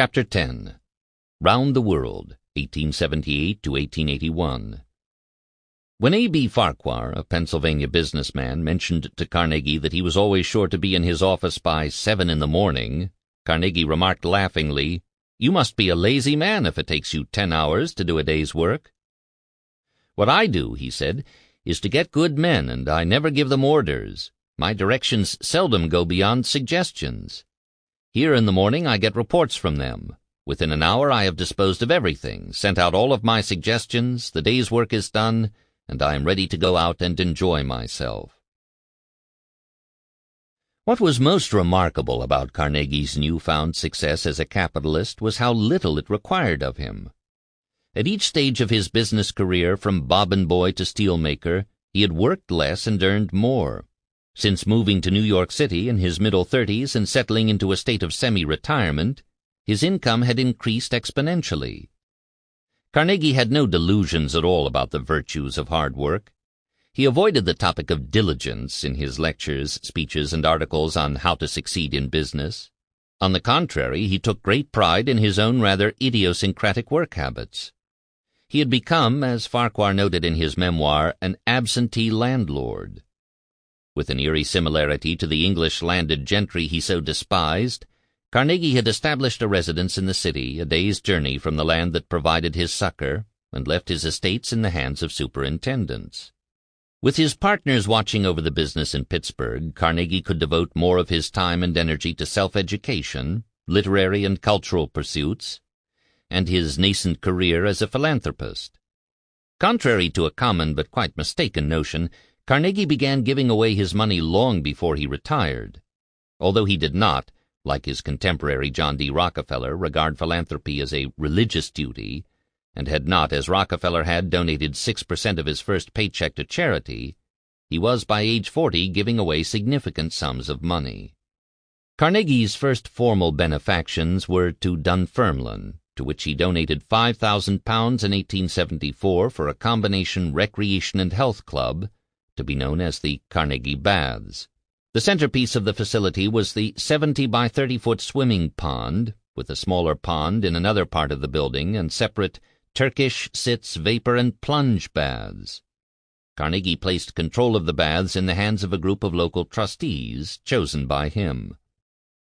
Chapter 10. Round the World, 1878 to 1881. When A.B. Farquhar, a Pennsylvania businessman, mentioned to Carnegie that he was always sure to be in his office by 7 in the morning, Carnegie remarked laughingly, "You must be a lazy man if it takes you 10 hours to do a day's work." "What I do," he said, "is to get good men, and I never give them orders. My directions seldom go beyond suggestions. Here in the morning I get reports from them. Within an hour I have disposed of everything, sent out all of my suggestions, the day's work is done, and I am ready to go out and enjoy myself." What was most remarkable about Carnegie's newfound success as a capitalist was how little it required of him. At each stage of his business career, from bobbin boy to steelmaker, he had worked less and earned more. Since moving to New York City in his middle 30s and settling into a state of semi-retirement, his income had increased exponentially. Carnegie had no delusions at all about the virtues of hard work. He avoided the topic of diligence in his lectures, speeches, and articles on how to succeed in business. On the contrary, he took great pride in his own rather idiosyncratic work habits. He had become, as Farquhar noted in his memoir, an absentee landlord. With an eerie similarity to the English landed gentry he so despised, Carnegie had established a residence in the city, a day's journey from the land that provided his succor, and left his estates in the hands of superintendents. With his partners watching over the business in Pittsburgh, Carnegie could devote more of his time and energy to self-education, literary and cultural pursuits, and his nascent career as a philanthropist. Contrary to a common but quite mistaken notion, Carnegie began giving away his money long before he retired. Although he did not, like his contemporary John D. Rockefeller, regard philanthropy as a religious duty, and had not, as Rockefeller had, donated 6% of his first paycheck to charity, he was by age 40 giving away significant sums of money. Carnegie's first formal benefactions were to Dunfermline, to which he donated £5,000 in 1874 for a combination recreation and health club, to be known as the Carnegie Baths. The centerpiece of the facility was the 70 by 30-foot swimming pond, with a smaller pond in another part of the building and separate Turkish, sitz, vapor, and plunge baths. Carnegie placed control of the baths in the hands of a group of local trustees, chosen by him.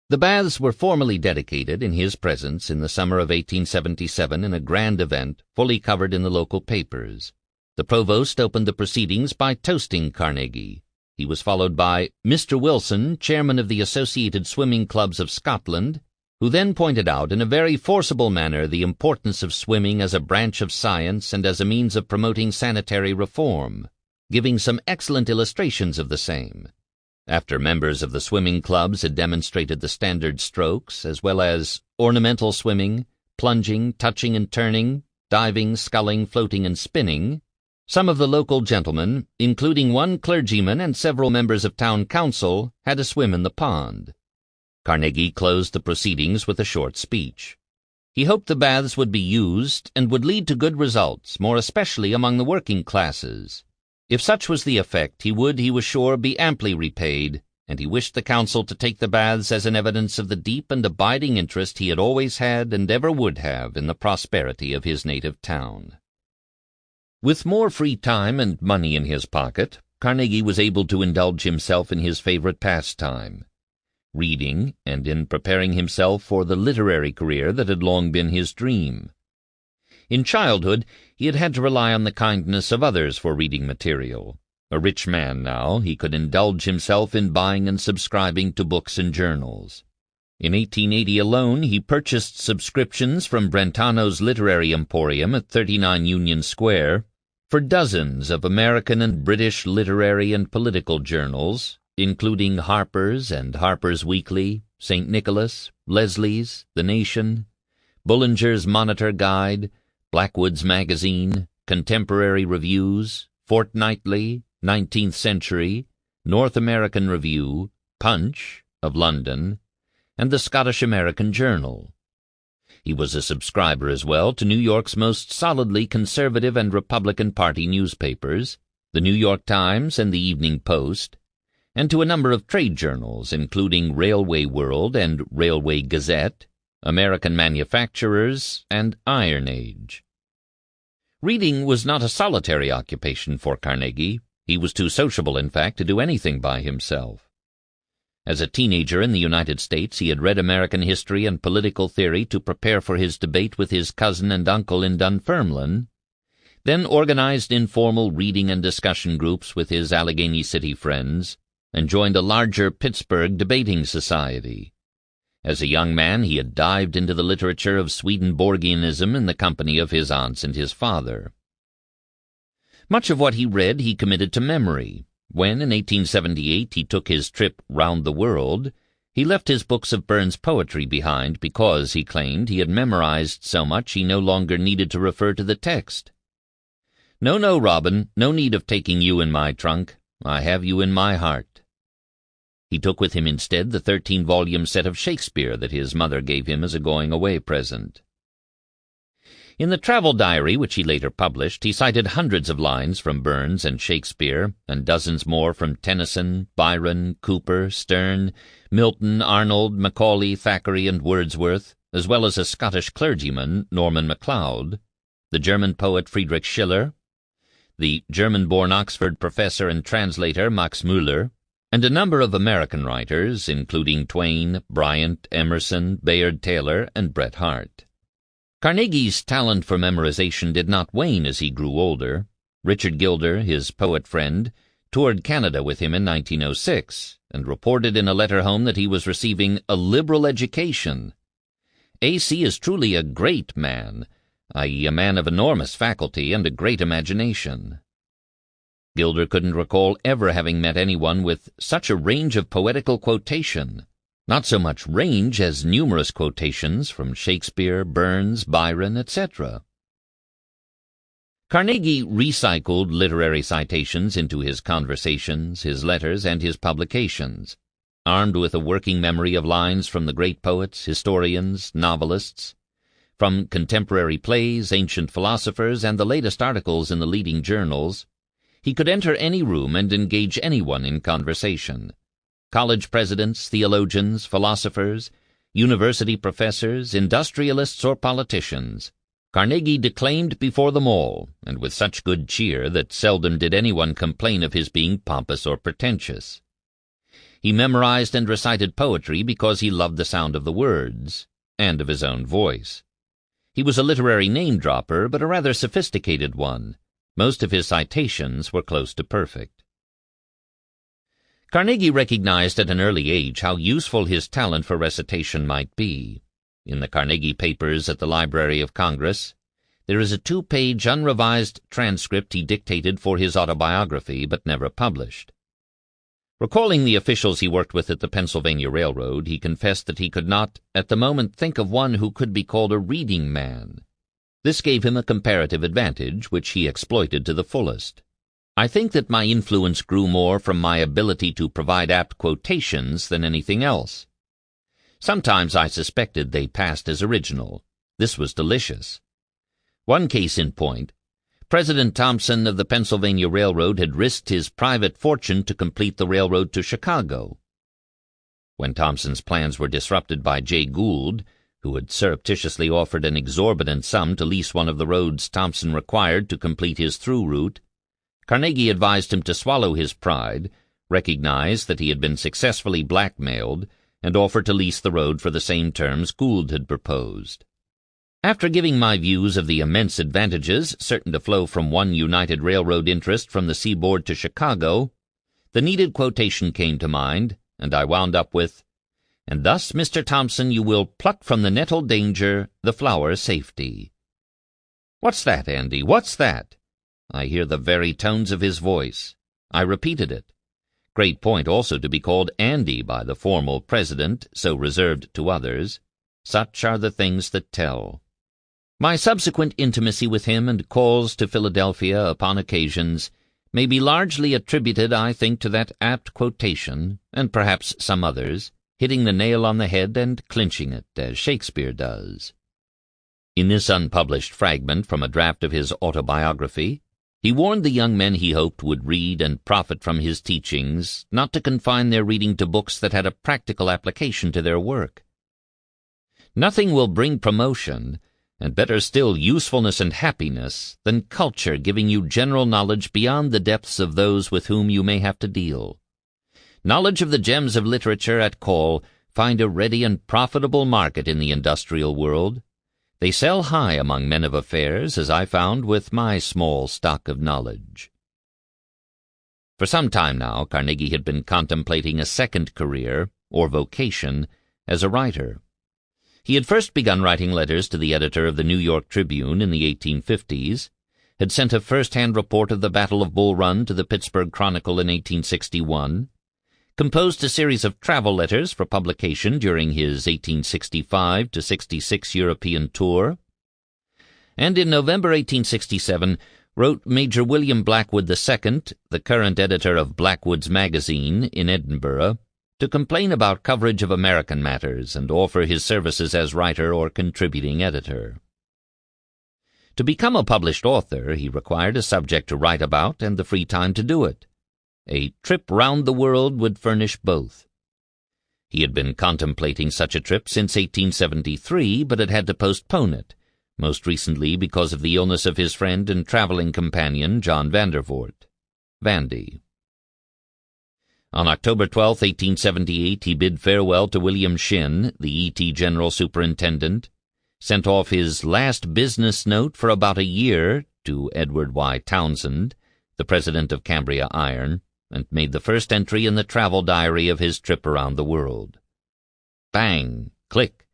The baths were formally dedicated in his presence in the summer of 1877 in a grand event fully covered in the local papers. The provost opened the proceedings by toasting Carnegie. He was followed by Mr. Wilson, chairman of the Associated Swimming Clubs of Scotland, who then pointed out in a very forcible manner the importance of swimming as a branch of science and as a means of promoting sanitary reform, giving some excellent illustrations of the same. After members of the swimming clubs had demonstrated the standard strokes, as well as ornamental swimming, plunging, touching and turning, diving, sculling, floating, and spinning, some of the local gentlemen, including one clergyman and several members of town council, had a swim in the pond. Carnegie closed the proceedings with a short speech. He hoped the baths would be used and would lead to good results, more especially among the working classes. If such was the effect, he would, he was sure, be amply repaid, and he wished the council to take the baths as an evidence of the deep and abiding interest he had always had and ever would have in the prosperity of his native town. With more free time and money in his pocket, Carnegie was able to indulge himself in his favorite pastime, reading, and in preparing himself for the literary career that had long been his dream. In childhood, he had had to rely on the kindness of others for reading material. A rich man now, he could indulge himself in buying and subscribing to books and journals. In 1880 alone, he purchased subscriptions from Brentano's Literary Emporium at 39 Union Square for dozens of American and British literary and political journals, including Harper's and Harper's Weekly, St. Nicholas, Leslie's, The Nation, Bullinger's Monitor Guide, Blackwood's Magazine, Contemporary Reviews, Fortnightly, 19th Century, North American Review, Punch, of London, and the Scottish American Journal. He was a subscriber as well to New York's most solidly conservative and Republican Party newspapers, the New York Times and the Evening Post, and to a number of trade journals, including Railway World and Railway Gazette, American Manufacturers, and Iron Age. Reading was not a solitary occupation for Carnegie. He was too sociable, in fact, to do anything by himself. As a teenager in the United States, he had read American history and political theory to prepare for his debate with his cousin and uncle in Dunfermline, then organized informal reading and discussion groups with his Allegheny City friends, and joined a larger Pittsburgh debating society. As a young man, he had dived into the literature of Swedenborgianism in the company of his aunts and his father. Much of what he read he committed to memory. When, in 1878, he took his trip round the world, he left his books of Burns' poetry behind because, he claimed, he had memorized so much he no longer needed to refer to the text. "No, no, Robin, no need of taking you in my trunk. I have you in my heart." He took with him instead the 13-volume set of Shakespeare that his mother gave him as a going-away present. In the travel diary which he later published, he cited hundreds of lines from Burns and Shakespeare, and dozens more from Tennyson, Byron, Cooper, Sterne, Milton, Arnold, Macaulay, Thackeray, and Wordsworth, as well as a Scottish clergyman, Norman MacLeod, the German poet Friedrich Schiller, the German-born Oxford professor and translator Max Müller, and a number of American writers, including Twain, Bryant, Emerson, Bayard Taylor, and Bret Harte. Carnegie's talent for memorization did not wane as he grew older. Richard Gilder, his poet friend, toured Canada with him in 1906, and reported in a letter home that he was receiving a liberal education. "A.C. is truly a great man, i.e. a man of enormous faculty and a great imagination." Gilder couldn't recall ever having met anyone with such a range of poetical quotation, not so much range as numerous quotations from Shakespeare, Burns, Byron, etc. Carnegie recycled literary citations into his conversations, his letters, and his publications, armed with a working memory of lines from the great poets, historians, novelists, from contemporary plays, ancient philosophers, and the latest articles in the leading journals. He could enter any room and engage anyone in conversation. College presidents, theologians, philosophers, university professors, industrialists, or politicians. Carnegie declaimed before them all, and with such good cheer that seldom did anyone complain of his being pompous or pretentious. He memorized and recited poetry because he loved the sound of the words, and of his own voice. He was a literary name-dropper, but a rather sophisticated one. Most of his citations were close to perfect. Carnegie recognized at an early age how useful his talent for recitation might be. In the Carnegie Papers at the Library of Congress, there is a 2-page unrevised transcript he dictated for his autobiography, but never published. Recalling the officials he worked with at the Pennsylvania Railroad, he confessed that he could not, at the moment, think of one who could be called a reading man. This gave him a comparative advantage, which he exploited to the fullest. "I think that my influence grew more from my ability to provide apt quotations than anything else. Sometimes I suspected they passed as original. This was delicious. One case in point, President Thompson of the Pennsylvania Railroad had risked his private fortune to complete the railroad to Chicago. When Thompson's plans were disrupted by Jay Gould, who had surreptitiously offered an exorbitant sum to lease one of the roads Thompson required to complete his through route, Carnegie advised him to swallow his pride, recognize that he had been successfully blackmailed, and offer to lease the road for the same terms Gould had proposed. After giving my views of the immense advantages certain to flow from one united railroad interest from the seaboard to Chicago, the needed quotation came to mind, and I wound up with, "And thus, Mr. Thompson, you will pluck from the nettle danger the flower safety." "What's that, Andy? What's that?" I hear the very tones of his voice. I repeated it. Great point also to be called Andy by the formal president, so reserved to others. Such are the things that tell. My subsequent intimacy with him and calls to Philadelphia upon occasions may be largely attributed, I think, to that apt quotation, and perhaps some others, hitting the nail on the head and clinching it, as Shakespeare does. In this unpublished fragment from a draft of his autobiography, he warned the young men he hoped would read and profit from his teachings not to confine their reading to books that had a practical application to their work. Nothing will bring promotion, and better still usefulness and happiness, than culture giving you general knowledge beyond the depths of those with whom you may have to deal. Knowledge of the gems of literature at call find a ready and profitable market in the industrial world. They sell high among men of affairs, as I found with my small stock of knowledge. For some time now, Carnegie had been contemplating a second career, or vocation, as a writer. He had first begun writing letters to the editor of the New York Tribune in the 1850s, had sent a first-hand report of the Battle of Bull Run to the Pittsburgh Chronicle in 1861, composed a series of travel letters for publication during his 1865-66 European tour, and in November 1867 wrote Major William Blackwood II, the current editor of Blackwood's Magazine in Edinburgh, to complain about coverage of American matters and offer his services as writer or contributing editor. To become a published author, he required a subject to write about and the free time to do it. A trip round the world would furnish both. He had been contemplating such a trip since 1873, but had had to postpone it, most recently because of the illness of his friend and traveling companion, John Vandervoort, Vandy. On October 12, 1878, he bid farewell to William Shinn, the E.T. General Superintendent, sent off his last business note for about a year to Edward Y. Townsend, the president of Cambria Iron, and made the first entry in the travel diary of his trip around the world. Bang! Click!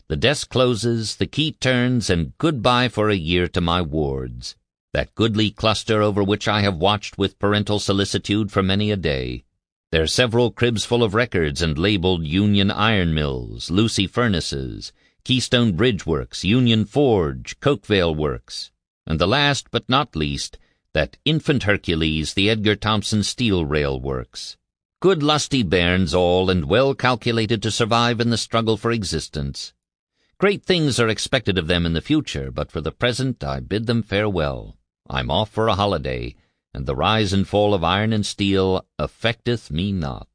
The desk closes, the key turns, and goodbye for a year to my wards, that goodly cluster over which I have watched with parental solicitude for many a day. Their several cribs full of records and labeled Union Iron Mills, Lucy Furnaces, Keystone Bridge Works, Union Forge, Cokevale Works, and the last but not least, that infant Hercules, the Edgar Thomson Steel Rail Works. Good lusty bairns all, and well calculated to survive in the struggle for existence. Great things are expected of them in the future, but for the present I bid them farewell. I'm off for a holiday, and the rise and fall of iron and steel affecteth me not.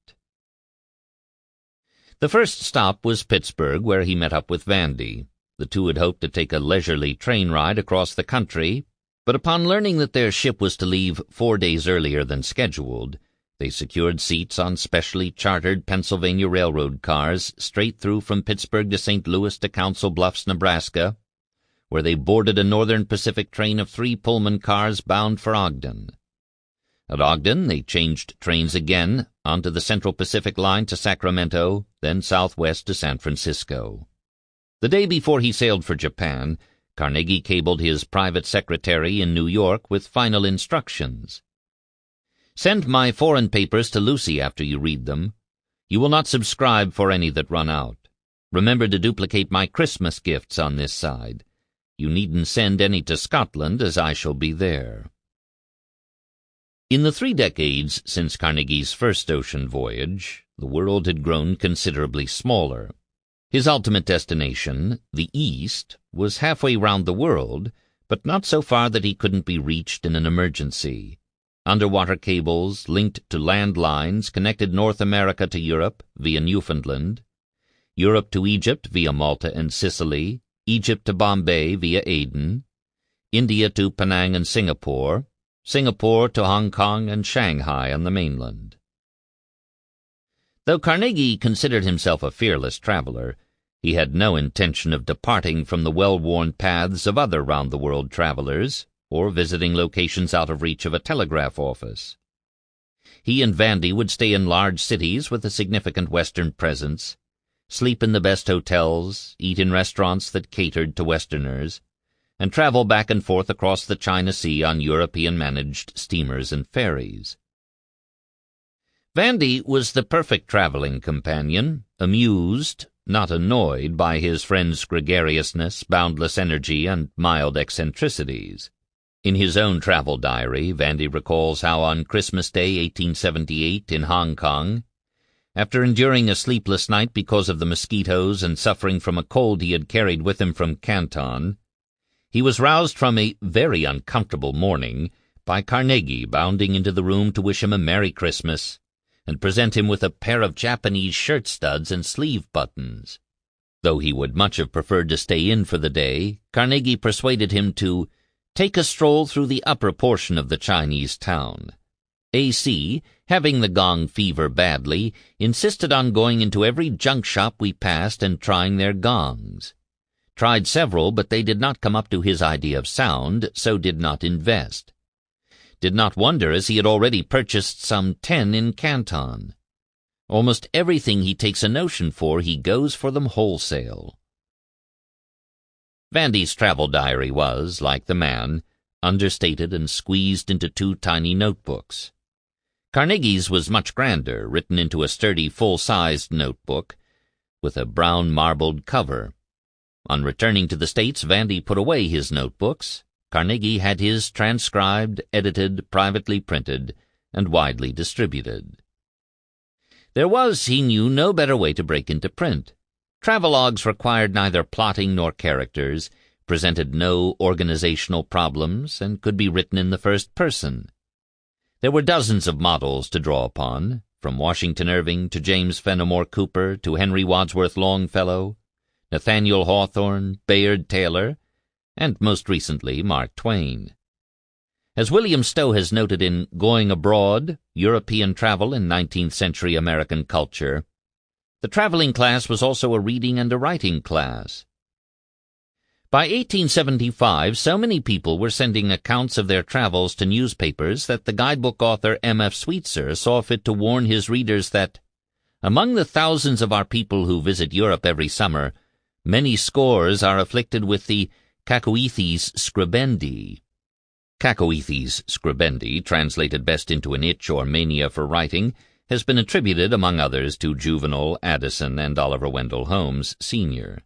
The first stop was Pittsburgh, where he met up with Vandy. The two had hoped to take a leisurely train ride across the country, but upon learning that their ship was to leave 4 days earlier than scheduled, they secured seats on specially chartered Pennsylvania Railroad cars straight through from Pittsburgh to St. Louis to Council Bluffs, Nebraska, where they boarded a Northern Pacific train of 3 Pullman cars bound for Ogden. At Ogden, they changed trains again onto the Central Pacific Line to Sacramento, then southwest to San Francisco. The day before he sailed for Japan, Carnegie cabled his private secretary in New York with final instructions. Send my foreign papers to Lucy after you read them. You will not subscribe for any that run out. Remember to duplicate my Christmas gifts on this side. You needn't send any to Scotland, as I shall be there. In the 3 decades since Carnegie's first ocean voyage, the world had grown considerably smaller. His ultimate destination, the East, was halfway round the world, but not so far that he couldn't be reached in an emergency. Underwater cables linked to land lines connected North America to Europe via Newfoundland, Europe to Egypt via Malta and Sicily, Egypt to Bombay via Aden, India to Penang and Singapore, Singapore to Hong Kong and Shanghai on the mainland. Though Carnegie considered himself a fearless traveler, he had no intention of departing from the well-worn paths of other round-the-world travelers, or visiting locations out of reach of a telegraph office. He and Vandy would stay in large cities with a significant Western presence, sleep in the best hotels, eat in restaurants that catered to Westerners, and travel back and forth across the China Sea on European-managed steamers and ferries. Vandy was the perfect traveling companion, amused, not annoyed by his friend's gregariousness, boundless energy, and mild eccentricities. In his own travel diary, Vandy recalls how on Christmas Day, 1878, in Hong Kong, after enduring a sleepless night because of the mosquitoes and suffering from a cold he had carried with him from Canton, he was roused from a very uncomfortable morning by Carnegie bounding into the room to wish him a Merry Christmas and present him with a pair of Japanese shirt studs and sleeve buttons. Though he would much have preferred to stay in for the day, Carnegie persuaded him to take a stroll through the upper portion of the Chinese town. A.C., having the gong fever badly, insisted on going into every junk shop we passed and trying their gongs. Tried several, but they did not come up to his idea of sound, so did not invest. Did not wonder, as he had already purchased some 10 in Canton. Almost everything he takes a notion for, he goes for them wholesale. Vandy's travel diary was, like the man, understated and squeezed into 2 tiny notebooks. Carnegie's was much grander, written into a sturdy, full-sized notebook, with a brown marbled cover. On returning to the States, Vandy put away his notebooks. Carnegie had his transcribed, edited, privately printed, and widely distributed. There was, he knew, no better way to break into print. Travelogues required neither plotting nor characters, presented no organizational problems, and could be written in the first person. There were dozens of models to draw upon, from Washington Irving to James Fenimore Cooper to Henry Wadsworth Longfellow, Nathaniel Hawthorne, Bayard Taylor, and most recently Mark Twain. As William Stowe has noted in Going Abroad, European Travel in 19th-Century American Culture, the traveling class was also a reading and a writing class. By 1875, so many people were sending accounts of their travels to newspapers that the guidebook author M.F. Sweetser saw fit to warn his readers that, among the thousands of our people who visit Europe every summer, many scores are afflicted with the cacoethes scribendi. Cacoethes scribendi, translated best into an itch or mania for writing, has been attributed, among others, to Juvenal, Addison, and Oliver Wendell Holmes, Sr.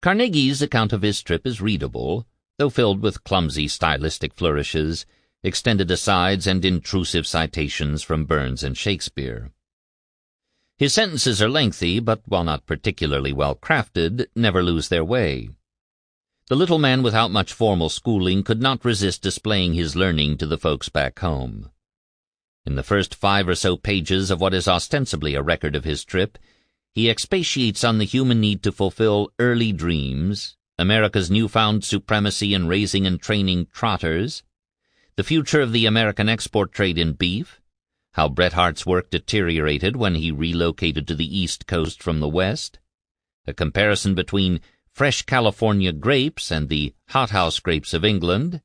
Carnegie's account of his trip is readable, though filled with clumsy stylistic flourishes, extended asides, and intrusive citations from Burns and Shakespeare. His sentences are lengthy, but while not particularly well crafted, never lose their way. The little man without much formal schooling could not resist displaying his learning to the folks back home. In the first 5 or so pages of what is ostensibly a record of his trip, he expatiates on the human need to fulfill early dreams, America's newfound supremacy in raising and training trotters, the future of the American export trade in beef, how Bret Harte's work deteriorated when he relocated to the East Coast from the West, a comparison between fresh California grapes and the hothouse grapes of England,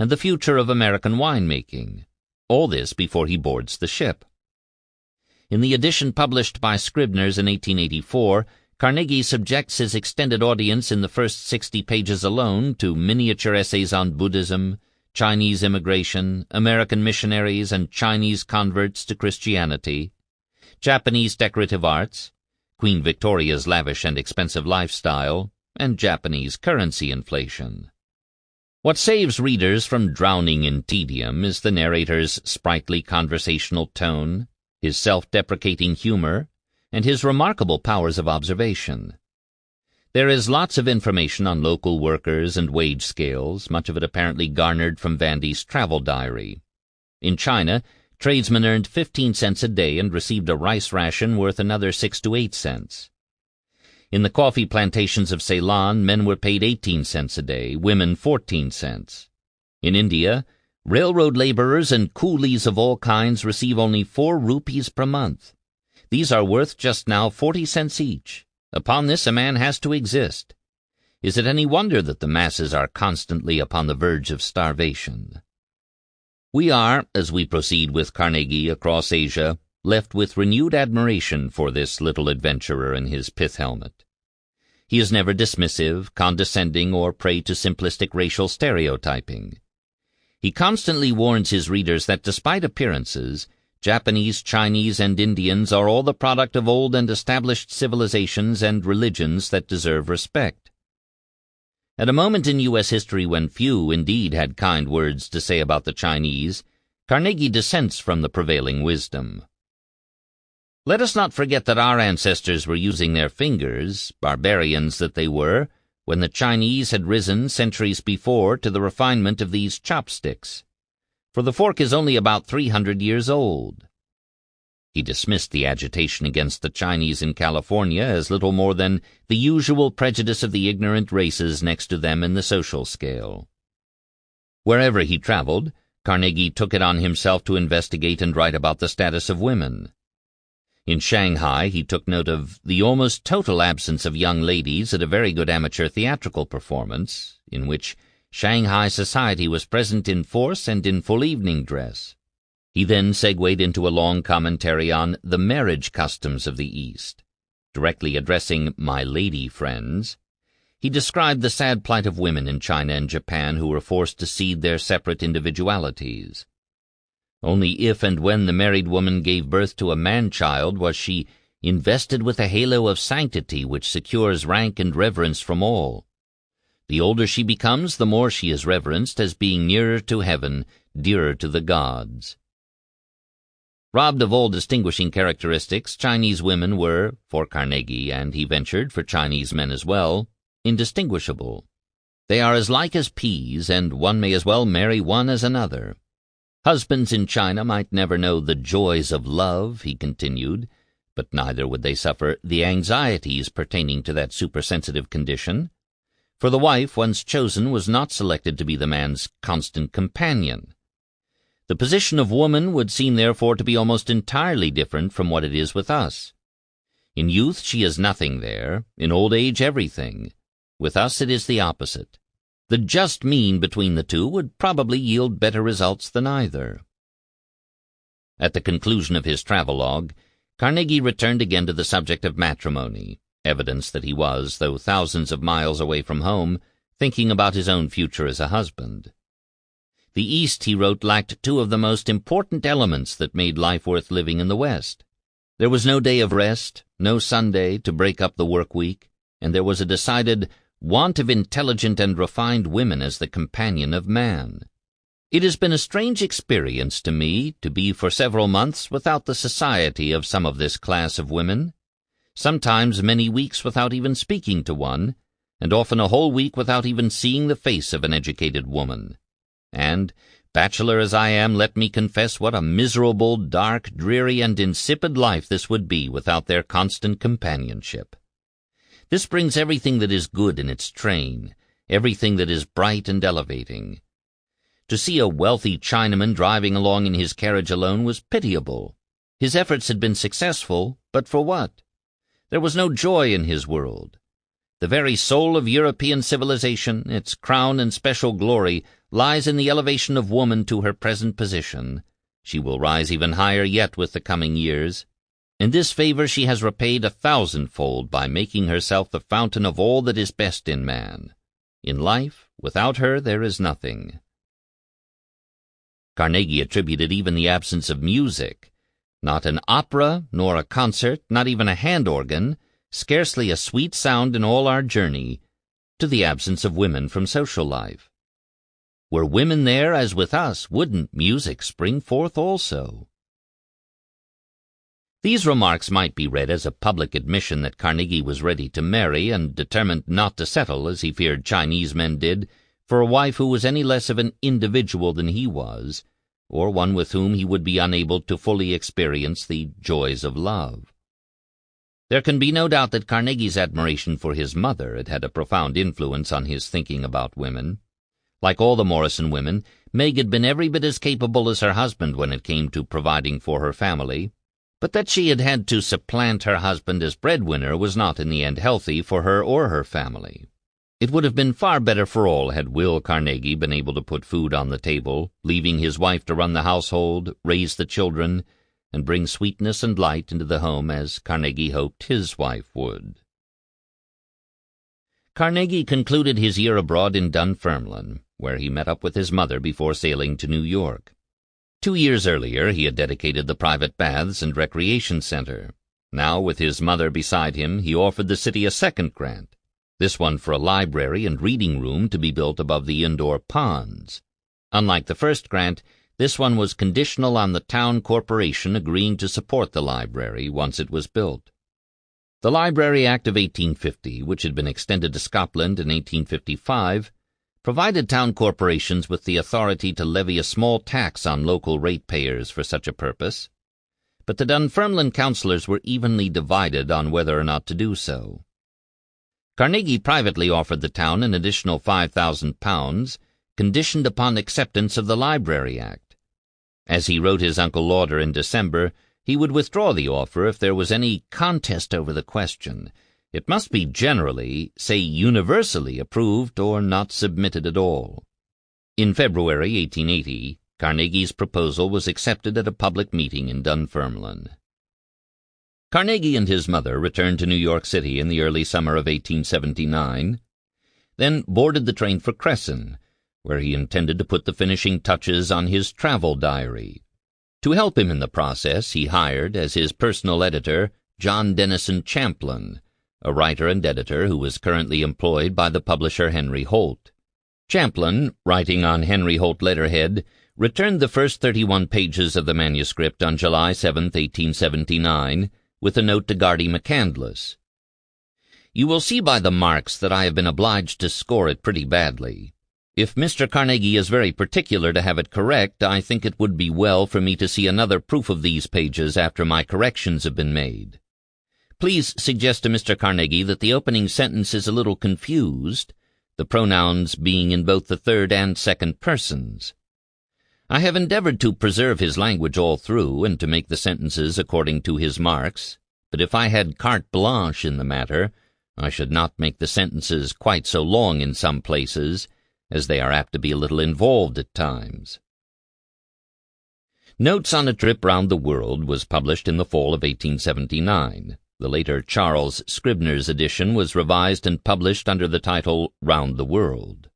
and the future of American winemaking, all this before he boards the ship. In the edition published by Scribner's in 1884, Carnegie subjects his extended audience in the first 60 pages alone to miniature essays on Buddhism, Chinese immigration, American missionaries and Chinese converts to Christianity, Japanese decorative arts, Queen Victoria's lavish and expensive lifestyle, and Japanese currency inflation. What saves readers from drowning in tedium is the narrator's sprightly conversational tone, his self-deprecating humor, and his remarkable powers of observation. There is lots of information on local workers and wage scales, much of it apparently garnered from Vandy's travel diary. In China, tradesmen earned 15 cents a day and received a rice ration worth another 6 to 8 cents. In the coffee plantations of Ceylon, men were paid 18 cents a day, women 14 cents. In India, railroad laborers and coolies of all kinds receive only 4 rupees per month. These are worth just now 40 cents each. Upon this a man has to exist. Is it any wonder that the masses are constantly upon the verge of starvation? We are, as we proceed with Carnegie across Asia, left with renewed admiration for this little adventurer in his pith helmet. He is never dismissive, condescending, or prey to simplistic racial stereotyping. He constantly warns his readers that despite appearances, Japanese, Chinese, and Indians are all the product of old and established civilizations and religions that deserve respect. At a moment in U.S. history when few, indeed, had kind words to say about the Chinese, Carnegie dissents from the prevailing wisdom. Let us not forget that our ancestors were using their fingers, barbarians that they were, when the Chinese had risen centuries before to the refinement of these chopsticks. For the fork is only about 300 years old. He dismissed the agitation against the Chinese in California as little more than the usual prejudice of the ignorant races next to them in the social scale. Wherever he traveled, Carnegie took it on himself to investigate and write about the status of women. In Shanghai, he took note of the almost total absence of young ladies at a very good amateur theatrical performance, in which Shanghai society was present in force and in full evening dress. He then segued into a long commentary on the marriage customs of the East. Directly addressing my lady friends, he described the sad plight of women in China and Japan who were forced to cede their separate individualities. Only if and when the married woman gave birth to a man-child was she invested with a halo of sanctity which secures rank and reverence from all. The older she becomes, the more she is reverenced as being nearer to heaven, dearer to the gods. Robbed of all distinguishing characteristics, Chinese women were, for Carnegie, and he ventured for Chinese men as well, indistinguishable. They are as like as peas, and one may as well marry one as another. Husbands in China might never know the joys of love, he continued, but neither would they suffer the anxieties pertaining to that supersensitive condition, for the wife once chosen was not selected to be the man's constant companion. The position of woman would seem therefore to be almost entirely different from what it is with us. In youth she is nothing there, in old age everything. With us it is the opposite. The just mean between the two would probably yield better results than either. At the conclusion of his travelogue, Carnegie returned again to the subject of matrimony, evidence that he was, though thousands of miles away from home, thinking about his own future as a husband. The East, he wrote, lacked two of the most important elements that made life worth living in the West. There was no day of rest, no Sunday to break up the work week, and there was a decided want of intelligent and refined women as the companion of man. It has been a strange experience to me to be for several months without the society of some of this class of women, sometimes many weeks without even speaking to one, and often a whole week without even seeing the face of an educated woman. And, bachelor as I am, let me confess what a miserable, dark, dreary, and insipid life this would be without their constant companionship. This brings everything that is good in its train, everything that is bright and elevating. To see a wealthy Chinaman driving along in his carriage alone was pitiable. His efforts had been successful, but for what? There was no joy in his world. The very soul of European civilization, its crown and special glory, lies in the elevation of woman to her present position. She will rise even higher yet with the coming years. In this favor she has repaid 1,000-fold by making herself the fountain of all that is best in man. In life, without her there is nothing. Carnegie attributed even the absence of music, not an opera, nor a concert, not even a hand organ, scarcely a sweet sound in all our journey, to the absence of women from social life. Were women there as with us, wouldn't music spring forth also? These remarks might be read as a public admission that Carnegie was ready to marry and determined not to settle, as he feared Chinese men did, for a wife who was any less of an individual than he was, or one with whom he would be unable to fully experience the joys of love. There can be no doubt that Carnegie's admiration for his mother had had a profound influence on his thinking about women. Like all the Morrison women, Meg had been every bit as capable as her husband when it came to providing for her family, but that she had had to supplant her husband as breadwinner was not in the end healthy for her or her family. It would have been far better for all had Will Carnegie been able to put food on the table, leaving his wife to run the household, raise the children, and bring sweetness and light into the home as Carnegie hoped his wife would. Carnegie concluded his year abroad in Dunfermline, where he met up with his mother before sailing to New York. 2 years earlier he had dedicated the private baths and recreation center. Now, with his mother beside him, he offered the city a second grant, this one for a library and reading room to be built above the indoor ponds. Unlike the first grant, this one was conditional on the town corporation agreeing to support the library once it was built. The Library Act of 1850, which had been extended to Scotland in 1855, provided town corporations with the authority to levy a small tax on local ratepayers for such a purpose. but the Dunfermline councillors were evenly divided on whether or not to do so. Carnegie privately offered the town an additional £5,000, conditioned upon acceptance of the Library Act. As he wrote his Uncle Lauder in December, he would withdraw the offer if there was any contest over the question. It must be generally, say universally, approved or not submitted at all. In February 1880, Carnegie's proposal was accepted at a public meeting in Dunfermline. Carnegie and his mother returned to New York City in the early summer of 1879, then boarded the train for Cresson, where he intended to put the finishing touches on his travel diary. To help him in the process, he hired, as his personal editor, John Denison Champlin, a writer and editor who was currently employed by the publisher Henry Holt. Champlin, writing on Henry Holt letterhead, returned the first 31 pages of the manuscript on July 7, 1879, with a note to Gardy McCandless. "You will see by the marks that I have been obliged to score it pretty badly. If Mr. Carnegie is very particular to have it correct, I think it would be well for me to see another proof of these pages after my corrections have been made. Please suggest to Mr. Carnegie that the opening sentence is a little confused, the pronouns being in both the third and second persons. I have endeavored to preserve his language all through and to make the sentences according to his marks, but if I had carte blanche in the matter, I should not make the sentences quite so long in some places, as they are apt to be a little involved at times." Notes on a Trip Round the World was published in the fall of 1879. The later Charles Scribner's edition was revised and published under the title Round the World.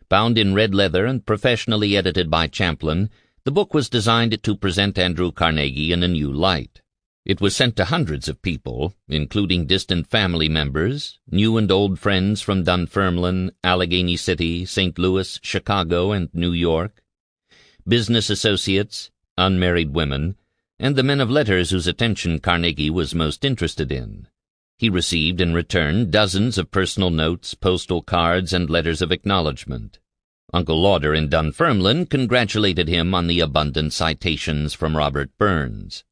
Bound in red leather and professionally edited by Champlin, the book was designed to present Andrew Carnegie in a new light. It was sent to hundreds of people, including distant family members, new and old friends from Dunfermline, Allegheny City, St. Louis, Chicago, and New York, business associates, unmarried women, and the men of letters whose attention Carnegie was most interested in. He received in return dozens of personal notes, postal cards, and letters of acknowledgment. Uncle Lauder in Dunfermline congratulated him on the abundant citations from Robert Burns.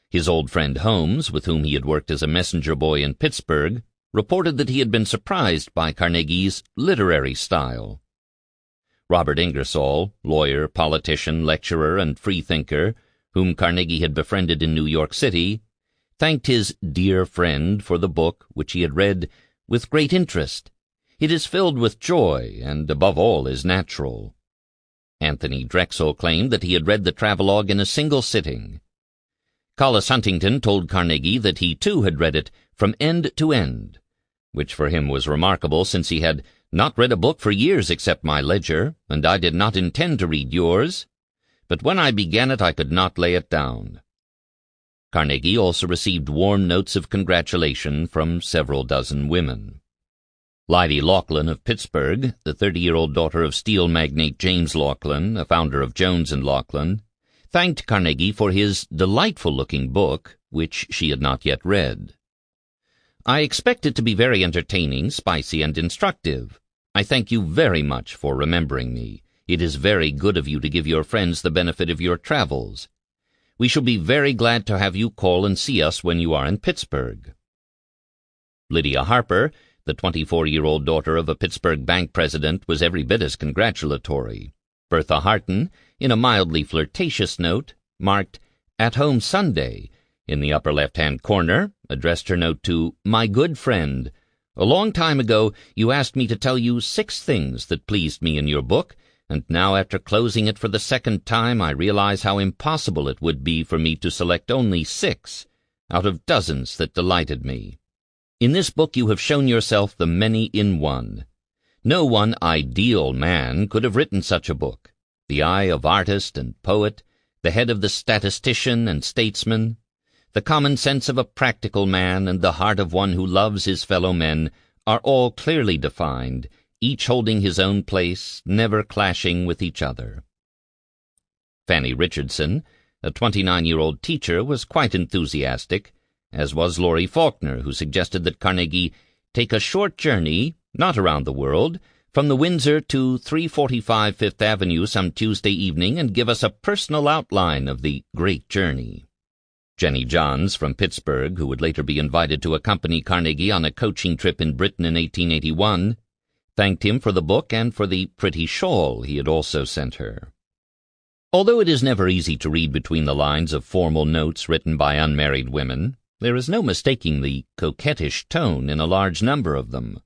His old friend Holmes, with whom he had worked as a messenger boy in Pittsburgh, reported that he had been surprised by Carnegie's literary style. Robert Ingersoll, lawyer, politician, lecturer, and freethinker, whom Carnegie had befriended in New York City, thanked his dear friend for the book, which he had read with great interest. It is filled with joy, and above all is natural. Anthony Drexel claimed that he had read the travelogue in a single sitting. Collis Huntington told Carnegie that he too had read it from end to end, which for him was remarkable, since he had not read a book for years except my ledger, and I did not intend to read yours, but when I began it I could not lay it down. Carnegie also received warm notes of congratulation from several dozen women. Lydia Laughlin of Pittsburgh, the 30-year-old daughter of steel magnate James Laughlin, a founder of Jones & Laughlin, thanked Carnegie for his delightful-looking book, which she had not yet read. "I expect it to be very entertaining, spicy, and instructive. I thank you very much for remembering me. It is very good of you to give your friends the benefit of your travels. We shall be very glad to have you call and see us when you are in Pittsburgh." Lydia Harper, the 24-year-old daughter of a Pittsburgh bank president, was every bit as congratulatory. Bertha Harton, in a mildly flirtatious note, marked "At Home Sunday" in the upper left-hand corner, addressed her note to "My good friend. A long time ago you asked me to tell you 6 things that pleased me in your book, and now after closing it for the second time I realize how impossible it would be for me to select only 6 out of dozens that delighted me. In this book you have shown yourself the many in one. No one ideal man could have written such a book. The eye of artist and poet, the head of the statistician and statesman, the common sense of a practical man, and the heart of one who loves his fellow men are all clearly defined, each holding his own place, never clashing with each other. Fanny Richardson, a 29-year-old teacher, was quite enthusiastic, as was Laurie Faulkner, who suggested that Carnegie take a short journey, not around the world, from the Windsor to 345 Fifth Avenue some Tuesday evening and give us a personal outline of the great journey. Jenny Johns from Pittsburgh, who would later be invited to accompany Carnegie on a coaching trip in Britain in 1881, thanked him for the book and for the pretty shawl he had also sent her. Although it is never easy to read between the lines of formal notes written by unmarried women, there is no mistaking the coquettish tone in a large number of them.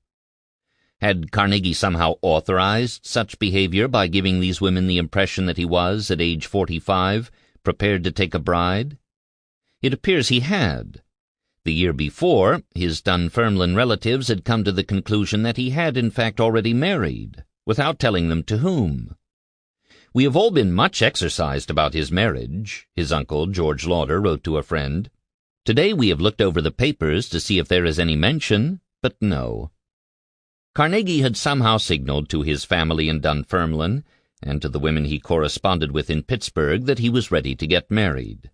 Had Carnegie somehow authorized such behavior by giving these women the impression that he was, at age 45, prepared to take a bride? It appears he had. The year before, his Dunfermline relatives had come to the conclusion that he had in fact already married, without telling them to whom. "We have all been much exercised about his marriage," his uncle, George Lauder, wrote to a friend. "Today we have looked over the papers to see if there is any mention, but no." Carnegie had somehow signaled to his family in Dunfermline, and to the women he corresponded with in Pittsburgh, that he was ready to get married.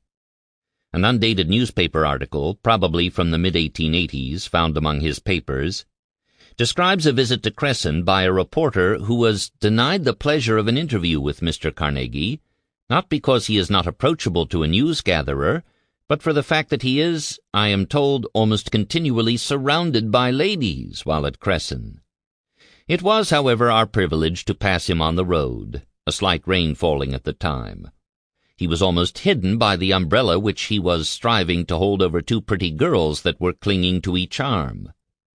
An undated newspaper article, probably from the mid-1880s, found among his papers, describes a visit to Cresson by a reporter who was denied the pleasure of an interview with Mr. Carnegie, not because he is not approachable to a newsgatherer, but for the fact that he is, I am told, almost continually surrounded by ladies while at Cresson. It was, however, our privilege to pass him on the road, a slight rain falling at the time. He was almost hidden by the umbrella which he was striving to hold over two pretty girls that were clinging to each arm.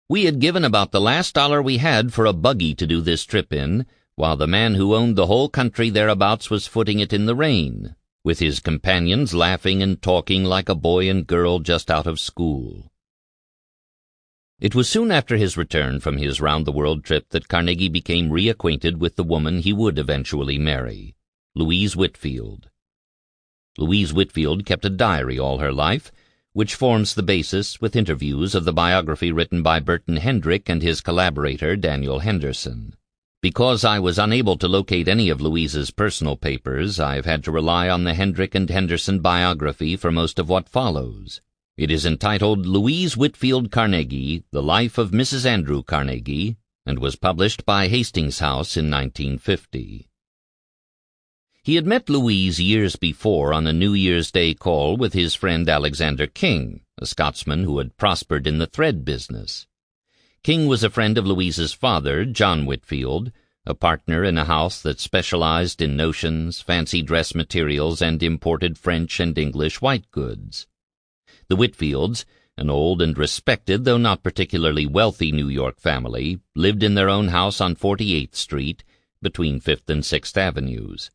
We had given about the last dollar we had for a buggy to do this trip in, while the man who owned the whole country thereabouts was footing it in the rain, with his companions laughing and talking like a boy and girl just out of school. It was soon after his return from his round-the-world trip that Carnegie became reacquainted with the woman he would eventually marry, Louise Whitfield. Louise Whitfield kept a diary all her life, which forms the basis, with interviews, of the biography written by Burton Hendrick and his collaborator Daniel Henderson. Because I was unable to locate any of Louise's personal papers, I have had to rely on the Hendrick and Henderson biography for most of what follows. It is entitled Louise Whitfield Carnegie, The Life of Mrs. Andrew Carnegie, and was published by Hastings House in 1950. He had met Louise years before on a New Year's Day call with his friend Alexander King, a Scotsman who had prospered in the thread business. King was a friend of Louise's father, John Whitfield, a partner in a house that specialized in notions, fancy dress materials, and imported French and English white goods. The Whitfields, an old and respected, though not particularly wealthy New York family, lived in their own house on 48th Street, between 5th and 6th Avenues.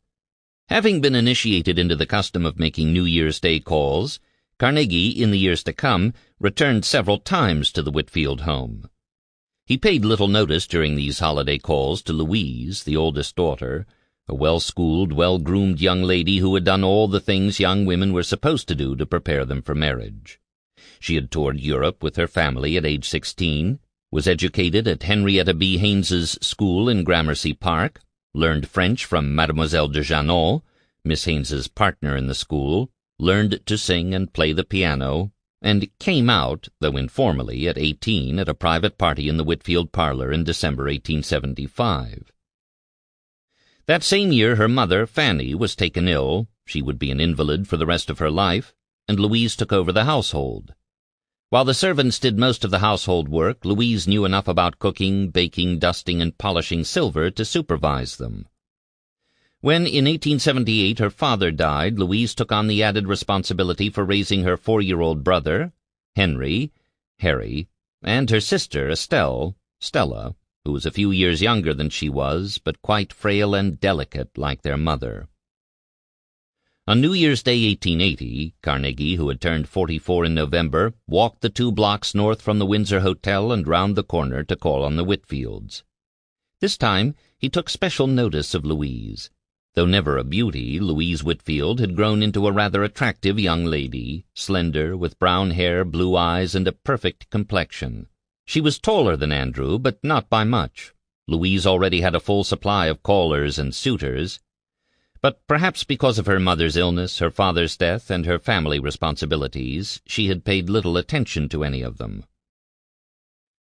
Having been initiated into the custom of making New Year's Day calls, Carnegie, in the years to come, returned several times to the Whitfield home. He paid little notice during these holiday calls to Louise, the oldest daughter, a well-schooled, well-groomed young lady who had done all the things young women were supposed to do to prepare them for marriage. She had toured Europe with her family at age 16, was educated at Henrietta B. Haynes's school in Gramercy Park, learned French from Mademoiselle de Janon, Miss Haynes's partner in the school, learned to sing and play the piano, and came out, though informally, at 18 at a private party in the Whitfield parlor in December 1875. That same year her mother, Fanny, was taken ill. She would be an invalid for the rest of her life, and Louise took over the household. While the servants did most of the household work, Louise knew enough about cooking, baking, dusting, and polishing silver to supervise them. When, in 1878, her father died, Louise took on the added responsibility for raising her 4-year-old brother, Harry, and her sister, Stella, who was a few years younger than she was, but quite frail and delicate like their mother. On New Year's Day 1880, Carnegie, who had turned 44 in November, walked the 2 blocks north from the Windsor Hotel and round the corner to call on the Whitfields. This time he took special notice of Louise. Though never a beauty, Louise Whitfield had grown into a rather attractive young lady, slender, with brown hair, blue eyes, and a perfect complexion. She was taller than Andrew, but not by much. Louise already had a full supply of callers and suitors, but perhaps because of her mother's illness, her father's death, and her family responsibilities, she had paid little attention to any of them.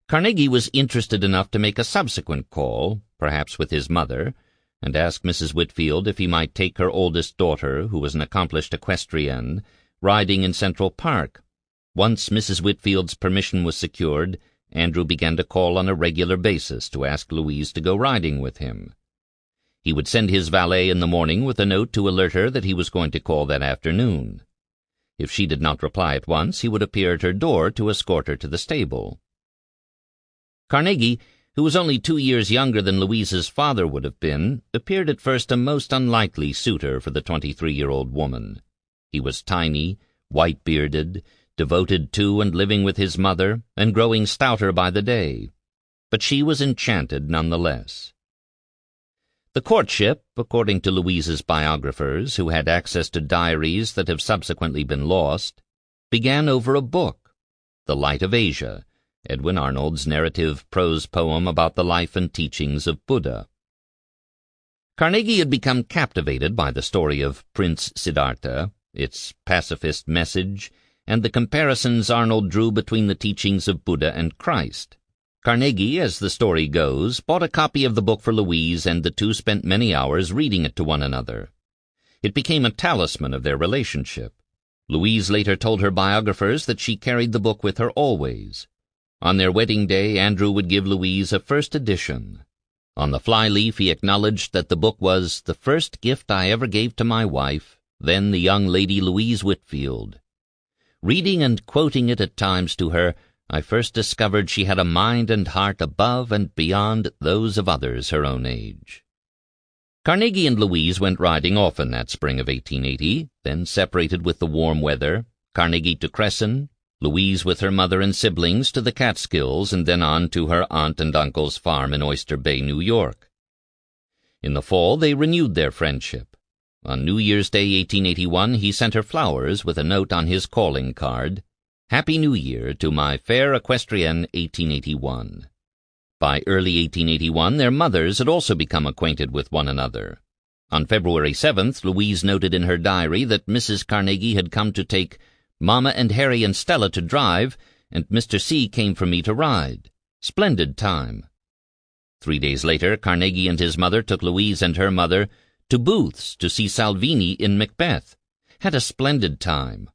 Carnegie was interested enough to make a subsequent call, perhaps with his mother, and ask Mrs. Whitfield if he might take her oldest daughter, who was an accomplished equestrienne, riding in Central Park. Once Mrs. Whitfield's permission was secured, Andrew began to call on a regular basis to ask Louise to go riding with him. He would send his valet in the morning with a note to alert her that he was going to call that afternoon. If she did not reply at once, he would appear at her door to escort her to the stable. Carnegie, who was only 2 years younger than Louise's father would have been, appeared at first a most unlikely suitor for the 23-year-old woman. He was tiny, white-bearded, devoted to and living with his mother, and growing stouter by the day. But she was enchanted nonetheless. The courtship, according to Louise's biographers, who had access to diaries that have subsequently been lost, began over a book, The Light of Asia, Edwin Arnold's narrative prose poem about the life and teachings of Buddha. Carnegie had become captivated by the story of Prince Siddhartha, its pacifist message, and the comparisons Arnold drew between the teachings of Buddha and Christ. Carnegie, as the story goes, bought a copy of the book for Louise, and the two spent many hours reading it to one another. It became a talisman of their relationship. Louise later told her biographers that she carried the book with her always. On their wedding day, Andrew would give Louise a first edition. On the flyleaf he acknowledged that the book was the first gift I ever gave to my wife, then the young lady Louise Whitfield. Reading and quoting it at times to her, I first discovered she had a mind and heart above and beyond those of others her own age. Carnegie and Louise went riding often that spring of 1880, then separated with the warm weather, Carnegie to Cresson, Louise with her mother and siblings to the Catskills, and then on to her aunt and uncle's farm in Oyster Bay, New York. In the fall they renewed their friendship. On New Year's Day 1881 he sent her flowers with a note on his calling card, "Happy New Year to my fair equestrienne 1881. By early 1881 their mothers had also become acquainted with one another. On February 7th, Louise noted in her diary that Mrs. Carnegie had come to take Mama and Harry and Stella to drive, and Mr. C. came for me to ride. Splendid time. 3 days later, Carnegie and his mother took Louise and her mother to Booth's to see Salvini in Macbeth. Had a splendid time.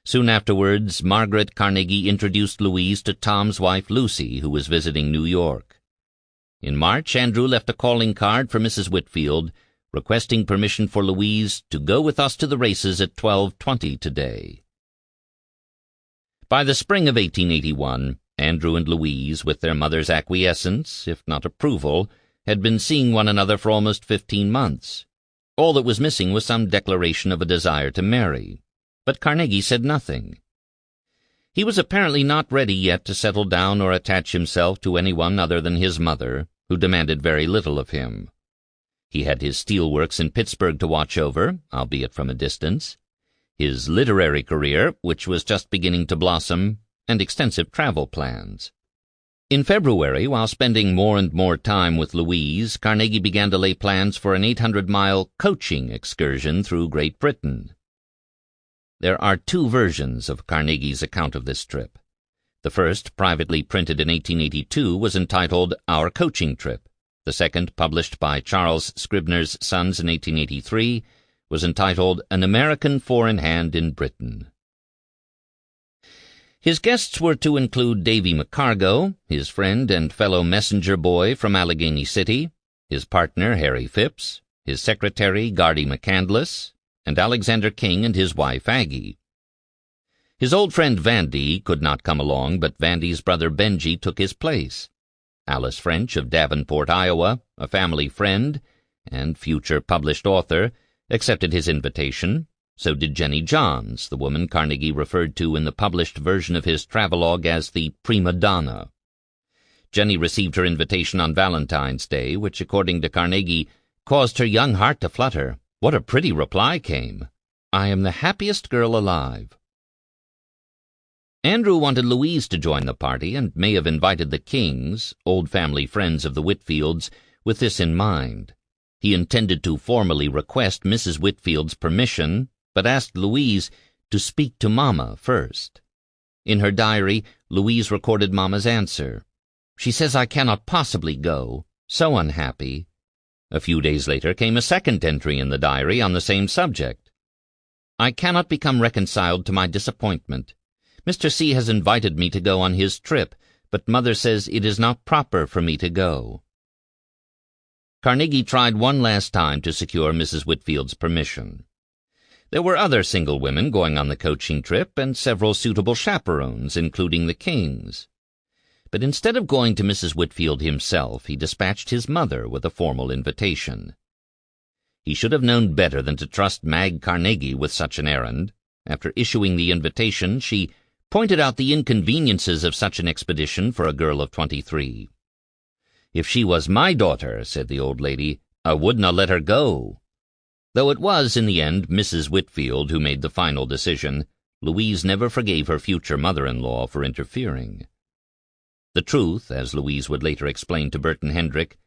Soon afterwards, Margaret Carnegie introduced Louise to Tom's wife Lucy, who was visiting New York. In March, Andrew left a calling card for Mrs. Whitfield, requesting permission for Louise to go with us to the races at 12:20 today. By the spring of 1881, Andrew and Louise, with their mother's acquiescence, if not approval, had been seeing one another for almost 15 months. All that was missing was some declaration of a desire to marry. But Carnegie said nothing. He was apparently not ready yet to settle down or attach himself to anyone other than his mother, who demanded very little of him. He had his steelworks in Pittsburgh to watch over, albeit from a distance, his literary career, which was just beginning to blossom, and extensive travel plans. In February, while spending more and more time with Louise, Carnegie began to lay plans for an 800-mile coaching excursion through Great Britain. There are two versions of Carnegie's account of this trip. The first, privately printed in 1882, was entitled Our Coaching Trip. The second, published by Charles Scribner's Sons in 1883, was entitled An American Four-in-Hand in Britain. His guests were to include Davy McCargo, his friend and fellow messenger boy from Allegheny City, his partner Harry Phipps, his secretary Gardy McCandless, and Alexander King and his wife Aggie. His old friend Vandy could not come along, but Vandy's brother Benji took his place. Alice French of Davenport, Iowa, a family friend and future published author, accepted his invitation. So did Jenny Johns, the woman Carnegie referred to in the published version of his travelogue as the prima donna. Jenny received her invitation on Valentine's Day, which, according to Carnegie, caused her young heart to flutter. What a pretty reply came! "I am the happiest girl alive." Andrew wanted Louise to join the party and may have invited the Kings, old family friends of the Whitfields, with this in mind. He intended to formally request Mrs. Whitfield's permission, but asked Louise to speak to Mama first. In her diary, Louise recorded Mama's answer. "She says I cannot possibly go. So unhappy." A few days later came a second entry in the diary on the same subject. I cannot become reconciled to my disappointment. Mr. C. has invited me to go on his trip, but Mother says it is not proper for me to go. Carnegie tried one last time to secure Mrs. Whitfield's permission. There were other single women going on the coaching trip, and several suitable chaperones, including the Kings. But instead of going to Mrs. Whitfield himself, he dispatched his mother with a formal invitation. He should have known better than to trust Mag Carnegie with such an errand. After issuing the invitation, she pointed out the inconveniences of such an expedition for a girl of 23. "If she was my daughter," said the old lady, "I wouldna let her go." Though it was, in the end, Mrs. Whitfield who made the final decision, Louise never forgave her future mother-in-law for interfering. The truth, as Louise would later explain to Burton Hendrick,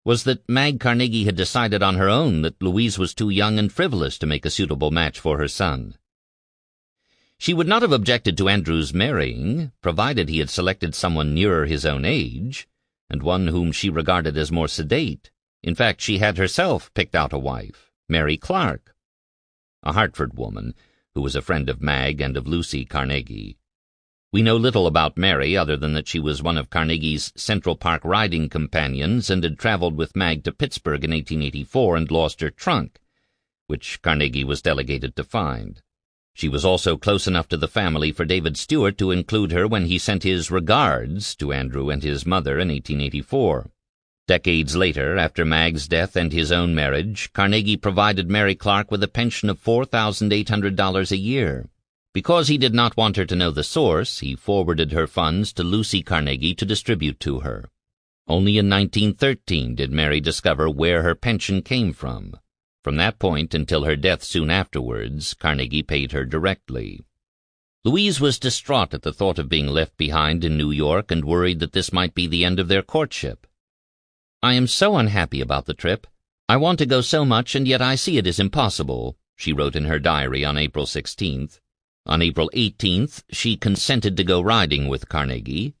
was that Mag Carnegie had decided on her own that Louise was too young and frivolous to make a suitable match for her son. She would not have objected to Andrew's marrying, provided he had selected someone nearer his own age, and one whom she regarded as more sedate. In fact, she had herself picked out a wife, Mary Clark, a Hartford woman who was a friend of Mag and of Lucy Carnegie. We know little about Mary other than that she was one of Carnegie's Central Park riding companions and had traveled with Mag to Pittsburgh in 1884 and lost her trunk, which Carnegie was delegated to find. She was also close enough to the family for David Stewart to include her when he sent his regards to Andrew and his mother in 1884. Decades later, after Mag's death and his own marriage, Carnegie provided Mary Clark with a pension of $4,800 a year. Because he did not want her to know the source, he forwarded her funds to Lucy Carnegie to distribute to her. Only in 1913 did Mary discover where her pension came from. From that point until her death soon afterwards, Carnegie paid her directly. Louise was distraught at the thought of being left behind in New York and worried that this might be the end of their courtship. "I am so unhappy about the trip. I want to go so much, and yet I see it is impossible," she wrote in her diary on April 16th. On April 18th, she consented to go riding with Carnegie.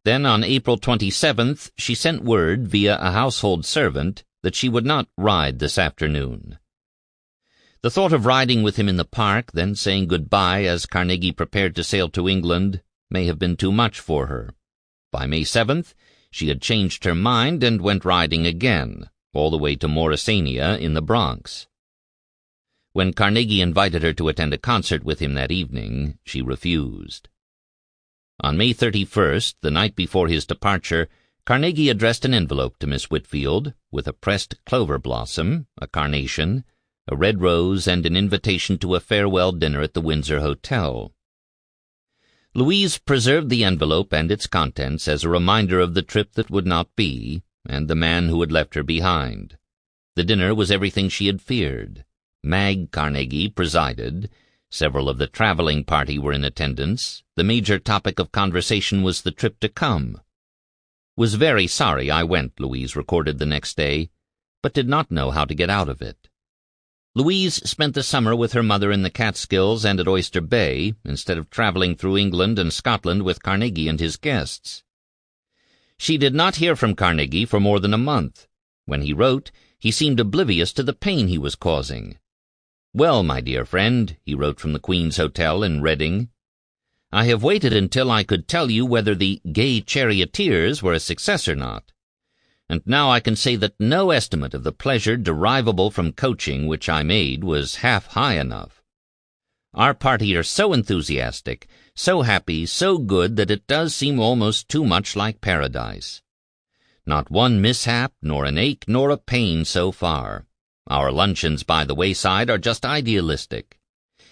Then on April 27th, she sent word via a household servant that she would not ride this afternoon. The thought of riding with him in the park, then saying goodbye as Carnegie prepared to sail to England, may have been too much for her. By May 7th, she had changed her mind and went riding again, all the way to Morrisania in the Bronx. When Carnegie invited her to attend a concert with him that evening, she refused. On May 31st, the night before his departure, Carnegie addressed an envelope to Miss Whitfield with a pressed clover blossom, a carnation, a red rose, and an invitation to a farewell dinner at the Windsor Hotel. Louise preserved the envelope and its contents as a reminder of the trip that would not be, and the man who had left her behind. The dinner was everything she had feared. Mag Carnegie presided. Several of the traveling party were in attendance. The major topic of conversation was the trip to come. "Was very sorry I went," Louise recorded the next day, but did not know how to get out of it. Louise spent the summer with her mother in the Catskills and at Oyster Bay, instead of traveling through England and Scotland with Carnegie and his guests. She did not hear from Carnegie for more than a month. When he wrote, he seemed oblivious to the pain he was causing. "Well, my dear friend," he wrote from the Queen's Hotel in Reading, "I have waited until I could tell you whether the Gay Charioteers were a success or not. And now I can say that no estimate of the pleasure derivable from coaching which I made was half high enough. Our party are so enthusiastic, so happy, so good that it does seem almost too much like paradise. Not one mishap, nor an ache, nor a pain so far. Our luncheons by the wayside are just idealistic.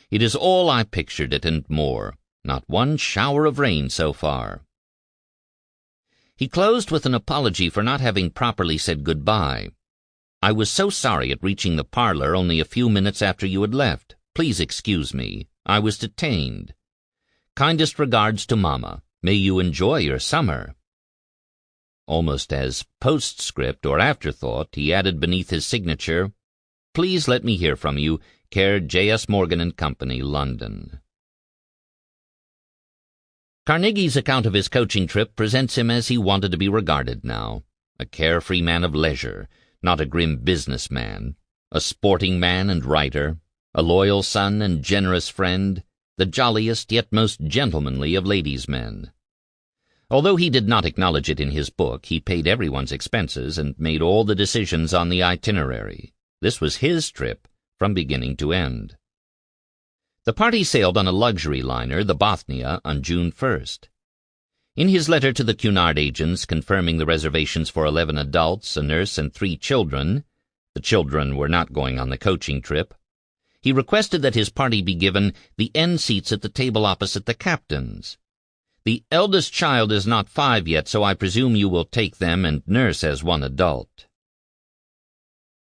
It is all I pictured it and more. Not one shower of rain so far." He closed with an apology for not having properly said goodbye. "I was so sorry at reaching the parlor only a few minutes after you had left. Please excuse me. I was detained. Kindest regards to Mama. May you enjoy your summer." Almost as postscript or afterthought, he added beneath his signature, "Please let me hear from you. Care J.S. Morgan & Company, London." Carnegie's account of his coaching trip presents him as he wanted to be regarded now, a carefree man of leisure, not a grim businessman, a sporting man and writer, a loyal son and generous friend, the jolliest yet most gentlemanly of ladies' men. Although he did not acknowledge it in his book, he paid everyone's expenses and made all the decisions on the itinerary. This was his trip from beginning to end. The party sailed on a luxury liner, the Bothnia, on June 1st. In his letter to the Cunard agents confirming the reservations for 11 adults, a nurse, and 3 children, the children were not going on the coaching trip, he requested that his party be given the end seats at the table opposite the captain's. "The eldest child is not 5 yet, so I presume you will take them and nurse as 1 adult."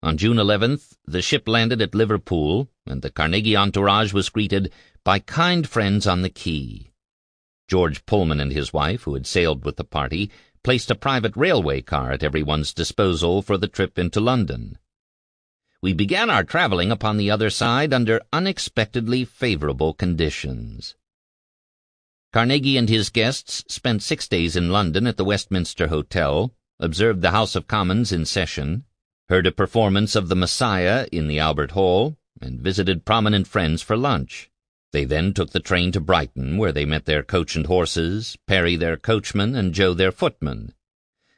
On June 11th, the ship landed at Liverpool, and the Carnegie entourage was greeted by kind friends on the quay. George Pullman and his wife, who had sailed with the party, placed a private railway car at everyone's disposal for the trip into London. "We began our traveling upon the other side under unexpectedly favorable conditions." Carnegie and his guests spent 6 days in London at the Westminster Hotel, observed the House of Commons in session, heard a performance of the Messiah in the Albert Hall, and visited prominent friends for lunch. They then took the train to Brighton, where they met their coach and horses, Perry their coachman, and Joe their footman.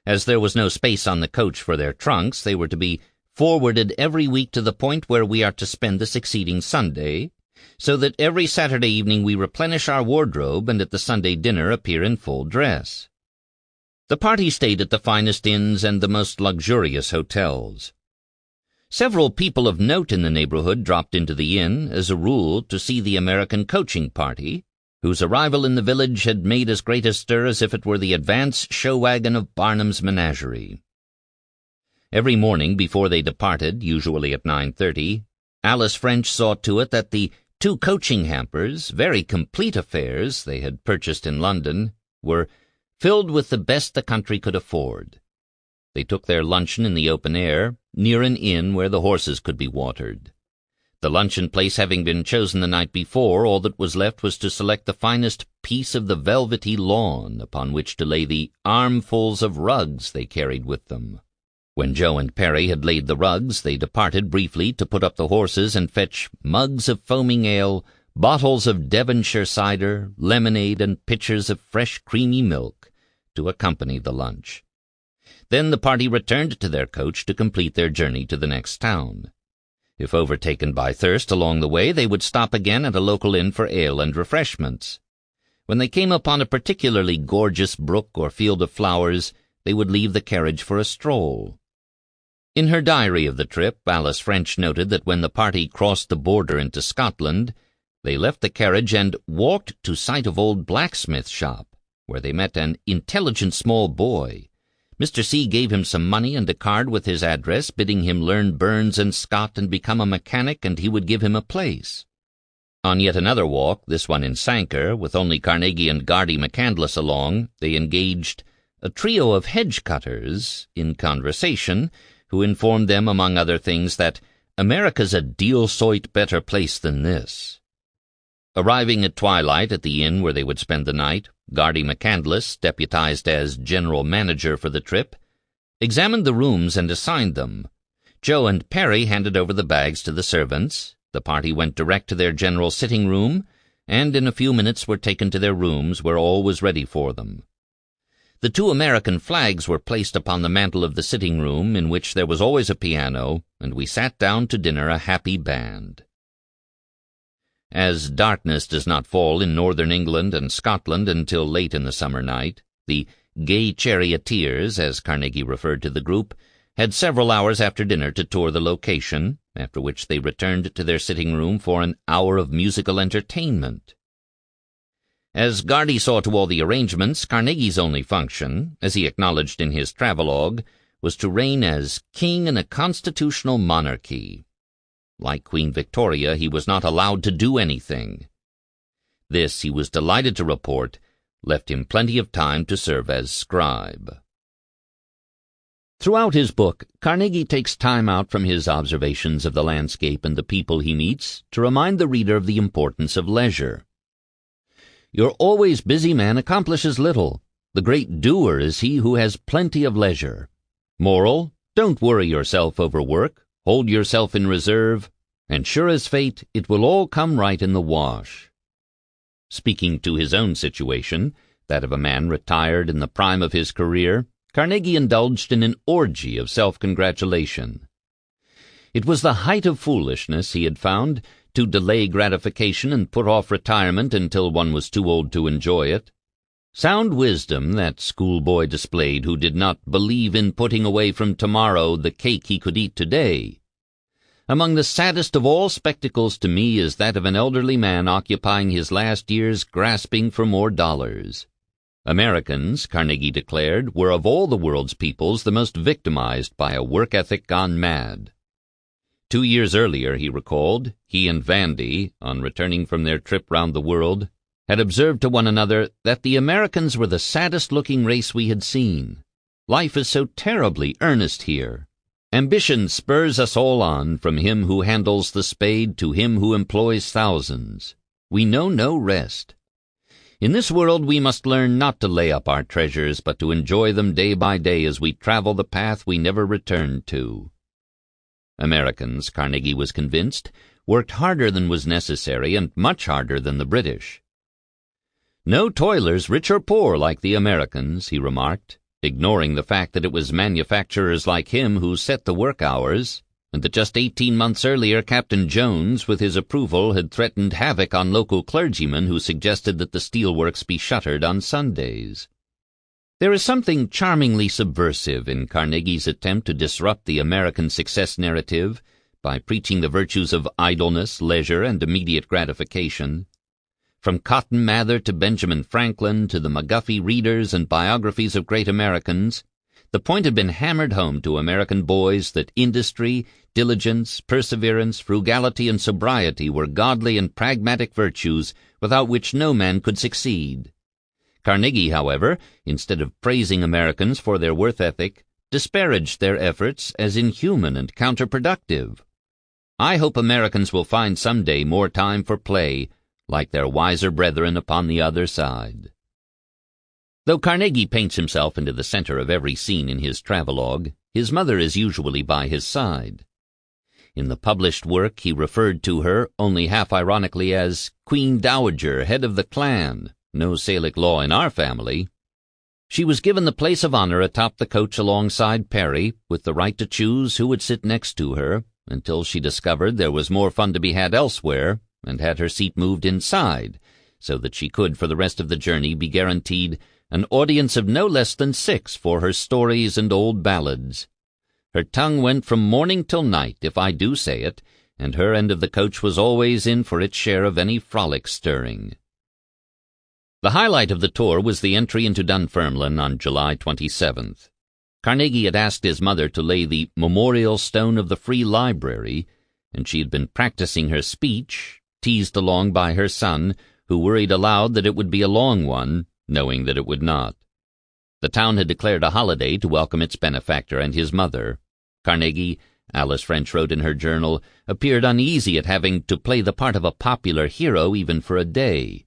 As there was no space on the coach for their trunks, they were to be forwarded every week to the point where we are to spend the succeeding Sunday, so that every Saturday evening we replenish our wardrobe and at the Sunday dinner appear in full dress. The party stayed at the finest inns and the most luxurious hotels. Several people of note in the neighborhood dropped into the inn, as a rule, to see the American coaching party, whose arrival in the village had made as great a stir as if it were the advance show wagon of Barnum's menagerie. Every morning before they departed, usually at 9:30, Alice French saw to it that the 2 coaching hampers, very complete affairs they had purchased in London, were filled with the best the country could afford. They took their luncheon in the open air, near an inn where the horses could be watered. The luncheon place having been chosen the night before, all that was left was to select the finest piece of the velvety lawn upon which to lay the armfuls of rugs they carried with them. When Joe and Perry had laid the rugs, they departed briefly to put up the horses and fetch mugs of foaming ale, bottles of Devonshire cider, lemonade, and pitchers of fresh creamy milk to accompany the lunch. Then the party returned to their coach to complete their journey to the next town. If overtaken by thirst along the way, they would stop again at a local inn for ale and refreshments. When they came upon a particularly gorgeous brook or field of flowers, they would leave the carriage for a stroll. In her diary of the trip, Alice French noted that when the party crossed the border into Scotland, they left the carriage and walked to sight of old blacksmith's shop, where they met an intelligent small boy. Mr. C. gave him some money and a card with his address, bidding him learn Burns and Scott and become a mechanic, and he would give him a place. On yet another walk, this one in Sanker, with only Carnegie and Gardy McCandless along, they engaged a trio of hedge cutters in conversation, who informed them, among other things, that America's a deal sight better place than this. Arriving at twilight at the inn where they would spend the night, Gardy McCandless, deputized as general manager for the trip, examined the rooms and assigned them. Joe and Perry handed over the bags to the servants. The party went direct to their general sitting room, and in a few minutes were taken to their rooms, where all was ready for them. The 2 American flags were placed upon the mantel of the sitting room, in which there was always a piano, and we sat down to dinner a happy band. As darkness does not fall in northern England and Scotland until late in the summer night, the gay charioteers, as Carnegie referred to the group, had several hours after dinner to tour the location, after which they returned to their sitting room for an hour of musical entertainment. As Gardy saw to all the arrangements, Carnegie's only function, as he acknowledged in his travelogue, was to reign as king in a constitutional monarchy. Like Queen Victoria, he was not allowed to do anything. This, he was delighted to report, left him plenty of time to serve as scribe. Throughout his book, Carnegie takes time out from his observations of the landscape and the people he meets to remind the reader of the importance of leisure. Your always busy man accomplishes little. The great doer is he who has plenty of leisure. Moral: don't worry yourself over work. Hold yourself in reserve. and sure as fate, it will all come right in the wash. Speaking to his own situation, that of a man retired in the prime of his career, Carnegie indulged in an orgy of self-congratulation. It was the height of foolishness, he had found, to delay gratification and put off retirement until one was too old to enjoy it. Sound wisdom that schoolboy displayed who did not believe in putting away from tomorrow the cake he could eat today. Among the saddest of all spectacles to me is that of an elderly man occupying his last years grasping for more dollars. Americans, Carnegie declared, were of all the world's peoples the most victimized by a work ethic gone mad. 2 years earlier, he recalled, he and Vandy, on returning from their trip round the world, had observed to one another that the Americans were the saddest-looking race we had seen. Life is so terribly earnest here. Ambition spurs us all on, from him who handles the spade to him who employs thousands. We know no rest. In this world we must learn not to lay up our treasures, but to enjoy them day by day as we travel the path we never returned to. Americans, Carnegie was convinced, worked harder than was necessary and much harder than the British. No toilers, rich or poor, like the Americans, he remarked, ignoring the fact that it was manufacturers like him who set the work hours, and that just 18 months earlier Captain Jones, with his approval, had threatened havoc on local clergymen who suggested that the steelworks be shuttered on Sundays. There is something charmingly subversive in Carnegie's attempt to disrupt the American success narrative by preaching the virtues of idleness, leisure, and immediate gratification. From Cotton Mather to Benjamin Franklin to the McGuffey readers and biographies of great Americans, the point had been hammered home to American boys that industry, diligence, perseverance, frugality, and sobriety were godly and pragmatic virtues without which no man could succeed. Carnegie, however, instead of praising Americans for their work ethic, disparaged their efforts as inhuman and counterproductive. I hope Americans will find some day more time for play, like their wiser brethren upon the other side. Though Carnegie paints himself into the center of every scene in his travelogue, his mother is usually by his side. In the published work he referred to her, only half ironically, as Queen Dowager, head of the clan, no Salic law in our family. She was given the place of honor atop the coach alongside Perry, with the right to choose who would sit next to her, until she discovered there was more fun to be had elsewhere, and had her seat moved inside, so that she could, for the rest of the journey, be guaranteed an audience of no less than 6 for her stories and old ballads. Her tongue went from morning till night, if I do say it, and her end of the coach was always in for its share of any frolic stirring. The highlight of the tour was the entry into Dunfermline on July 27th. Carnegie had asked his mother to lay the memorial stone of the Free Library, and she had been practicing her speech, teased along by her son, who worried aloud that it would be a long one, knowing that it would not. The town had declared a holiday to welcome its benefactor and his mother. Carnegie, Alice French wrote in her journal, appeared uneasy at having to play the part of a popular hero even for a day.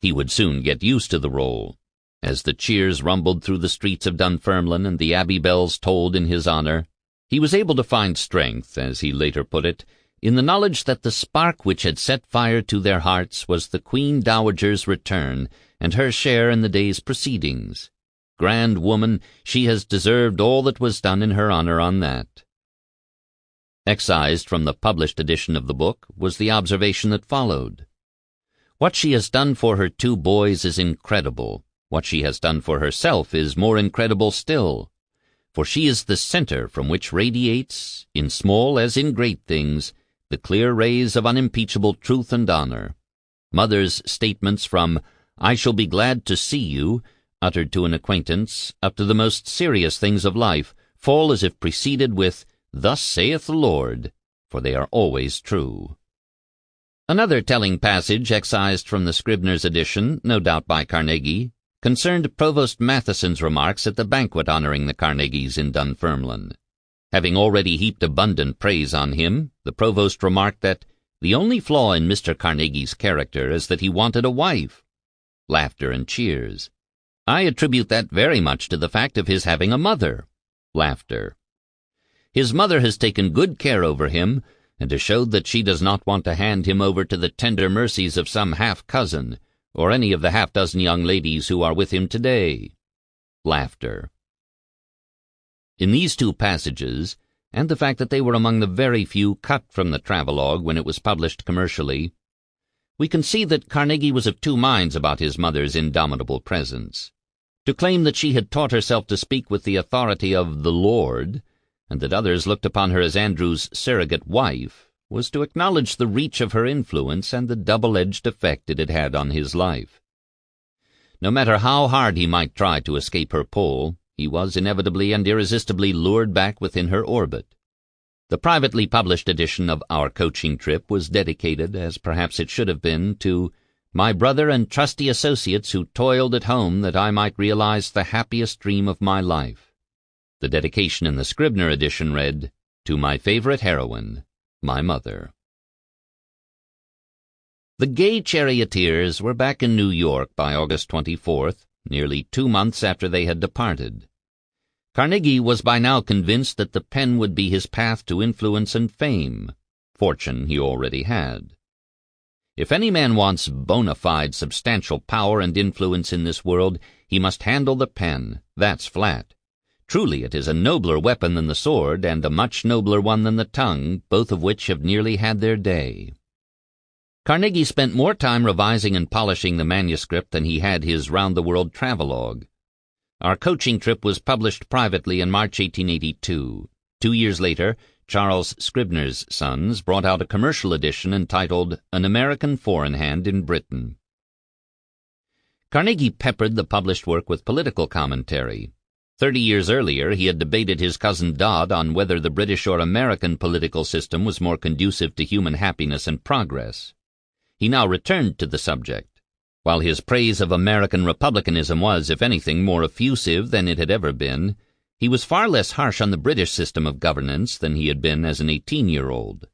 He would soon get used to the role. As the cheers rumbled through the streets of Dunfermline and the abbey bells tolled in his honor, he was able to find strength, as he later put it, in the knowledge that the spark which had set fire to their hearts was the Queen Dowager's return and her share in the day's proceedings. Grand woman, she has deserved all that was done in her honor on that. Excised from the published edition of the book was the observation that followed. What she has done for her 2 boys is incredible. What she has done for herself is more incredible still. For she is the center from which radiates, in small as in great things, the clear rays of unimpeachable truth and honor. Mother's statements from, "I shall be glad to see you," uttered to an acquaintance, up to the most serious things of life, fall as if preceded with, "Thus saith the Lord," for they are always true. Another telling passage excised from the Scribner's edition, no doubt by Carnegie, concerned Provost Matheson's remarks at the banquet honoring the Carnegies in Dunfermline. Having already heaped abundant praise on him, the provost remarked that the only flaw in Mr. Carnegie's character is that he wanted a wife. Laughter and cheers. I attribute that very much to the fact of his having a mother. Laughter. His mother has taken good care over him, and to show that she does not want to hand him over to the tender mercies of some half-cousin, or any of the half-dozen young ladies who are with him today. Laughter. In these two passages, and the fact that they were among the very few cut from the travelogue when it was published commercially, we can see that Carnegie was of two minds about his mother's indomitable presence. To claim that she had taught herself to speak with the authority of the Lord, and that others looked upon her as Andrew's surrogate wife, was to acknowledge the reach of her influence and the double-edged effect it had had on his life. No matter how hard he might try to escape her pull, he was inevitably and irresistibly lured back within her orbit. The privately published edition of Our Coaching Trip was dedicated, as perhaps it should have been, to my brother and trusty associates who toiled at home that I might realize the happiest dream of my life. The dedication in the Scribner edition read, to my favorite heroine, my mother. The gay charioteers were back in New York by August 24th, nearly 2 months after they had departed. Carnegie was by now convinced that the pen would be his path to influence and fame. Fortune he already had. If any man wants bona fide substantial power and influence in this world, he must handle the pen, that's flat. Truly it is a nobler weapon than the sword, and a much nobler one than the tongue, both of which have nearly had their day. Carnegie spent more time revising and polishing the manuscript than he had his round-the-world travelogue. Our Coaching Trip was published privately in March 1882. 2 years later, Charles Scribner's Sons brought out a commercial edition entitled An American Four-in-Hand in Britain. Carnegie peppered the published work with political commentary. 30 years earlier, he had debated his cousin Dodd on whether the British or American political system was more conducive to human happiness and progress. He now returned to the subject. While his praise of American republicanism was, if anything, more effusive than it had ever been, he was far less harsh on the British system of governance than he had been as an 18-year-old.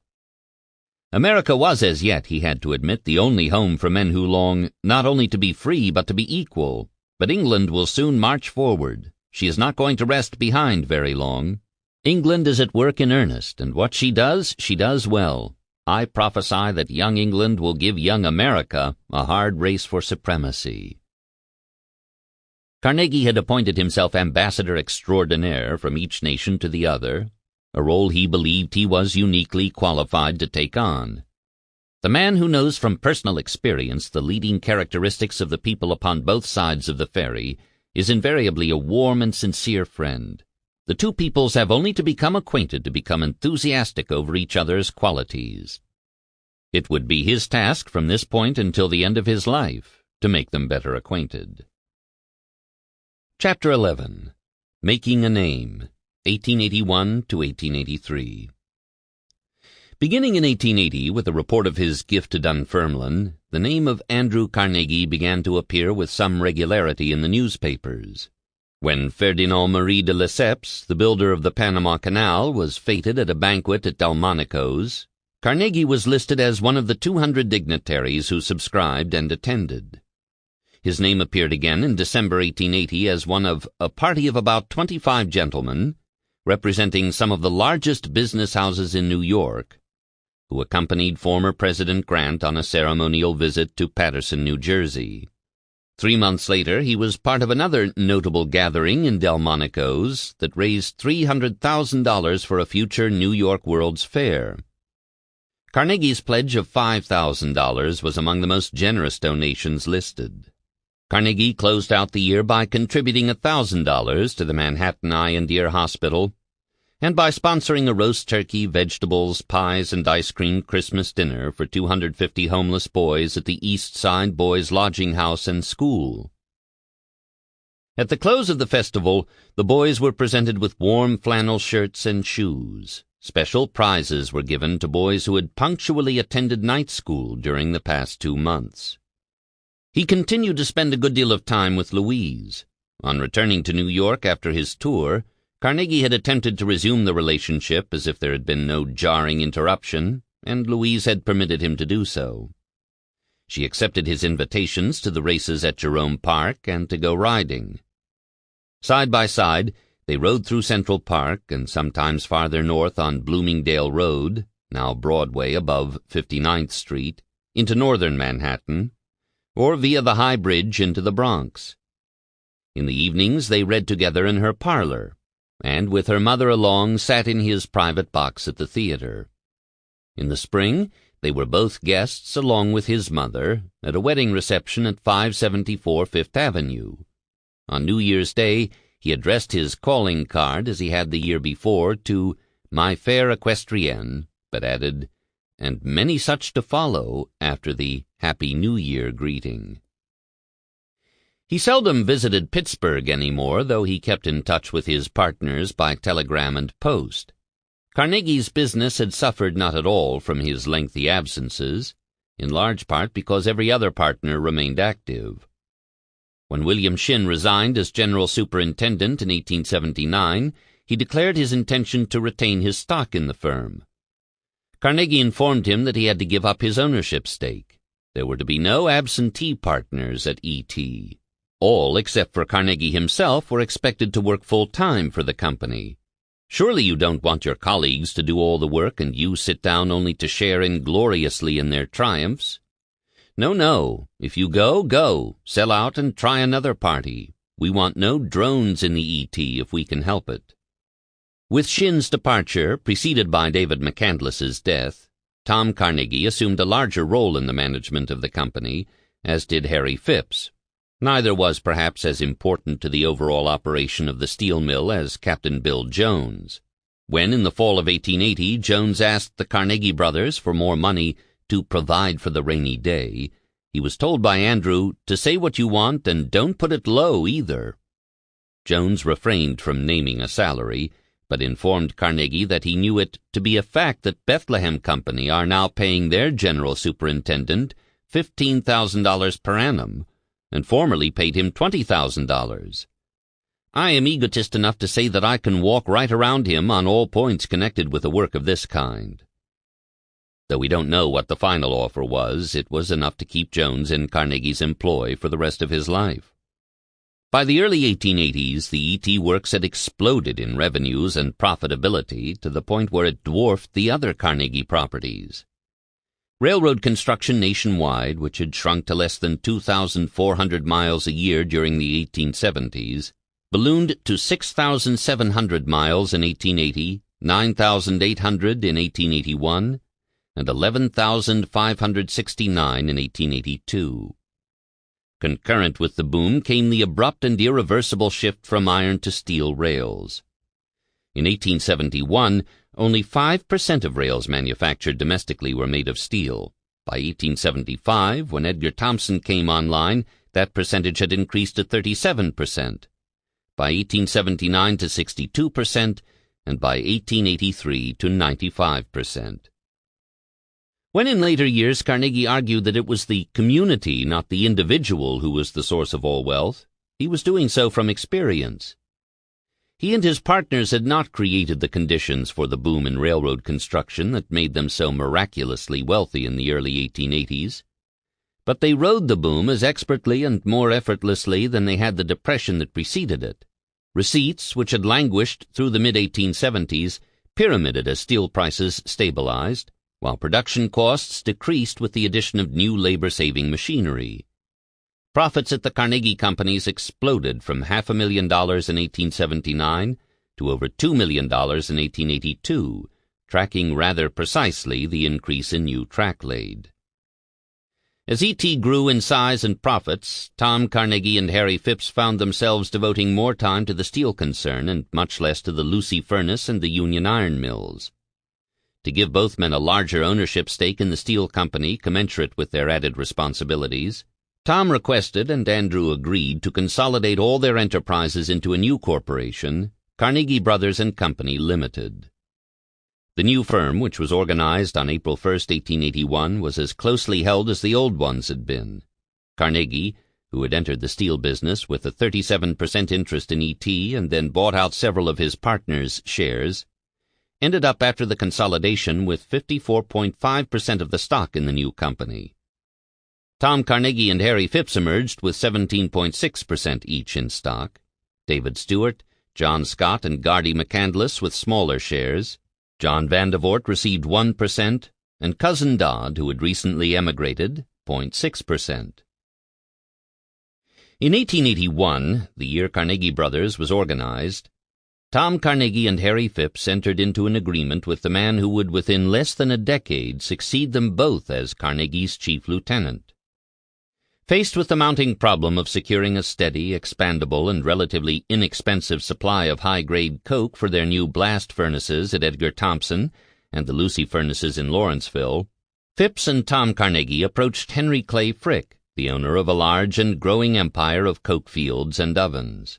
America was as yet, he had to admit, the only home for men who long not only to be free but to be equal. But England will soon march forward. She is not going to rest behind very long. England is at work in earnest, and what she does well. I prophesy that young England will give young America a hard race for supremacy. Carnegie had appointed himself ambassador extraordinaire from each nation to the other, a role he believed he was uniquely qualified to take on. The man who knows from personal experience the leading characteristics of the people upon both sides of the ferry is invariably a warm and sincere friend. The two peoples have only to become acquainted to become enthusiastic over each other's qualities. It would be his task from this point until the end of his life to make them better acquainted. Chapter 11. Making a Name, 1881 to 1883. Beginning in 1880 with a report of his gift to Dunfermline, the name of Andrew Carnegie began to appear with some regularity in the newspapers. When Ferdinand Marie de Lesseps, the builder of the Panama Canal, was feted at a banquet at Delmonico's, Carnegie was listed as one of the 200 dignitaries who subscribed and attended. His name appeared again in December 1880 as one of a party of about 25 gentlemen, representing some of the largest business houses in New York, who accompanied former President Grant on a ceremonial visit to Paterson, New Jersey. 3 months later, he was part of another notable gathering in Delmonico's that raised $300,000 for a future New York World's Fair. Carnegie's pledge of $5,000 was among the most generous donations listed. Carnegie closed out the year by contributing $1,000 to the Manhattan Eye and Ear Hospital, and by sponsoring a roast turkey, vegetables, pies, and ice cream Christmas dinner for 250 homeless boys at the East Side Boys' Lodging House and School. At the close of the festival, the boys were presented with warm flannel shirts and shoes. Special prizes were given to boys who had punctually attended night school during the past 2 months. He continued to spend a good deal of time with Louise. On returning to New York after his tour, Carnegie had attempted to resume the relationship as if there had been no jarring interruption, and Louise had permitted him to do so. She accepted his invitations to the races at Jerome Park and to go riding. Side by side, they rode through Central Park and sometimes farther north on Bloomingdale Road, now Broadway above 59th Street, into northern Manhattan, or via the High Bridge into the Bronx. In the evenings they read together in her parlor, and with her mother along sat in his private box at the theater. In the spring they were both guests, along with his mother, at a wedding reception at 574 Fifth Avenue. On New Year's Day he addressed his calling card, as he had the year before, to "My fair equestrienne," but added, "and many such to follow," after the Happy New Year greeting. He seldom visited Pittsburgh anymore, though he kept in touch with his partners by telegram and post. Carnegie's business had suffered not at all from his lengthy absences, in large part because every other partner remained active. When William Shinn resigned as general superintendent in 1879, he declared his intention to retain his stock in the firm. Carnegie informed him that he had to give up his ownership stake. There were to be no absentee partners at E.T. All, except for Carnegie himself, were expected to work full-time for the company. Surely you don't want your colleagues to do all the work and you sit down only to share ingloriously in their triumphs. No, no. If you go, go. Sell out and try another party. We want no drones in the E.T. if we can help it. With Shinn's departure, preceded by David McCandless's death, Tom Carnegie assumed a larger role in the management of the company, as did Harry Phipps. Neither was perhaps as important to the overall operation of the steel mill as Captain Bill Jones. When, in the fall of 1880, Jones asked the Carnegie brothers for more money to provide for the rainy day, he was told by Andrew to say what you want and don't put it low either. Jones refrained from naming a salary, but informed Carnegie that he knew it to be a fact that Bethlehem Company are now paying their general superintendent $15,000 per annum, and formerly paid him $20,000. I am egotist enough to say that I can walk right around him on all points connected with a work of this kind. Though we don't know what the final offer was, it was enough to keep Jones in Carnegie's employ for the rest of his life. By the early 1880s, the E.T. Works had exploded in revenues and profitability to the point where it dwarfed the other Carnegie properties. Railroad construction nationwide, which had shrunk to less than 2,400 miles a year during the 1870s, ballooned to 6,700 miles in 1880, 9,800 in 1881, and 11,569 in 1882. Concurrent with the boom came the abrupt and irreversible shift from iron to steel rails. In 1871, only 5% of rails manufactured domestically were made of steel. By 1875, when Edgar Thomson came online, that percentage had increased to 37%. By 1879 to 62%, and by 1883 to 95%. When in later years Carnegie argued that it was the community, not the individual, who was the source of all wealth, he was doing so from experience. He and his partners had not created the conditions for the boom in railroad construction that made them so miraculously wealthy in the early 1880s. But they rode the boom as expertly and more effortlessly than they had the depression that preceded it. Receipts, which had languished through the mid-1870s, pyramided as steel prices stabilized, while production costs decreased with the addition of new labor-saving machinery. Profits at the Carnegie companies exploded from $500,000 in 1879 to over $2 million in 1882, tracking rather precisely the increase in new track laid. As E.T. grew in size and profits, Tom Carnegie and Harry Phipps found themselves devoting more time to the steel concern and much less to the Lucy Furnace and the Union Iron Mills. To give both men a larger ownership stake in the steel company commensurate with their added responsibilities, Tom requested and Andrew agreed to consolidate all their enterprises into a new corporation, Carnegie Brothers and Company Limited. The new firm, which was organized on April 1, 1881, was as closely held as the old ones had been. Carnegie, who had entered the steel business with a 37% interest in E.T. and then bought out several of his partners' shares, ended up after the consolidation with 54.5% of the stock in the new company. Tom Carnegie and Harry Phipps emerged with 17.6% each in stock. David Stewart, John Scott, and Gardy McCandless with smaller shares. John Vandevort received 1%, and Cousin Dodd, who had recently emigrated, 0.6%. In 1881, the year Carnegie Brothers was organized, Tom Carnegie and Harry Phipps entered into an agreement with the man who would within less than a decade succeed them both as Carnegie's chief lieutenant. Faced with the mounting problem of securing a steady, expandable, and relatively inexpensive supply of high-grade coke for their new blast furnaces at Edgar Thomson and the Lucy furnaces in Lawrenceville, Phipps and Tom Carnegie approached Henry Clay Frick, the owner of a large and growing empire of coke fields and ovens.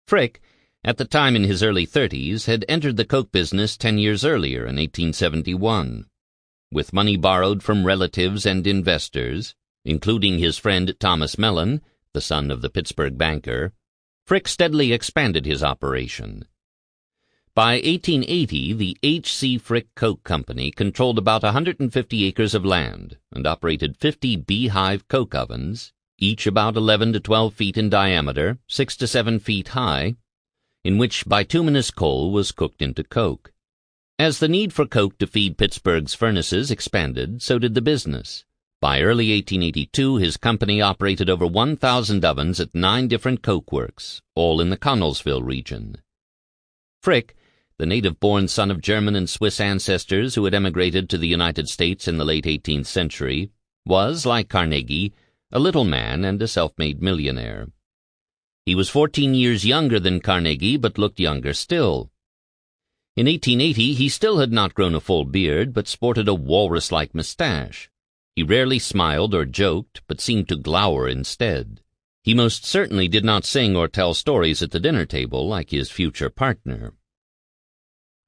Frick, at the time in his early 30s, had entered the coke business 10 years earlier in 1871. With money borrowed from relatives and investors, including his friend Thomas Mellon, the son of the Pittsburgh banker, Frick steadily expanded his operation. By 1880, the H.C. Frick Coke Company controlled about 150 acres of land and operated 50 beehive coke ovens, each about 11 to 12 feet in diameter, 6 to 7 feet high, in which bituminous coal was cooked into coke. As the need for coke to feed Pittsburgh's furnaces expanded, so did the business. By early 1882, his company operated over 1,000 ovens at 9 different coke works, all in the Connellsville region. Frick, the native-born son of German and Swiss ancestors who had emigrated to the United States in the late 18th century, was, like Carnegie, a little man and a self-made millionaire. He was 14 years younger than Carnegie, but looked younger still. In 1880, he still had not grown a full beard, but sported a walrus-like mustache. He rarely smiled or joked, but seemed to glower instead. He most certainly did not sing or tell stories at the dinner table like his future partner.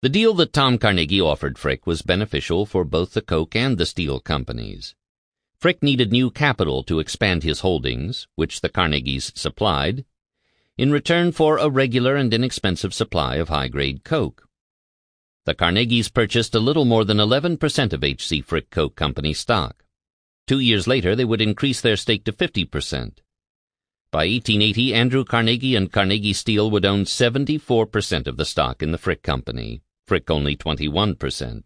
The deal that Tom Carnegie offered Frick was beneficial for both the coke and the steel companies. Frick needed new capital to expand his holdings, which the Carnegies supplied, in return for a regular and inexpensive supply of high-grade coke. The Carnegies purchased a little more than 11% of H.C. Frick Coke Company stock. 2 years later, they would increase their stake to 50%. By 1880, Andrew Carnegie and Carnegie Steel would own 74% of the stock in the Frick Company, Frick only 21%.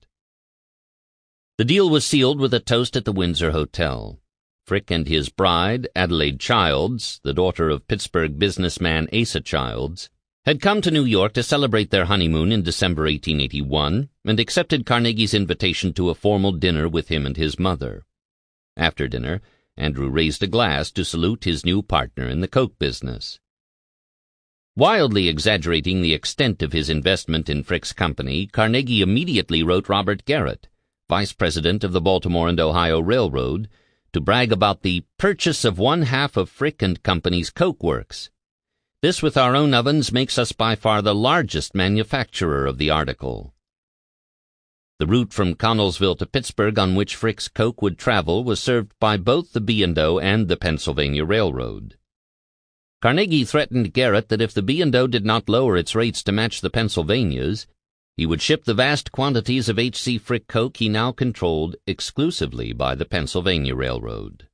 The deal was sealed with a toast at the Windsor Hotel. Frick and his bride, Adelaide Childs, the daughter of Pittsburgh businessman Asa Childs, had come to New York to celebrate their honeymoon in December 1881 and accepted Carnegie's invitation to a formal dinner with him and his mother. After dinner, Andrew raised a glass to salute his new partner in the coke business. Wildly exaggerating the extent of his investment in Frick's company, Carnegie immediately wrote Robert Garrett, vice president of the Baltimore and Ohio Railroad, to brag about the purchase of 1/2 of Frick and Company's coke works. This with our own ovens makes us by far the largest manufacturer of the article. The route from Connellsville to Pittsburgh on which Frick's coke would travel was served by both the B&O and the Pennsylvania Railroad. Carnegie threatened Garrett that if the B&O did not lower its rates to match the Pennsylvania's, he would ship the vast quantities of H.C. Frick coke he now controlled exclusively by the Pennsylvania Railroad.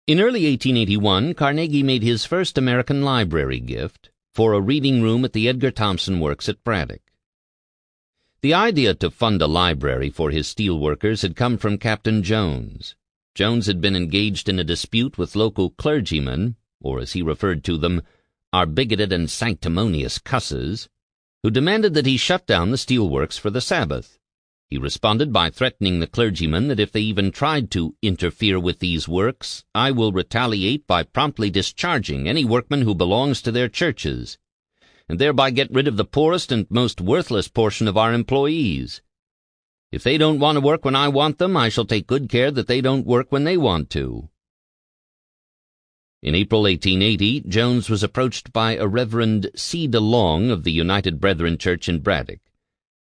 In early 1881, Carnegie made his first American library gift for a reading room at the Edgar Thomson Works at Braddock. The idea to fund a library for his steel workers had come from Captain Jones. Jones had been engaged in a dispute with local clergymen, or as he referred to them, our bigoted and sanctimonious cusses, who demanded that he shut down the steelworks for the Sabbath. He responded by threatening the clergymen that if they even tried to interfere with these works, I will retaliate by promptly discharging any workman who belongs to their churches, and thereby get rid of the poorest and most worthless portion of our employees. If they don't want to work when I want them, I shall take good care that they don't work when they want to. In April 1880, Jones was approached by a Reverend C. DeLong of the United Brethren Church in Braddock,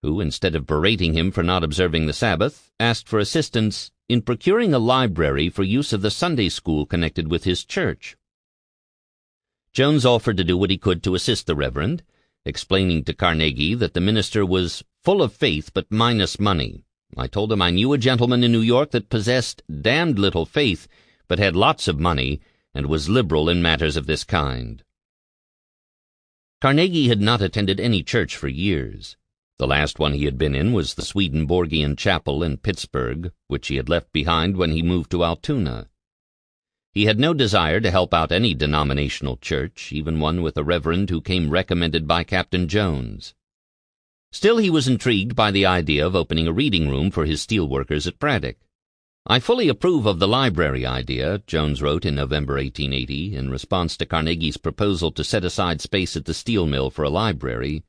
who, instead of berating him for not observing the Sabbath, asked for assistance in procuring a library for use of the Sunday school connected with his church. Jones offered to do what he could to assist the Reverend, explaining to Carnegie that the minister was full of faith but minus money. I told him I knew a gentleman in New York that possessed damned little faith but had lots of money, and was liberal in matters of this kind. Carnegie had not attended any church for years. The last one he had been in was the Swedenborgian Chapel in Pittsburgh, which he had left behind when he moved to Altoona. He had no desire to help out any denominational church, even one with a reverend who came recommended by Captain Jones. Still, he was intrigued by the idea of opening a reading room for his steelworkers at Braddock. "I fully approve of the library idea," Jones wrote in November 1880, in response to Carnegie's proposal to set aside space at the steel mill for a library,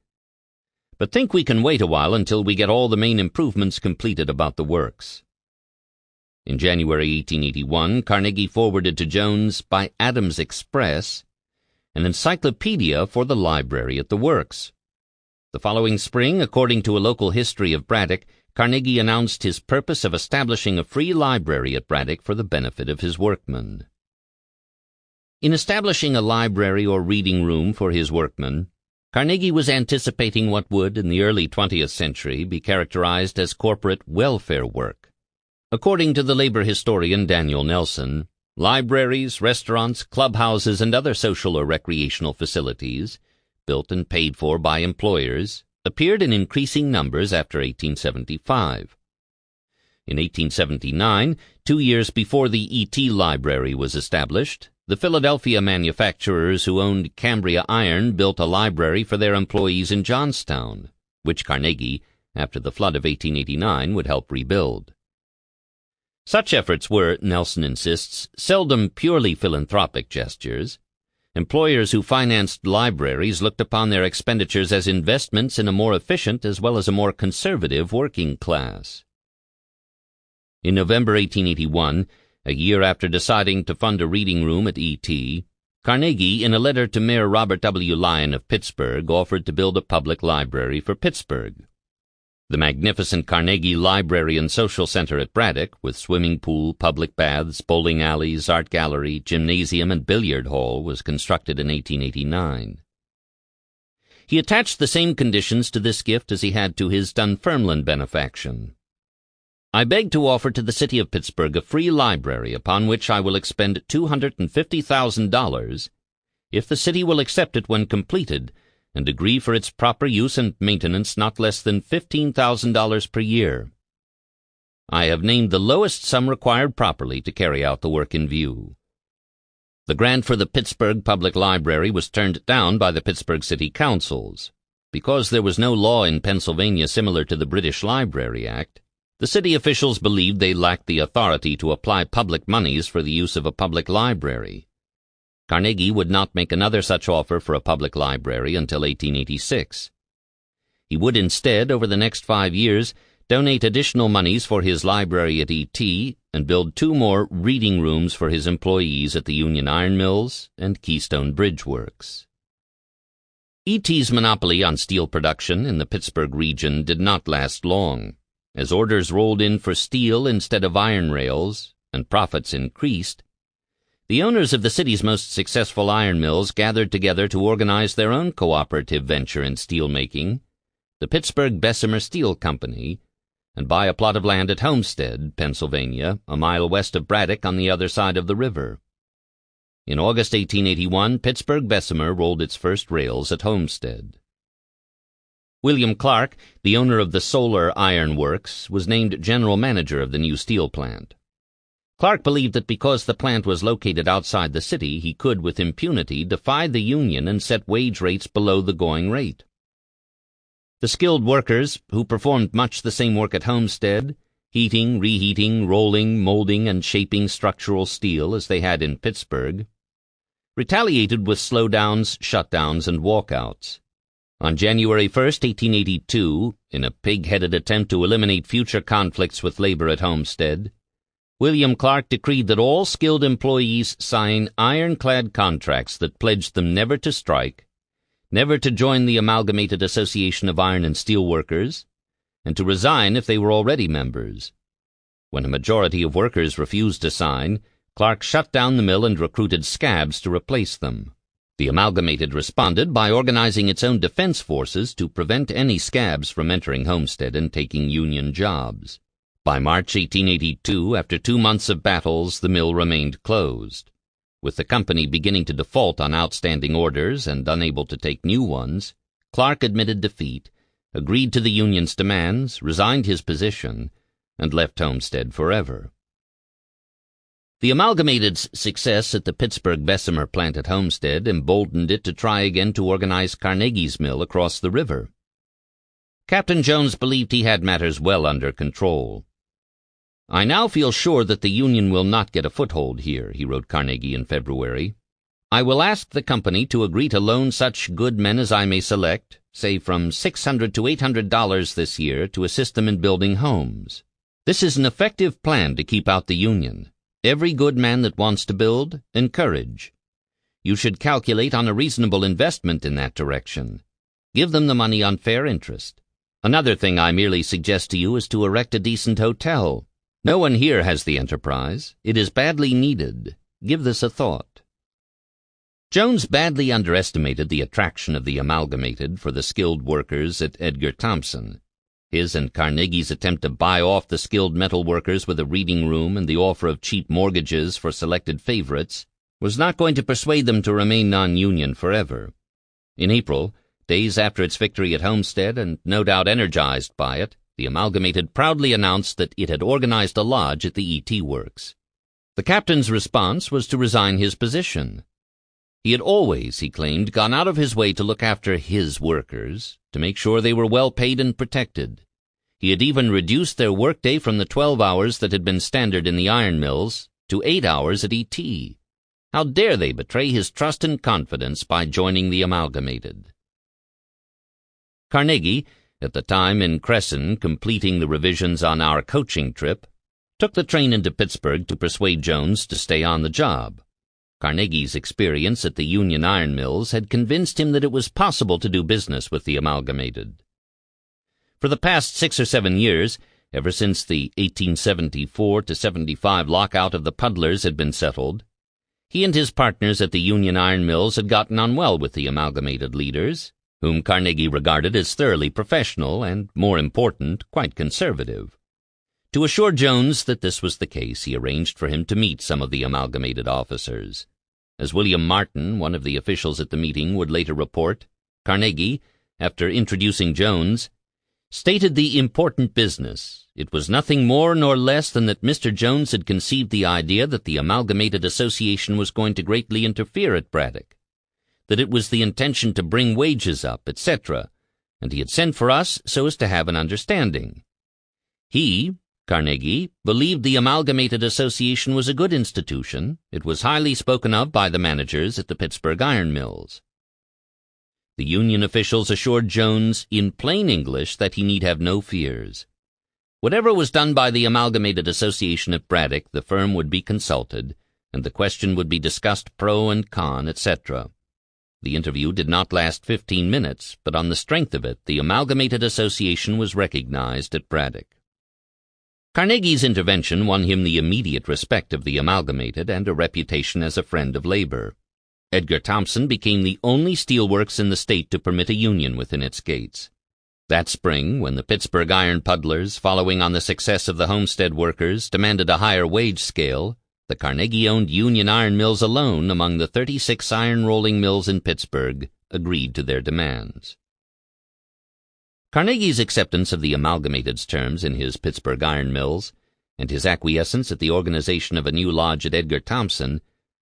"but think we can wait a while until we get all the main improvements completed about the works." In January 1881, Carnegie forwarded to Jones by Adams Express an encyclopedia for the library at the works. The following spring, according to a local history of Braddock, Carnegie announced his purpose of establishing a free library at Braddock for the benefit of his workmen. In establishing a library or reading room for his workmen, Carnegie was anticipating what would, in the early 20th century, be characterized as corporate welfare work. According to the labor historian Daniel Nelson, libraries, restaurants, clubhouses, and other social or recreational facilities, built and paid for by employers, appeared in increasing numbers after 1875. In 1879, 2 years before the E.T. Library was established, the Philadelphia manufacturers who owned Cambria Iron built a library for their employees in Johnstown, which Carnegie, after the flood of 1889, would help rebuild. Such efforts were, Nelson insists, seldom purely philanthropic gestures. Employers who financed libraries looked upon their expenditures as investments in a more efficient as well as a more conservative working class. In November 1881, a year after deciding to fund a reading room at E.T., Carnegie, in a letter to Mayor Robert W. Lyon of Pittsburgh, offered to build a public library for Pittsburgh. The magnificent Carnegie Library and Social Center at Braddock, with swimming pool, public baths, bowling alleys, art gallery, gymnasium, and billiard hall, was constructed in 1889. He attached the same conditions to this gift as he had to his Dunfermline benefaction. "I beg to offer to the city of Pittsburgh a free library upon which I will expend $250,000 if the city will accept it when completed, and agree for its proper use and maintenance not less than $15,000 per year. I have named the lowest sum required properly to carry out the work in view." The grant for the Pittsburgh Public Library was turned down by the Pittsburgh City Councils. Because there was no law in Pennsylvania similar to the British Library Act, the city officials believed they lacked the authority to apply public monies for the use of a public library. Carnegie would not make another such offer for a public library until 1886. He would instead, over the next 5 years, donate additional monies for his library at E.T. and build 2 more reading rooms for his employees at the Union Iron Mills and Keystone Bridge Works. E.T.'s monopoly on steel production in the Pittsburgh region did not last long. As orders rolled in for steel instead of iron rails, and profits increased, the owners of the city's most successful iron mills gathered together to organize their own cooperative venture in steelmaking, the Pittsburgh Bessemer Steel Company, and buy a plot of land at Homestead, Pennsylvania, a mile west of Braddock on the other side of the river. In August 1881, Pittsburgh Bessemer rolled its first rails at Homestead. William Clark, the owner of the Solar Iron Works, was named general manager of the new steel plant. Clark believed that because the plant was located outside the city, he could, with impunity, defy the union and set wage rates below the going rate. The skilled workers, who performed much the same work at Homestead, heating, reheating, rolling, molding, and shaping structural steel as they had in Pittsburgh, retaliated with slowdowns, shutdowns, and walkouts. On January 1, 1882, in a pig-headed attempt to eliminate future conflicts with labor at Homestead, William Clark decreed that all skilled employees sign ironclad contracts that pledged them never to strike, never to join the Amalgamated Association of Iron and Steel Workers, and to resign if they were already members. When a majority of workers refused to sign, Clark shut down the mill and recruited scabs to replace them. The Amalgamated responded by organizing its own defense forces to prevent any scabs from entering Homestead and taking union jobs. By March 1882, after 2 months of battles, the mill remained closed. With the company beginning to default on outstanding orders and unable to take new ones, Clark admitted defeat agreed to the union's demands, resigned his position, and left Homestead forever. The Amalgamated's success at the Pittsburgh Bessemer plant at Homestead emboldened it to try again to organize Carnegie's mill across the river. Captain Jones believed he had matters well under control. "I now feel sure that the Union will not get a foothold here," he wrote Carnegie in February. "I will ask the company to agree to loan such good men as I may select, say from $600 to $800 this year, to assist them in building homes. This is an effective plan to keep out the Union. Every good man that wants to build, encourage. You should calculate on a reasonable investment in that direction. Give them the money on fair interest. Another thing I merely suggest to you is to erect a decent hotel. No one here has the enterprise. It is badly needed. Give this a thought." Jones badly underestimated the attraction of the Amalgamated for the skilled workers at Edgar Thomson. His and Carnegie's attempt to buy off the skilled metal workers with a reading room and the offer of cheap mortgages for selected favorites was not going to persuade them to remain non-union forever. In April, days after its victory at Homestead, and no doubt energized by it, the Amalgamated proudly announced that it had organized a lodge at the E.T. Works. The captain's response was to resign his position. He had always, he claimed, gone out of his way to look after his workers, to make sure they were well paid and protected. He had even reduced their workday from the 12 hours that had been standard in the iron mills to 8 hours at E.T. How dare they betray his trust and confidence by joining the Amalgamated? Carnegie, at the time in Cresson completing the revisions on Our Coaching Trip, took the train into Pittsburgh to persuade Jones to stay on the job. Carnegie's experience at the Union iron mills had convinced him that it was possible to do business with the Amalgamated. For the past 6 or 7 years, ever since the 1874-75 lockout of the puddlers had been settled, he and his partners at the Union iron mills had gotten on well with the Amalgamated leaders, whom Carnegie regarded as thoroughly professional and, more important, quite conservative. To assure Jones that this was the case, he arranged for him to meet some of the Amalgamated officers. As William Martin, one of the officials at the meeting, would later report, Carnegie, after introducing Jones, stated the important business. It was nothing more nor less than that Mr. Jones had conceived the idea that the Amalgamated Association was going to greatly interfere at Braddock, that it was the intention to bring wages up, etc., and he had sent for us so as to have an understanding. He, Carnegie, believed the Amalgamated Association was a good institution. It was highly spoken of by the managers at the Pittsburgh iron mills. The Union officials assured Jones in plain English that he need have no fears. Whatever was done by the Amalgamated Association at Braddock, the firm would be consulted, and the question would be discussed pro and con, etc. The interview did not last 15 minutes, but on the strength of it, the Amalgamated Association was recognized at Braddock. Carnegie's intervention won him the immediate respect of the Amalgamated and a reputation as a friend of labor. Edgar Thomson became the only steelworks in the state to permit a union within its gates. That spring, when the Pittsburgh iron puddlers, following on the success of the Homestead workers, demanded a higher wage scale, the Carnegie-owned Union iron mills alone, among the 36 iron-rolling mills in Pittsburgh, agreed to their demands. Carnegie's acceptance of the Amalgamated's terms in his Pittsburgh iron mills, and his acquiescence at the organization of a new lodge at Edgar Thomson,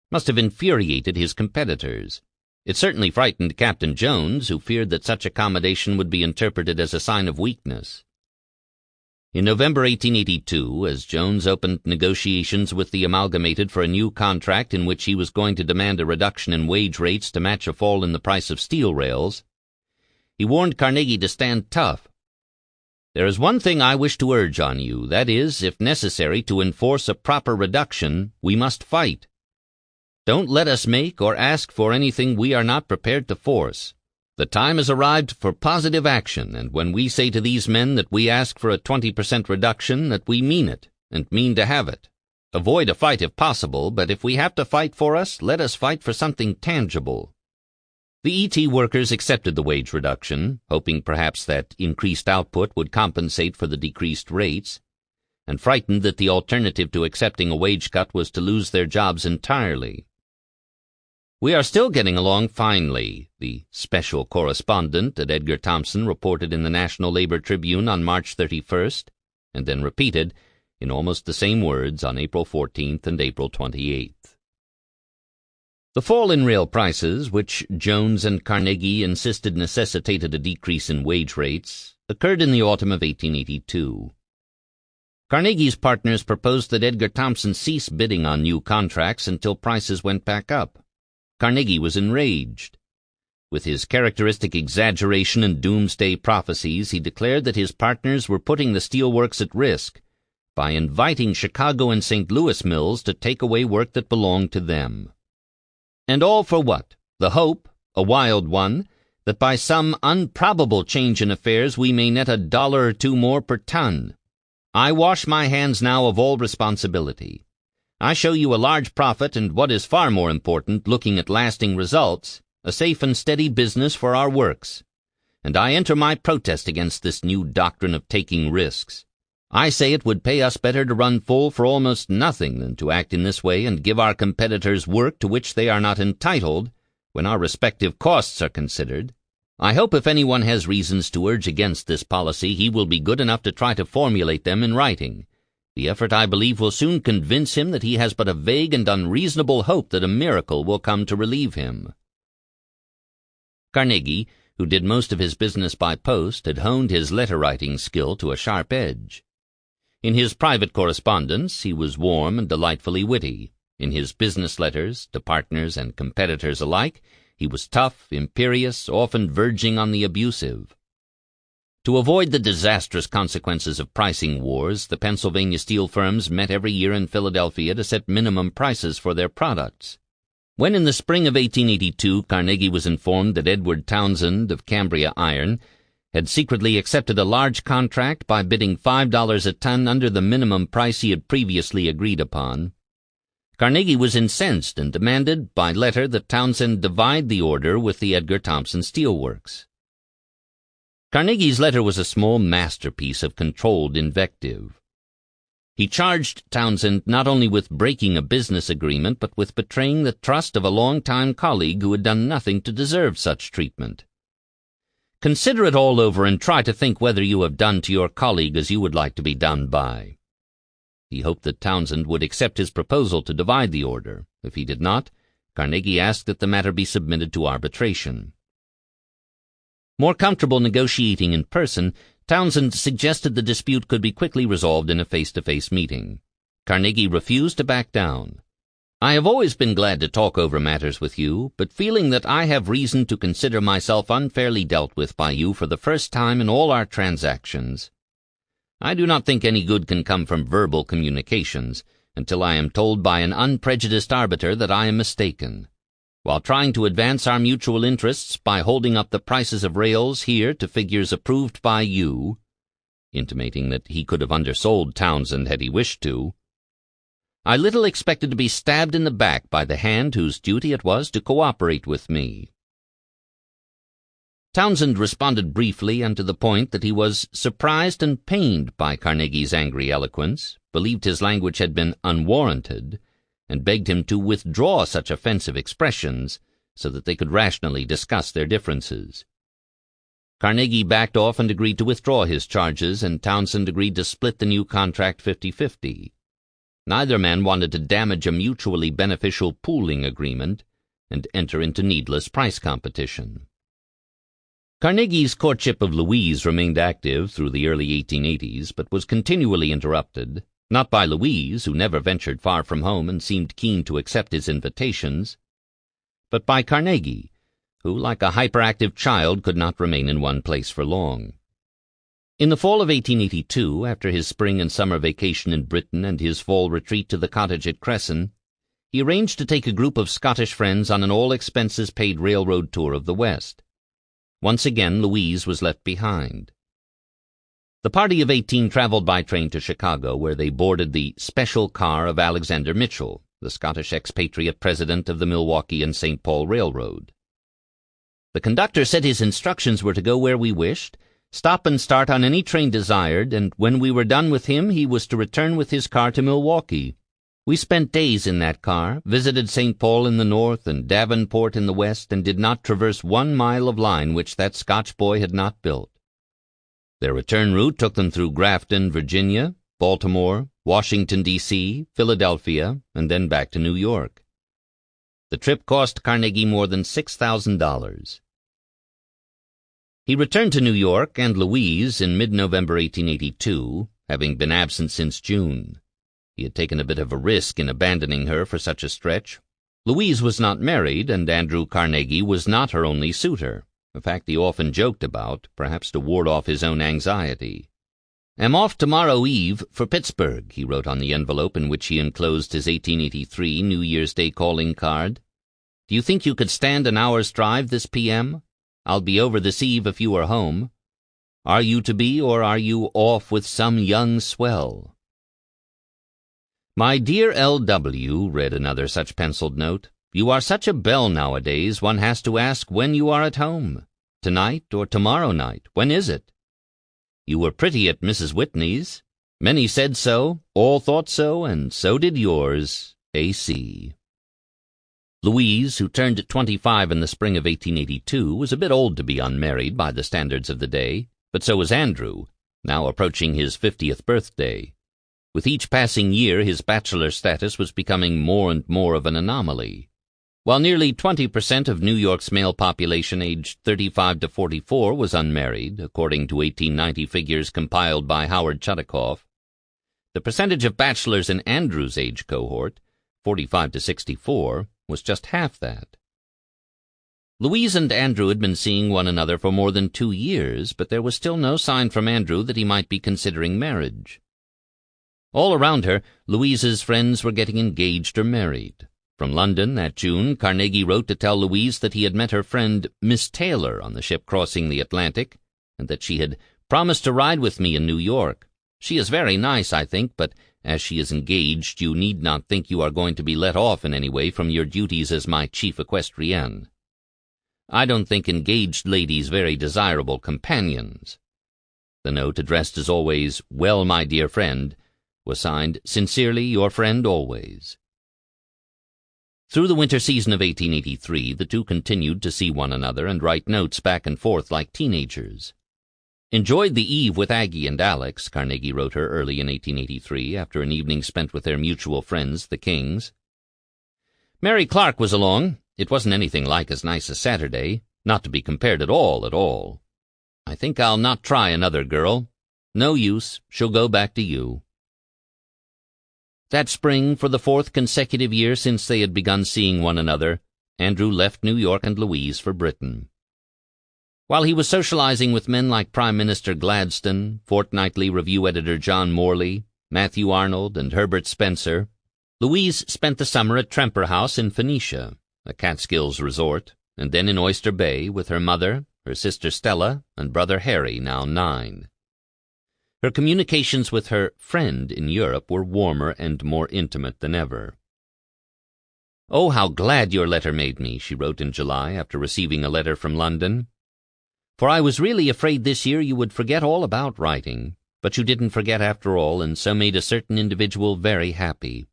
must have infuriated his competitors. It certainly frightened Captain Jones, who feared that such accommodation would be interpreted as a sign of weakness. In November 1882, as Jones opened negotiations with the Amalgamated for a new contract in which he was going to demand a reduction in wage rates to match a fall in the price of steel rails, he warned Carnegie to stand tough. "There is one thing I wish to urge on you, that is, if necessary to enforce a proper reduction, we must fight. Don't let us make or ask for anything we are not prepared to force. The time has arrived for positive action, and when we say to these men that we ask for a 20% reduction, that we mean it, and mean to have it. Avoid a fight if possible, but if we have to fight for us, let us fight for something tangible." The E.T. workers accepted the wage reduction, hoping perhaps that increased output would compensate for the decreased rates, and frightened that the alternative to accepting a wage cut was to lose their jobs entirely. "We are still getting along finely," the special correspondent at Edgar Thomson reported in the National Labor Tribune on March 31st, and then repeated in almost the same words on April 14th and April 28th. The fall in rail prices, which Jones and Carnegie insisted necessitated a decrease in wage rates, occurred in the autumn of 1882. Carnegie's partners proposed that Edgar Thomson cease bidding on new contracts until prices went back up. Carnegie was enraged. With his characteristic exaggeration and doomsday prophecies, he declared that his partners were putting the steelworks at risk by inviting Chicago and St. Louis mills to take away work that belonged to them. And all for what? The hope, a wild one, that by some improbable change in affairs we may net $1 or $2 more per ton. I wash my hands now of all responsibility. I show you a large profit and, what is far more important, looking at lasting results, a safe and steady business for our works. And I enter my protest against this new doctrine of taking risks. I say it would pay us better to run full for almost nothing than to act in this way and give our competitors work to which they are not entitled when our respective costs are considered. I hope if anyone has reasons to urge against this policy, he will be good enough to try to formulate them in writing. The effort, I believe, will soon convince him that he has but a vague and unreasonable hope that a miracle will come to relieve him. Carnegie, who did most of his business by post, had honed his letter-writing skill to a sharp edge. In his private correspondence, he was warm and delightfully witty. In his business letters, to partners and competitors alike, he was tough, imperious, often verging on the abusive. To avoid the disastrous consequences of pricing wars, the Pennsylvania steel firms met every year in Philadelphia to set minimum prices for their products. When in the spring of 1882 Carnegie was informed that Edward Townsend of Cambria Iron had secretly accepted a large contract by bidding $5 a ton under the minimum price he had previously agreed upon, Carnegie was incensed and demanded by letter that Townsend divide the order with the Edgar Thomson Steel Works. Carnegie's letter was a small masterpiece of controlled invective. He charged Townsend not only with breaking a business agreement, but with betraying the trust of a long-time colleague who had done nothing to deserve such treatment. Consider it all over and try to think whether you have done to your colleague as you would like to be done by. He hoped that Townsend would accept his proposal to divide the order. If he did not, Carnegie asked that the matter be submitted to arbitration. More comfortable negotiating in person, Townsend suggested the dispute could be quickly resolved in a face-to-face meeting. Carnegie refused to back down. "I have always been glad to talk over matters with you, but feeling that I have reason to consider myself unfairly dealt with by you for the first time in all our transactions. I do not think any good can come from verbal communications until I am told by an unprejudiced arbiter that I am mistaken. While trying to advance our mutual interests by holding up the prices of rails here to figures approved by you," intimating that he could have undersold Townsend had he wished to, "I little expected to be stabbed in the back by the hand whose duty it was to cooperate with me." Townsend responded briefly and to the point that he was surprised and pained by Carnegie's angry eloquence, believed his language had been unwarranted, and begged him to withdraw such offensive expressions so that they could rationally discuss their differences. Carnegie backed off and agreed to withdraw his charges, and Townsend agreed to split the new contract 50-50. Neither man wanted to damage a mutually beneficial pooling agreement and enter into needless price competition. Carnegie's courtship of Louise remained active through the early 1880s, but was continually interrupted, not by Louise, who never ventured far from home and seemed keen to accept his invitations, but by Carnegie, who, like a hyperactive child, could not remain in one place for long. In the fall of 1882, after his spring and summer vacation in Britain and his fall retreat to the cottage at Cresson, he arranged to take a group of Scottish friends on an all-expenses-paid railroad tour of the West. Once again, Louise was left behind. The party of 18 traveled by train to Chicago, where they boarded the special car of Alexander Mitchell, the Scottish expatriate president of the Milwaukee and St. Paul Railroad. The conductor said his instructions were to go where we wished, stop and start on any train desired, and when we were done with him, he was to return with his car to Milwaukee. We spent days in that car, visited St. Paul in the north and Davenport in the west, and did not traverse 1 mile of line which that Scotch boy had not built. Their return route took them through Grafton, Virginia, Baltimore, Washington, D.C., Philadelphia, and then back to New York. The trip cost Carnegie more than $6,000. He returned to New York and Louise in mid-November 1882, having been absent since June. He had taken a bit of a risk in abandoning her for such a stretch. Louise was not married, and Andrew Carnegie was not her only suitor, a fact he often joked about, perhaps to ward off his own anxiety. "Am off tomorrow eve for Pittsburgh," he wrote on the envelope in which he enclosed his 1883 New Year's Day calling card. "Do you think you could stand an hour's drive this p.m.? I'll be over this eve if you are home. Are you to be, or are you off with some young swell?" "My dear L.W.," read another such penciled note, "you are such a belle nowadays, one has to ask when you are at home. Tonight or tomorrow night? When is it? You were pretty at Mrs. Whitney's. Many said so, all thought so, and so did yours, A.C." Louise, who turned 25 in the spring of 1882, was a bit old to be unmarried by the standards of the day, but so was Andrew, now approaching his 50th birthday. With each passing year, his bachelor status was becoming more and more of an anomaly. While nearly 20% of New York's male population aged 35 to 44 was unmarried, according to 1890 figures compiled by Howard Chudikoff, the percentage of bachelors in Andrew's age cohort, 45 to 64, was just half that. Louise and Andrew had been seeing one another for more than 2 years, but there was still no sign from Andrew that he might be considering marriage. All around her, Louise's friends were getting engaged or married. From London that June, Carnegie wrote to tell Louise that he had met her friend Miss Taylor on the ship crossing the Atlantic, and that she had promised to ride with me in New York. "She is very nice, I think, but as she is engaged, you need not think you are going to be let off in any way from your duties as my chief equestrienne. I don't think engaged ladies very desirable companions." The note, addressed as always, "Well, my dear friend," was signed, "Sincerely, your friend always." Through the winter season of 1883, the two continued to see one another and write notes back and forth like teenagers. "Enjoyed the eve with Aggie and Alex," Carnegie wrote her early in 1883, after an evening spent with their mutual friends, the Kings. "Mary Clark was along. It wasn't anything like as nice as Saturday, not to be compared at all. I think I'll not try another girl. No use, she'll go back to you." That spring, for the 4th consecutive year since they had begun seeing one another, Andrew left New York and Louise for Britain. While he was socializing with men like Prime Minister Gladstone, Fortnightly Review editor John Morley, Matthew Arnold, and Herbert Spencer, Louise spent the summer at Tremper House in Phoenicia, a Catskills resort, and then in Oyster Bay with her mother, her sister Stella, and brother Harry, now 9. Her communications with her friend in Europe were warmer and more intimate than ever. "Oh, how glad your letter made me," she wrote in July after receiving a letter from London. "For I was really afraid this year you would forget all about writing, but you didn't forget after all, and so made a certain individual very happy.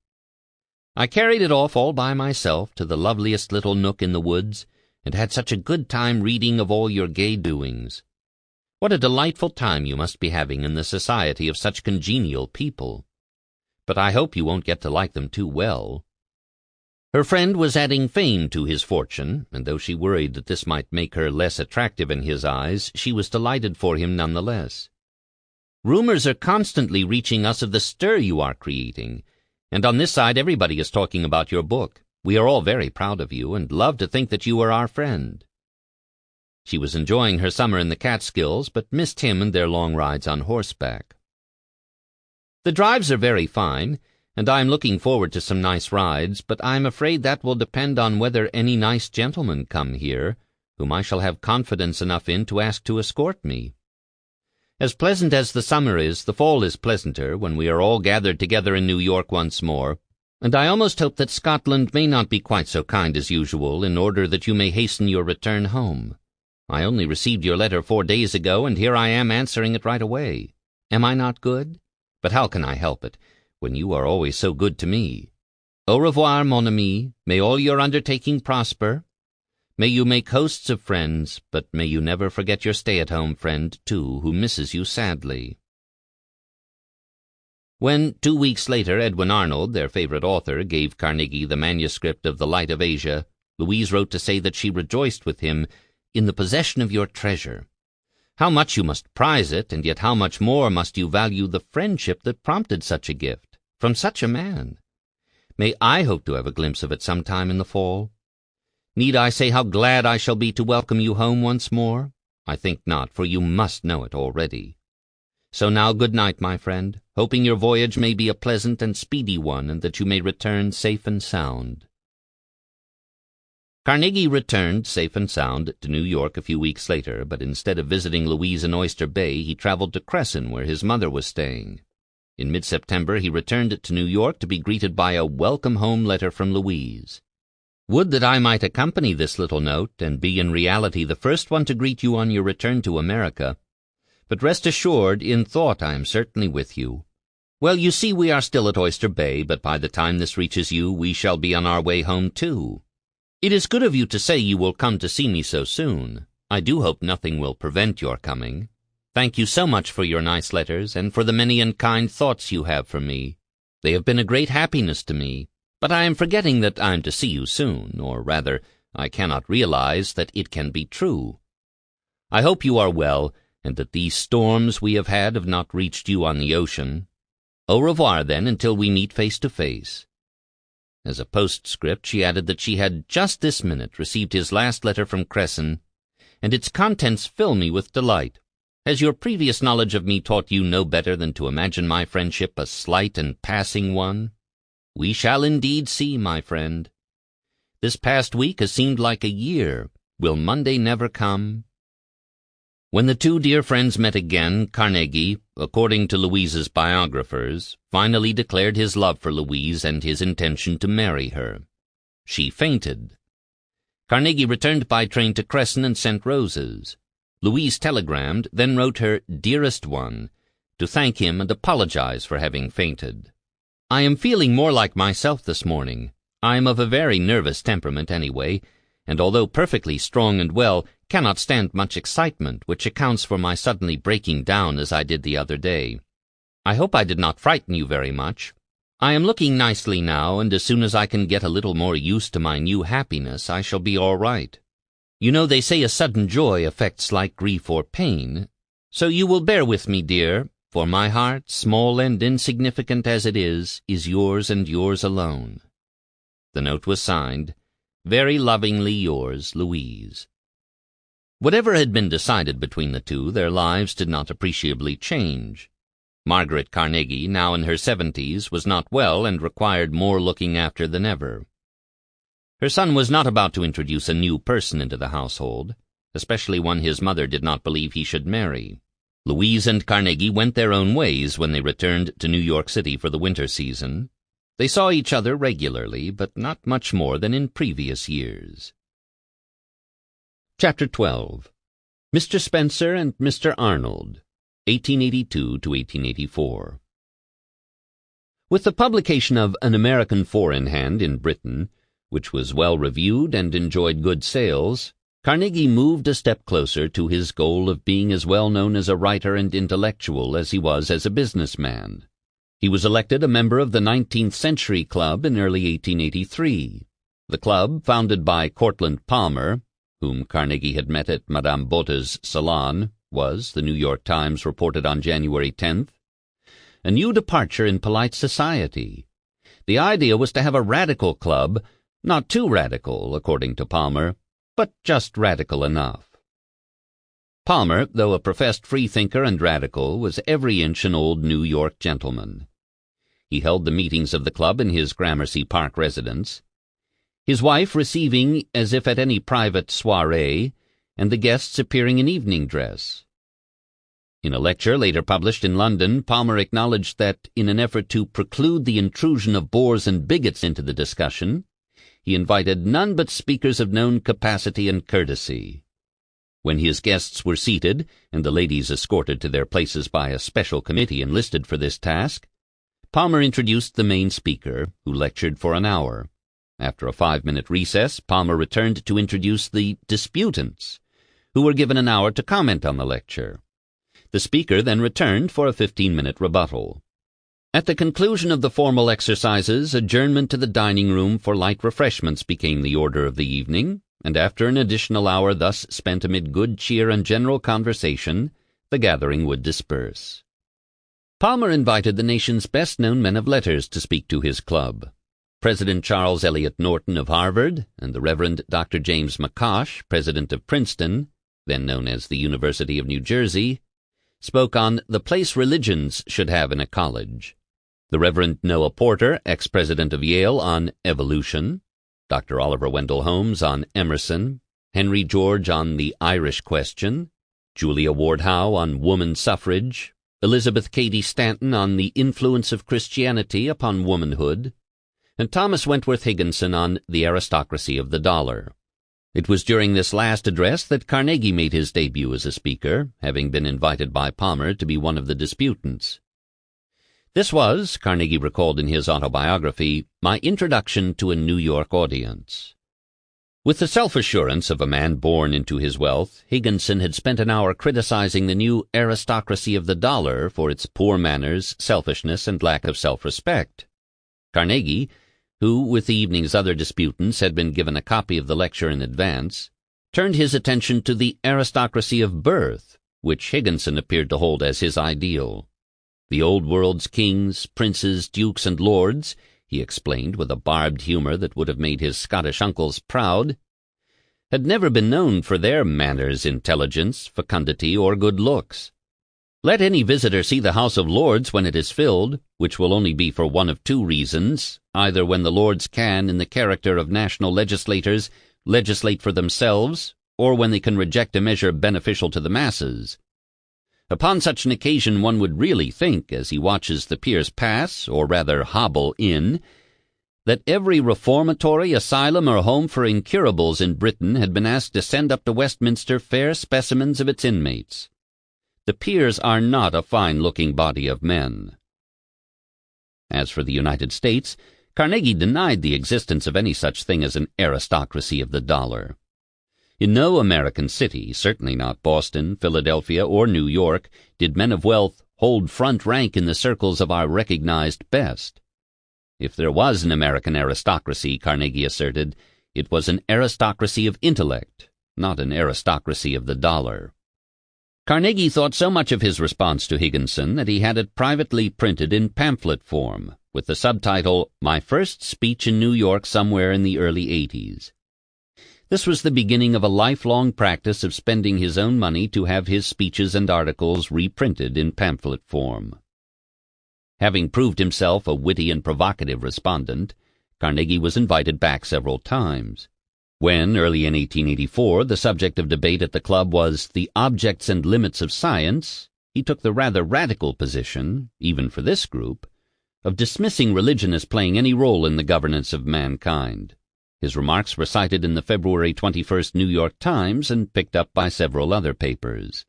I carried it off all by myself to the loveliest little nook in the woods, and had such a good time reading of all your gay doings. What a delightful time you must be having in the society of such congenial people. But I hope you won't get to like them too well." Her friend was adding fame to his fortune, and though she worried that this might make her less attractive in his eyes, she was delighted for him none the less. "Rumors are constantly reaching us of the stir you are creating, and on this side everybody is talking about your book. We are all very proud of you, and love to think that you are our friend." She was enjoying her summer in the Catskills, but missed him and their long rides on horseback. "The drives are very fine, and I am looking forward to some nice rides, but I am afraid that will depend on whether any nice gentlemen come here, whom I shall have confidence enough in to ask to escort me. As pleasant as the summer is, the fall is pleasanter, when we are all gathered together in New York once more, and I almost hope that Scotland may not be quite so kind as usual, in order that you may hasten your return home. I only received your letter 4 days ago, and here I am answering it right away. Am I not good? But how can I help it, when you are always so good to me? Au revoir, mon ami. May all your undertaking prosper. May you make hosts of friends, but may you never forget your stay-at-home friend, too, who misses you sadly. When, 2 weeks later, Edwin Arnold, their favorite author, gave Carnegie the manuscript of The Light of Asia, Louise wrote to say that she rejoiced with him in the possession of your treasure. How much you must prize it, and yet how much more must you value the friendship that prompted such a gift, from such a man. May I hope to have a glimpse of it some time in the fall? Need I say how glad I shall be to welcome you home once more? I think not, for you must know it already. So now good night, my friend, hoping your voyage may be a pleasant and speedy one, and that you may return safe and sound. Carnegie returned safe and sound to New York a few weeks later, but instead of visiting Louise in Oyster Bay, he traveled to Cresson, where his mother was staying. In mid-September he returned to New York to be greeted by a welcome home letter from Louise. Would that I might accompany this little note, and be in reality the first one to greet you on your return to America. But rest assured, in thought I am certainly with you. Well, you see we are still at Oyster Bay, but by the time this reaches you we shall be on our way home too. It is good of you to say you will come to see me so soon. I do hope nothing will prevent your coming. Thank you so much for your nice letters, and for the many and kind thoughts you have for me. They have been a great happiness to me. But I am forgetting that I am to see you soon, or rather, I cannot realize that it can be true. I hope you are well, and that these storms we have had have not reached you on the ocean. Au revoir, then, until we meet face to face. As a postscript, she added that she had just this minute received his last letter from Cresson, and its contents fill me with delight. Has your previous knowledge of me taught you no better than to imagine my friendship a slight and passing one? We shall indeed see, my friend. This past week has seemed like a year. Will Monday never come? When the two dear friends met again, Carnegie, according to Louise's biographers, finally declared his love for Louise and his intention to marry her. She fainted. Carnegie returned by train to Cresson and sent roses. Louise telegrammed, then wrote her "Dearest One," to thank him and apologize for having fainted. I am feeling more like myself this morning. I am of a very nervous temperament anyway, and although perfectly strong and well, cannot stand much excitement, which accounts for my suddenly breaking down as I did the other day. I hope I did not frighten you very much. I am looking nicely now, and as soon as I can get a little more used to my new happiness, I shall be all right. You know they say a sudden joy affects like grief or pain, so you will bear with me, dear, for my heart, small and insignificant as it is yours and yours alone. The note was signed, "Very lovingly yours, Louise." Whatever had been decided between the two, their lives did not appreciably change. Margaret Carnegie, now in her 70s, was not well and required more looking after than ever. Her son was not about to introduce a new person into the household, especially one his mother did not believe he should marry. Louise and Carnegie went their own ways when they returned to New York City for the winter season. They saw each other regularly, but not much more than in previous years. Chapter 12. Mr. Spencer and Mr. Arnold, 1882 to 1884. With the publication of An American Four in Hand in Britain, which was well reviewed and enjoyed good sales, Carnegie moved a step closer to his goal of being as well known as a writer and intellectual as he was as a businessman. He was elected a member of the 19th Century Club in early 1883. The club, founded by Cortlandt Palmer, whom Carnegie had met at Madame Botha's salon, was, the New York Times reported on January 10th, a new departure in polite society. The idea was to have a radical club, not too radical, according to Palmer, but just radical enough. Palmer, though a professed freethinker and radical, was every inch an old New York gentleman. He held the meetings of the club in his Gramercy Park residence, his wife receiving as if at any private soirée, and the guests appearing in evening dress. In a lecture later published in London, Palmer acknowledged that, in an effort to preclude the intrusion of bores and bigots into the discussion, he invited none but speakers of known capacity and courtesy. When his guests were seated, and the ladies escorted to their places by a special committee enlisted for this task, Palmer introduced the main speaker, who lectured for an hour. After a 5-minute recess, Palmer returned to introduce the disputants, who were given an hour to comment on the lecture. The speaker then returned for a 15-minute rebuttal. At the conclusion of the formal exercises, adjournment to the dining room for light refreshments became the order of the evening, and after an additional hour thus spent amid good cheer and general conversation, the gathering would disperse. Palmer invited the nation's best-known men of letters to speak to his club. President Charles Eliot Norton of Harvard and the Reverend Dr. James McCosh, president of Princeton, then known as the University of New Jersey, spoke on the place religions should have in a college. The Reverend Noah Porter, ex-president of Yale, on evolution, Dr. Oliver Wendell Holmes on Emerson, Henry George on the Irish question, Julia Ward Howe on woman suffrage, Elizabeth Cady Stanton on the influence of Christianity upon womanhood, and Thomas Wentworth Higginson on the aristocracy of the dollar. It was during this last address that Carnegie made his debut as a speaker, having been invited by Palmer to be one of the disputants. This was, Carnegie recalled in his autobiography, my introduction to a New York audience. With the self-assurance of a man born into his wealth, Higginson had spent an hour criticizing the new aristocracy of the dollar for its poor manners, selfishness, and lack of self-respect. Carnegie, who, with the evening's other disputants, had been given a copy of the lecture in advance, turned his attention to the aristocracy of birth, which Higginson appeared to hold as his ideal. The old world's kings, princes, dukes, and lords, he explained with a barbed humor that would have made his Scottish uncles proud, had never been known for their manners, intelligence, fecundity, or good looks. Let any visitor see the House of Lords when it is filled, which will only be for one of two reasons, either when the Lords can, in the character of national legislators, legislate for themselves, or when they can reject a measure beneficial to the masses. Upon such an occasion one would really think, as he watches the peers pass, or rather hobble in, that every reformatory, asylum, or home for incurables in Britain had been asked to send up to Westminster fair specimens of its inmates. The peers are not a fine-looking body of men. As for the United States, Carnegie denied the existence of any such thing as an aristocracy of the dollar. In no American city, certainly not Boston, Philadelphia, or New York, did men of wealth hold front rank in the circles of our recognized best. If there was an American aristocracy, Carnegie asserted, it was an aristocracy of intellect, not an aristocracy of the dollar. Carnegie thought so much of his response to Higginson that he had it privately printed in pamphlet form, with the subtitle, My First Speech in New York Somewhere in the Early 80s. This was the beginning of a lifelong practice of spending his own money to have his speeches and articles reprinted in pamphlet form. Having proved himself a witty and provocative respondent, Carnegie was invited back several times. When, early in 1884, the subject of debate at the club was the objects and limits of science, he took the rather radical position, even for this group, of dismissing religion as playing any role in the governance of mankind. His remarks were cited in the February 21st New York Times and picked up by several other papers.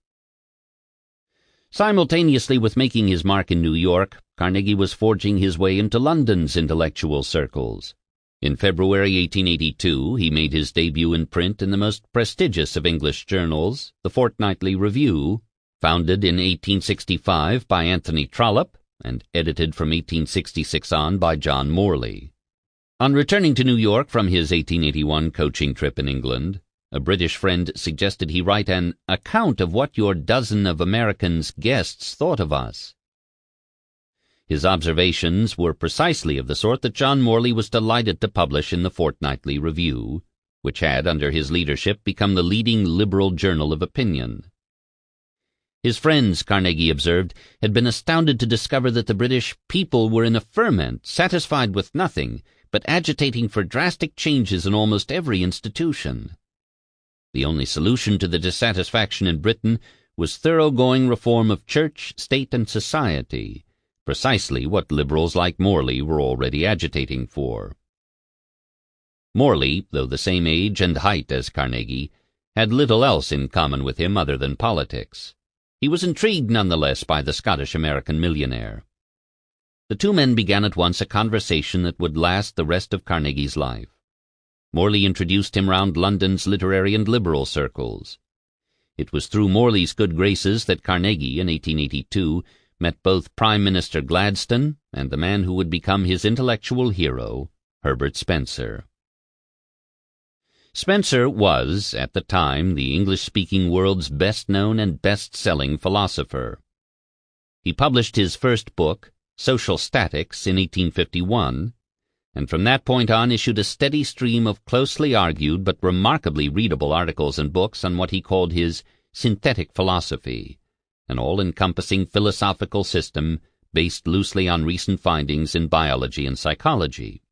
Simultaneously with making his mark in New York, Carnegie was forging his way into London's intellectual circles. In February 1882, he made his debut in print in the most prestigious of English journals, the Fortnightly Review, founded in 1865 by Anthony Trollope and edited from 1866 on by John Morley. On returning to New York from his 1881 coaching trip in England, a British friend suggested he write an account of what your dozen of Americans' guests thought of us. His observations were precisely of the sort that John Morley was delighted to publish in the Fortnightly Review, which had, under his leadership, become the leading liberal journal of opinion. His friends, Carnegie observed, had been astounded to discover that the British people were in a ferment, satisfied with nothing, but agitating for drastic changes in almost every institution. The only solution to the dissatisfaction in Britain was thoroughgoing reform of church, state, and society, precisely what liberals like Morley were already agitating for. Morley, though the same age and height as Carnegie, had little else in common with him other than politics. He was intrigued nonetheless by the Scottish-American millionaire. The two men began at once a conversation that would last the rest of Carnegie's life. Morley introduced him round London's literary and liberal circles. It was through Morley's good graces that Carnegie, in 1882, met both Prime Minister Gladstone and the man who would become his intellectual hero, Herbert Spencer. Spencer was, at the time, the English-speaking world's best-known and best-selling philosopher. He published his first book, Social Statics, in 1851, and from that point on issued a steady stream of closely argued but remarkably readable articles and books on what he called his synthetic philosophy, an all-encompassing philosophical system based loosely on recent findings in biology and psychology.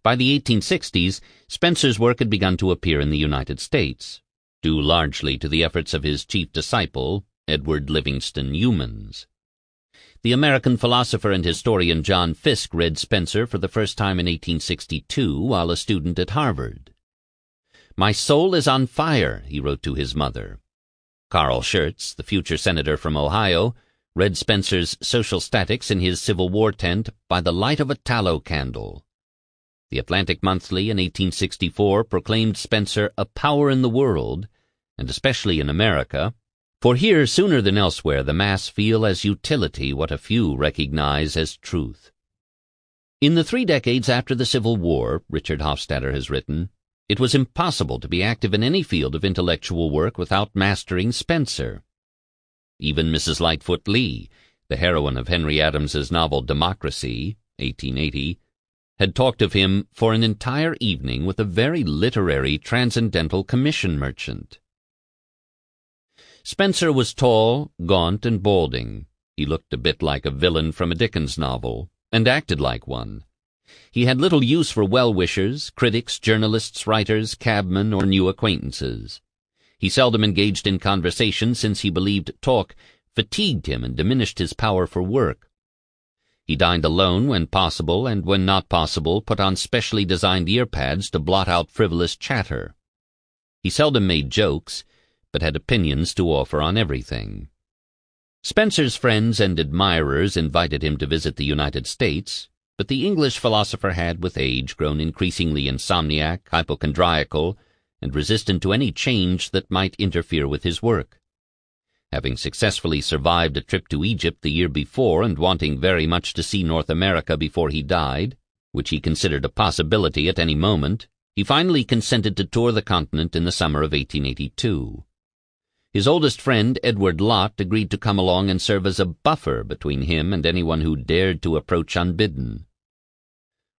By the 1860s, Spencer's work had begun to appear in the United States, due largely to the efforts of his chief disciple, Edward Livingston Youmans. The American philosopher and historian John Fiske read Spencer for the first time in 1862 while a student at Harvard. "My soul is on fire," he wrote to his mother. Carl Schurz, the future senator from Ohio, read Spencer's Social Statics in his Civil War tent by the light of a tallow candle. The Atlantic Monthly in 1864 proclaimed Spencer a power in the world, and especially in America, for here, sooner than elsewhere, the mass feel as utility what a few recognize as truth. In the 3 decades after the Civil War, Richard Hofstadter has written, it was impossible to be active in any field of intellectual work without mastering Spencer. Even Mrs. Lightfoot Lee, the heroine of Henry Adams's novel Democracy, 1880, had talked of him for an entire evening with a very literary transcendental commission merchant. Spencer was tall, gaunt, and balding. He looked a bit like a villain from a Dickens novel, and acted like one. He had little use for well-wishers, critics, journalists, writers, cabmen, or new acquaintances. He seldom engaged in conversation since he believed talk fatigued him and diminished his power for work. He dined alone when possible, and when not possible, put on specially designed ear-pads to blot out frivolous chatter. He seldom made jokes, but had opinions to offer on everything. Spencer's friends and admirers invited him to visit the United States, but the English philosopher had, with age, grown increasingly insomniac, hypochondriacal, and resistant to any change that might interfere with his work. Having successfully survived a trip to Egypt the year before and wanting very much to see North America before he died, which he considered a possibility at any moment, he finally consented to tour the continent in the summer of 1882. His oldest friend, Edward Lott, agreed to come along and serve as a buffer between him and anyone who dared to approach unbidden.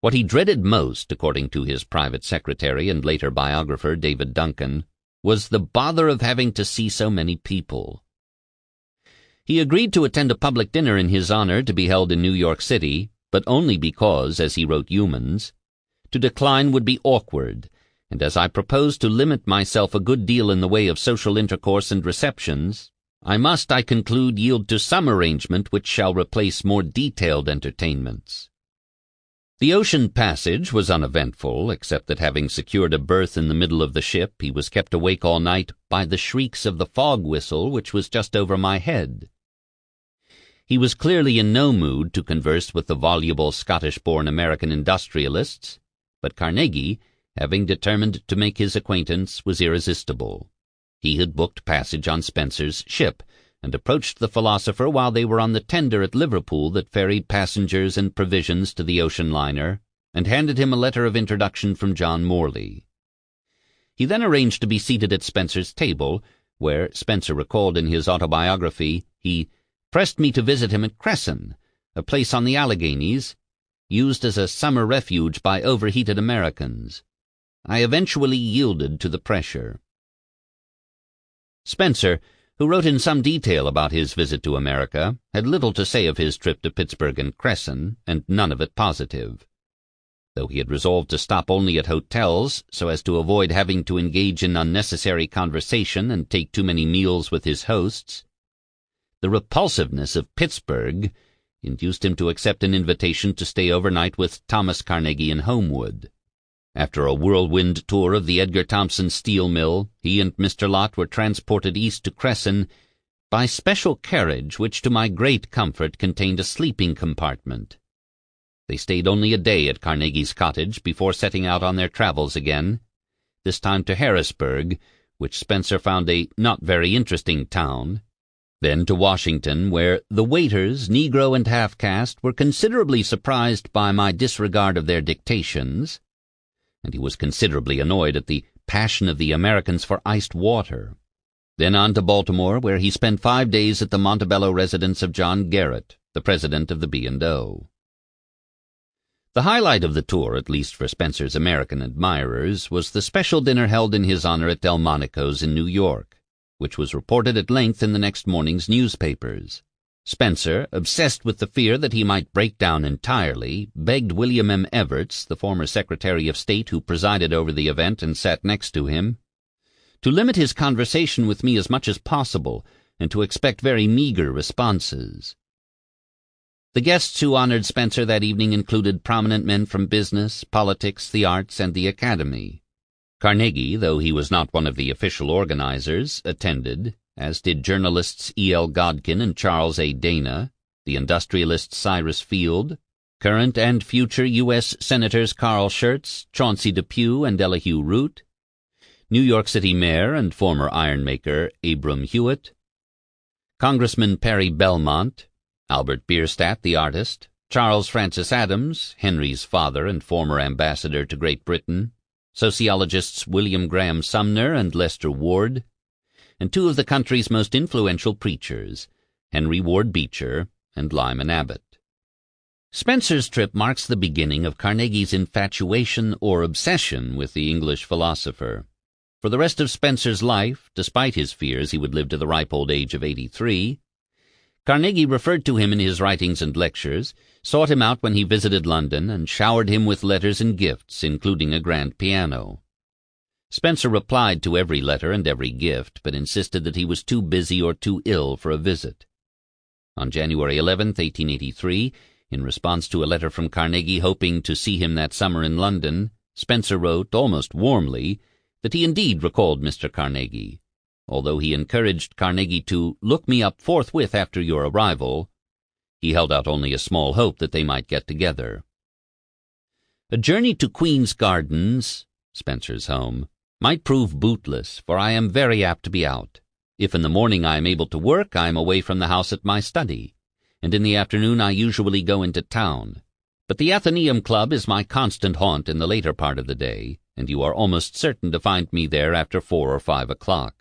What he dreaded most, according to his private secretary and later biographer David Duncan, was the bother of having to see so many people. He agreed to attend a public dinner in his honor to be held in New York City, but only because, as he wrote Youmans, to decline would be awkward, and as I propose to limit myself a good deal in the way of social intercourse and receptions, I must, I conclude, yield to some arrangement which shall replace more detailed entertainments. The ocean passage was uneventful, except that having secured a berth in the middle of the ship, he was kept awake all night by the shrieks of the fog whistle which was just over my head. He was clearly in no mood to converse with the voluble Scottish-born American industrialists, but Carnegie, having determined to make his acquaintance, was irresistible. He had booked passage on Spencer's ship, and approached the philosopher while they were on the tender at Liverpool that ferried passengers and provisions to the ocean liner, and handed him a letter of introduction from John Morley. He then arranged to be seated at Spencer's table, where, Spencer recalled in his autobiography, he pressed me to visit him at Cresson, a place on the Alleghenies, used as a summer refuge by overheated Americans. I eventually yielded to the pressure. Spencer, who wrote in some detail about his visit to America, had little to say of his trip to Pittsburgh and Cresson, and none of it positive. Though he had resolved to stop only at hotels so as to avoid having to engage in unnecessary conversation and take too many meals with his hosts, the repulsiveness of Pittsburgh induced him to accept an invitation to stay overnight with Thomas Carnegie in Homewood. After a whirlwind tour of the Edgar Thomson steel mill, he and Mr. Lott were transported east to Cresson, by special carriage which to my great comfort contained a sleeping compartment. They stayed only a day at Carnegie's cottage before setting out on their travels again, this time to Harrisburg, which Spencer found a not very interesting town, then to Washington, where the waiters, Negro and half-caste, were considerably surprised by my disregard of their dictations, and he was considerably annoyed at the passion of the Americans for iced water. Then on to Baltimore, where he spent 5 days at the Montebello residence of John Garrett, the president of the B&O. The highlight of the tour, at least for Spencer's American admirers, was the special dinner held in his honor at Delmonico's in New York, which was reported at length in the next morning's newspapers. Spencer, obsessed with the fear that he might break down entirely, begged William M. Evarts, the former Secretary of State who presided over the event and sat next to him, to limit his conversation with me as much as possible and to expect very meager responses. The guests who honored Spencer that evening included prominent men from business, politics, the arts, and the academy. Carnegie, though he was not one of the official organizers, attended, as did journalists E. L. Godkin and Charles A. Dana, the industrialist Cyrus Field, current and future U.S. Senators Carl Schurz, Chauncey Depew, and Elihu Root, New York City Mayor and former ironmaker Abram Hewitt, Congressman Perry Belmont, Albert Bierstadt, the artist, Charles Francis Adams, Henry's father and former ambassador to Great Britain, sociologists William Graham Sumner and Lester Ward, and 2 of the country's most influential preachers, Henry Ward Beecher and Lyman Abbott. Spencer's trip marks the beginning of Carnegie's infatuation or obsession with the English philosopher. For the rest of Spencer's life, despite his fears he would live to the ripe old age of 83, Carnegie referred to him in his writings and lectures, sought him out when he visited London, and showered him with letters and gifts, including a grand piano. Spencer replied to every letter and every gift, but insisted that he was too busy or too ill for a visit. On January 11, 1883, in response to a letter from Carnegie hoping to see him that summer in London, Spencer wrote, almost warmly, that he indeed recalled Mr. Carnegie. Although he encouraged Carnegie to look me up forthwith after your arrival, he held out only a small hope that they might get together. A journey to Queen's Gardens, Spencer's home, might prove bootless, for I am very apt to be out. If in the morning I am able to work, I am away from the house at my study, and in the afternoon I usually go into town. But the Athenaeum Club is my constant haunt in the later part of the day, and you are almost certain to find me there after 4 or 5 o'clock.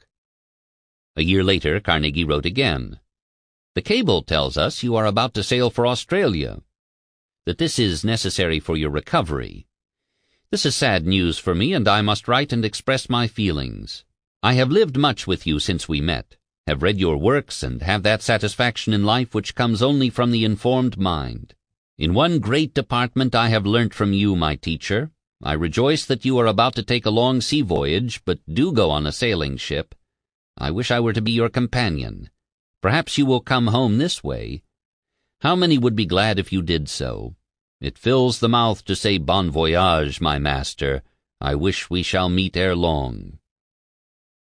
A year later, Carnegie wrote again. The cable tells us you are about to sail for Australia, that this is necessary for your recovery. This is sad news for me, and I must write and express my feelings. I have lived much with you since we met, have read your works, and have that satisfaction in life which comes only from the informed mind. In one great department I have learnt from you, my teacher. I rejoice that you are about to take a long sea voyage, but do go on a sailing ship. I wish I were to be your companion. Perhaps you will come home this way. How many would be glad if you did so? It fills the mouth to say bon voyage, my master. I wish we shall meet ere long.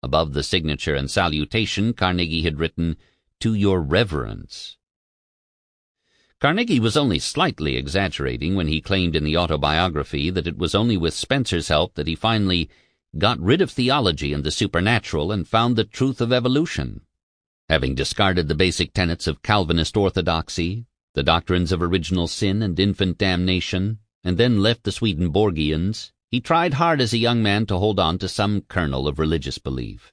Above the signature and salutation, Carnegie had written, To your reverence. Carnegie was only slightly exaggerating when he claimed in the autobiography that it was only with Spencer's help that he finally got rid of theology and the supernatural and found the truth of evolution. Having discarded the basic tenets of Calvinist orthodoxy, the doctrines of original sin and infant damnation, and then left the Swedenborgians, he tried hard as a young man to hold on to some kernel of religious belief.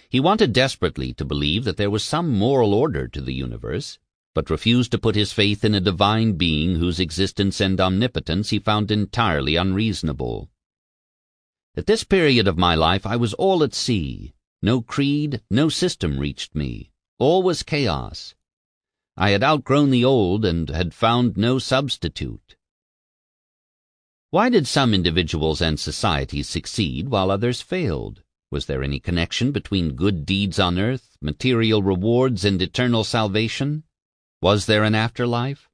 He wanted desperately to believe that there was some moral order to the universe, but refused to put his faith in a divine being whose existence and omnipotence he found entirely unreasonable. At this period of my life I was all at sea. No creed, no system reached me. All was chaos. I had outgrown the old and had found no substitute. Why did some individuals and societies succeed while others failed? Was there any connection between good deeds on earth, material rewards, and eternal salvation? Was there an afterlife?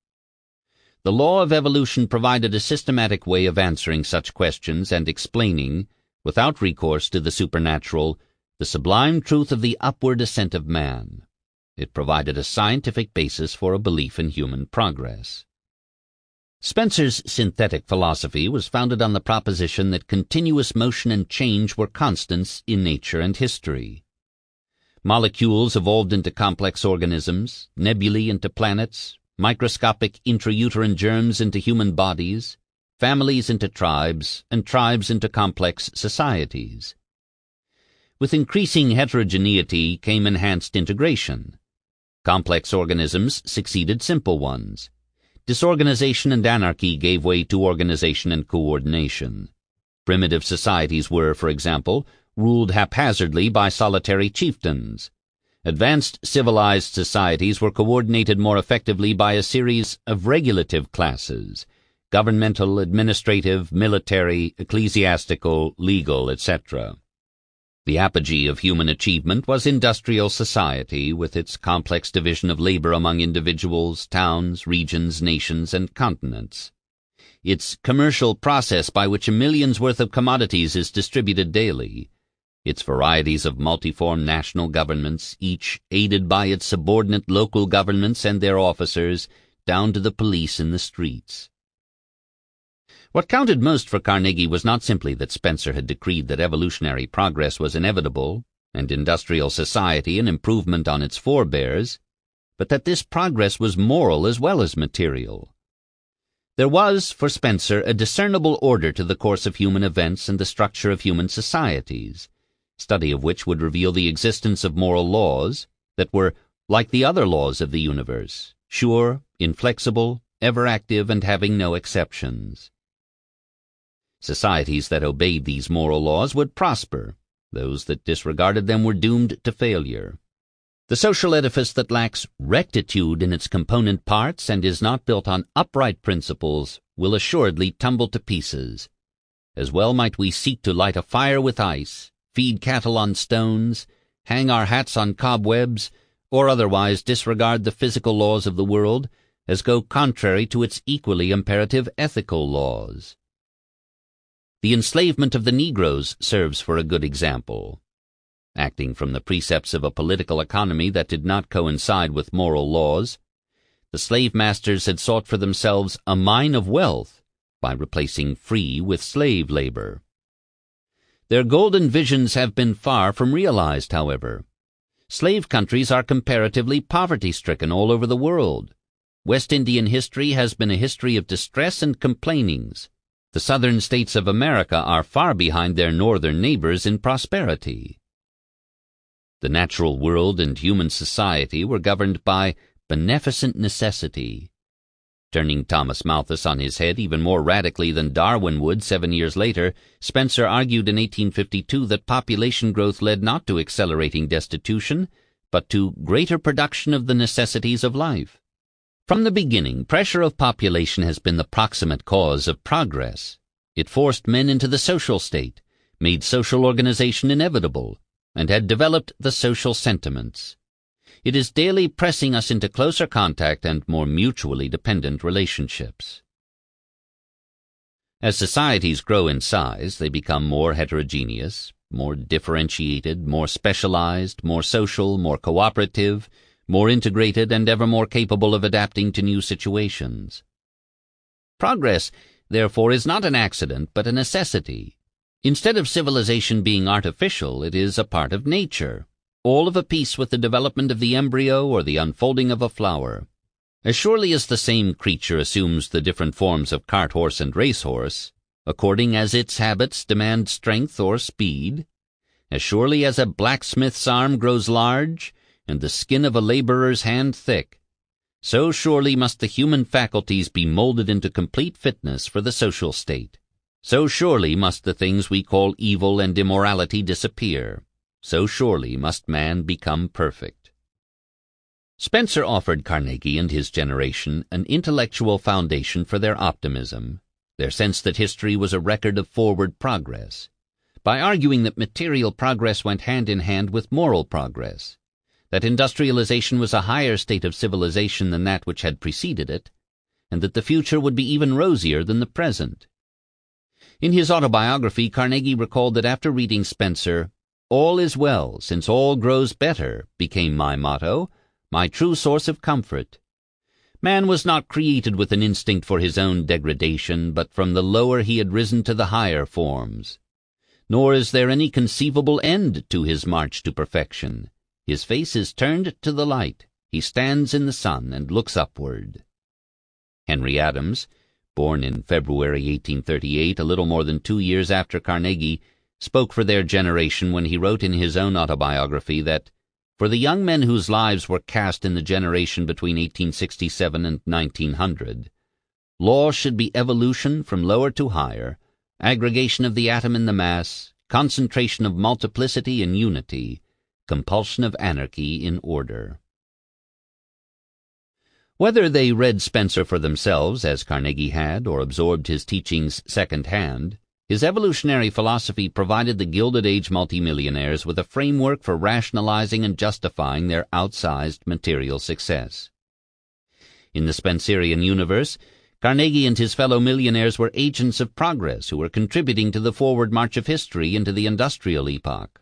The law of evolution provided a systematic way of answering such questions and explaining, without recourse to the supernatural, the sublime truth of the upward ascent of man. It provided a scientific basis for a belief in human progress. Spencer's synthetic philosophy was founded on the proposition that continuous motion and change were constants in nature and history. Molecules evolved into complex organisms, nebulae into planets, microscopic intrauterine germs into human bodies, families into tribes, and tribes into complex societies. With increasing heterogeneity came enhanced integration. Complex organisms succeeded simple ones. Disorganization and anarchy gave way to organization and coordination. Primitive societies were, for example, ruled haphazardly by solitary chieftains. Advanced civilized societies were coordinated more effectively by a series of regulative classes: governmental, administrative, military, ecclesiastical, legal, etc. The apogee of human achievement was industrial society, with its complex division of labor among individuals, towns, regions, nations, and continents. Its commercial process by which a million's worth of commodities is distributed daily. Its varieties of multiform national governments, each aided by its subordinate local governments and their officers, down to the police in the streets. What counted most for Carnegie was not simply that Spencer had decreed that evolutionary progress was inevitable, and industrial society an improvement on its forebears, but that this progress was moral as well as material. There was, for Spencer, a discernible order to the course of human events and the structure of human societies, study of which would reveal the existence of moral laws that were like the other laws of the universe, sure, inflexible, ever active, and having no exceptions. Societies that obeyed these moral laws would prosper. Those that disregarded them were doomed to failure. The social edifice that lacks rectitude in its component parts and is not built on upright principles will assuredly tumble to pieces. As well might we seek to light a fire with ice, feed cattle on stones, hang our hats on cobwebs, or otherwise disregard the physical laws of the world, as go contrary to its equally imperative ethical laws. The enslavement of the Negroes serves for a good example. Acting from the precepts of a political economy that did not coincide with moral laws, the slave masters had sought for themselves a mine of wealth by replacing free with slave labor. Their golden visions have been far from realized, however. Slave countries are comparatively poverty-stricken all over the world. West Indian history has been a history of distress and complainings. The southern states of America are far behind their northern neighbors in prosperity. The natural world and human society were governed by beneficent necessity. Turning Thomas Malthus on his head even more radically than Darwin would 7 years later, Spencer argued in 1852 that population growth led not to accelerating destitution, but to greater production of the necessities of life. From the beginning, pressure of population has been the proximate cause of progress. It forced men into the social state, made social organization inevitable, and had developed the social sentiments. It is daily pressing us into closer contact and more mutually dependent relationships. As societies grow in size, they become more heterogeneous, more differentiated, more specialized, more social, more cooperative, more integrated, and ever more capable of adapting to new situations. Progress, therefore, is not an accident, but a necessity. Instead of civilization being artificial, it is a part of nature, all of a piece with the development of the embryo or the unfolding of a flower. As surely as the same creature assumes the different forms of cart horse and racehorse, according as its habits demand strength or speed, as surely as a blacksmith's arm grows large, and the skin of a laborer's hand thick, so surely must the human faculties be molded into complete fitness for the social state. So surely must the things we call evil and immorality disappear. So surely must man become perfect. Spencer offered Carnegie and his generation an intellectual foundation for their optimism, their sense that history was a record of forward progress, by arguing that material progress went hand in hand with moral progress, that industrialization was a higher state of civilization than that which had preceded it, and that the future would be even rosier than the present. In his autobiography, Carnegie recalled that after reading Spencer, "All is well, since all grows better," became my motto. my true source of comfort. Man was not created with an instinct for his own degradation, but from the lower he had risen to the higher forms. Nor is there any conceivable end to his march to perfection. His face is turned to the light. He stands in the sun and looks upward. Henry Adams, born in February 1838, a little more than 2 years after Carnegie, spoke for their generation when he wrote in his own autobiography that, for the young men whose lives were cast in the generation between 1867 and 1900, law should be evolution from lower to higher, aggregation of the atom in the mass, concentration of multiplicity in unity, compulsion of anarchy in order. Whether they read Spencer for themselves, as Carnegie had, or absorbed his teachings second-hand, his evolutionary philosophy provided the Gilded Age multimillionaires with a framework for rationalizing and justifying their outsized material success. In the Spencerian universe, Carnegie and his fellow millionaires were agents of progress who were contributing to the forward march of history into the industrial epoch.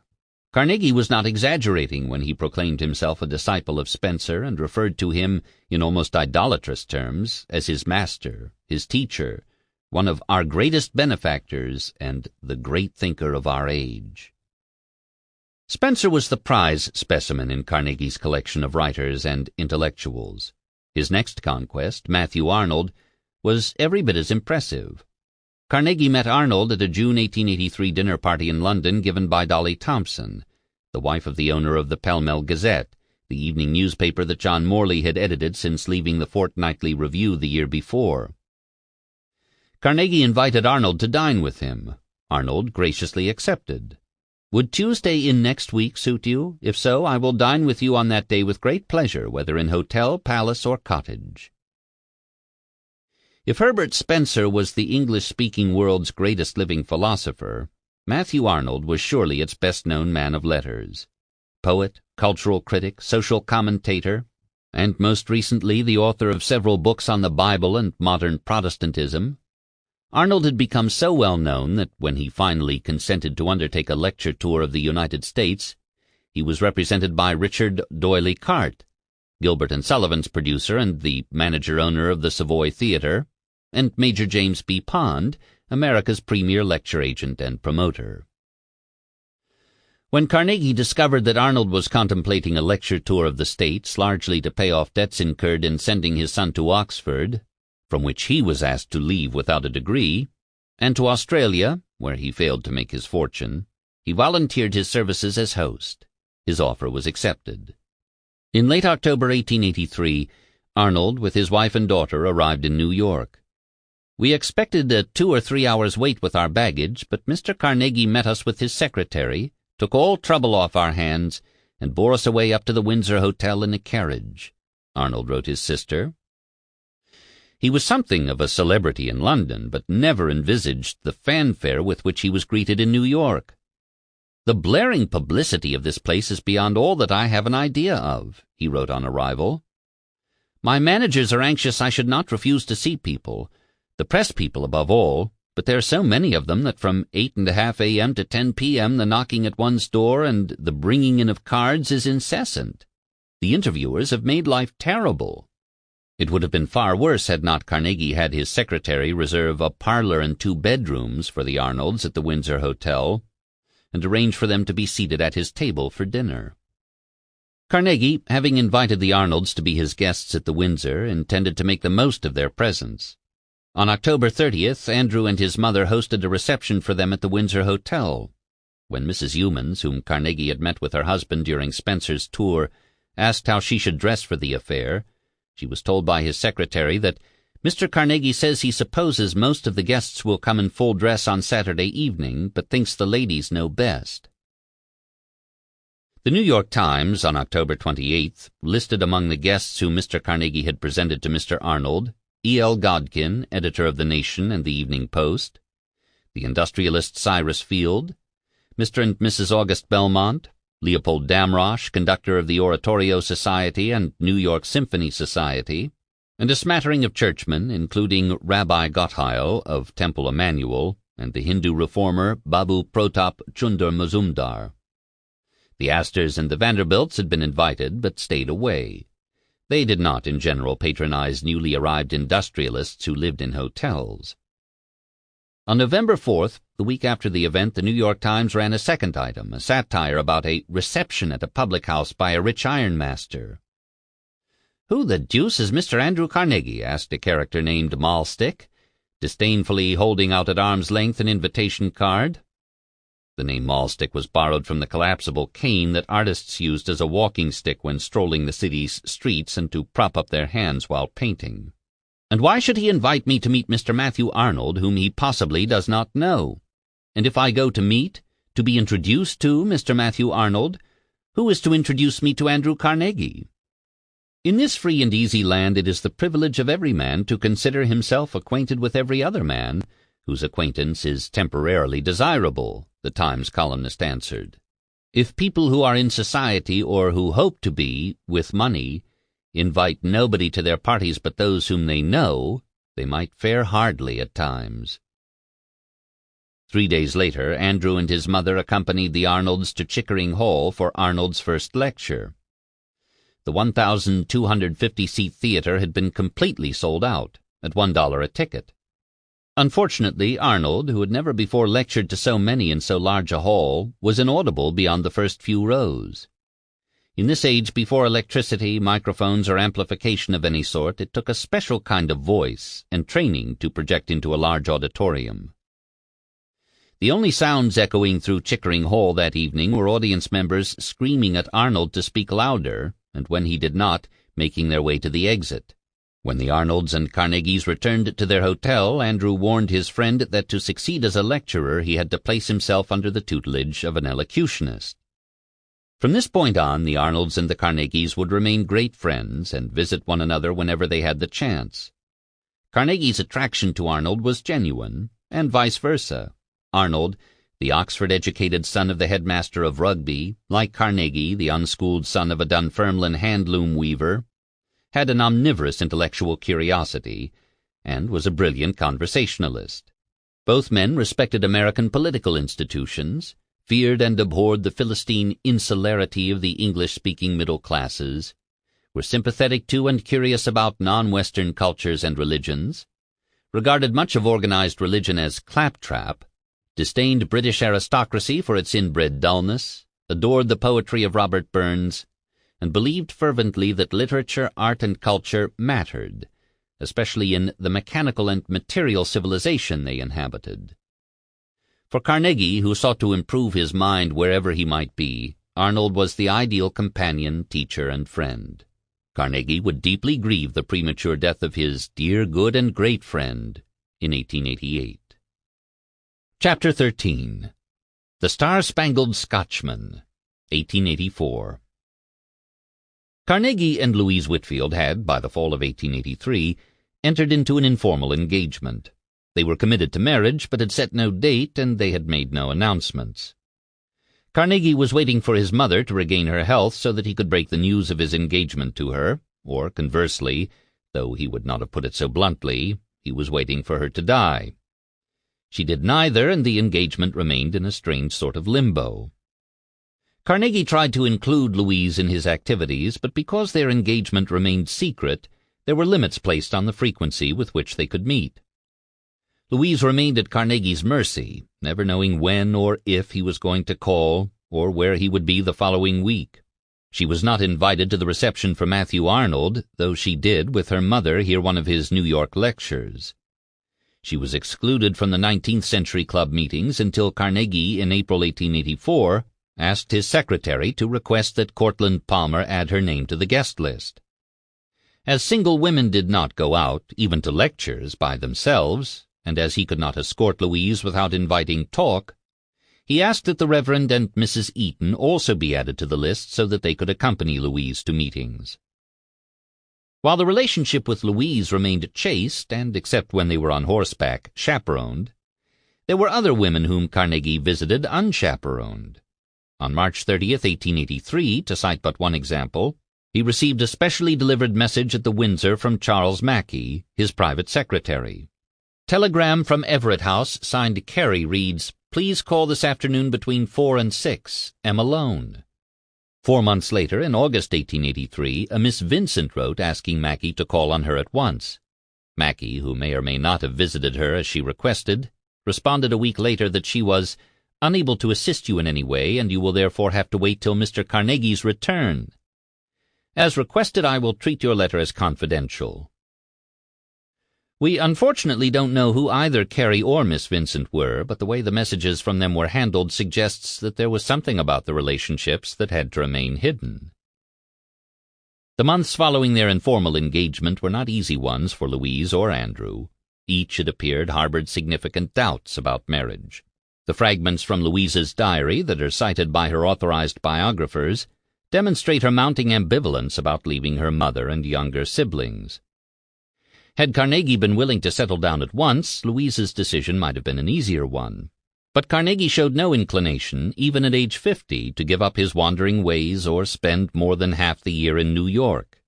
Carnegie was not exaggerating when he proclaimed himself a disciple of Spencer and referred to him, in almost idolatrous terms, as his master, his teacher, one of our greatest benefactors, and the great thinker of our age. Spencer was the prize specimen in Carnegie's collection of writers and intellectuals. His next conquest, Matthew Arnold, was every bit as impressive. Carnegie met Arnold at a June 1883 dinner party in London given by Dolly Thompson, the wife of the owner of the Pall Mall Gazette, the evening newspaper that John Morley had edited since leaving the Fortnightly Review the year before. Carnegie invited Arnold to dine with him. Arnold graciously accepted. "Would Tuesday in next week suit you? If so, I will dine with you on that day with great pleasure, whether in hotel, palace, or cottage." If Herbert Spencer was the English-speaking world's greatest living philosopher, Matthew Arnold was surely its best-known man of letters. Poet, cultural critic, social commentator, and most recently the author of several books on the Bible and modern Protestantism, Arnold had become so well known that when he finally consented to undertake a lecture tour of the United States, he was represented by Richard D'Oyley Carte, Gilbert and Sullivan's producer and the manager-owner of the Savoy Theatre, and Major James B. Pond, America's premier lecture agent and promoter. When Carnegie discovered that Arnold was contemplating a lecture tour of the States, largely to pay off debts incurred in sending his son to Oxford, from which he was asked to leave without a degree, and to Australia, where he failed to make his fortune, he volunteered his services as host. His offer was accepted. In late October 1883, Arnold, with his wife and daughter, arrived in New York. "We expected a 2 or 3 hours' wait with our baggage, but Mr. Carnegie met us with his secretary, took all trouble off our hands, and bore us away up to the Windsor Hotel in a carriage," Arnold wrote his sister. He was something of a celebrity in London, but never envisaged the fanfare with which he was greeted in New York. "The blaring publicity of this place is beyond all that I have an idea of," he wrote on arrival. "My managers are anxious I should not refuse to see people, the press people above all, but there are so many of them that from 8:30 a.m. to 10 p.m. the knocking at one's door and the bringing in of cards is incessant. The interviewers have made life terrible." It would have been far worse had not Carnegie had his secretary reserve a parlor and 2 bedrooms for the Arnolds at the Windsor Hotel, and arrange for them to be seated at his table for dinner. Carnegie, having invited the Arnolds to be his guests at the Windsor, intended to make the most of their presence. On October 30th, Andrew and his mother hosted a reception for them at the Windsor Hotel. When Mrs. Humans, whom Carnegie had met with her husband during Spencer's tour, asked how she should dress for the affair, she was told by his secretary that Mr. Carnegie says he supposes most of the guests will come in full dress on Saturday evening, but thinks the ladies know best. The New York Times, on October 28th, listed among the guests whom Mr. Carnegie had presented to Mr. Arnold, E.L. Godkin, editor of The Nation and the Evening Post, the industrialist Cyrus Field, Mr. and Mrs. August Belmont, Leopold Damrosch, conductor of the Oratorio Society and New York Symphony Society, and a smattering of churchmen, including Rabbi Gottheil of Temple Emmanuel and the Hindu reformer Babu Pratap Chunder Mazumdar. The Astors and the Vanderbilts had been invited, but stayed away. They did not, in general, patronize newly arrived industrialists who lived in hotels. On November 4th, the week after the event, the New York Times ran a second item, a satire about a reception at a public house by a rich ironmaster. "Who the deuce is Mr. Andrew Carnegie?" asked a character named Malstick, disdainfully holding out at arm's length an invitation card. The name Malstick was borrowed from the collapsible cane that artists used as a walking stick when strolling the city's streets and to prop up their hands while painting. "And why should he invite me to meet Mr. Matthew Arnold, whom he possibly does not know? And if I go to be introduced to Mr. Matthew Arnold, who is to introduce me to Andrew Carnegie?" In this free and easy land it is the privilege of every man to consider himself acquainted with every other man, whose acquaintance is temporarily desirable, the Times columnist answered. If people who are in society, or who hope to be, with money, invite nobody to their parties but those whom they know, they might fare hardly at times. 3 days later, Andrew and his mother accompanied the Arnolds to Chickering Hall for Arnold's first lecture. The 1,250-seat theater had been completely sold out, at $1 a ticket. Unfortunately, Arnold, who had never before lectured to so many in so large a hall, was inaudible beyond the first few rows. In this age before electricity, microphones, or amplification of any sort, it took a special kind of voice and training to project into a large auditorium. The only sounds echoing through Chickering Hall that evening were audience members screaming at Arnold to speak louder, and when he did not, making their way to the exit. When the Arnolds and Carnegies returned to their hotel, Andrew warned his friend that to succeed as a lecturer he had to place himself under the tutelage of an elocutionist. From this point on, the Arnolds and the Carnegies would remain great friends and visit one another whenever they had the chance. Carnegie's attraction to Arnold was genuine, and vice versa. Arnold, the Oxford-educated son of the headmaster of Rugby, like Carnegie, the unschooled son of a Dunfermline handloom weaver, had an omnivorous intellectual curiosity, and was a brilliant conversationalist. Both men respected American political institutions, feared and abhorred the Philistine insularity of the English-speaking middle classes, were sympathetic to and curious about non-Western cultures and religions, regarded much of organized religion as claptrap, disdained British aristocracy for its inbred dullness, adored the poetry of Robert Burns, and believed fervently that literature, art, and culture mattered, especially in the mechanical and material civilization they inhabited. For Carnegie, who sought to improve his mind wherever he might be, Arnold was the ideal companion, teacher, and friend. Carnegie would deeply grieve the premature death of his dear, good, and great friend in 1888. Chapter 13. The Star-Spangled Scotchman, 1884. Carnegie and Louise Whitfield had, by the fall of 1883, entered into an informal engagement. They were committed to marriage, but had set no date, and they had made no announcements. Carnegie was waiting for his mother to regain her health so that he could break the news of his engagement to her, or, conversely, though he would not have put it so bluntly, he was waiting for her to die. She did neither, and the engagement remained in a strange sort of limbo. Carnegie tried to include Louise in his activities, but because their engagement remained secret, there were limits placed on the frequency with which they could meet. Louise remained at Carnegie's mercy, never knowing when or if he was going to call, or where he would be the following week. She was not invited to the reception for Matthew Arnold, though she did, with her mother, hear one of his New York lectures. She was excluded from the 19th Century Club meetings until Carnegie, in April 1884, asked his secretary to request that Cortlandt Palmer add her name to the guest list. As single women did not go out, even to lectures, by themselves, and as he could not escort Louise without inviting talk, he asked that the Reverend and Mrs. Eaton also be added to the list so that they could accompany Louise to meetings. While the relationship with Louise remained chaste and, except when they were on horseback, chaperoned, there were other women whom Carnegie visited unchaperoned. On March 30th, 1883, to cite but one example, he received a specially delivered message at the Windsor from Charles Mackay, his private secretary. Telegram from Everett House, signed Carey, reads, "Please call this afternoon between 4 and 6. Am alone." 4 months later, in August 1883, a Miss Vincent wrote asking Mackie to call on her at once. Mackie, who may or may not have visited her as she requested, responded a week later that she was unable to assist you in any way, and you will therefore have to wait till Mr. Carnegie's return. As requested, I will treat your letter as confidential. We unfortunately don't know who either Carrie or Miss Vincent were, but the way the messages from them were handled suggests that there was something about the relationships that had to remain hidden. The months following their informal engagement were not easy ones for Louise or Andrew. Each, it appeared, harbored significant doubts about marriage. The fragments from Louise's diary that are cited by her authorized biographers demonstrate her mounting ambivalence about leaving her mother and younger siblings. Had Carnegie been willing to settle down at once, Louise's decision might have been an easier one. But Carnegie showed no inclination, even at age 50, to give up his wandering ways or spend more than half the year in New York.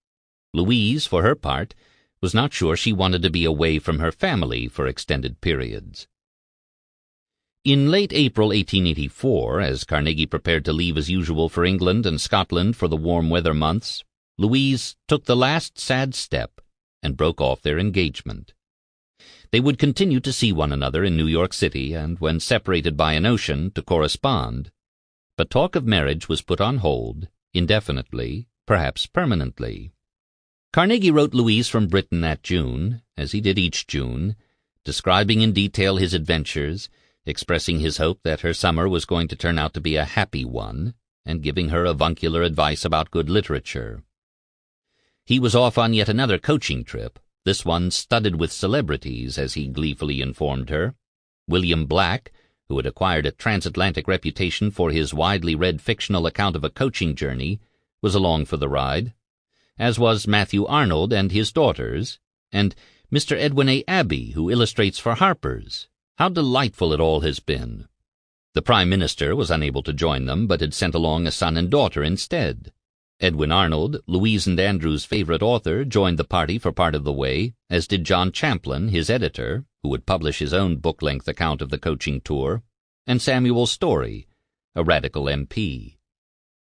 Louise, for her part, was not sure she wanted to be away from her family for extended periods. In late April 1884, as Carnegie prepared to leave as usual for England and Scotland for the warm weather months, Louise took the last sad step and broke off their engagement. They would continue to see one another in New York City and, when separated by an ocean, to correspond. But talk of marriage was put on hold, indefinitely, perhaps permanently. Carnegie wrote Louise from Britain that June, as he did each June, describing in detail his adventures, expressing his hope that her summer was going to turn out to be a happy one, and giving her avuncular advice about good literature. He was off on yet another coaching trip, this one studded with celebrities, as he gleefully informed her. William Black, who had acquired a transatlantic reputation for his widely read fictional account of a coaching journey, was along for the ride, as was Matthew Arnold and his daughters, and Mr. Edwin A. Abbey, who illustrates for Harper's. How delightful it all has been. The Prime Minister was unable to join them, but had sent along a son and daughter instead. Edwin Arnold, Louise and Andrew's favorite author, joined the party for part of the way, as did John Champlin, his editor, who would publish his own book-length account of the coaching tour, and Samuel Story, a radical MP.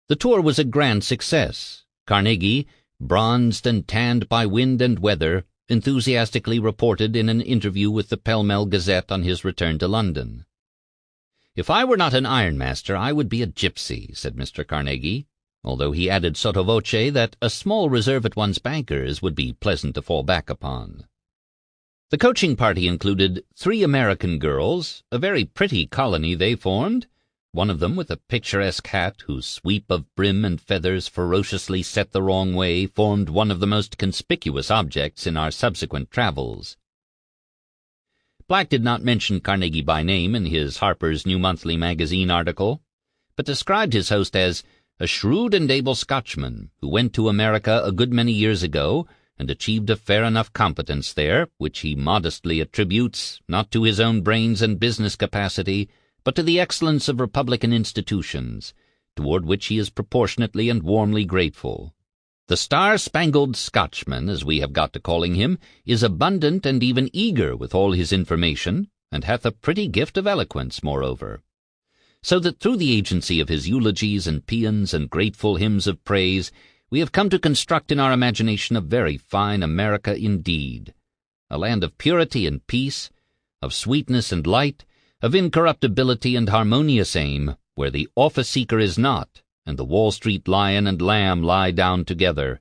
The tour was a grand success. Carnegie, bronzed and tanned by wind and weather, enthusiastically reported in an interview with the Pall Mall Gazette on his return to London. "If I were not an ironmaster, I would be a gypsy," said Mr. Carnegie, although he added sotto voce that a small reserve at one's bankers would be pleasant to fall back upon. The coaching party included 3 American girls, a very pretty colony they formed, one of them with a picturesque hat whose sweep of brim and feathers ferociously set the wrong way formed one of the most conspicuous objects in our subsequent travels. Black did not mention Carnegie by name in his Harper's New Monthly Magazine article, but described his host as a shrewd and able Scotchman who went to America a good many years ago and achieved a fair enough competence there, which he modestly attributes not to his own brains and business capacity, but to the excellence of Republican institutions, toward which he is proportionately and warmly grateful. The star-spangled Scotchman, as we have got to calling him, is abundant and even eager with all his information, and hath a pretty gift of eloquence, moreover. So that through the agency of his eulogies and paeans and grateful hymns of praise, we have come to construct in our imagination a very fine America indeed, a land of purity and peace, of sweetness and light, of incorruptibility and harmonious aim, where the office-seeker is not, and the Wall Street lion and lamb lie down together,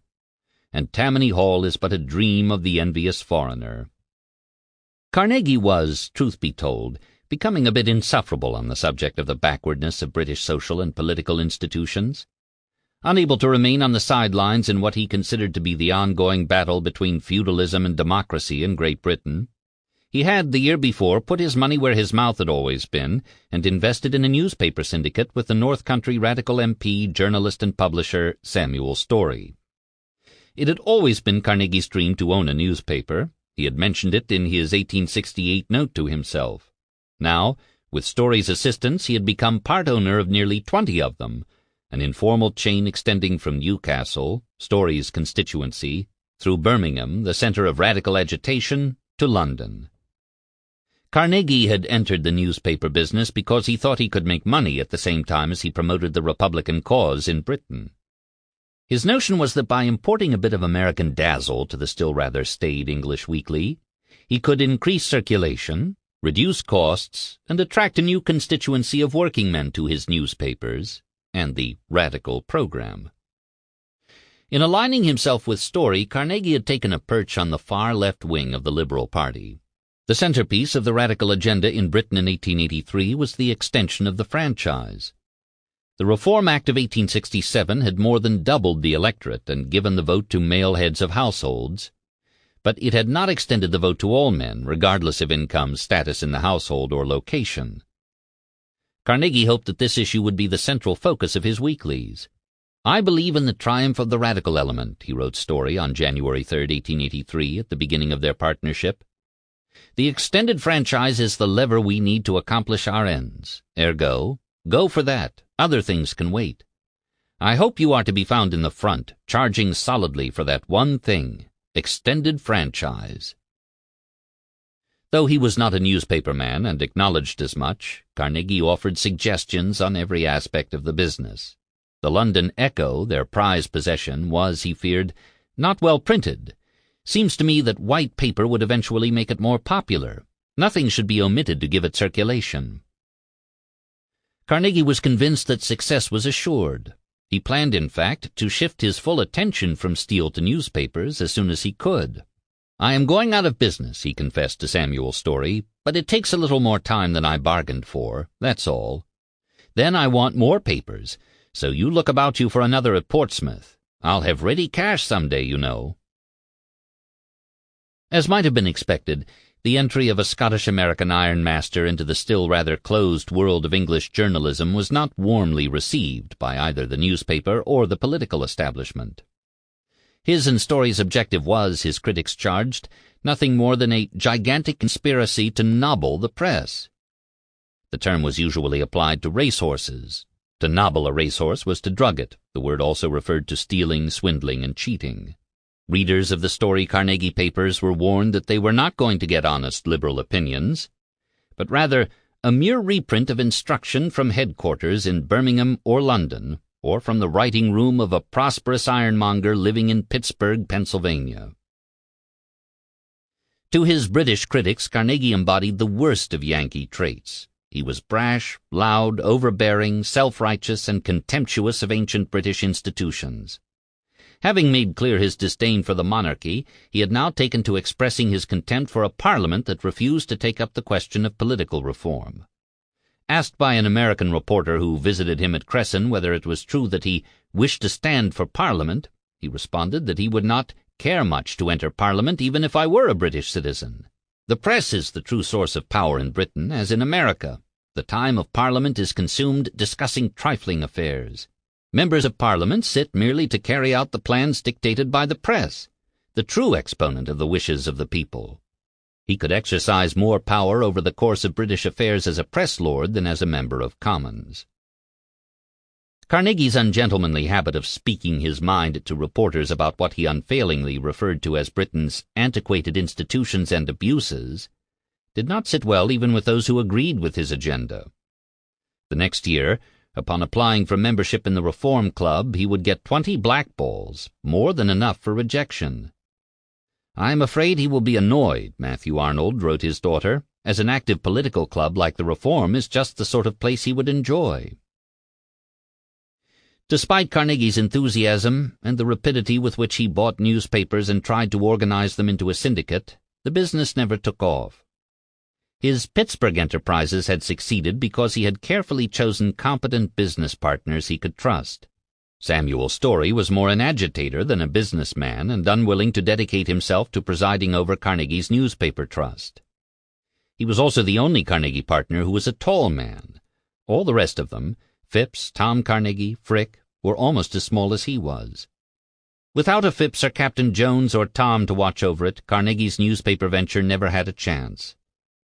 and Tammany Hall is but a dream of the envious foreigner. Carnegie was, truth be told, becoming a bit insufferable on the subject of the backwardness of British social and political institutions. Unable to remain on the sidelines in what he considered to be the ongoing battle between feudalism and democracy in Great Britain, he had, the year before, put his money where his mouth had always been and invested in a newspaper syndicate with the North Country radical MP, journalist, and publisher Samuel Story. It had always been Carnegie's dream to own a newspaper. He had mentioned it in his 1868 note to himself. Now, with Story's assistance, he had become part owner of nearly 20 of them, an informal chain extending from Newcastle, Story's constituency, through Birmingham, the center of radical agitation, to London. Carnegie had entered the newspaper business because he thought he could make money at the same time as he promoted the Republican cause in Britain. His notion was that by importing a bit of American dazzle to the still rather staid English weekly, he could increase circulation, reduce costs, and attract a new constituency of working men to his newspapers and the radical program. In aligning himself with Story, Carnegie had taken a perch on the far left wing of the Liberal Party. The centerpiece of the radical agenda in Britain in 1883 was the extension of the franchise. The Reform Act of 1867 had more than doubled the electorate and given the vote to male heads of households, but it had not extended the vote to all men, regardless of income, status in the household, or location. Carnegie hoped that this issue would be the central focus of his weeklies. "I believe in the triumph of the radical element," he wrote Story on January 3, 1883, at the beginning of their partnership. "The extended franchise is the lever we need to accomplish our ends. Ergo, go for that. Other things can wait. I hope you are to be found in the front, charging solidly for that one thing, extended franchise." Though he was not a newspaper man and acknowledged as much, Carnegie offered suggestions on every aspect of the business. The London Echo, their prized possession, was, he feared, not well printed. "Seems to me that white paper would eventually make it more popular. Nothing should be omitted to give it circulation." Carnegie was convinced that success was assured. He planned, in fact, to shift his full attention from Steel to newspapers as soon as he could. "I am going out of business," he confessed to Samuel Story, "but it takes a little more time than I bargained for, that's all. Then I want more papers, so you look about you for another at Portsmouth. I'll have ready cash some day, you know." As might have been expected, the entry of a Scottish-American ironmaster into the still rather closed world of English journalism was not warmly received by either the newspaper or the political establishment. His and Story's objective was, his critics charged, nothing more than a gigantic conspiracy to nobble the press. The term was usually applied to racehorses. To nobble a racehorse was to drug it. The word also referred to stealing, swindling, and cheating. Readers of the Story Carnegie papers were warned that they were not going to get honest liberal opinions, but rather a mere reprint of instruction from headquarters in Birmingham or London, or from the writing room of a prosperous ironmonger living in Pittsburgh, Pennsylvania. To his British critics, Carnegie embodied the worst of Yankee traits. He was brash, loud, overbearing, self-righteous, and contemptuous of ancient British institutions. Having made clear his disdain for the monarchy, he had now taken to expressing his contempt for a parliament that refused to take up the question of political reform. Asked by an American reporter who visited him at Cresson whether it was true that he wished to stand for Parliament, he responded that he would not care much to enter Parliament even if I were a British citizen. "The press is the true source of power in Britain, as in America. The time of Parliament is consumed discussing trifling affairs. Members of Parliament sit merely to carry out the plans dictated by the press, the true exponent of the wishes of the people." He could exercise more power over the course of British affairs as a press lord than as a member of Commons. Carnegie's ungentlemanly habit of speaking his mind to reporters about what he unfailingly referred to as Britain's antiquated institutions and abuses did not sit well even with those who agreed with his agenda. The next year, upon applying for membership in the Reform Club, he would get 20 blackballs, more than enough for rejection. "I am afraid he will be annoyed," Matthew Arnold wrote his daughter, "as an active political club like the Reform is just the sort of place he would enjoy." Despite Carnegie's enthusiasm and the rapidity with which he bought newspapers and tried to organize them into a syndicate, the business never took off. His Pittsburgh enterprises had succeeded because he had carefully chosen competent business partners he could trust. Samuel Story was more an agitator than a businessman and unwilling to dedicate himself to presiding over Carnegie's newspaper trust. He was also the only Carnegie partner who was a tall man. All the rest of them, Phipps, Tom Carnegie, Frick, were almost as small as he was. Without a Phipps or Captain Jones or Tom to watch over it, Carnegie's newspaper venture never had a chance.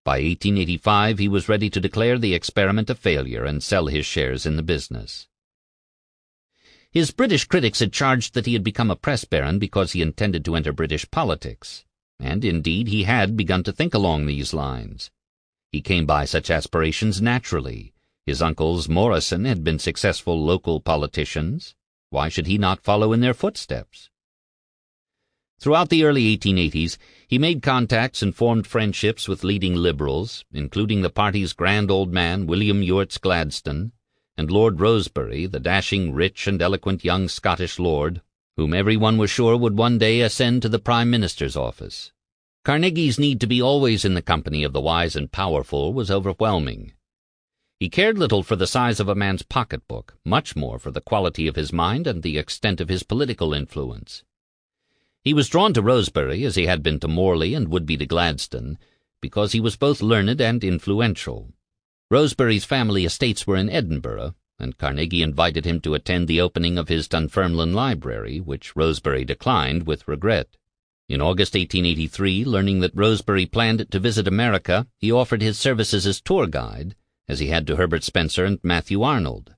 By 1885 he was ready to declare the experiment a failure and sell his shares in the business. His British critics had charged that he had become a press baron because he intended to enter British politics, and indeed he had begun to think along these lines. He came by such aspirations naturally. His uncles Morrison had been successful local politicians. Why should he not follow in their footsteps? Throughout the early 1880s, he made contacts and formed friendships with leading Liberals, including the party's grand old man, William Ewart Gladstone, and Lord Rosebery, the dashing, rich, and eloquent young Scottish lord, whom everyone was sure would one day ascend to the Prime Minister's office. Carnegie's need to be always in the company of the wise and powerful was overwhelming. He cared little for the size of a man's pocketbook, much more for the quality of his mind and the extent of his political influence. He was drawn to Rosebery, as he had been to Morley and would be to Gladstone, because he was both learned and influential. Rosebery's family estates were in Edinburgh, and Carnegie invited him to attend the opening of his Dunfermline Library, which Rosebery declined with regret. In August 1883, learning that Rosebery planned to visit America, he offered his services as tour guide, as he had to Herbert Spencer and Matthew Arnold.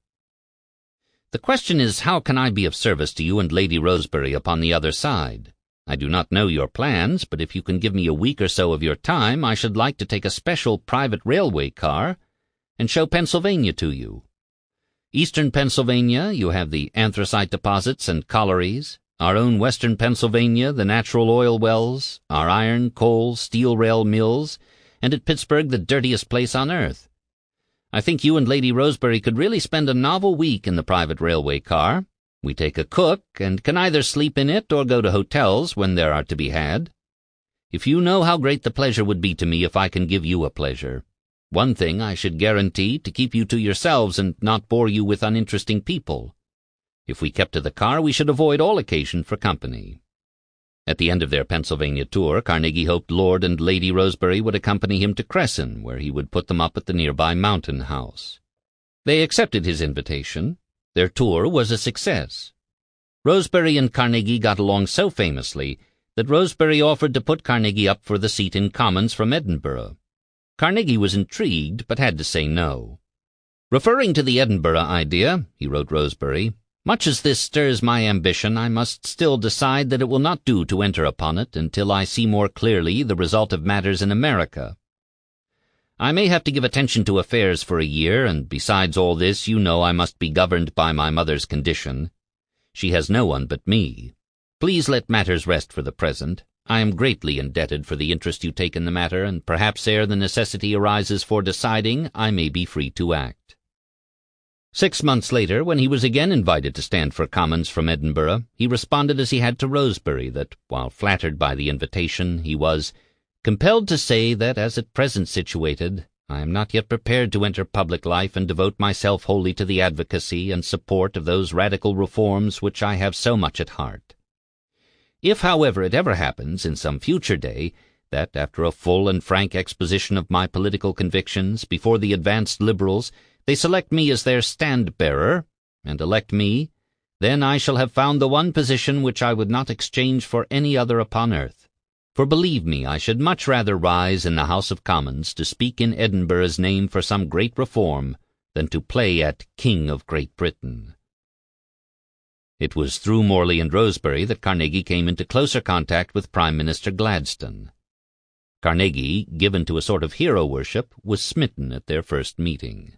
"The question is, how can I be of service to you and Lady Rosebery upon the other side? I do not know your plans, but if you can give me a week or so of your time, I should like to take a special private railway car and show Pennsylvania to you. Eastern Pennsylvania, you have the anthracite deposits and collieries. Our own western Pennsylvania, the natural oil wells, our iron, coal, steel rail mills, and at Pittsburgh the dirtiest place on earth. I think you and Lady Rosebery could really spend a novel week in the private railway car. We take a cook, and can either sleep in it or go to hotels when there are to be had. If you know how great the pleasure would be to me if I can give you a pleasure. One thing I should guarantee, to keep you to yourselves and not bore you with uninteresting people. If we kept to the car, we should avoid all occasion for company." At the end of their Pennsylvania tour, Carnegie hoped Lord and Lady Rosebery would accompany him to Cresson, where he would put them up at the nearby Mountain House. They accepted his invitation. Their tour was a success. Rosebery and Carnegie got along so famously that Rosebery offered to put Carnegie up for the seat in Commons from Edinburgh. Carnegie was intrigued, but had to say no. "Referring to the Edinburgh idea," he wrote Rosebery, "much as this stirs my ambition, I must still decide that it will not do to enter upon it until I see more clearly the result of matters in America. I may have to give attention to affairs for a year, and besides all this, you know I must be governed by my mother's condition. She has no one but me. Please let matters rest for the present. I am greatly indebted for the interest you take in the matter, and perhaps ere the necessity arises for deciding, I may be free to act." 6 months later, when he was again invited to stand for Commons from Edinburgh, he responded as he had to Rosebery that, while flattered by the invitation, he was "compelled to say that, as at present situated, I am not yet prepared to enter public life and devote myself wholly to the advocacy and support of those radical reforms which I have so much at heart. If, however, it ever happens in some future day that, after a full and frank exposition of my political convictions before the advanced Liberals, they select me as their stand-bearer, and elect me, then I shall have found the one position which I would not exchange for any other upon earth. For believe me, I should much rather rise in the House of Commons to speak in Edinburgh's name for some great reform than to play at King of Great Britain." It was through Morley and Rosebery that Carnegie came into closer contact with Prime Minister Gladstone. Carnegie, given to a sort of hero worship, was smitten at their first meeting.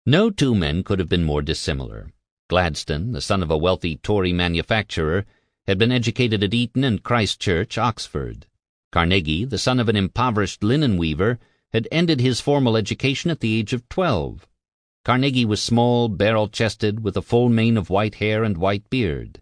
No two men could have been more dissimilar. Gladstone, the son of a wealthy Tory manufacturer, had been educated at Eton and Christ Church, Oxford. Carnegie, the son of an impoverished linen weaver, had ended his formal education at the age of 12. Carnegie was small, barrel-chested, with a full mane of white hair and white beard.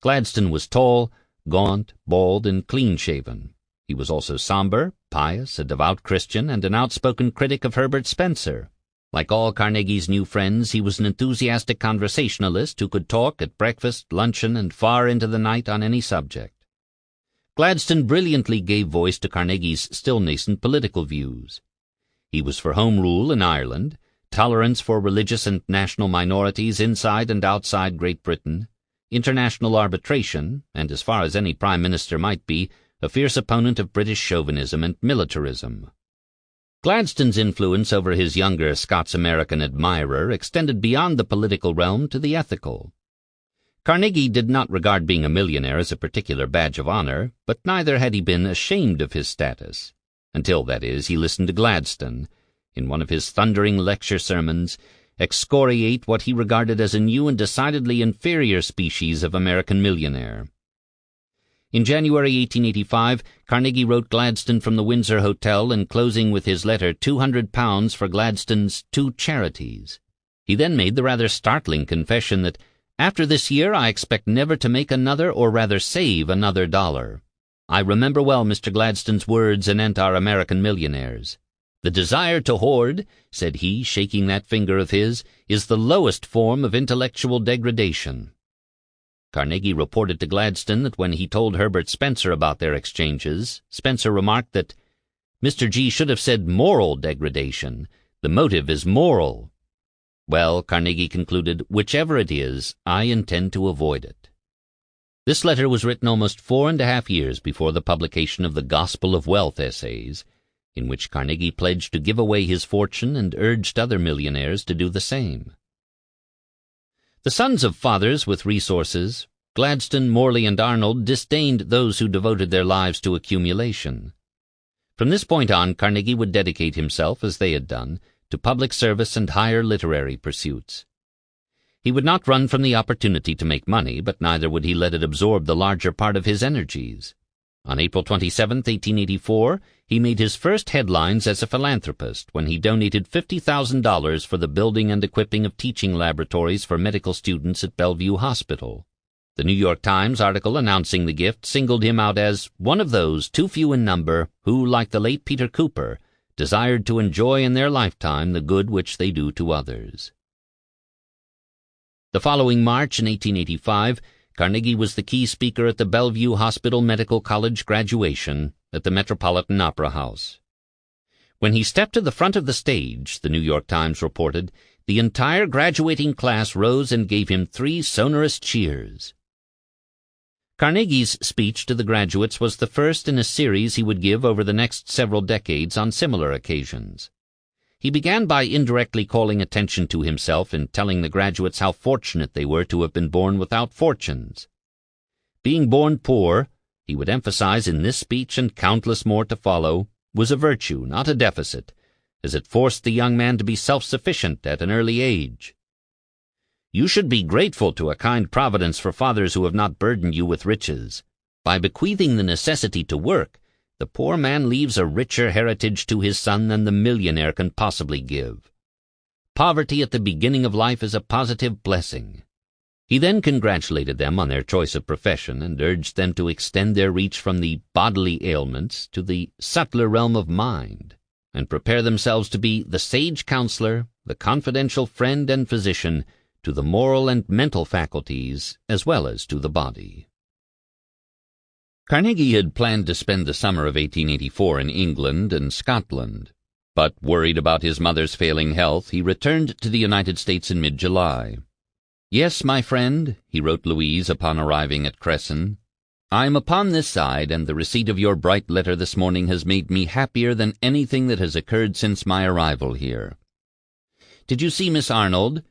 Gladstone was tall, gaunt, bald, and clean-shaven. He was also somber, pious, a devout Christian, and an outspoken critic of Herbert Spencer. Like all Carnegie's new friends, he was an enthusiastic conversationalist who could talk at breakfast, luncheon, and far into the night on any subject. Gladstone brilliantly gave voice to Carnegie's still nascent political views. He was for Home Rule in Ireland, tolerance for religious and national minorities inside and outside Great Britain, international arbitration, and, as far as any prime minister might be, a fierce opponent of British chauvinism and militarism. Gladstone's influence over his younger Scots-American admirer extended beyond the political realm to the ethical. Carnegie did not regard being a millionaire as a particular badge of honor, but neither had he been ashamed of his status. until, that is, he listened to Gladstone, in one of his thundering lecture sermons, excoriate what he regarded as a new and decidedly inferior species of American millionaire. In January 1885, Carnegie wrote Gladstone from the Windsor Hotel, enclosing with his letter £200 for Gladstone's 2 charities. He then made the rather startling confession that, "After this year I expect never to make another, or rather save another dollar." I remember well Mr. Gladstone's words anent our American millionaires. "The desire to hoard," said he, shaking that finger of his, "is the lowest form of intellectual degradation." Carnegie reported to Gladstone that when he told Herbert Spencer about their exchanges, Spencer remarked that Mr. G. should have said moral degradation. The motive is moral. Well, Carnegie concluded, whichever it is, I intend to avoid it. This letter was written almost 4.5 years before the publication of the Gospel of Wealth essays, in which Carnegie pledged to give away his fortune and urged other millionaires to do the same. The sons of fathers with resources, Gladstone, Morley, and Arnold, disdained those who devoted their lives to accumulation. From this point on, Carnegie would dedicate himself, as they had done, to public service and higher literary pursuits. He would not run from the opportunity to make money, but neither would he let it absorb the larger part of his energies. On April 27, 1884, he made his first headlines as a philanthropist when he donated $50,000 for the building and equipping of teaching laboratories for medical students at Bellevue Hospital. The New York Times article announcing the gift singled him out as one of those too few in number who, like the late Peter Cooper, desired to enjoy in their lifetime the good which they do to others. The following March in 1885, Carnegie was the key speaker at the Bellevue Hospital Medical College graduation at the Metropolitan Opera House. When he stepped to the front of the stage, the New York Times reported, the entire graduating class rose and gave him 3 sonorous cheers. Carnegie's speech to the graduates was the first in a series he would give over the next several decades on similar occasions. He began by indirectly calling attention to himself and telling the graduates how fortunate they were to have been born without fortunes. Being born poor, he would emphasize in this speech and countless more to follow, was a virtue, not a deficit, as it forced the young man to be self-sufficient at an early age. You should be grateful to a kind providence for fathers who have not burdened you with riches. By bequeathing the necessity to work, the poor man leaves a richer heritage to his son than the millionaire can possibly give. Poverty at the beginning of life is a positive blessing. He then congratulated them on their choice of profession and urged them to extend their reach from the bodily ailments to the subtler realm of mind, and prepare themselves to be the sage counselor, the confidential friend and physician to the moral and mental faculties as well as to the body. Carnegie had planned to spend the summer of 1884 in England and Scotland, but worried about his mother's failing health, he returned to the United States in mid-July. "Yes, my friend," he wrote Louise upon arriving at Cresson, "I am upon this side, and the receipt of your bright letter this morning has made me happier than anything that has occurred since my arrival here. Did you see Miss Arnold?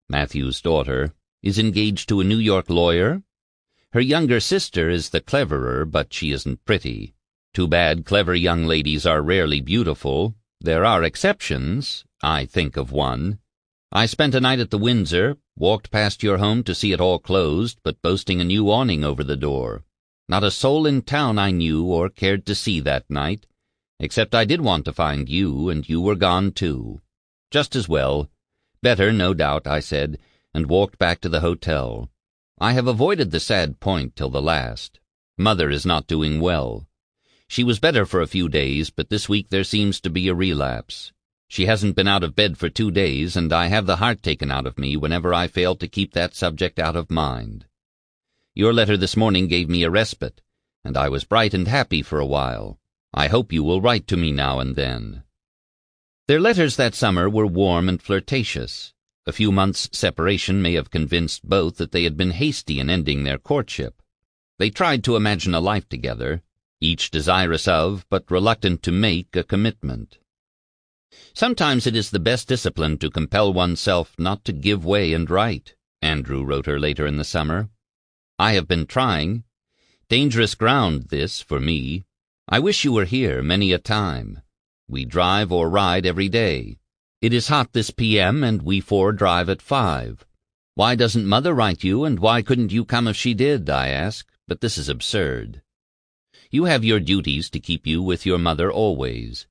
Matthew's daughter is engaged to a New York lawyer. Her younger sister is the cleverer, but she isn't pretty. Too bad clever young ladies are rarely beautiful. There are exceptions. I think of one. I spent a night at the Windsor, walked past your home to see it all closed, but boasting a new awning over the door. Not a soul in town I knew or cared to see that night, except I did want to find you, and you were gone too. Just as well. Better, no doubt, I said, and walked back to the hotel. I have avoided the sad point till the last. Mother is not doing well. She was better for a few days, but this week there seems to be a relapse. She hasn't been out of bed for 2 days, and I have the heart taken out of me whenever I fail to keep that subject out of mind. Your letter this morning gave me a respite, and I was bright and happy for a while. I hope you will write to me now and then." Their letters that summer were warm and flirtatious. A few months' separation may have convinced both that they had been hasty in ending their courtship. They tried to imagine a life together, each desirous of, but reluctant to make, a commitment. "Sometimes it is the best discipline to compel oneself not to give way and write," Andrew wrote her later in the summer. "I have been trying. Dangerous ground, this, for me. I wish you were here many a time. We drive or ride every day. It is hot this p.m., and we 4 drive at 5. Why doesn't Mother write you, and why couldn't you come if she did, I ask, but this is absurd. You have your duties to keep you with your mother always.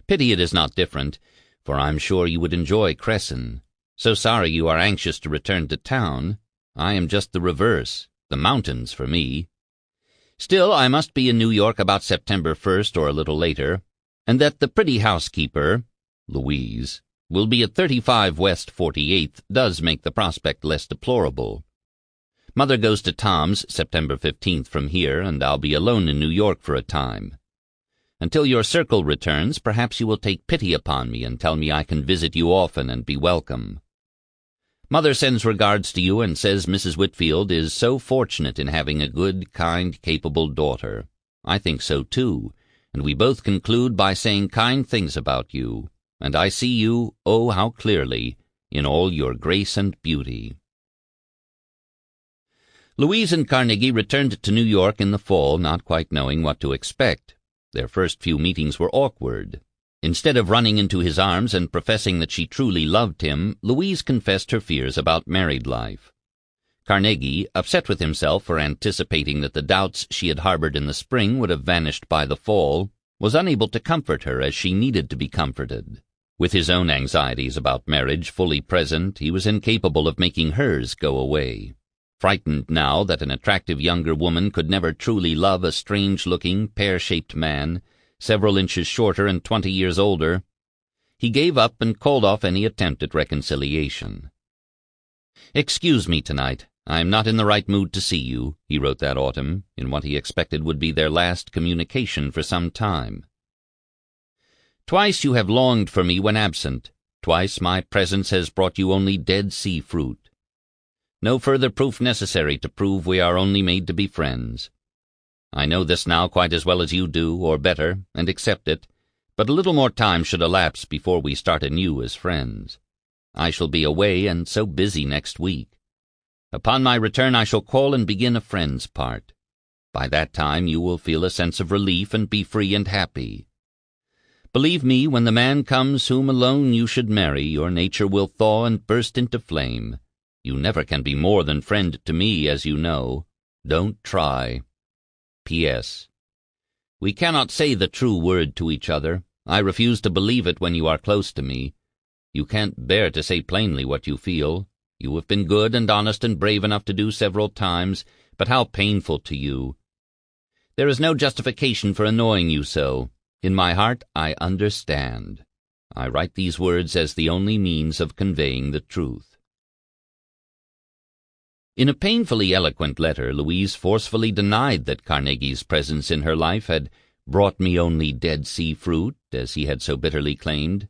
Pity it is not different, for I'm sure you would enjoy Cresson. So sorry you are anxious to return to town. I am just the reverse, the mountains for me. Still, I must be in New York about September 1st or a little later, and that the pretty housekeeper, Louise, will be at 35 West 48th does make the prospect less deplorable. Mother goes to Tom's September 15th from here, and I'll be alone in New York for a time. Until your circle returns, perhaps you will take pity upon me and tell me I can visit you often and be welcome. Mother sends regards to you and says Mrs. Whitfield is so fortunate in having a good, kind, capable daughter. I think so too, and we both conclude by saying kind things about you, and I see you, oh, how clearly, in all your grace and beauty. Louise and Carnegie returned to New York in the fall, not quite knowing what to expect. Their first few meetings were awkward. Instead of running into his arms and professing that she truly loved him, Louise confessed her fears about married life. Carnegie, upset with himself for anticipating that the doubts she had harbored in the spring would have vanished by the fall, was unable to comfort her as she needed to be comforted. With his own anxieties about marriage fully present, he was incapable of making hers go away. Frightened now that an attractive younger woman could never truly love a strange-looking, pear-shaped man, several inches shorter and 20 years older, he gave up and called off any attempt at reconciliation. "Excuse me tonight. I am not in the right mood to see you," he wrote that autumn, in what he expected would be their last communication for some time. "Twice you have longed for me when absent. Twice my presence has brought you only Dead Sea fruit. No further proof necessary to prove we are only made to be friends. I know this now quite as well as you do, or better, and accept it, but a little more time should elapse before we start anew as friends. I shall be away and so busy next week. Upon my return I shall call and begin a friend's part. By that time you will feel a sense of relief and be free and happy. Believe me, when the man comes whom alone you should marry, your nature will thaw and burst into flame. You never can be more than friend to me, as you know. Don't try. P.S. We cannot say the true word to each other. I refuse to believe it when you are close to me. You can't bear to say plainly what you feel. You have been good and honest and brave enough to do several times, but how painful to you. There is no justification for annoying you so. In my heart I understand. I write these words as the only means of conveying the truth." In a painfully eloquent letter, Louise forcefully denied that Carnegie's presence in her life had brought me only Dead Sea fruit, as he had so bitterly claimed.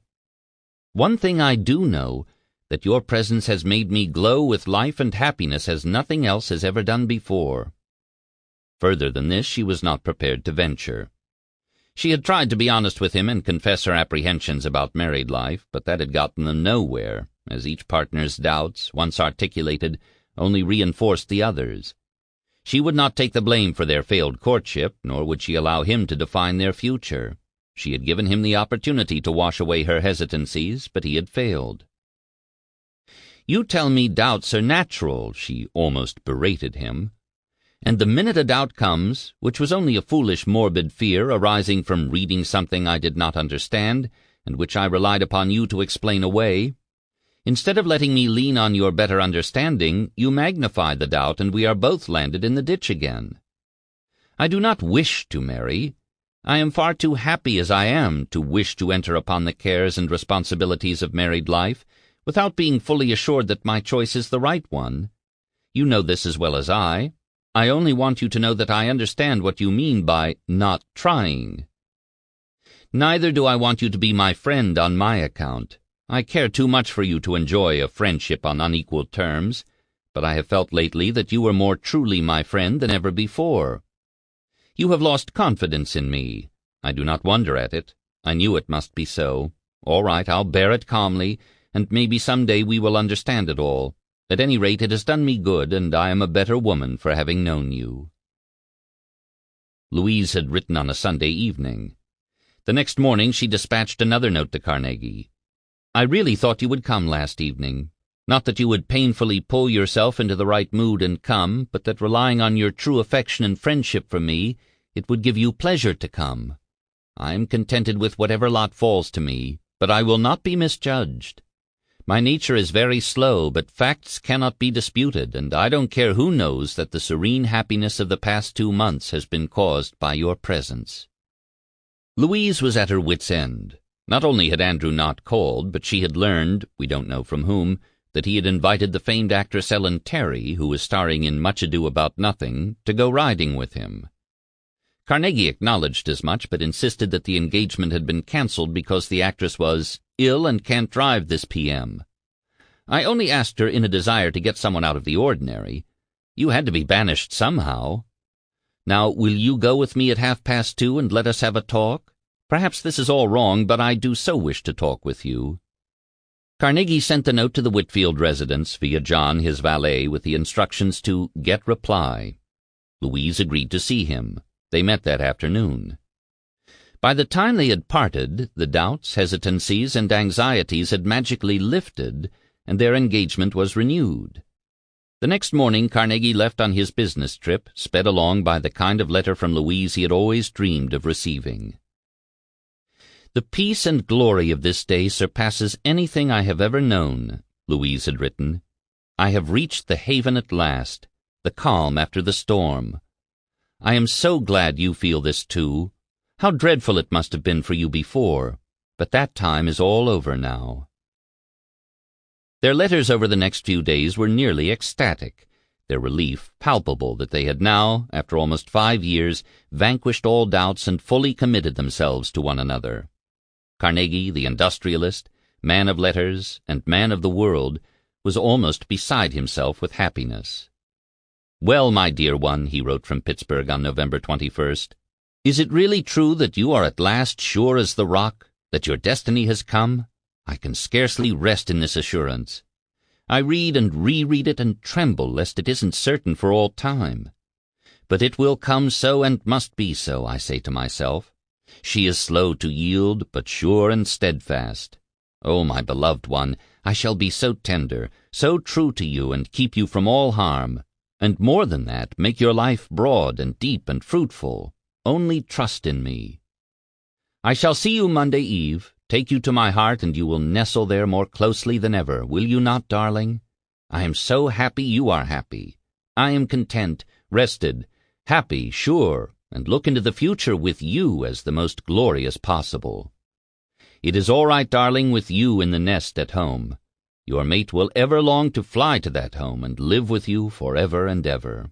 "One thing I do know, that your presence has made me glow with life and happiness as nothing else has ever done before." Further than this she was not prepared to venture. She had tried to be honest with him and confess her apprehensions about married life, but that had gotten them nowhere, as each partner's doubts, once articulated, only reinforced the others. She would not take the blame for their failed courtship, nor would she allow him to define their future. She had given him the opportunity to wash away her hesitancies, but he had failed. "You tell me doubts are natural," she almost berated him. "And the minute a doubt comes, which was only a foolish morbid fear arising from reading something I did not understand, and which I relied upon you to explain away, instead of letting me lean on your better understanding, you magnify the doubt, and we are both landed in the ditch again. I do not wish to marry. I am far too happy as I am to wish to enter upon the cares and responsibilities of married life without being fully assured that my choice is the right one. You know this as well as I. I only want you to know that I understand what you mean by not trying. Neither do I want you to be my friend on my account. I care too much for you to enjoy a friendship on unequal terms, but I have felt lately that you were more truly my friend than ever before. You have lost confidence in me. I do not wonder at it. I knew it must be so. All right, I'll bear it calmly, and maybe some day we will understand it all. At any rate, it has done me good, and I am a better woman for having known you." Louise had written on a Sunday evening. The next morning she dispatched another note to Carnegie. "I really thought you would come last evening. Not that you would painfully pull yourself into the right mood and come, but that relying on your true affection and friendship for me, it would give you pleasure to come. I am contented with whatever lot falls to me, but I will not be misjudged. My nature is very slow, but facts cannot be disputed, and I don't care who knows that the serene happiness of the past 2 months has been caused by your presence." Louise was at her wit's end. Not only had Andrew not called, but she had learned, we don't know from whom, that he had invited the famed actress Ellen Terry, who was starring in Much Ado About Nothing, to go riding with him. Carnegie acknowledged as much, but insisted that the engagement had been cancelled because the actress was ill and can't drive this p.m. "I only asked her in a desire to get someone out of the ordinary. You had to be banished somehow. Now, will you go with me at 2:30 and let us have a talk? Perhaps this is all wrong, but I do so wish to talk with you." Carnegie sent the note to the Whitfield residence via John, his valet, with the instructions to get reply. Louise agreed to see him. They met that afternoon. By the time they had parted, the doubts, hesitancies, and anxieties had magically lifted, and their engagement was renewed. The next morning Carnegie left on his business trip, sped along by the kind of letter from Louise he had always dreamed of receiving. "The peace and glory of this day surpasses anything I have ever known," Louise had written. "I have reached the haven at last, the calm after the storm. I am so glad you feel this too. How dreadful it must have been for you before, but that time is all over now." Their letters over the next few days were nearly ecstatic, their relief palpable that they had now, after almost 5 years, vanquished all doubts and fully committed themselves to one another. Carnegie, the industrialist, man of letters, and man of the world, was almost beside himself with happiness. "Well, my dear one," he wrote from Pittsburgh on November 21st, "is it really true that you are at last sure as the rock, that your destiny has come? I can scarcely rest in this assurance. I read and reread it and tremble lest it isn't certain for all time. But it will come so and must be so, I say to myself. She is slow to yield, but sure and steadfast. Oh, my beloved one, I shall be so tender, so true to you, and keep you from all harm, and more than that, make your life broad and deep and fruitful. Only trust in me. I shall see you Monday eve, take you to my heart, and you will nestle there more closely than ever, will you not, darling? I am so happy you are happy. I am content, rested, happy, sure, and look into the future with you as the most glorious possible. It is all right, darling, with you in the nest at home. Your mate will ever long to fly to that home and live with you forever and ever."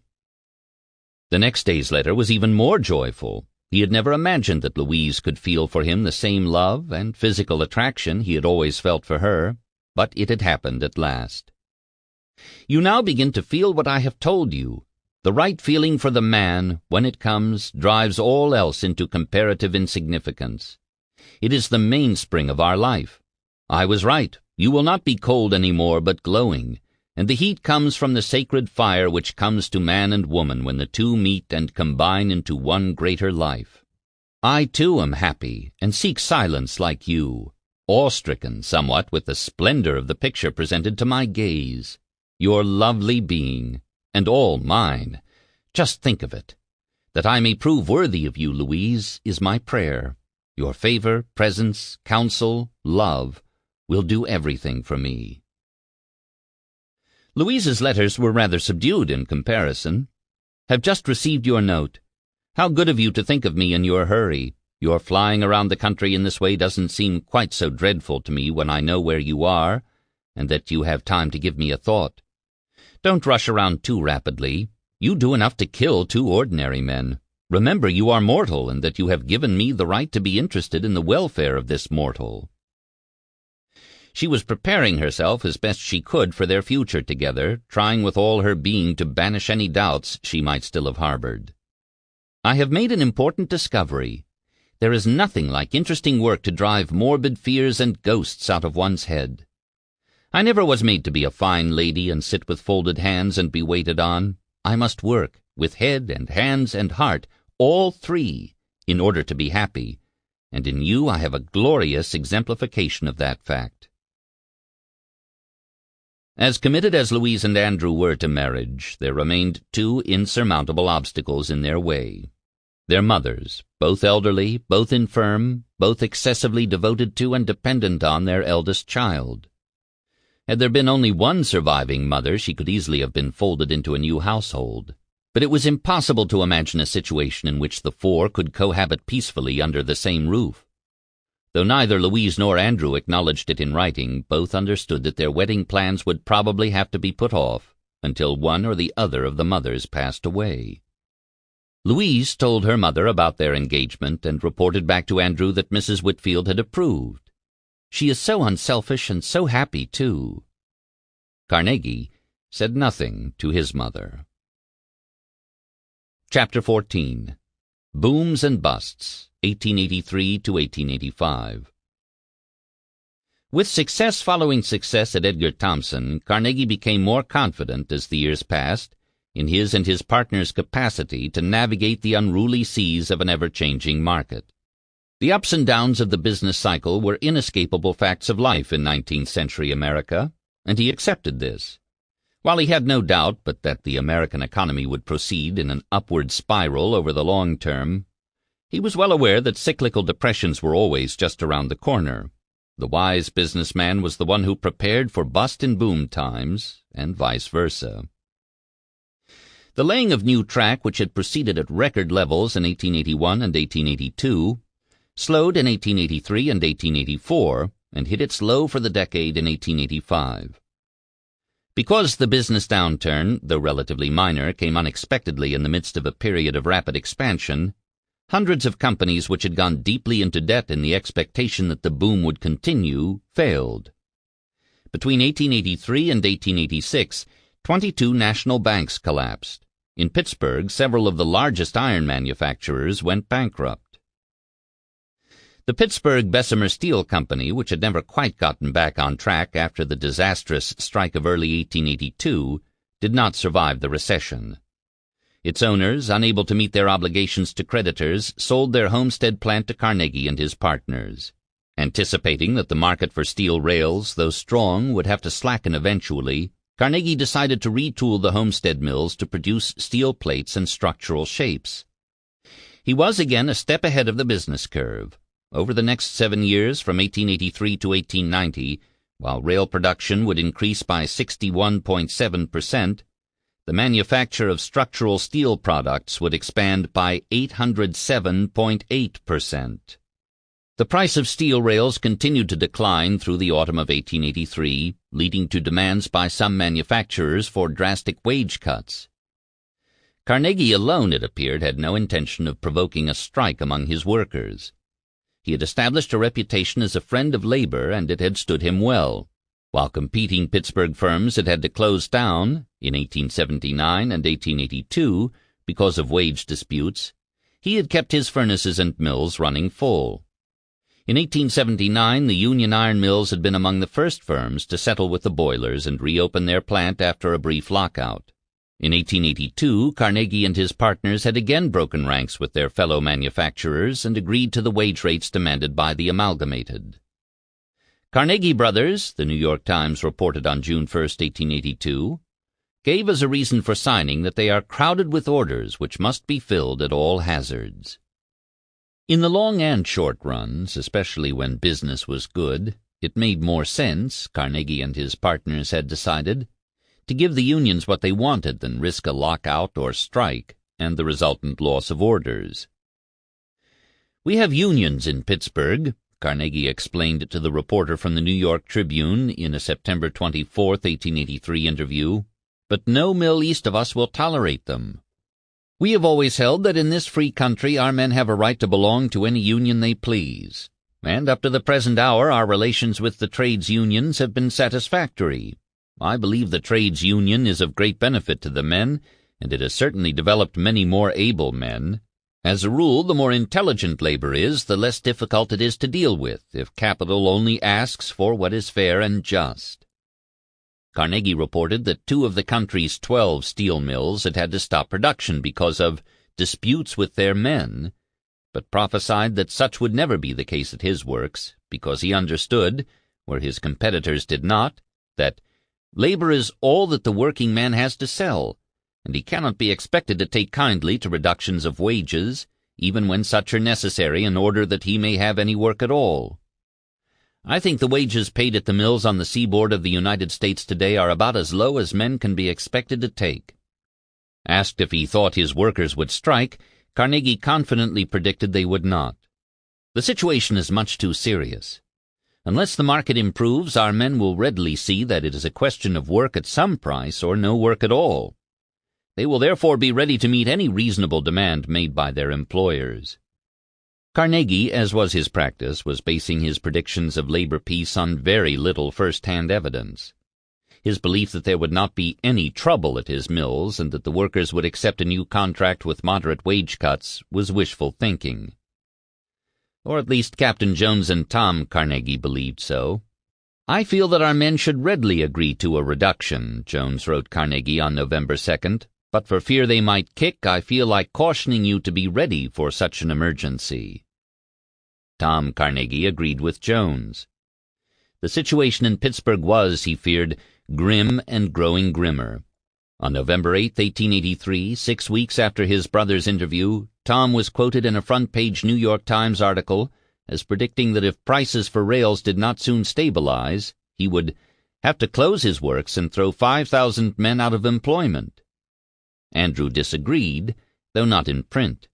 The next day's letter was even more joyful. He had never imagined that Louise could feel for him the same love and physical attraction he had always felt for her, but it had happened at last. "You now begin to feel what I have told you. The right feeling for the man, when it comes, drives all else into comparative insignificance. It is the mainspring of our life. I was right. You will not be cold any more, but glowing, and the heat comes from the sacred fire which comes to man and woman when the two meet and combine into one greater life. I, too, am happy, and seek silence like you, awe-stricken somewhat with the splendor of the picture presented to my gaze. Your lovely being, and all mine. Just think of it. That I may prove worthy of you, Louise, is my prayer. Your favor, presence, counsel, love will do everything for me." Louise's letters were rather subdued in comparison. "Have just received your note. How good of you to think of me in your hurry. Your flying around the country in this way doesn't seem quite so dreadful to me when I know where you are, and that you have time to give me a thought. Don't rush around too rapidly. You do enough to kill 2 ordinary men. Remember you are mortal, and that you have given me the right to be interested in the welfare of this mortal." She was preparing herself as best she could for their future together, trying with all her being to banish any doubts she might still have harbored. "I have made an important discovery. There is nothing like interesting work to drive morbid fears and ghosts out of one's head. I never was made to be a fine lady and sit with folded hands and be waited on. I must work, with head and hands and heart, all three, in order to be happy, and in you I have a glorious exemplification of that fact. As committed as Louise and Andrew were to marriage, there remained two insurmountable obstacles in their way. Their mothers, both elderly, both infirm, both excessively devoted to and dependent on their eldest child. Had there been only one surviving mother, she could easily have been folded into a new household. But it was impossible to imagine a situation in which the four could cohabit peacefully under the same roof. Though neither Louise nor Andrew acknowledged it in writing, both understood that their wedding plans would probably have to be put off until one or the other of the mothers passed away. Louise told her mother about their engagement and reported back to Andrew that Mrs. Whitfield had approved. "She is so unselfish and so happy, too." Carnegie said nothing to his mother. Chapter 14. Booms and Busts, 1883 to 1885. With success following success at Edgar Thomson, Carnegie became more confident as the years passed in his and his partner's capacity to navigate the unruly seas of an ever-changing market. The ups and downs of the business cycle were inescapable facts of life in 19th-century America, and he accepted this. While he had no doubt but that the American economy would proceed in an upward spiral over the long term, he was well aware that cyclical depressions were always just around the corner. The wise businessman was the one who prepared for bust in boom times, and vice versa. The laying of new track, which had proceeded at record levels in 1881 and 1882, slowed in 1883 and 1884, and hit its low for the decade in 1885. Because the business downturn, though relatively minor, came unexpectedly in the midst of a period of rapid expansion, hundreds of companies which had gone deeply into debt in the expectation that the boom would continue failed. Between 1883 and 1886, 22 national banks collapsed. In Pittsburgh, several of the largest iron manufacturers went bankrupt. The Pittsburgh Bessemer Steel Company, which had never quite gotten back on track after the disastrous strike of early 1882, did not survive the recession. Its owners, unable to meet their obligations to creditors, sold their Homestead plant to Carnegie and his partners. Anticipating that the market for steel rails, though strong, would have to slacken eventually, Carnegie decided to retool the Homestead mills to produce steel plates and structural shapes. He was again a step ahead of the business curve. Over the next 7 years, from 1883 to 1890, while rail production would increase by 61.7%, the manufacture of structural steel products would expand by 807.8%. The price of steel rails continued to decline through the autumn of 1883, leading to demands by some manufacturers for drastic wage cuts. Carnegie alone, it appeared, had no intention of provoking a strike among his workers. He had established a reputation as a friend of labor, and it had stood him well. While competing Pittsburgh firms had had to close down in 1879 and 1882 because of wage disputes, he had kept his furnaces and mills running full. In 1879, the Union Iron Mills had been among the first firms to settle with the boilers and reopen their plant after a brief lockout. In 1882, Carnegie and his partners had again broken ranks with their fellow manufacturers and agreed to the wage rates demanded by the Amalgamated. Carnegie Brothers, the New York Times reported on June 1, 1882, gave as a reason for signing that they are crowded with orders which must be filled at all hazards. In the long and short runs, especially when business was good, it made more sense, Carnegie and his partners had decided, to give the unions what they wanted than risk a lockout or strike and the resultant loss of orders. "We have unions in Pittsburgh," Carnegie explained to the reporter from the New York Tribune in a September 24, 1883 interview, "but no mill east of us will tolerate them. We have always held that in this free country our men have a right to belong to any union they please, and up to the present hour our relations with the trades unions have been satisfactory. I believe the trades union is of great benefit to the men, and it has certainly developed many more able men. As a rule, the more intelligent labor is, the less difficult it is to deal with, if capital only asks for what is fair and just." Carnegie reported that 2 of the country's 12 steel mills had had to stop production because of disputes with their men, but prophesied that such would never be the case at his works, because he understood, where his competitors did not, that labor is all that the working man has to sell, and he cannot be expected to take kindly to reductions of wages, even when such are necessary in order that he may have any work at all. I think the wages paid at the mills on the seaboard of the United States today are about as low as men can be expected to take. Asked if he thought his workers would strike, Carnegie confidently predicted they would not. The situation is much too serious. Unless the market improves, our men will readily see that it is a question of work at some price or no work at all. They will therefore be ready to meet any reasonable demand made by their employers. Carnegie, as was his practice, was basing his predictions of labor peace on very little first-hand evidence. His belief that there would not be any trouble at his mills and that the workers would accept a new contract with moderate wage cuts was wishful thinking. Or at least Captain Jones and Tom Carnegie believed so. "I feel that our men should readily agree to a reduction," Jones wrote Carnegie on November 2nd, "but for fear they might kick, I feel like cautioning you to be ready for such an emergency." Tom Carnegie agreed with Jones. The situation in Pittsburgh was, he feared, grim and growing grimmer. On November 8, 1883, 6 weeks after his brother's interview, Tom was quoted in a front-page New York Times article as predicting that if prices for rails did not soon stabilize, he would have to close his works and throw 5,000 men out of employment. Andrew disagreed, though not in print.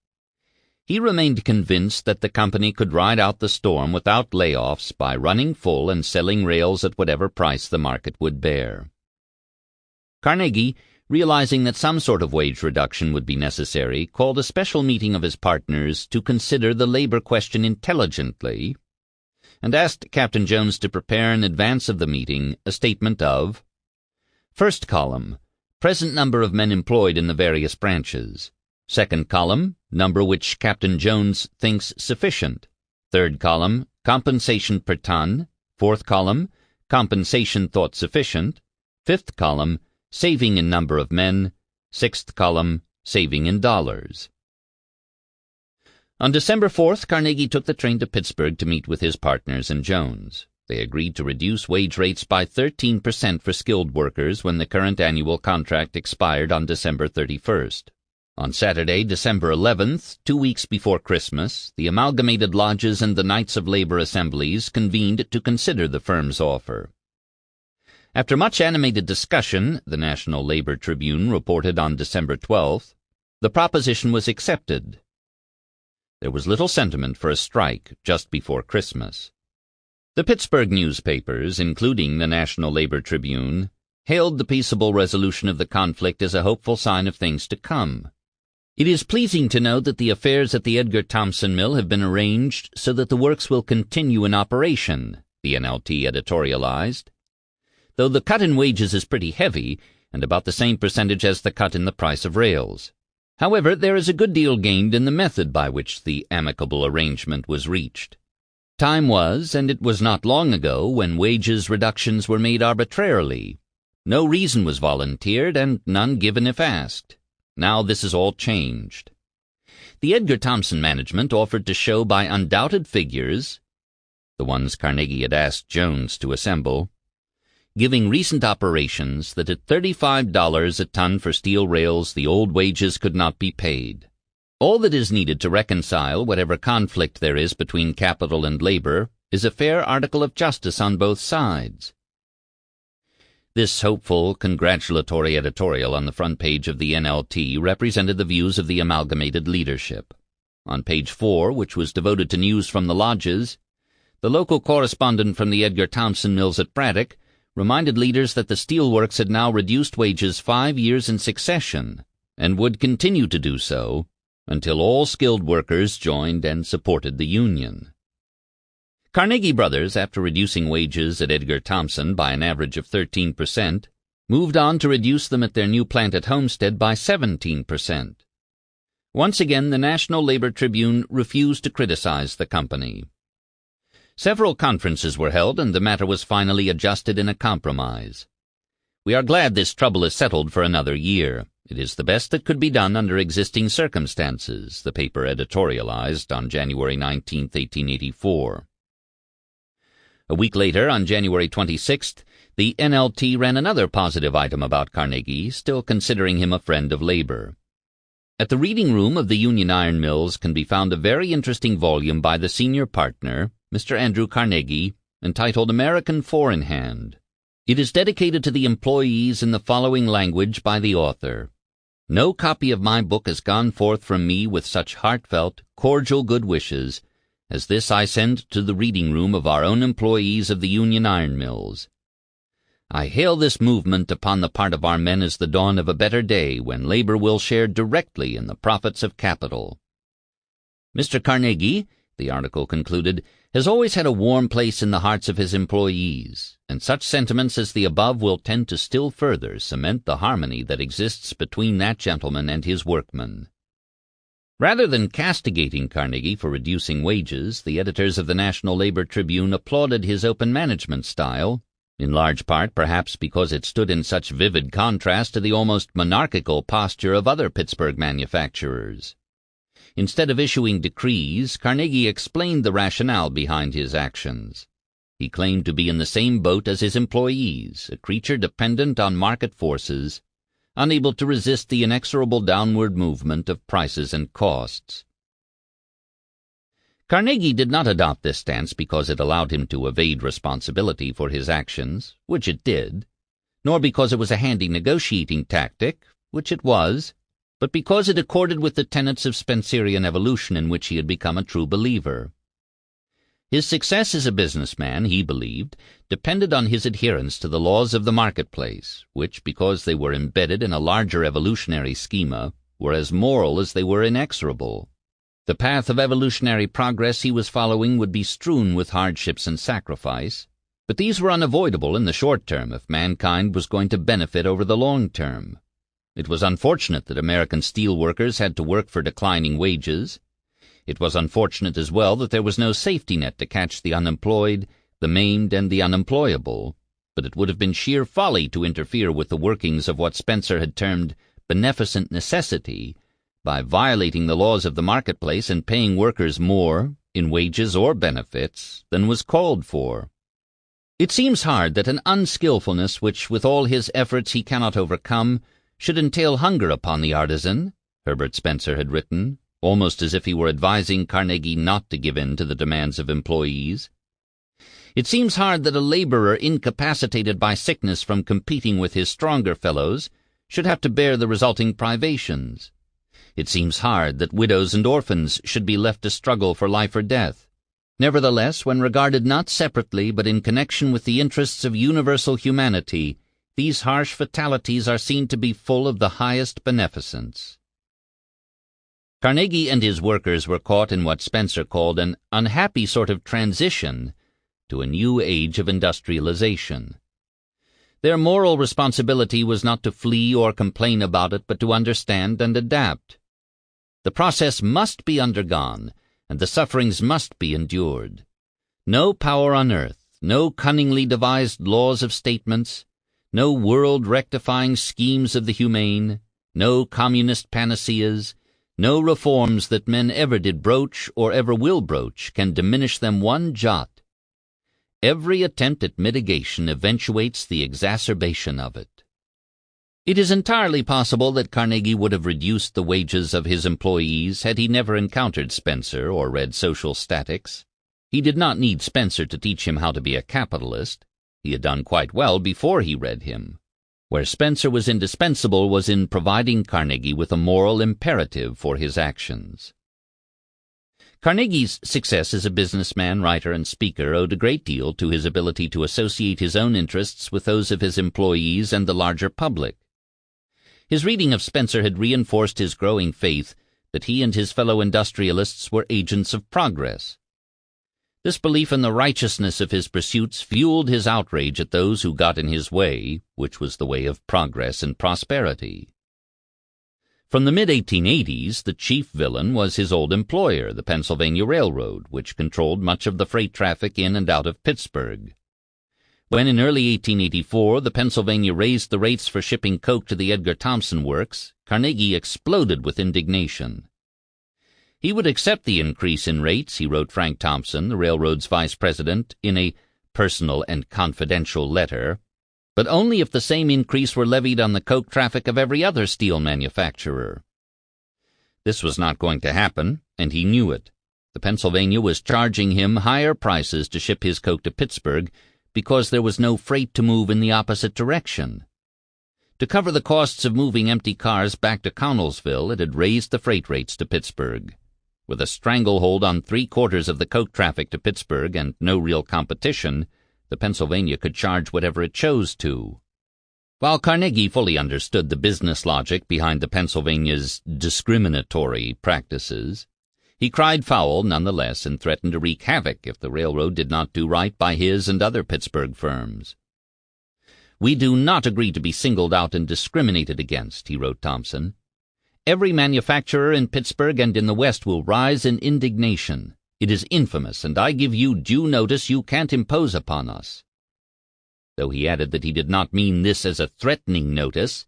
He remained convinced that the company could ride out the storm without layoffs by running full and selling rails at whatever price the market would bear. Carnegie, realizing that some sort of wage reduction would be necessary, called a special meeting of his partners to consider the labor question intelligently, and asked Captain Jones to prepare in advance of the meeting a statement of: First column, present number of men employed in the various branches. Second column, number which Captain Jones thinks sufficient. Third column, compensation per ton. Fourth column, compensation thought sufficient. Fifth column, saving in number of men. Sixth column, saving in dollars. On December 4th, Carnegie took the train to Pittsburgh to meet with his partners and Jones. They agreed to reduce wage rates by 13% for skilled workers when the current annual contract expired on December 31st. On Saturday, December 11th, 2 weeks before Christmas, the amalgamated lodges and the Knights of Labor assemblies convened to consider the firm's offer. After much animated discussion, the National Labor Tribune reported on December 12th, the proposition was accepted. There was little sentiment for a strike just before Christmas. The Pittsburgh newspapers, including the National Labor Tribune, hailed the peaceable resolution of the conflict as a hopeful sign of things to come. It is pleasing to note that the affairs at the Edgar Thomson Mill have been arranged so that the works will continue in operation, the NLT editorialized. Though the cut in wages is pretty heavy, and about the same percentage as the cut in the price of rails. However, there is a good deal gained in the method by which the amicable arrangement was reached. Time was, and it was not long ago, when wages reductions were made arbitrarily. No reason was volunteered, and none given if asked. Now this is all changed. The Edgar Thomson management offered to show by undoubted figures, the ones Carnegie had asked Jones to assemble, giving recent operations, that at $35 a ton for steel rails the old wages could not be paid. All that is needed to reconcile whatever conflict there is between capital and labor is a fair article of justice on both sides. This hopeful, congratulatory editorial on the front page of the NLT represented the views of the amalgamated leadership. On page 4, which was devoted to news from the lodges, the local correspondent from the Edgar Thomson Mills at Braddock reminded leaders that the steel works had now reduced wages 5 years in succession, and would continue to do so until all skilled workers joined and supported the Union. Carnegie Brothers, after reducing wages at Edgar Thomson by an average of 13%, moved on to reduce them at their new plant at Homestead by 17%. Once again, the National Labor Tribune refused to criticize the company. Several conferences were held, and the matter was finally adjusted in a compromise. "We are glad this trouble is settled for another year," It is the best that could be done under existing circumstances, the paper editorialized on January 19, 1884. A week later, on January 26th, the NLT ran another positive item about Carnegie, still considering him a friend of labor. At the reading room of the Union Iron Mills can be found a very interesting volume by the senior partner, Mr. Andrew Carnegie, entitled American Four in Hand. It is dedicated to the employees in the following language by the author. No copy of my book has gone forth from me with such heartfelt, cordial good wishes as this I send to the reading room of our own employees of the Union Iron Mills. I hail this movement upon the part of our men as the dawn of a better day when labor will share directly in the profits of capital. Mr. Carnegie, the article concluded, has always had a warm place in the hearts of his employees, and such sentiments as the above will tend to still further cement the harmony that exists between that gentleman and his workmen. Rather than castigating Carnegie for reducing wages, the editors of the National Labor Tribune applauded his open management style, in large part perhaps because it stood in such vivid contrast to the almost monarchical posture of other Pittsburgh manufacturers. Instead of issuing decrees, Carnegie explained the rationale behind his actions. He claimed to be in the same boat as his employees, a creature dependent on market forces, unable to resist the inexorable downward movement of prices and costs. Carnegie did not adopt this stance because it allowed him to evade responsibility for his actions, which it did, nor because it was a handy negotiating tactic, which it was, but because it accorded with the tenets of Spencerian evolution in which he had become a true believer. His success as a businessman, he believed, depended on his adherence to the laws of the marketplace, which, because they were embedded in a larger evolutionary schema, were as moral as they were inexorable. The path of evolutionary progress he was following would be strewn with hardships and sacrifice, but these were unavoidable in the short term if mankind was going to benefit over the long term. It was unfortunate that American steel workers had to work for declining wages. It was unfortunate as well that there was no safety net to catch the unemployed, the maimed, and the unemployable, but it would have been sheer folly to interfere with the workings of what Spencer had termed beneficent necessity by violating the laws of the marketplace and paying workers more, in wages or benefits, than was called for. It seems hard that an unskillfulness which with all his efforts he cannot overcome should entail hunger upon the artisan, Herbert Spencer had written, almost as if he were advising Carnegie not to give in to the demands of employees. It seems hard that a laborer incapacitated by sickness from competing with his stronger fellows should have to bear the resulting privations. It seems hard that widows and orphans should be left to struggle for life or death. Nevertheless, when regarded not separately but in connection with the interests of universal humanity, these harsh fatalities are seen to be full of the highest beneficence. Carnegie and his workers were caught in what Spencer called an unhappy sort of transition to a new age of industrialization. Their moral responsibility was not to flee or complain about it, but to understand and adapt. The process must be undergone, and the sufferings must be endured. No power on earth, no cunningly devised laws of statements, no world-rectifying schemes of the humane, no communist panaceas, no reforms that men ever did broach or ever will broach can diminish them one jot. Every attempt at mitigation eventuates the exacerbation of it. It is entirely possible that Carnegie would have reduced the wages of his employees had he never encountered Spencer or read Social Statics. He did not need Spencer to teach him how to be a capitalist. He had done quite well before he read him. Where Spencer was indispensable was in providing Carnegie with a moral imperative for his actions. Carnegie's success as a businessman, writer, and speaker owed a great deal to his ability to associate his own interests with those of his employees and the larger public. His reading of Spencer had reinforced his growing faith that he and his fellow industrialists were agents of progress. This belief in the righteousness of his pursuits fueled his outrage at those who got in his way, which was the way of progress and prosperity. From the mid-1880s, the chief villain was his old employer, the Pennsylvania Railroad, which controlled much of the freight traffic in and out of Pittsburgh. When in early 1884 the Pennsylvania raised the rates for shipping coke to the Edgar Thomson Works, Carnegie exploded with indignation. He would accept the increase in rates, he wrote Frank Thompson, the railroad's vice president, in a personal and confidential letter, but only if the same increase were levied on the coke traffic of every other steel manufacturer. This was not going to happen, and he knew it. The Pennsylvania was charging him higher prices to ship his coke to Pittsburgh because there was no freight to move in the opposite direction. To cover the costs of moving empty cars back to Connellsville, it had raised the freight rates to Pittsburgh. With a stranglehold on 3/4 of the coke traffic to Pittsburgh and no real competition, the Pennsylvania could charge whatever it chose to. While Carnegie fully understood the business logic behind the Pennsylvania's discriminatory practices, he cried foul nonetheless and threatened to wreak havoc if the railroad did not do right by his and other Pittsburgh firms. "We do not agree to be singled out and discriminated against," he wrote Thompson. "Every manufacturer in Pittsburgh and in the West will rise in indignation. It is infamous, and I give you due notice you can't impose upon us." Though he added that he did not mean this as a threatening notice,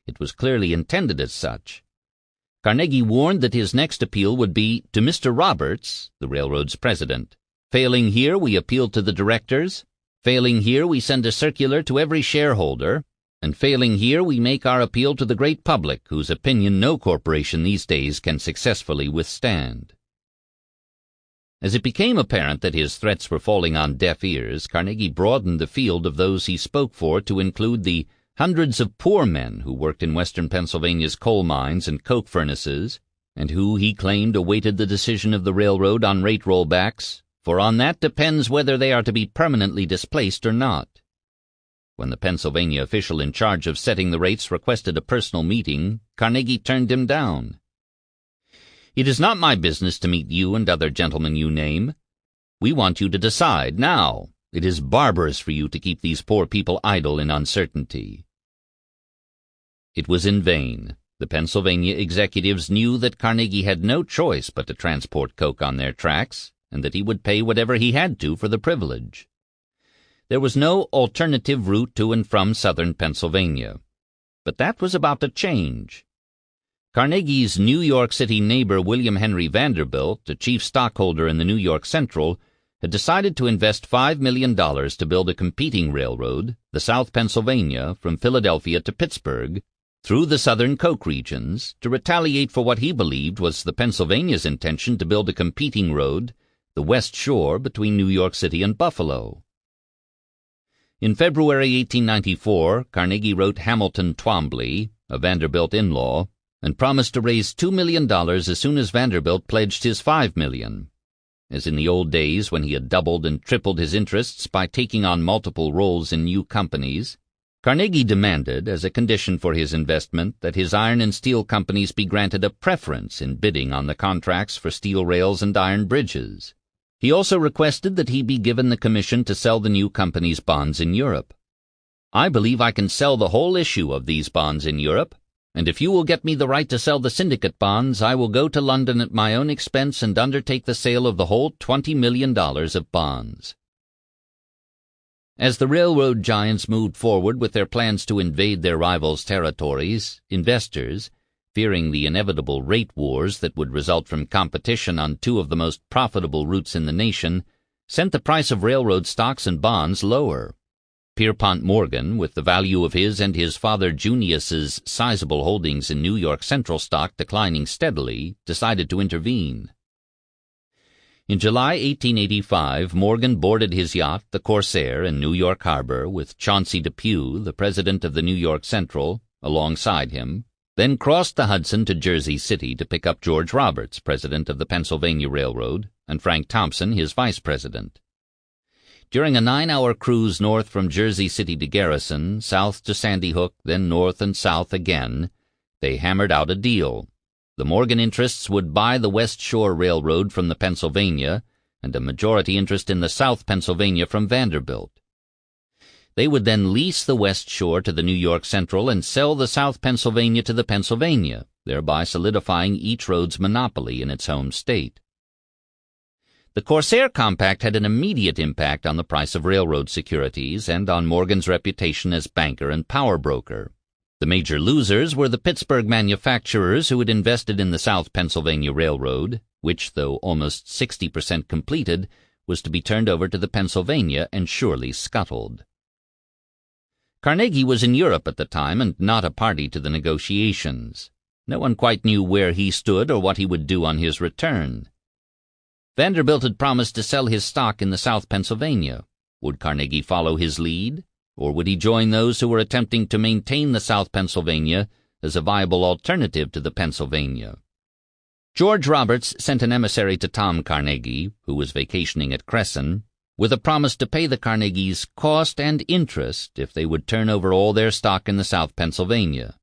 it was clearly intended as such. Carnegie warned that his next appeal would be to Mr. Roberts, the railroad's president. "Failing here, we appeal to the directors. Failing here, we send a circular to every shareholder. And failing here, we make our appeal to the great public, whose opinion no corporation these days can successfully withstand." As it became apparent that his threats were falling on deaf ears, Carnegie broadened the field of those he spoke for to include the hundreds of poor men who worked in western Pennsylvania's coal mines and coke furnaces, and who, he claimed, awaited the decision of the railroad on rate rollbacks, for on that depends whether they are to be permanently displaced or not. When the Pennsylvania official in charge of setting the rates requested a personal meeting, Carnegie turned him down. "It is not my business to meet you and other gentlemen you name. We want you to decide now. It is barbarous for you to keep these poor people idle in uncertainty." It was in vain. The Pennsylvania executives knew that Carnegie had no choice but to transport coke on their tracks, and that he would pay whatever he had to for the privilege. There was no alternative route to and from southern Pennsylvania. But that was about to change. Carnegie's New York City neighbor William Henry Vanderbilt, a chief stockholder in the New York Central, had decided to invest $5 million to build a competing railroad, the South Pennsylvania, from Philadelphia to Pittsburgh, through the southern coke regions, to retaliate for what he believed was the Pennsylvania's intention to build a competing road, the West Shore, between New York City and Buffalo. In February 1894, Carnegie wrote Hamilton Twombly, a Vanderbilt in-law, and promised to raise $2 million as soon as Vanderbilt pledged his $5 million. As in the old days when he had doubled and tripled his interests by taking on multiple roles in new companies, Carnegie demanded, as a condition for his investment, that his iron and steel companies be granted a preference in bidding on the contracts for steel rails and iron bridges. He also requested that he be given the commission to sell the new company's bonds in Europe. "I believe I can sell the whole issue of these bonds in Europe, and if you will get me the right to sell the syndicate bonds, I will go to London at my own expense and undertake the sale of the whole $20 million of bonds." As the railroad giants moved forward with their plans to invade their rivals' territories, investors, fearing the inevitable rate wars that would result from competition on two of the most profitable routes in the nation, sent the price of railroad stocks and bonds lower. Pierpont Morgan, with the value of his and his father Junius's sizable holdings in New York Central stock declining steadily, decided to intervene. In July 1885, Morgan boarded his yacht, the Corsair, in New York Harbor, with Chauncey Depew, the president of the New York Central, alongside him, then crossed the Hudson to Jersey City to pick up George Roberts, president of the Pennsylvania Railroad, and Frank Thompson, his vice president. During a 9-hour cruise north from Jersey City to Garrison, south to Sandy Hook, then north and south again, they hammered out a deal. The Morgan interests would buy the West Shore Railroad from the Pennsylvania, and a majority interest in the South Pennsylvania from Vanderbilt. They would then lease the West Shore to the New York Central and sell the South Pennsylvania to the Pennsylvania, thereby solidifying each road's monopoly in its home state. The Corsair Compact had an immediate impact on the price of railroad securities and on Morgan's reputation as banker and power broker. The major losers were the Pittsburgh manufacturers who had invested in the South Pennsylvania Railroad, which, though almost 60% completed, was to be turned over to the Pennsylvania and surely scuttled. Carnegie was in Europe at the time and not a party to the negotiations. No one quite knew where he stood or what he would do on his return. Vanderbilt had promised to sell his stock in the South Pennsylvania. Would Carnegie follow his lead? Or would he join those who were attempting to maintain the South Pennsylvania as a viable alternative to the Pennsylvania? George Roberts sent an emissary to Tom Carnegie, who was vacationing at Cresson, with a promise to pay the Carnegies cost and interest if they would turn over all their stock in the South Pennsylvania.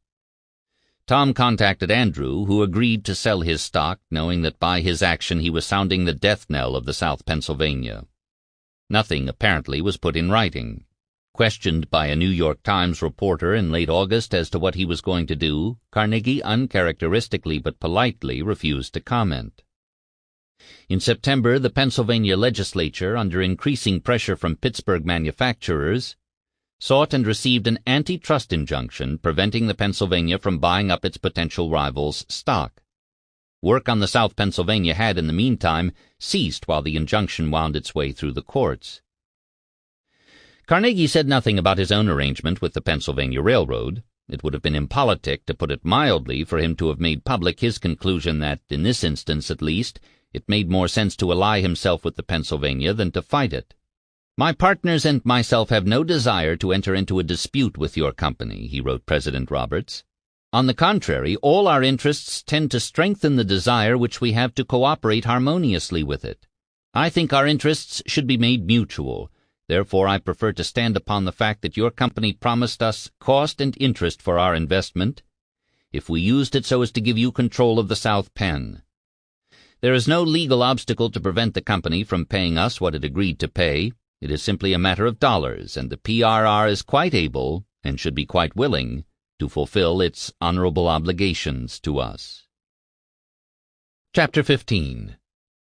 Tom contacted Andrew, who agreed to sell his stock, knowing that by his action he was sounding the death knell of the South Pennsylvania. Nothing, apparently, was put in writing. Questioned by a New York Times reporter in late August as to what he was going to do, Carnegie uncharacteristically but politely refused to comment. In September, the Pennsylvania legislature, under increasing pressure from Pittsburgh manufacturers, sought and received an antitrust injunction preventing the Pennsylvania from buying up its potential rivals' stock. Work on the South Pennsylvania had, in the meantime, ceased while the injunction wound its way through the courts. Carnegie said nothing about his own arrangement with the Pennsylvania Railroad. It would have been impolitic, to put it mildly, for him to have made public his conclusion that, in this instance at least, it made more sense to ally himself with the Pennsylvania than to fight it. "My partners and myself have no desire to enter into a dispute with your company," he wrote President Roberts. "On the contrary, all our interests tend to strengthen the desire which we have to cooperate harmoniously with it. I think our interests should be made mutual. Therefore, I prefer to stand upon the fact that your company promised us cost and interest for our investment, if we used it so as to give you control of the South Penn. There is no legal obstacle to prevent the company from paying us what it agreed to pay. It is simply a matter of dollars, and the PRR is quite able, and should be quite willing, to fulfill its honorable obligations to us." Chapter 15.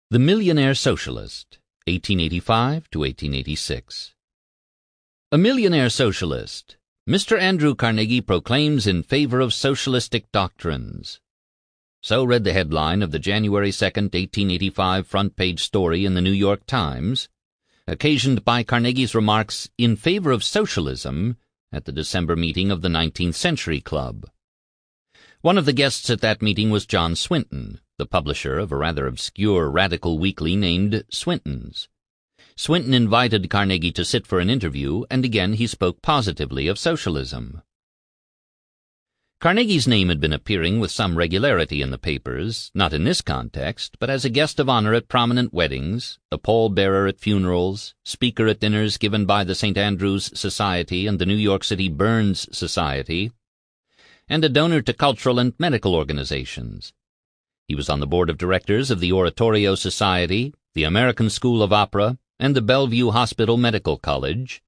The Millionaire Socialist, 1885 to 1886. A millionaire socialist, Mr. Andrew Carnegie proclaims in favor of socialistic doctrines. So read the headline of the January 2, 1885 front-page story in the New York Times, occasioned by Carnegie's remarks in favor of socialism at the December meeting of the 19th Century Club. One of the guests at that meeting was John Swinton, the publisher of a rather obscure radical weekly named Swinton's. Swinton invited Carnegie to sit for an interview, and again he spoke positively of socialism. Carnegie's name had been appearing with some regularity in the papers, not in this context, but as a guest of honor at prominent weddings, a pall-bearer at funerals, speaker at dinners given by the St. Andrew's Society and the New York City Burns Society, and a donor to cultural and medical organizations. He was on the board of directors of the Oratorio Society, the American School of Opera, and the Bellevue Hospital Medical College,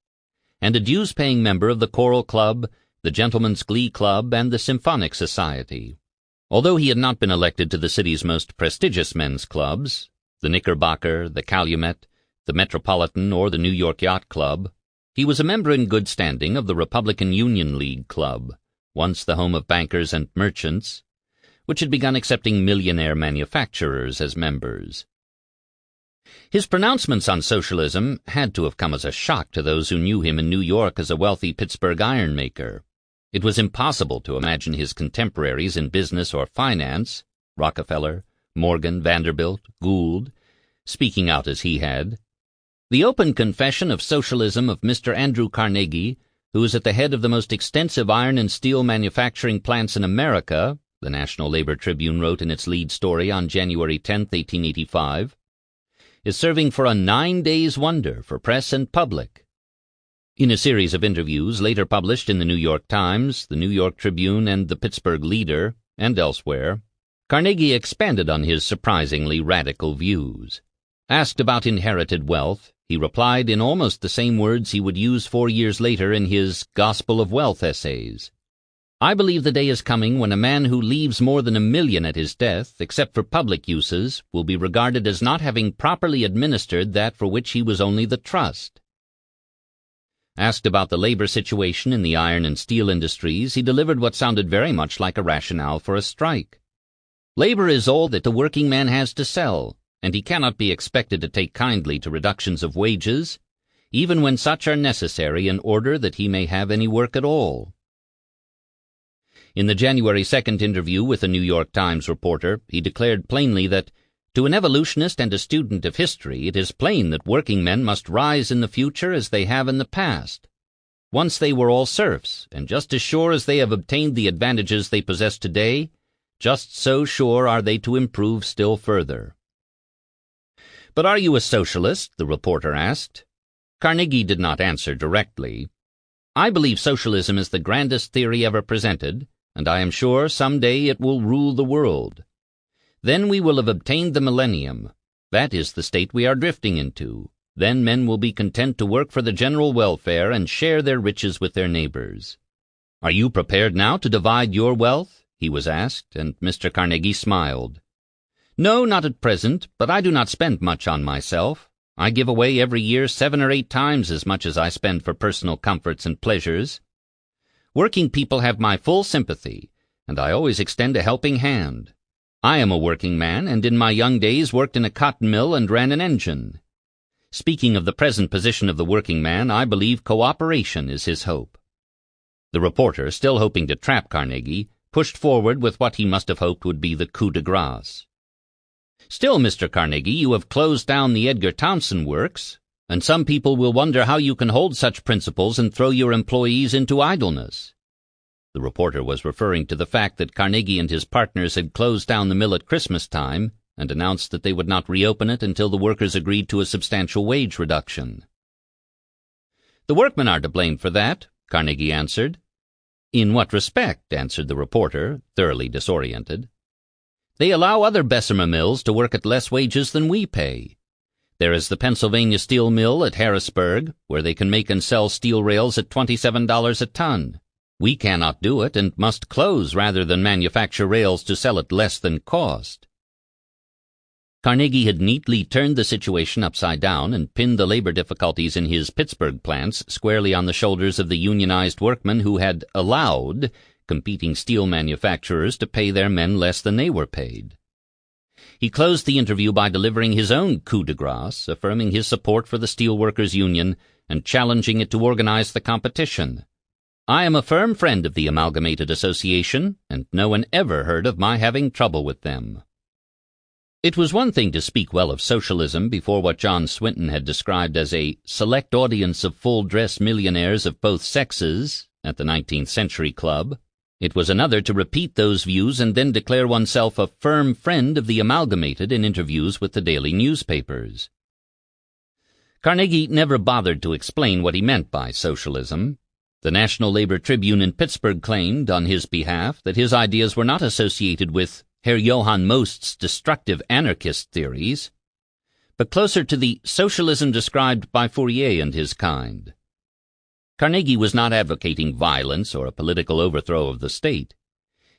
and a dues-paying member of the Choral Club, the Gentlemen's Glee Club, and the Symphonic Society. Although he had not been elected to the city's most prestigious men's clubs, the Knickerbocker, the Calumet, the Metropolitan, or the New York Yacht Club, he was a member in good standing of the Republican Union League Club, once the home of bankers and merchants, which had begun accepting millionaire manufacturers as members. His pronouncements on socialism had to have come as a shock to those who knew him in New York as a wealthy Pittsburgh ironmaker. It was impossible to imagine his contemporaries in business or finance, Rockefeller, Morgan, Vanderbilt, Gould, speaking out as he had. The open confession of socialism of Mr. Andrew Carnegie, who is at the head of the most extensive iron and steel manufacturing plants in America, the National Labor Tribune wrote in its lead story on January 10, 1885, is serving for a 9 days' wonder for press and public. In a series of interviews later published in the New York Times, the New York Tribune, and the Pittsburgh Leader, and elsewhere, Carnegie expanded on his surprisingly radical views. Asked about inherited wealth, he replied in almost the same words he would use 4 years later in his Gospel of Wealth essays. "I believe the day is coming when a man who leaves more than $1 million at his death, except for public uses, will be regarded as not having properly administered that for which he was only the trust." Asked about the labor situation in the iron and steel industries, he delivered what sounded very much like a rationale for a strike. Labor is all that the working man has to sell, and he cannot be expected to take kindly to reductions of wages, even when such are necessary in order that he may have any work at all. In the January 2nd interview with a New York Times reporter, he declared plainly that, to an evolutionist and a student of history, it is plain that working men must rise in the future as they have in the past. Once they were all serfs, and just as sure as they have obtained the advantages they possess today, just so sure are they to improve still further. "But are you a socialist?" the reporter asked. Carnegie did not answer directly. "I believe socialism is the grandest theory ever presented, and I am sure some day it will rule the world. Then we will have obtained the millennium. That is the state we are drifting into. Then men will be content to work for the general welfare and share their riches with their neighbors." "Are you prepared now to divide your wealth?" he was asked, and Mr. Carnegie smiled. "No, not at present, but I do not spend much on myself. I give away every year 7 or 8 times as much as I spend for personal comforts and pleasures. Working people have my full sympathy, and I always extend a helping hand. I am a working man, and in my young days worked in a cotton mill and ran an engine. Speaking of the present position of the working man, I believe cooperation is his hope." The reporter, still hoping to trap Carnegie, pushed forward with what he must have hoped would be the coup de grace. "Still, Mr. Carnegie, you have closed down the Edgar Townsend works, and some people will wonder how you can hold such principles and throw your employees into idleness." The reporter was referring to the fact that Carnegie and his partners had closed down the mill at Christmas time and announced that they would not reopen it until the workers agreed to a substantial wage reduction. "The workmen are to blame for that," Carnegie answered. "In what respect?" answered the reporter, thoroughly disoriented. "They allow other Bessemer mills to work at less wages than we pay. There is the Pennsylvania Steel Mill at Harrisburg, where they can make and sell steel rails at $27 a ton. We cannot do it and must close rather than manufacture rails to sell at less than cost." Carnegie had neatly turned the situation upside down and pinned the labor difficulties in his Pittsburgh plants squarely on the shoulders of the unionized workmen who had allowed competing steel manufacturers to pay their men less than they were paid. He closed the interview by delivering his own coup de grace, affirming his support for the Steelworkers Union and challenging it to organize the competition. "I am a firm friend of the Amalgamated Association, and no one ever heard of my having trouble with them." It was one thing to speak well of socialism before what John Swinton had described as a select audience of full-dress millionaires of both sexes at the 19th Century Club. It was another to repeat those views and then declare oneself a firm friend of the Amalgamated in interviews with the daily newspapers. Carnegie never bothered to explain what he meant by socialism. The National Labor Tribune in Pittsburgh claimed, on his behalf, that his ideas were not associated with Herr Johann Most's destructive anarchist theories, but closer to the socialism described by Fourier and his kind. Carnegie was not advocating violence or a political overthrow of the state.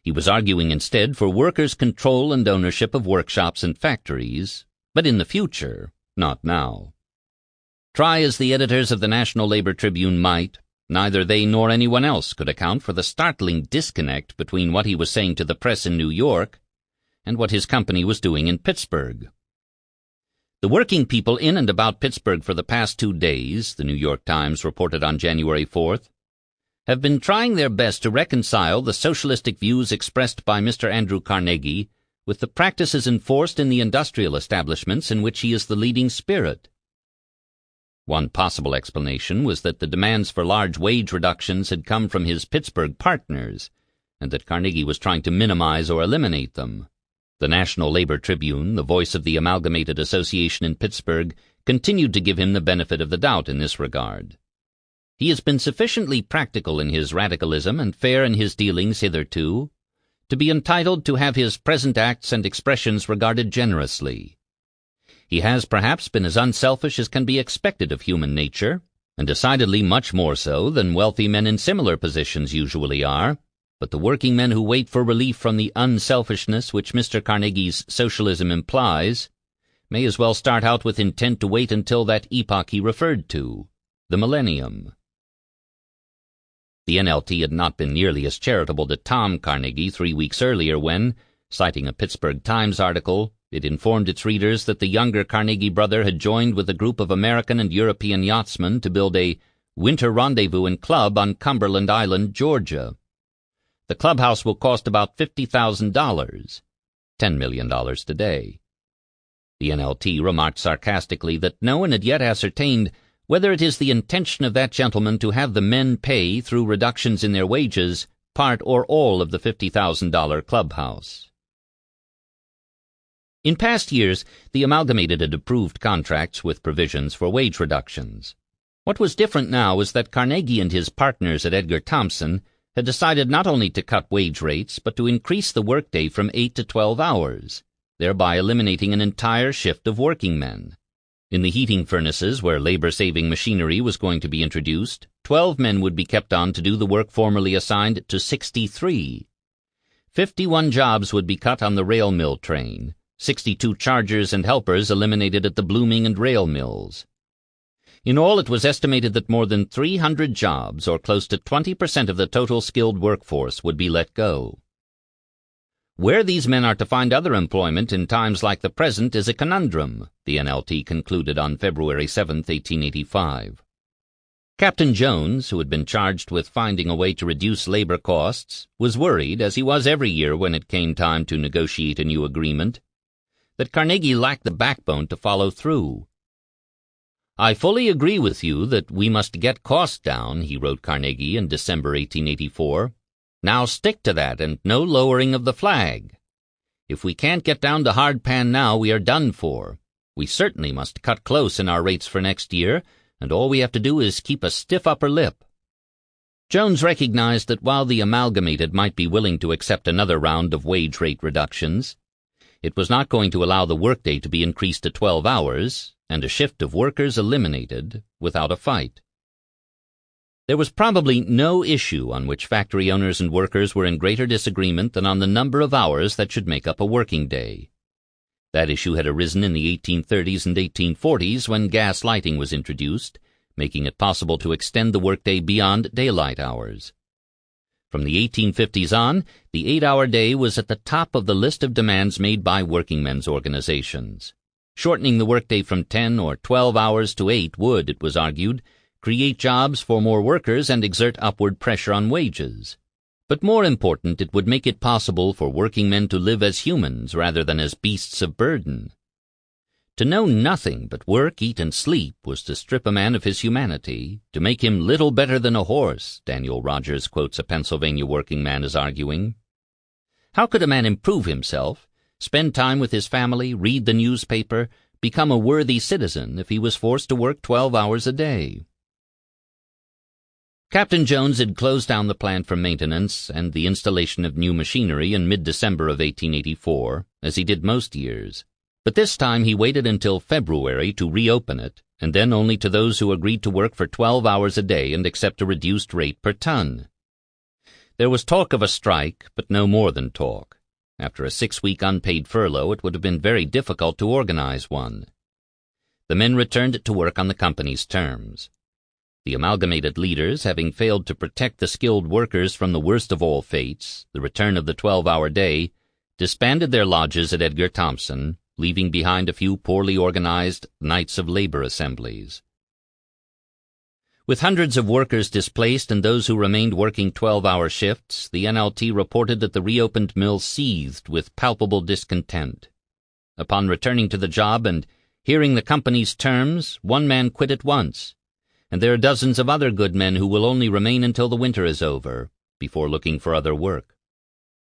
He was arguing instead for workers' control and ownership of workshops and factories, but in the future, not now. Try as the editors of the National Labor Tribune might, neither they nor anyone else could account for the startling disconnect between what he was saying to the press in New York and what his company was doing in Pittsburgh. The working people in and about Pittsburgh for the past 2 days, the New York Times reported on January 4th, have been trying their best to reconcile the socialistic views expressed by Mr. Andrew Carnegie with the practices enforced in the industrial establishments in which he is the leading spirit. One possible explanation was that the demands for large wage reductions had come from his Pittsburgh partners, and that Carnegie was trying to minimize or eliminate them. The National Labor Tribune, the voice of the Amalgamated Association in Pittsburgh, continued to give him the benefit of the doubt in this regard. He has been sufficiently practical in his radicalism and fair in his dealings hitherto to be entitled to have his present acts and expressions regarded generously. He has perhaps been as unselfish as can be expected of human nature, and decidedly much more so than wealthy men in similar positions usually are, but the working men who wait for relief from the unselfishness which Mr. Carnegie's socialism implies may as well start out with intent to wait until that epoch he referred to, the millennium. The NLT had not been nearly as charitable to Tom Carnegie 3 weeks earlier when, citing a Pittsburgh Times article, it informed its readers that the younger Carnegie brother had joined with a group of American and European yachtsmen to build a winter rendezvous and club on Cumberland Island, Georgia. The clubhouse will cost about $50,000, $10 million today. The NLT remarked sarcastically that no one had yet ascertained whether it is the intention of that gentleman to have the men pay, through reductions in their wages, part or all of the $50,000 clubhouse. In past years, the Amalgamated had approved contracts with provisions for wage reductions. What was different now was that Carnegie and his partners at Edgar Thomson had decided not only to cut wage rates, but to increase the workday from 8 to 12 hours, thereby eliminating an entire shift of working men. In the heating furnaces, where labor-saving machinery was going to be introduced, 12 men would be kept on to do the work formerly assigned to 63. 51 jobs would be cut on the rail mill train, 62 chargers and helpers eliminated at the blooming and rail mills. In all, it was estimated that more than 300 jobs, or close to 20% of the total skilled workforce, would be let go. Where these men are to find other employment in times like the present is a conundrum, the NLT concluded on February 7, 1885. Captain Jones, who had been charged with finding a way to reduce labor costs, was worried, as he was every year when it came time to negotiate a new agreement, that Carnegie lacked the backbone to follow through. "I fully agree with you that we must get costs down," he wrote Carnegie in December 1884. "Now stick to that, and no lowering of the flag. If we can't get down to hard pan now, we are done for. We certainly must cut close in our rates for next year, and all we have to do is keep a stiff upper lip." Jones recognized that while the Amalgamated might be willing to accept another round of wage rate reductions, it was not going to allow the workday to be increased to 12 hours and a shift of workers eliminated without a fight. There was probably no issue on which factory owners and workers were in greater disagreement than on the number of hours that should make up a working day. That issue had arisen in the 1830s and 1840s when gas lighting was introduced, making it possible to extend the workday beyond daylight hours. From the 1850s on, the 8-hour day was at the top of the list of demands made by working men's organizations. Shortening the workday from 10 or 12 hours to 8 would, it was argued, create jobs for more workers and exert upward pressure on wages. But more important, it would make it possible for working men to live as humans rather than as beasts of burden. To know nothing but work, eat, and sleep was to strip a man of his humanity, to make him little better than a horse, Daniel Rogers quotes a Pennsylvania working man as arguing. How could a man improve himself, spend time with his family, read the newspaper, become a worthy citizen if he was forced to work 12 hours a day? Captain Jones had closed down the plant for maintenance and the installation of new machinery in mid-December of 1884, as he did most years. But this time he waited until February to reopen it, and then only to those who agreed to work for 12 hours a day and accept a reduced rate per ton. There was talk of a strike, but no more than talk. After a 6-week unpaid furlough, it would have been very difficult to organize one. The men returned to work on the company's terms. The Amalgamated leaders, having failed to protect the skilled workers from the worst of all fates, the return of the 12-hour day, disbanded their lodges at Edgar Thomson, leaving behind a few poorly organized Knights of Labor assemblies. With hundreds of workers displaced and those who remained working 12-hour shifts, the NLT reported that the reopened mill seethed with palpable discontent. Upon returning to the job and hearing the company's terms, one man quit at once, and there are dozens of other good men who will only remain until the winter is over, before looking for other work.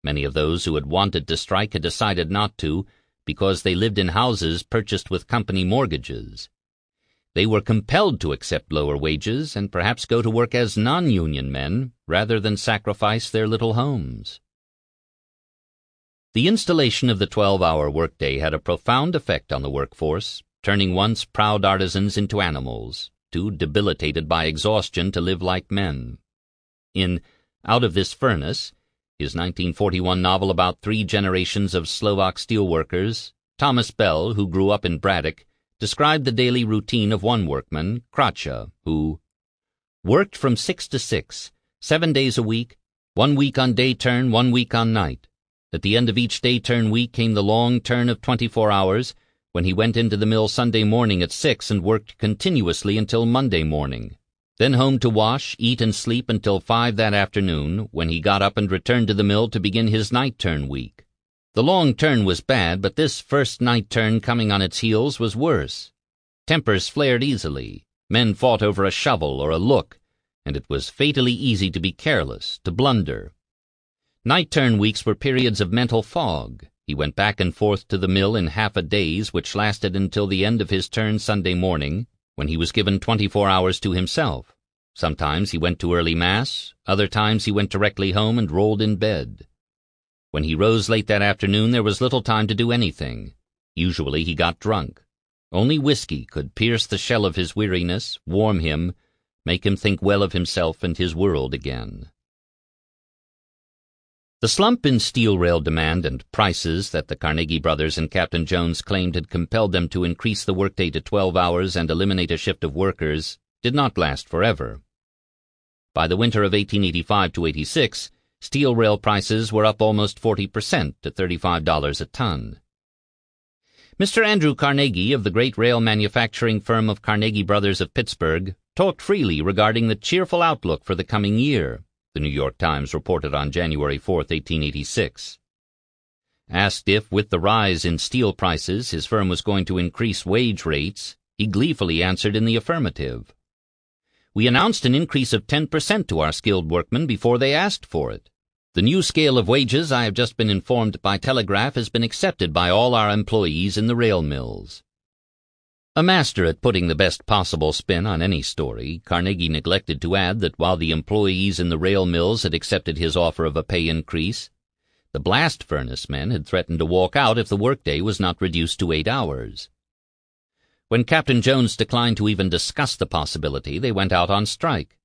Many of those who had wanted to strike had decided not to, because they lived in houses purchased with company mortgages. They were compelled to accept lower wages and perhaps go to work as non-union men rather than sacrifice their little homes. The installation of the 12-hour workday had a profound effect on the workforce, turning once proud artisans into animals, too debilitated by exhaustion to live like men. In Out of This Furnace, his 1941 novel about 3 generations of Slovak steelworkers, Thomas Bell, who grew up in Braddock, described the daily routine of one workman, Kracha, who worked from 6 to 6, 7 days a week, 1 week on day turn, 1 week on night. At the end of each day turn week came the long turn of 24 hours, when he went into the mill Sunday morning at 6 and worked continuously until Monday morning. Then home to wash, eat, and sleep until 5 that afternoon, when he got up and returned to the mill to begin his night turn week. The long turn was bad, but this first night turn coming on its heels was worse. Tempers flared easily. Men fought over a shovel or a look, and it was fatally easy to be careless, to blunder. Night turn weeks were periods of mental fog. He went back and forth to the mill in half a days, which lasted until the end of his turn Sunday morning, when he was given 24 hours to himself. Sometimes he went to early mass, other times he went directly home and rolled in bed. When he rose late that afternoon, there was little time to do anything. Usually he got drunk. Only whiskey could pierce the shell of his weariness, warm him, make him think well of himself and his world again. The slump in steel rail demand and prices that the Carnegie brothers and Captain Jones claimed had compelled them to increase the workday to 12 hours and eliminate a shift of workers did not last forever. By the winter of 1885 to 86, steel rail prices were up almost 40% to $35 a ton. Mr. Andrew Carnegie of the great rail manufacturing firm of Carnegie Brothers of Pittsburgh talked freely regarding the cheerful outlook for the coming year, the New York Times reported on January 4, 1886. Asked if, with the rise in steel prices, his firm was going to increase wage rates, he gleefully answered in the affirmative. "We announced an increase of 10% to our skilled workmen before they asked for it. The new scale of wages, I have just been informed by telegraph, has been accepted by all our employees in the rail mills." A master at putting the best possible spin on any story, Carnegie neglected to add that while the employees in the rail mills had accepted his offer of a pay increase, the blast furnace men had threatened to walk out if the workday was not reduced to 8 hours. When Captain Jones declined to even discuss the possibility, they went out on strike.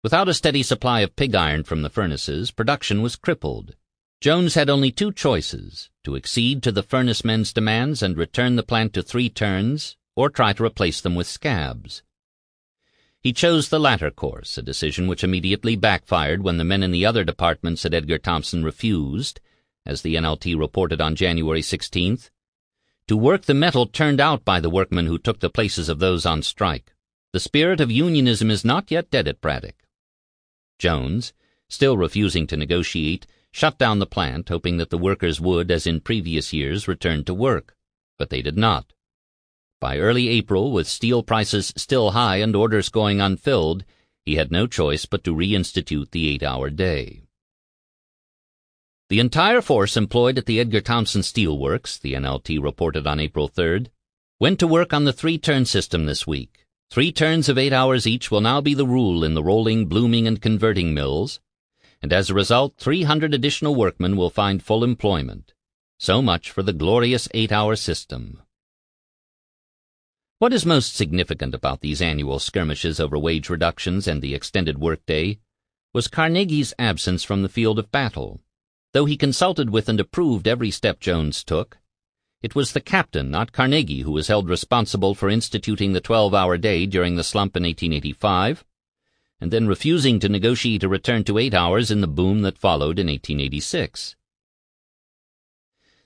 Without a steady supply of pig iron from the furnaces, production was crippled. Jones had only 2 choices: to accede to the furnace men's demands and return the plant to 3 turns, or try to replace them with scabs. He chose the latter course, a decision which immediately backfired when the men in the other departments at Edgar Thomson refused, as the NLT reported on January 16th, to work the metal turned out by the workmen who took the places of those on strike. The spirit of unionism is not yet dead at Braddock. Jones, still refusing to negotiate, shut down the plant, hoping that the workers would, as in previous years, return to work. But they did not. By early April, with steel prices still high and orders going unfilled, he had no choice but to reinstitute the 8-hour day. The entire force employed at the Edgar Thomson Steel Works, the NLT reported on April 3rd, went to work on the 3-turn system this week. 3 turns of 8 hours each will now be the rule in the rolling, blooming, and converting mills, and as a result 300 additional workmen will find full employment. So much for the glorious 8-hour system. What is most significant about these annual skirmishes over wage reductions and the extended workday was Carnegie's absence from the field of battle. Though he consulted with and approved every step Jones took, it was the captain, not Carnegie, who was held responsible for instituting the 12-hour day during the slump in 1885, and then refusing to negotiate a return to 8 hours in the boom that followed in 1886.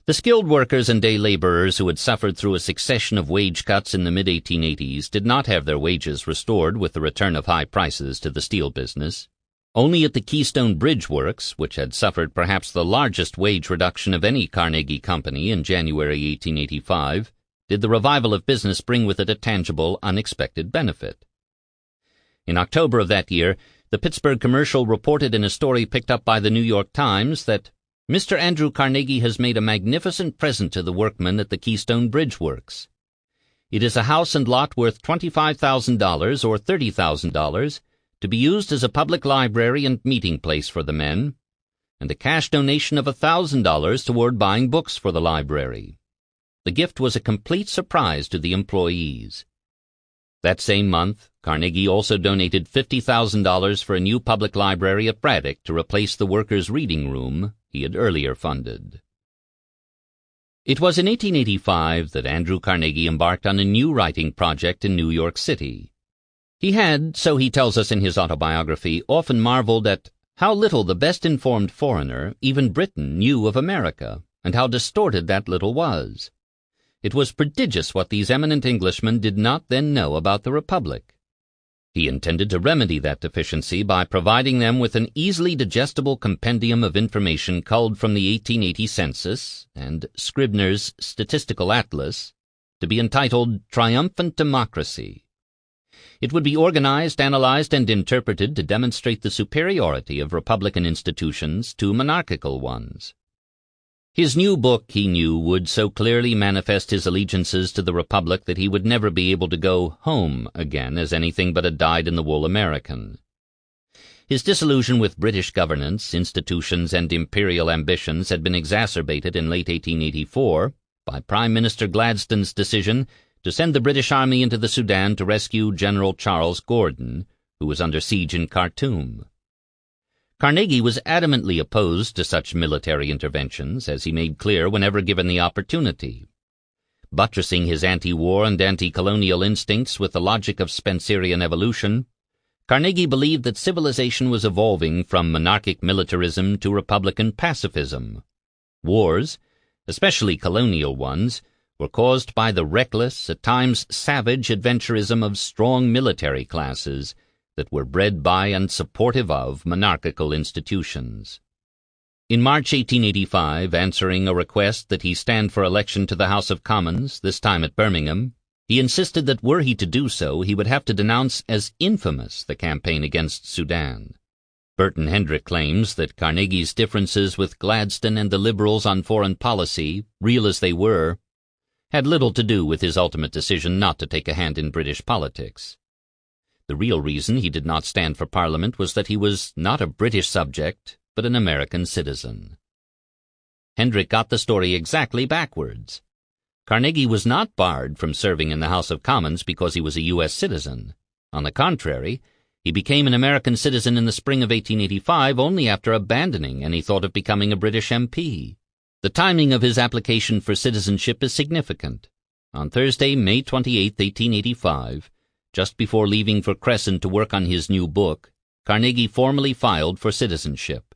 The skilled workers and day laborers who had suffered through a succession of wage cuts in the mid-1880s did not have their wages restored with the return of high prices to the steel business. Only at the Keystone Bridge Works, which had suffered perhaps the largest wage reduction of any Carnegie company in January 1885, did the revival of business bring with it a tangible, unexpected benefit. In October of that year, the Pittsburgh Commercial reported in a story picked up by the New York Times that Mr. Andrew Carnegie has made a magnificent present to the workmen at the Keystone Bridge Works. It is a house and lot worth $25,000 or $30,000 to be used as a public library and meeting place for the men, and a cash donation of $1,000 toward buying books for the library. The gift was a complete surprise to the employees. That same month, Carnegie also donated $50,000 for a new public library at Braddock to replace the workers' reading room he had earlier funded. It was in 1885 that Andrew Carnegie embarked on a new writing project in New York City. He had, so he tells us in his autobiography, often marveled at how little the best-informed foreigner, even Britain, knew of America, and how distorted that little was. It was prodigious what these eminent Englishmen did not then know about the Republic. He intended to remedy that deficiency by providing them with an easily digestible compendium of information culled from the 1880 census and Scribner's Statistical Atlas, to be entitled Triumphant Democracy. It would be organized, analyzed, and interpreted to demonstrate the superiority of republican institutions to monarchical ones. His new book, he knew, would so clearly manifest his allegiances to the Republic that he would never be able to go home again as anything but a dyed-in-the-wool American. His disillusion with British governance, institutions, and imperial ambitions had been exacerbated in late 1884 by Prime Minister Gladstone's decision to send the British Army into the Sudan to rescue General Charles Gordon, who was under siege in Khartoum. Carnegie was adamantly opposed to such military interventions, as he made clear whenever given the opportunity. Buttressing his anti-war and anti-colonial instincts with the logic of Spencerian evolution, Carnegie believed that civilization was evolving from monarchic militarism to republican pacifism. Wars, especially colonial ones, were caused by the reckless, at times savage adventurism of strong military classes that were bred by and supportive of monarchical institutions. In March 1885, answering a request that he stand for election to the House of Commons, this time at Birmingham, he insisted that were he to do so, he would have to denounce as infamous the campaign against Sudan. Burton Hendrick claims that Carnegie's differences with Gladstone and the Liberals on foreign policy, real as they were, had little to do with his ultimate decision not to take a hand in British politics. The real reason he did not stand for Parliament was that he was not a British subject, but an American citizen. Hendrick got the story exactly backwards. Carnegie was not barred from serving in the House of Commons because he was a U.S. citizen. On the contrary, he became an American citizen in the spring of 1885 only after abandoning any thought of becoming a British MP. The timing of his application for citizenship is significant. On Thursday, May 28, 1885, just before leaving for Crescent to work on his new book, Carnegie formally filed for citizenship.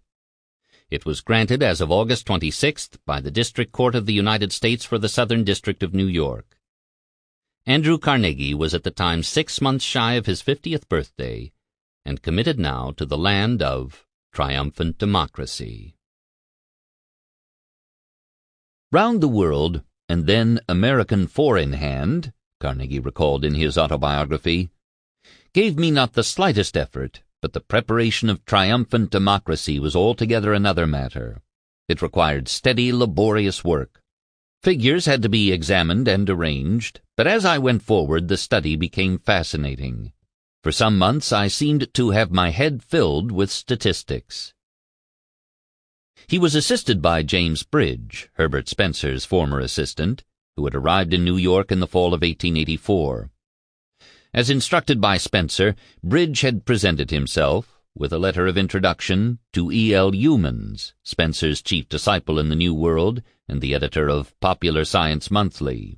It was granted as of August 26th by the District Court of the United States for the Southern District of New York. Andrew Carnegie was at the time 6 months shy of his 50th birthday, and committed now to the land of triumphant democracy. Round the world, and then American four in hand, Carnegie recalled in his autobiography, gave me not the slightest effort, but the preparation of triumphant democracy was altogether another matter. It required steady, laborious work. Figures had to be examined and arranged, but as I went forward the study became fascinating. For some months I seemed to have my head filled with statistics. He was assisted by James Bridge, Herbert Spencer's former assistant, who had arrived in New York in the fall of 1884. As instructed by Spencer, Bridge had presented himself, with a letter of introduction, to E.L. Youmans, Spencer's chief disciple in the New World and the editor of Popular Science Monthly.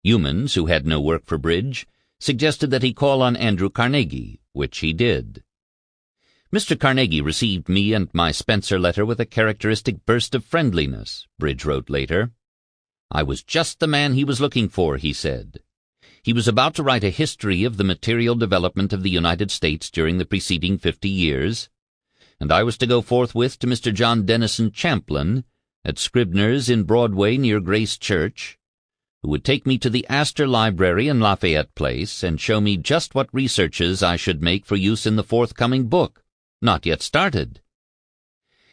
Youmans, who had no work for Bridge, suggested that he call on Andrew Carnegie, which he did. Mr. Carnegie received me and my Spencer letter with a characteristic burst of friendliness, Bridge wrote later. I was just the man he was looking for, he said. He was about to write a history of the material development of the United States during the preceding 50 years, and I was to go forthwith to Mr. John Dennison Champlin at Scribner's in Broadway near Grace Church, who would take me to the Astor Library in Lafayette Place and show me just what researches I should make for use in the forthcoming book, not yet started.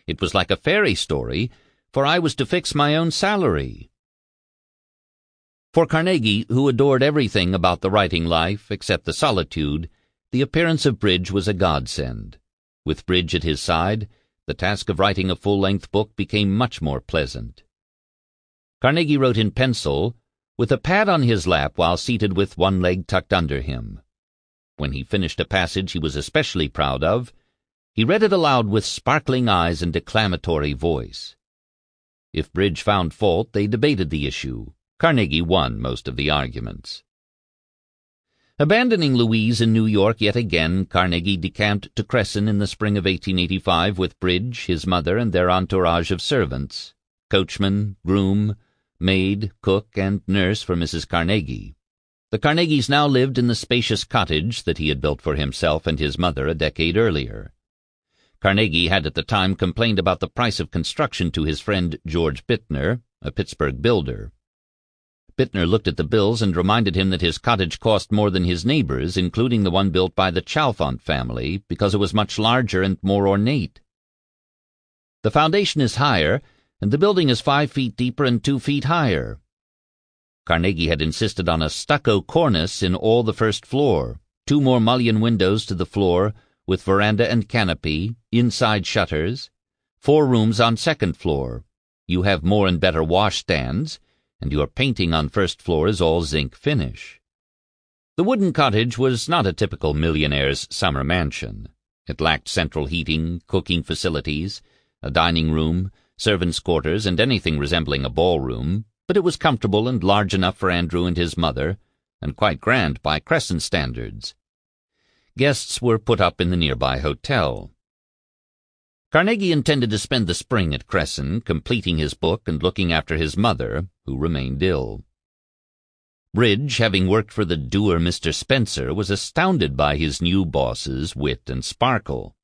It was like a fairy story, for I was to fix my own salary. For Carnegie, who adored everything about the writing life except the solitude, the appearance of Bridge was a godsend. With Bridge at his side, the task of writing a full-length book became much more pleasant. Carnegie wrote in pencil, with a pad on his lap while seated with one leg tucked under him. When he finished a passage he was especially proud of, he read it aloud with sparkling eyes and declamatory voice. If Bridge found fault, they debated the issue. Carnegie won most of the arguments. Abandoning Louise in New York yet again, Carnegie decamped to Cresson in the spring of 1885 with Bridge, his mother, and their entourage of servants, coachman, groom, maid, cook, and nurse for Mrs. Carnegie. The Carnegies now lived in the spacious cottage that he had built for himself and his mother a decade earlier. Carnegie had at the time complained about the price of construction to his friend George Bittner, a Pittsburgh builder. Bittner looked at the bills and reminded him that his cottage cost more than his neighbor's, including the one built by the Chalfont family, because it was much larger and more ornate. The foundation is higher, and the building is 5 feet deeper and 2 feet higher. Carnegie had insisted on a stucco cornice in all the first floor, 2 more mullioned windows to the floor, with veranda and canopy, inside shutters, 4 rooms on second floor. You have more and better washstands, and your painting on first floor is all zinc finish. The wooden cottage was not a typical millionaire's summer mansion. It lacked central heating, cooking facilities, a dining room, servants' quarters, and anything resembling a ballroom, but it was comfortable and large enough for Andrew and his mother, and quite grand by Cresson standards. Guests were put up in the nearby hotel. Carnegie intended to spend the spring at Cresson, completing his book and looking after his mother, who remained ill. Bridge, having worked for the dour Mr. Spencer, was astounded by his new boss's wit and sparkle.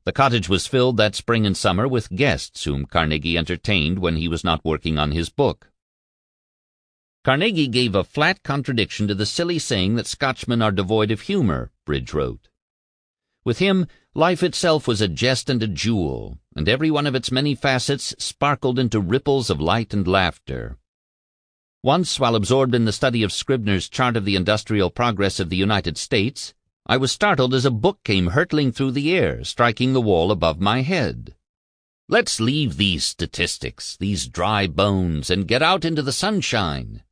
The cottage was filled that spring and summer with guests whom Carnegie entertained when he was not working on his book. Carnegie gave a flat contradiction to the silly saying that Scotchmen are devoid of humor, Bridge wrote. With him, life itself was a jest and a jewel, and every one of its many facets sparkled into ripples of light and laughter. Once, while absorbed in the study of Scribner's chart of the industrial progress of the United States, I was startled as a book came hurtling through the air, striking the wall above my head. Let's leave these statistics, these dry bones, and get out into the sunshine.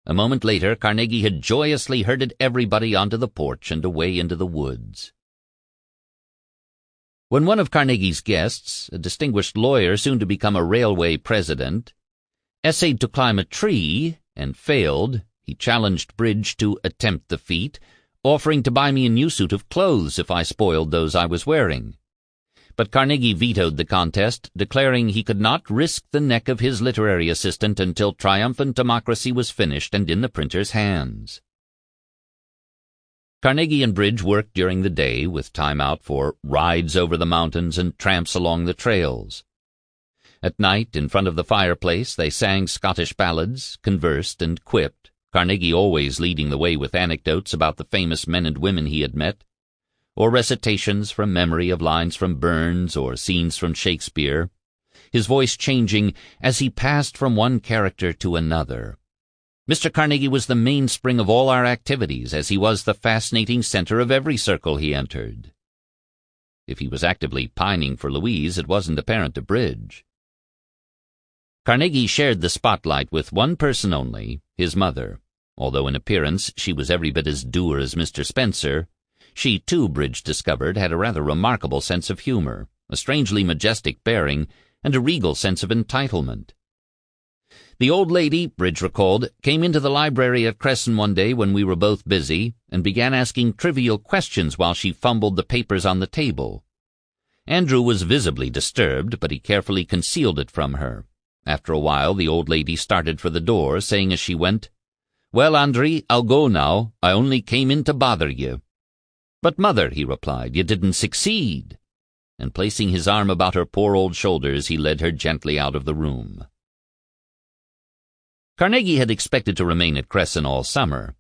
A moment later, Carnegie had joyously herded everybody onto the porch and away into the woods. When one of Carnegie's guests, a distinguished lawyer soon to become a railway president, essayed to climb a tree and failed, he challenged Bridge to attempt the feat, offering to buy me a new suit of clothes if I spoiled those I was wearing. But Carnegie vetoed the contest, declaring he could not risk the neck of his literary assistant until Triumphant Democracy was finished and in the printer's hands. Carnegie and Bridge worked during the day, with time out for rides over the mountains and tramps along the trails. At night, in front of the fireplace, they sang Scottish ballads, conversed, and quipped, Carnegie always leading the way with anecdotes about the famous men and women he had met, or recitations from memory of lines from Burns or scenes from Shakespeare, his voice changing as he passed from one character to another. Mr. Carnegie was the mainspring of all our activities, as he was the fascinating center of every circle he entered. If he was actively pining for Louise, it wasn't apparent to Bridge. Carnegie shared the spotlight with one person only, his mother. Although in appearance she was every bit as dour as Mr. Spencer, she too, Bridge discovered, had a rather remarkable sense of humor, a strangely majestic bearing, and a regal sense of entitlement. The old lady, Bridge recalled, came into the library at Cresson one day when we were both busy, and began asking trivial questions while she fumbled the papers on the table. Andrew was visibly disturbed, but he carefully concealed it from her. After a while, the old lady started for the door, saying as she went, "Well, Andrey, I'll go now. I only came in to bother you." "But, Mother," he replied, "you didn't succeed." And placing his arm about her poor old shoulders, he led her gently out of the room. Carnegie had expected to remain at Cresson all summer.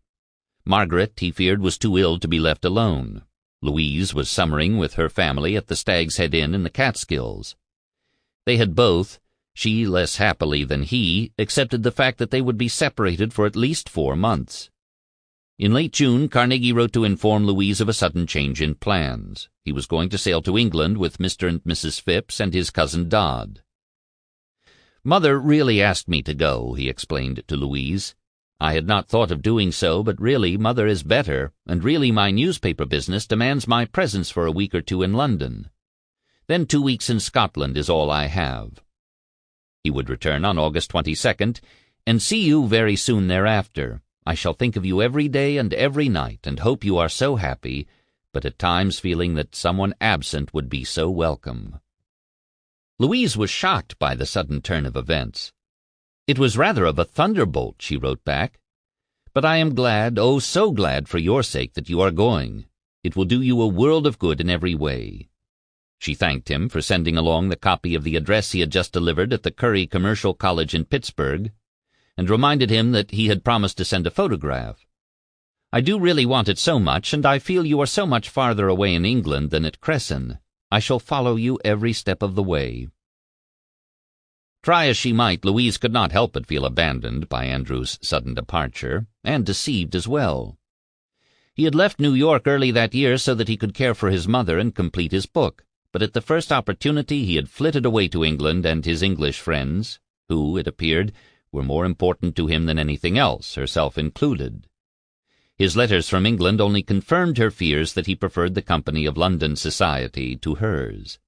Margaret, he feared, was too ill to be left alone. Louise was summering with her family at the Stag's Head Inn in the Catskills. They had both, she less happily than he, accepted the fact that they would be separated for at least 4 months. In late June, Carnegie wrote to inform Louise of a sudden change in plans. He was going to sail to England with Mr. and Mrs. Phipps and his cousin Dodd. "Mother really asked me to go," he explained to Louise. "I had not thought of doing so, but really Mother is better, and really my newspaper business demands my presence for a week or 2 in London. Then 2 weeks in Scotland is all I have." He would return on August 22nd, and see you very soon thereafter, I shall think of you every day and every night, and hope you are so happy, but at times feeling that someone absent would be so welcome." Louise was shocked by the sudden turn of events. "It was rather of a thunderbolt," she wrote back. "But I am glad, oh, so glad for your sake that you are going. It will do you a world of good in every way." She thanked him for sending along the copy of the address he had just delivered at the Curry Commercial College in Pittsburgh, and reminded him that he had promised to send a photograph. "I do really want it so much, and I feel you are so much farther away in England than at Cresson. I shall follow you every step of the way." Try as she might, Louise could not help but feel abandoned by Andrew's sudden departure, and deceived as well. He had left New York early that year so that he could care for his mother and complete his book, but at the first opportunity he had flitted away to England and his English friends, who, it appeared, were more important to him than anything else, herself included. His letters from England only confirmed her fears that he preferred the company of London society to hers.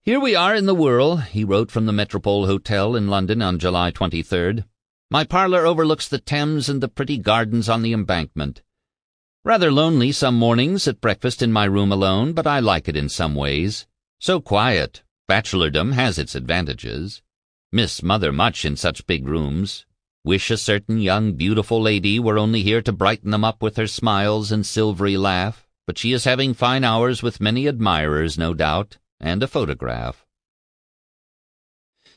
"Here we are in the whirl," he wrote from the Metropole Hotel in London on July 23rd. "My parlour overlooks the Thames and the pretty gardens on the Embankment. Rather lonely some mornings at breakfast in my room alone, but I like it in some ways. So quiet. Bachelordom has its advantages. Miss Mother much in such big rooms. Wish a certain young beautiful lady were only here to brighten them up with her smiles and silvery laugh, but she is having fine hours with many admirers, no doubt, and a photograph."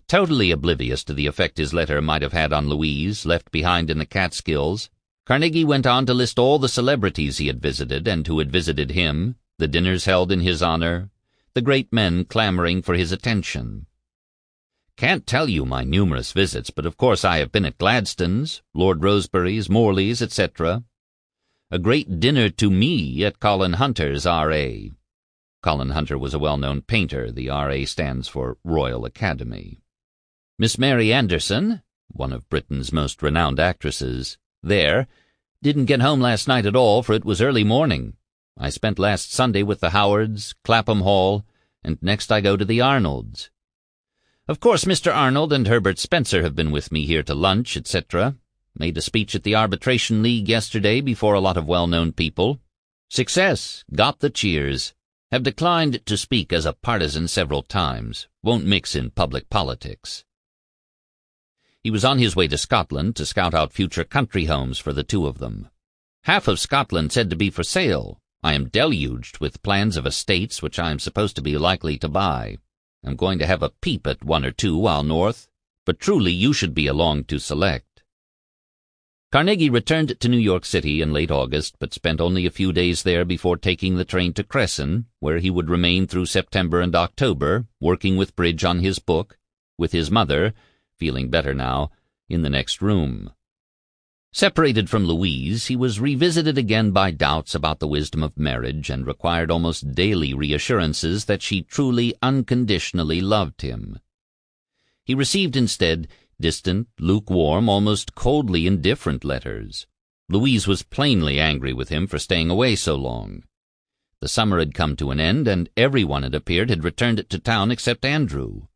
Totally oblivious to the effect his letter might have had on Louise, left behind in the Catskills, Carnegie went on to list all the celebrities he had visited and who had visited him, the dinners held in his honor, the great men clamoring for his attention. "Can't tell you my numerous visits, but of course I have been at Gladstone's, Lord Rosebery's, Morley's, etc. A great dinner to me at Colin Hunter's, R.A. Colin Hunter was a well-known painter. The R.A. stands for Royal Academy. Miss Mary Anderson, one of Britain's most renowned actresses, there. Didn't get home last night at all, for it was early morning. I spent last Sunday with the Howards, Clapham Hall, and next I go to the Arnolds. Of course Mr. Arnold and Herbert Spencer have been with me here to lunch, etc. Made a speech at the Arbitration League yesterday before a lot of well-known people. Success. Got the cheers. Have declined to speak as a partisan several times. Won't mix in public politics." He was on his way to Scotland to scout out future country homes for the two of them. "Half of Scotland said to be for sale. I am deluged with plans of estates which I am supposed to be likely to buy. I'm going to have a peep at one or two while north, but truly you should be along to select." Carnegie returned to New York City in late August, but spent only a few days there before taking the train to Cresson, where he would remain through September and October, working with Bridge on his book, with his mother, feeling better now, in the next room. Separated from Louise, he was revisited again by doubts about the wisdom of marriage, and required almost daily reassurances that she truly, unconditionally loved him. He received instead distant, lukewarm, almost coldly indifferent letters. Louise was plainly angry with him for staying away so long. The summer had come to an end, and everyone, it appeared, had returned to town except Andrew.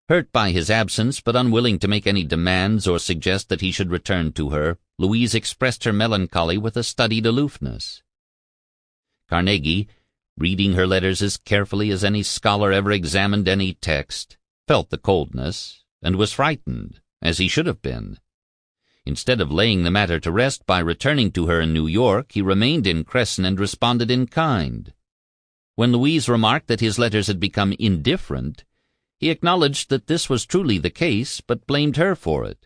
Hurt by his absence, but unwilling to make any demands or suggest that he should return to her, Louise expressed her melancholy with a studied aloofness. Carnegie, reading her letters as carefully as any scholar ever examined any text, felt the coldness, and was frightened, as he should have been. Instead of laying the matter to rest by returning to her in New York, he remained in Cresson and responded in kind. When Louise remarked that his letters had become indifferent, he acknowledged that this was truly the case, but blamed her for it.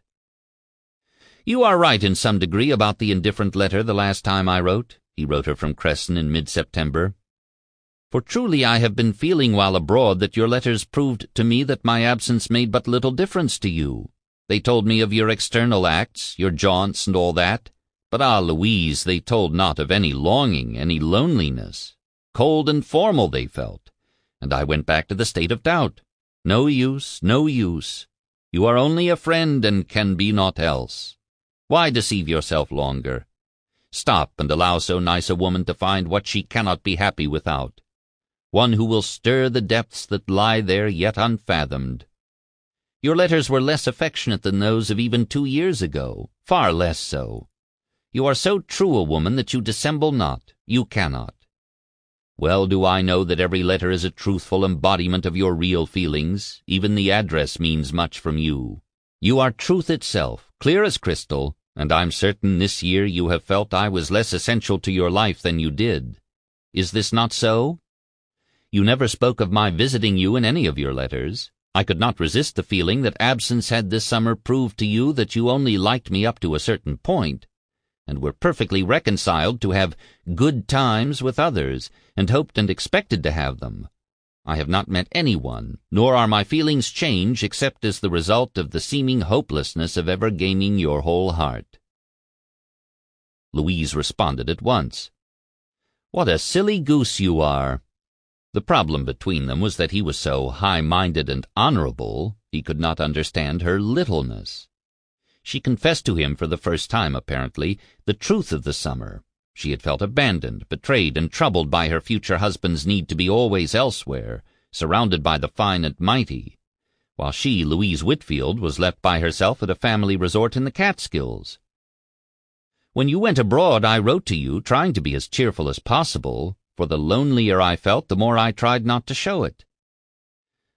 "You are right in some degree about the indifferent letter the last time I wrote," he wrote her from Cresson in mid-September. "For truly I have been feeling while abroad that your letters proved to me that my absence made but little difference to you. They told me of your external acts, your jaunts and all that, but Louise, they told not of any longing, any loneliness. Cold and formal they felt, and I went back to the state of doubt. No use, no use. You are only a friend and can be naught else. Why deceive yourself longer? Stop and allow so nice a woman to find what she cannot be happy without. One who will stir the depths that lie there yet unfathomed. Your letters were less affectionate than those of even 2 years ago, far less so. You are so true a woman that you dissemble not, you cannot. Well do I know that every letter is a truthful embodiment of your real feelings. Even the address means much from you. You are truth itself, clear as crystal, and I'm certain this year you have felt I was less essential to your life than you did. Is this not so? You never spoke of my visiting you in any of your letters. I could not resist the feeling that absence had this summer proved to you that you only liked me up to a certain point, and were perfectly reconciled to have good times with others, and hoped and expected to have them. I have not met anyone, nor are my feelings changed except as the result of the seeming hopelessness of ever gaining your whole heart. Louise responded at once. What a silly goose you are! The problem between them was that he was so high-minded and honorable, he could not understand her littleness. She confessed to him for the first time, apparently, the truth of the summer. She had felt abandoned, betrayed, and troubled by her future husband's need to be always elsewhere, surrounded by the fine and mighty, while she, Louise Whitfield, was left by herself at a family resort in the Catskills. When you went abroad, I wrote to you, trying to be as cheerful as possible, for the lonelier I felt, the more I tried not to show it.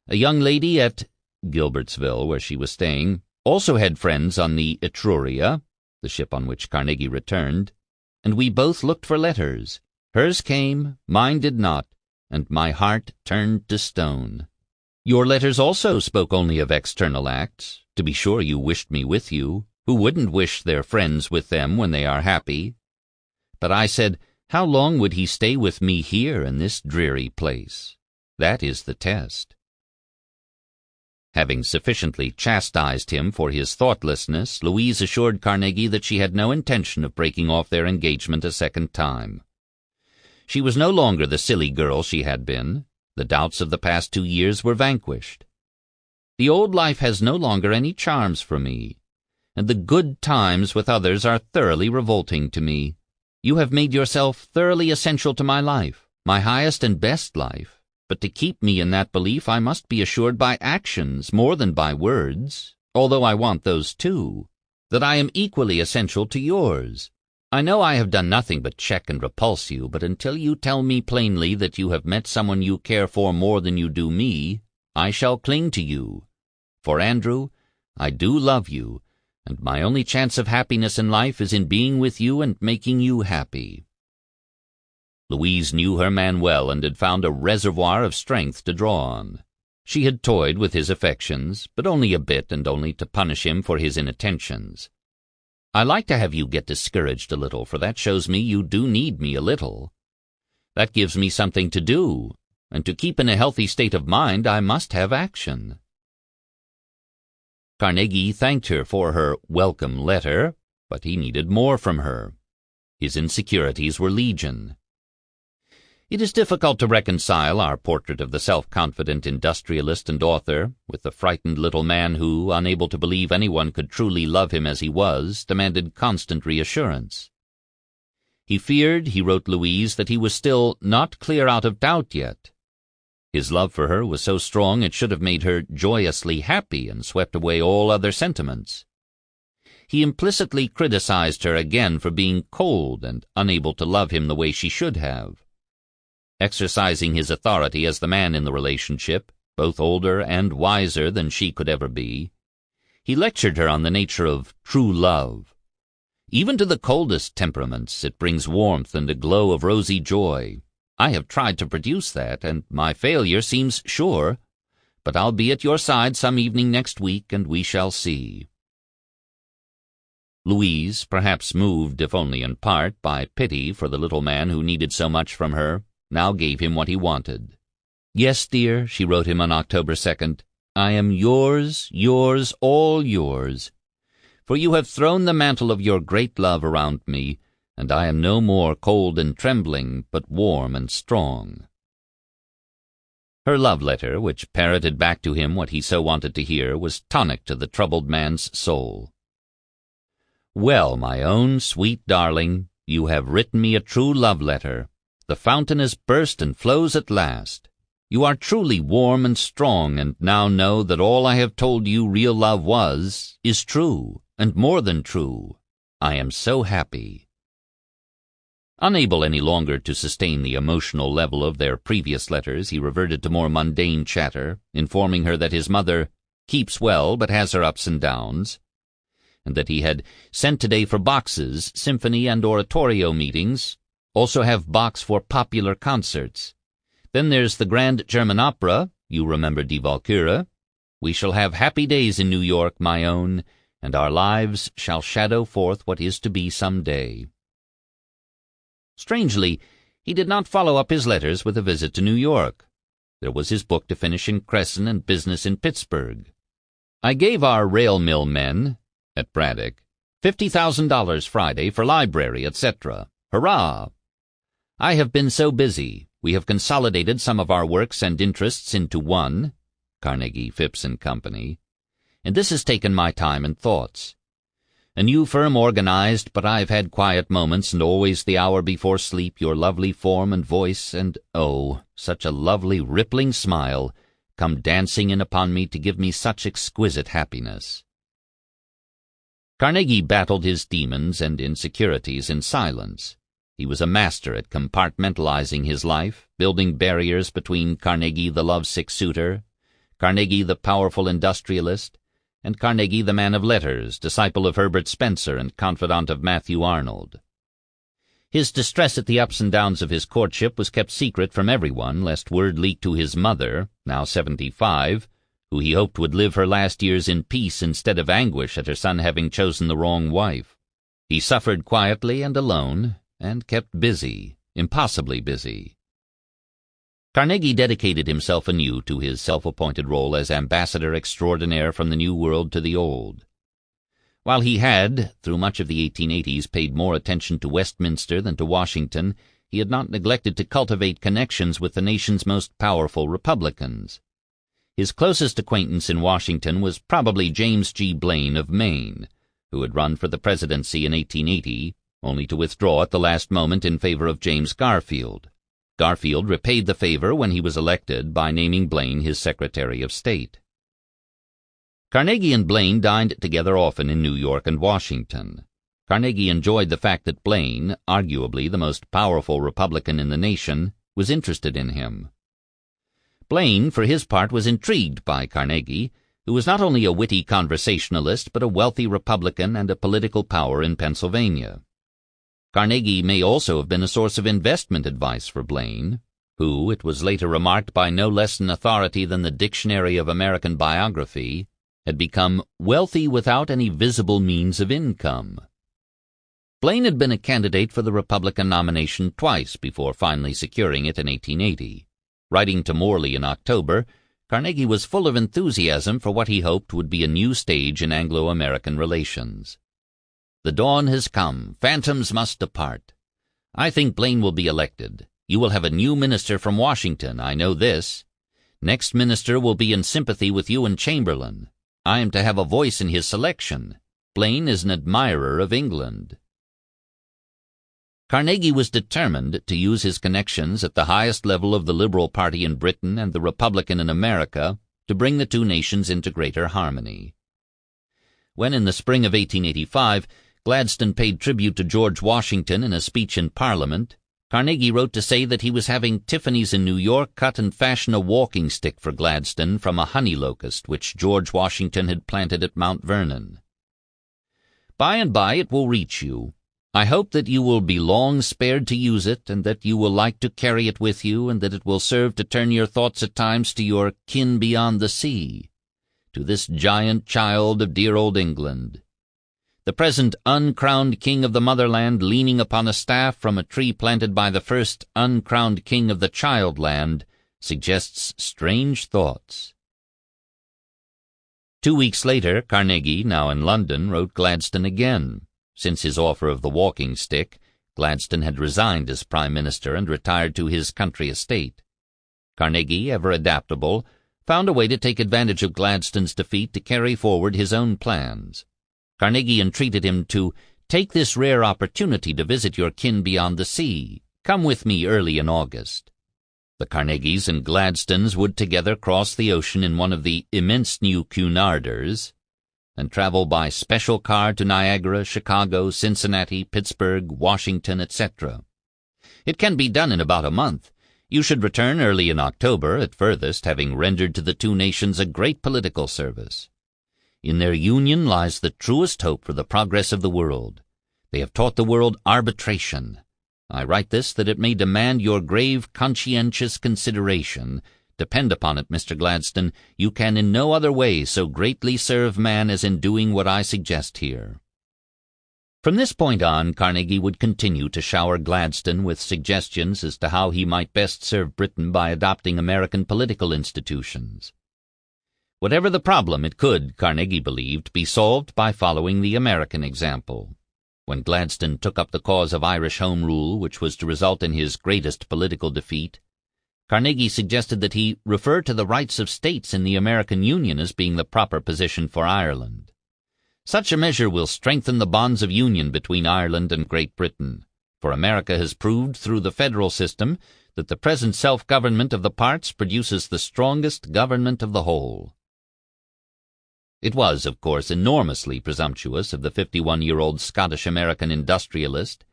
A young lady at Gilbertsville, where she was staying, also had friends on the Etruria, the ship on which Carnegie returned, and we both looked for letters. Hers came, mine did not, and my heart turned to stone. Your letters also spoke only of external acts. To be sure you wished me with you. Who wouldn't wish their friends with them when they are happy? But I said, how long would he stay with me here in this dreary place? That is the test. Having sufficiently chastised him for his thoughtlessness, Louise assured Carnegie that she had no intention of breaking off their engagement a second time. She was no longer the silly girl she had been. The doubts of the past 2 years were vanquished. The old life has no longer any charms for me, and the good times with others are thoroughly revolting to me. You have made yourself thoroughly essential to my life, my highest and best life. But to keep me in that belief I must be assured by actions more than by words, although I want those too, that I am equally essential to yours. I know I have done nothing but check and repulse you, but until you tell me plainly that you have met someone you care for more than you do me, I shall cling to you. For, Andrew, I do love you, and my only chance of happiness in life is in being with you and making you happy. Louise knew her man well and had found a reservoir of strength to draw on. She had toyed with his affections, but only a bit and only to punish him for his inattentions. I like to have you get discouraged a little, for that shows me you do need me a little. That gives me something to do, and to keep in a healthy state of mind I must have action. Carnegie thanked her for her welcome letter, but he needed more from her. His insecurities were legion. It is difficult to reconcile our portrait of the self-confident industrialist and author with the frightened little man who, unable to believe anyone could truly love him as he was, demanded constant reassurance. He feared, he wrote Louise, that he was still not clear out of doubt yet. His love for her was so strong it should have made her joyously happy and swept away all other sentiments. He implicitly criticized her again for being cold and unable to love him the way she should have. Exercising his authority as the man in the relationship, both older and wiser than she could ever be, he lectured her on the nature of true love. Even to the coldest temperaments it brings warmth and a glow of rosy joy. I have tried to produce that, and my failure seems sure, but I'll be at your side some evening next week, and we shall see. Louise, perhaps moved, if only in part, by pity for the little man who needed so much from her, now gave him what he wanted. Yes, dear, she wrote him on October 2nd, I am yours, all yours. For you have thrown the mantle of your great love around me, and I am no more cold and trembling, but warm and strong. Her love letter, which parroted back to him what he so wanted to hear, was tonic to the troubled man's soul. Well, my own sweet darling, you have written me a true love letter. The fountain has burst and flows at last. You are truly warm and strong, and now know that all I have told you real love is true, and more than true. I am so happy." Unable any longer to sustain the emotional level of their previous letters, he reverted to more mundane chatter, informing her that his mother keeps well but has her ups and downs, and that he had sent today for boxes, symphony and oratorio meetings, also have box for popular concerts. Then there's the Grand German Opera, you remember Die Walküre. We shall have happy days in New York, my own, and our lives shall shadow forth what is to be some day. Strangely, he did not follow up his letters with a visit to New York. There was his book to finish in Cresson and business in Pittsburgh. "I gave our rail mill men at Braddock $50,000 Friday for library, etc. Hurrah! I have been so busy. We have consolidated some of our works and interests into one, Carnegie, Phipps and Company, and this has taken my time and thoughts. A new firm organized, but I've had quiet moments, and always the hour before sleep your lovely form and voice, and oh, such a lovely rippling smile, come dancing in upon me to give me such exquisite happiness." Carnegie battled his demons and insecurities in silence. He was a master at compartmentalizing his life, building barriers between Carnegie the lovesick suitor, Carnegie the powerful industrialist, and Carnegie the man of letters, disciple of Herbert Spencer and confidant of Matthew Arnold. His distress at the ups and downs of his courtship was kept secret from everyone, lest word leak to his mother, now 75, who he hoped would live her last years in peace instead of anguish at her son having chosen the wrong wife. He suffered quietly and alone, and kept busy, impossibly busy. Carnegie dedicated himself anew to his self-appointed role as ambassador extraordinaire from the New World to the Old. While he had, through much of the 1880s, paid more attention to Westminster than to Washington, he had not neglected to cultivate connections with the nation's most powerful Republicans. His closest acquaintance in Washington was probably James G. Blaine of Maine, who had run for the presidency in 1880, only to withdraw at the last moment in favor of James Garfield. Garfield repaid the favor when he was elected by naming Blaine his Secretary of State. Carnegie and Blaine dined together often in New York and Washington. Carnegie enjoyed the fact that Blaine, arguably the most powerful Republican in the nation, was interested in him. Blaine, for his part, was intrigued by Carnegie, who was not only a witty conversationalist but a wealthy Republican and a political power in Pennsylvania. Carnegie may also have been a source of investment advice for Blaine, who, it was later remarked by no less an authority than the Dictionary of American Biography, had become wealthy without any visible means of income. Blaine had been a candidate for the Republican nomination twice before finally securing it in 1880. Writing to Morley in October, Carnegie was full of enthusiasm for what he hoped would be a new stage in Anglo-American relations. "The dawn has come. Phantoms must depart. I think Blaine will be elected. You will have a new minister from Washington, I know this. Next minister will be in sympathy with you and Chamberlain. I am to have a voice in his selection. Blaine is an admirer of England." Carnegie was determined to use his connections at the highest level of the Liberal Party in Britain and the Republican in America to bring the two nations into greater harmony. When, in the spring of 1885, Gladstone paid tribute to George Washington in a speech in Parliament, Carnegie wrote to say that he was having Tiffany's in New York cut and fashion a walking stick for Gladstone from a honey locust which George Washington had planted at Mount Vernon. "By and by it will reach you. I hope that you will be long spared to use it, and that you will like to carry it with you, and that it will serve to turn your thoughts at times to your kin beyond the sea, to this giant child of dear old England. The present uncrowned king of the motherland leaning upon a staff from a tree planted by the first uncrowned king of the childland suggests strange thoughts." 2 weeks later, Carnegie, now in London, wrote Gladstone again. Since his offer of the walking stick, Gladstone had resigned as Prime Minister and retired to his country estate. Carnegie, ever adaptable, found a way to take advantage of Gladstone's defeat to carry forward his own plans. Carnegie entreated him to take this rare opportunity to visit your kin beyond the sea. Come with me early in August. The Carnegies and Gladstones would together cross the ocean in one of the immense new Cunarders and travel by special car to Niagara, Chicago, Cincinnati, Pittsburgh, Washington, etc. It can be done in about a month. You should return early in October, at furthest, having rendered to the two nations a great political service. In their union lies the truest hope for the progress of the world. They have taught the world arbitration. I write this that it may demand your grave conscientious consideration. Depend upon it, Mr. Gladstone, you can in no other way so greatly serve man as in doing what I suggest here. From this point on, Carnegie would continue to shower Gladstone with suggestions as to how he might best serve Britain by adopting American political institutions. Whatever the problem, it could, Carnegie believed, be solved by following the American example. When Gladstone took up the cause of Irish Home Rule, which was to result in his greatest political defeat, Carnegie suggested that he refer to the rights of states in the American Union as being the proper position for Ireland. Such a measure will strengthen the bonds of union between Ireland and Great Britain, for America has proved through the federal system that the present self-government of the parts produces the strongest government of the whole. It was, of course, enormously presumptuous of the 51-year-old Scottish-American industrialist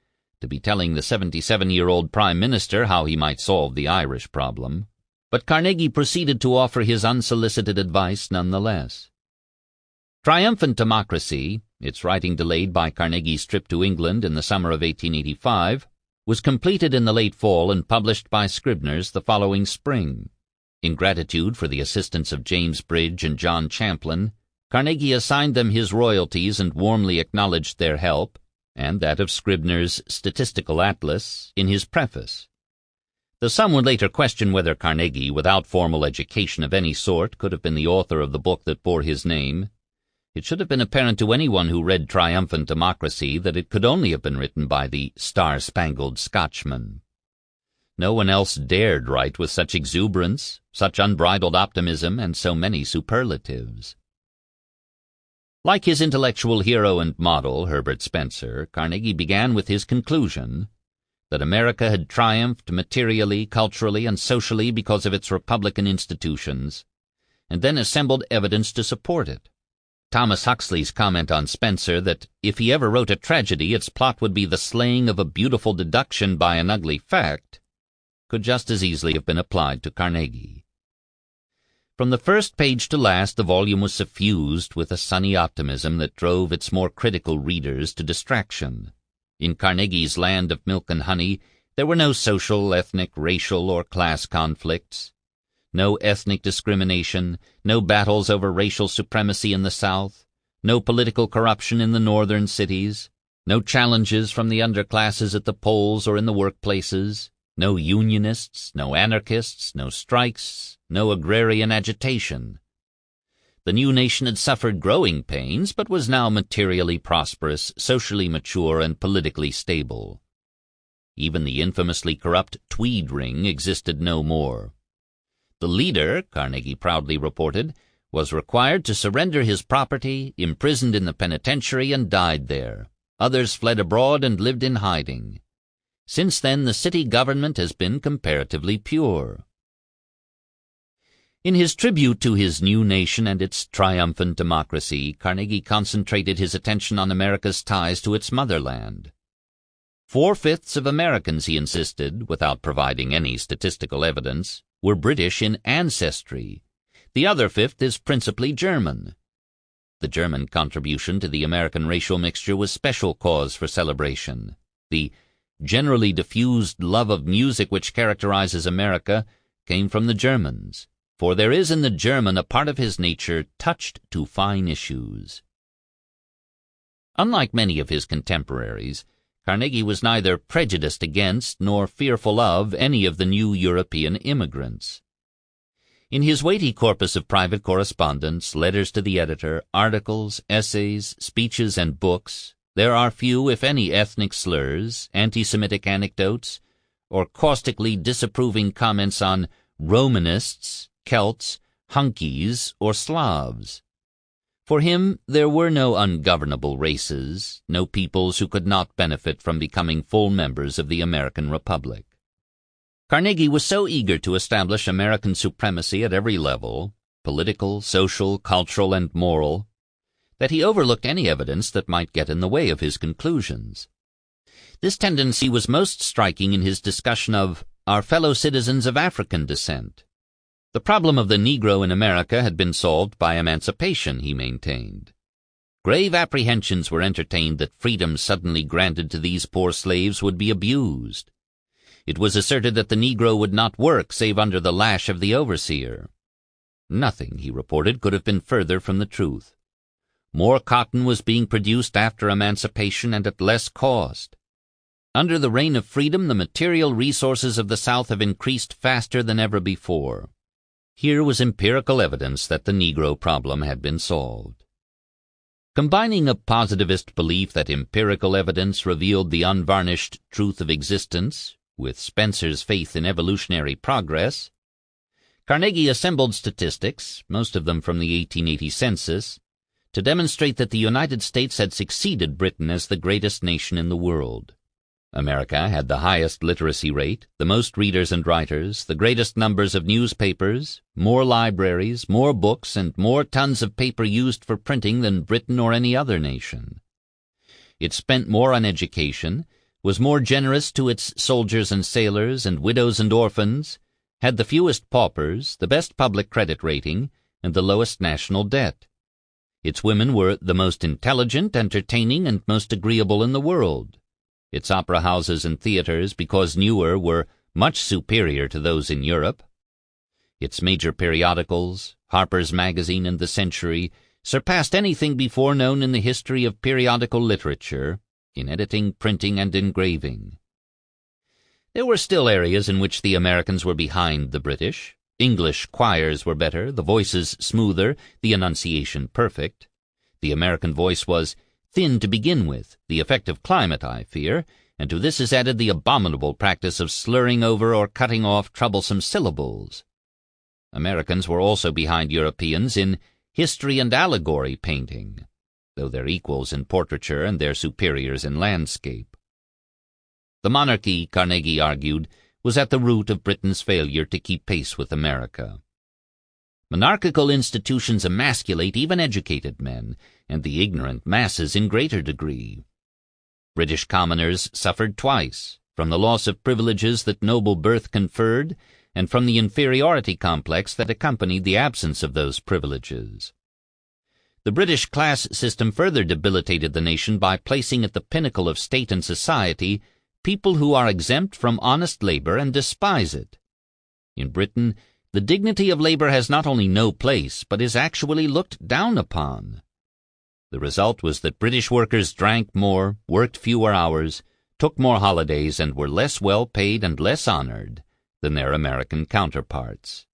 to be telling the 77-year-old Prime Minister how he might solve the Irish problem, but Carnegie proceeded to offer his unsolicited advice nonetheless. Triumphant Democracy, its writing delayed by Carnegie's trip to England in the summer of 1885, was completed in the late fall and published by Scribner's the following spring. In gratitude for the assistance of James Bridge and John Champlin, Carnegie assigned them his royalties and warmly acknowledged their help, and that of Scribner's Statistical Atlas, in his preface. Though some would later question whether Carnegie, without formal education of any sort, could have been the author of the book that bore his name, it should have been apparent to anyone who read Triumphant Democracy that it could only have been written by the star-spangled Scotchman. No one else dared write with such exuberance, such unbridled optimism, and so many superlatives. Like his intellectual hero and model, Herbert Spencer, Carnegie began with his conclusion that America had triumphed materially, culturally, and socially because of its republican institutions, and then assembled evidence to support it. Thomas Huxley's comment on Spencer that if he ever wrote a tragedy its plot would be the slaying of a beautiful deduction by an ugly fact could just as easily have been applied to Carnegie. From the first page to last, the volume was suffused with a sunny optimism that drove its more critical readers to distraction. In Carnegie's land of milk and honey, there were no social, ethnic, racial, or class conflicts, no ethnic discrimination, no battles over racial supremacy in the South, no political corruption in the northern cities, no challenges from the underclasses at the polls or in the workplaces, no unionists, no anarchists, no strikes, no agrarian agitation. The new nation had suffered growing pains, but was now materially prosperous, socially mature, and politically stable. Even the infamously corrupt Tweed Ring existed no more. The leader, Carnegie proudly reported, was required to surrender his property, imprisoned in the penitentiary, and died there. Others fled abroad and lived in hiding. Since then, the city government has been comparatively pure. In his tribute to his new nation and its triumphant democracy, Carnegie concentrated his attention on America's ties to its motherland. 4/5 of Americans, he insisted, without providing any statistical evidence, were British in ancestry. The other 1/5 is principally German. The German contribution to the American racial mixture was special cause for celebration. The generally diffused love of music which characterizes America came from the Germans, for there is in the German a part of his nature touched to fine issues. Unlike many of his contemporaries, Carnegie was neither prejudiced against nor fearful of any of the new European immigrants. In his weighty corpus of private correspondence, letters to the editor, articles, essays, speeches, and books, there are few, if any, ethnic slurs, anti-Semitic anecdotes, or caustically disapproving comments on Romanists, Celts, Hunkies, or Slavs. For him, there were no ungovernable races, no peoples who could not benefit from becoming full members of the American Republic. Carnegie was so eager to establish American supremacy at every level, political, social, cultural, and moral, that he overlooked any evidence that might get in the way of his conclusions. This tendency was most striking in his discussion of our fellow citizens of African descent. The problem of the Negro in America had been solved by emancipation, he maintained. Grave apprehensions were entertained that freedom suddenly granted to these poor slaves would be abused. It was asserted that the Negro would not work save under the lash of the overseer. Nothing, he reported, could have been further from the truth. More cotton was being produced after emancipation and at less cost. Under the reign of freedom, the material resources of the South have increased faster than ever before. Here was empirical evidence that the Negro problem had been solved. Combining a positivist belief that empirical evidence revealed the unvarnished truth of existence with Spencer's faith in evolutionary progress, Carnegie assembled statistics, most of them from the 1880 census, to demonstrate that the United States had succeeded Britain as the greatest nation in the world. America had the highest literacy rate, the most readers and writers, the greatest numbers of newspapers, more libraries, more books, and more tons of paper used for printing than Britain or any other nation. It spent more on education, was more generous to its soldiers and sailors and widows and orphans, had the fewest paupers, the best public credit rating, and the lowest national debt. Its women were the most intelligent, entertaining, and most agreeable in the world. Its opera houses and theaters, because newer, were much superior to those in Europe. Its major periodicals, Harper's Magazine and The Century, surpassed anything before known in the history of periodical literature, in editing, printing, and engraving. There were still areas in which the Americans were behind the British. English choirs were better, the voices smoother, the enunciation perfect. The American voice was thin to begin with, the effect of climate, I fear, and to this is added the abominable practice of slurring over or cutting off troublesome syllables. Americans were also behind Europeans in history and allegory painting, though their equals in portraiture and their superiors in landscape. The monarchy, Carnegie argued, was at the root of Britain's failure to keep pace with America. Monarchical institutions emasculate even educated men, and the ignorant masses in greater degree. British commoners suffered twice, from the loss of privileges that noble birth conferred, and from the inferiority complex that accompanied the absence of those privileges. The British class system further debilitated the nation by placing at the pinnacle of state and society people who are exempt from honest labor and despise it. In Britain, the dignity of labor has not only no place, but is actually looked down upon. The result was that British workers drank more, worked fewer hours, took more holidays, and were less well paid and less honored than their American counterparts.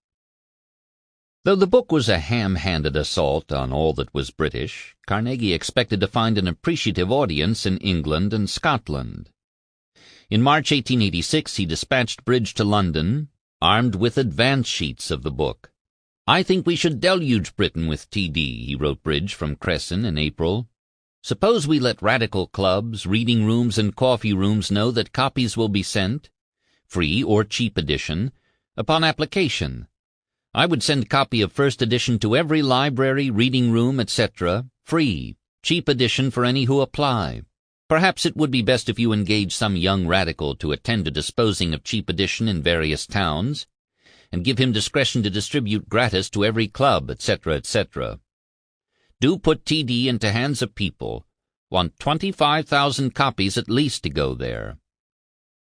Though the book was a ham-handed assault on all that was British, Carnegie expected to find an appreciative audience in England and Scotland. In March 1886 he dispatched Bridge to London, armed with advance sheets of the book. "I think we should deluge Britain with TD," he wrote Bridge from Cresson in April. "Suppose we let radical clubs, reading rooms, and coffee rooms know that copies will be sent, free or cheap edition, upon application. I would send copy of first edition to every library, reading room, etc., free, cheap edition for any who apply. Perhaps it would be best if you engage some young radical to attend to disposing of cheap edition in various towns, and give him discretion to distribute gratis to every club, etc., etc. Do put TD into hands of people. Want 25,000 copies at least to go there."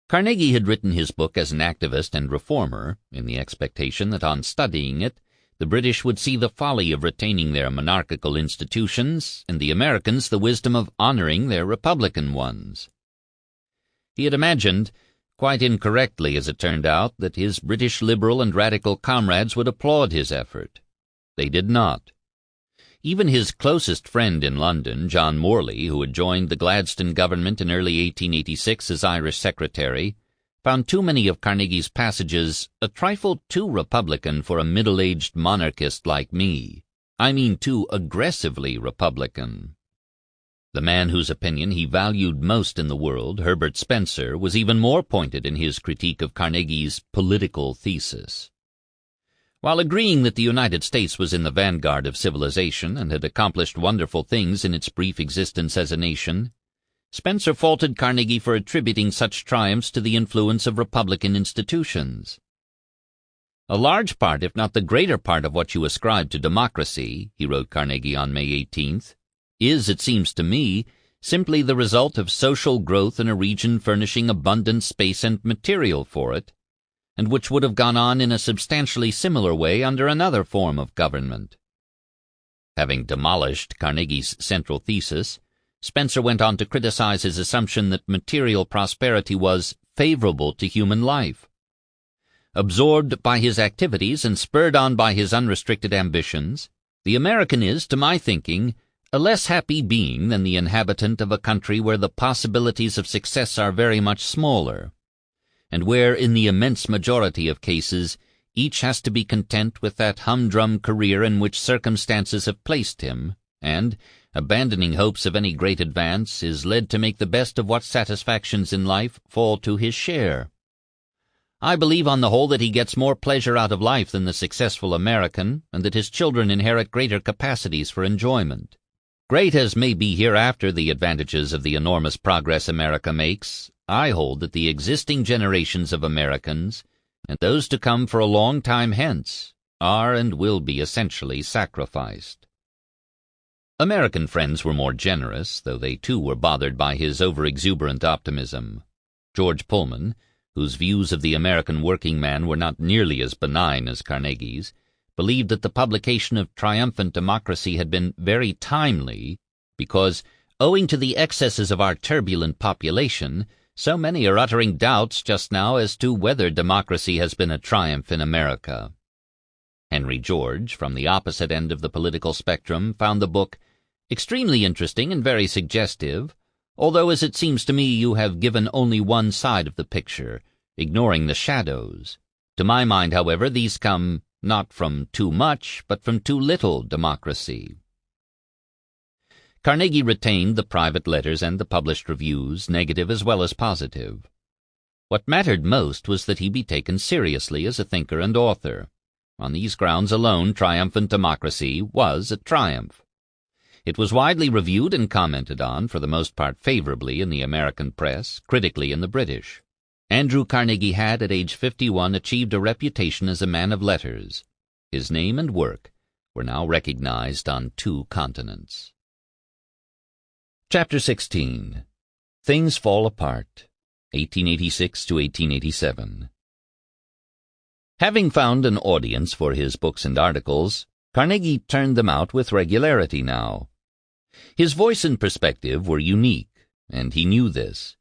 Carnegie had written his book as an activist and reformer, in the expectation that on studying it, the British would see the folly of retaining their monarchical institutions, and the Americans the wisdom of honoring their republican ones. He had imagined, quite incorrectly as it turned out, that his British liberal and radical comrades would applaud his effort. They did not. Even his closest friend in London, John Morley, who had joined the Gladstone government in early 1886 as Irish secretary, found too many of Carnegie's passages a trifle too Republican for a middle-aged monarchist like me. I mean too aggressively Republican. The man whose opinion he valued most in the world, Herbert Spencer, was even more pointed in his critique of Carnegie's political thesis. While agreeing that the United States was in the vanguard of civilization and had accomplished wonderful things in its brief existence as a nation, Spencer faulted Carnegie for attributing such triumphs to the influence of Republican institutions. "A large part, if not the greater part of what you ascribe to democracy," he wrote Carnegie on May 18th, "is, it seems to me, simply the result of social growth in a region furnishing abundant space and material for it, and which would have gone on in a substantially similar way under another form of government." Having demolished Carnegie's central thesis, Spencer went on to criticize his assumption that material prosperity was favorable to human life. Absorbed by his activities and spurred on by his unrestricted ambitions, the American is, to my thinking, a less happy being than the inhabitant of a country where the possibilities of success are very much smaller, and where, in the immense majority of cases, each has to be content with that humdrum career in which circumstances have placed him, and, abandoning hopes of any great advance, is led to make the best of what satisfactions in life fall to his share. I believe on the whole that he gets more pleasure out of life than the successful American, and that his children inherit greater capacities for enjoyment. Great as may be hereafter the advantages of the enormous progress America makes, I hold that the existing generations of Americans, and those to come for a long time hence, are and will be essentially sacrificed. American friends were more generous, though they too were bothered by his over-exuberant optimism. George Pullman, whose views of the American working man were not nearly as benign as Carnegie's, believed that the publication of Triumphant Democracy had been very timely because, owing to the excesses of our turbulent population, so many are uttering doubts just now as to whether democracy has been a triumph in America. Henry George, from the opposite end of the political spectrum, found the book extremely interesting and very suggestive, although, as it seems to me, you have given only one side of the picture, ignoring the shadows. To my mind, however, these come not from too much, but from too little democracy. Carnegie retained the private letters and the published reviews, negative as well as positive. What mattered most was that he be taken seriously as a thinker and author. On these grounds alone, Triumphant Democracy was a triumph. It was widely reviewed and commented on, for the most part favorably in the American press, critically in the British. Andrew Carnegie had, at age 51, achieved a reputation as a man of letters. His name and work were now recognized on 2 continents. Chapter 16. Things Fall Apart, 1886 to 1887. Having found an audience for his books and articles, Carnegie turned them out with regularity now. His voice and perspective were unique, and he knew this.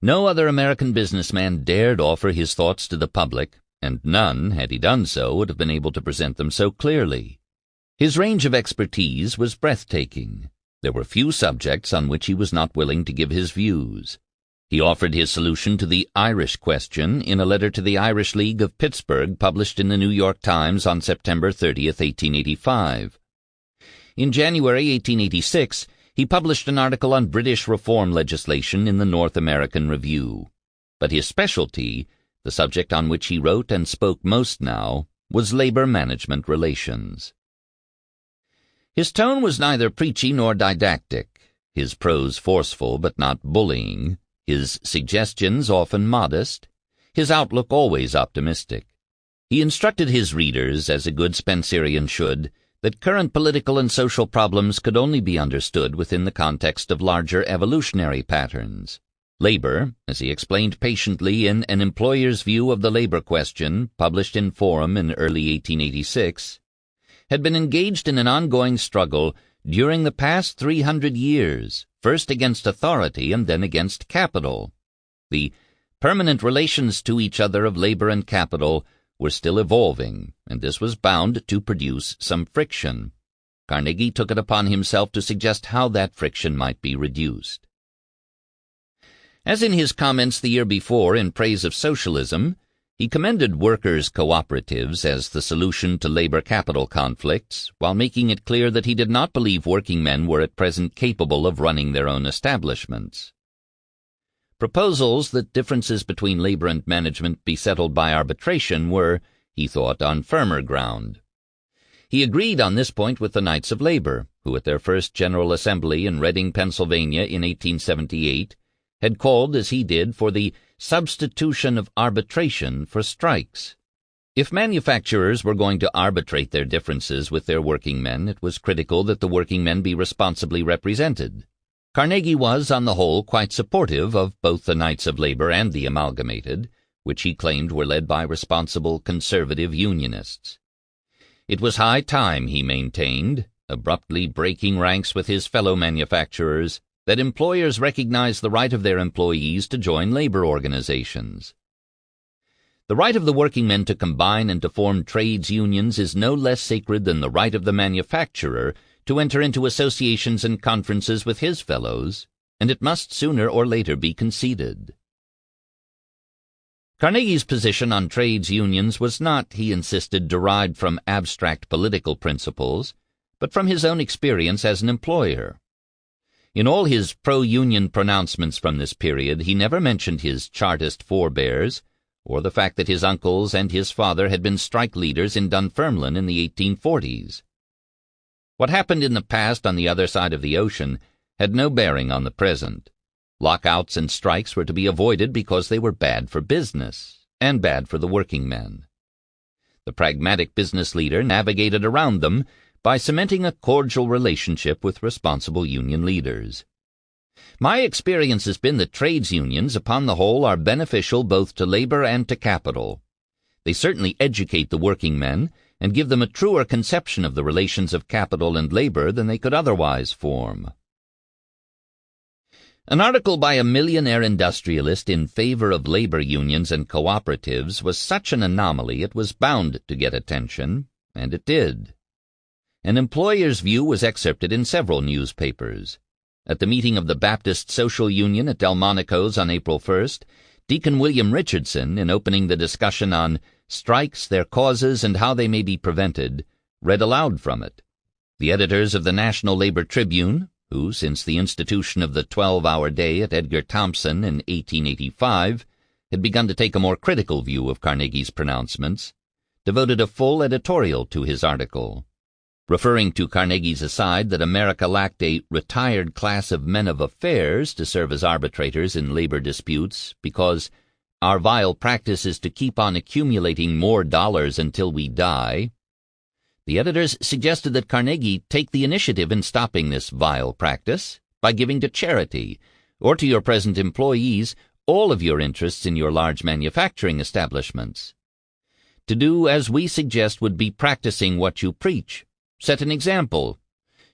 No other American businessman dared offer his thoughts to the public, and none, had he done so, would have been able to present them so clearly. His range of expertise was breathtaking. There were few subjects on which he was not willing to give his views. He offered his solution to the Irish question in a letter to the Irish League of Pittsburgh published in the New York Times on September 30th, 1885. In January 1886, he published an article on British reform legislation in the North American Review. But his specialty, the subject on which he wrote and spoke most now, was labor management relations. His tone was neither preachy nor didactic, his prose forceful but not bullying, his suggestions often modest, his outlook always optimistic. He instructed his readers, as a good Spencerian should, that current political and social problems could only be understood within the context of larger evolutionary patterns. Labor, as he explained patiently in An Employer's View of the Labor Question, published in Forum in early 1886, had been engaged in an ongoing struggle during the past 300 years, first against authority and then against capital. The permanent relations to each other of labor and capital were still evolving, and this was bound to produce some friction. Carnegie took it upon himself to suggest how that friction might be reduced. As in his comments the year before in praise of socialism, He commended workers' cooperatives as the solution to labor-capital conflicts, while making it clear that he did not believe working men were at present capable of running their own establishments. Proposals that differences between labor and management be settled by arbitration were, he thought, on firmer ground. He agreed on this point with the Knights of Labor, who at their first General Assembly in Reading, Pennsylvania in 1878, had called, as he did, for the substitution of arbitration for strikes. If manufacturers were going to arbitrate their differences with their working men, it was critical that the working men be responsibly represented. Carnegie was, on the whole, quite supportive of both the Knights of Labor and the Amalgamated, which he claimed were led by responsible conservative unionists. It was high time, he maintained, abruptly breaking ranks with his fellow manufacturers, that employers recognize the right of their employees to join labor organizations. The right of the working men to combine and to form trades unions is no less sacred than the right of the manufacturer to enter into associations and conferences with his fellows, and it must sooner or later be conceded. Carnegie's position on trades unions was not, he insisted, derived from abstract political principles, but from his own experience as an employer. In all his pro-union pronouncements from this period, he never mentioned his Chartist forebears, or the fact that his uncles and his father had been strike leaders in Dunfermline in the 1840s. What happened in the past on the other side of the ocean had no bearing on the present. Lockouts and strikes were to be avoided because they were bad for business, and bad for the working men. The pragmatic business leader navigated around them by cementing a cordial relationship with responsible union leaders. My experience has been that trades unions, upon the whole, are beneficial both to labor and to capital. They certainly educate the working men and give them a truer conception of the relations of capital and labor than they could otherwise form. An article by a millionaire industrialist in favor of labor unions and cooperatives was such an anomaly it was bound to get attention, and it did. An employer's view was excerpted in several newspapers. At the meeting of the Baptist Social Union at Delmonico's on April 1st, Deacon William Richardson, in opening the discussion on strikes, their causes, and how they may be prevented, read aloud from it. The editors of the National Labor Tribune, who, since the institution of the 12-hour day at Edgar Thomson in 1885, had begun to take a more critical view of Carnegie's pronouncements, devoted a full editorial to his article. Referring to Carnegie's aside that America lacked a retired class of men of affairs to serve as arbitrators in labor disputes because our vile practice is to keep on accumulating more dollars until we die, the editors suggested that Carnegie take the initiative in stopping this vile practice by giving to charity, or to your present employees, all of your interests in your large manufacturing establishments. To do as we suggest would be practicing what you preach. Set an example.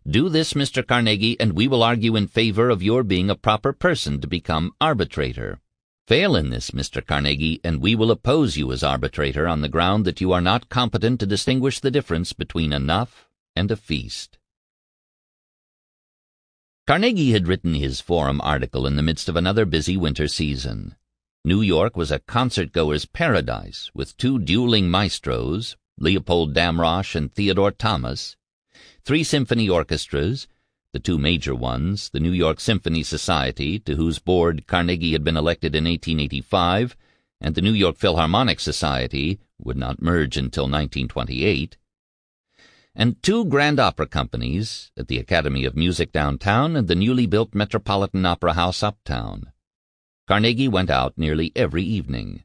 Do this, Mr. Carnegie, and we will argue in favor of your being a proper person to become arbitrator. Fail in this, Mr. Carnegie, and we will oppose you as arbitrator on the ground that you are not competent to distinguish the difference between enough and a feast. Carnegie had written his forum article in the midst of another busy winter season. New York was a concert-goer's paradise, with two dueling maestros, Leopold Damrosch and Theodore Thomas, 3 symphony orchestras, the 2 major ones, the New York Symphony Society, to whose board Carnegie had been elected in 1885, and the New York Philharmonic Society would not merge until 1928, and 2 grand opera companies at the Academy of Music downtown and the newly built Metropolitan Opera House uptown. Carnegie went out nearly every evening.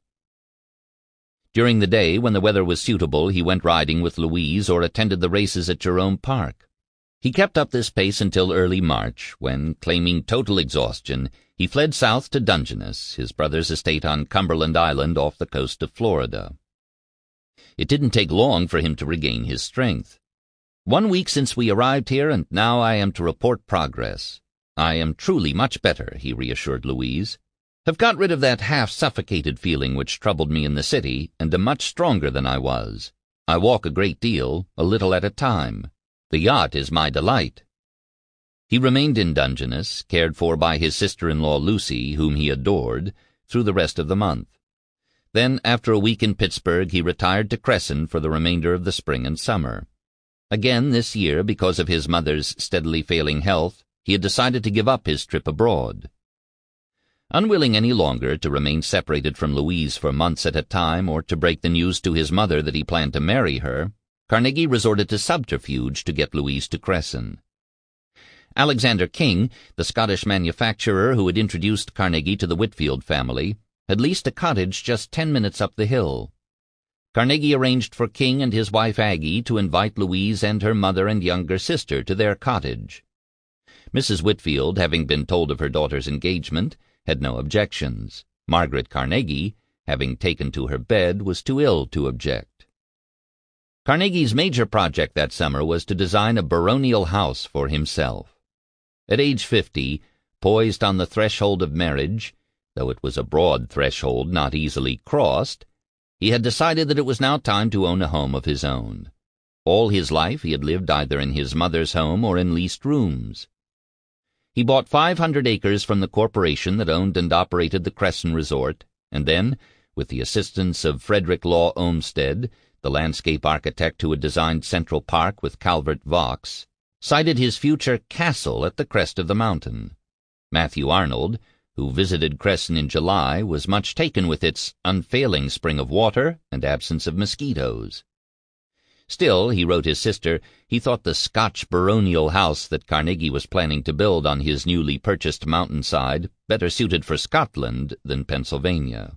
During the day, when the weather was suitable, he went riding with Louise or attended the races at Jerome Park. He kept up this pace until early March, when, claiming total exhaustion, he fled south to Dungeness, his brother's estate on Cumberland Island off the coast of Florida. It didn't take long for him to regain his strength. 1 week since we arrived here, and now I am to report progress. I am truly much better, he reassured Louise. Have got rid of that half-suffocated feeling which troubled me in the city, and am much stronger than I was. I walk a great deal, a little at a time. The yacht is my delight. He remained in Dungeness, cared for by his sister-in-law Lucy, whom he adored, through the rest of the month. Then, after a week in Pittsburgh, he retired to Cresson for the remainder of the spring and summer. Again this year, because of his mother's steadily failing health, he had decided to give up his trip abroad. Unwilling any longer to remain separated from Louise for months at a time or to break the news to his mother that he planned to marry her, Carnegie resorted to subterfuge to get Louise to Cresson. Alexander King, the Scottish manufacturer who had introduced Carnegie to the Whitfield family, had leased a cottage just 10 minutes up the hill. Carnegie arranged for King and his wife Aggie to invite Louise and her mother and younger sister to their cottage. Mrs. Whitfield, having been told of her daughter's engagement, had no objections. Margaret Carnegie, having taken to her bed, was too ill to object. Carnegie's major project that summer was to design a baronial house for himself. At age 50, poised on the threshold of marriage, though it was a broad threshold not easily crossed, he had decided that it was now time to own a home of his own. All his life he had lived either in his mother's home or in leased rooms. He bought 500 acres from the corporation that owned and operated the Cresson Resort, and then, with the assistance of Frederick Law Olmsted, the landscape architect who had designed Central Park with Calvert Vaux, sited his future castle at the crest of the mountain. Matthew Arnold, who visited Cresson in July, was much taken with its unfailing spring of water and absence of mosquitoes. Still, he wrote his sister, he thought the Scotch baronial house that Carnegie was planning to build on his newly purchased mountainside better suited for Scotland than Pennsylvania.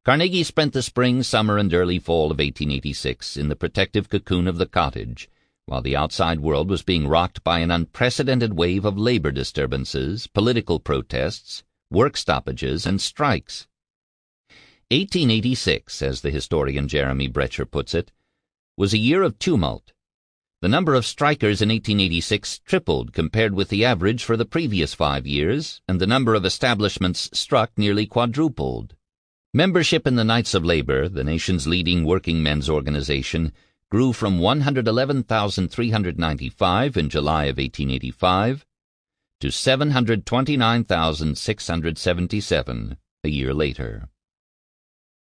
Carnegie spent the spring, summer, and early fall of 1886 in the protective cocoon of the cottage, while the outside world was being rocked by an unprecedented wave of labor disturbances, political protests, work stoppages, and strikes. 1886, as the historian Jeremy Brecher puts it, was a year of tumult. The number of strikers in 1886 tripled compared with the average for the previous 5 years, and the number of establishments struck nearly quadrupled. Membership in the Knights of Labor, the nation's leading working men's organization, grew from 111,395 in July of 1885 to 729,677 a year later.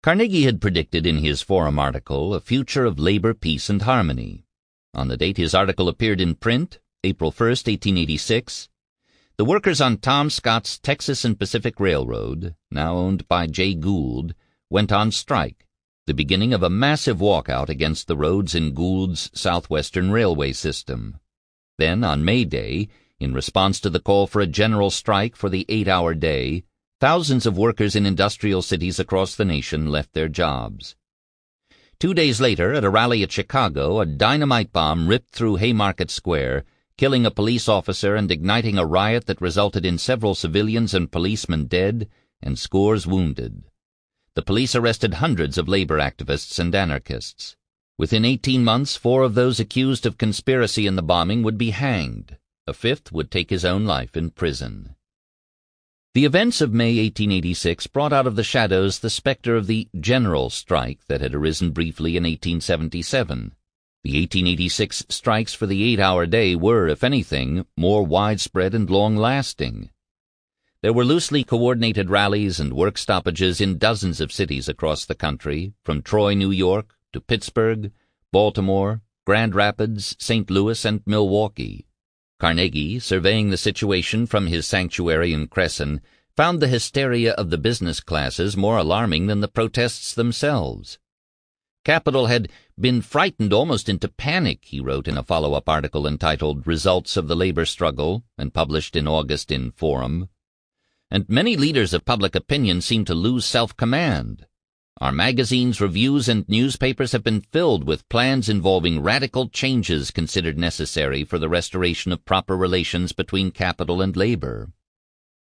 Carnegie had predicted in his Forum article a future of labor, peace, and harmony. On the date his article appeared in print, April 1, 1886, the workers on Tom Scott's Texas and Pacific Railroad, now owned by Jay Gould, went on strike, the beginning of a massive walkout against the roads in Gould's Southwestern Railway system. Then, on May Day, in response to the call for a general strike for the 8-hour day, thousands of workers in industrial cities across the nation left their jobs. 2 days later, at a rally at Chicago, a dynamite bomb ripped through Haymarket Square, killing a police officer and igniting a riot that resulted in several civilians and policemen dead and scores wounded. The police arrested hundreds of labor activists and anarchists. Within 18 months, 4 of those accused of conspiracy in the bombing would be hanged. A 5th would take his own life in prison. The events of May 1886 brought out of the shadows the specter of the general strike that had arisen briefly in 1877. The 1886 strikes for the 8-hour day were, if anything, more widespread and long-lasting. There were loosely coordinated rallies and work stoppages in dozens of cities across the country, from Troy, New York, to Pittsburgh, Baltimore, Grand Rapids, St. Louis, and Milwaukee. Carnegie, surveying the situation from his sanctuary in Cresson, found the hysteria of the business classes more alarming than the protests themselves. Capital had been frightened almost into panic, he wrote in a follow-up article entitled Results of the Labor Struggle and published in August in Forum. And many leaders of public opinion seemed to lose self-command. Our magazines, reviews, and newspapers have been filled with plans involving radical changes considered necessary for the restoration of proper relations between capital and labor.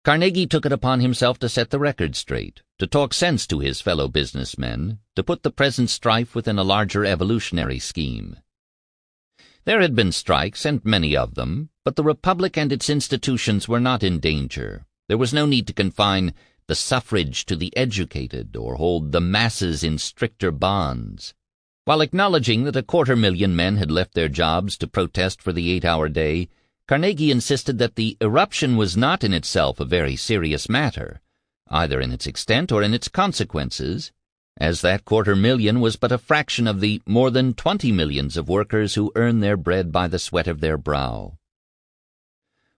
Carnegie took it upon himself to set the record straight, to talk sense to his fellow businessmen, to put the present strife within a larger evolutionary scheme. There had been strikes, and many of them, but the Republic and its institutions were not in danger. There was no need to confine the suffrage to the educated or hold the masses in stricter bonds. While acknowledging that 250,000 men had left their jobs to protest for the 8-hour day, Carnegie insisted that the eruption was not in itself a very serious matter, either in its extent or in its consequences, as that 250,000 was but a fraction of the more than 20 millions of workers who earn their bread by the sweat of their brow.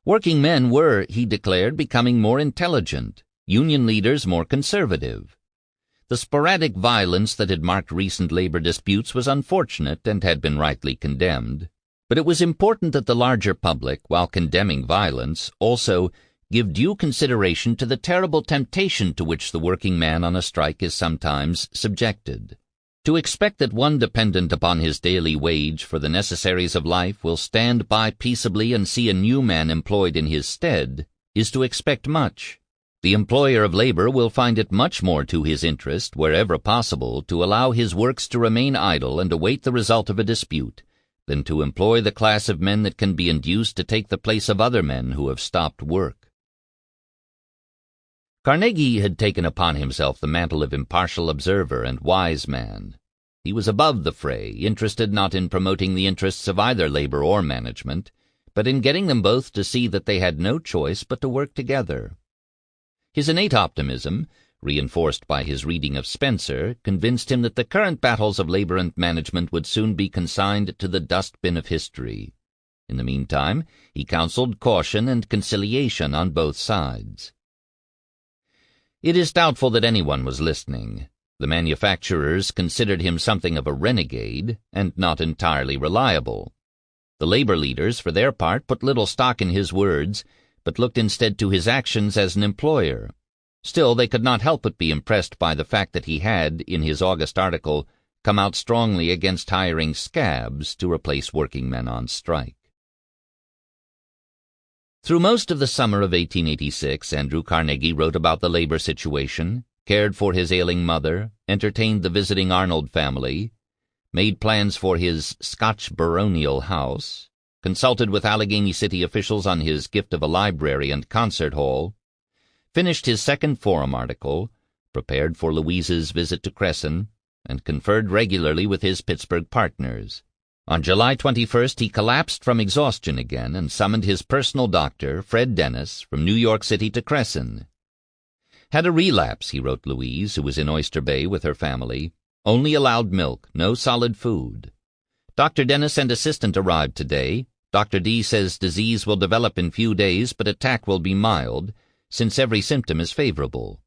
Working men were, he declared, becoming more intelligent, union leaders more conservative. The sporadic violence that had marked recent labor disputes was unfortunate and had been rightly condemned, but it was important that the larger public, while condemning violence, also give due consideration to the terrible temptation to which the working man on a strike is sometimes subjected. To expect that one dependent upon his daily wage for the necessaries of life will stand by peaceably and see a new man employed in his stead is to expect much. The employer of labor will find it much more to his interest, wherever possible, to allow his works to remain idle and await the result of a dispute, than to employ the class of men that can be induced to take the place of other men who have stopped work. Carnegie had taken upon himself the mantle of impartial observer and wise man. He was above the fray, interested not in promoting the interests of either labor or management, but in getting them both to see that they had no choice but to work together. His innate optimism, reinforced by his reading of Spencer, convinced him that the current battles of labor and management would soon be consigned to the dustbin of history. In the meantime, he counseled caution and conciliation on both sides. It is doubtful that anyone was listening. The manufacturers considered him something of a renegade, and not entirely reliable. The labor leaders, for their part, put little stock in his words, but looked instead to his actions as an employer. Still, they could not help but be impressed by the fact that he had, in his August article, come out strongly against hiring scabs to replace working men on strike. Through most of the summer of 1886, Andrew Carnegie wrote about the labor situation, cared for his ailing mother, entertained the visiting Arnold family, made plans for his Scotch baronial house, consulted with Allegheny City officials on his gift of a library and concert hall, finished his second forum article, prepared for Louise's visit to Cresson, and conferred regularly with his Pittsburgh partners. On July 21st, he collapsed from exhaustion again and summoned his personal doctor, Fred Dennis, from New York City to Cresson. Had a relapse, he wrote Louise, who was in Oyster Bay with her family. Only allowed milk, no solid food. Dr. Dennis and assistant arrived today. Dr. D says disease will develop in few days, but attack will be mild, since every symptom is favorable.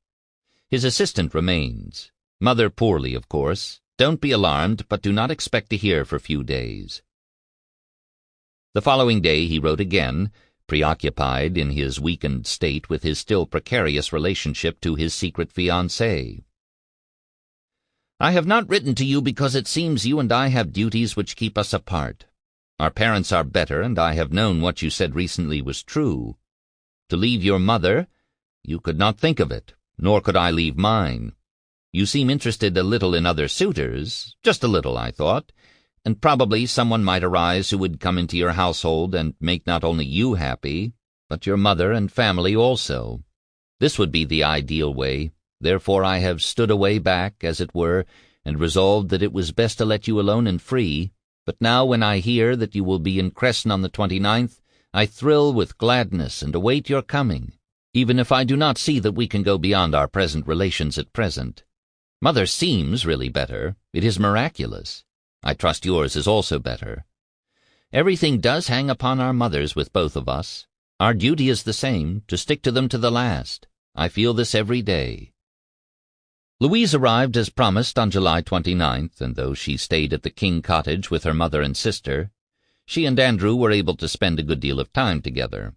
His assistant remains. Mother poorly, of course. Don't be alarmed, but do not expect to hear for few days. The following day he wrote again, preoccupied in his weakened state with his still precarious relationship to his secret fiancée. I have not written to you because it seems you and I have duties which keep us apart. Our parents are better, and I have known what you said recently was true. To leave your mother, you could not think of it, nor could I leave mine. You seem interested a little in other suitors, just a little, I thought, and probably someone might arise who would come into your household and make not only you happy, but your mother and family also. This would be the ideal way. Therefore I have stood away back, as it were, and resolved that it was best to let you alone and free. But now when I hear that you will be in Cresson on the 29th, I thrill with gladness and await your coming, even if I do not see that we can go beyond our present relations at present. Mother seems really better. It is miraculous. I trust yours is also better. Everything does hang upon our mothers with both of us. Our duty is the same, to stick to them to the last. I feel this every day. Louise arrived as promised on July 29th, and though she stayed at the King cottage with her mother and sister, she and Andrew were able to spend a good deal of time together.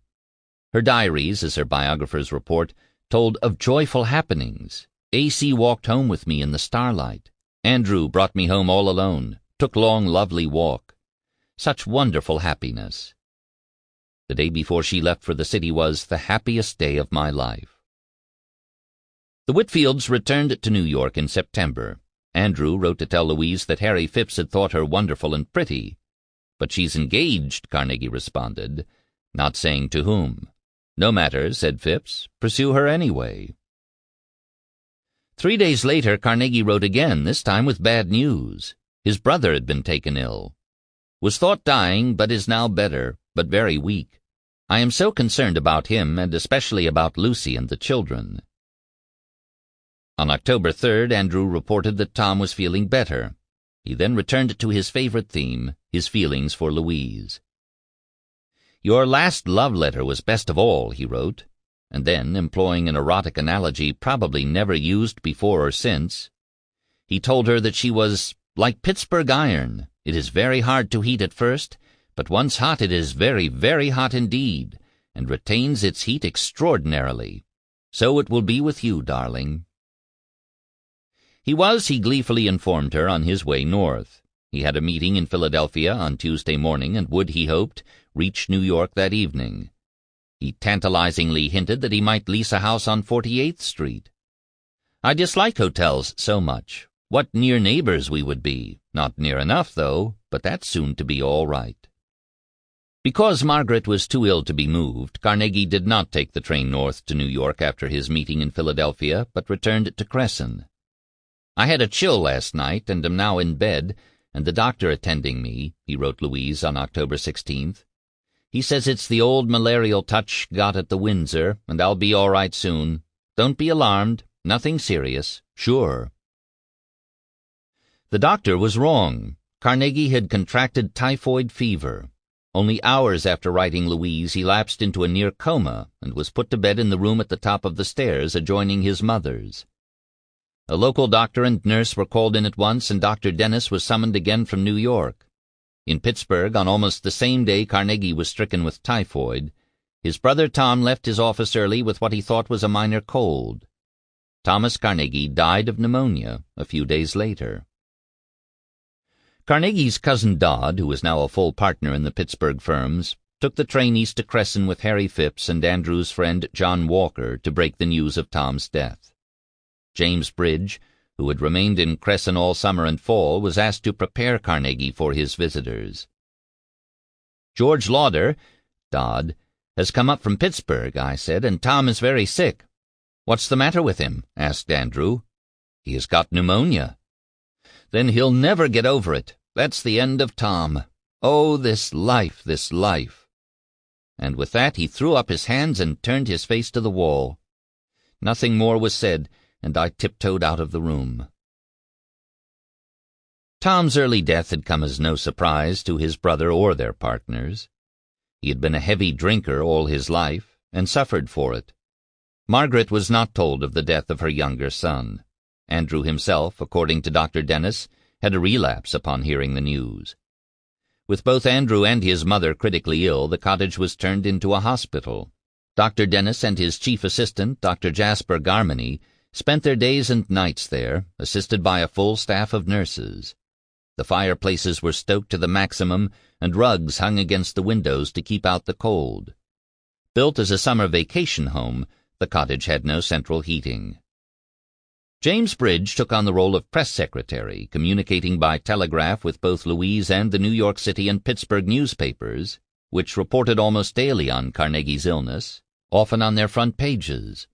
Her diaries, as her biographers report, told of joyful happenings. A.C. walked home with me in the starlight. Andrew brought me home all alone, took long, lovely walk. Such wonderful happiness. The day before she left for the city was the happiest day of my life. The Whitfields returned to New York in September. Andrew wrote to tell Louise that Harry Phipps had thought her wonderful and pretty. But she's engaged, Carnegie responded, not saying to whom. No matter, said Phipps, pursue her anyway. 3 days later, Carnegie wrote again, this time with bad news. His brother had been taken ill. Was thought dying, but is now better, but very weak. I am so concerned about him, and especially about Lucy and the children. On October 3rd, Andrew reported that Tom was feeling better. He then returned to his favorite theme, his feelings for Louise. "Your last love letter was best of all," he wrote, and then, employing an erotic analogy probably never used before or since, he told her that she was like Pittsburgh iron. It is very hard to heat at first, but once hot it is very, very hot indeed, and retains its heat extraordinarily. So it will be with you, darling. He gleefully informed her, on his way north. He had a meeting in Philadelphia on Tuesday morning and would, he hoped, reach New York that evening. He tantalizingly hinted that he might lease a house on 48th Street. "I dislike hotels so much. What near neighbors we would be. Not near enough, though, but that's soon to be all right." Because Margaret was too ill to be moved, Carnegie did not take the train north to New York after his meeting in Philadelphia, but returned to Cresson. "I had a chill last night and am now in bed, and the doctor attending me," he wrote Louise on October 16th. "He says it's the old malarial touch got at the Windsor, and I'll be all right soon. Don't be alarmed. Nothing serious. Sure." The doctor was wrong. Carnegie had contracted typhoid fever. Only hours after writing Louise, he lapsed into a near coma and was put to bed in the room at the top of the stairs adjoining his mother's. A local doctor and nurse were called in at once, and Dr. Dennis was summoned again from New York. In Pittsburgh, on almost the same day Carnegie was stricken with typhoid, his brother Tom left his office early with what he thought was a minor cold. Thomas Carnegie died of pneumonia a few days later. Carnegie's cousin Dodd, who was now a full partner in the Pittsburgh firms, took the train east to Cresson with Harry Phipps and Andrew's friend John Walker to break the news of Tom's death. James Bridge, who had remained in Cresson all summer and fall, was asked to prepare Carnegie for his visitors. "George Lauder, Dodd, has come up from Pittsburgh," I said, "and Tom is very sick." "What's the matter with him?" asked Andrew. "He has got pneumonia." "Then he'll never get over it. That's the end of Tom. Oh, this life, this life." And with that he threw up his hands and turned his face to the wall. Nothing more was said, and I tiptoed out of the room. Tom's early death had come as no surprise to his brother or their partners. He had been a heavy drinker all his life, and suffered for it. Margaret was not told of the death of her younger son. Andrew himself, according to Dr. Dennis, had a relapse upon hearing the news. With both Andrew and his mother critically ill, the cottage was turned into a hospital. Dr. Dennis and his chief assistant, Dr. Jasper Garmany, spent their days and nights there, assisted by a full staff of nurses. The fireplaces were stoked to the maximum, and rugs hung against the windows to keep out the cold. Built as a summer vacation home, the cottage had no central heating. James Bridge took on the role of press secretary, communicating by telegraph with both Louise and the New York City and Pittsburgh newspapers, which reported almost daily on Carnegie's illness, often on their front pages.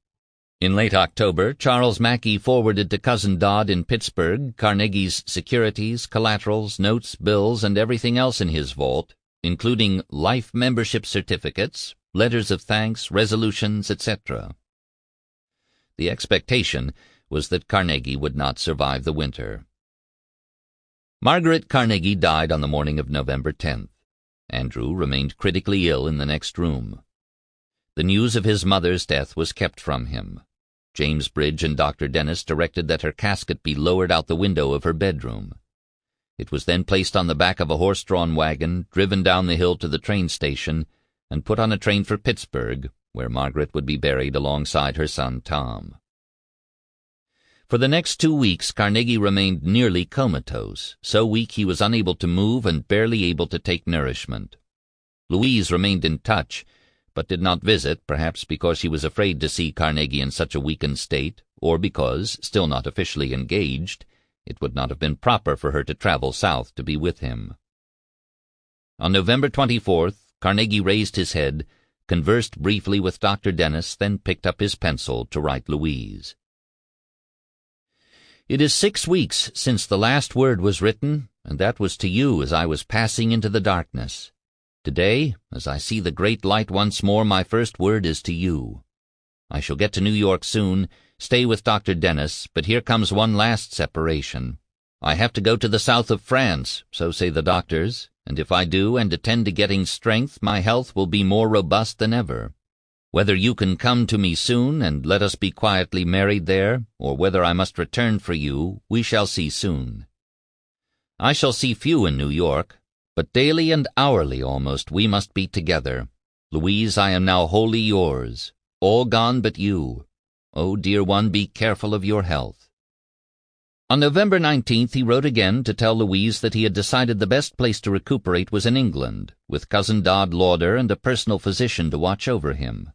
In late October, Charles Mackey forwarded to Cousin Dodd in Pittsburgh Carnegie's securities, collaterals, notes, bills, and everything else in his vault, including life membership certificates, letters of thanks, resolutions, etc. The expectation was that Carnegie would not survive the winter. Margaret Carnegie died on the morning of November 10th. Andrew remained critically ill in the next room. The news of his mother's death was kept from him. James Bridge and Dr. Dennis directed that her casket be lowered out the window of her bedroom. It was then placed on the back of a horse-drawn wagon, driven down the hill to the train station, and put on a train for Pittsburgh, where Margaret would be buried alongside her son Tom. For the next 2 weeks, Carnegie remained nearly comatose, so weak he was unable to move and barely able to take nourishment. Louise remained in touch, but did not visit, perhaps because she was afraid to see Carnegie in such a weakened state, or because, still not officially engaged, it would not have been proper for her to travel south to be with him. On November 24th, Carnegie raised his head, conversed briefly with Dr. Dennis, then picked up his pencil to write Louise. "It is 6 weeks since the last word was written, and that was to you as I was passing into the darkness. Today, as I see the great light once more, my first word is to you. I shall get to New York soon, stay with Dr. Dennis, but here comes one last separation. I have to go to the south of France, so say the doctors, and if I do and attend to getting strength, my health will be more robust than ever. Whether you can come to me soon and let us be quietly married there, or whether I must return for you, we shall see soon. I shall see few in New York, but daily and hourly almost we must be together. Louise, I am now wholly yours, all gone but you. Oh, dear one, be careful of your health. On November 19th he wrote again to tell Louise that he had decided the best place to recuperate was in England, with Cousin Dod Lauder and a personal physician to watch over him.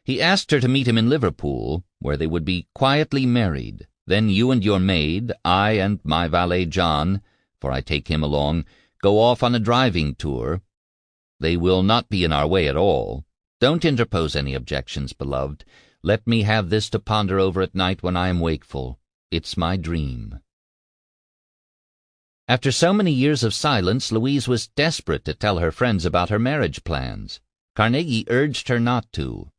He asked her to meet him in Liverpool, where they would be quietly married. Then you and your maid, I and my valet John, for I take him along, go off on a driving tour. They will not be in our way at all. Don't interpose any objections, beloved. Let me have this to ponder over at night when I am wakeful. It's my dream. After so many years of silence, Louise was desperate to tell her friends about her marriage plans. Carnegie urged her not to.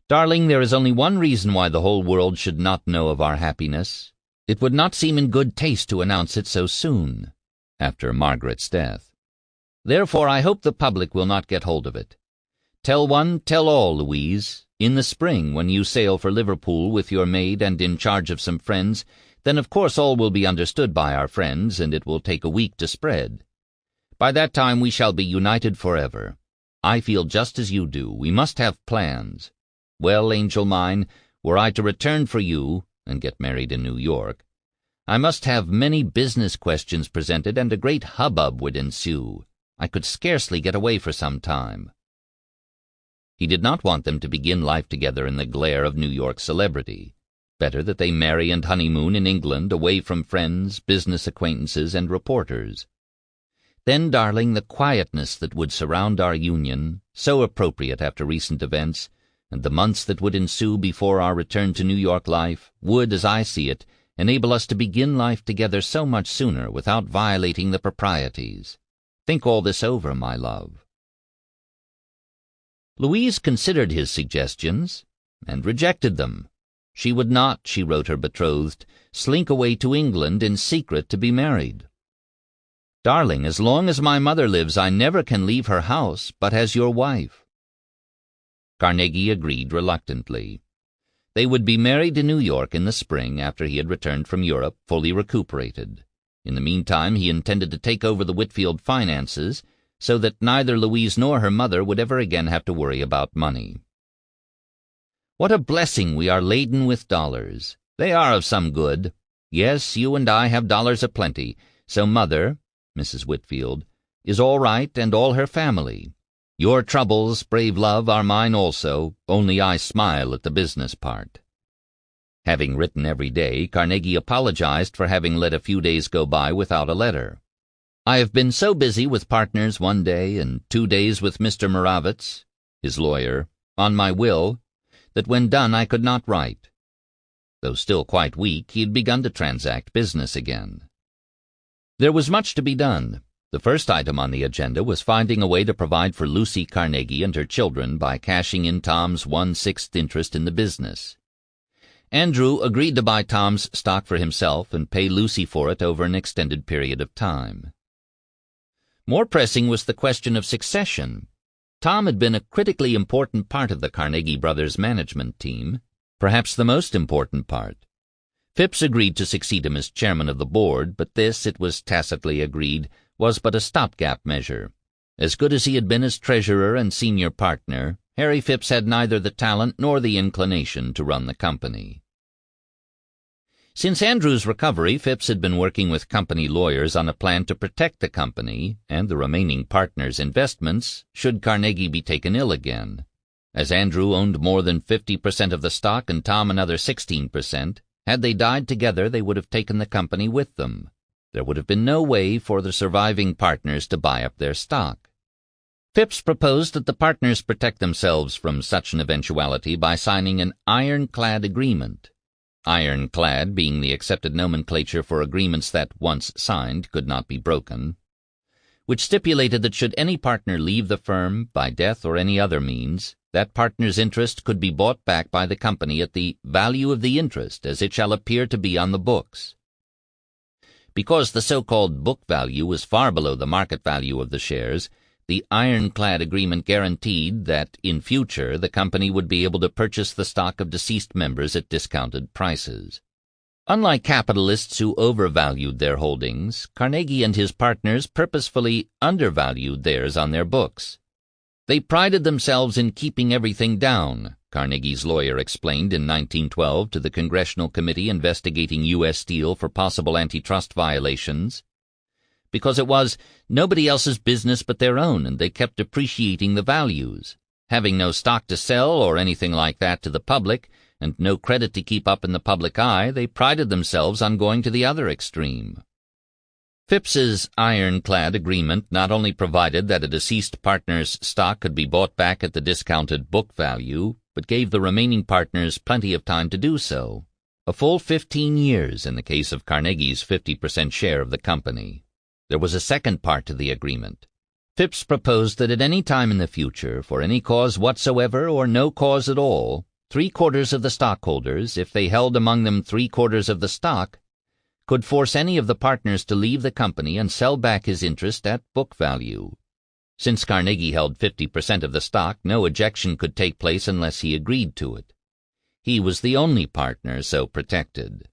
Darling, there is only one reason why the whole world should not know of our happiness. It would not seem in good taste to announce it so soon, after Margaret's death. Therefore I hope the public will not get hold of it. Tell one, tell all, Louise. In the spring, when you sail for Liverpool with your maid and in charge of some friends, then of course all will be understood by our friends, and it will take a week to spread. By that time we shall be united forever. I feel just as you do. We must have plans. Well, angel mine, were I to return for you, and get married in New York, I must have many business questions presented, and a great hubbub would ensue. I could scarcely get away for some time. He did not want them to begin life together in the glare of New York celebrity. Better that they marry and honeymoon in England, away from friends, business acquaintances, and reporters. Then, darling, the quietness that would surround our union, so appropriate after recent events, and the months that would ensue before our return to New York life, would, as I see it, enable us to begin life together so much sooner without violating the proprieties. Think all this over, my love. Louise considered his suggestions, and rejected them. She would not, she wrote her betrothed, slink away to England in secret to be married. Darling, as long as my mother lives, I never can leave her house but as your wife. Carnegie agreed reluctantly. They would be married in New York in the spring after he had returned from Europe, fully recuperated. In the meantime, he intended to take over the Whitfield finances, so that neither Louise nor her mother would ever again have to worry about money. What a blessing we are laden with dollars. They are of some good. Yes, you and I have dollars aplenty, so Mother, Mrs. Whitfield, is all right, and all her family. Your troubles, brave love, are mine also, only I smile at the business part. Having written every day, Carnegie apologized for having let a few days go by without a letter. I have been so busy with partners one day and 2 days with Mr. Moravitz, his lawyer, on my will, that when done I could not write. Though still quite weak, he had begun to transact business again. There was much to be done. The first item on the agenda was finding a way to provide for Lucy Carnegie and her children by cashing in Tom's 1/6 interest in the business. Andrew agreed to buy Tom's stock for himself and pay Lucy for it over an extended period of time. More pressing was the question of succession. Tom had been a critically important part of the Carnegie brothers' management team, perhaps the most important part. Phipps agreed to succeed him as chairman of the board, but this, it was tacitly agreed, was but a stopgap measure. As good as he had been as treasurer and senior partner, Harry Phipps had neither the talent nor the inclination to run the company. Since Andrew's recovery, Phipps had been working with company lawyers on a plan to protect the company and the remaining partners' investments should Carnegie be taken ill again. As Andrew owned more than 50% of the stock and Tom another 16%, had they died together they would have taken the company with them. There would have been no way for the surviving partners to buy up their stock. Phipps proposed that the partners protect themselves from such an eventuality by signing an ironclad agreement. Ironclad being the accepted nomenclature for agreements that, once signed, could not be broken, which stipulated that should any partner leave the firm, by death or any other means, that partner's interest could be bought back by the company at the value of the interest as it shall appear to be on the books. Because the so-called book value was far below the market value of the shares, the ironclad agreement guaranteed that, in future, the company would be able to purchase the stock of deceased members at discounted prices. Unlike capitalists who overvalued their holdings, Carnegie and his partners purposefully undervalued theirs on their books. They prided themselves in keeping everything down, Carnegie's lawyer explained in 1912 to the Congressional Committee investigating U.S. Steel for possible antitrust violations, because it was nobody else's business but their own, and they kept appreciating the values. Having no stock to sell or anything like that to the public, and no credit to keep up in the public eye, they prided themselves on going to the other extreme. Phipps's ironclad agreement not only provided that a deceased partner's stock could be bought back at the discounted book value, but gave the remaining partners plenty of time to do so, a full 15 years in the case of Carnegie's 50% share of the company. There was a second part to the agreement. Phipps proposed that at any time in the future, for any cause whatsoever or no cause at all, 3/4 of the stockholders, if they held among them 3/4 of the stock, could force any of the partners to leave the company and sell back his interest at book value. Since Carnegie held 50% of the stock, no ejection could take place unless he agreed to it. He was the only partner so protected.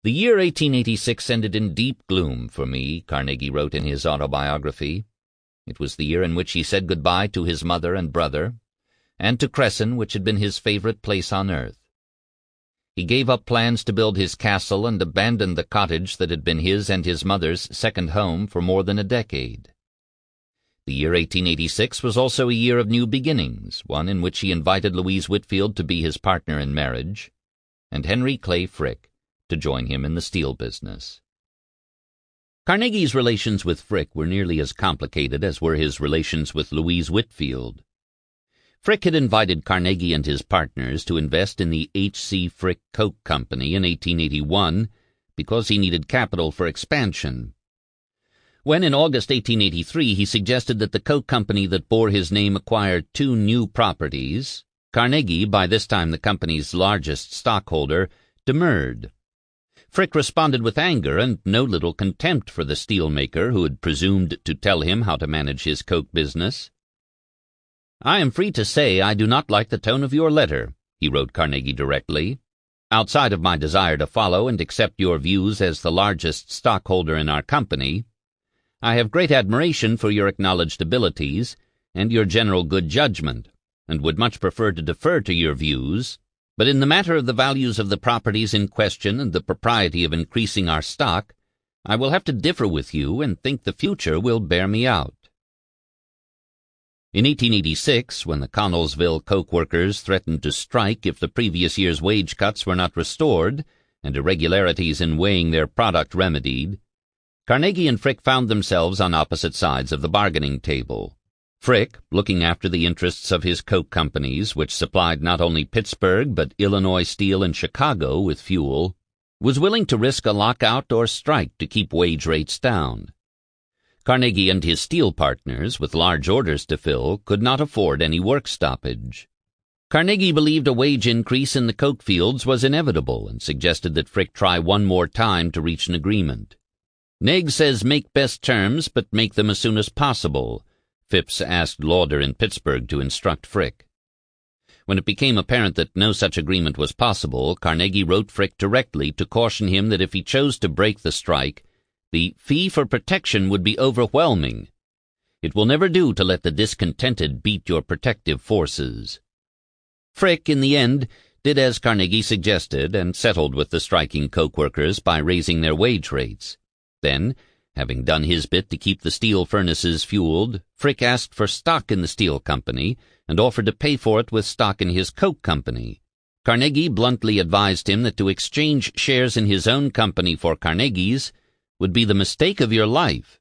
The year 1886 ended in deep gloom for me, Carnegie wrote in his autobiography. It was the year in which he said goodbye to his mother and brother, and to Cresson, which had been his favorite place on earth. He gave up plans to build his castle and abandoned the cottage that had been his and his mother's second home for more than a decade. The year 1886 was also a year of new beginnings, one in which he invited Louise Whitfield to be his partner in marriage, and Henry Clay Frick to join him in the steel business. Carnegie's relations with Frick were nearly as complicated as were his relations with Louise Whitfield. Frick had invited Carnegie and his partners to invest in the H.C. Frick Coke Company in 1881 because he needed capital for expansion. When in August 1883 he suggested that the Coke Company that bore his name acquire 2 new properties, Carnegie, by this time the company's largest stockholder, demurred. Frick responded with anger and no little contempt for the steelmaker who had presumed to tell him how to manage his coke business. "I am free to say I do not like the tone of your letter," he wrote Carnegie directly. "Outside of my desire to follow and accept your views as the largest stockholder in our company, I have great admiration for your acknowledged abilities and your general good judgment, and would much prefer to defer to your views, but in the matter of the values of the properties in question and the propriety of increasing our stock, I will have to differ with you and think the future will bear me out." In 1886, when the Connellsville coke workers threatened to strike if the previous year's wage cuts were not restored and irregularities in weighing their product remedied, Carnegie and Frick found themselves on opposite sides of the bargaining table. Frick, looking after the interests of his coke companies, which supplied not only Pittsburgh but Illinois Steel and Chicago with fuel, was willing to risk a lockout or strike to keep wage rates down. Carnegie and his steel partners, with large orders to fill, could not afford any work stoppage. Carnegie believed a wage increase in the coke fields was inevitable and suggested that Frick try one more time to reach an agreement. "Neg says make best terms, but make them as soon as possible," Phipps asked Lauder in Pittsburgh to instruct Frick. When it became apparent that no such agreement was possible, Carnegie wrote Frick directly to caution him that if he chose to break the strike, the fee for protection would be overwhelming. It will never do to let the discontented beat your protective forces. Frick, in the end, did as Carnegie suggested and settled with the striking coke workers by raising their wage rates. Then, having done his bit to keep the steel furnaces fueled, Frick asked for stock in the steel company and offered to pay for it with stock in his coke company. Carnegie bluntly advised him that to exchange shares in his own company for Carnegie's would be the mistake of your life.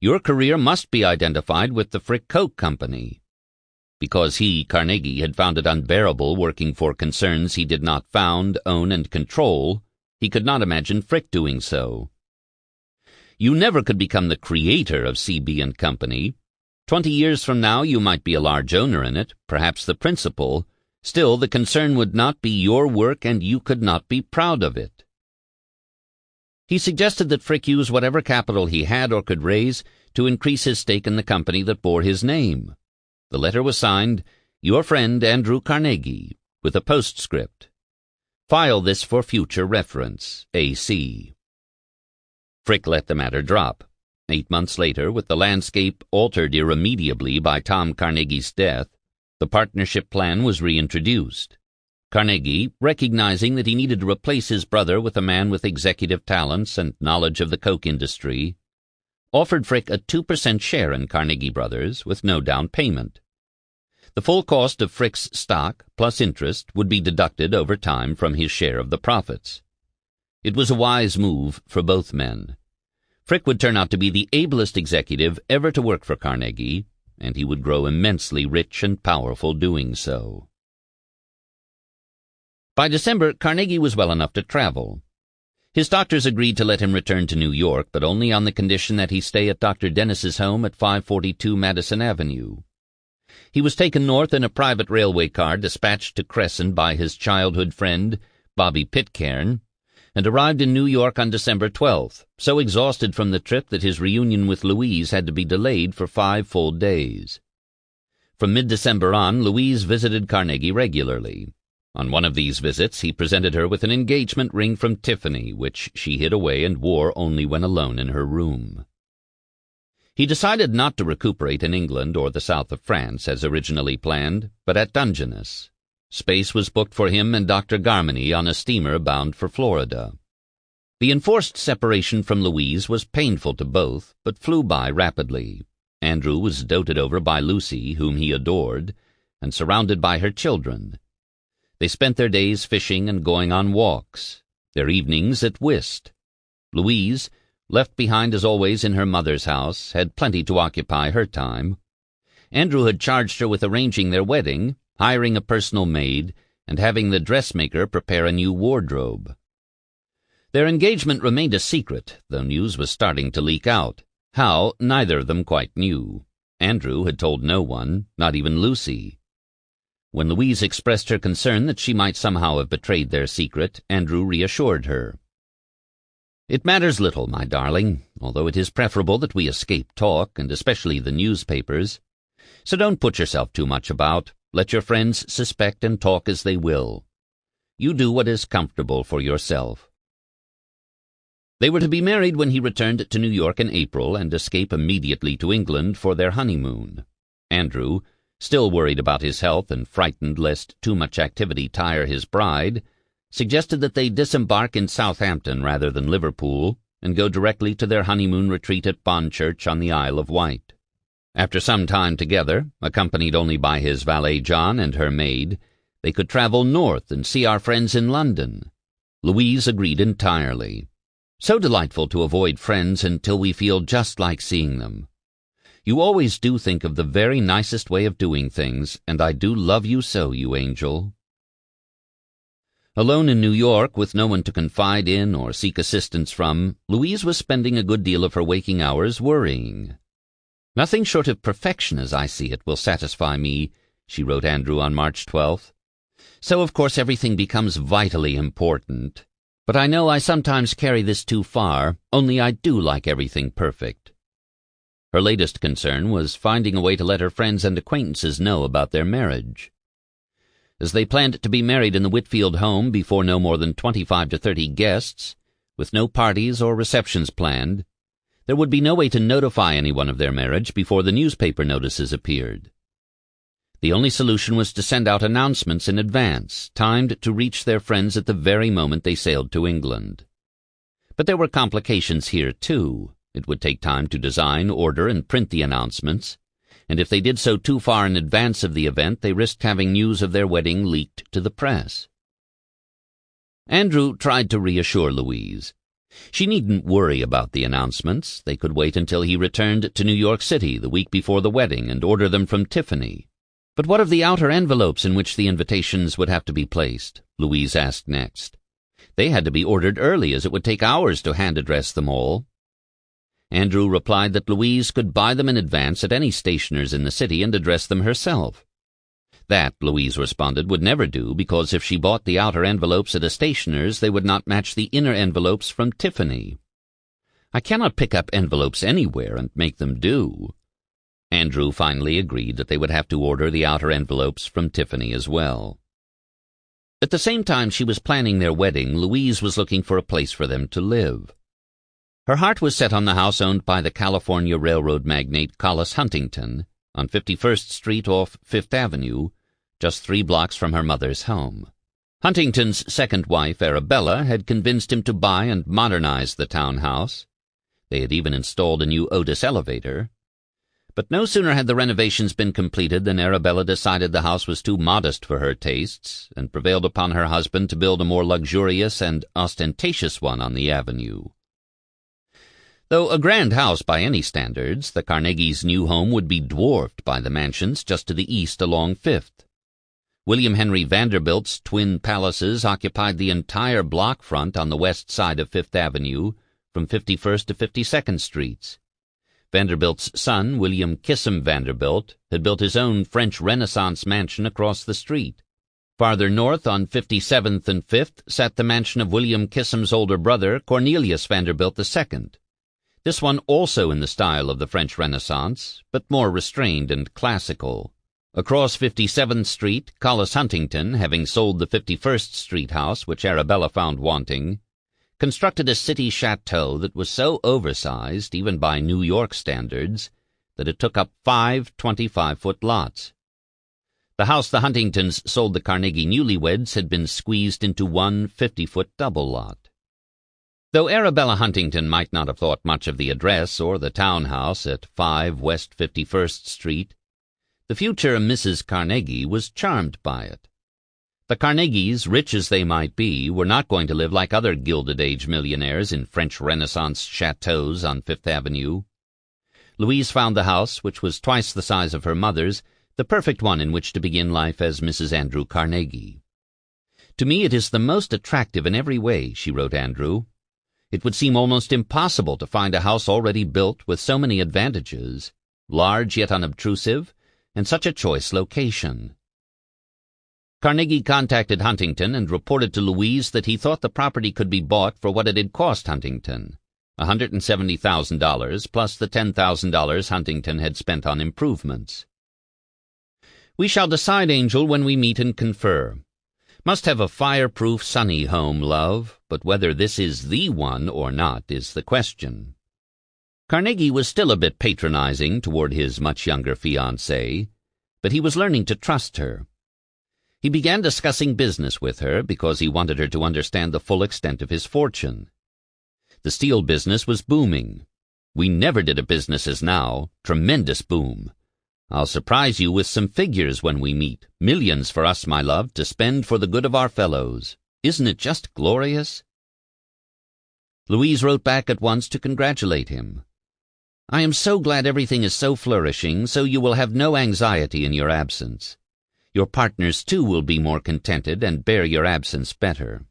Your career must be identified with the Frick Coke Company. Because he, Carnegie, had found it unbearable working for concerns he did not found, own, and control, he could not imagine Frick doing so. "You never could become the creator of C.B. & Company. 20 years from now you might be a large owner in it, perhaps the principal. Still, the concern would not be your work and you could not be proud of it. He suggested that Frick use whatever capital he had or could raise to increase his stake in the company that bore his name. The letter was signed, "Your friend Andrew Carnegie," with a postscript. "File this for future reference, A.C." Frick let the matter drop. 8 months later, with the landscape altered irremediably by Tom Carnegie's death, the partnership plan was reintroduced. Carnegie, recognizing that he needed to replace his brother with a man with executive talents and knowledge of the coke industry, offered Frick a 2% share in Carnegie Brothers with no down payment. The full cost of Frick's stock, plus interest, would be deducted over time from his share of the profits. It was a wise move for both men. Frick would turn out to be the ablest executive ever to work for Carnegie, and he would grow immensely rich and powerful doing so. By December, Carnegie was well enough to travel. His doctors agreed to let him return to New York, but only on the condition that he stay at Dr. Dennis's home at 542 Madison Avenue. He was taken north in a private railway car dispatched to Crescent by his childhood friend, Bobby Pitcairn, and arrived in New York on December 12th, so exhausted from the trip that his reunion with Louise had to be delayed for 5 full days. From mid-December on, Louise visited Carnegie regularly. On one of these visits, he presented her with an engagement ring from Tiffany, which she hid away and wore only when alone in her room. He decided not to recuperate in England or the south of France as originally planned, but at Dungeness. Space was booked for him and Dr. Garmany on a steamer bound for Florida. The enforced separation from Louise was painful to both, but flew by rapidly. Andrew was doted over by Lucy, whom he adored, and surrounded by her children. They spent their days fishing and going on walks, their evenings at whist. Louise, left behind as always in her mother's house, had plenty to occupy her time. Andrew had charged her with arranging their wedding, hiring a personal maid, and having the dressmaker prepare a new wardrobe. Their engagement remained a secret, though news was starting to leak out. How, neither of them quite knew. Andrew had told no one, not even Lucy. When Louise expressed her concern that she might somehow have betrayed their secret, Andrew reassured her. "It matters little, my darling, although it is preferable that we escape talk, and especially the newspapers. So don't put yourself too much about. Let your friends suspect and talk as they will. You do what is comfortable for yourself." They were to be married when he returned to New York in April and escape immediately to England for their honeymoon. Andrew, still worried about his health and frightened lest too much activity tire his bride, suggested that they disembark in Southampton rather than Liverpool and go directly to their honeymoon retreat at Bonchurch on the Isle of Wight. After some time together, accompanied only by his valet John and her maid, they could travel north and see our friends in London. Louise agreed entirely. "So delightful to avoid friends until we feel just like seeing them. You always do think of the very nicest way of doing things, and I do love you so, you angel." Alone in New York, with no one to confide in or seek assistance from, Louise was spending a good deal of her waking hours worrying. "Nothing short of perfection, as I see it, will satisfy me," she wrote Andrew on March 12th. "So, of course, everything becomes vitally important. But I know I sometimes carry this too far, only I do like everything perfect." Her latest concern was finding a way to let her friends and acquaintances know about their marriage. As they planned to be married in the Whitfield home before no more than 25 to 30 guests, with no parties or receptions planned, there would be no way to notify anyone of their marriage before the newspaper notices appeared. The only solution was to send out announcements in advance, timed to reach their friends at the very moment they sailed to England. But there were complications here, too. It would take time to design, order, and print the announcements, and if they did so too far in advance of the event, they risked having news of their wedding leaked to the press. Andrew tried to reassure Louise. She needn't worry about the announcements. They could wait until he returned to New York City the week before the wedding and order them from Tiffany. "But what of the outer envelopes in which the invitations would have to be placed?" Louise asked next. "They had to be ordered early, as it would take hours to hand-address them all." Andrew replied that Louise could buy them in advance at any stationer's in the city and address them herself. That, Louise responded, would never do, because if she bought the outer envelopes at a stationer's, they would not match the inner envelopes from Tiffany. I cannot pick up envelopes anywhere and make them do. Andrew finally agreed that they would have to order the outer envelopes from Tiffany as well. At the same time she was planning their wedding, Louise was looking for a place for them to live. Her heart was set on the house owned by the California railroad magnate Collis Huntington on 51st Street off Fifth Avenue, just 3 blocks from her mother's home. Huntington's second wife, Arabella, had convinced him to buy and modernize the townhouse. They had even installed a new Otis elevator. But no sooner had the renovations been completed than Arabella decided the house was too modest for her tastes and prevailed upon her husband to build a more luxurious and ostentatious one on the avenue. Though a grand house by any standards, the Carnegies' new home would be dwarfed by the mansions just to the east along Fifth. William Henry Vanderbilt's twin palaces occupied the entire block front on the west side of Fifth Avenue from 51st to 52nd Streets. Vanderbilt's son, William Kissam Vanderbilt, had built his own French Renaissance mansion across the street. Farther north on 57th and 5th sat the mansion of William Kissam's older brother, Cornelius Vanderbilt II. This one also in the style of the French Renaissance, but more restrained and classical. Across 57th Street, Collis Huntington, having sold the 51st Street house which Arabella found wanting, constructed a city chateau that was so oversized, even by New York standards, that it took up 5 25-foot lots. The house the Huntingtons sold the Carnegie newlyweds had been squeezed into one 50-foot double lot. Though Arabella Huntington might not have thought much of the address or the townhouse at 5 West 51st Street, the future Mrs. Carnegie was charmed by it. The Carnegies, rich as they might be, were not going to live like other Gilded Age millionaires in French Renaissance chateaux on Fifth Avenue. Louise found the house, which was twice the size of her mother's, the perfect one in which to begin life as Mrs. Andrew Carnegie. "To me it is the most attractive in every way," she wrote Andrew. "It would seem almost impossible to find a house already built with so many advantages, large yet unobtrusive, and such a choice location." Carnegie contacted Huntington and reported to Louise that he thought the property could be bought for what it had cost Huntington, $170,000 plus the $10,000 Huntington had spent on improvements. "We shall decide, Angel, when we meet and confer. Must have a fireproof, sunny home, love, but whether this is the one or not is the question." Carnegie was still a bit patronizing toward his much younger fiancée, but he was learning to trust her. He began discussing business with her because he wanted her to understand the full extent of his fortune. The steel business was booming. "We never did a business as now. Tremendous boom. I'll surprise you with some figures when we meet. Millions for us, my love, to spend for the good of our fellows. Isn't it just glorious?" Louise wrote back at once to congratulate him. "I am so glad everything is so flourishing, so you will have no anxiety in your absence. Your partners, too, will be more contented and bear your absence better."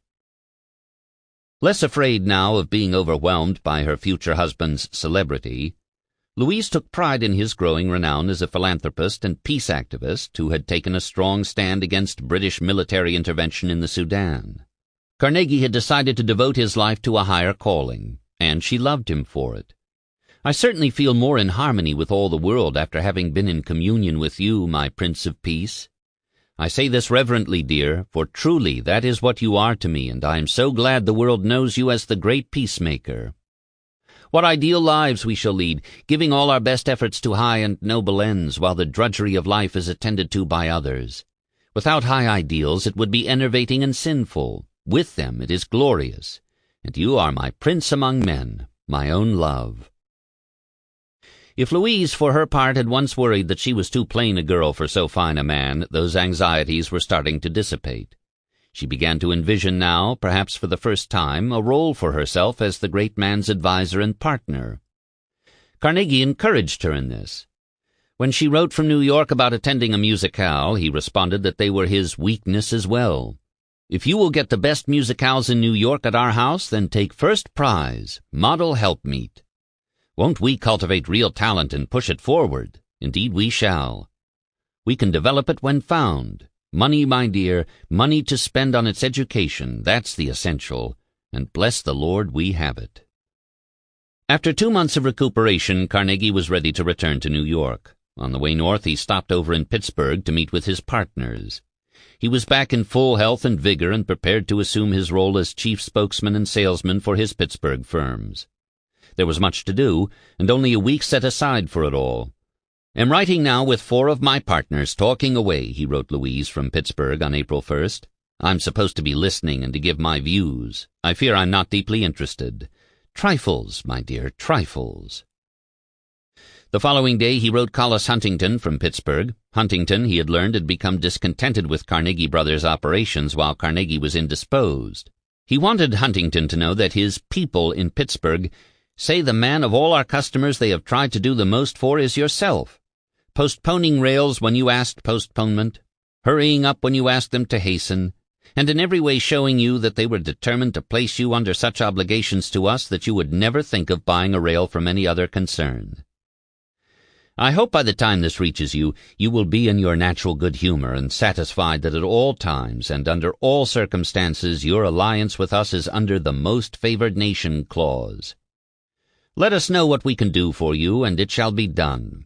Less afraid now of being overwhelmed by her future husband's celebrity, Louise took pride in his growing renown as a philanthropist and peace activist who had taken a strong stand against British military intervention in the Sudan. Carnegie had decided to devote his life to a higher calling, and she loved him for it. "I certainly feel more in harmony with all the world after having been in communion with you, my Prince of Peace. I say this reverently, dear, for truly that is what you are to me, and I am so glad the world knows you as the great peacemaker. What ideal lives we shall lead, giving all our best efforts to high and noble ends, while the drudgery of life is attended to by others. Without high ideals it would be enervating and sinful. With them it is glorious. And you are my prince among men, my own love." If Louise, for her part, had once worried that she was too plain a girl for so fine a man, those anxieties were starting to dissipate. She began to envision now, perhaps for the first time, a role for herself as the great man's adviser and partner. Carnegie encouraged her in this. When she wrote from New York about attending a musicale, he responded that they were his weakness as well. "If you will get the best musicales in New York at our house, then take first prize, model helpmeet. Won't we cultivate real talent and push it forward? Indeed we shall. We can develop it when found. Money, my dear, money to spend on its education, that's the essential, and bless the Lord we have it. After 2 months of recuperation, Carnegie was ready to return to New York. On the way north, he stopped over in Pittsburgh to meet with his partners. He was back in full health and vigor and prepared to assume his role as chief spokesman and salesman for his Pittsburgh firms. There was much to do, and only a week set aside for it all. "Am writing now with 4 of my partners, talking away," he wrote Louise from Pittsburgh on April 1st. "I'm supposed to be listening and to give my views. I fear I'm not deeply interested. Trifles, my dear, trifles." The following day he wrote Collis Huntington from Pittsburgh. Huntington, he had learned, had become discontented with Carnegie Brothers' operations while Carnegie was indisposed. He wanted Huntington to know that his people in Pittsburgh say the man of all our customers they have tried to do the most for is yourself, postponing rails when you asked postponement, hurrying up when you asked them to hasten, and in every way showing you that they were determined to place you under such obligations to us that you would never think of buying a rail from any other concern. I hope by the time this reaches you, you will be in your natural good humor and satisfied that at all times and under all circumstances your alliance with us is under the most favored nation clause. Let us know what we can do for you, and it shall be done.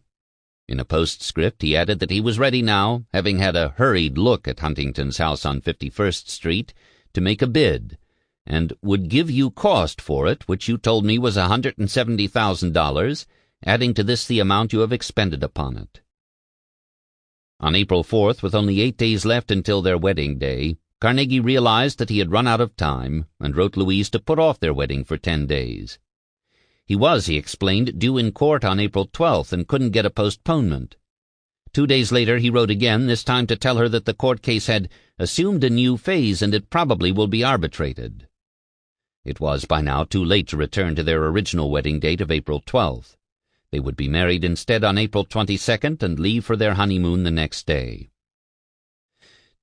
In a postscript he added that he was ready now, having had a hurried look at Huntington's house on 51st Street, to make a bid, and would give you cost for it, which you told me was $170,000, adding to this the amount you have expended upon it. On April 4th, with only 8 days left until their wedding day, Carnegie realized that he had run out of time and wrote Louise to put off their wedding for 10 days. He was, he explained, due in court on April 12th and couldn't get a postponement. 2 days later he wrote again, this time to tell her that the court case had assumed a new phase and it probably will be arbitrated. It was by now too late to return to their original wedding date of April 12th. They would be married instead on April 22nd and leave for their honeymoon the next day.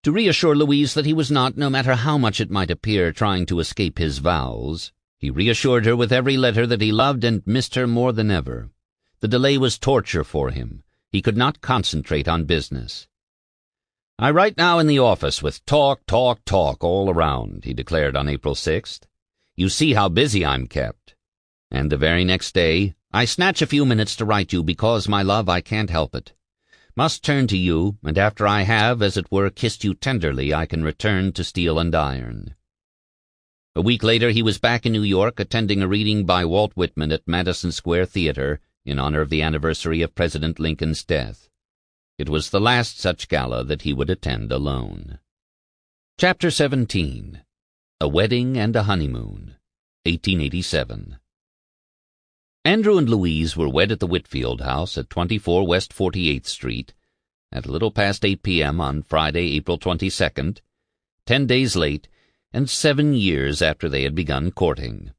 To reassure Louise that he was not, no matter how much it might appear, trying to escape his vows, he reassured her with every letter that he loved and missed her more than ever. The delay was torture for him. He could not concentrate on business. "I write now in the office with talk all around," he declared on April 6th. "You see how busy I'm kept." And the very next day, "I snatch a few minutes to write you because, my love, I can't help it. Must turn to you, and after I have, as it were, kissed you tenderly, I can return to steel and iron." A week later he was back in New York attending a reading by Walt Whitman at Madison Square Theater in honor of the anniversary of President Lincoln's death. It was the last such gala that he would attend alone. Chapter 17. A Wedding and a Honeymoon, 1887. Andrew and Louise were wed at the Whitfield house at 24 West 48th Street at a little past 8 p.m. on Friday, April 22nd, 10 days late, and 7 years after they had begun courting.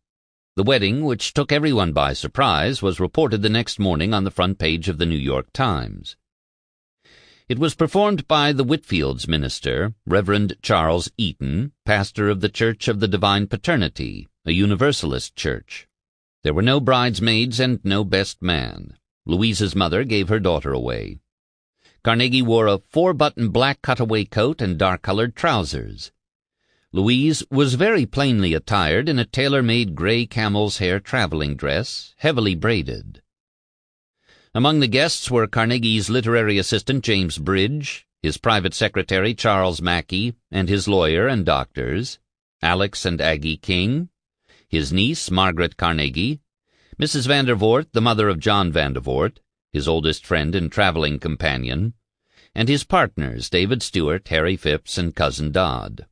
The wedding, which took everyone by surprise, was reported the next morning on the front page of the New York Times. It was performed by the Whitfield's minister, Reverend Charles Eaton, pastor of the Church of the Divine Paternity, a Universalist church. There were no bridesmaids and no best man. Louise's mother gave her daughter away. Carnegie wore a 4-button black cutaway coat and dark-colored trousers. Louise was very plainly attired in a tailor-made gray camel's hair traveling dress, heavily braided. Among the guests were Carnegie's literary assistant James Bridge, his private secretary Charles Mackey, and his lawyer and doctors, Alex and Aggie King, his niece Margaret Carnegie, Mrs. Vandervoort, the mother of John Vandervoort, his oldest friend and traveling companion, and his partners David Stewart, Harry Phipps, and Cousin Dodd.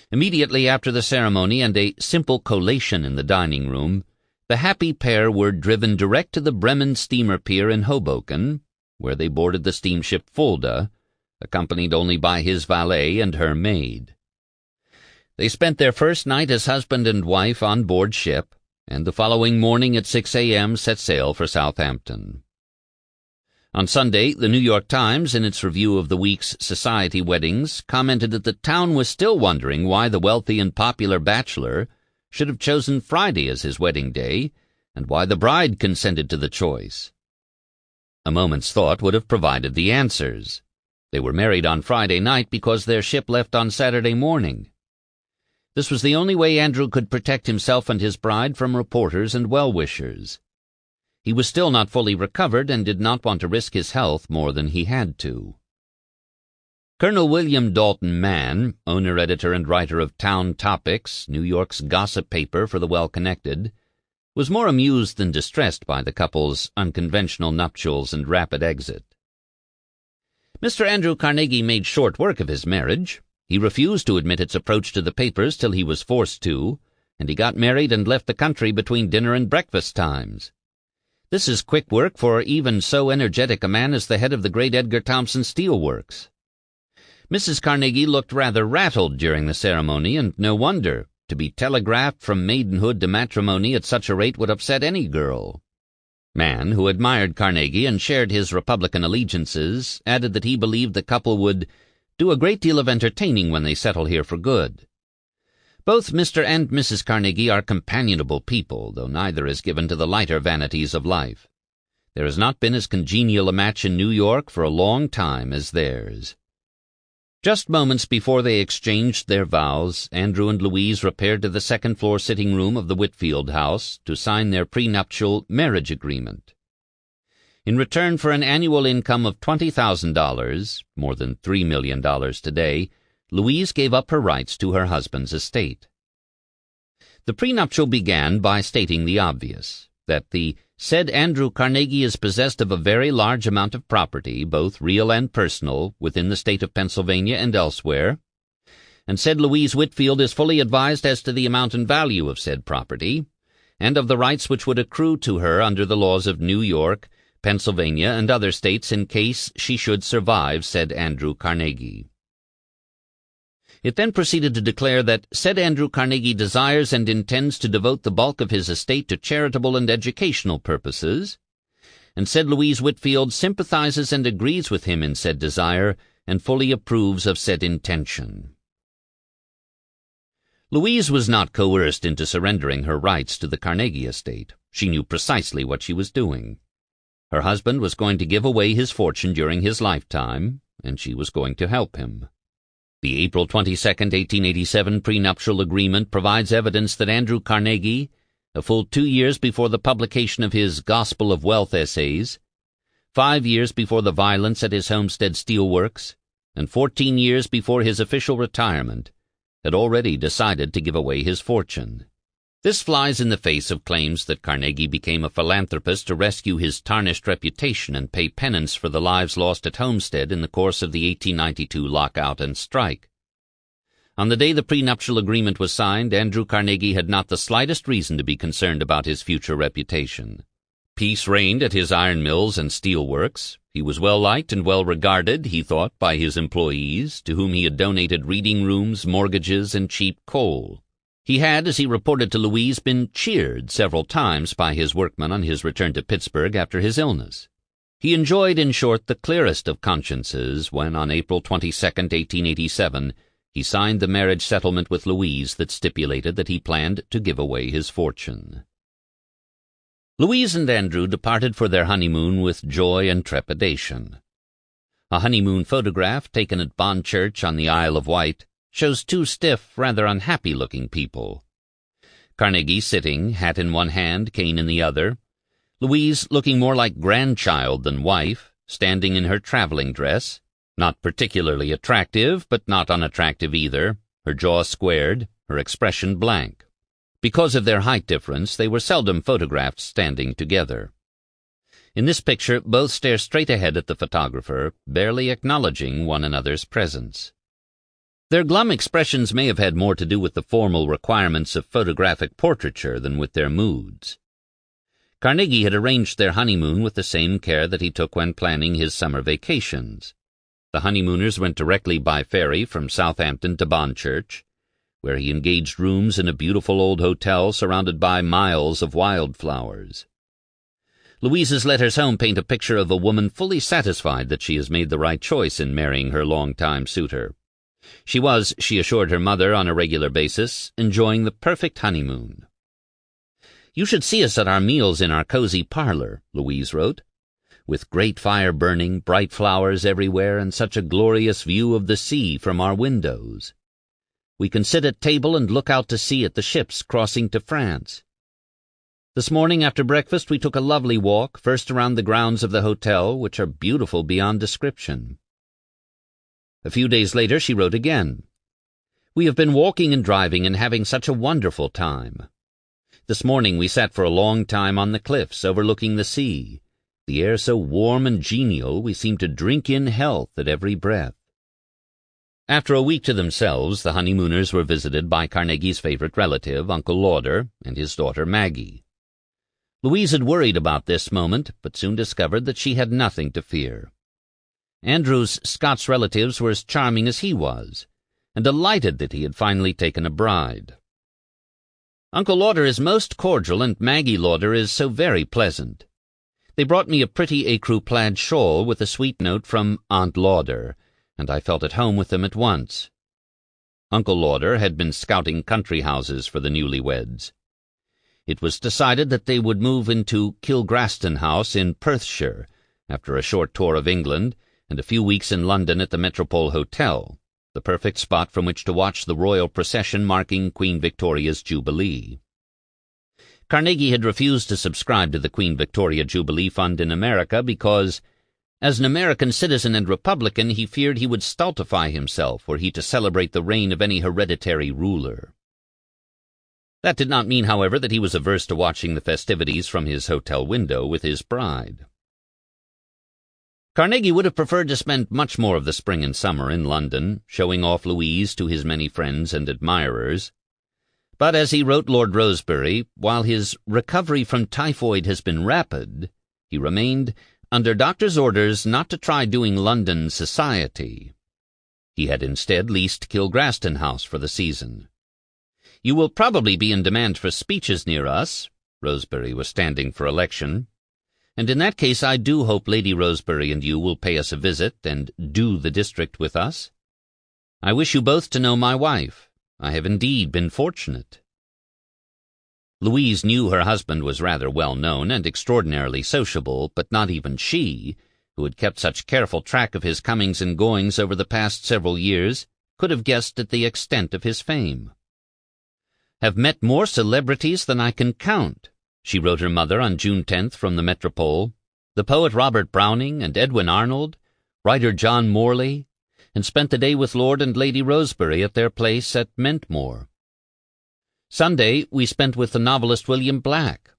Immediately after the ceremony and a simple collation in the dining room, the happy pair were driven direct to the Bremen steamer pier in Hoboken, where they boarded the steamship Fulda, accompanied only by his valet and her maid. They spent their first night as husband and wife on board ship, and the following morning at 6 a.m. set sail for Southampton. On Sunday, the New York Times, in its review of the week's society weddings, commented that the town was still wondering why the wealthy and popular bachelor should have chosen Friday as his wedding day, and why the bride consented to the choice. A moment's thought would have provided the answers. They were married on Friday night because their ship left on Saturday morning. This was the only way Andrew could protect himself and his bride from reporters and well-wishers. He was still not fully recovered and did not want to risk his health more than he had to. Colonel William Dalton Mann, owner, editor, and writer of Town Topics, New York's gossip paper for the well-connected, was more amused than distressed by the couple's unconventional nuptials and rapid exit. Mr. Andrew Carnegie made short work of his marriage. He refused to admit its approach to the papers till he was forced to, and he got married and left the country between dinner and breakfast times. This is quick work for even so energetic a man as the head of the great Edgar Thomson Steel Works. Mrs. Carnegie looked rather rattled during the ceremony, and no wonder. To be telegraphed from maidenhood to matrimony at such a rate would upset any girl. Mann, who admired Carnegie and shared his Republican allegiances, added that he believed the couple would do a great deal of entertaining when they settle here for good. Both Mr. and Mrs. Carnegie are companionable people, though neither is given to the lighter vanities of life. There has not been as congenial a match in New York for a long time as theirs. Just moments before they exchanged their vows, Andrew and Louise repaired to the second-floor sitting-room of the Whitfield house to sign their prenuptial marriage agreement. In return for an annual income of $20,000, more than $3 million today, Louise gave up her rights to her husband's estate. The prenuptial began by stating the obvious, that the said Andrew Carnegie is possessed of a very large amount of property, both real and personal, within the state of Pennsylvania and elsewhere, and said Louise Whitfield is fully advised as to the amount and value of said property, and of the rights which would accrue to her under the laws of New York, Pennsylvania, and other states in case she should survive said Andrew Carnegie. It then proceeded to declare that said Andrew Carnegie desires and intends to devote the bulk of his estate to charitable and educational purposes, and said Louise Whitfield sympathizes and agrees with him in said desire and fully approves of said intention. Louise was not coerced into surrendering her rights to the Carnegie estate. She knew precisely what she was doing. Her husband was going to give away his fortune during his lifetime, and she was going to help him. The April 22, 1887 prenuptial agreement provides evidence that Andrew Carnegie, a full 2 years before the publication of his Gospel of Wealth essays, 5 years before the violence at his Homestead Steel Works, and 14 years before his official retirement, had already decided to give away his fortune. This flies in the face of claims that Carnegie became a philanthropist to rescue his tarnished reputation and pay penance for the lives lost at Homestead in the course of the 1892 lockout and strike. On the day the prenuptial agreement was signed, Andrew Carnegie had not the slightest reason to be concerned about his future reputation. Peace reigned at his iron mills and steel works. He was well liked and well regarded, he thought, by his employees, to whom he had donated reading rooms, mortgages, and cheap coal. He had, as he reported to Louise, been cheered several times by his workmen on his return to Pittsburgh after his illness. He enjoyed, in short, the clearest of consciences when, on April 22, 1887, he signed the marriage settlement with Louise that stipulated that he planned to give away his fortune. Louise and Andrew departed for their honeymoon with joy and trepidation. A honeymoon photograph taken at Bond Church on the Isle of Wight shows two stiff, rather unhappy-looking people. Carnegie sitting, hat in one hand, cane in the other. Louise looking more like grandchild than wife, standing in her traveling dress, not particularly attractive, but not unattractive either, her jaw squared, her expression blank. Because of their height difference, they were seldom photographed standing together. In this picture, both stare straight ahead at the photographer, barely acknowledging one another's presence. Their glum expressions may have had more to do with the formal requirements of photographic portraiture than with their moods. Carnegie had arranged their honeymoon with the same care that he took when planning his summer vacations. The honeymooners went directly by ferry from Southampton to Bond Church, where he engaged rooms in a beautiful old hotel surrounded by miles of wildflowers. Louise's letters home paint a picture of a woman fully satisfied that she has made the right choice in marrying her long-time suitor. She was, she assured her mother on a regular basis, enjoying the perfect honeymoon. "You should see us at our meals in our cozy parlor," Louise wrote, "with great fire burning, bright flowers everywhere, and such a glorious view of the sea from our windows. We can sit at table and look out to sea at the ships crossing to France. This morning after breakfast we took a lovely walk, first around the grounds of the hotel, which are beautiful beyond description." A few days later she wrote again, "We have been walking and driving and having such a wonderful time. This morning we sat for a long time on the cliffs overlooking the sea, the air so warm and genial we seemed to drink in health at every breath." After a week to themselves, the honeymooners were visited by Carnegie's favorite relative, Uncle Lauder, and his daughter Maggie. Louise had worried about this moment, but soon discovered that she had nothing to fear. Andrew's Scots relatives were as charming as he was, and delighted that he had finally taken a bride. "Uncle Lauder is most cordial, and Maggie Lauder is so very pleasant. They brought me a pretty ecru plaid shawl with a sweet note from Aunt Lauder, and I felt at home with them at once." Uncle Lauder had been scouting country houses for the newlyweds. It was decided that they would move into Kilgraston House in Perthshire, after a short tour of England and a few weeks in London at the Metropole Hotel, the perfect spot from which to watch the royal procession marking Queen Victoria's Jubilee. Carnegie had refused to subscribe to the Queen Victoria Jubilee Fund in America because, as an American citizen and Republican, he feared he would stultify himself were he to celebrate the reign of any hereditary ruler. That did not mean, however, that he was averse to watching the festivities from his hotel window with his bride. Carnegie would have preferred to spend much more of the spring and summer in London, showing off Louise to his many friends and admirers. But as he wrote Lord Rosebery, while his recovery from typhoid has been rapid, he remained under doctor's orders not to try doing London society. He had instead leased Kilgraston House for the season. "You will probably be in demand for speeches near us." Rosebery was standing for election. "And in that case I do hope Lady Rosebery and you will pay us a visit and do the district with us. I wish you both to know my wife. I have indeed been fortunate." Louise knew her husband was rather well known and extraordinarily sociable, but not even she, who had kept such careful track of his comings and goings over the past several years, could have guessed at the extent of his fame. "Have met more celebrities than I can count," she wrote her mother on June 10th from the Metropole, "the poet Robert Browning and Edwin Arnold, writer John Morley, and spent the day with Lord and Lady Rosebery at their place at Mentmore. Sunday we spent with the novelist William Black."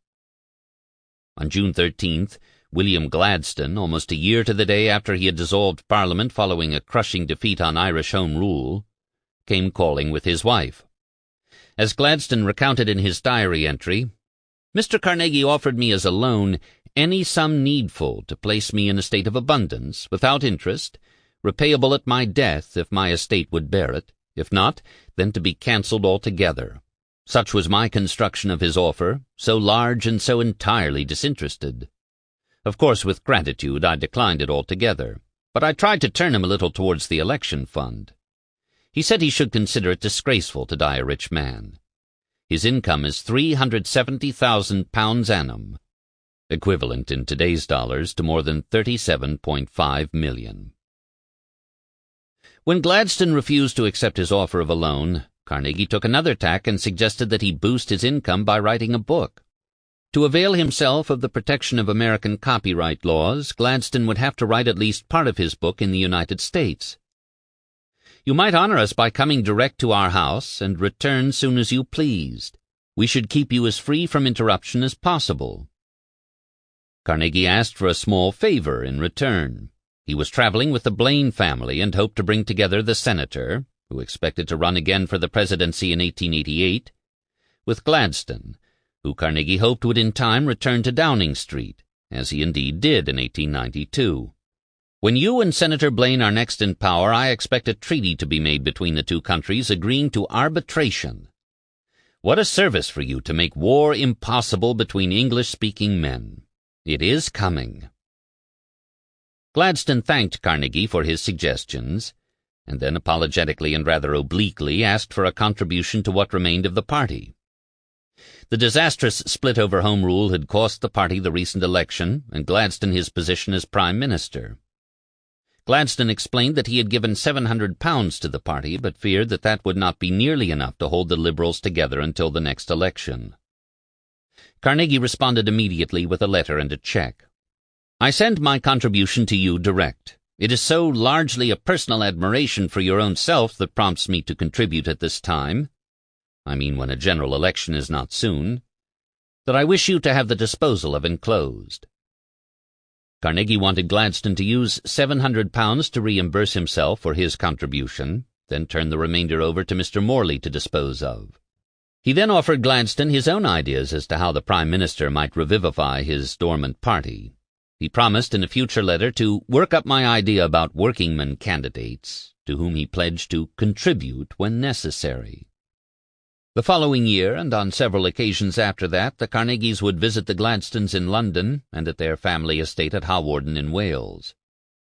On June 13th, William Gladstone, almost a year to the day after he had dissolved Parliament following a crushing defeat on Irish Home Rule, came calling with his wife. As Gladstone recounted in his diary entry, "Mr. Carnegie offered me as a loan any sum needful to place me in a state of abundance, without interest, repayable at my death if my estate would bear it, if not, then to be cancelled altogether. Such was my construction of his offer, so large and so entirely disinterested. Of course, with gratitude, I declined it altogether, but I tried to turn him a little towards the election fund. He said he should consider it disgraceful to die a rich man. His income is £370,000 annum, equivalent in today's dollars to more than $37.5 million. When Gladstone refused to accept his offer of a loan, Carnegie took another tack and suggested that he boost his income by writing a book. To avail himself of the protection of American copyright laws, Gladstone would have to write at least part of his book in the United States. "You might honor us by coming direct to our house and return soon as you pleased. We should keep you as free from interruption as possible." Carnegie asked for a small favor in return. He was traveling with the Blaine family and hoped to bring together the senator, who expected to run again for the presidency in 1888, with Gladstone, who Carnegie hoped would in time return to Downing Street, as he indeed did in 1892. "When you and Senator Blaine are next in power, I expect a treaty to be made between the two countries agreeing to arbitration. What a service for you to make war impossible between English-speaking men. It is coming." Gladstone thanked Carnegie for his suggestions, and then apologetically and rather obliquely asked for a contribution to what remained of the party. The disastrous split over Home Rule had cost the party the recent election, and Gladstone his position as Prime Minister. Gladstone explained that he had given £700 to the party, but feared that that would not be nearly enough to hold the Liberals together until the next election. Carnegie responded immediately with a letter and a check. "I send my contribution to you direct. It is so largely a personal admiration for your own self that prompts me to contribute at this time, I mean when a general election is not soon, that I wish you to have the disposal of enclosed." Carnegie wanted Gladstone to use £700 to reimburse himself for his contribution, then turn the remainder over to Mr. Morley to dispose of. He then offered Gladstone his own ideas as to how the Prime Minister might revivify his dormant party. He promised in a future letter to work up my idea about workingmen candidates, to whom he pledged to contribute when necessary. The following year, and on several occasions after that, the Carnegies would visit the Gladstones in London and at their family estate at Hawarden in Wales.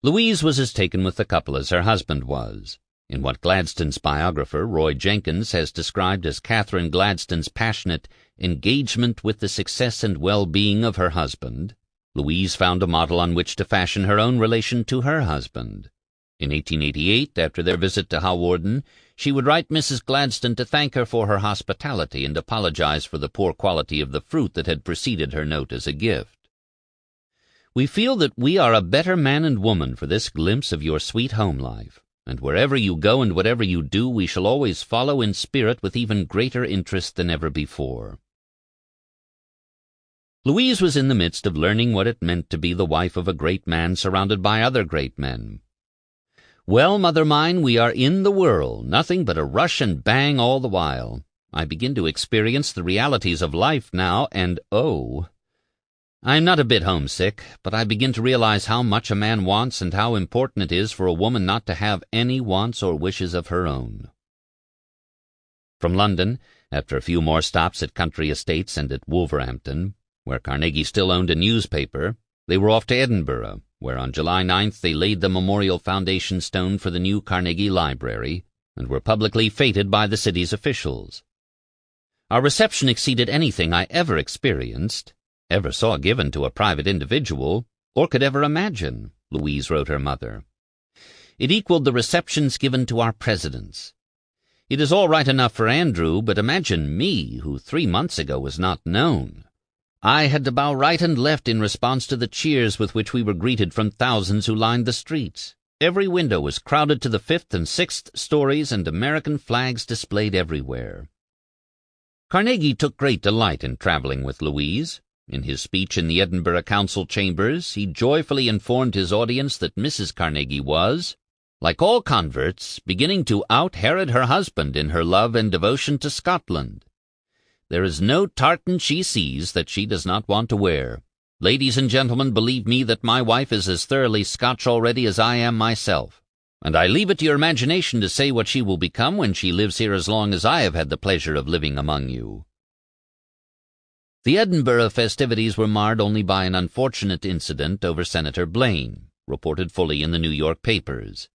Louise was as taken with the couple as her husband was. In what Gladstone's biographer, Roy Jenkins, has described as Catherine Gladstone's passionate engagement with the success and well-being of her husband, Louise found a model on which to fashion her own relation to her husband. In 1888, after their visit to Hawarden, she would write Mrs. Gladstone to thank her for her hospitality and apologize for the poor quality of the fruit that had preceded her note as a gift. "We feel that we are a better man and woman for this glimpse of your sweet home life, and wherever you go and whatever you do, we shall always follow in spirit with even greater interest than ever before." Louise was in the midst of learning what it meant to be the wife of a great man surrounded by other great men. "Well, mother mine, we are in the whirl, nothing but a rush and bang all the while. I begin to experience the realities of life now, and oh, I'm not a bit homesick, but I begin to realize how much a man wants and how important it is for a woman not to have any wants or wishes of her own." From London, after a few more stops at country estates and at Wolverhampton, where Carnegie still owned a newspaper, they were off to Edinburgh, where on July 9th they laid the memorial foundation stone for the new Carnegie Library, and were publicly feted by the city's officials. "Our reception exceeded anything I ever experienced, ever saw given to a private individual, or could ever imagine," Louise wrote her mother. "It equaled the receptions given to our presidents. It is all right enough for Andrew, but imagine me, who 3 months ago was not known. I had to bow right and left in response to the cheers with which we were greeted from thousands who lined the streets. Every window was crowded to the 5th and 6th stories, and American flags displayed everywhere." Carnegie took great delight in traveling with Louise. In his speech in the Edinburgh Council chambers, he joyfully informed his audience that Mrs. Carnegie was, like all converts, beginning to out-Herod her husband in her love and devotion to Scotland. "There is no tartan she sees that she does not want to wear. Ladies and gentlemen, believe me that my wife is as thoroughly Scotch already as I am myself, and I leave it to your imagination to say what she will become when she lives here as long as I have had the pleasure of living among you." The Edinburgh festivities were marred only by an unfortunate incident over Senator Blaine, reported fully in the New York papers.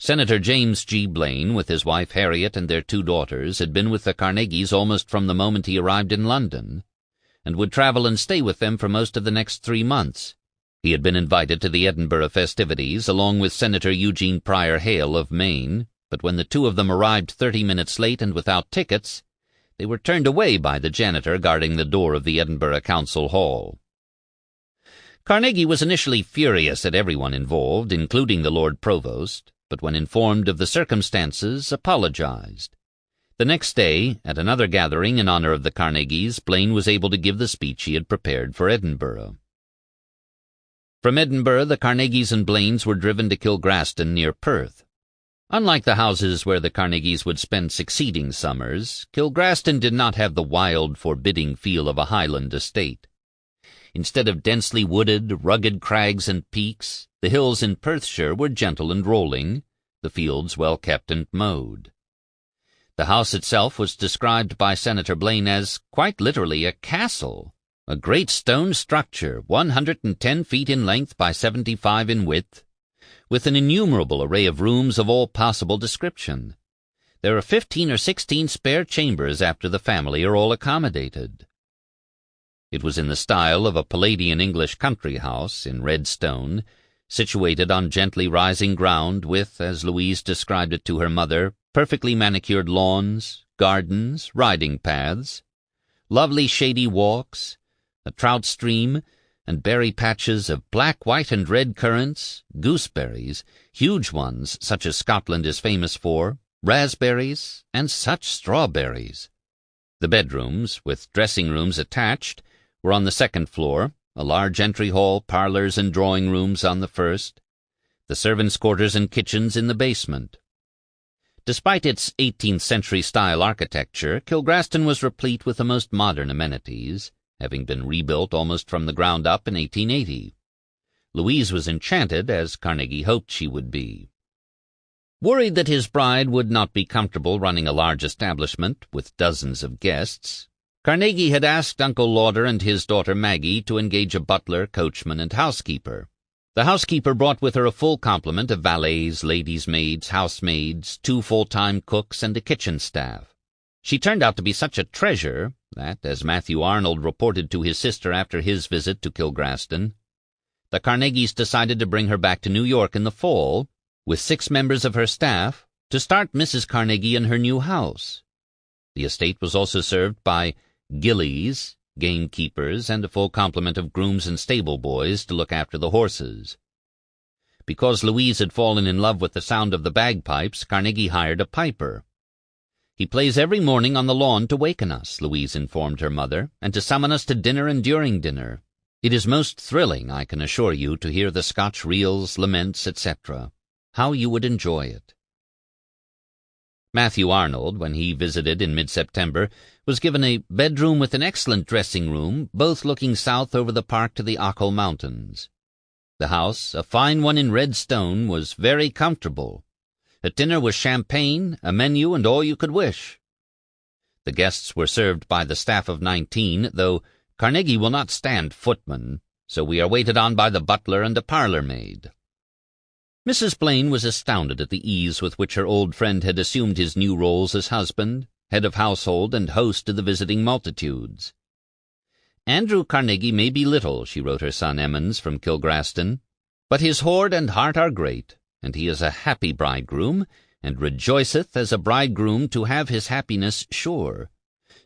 Senator James G. Blaine, with his wife Harriet and their 2 daughters, had been with the Carnegies almost from the moment he arrived in London, and would travel and stay with them for most of the next 3 months. He had been invited to the Edinburgh festivities, along with Senator Eugene Pryor Hale of Maine, but when the 2 of them arrived 30 minutes late and without tickets, they were turned away by the janitor guarding the door of the Edinburgh Council Hall. Carnegie was initially furious at everyone involved, including the Lord Provost, but when informed of the circumstances, apologized. The next day, at another gathering in honor of the Carnegies, Blaine was able to give the speech he had prepared for Edinburgh. From Edinburgh, the Carnegies and Blaines were driven to Kilgraston near Perth. Unlike the houses where the Carnegies would spend succeeding summers, Kilgraston did not have the wild, forbidding feel of a Highland estate. Instead of densely wooded, rugged crags and peaks, the hills in Perthshire were gentle and rolling, the fields well kept and mowed. The house itself was described by Senator Blaine as, quite literally, a castle, a great stone structure 110 feet in length by 75 in width, with an innumerable array of rooms of all possible description. There are 15 or 16 spare chambers after the family are all accommodated. It was in the style of a Palladian English country house in red stone, situated on gently rising ground with, as Louise described it to her mother, perfectly manicured lawns, gardens, riding paths, lovely shady walks, a trout stream, and berry patches of black, white, and red currants, gooseberries, huge ones such as Scotland is famous for, raspberries, and such strawberries. The bedrooms, with dressing rooms attached, were on the second floor, a large entry hall, parlors, and drawing rooms on the first, the servants' quarters and kitchens in the basement. Despite its 18th-century-style architecture, Kilgraston was replete with the most modern amenities, having been rebuilt almost from the ground up in 1880. Louise was enchanted, as Carnegie hoped she would be. Worried that his bride would not be comfortable running a large establishment with dozens of guests, Carnegie had asked Uncle Lauder and his daughter Maggie to engage a butler, coachman, and housekeeper. The housekeeper brought with her a full complement of valets, ladies' maids, housemaids, 2 full-time cooks, and a kitchen staff. She turned out to be such a treasure that, as Matthew Arnold reported to his sister after his visit to Kilgraston, the Carnegies decided to bring her back to New York in the fall, with 6 members of her staff, to start Mrs. Carnegie in her new house. The estate was also served by gillies, gamekeepers, and a full complement of grooms and stable boys to look after the horses. Because Louise had fallen in love with the sound of the bagpipes, Carnegie hired a piper. "He plays every morning on the lawn to waken us," Louise informed her mother, "and to summon us to dinner and during dinner. It is most thrilling, I can assure you, to hear the Scotch reels, laments, etc. How you would enjoy it." Matthew Arnold, when he visited in mid-September, was given a bedroom with an excellent dressing-room, both looking south over the park to the Ochil Mountains. The house, a fine one in red stone, was very comfortable. At dinner was champagne, a menu, and all you could wish. The guests were served by the staff of 19, though Carnegie will not stand footman, so we are waited on by the butler and a parlour-maid. Mrs. Blaine was astounded at the ease with which her old friend had assumed his new roles as husband, head of household, and host to the visiting multitudes. "Andrew Carnegie may be little," she wrote her son Emmons from Kilgraston, "but his hoard and heart are great, and he is a happy bridegroom, and rejoiceth as a bridegroom to have his happiness sure,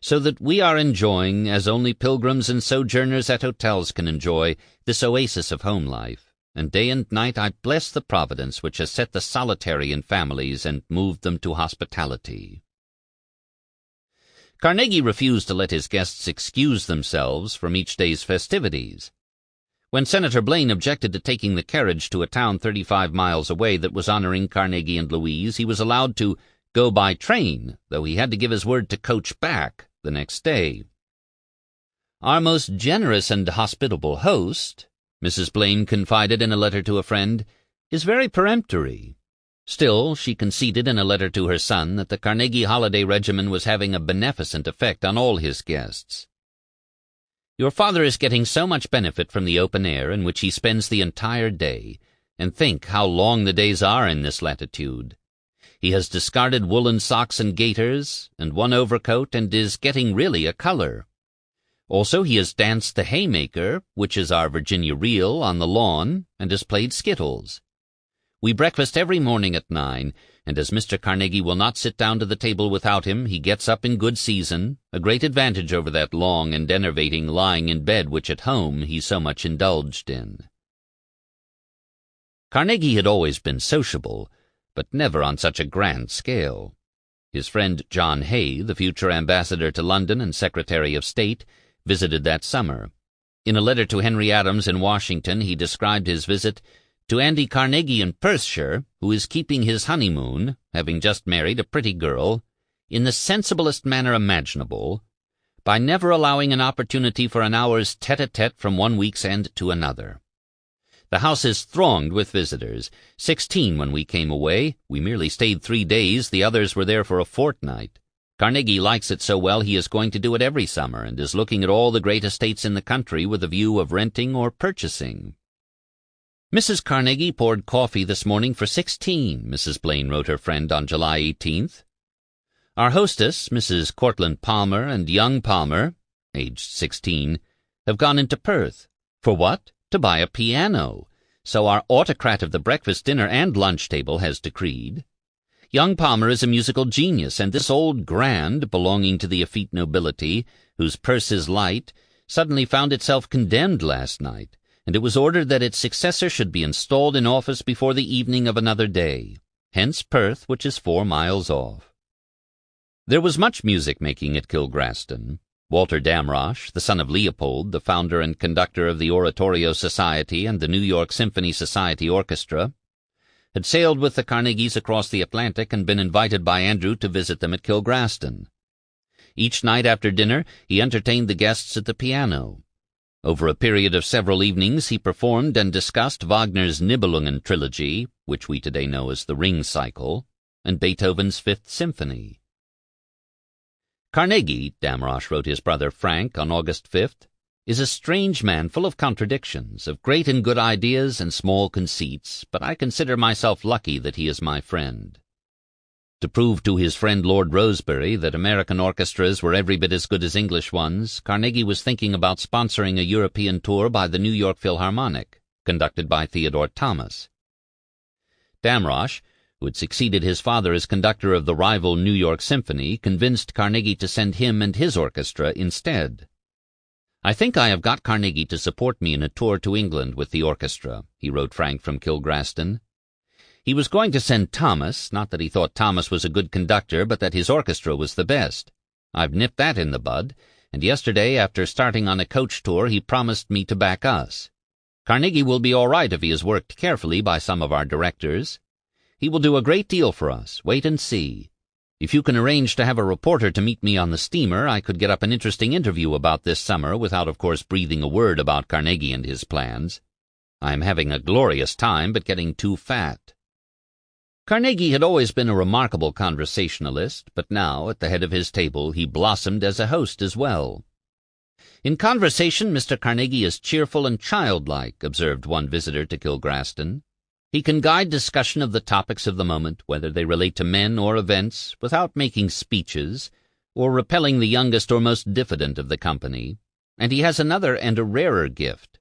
so that we are enjoying, as only pilgrims and sojourners at hotels can enjoy, this oasis of home life. And day and night I bless the Providence which has set the solitary in families and moved them to hospitality." Carnegie refused to let his guests excuse themselves from each day's festivities. When Senator Blaine objected to taking the carriage to a town 35 miles away that was honoring Carnegie and Louise, he was allowed to go by train, though he had to give his word to coach back the next day. "Our most generous and hospitable host," Mrs. Blaine confided in a letter to a friend, "is very peremptory." Still, she conceded in a letter to her son that the Carnegie holiday regimen was having a beneficent effect on all his guests. "Your father is getting so much benefit from the open air in which he spends the entire day, and think how long the days are in this latitude. He has discarded woolen socks and gaiters, and one overcoat, and is getting really a color. Also he has danced the haymaker, which is our Virginia reel, on the lawn, and has played skittles. We breakfast every morning at 9, and as Mr. Carnegie will not sit down to the table without him, he gets up in good season, a great advantage over that long and enervating lying in bed which at home he so much indulged in." Carnegie had always been sociable, but never on such a grand scale. His friend John Hay, the future ambassador to London and Secretary of State, visited that summer. In a letter to Henry Adams in Washington, he described his visit to Andy Carnegie in Perthshire, who is keeping his honeymoon, having just married a pretty girl, in the sensiblest manner imaginable, by never allowing an opportunity for an hour's tete-a-tete from one week's end to another. The house is thronged with visitors, 16 when we came away. We merely stayed 3 days, the others were there for a fortnight. Carnegie likes it so well he is going to do it every summer, and is looking at all the great estates in the country with a view of renting or purchasing. "Mrs. Carnegie poured coffee this morning for 16, Mrs. Blaine wrote her friend on July 18th. Our hostess, Mrs. Cortlandt Palmer, and young Palmer, aged 16, have gone into Perth. For what? To buy a piano. So our autocrat of the breakfast, dinner, and lunch table has decreed. Young Palmer is a musical genius, and this old grand, belonging to the effete nobility, whose purse is light, suddenly found itself condemned last night, and it was ordered that its successor should be installed in office before the evening of another day. Hence Perth, which is 4 miles off. There was much music-making at Kilgraston. Walter Damrosch, the son of Leopold, the founder and conductor of the Oratorio Society and the New York Symphony Society Orchestra, had sailed with the Carnegies across the Atlantic and been invited by Andrew to visit them at Kilgraston. Each night after dinner he entertained the guests at the piano. Over a period of several evenings he performed and discussed Wagner's Nibelungen trilogy, which we today know as the Ring Cycle, and Beethoven's Fifth Symphony. Carnegie, Damrosch wrote his brother Frank on August 5th, is a strange man full of contradictions, of great and good ideas and small conceits, but I consider myself lucky that he is my friend. To prove to his friend Lord Rosebery that American orchestras were every bit as good as English ones, Carnegie was thinking about sponsoring a European tour by the New York Philharmonic, conducted by Theodore Thomas. Damrosch, who had succeeded his father as conductor of the rival New York Symphony, convinced Carnegie to send him and his orchestra instead. "I think I have got Carnegie to support me in a tour to England with the orchestra," he wrote Frank from Kilgraston. He was going to send Thomas, not that he thought Thomas was a good conductor, but that his orchestra was the best. I've nipped that in the bud, and yesterday, after starting on a coach tour, he promised me to back us. Carnegie will be all right if he is worked carefully by some of our directors. He will do a great deal for us. Wait and see. If you can arrange to have a reporter to meet me on the steamer, I could get up an interesting interview about this summer without, of course, breathing a word about Carnegie and his plans. I am having a glorious time, but getting too fat. Carnegie had always been a remarkable conversationalist, but now, at the head of his table, he blossomed as a host as well. "In conversation, Mr. Carnegie is cheerful and childlike," observed one visitor to Kilgraston. "He can guide discussion of the topics of the moment, whether they relate to men or events, without making speeches, or repelling the youngest or most diffident of the company. And he has another and a rarer gift,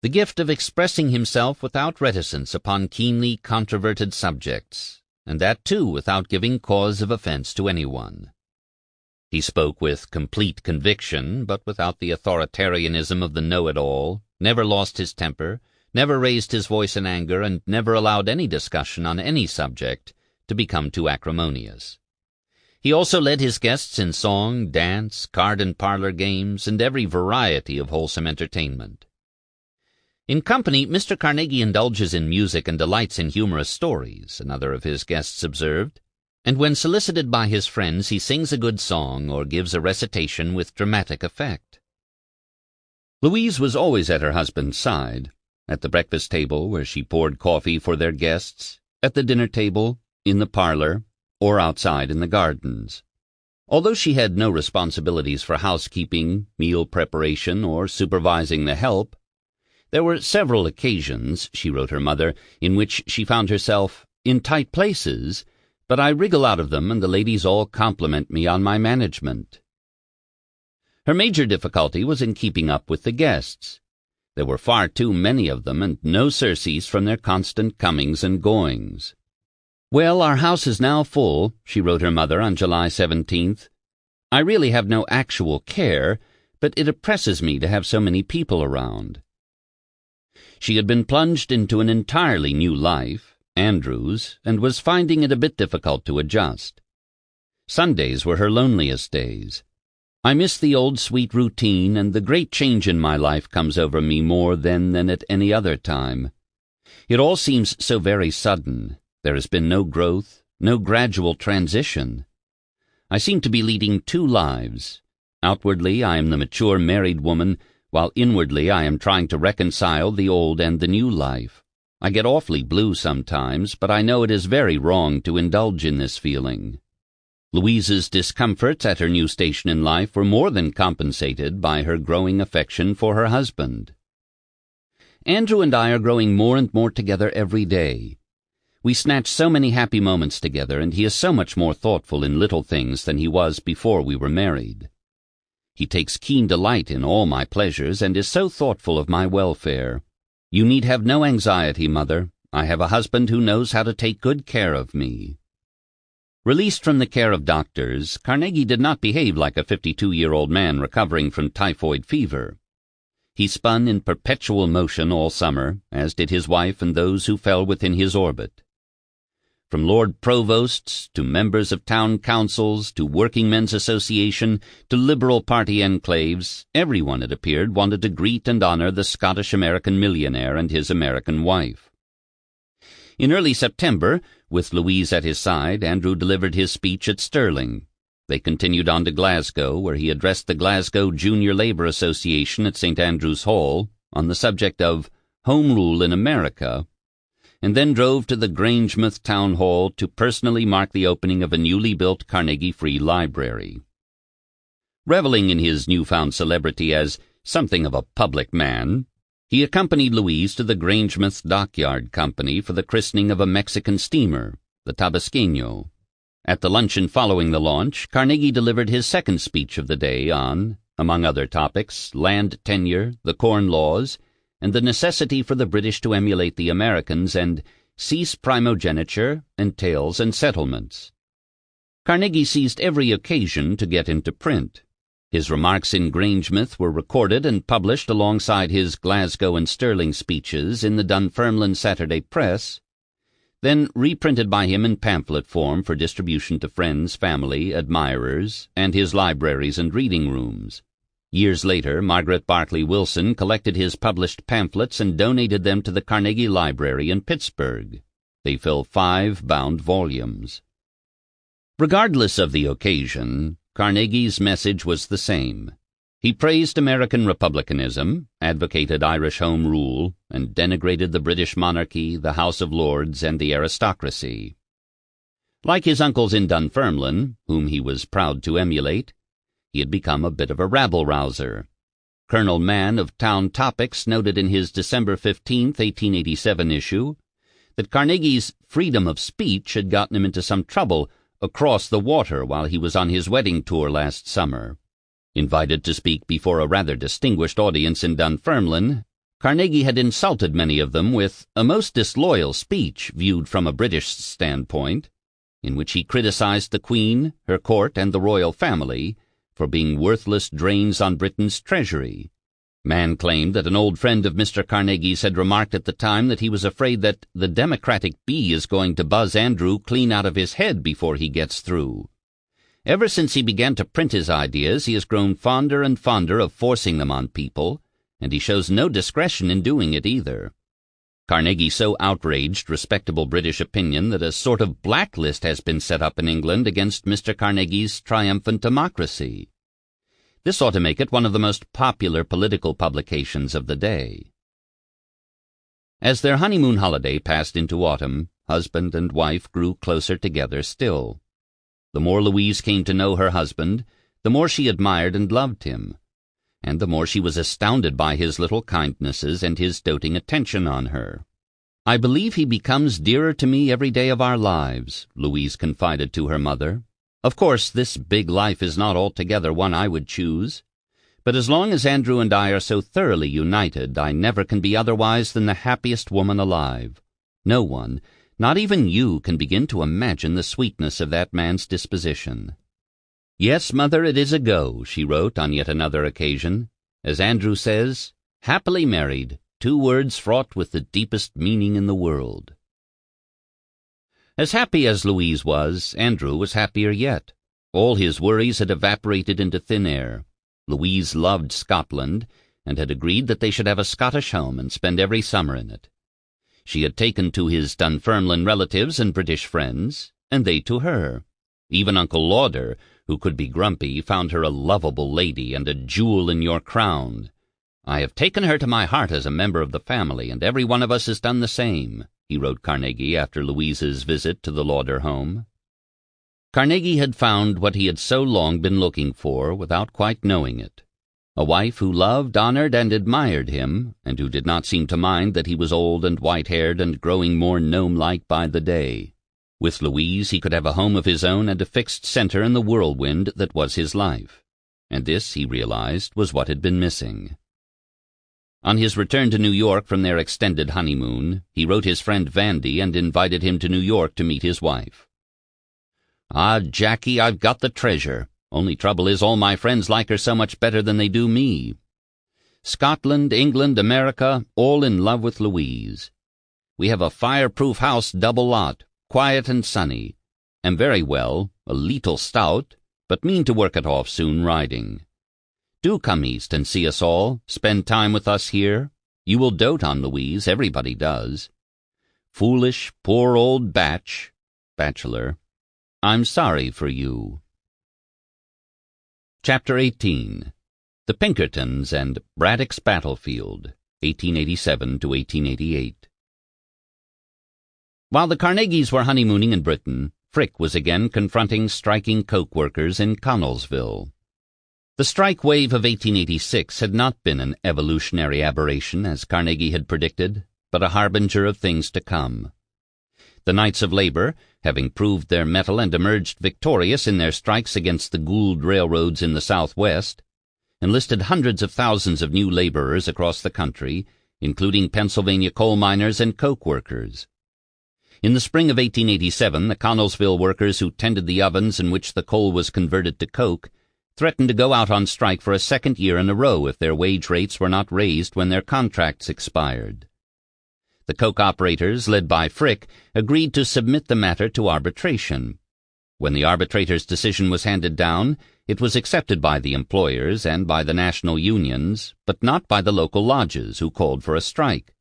the gift of expressing himself without reticence upon keenly controverted subjects, and that, too, without giving cause of offense to anyone." He spoke with complete conviction, but without the authoritarianism of the know-it-all, never lost his temper, never raised his voice in anger, and never allowed any discussion on any subject to become too acrimonious. He also led his guests in song, dance, card and parlor games, and every variety of wholesome entertainment. In company, Mr. Carnegie indulges in music and delights in humorous stories, another of his guests observed, and when solicited by his friends he sings a good song or gives a recitation with dramatic effect. Louise was always at her husband's side, at the breakfast table where she poured coffee for their guests, at the dinner table, in the parlor, or outside in the gardens. Although she had no responsibilities for housekeeping, meal preparation, or supervising the help, there were several occasions, she wrote her mother, in which she found herself in tight places, but I wriggle out of them and the ladies all compliment me on my management. Her major difficulty was in keeping up with the guests. There were far too many of them, and no surcease from their constant comings and goings. "Well, our house is now full," she wrote her mother on July 17th. "I really have no actual care, but it oppresses me to have so many people around." She had been plunged into an entirely new life, Andrew's, and was finding it a bit difficult to adjust. Sundays were her loneliest days. "I miss the old sweet routine, and the great change in my life comes over me more then than at any other time. It all seems so very sudden. There has been no growth, no gradual transition. I seem to be leading two lives. Outwardly I am the mature married woman, while inwardly I am trying to reconcile the old and the new life. I get awfully blue sometimes, but I know it is very wrong to indulge in this feeling." Louise's discomforts at her new station in life were more than compensated by her growing affection for her husband. "Andrew and I are growing more and more together every day. We snatch so many happy moments together, and he is so much more thoughtful in little things than he was before we were married. He takes keen delight in all my pleasures, and is so thoughtful of my welfare. You need have no anxiety, Mother. I have a husband who knows how to take good care of me. Released from the care of doctors, Carnegie did not behave like a 52-year-old man recovering from typhoid fever. He spun in perpetual motion all summer, as did his wife and those who fell within his orbit. From Lord Provosts to members of town councils to Working Men's Association to Liberal Party enclaves, everyone, it appeared, wanted to greet and honor the Scottish-American millionaire and his American wife. In early September, with Louise at his side, Andrew delivered his speech at Stirling. They continued on to Glasgow, where he addressed the Glasgow Junior Labour Association at St. Andrew's Hall on the subject of Home Rule in America, and then drove to the Grangemouth Town Hall to personally mark the opening of a newly built Carnegie Free Library. Reveling in his newfound celebrity as something of a public man, he accompanied Louise to the Grangemouth Dockyard Company for the christening of a Mexican steamer, the Tabasqueño. At the luncheon following the launch, Carnegie delivered his second speech of the day on, among other topics, land tenure, the Corn Laws, and the necessity for the British to emulate the Americans and cease primogeniture, entails, and settlements. Carnegie seized every occasion to get into print. His remarks in Grangemouth were recorded and published alongside his Glasgow and Stirling speeches in the Dunfermline Saturday Press, then reprinted by him in pamphlet form for distribution to friends, family, admirers, and his libraries and reading rooms. Years later, Margaret Barclay Wilson collected his published pamphlets and donated them to the Carnegie Library in Pittsburgh. They fill 5 bound volumes. Regardless of the occasion, Carnegie's message was the same. He praised American republicanism, advocated Irish Home Rule, and denigrated the British monarchy, the House of Lords, and the aristocracy. Like his uncles in Dunfermline, whom he was proud to emulate, he had become a bit of a rabble-rouser. Colonel Mann of Town Topics noted in his December 15, 1887 issue that Carnegie's freedom of speech had gotten him into some trouble across the water while he was on his wedding tour last summer. Invited to speak before a rather distinguished audience in Dunfermline, Carnegie had insulted many of them with a most disloyal speech viewed from a British standpoint, in which he criticized the Queen, her court, and the royal family for being worthless drains on Britain's treasury. Mann claimed that an old friend of Mr. Carnegie's had remarked at the time that he was afraid that the Democratic bee is going to buzz Andrew clean out of his head before he gets through. Ever since he began to print his ideas, he has grown fonder and fonder of forcing them on people, and he shows no discretion in doing it either. Carnegie so outraged respectable British opinion that a sort of blacklist has been set up in England against Mr. Carnegie's triumphant democracy. This ought to make it one of the most popular political publications of the day. As their honeymoon holiday passed into autumn, husband and wife grew closer together still. The more Louise came to know her husband, the more she admired and loved him, and the more she was astounded by his little kindnesses and his doting attention on her. "I believe he becomes dearer to me every day of our lives," Louise confided to her mother. "Of course, this big life is not altogether one I would choose, but as long as Andrew and I are so thoroughly united, I never can be otherwise than the happiest woman alive. No one, not even you, can begin to imagine the sweetness of that man's disposition." "Yes, Mother, it is a go," she wrote on yet another occasion. "As Andrew says, happily married, 2 words fraught with the deepest meaning in the world." As happy as Louise was, Andrew was happier yet. All his worries had evaporated into thin air. Louise loved Scotland, and had agreed that they should have a Scottish home and spend every summer in it. She had taken to his Dunfermline relatives and British friends, and they to her. Even Uncle Lauder, who could be grumpy, found her a lovable lady and a jewel in your crown. "I have taken her to my heart as a member of the family, and every one of us has done the same," he wrote Carnegie after Louise's visit to the Lauder home. Carnegie had found what he had so long been looking for without quite knowing it. a wife who loved, honored, and admired him, and who did not seem to mind that he was old and white-haired and growing more gnome-like by the day. With Louise he could have a home of his own and a fixed center in the whirlwind that was his life. And this, he realized, was what had been missing. On his return to New York from their extended honeymoon, he wrote his friend Vandy and invited him to New York to meet his wife. "Ah, Jackie, I've got the treasure. Only trouble is all my friends like her so much better than they do me. Scotland, England, America, all in love with Louise. We have a fireproof house double lot, quiet and sunny. Am very well, a leetle stout, but mean to work it off soon riding. Do come east and see us all, spend time with us here. You will dote on Louise, everybody does. Foolish, poor old bachelor. I'm sorry for you." Chapter 18. The Pinkertons and Braddock's Battlefield, 1887 to 1888. While the Carnegies were honeymooning in Britain, Frick was again confronting striking coke workers in Connellsville. The strike wave of 1886 had not been an evolutionary aberration, as Carnegie had predicted, but a harbinger of things to come. The Knights of Labor, having proved their mettle and emerged victorious in their strikes against the Gould railroads in the Southwest, enlisted hundreds of thousands of new laborers across the country, including Pennsylvania coal miners and coke workers. In the spring of 1887, the Connellsville workers who tended the ovens in which the coal was converted to coke threatened to go out on strike for a second year in a row if their wage rates were not raised when their contracts expired. The coke operators, led by Frick, agreed to submit the matter to arbitration. When the arbitrator's decision was handed down, it was accepted by the employers and by the national unions, but not by the local lodges, who called for a strike.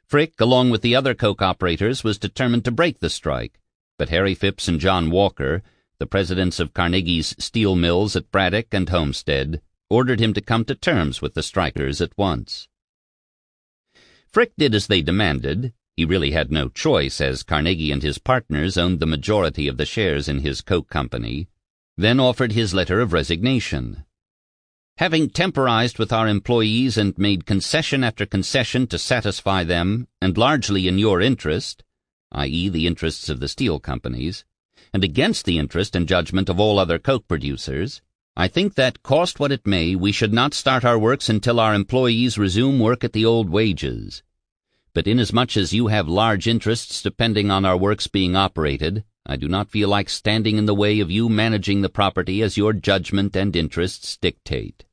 Frick, along with the other coke operators, was determined to break the strike, but Harry Phipps and John Walker, the presidents of Carnegie's steel mills at Braddock and Homestead, ordered him to come to terms with the strikers at once. Frick did as they demanded. He really had no choice, as Carnegie and his partners owned the majority of the shares in his coke company, then offered his letter of resignation. "Having temporized with our employees and made concession after concession to satisfy them, and largely in your interest, i.e. the interests of the steel companies, and against the interest and judgment of all other coke producers, I think that, cost what it may, we should not start our works until our employees resume work at the old wages. But inasmuch as you have large interests depending on our works being operated, I do not feel like standing in the way of you managing the property as your judgment and interests dictate."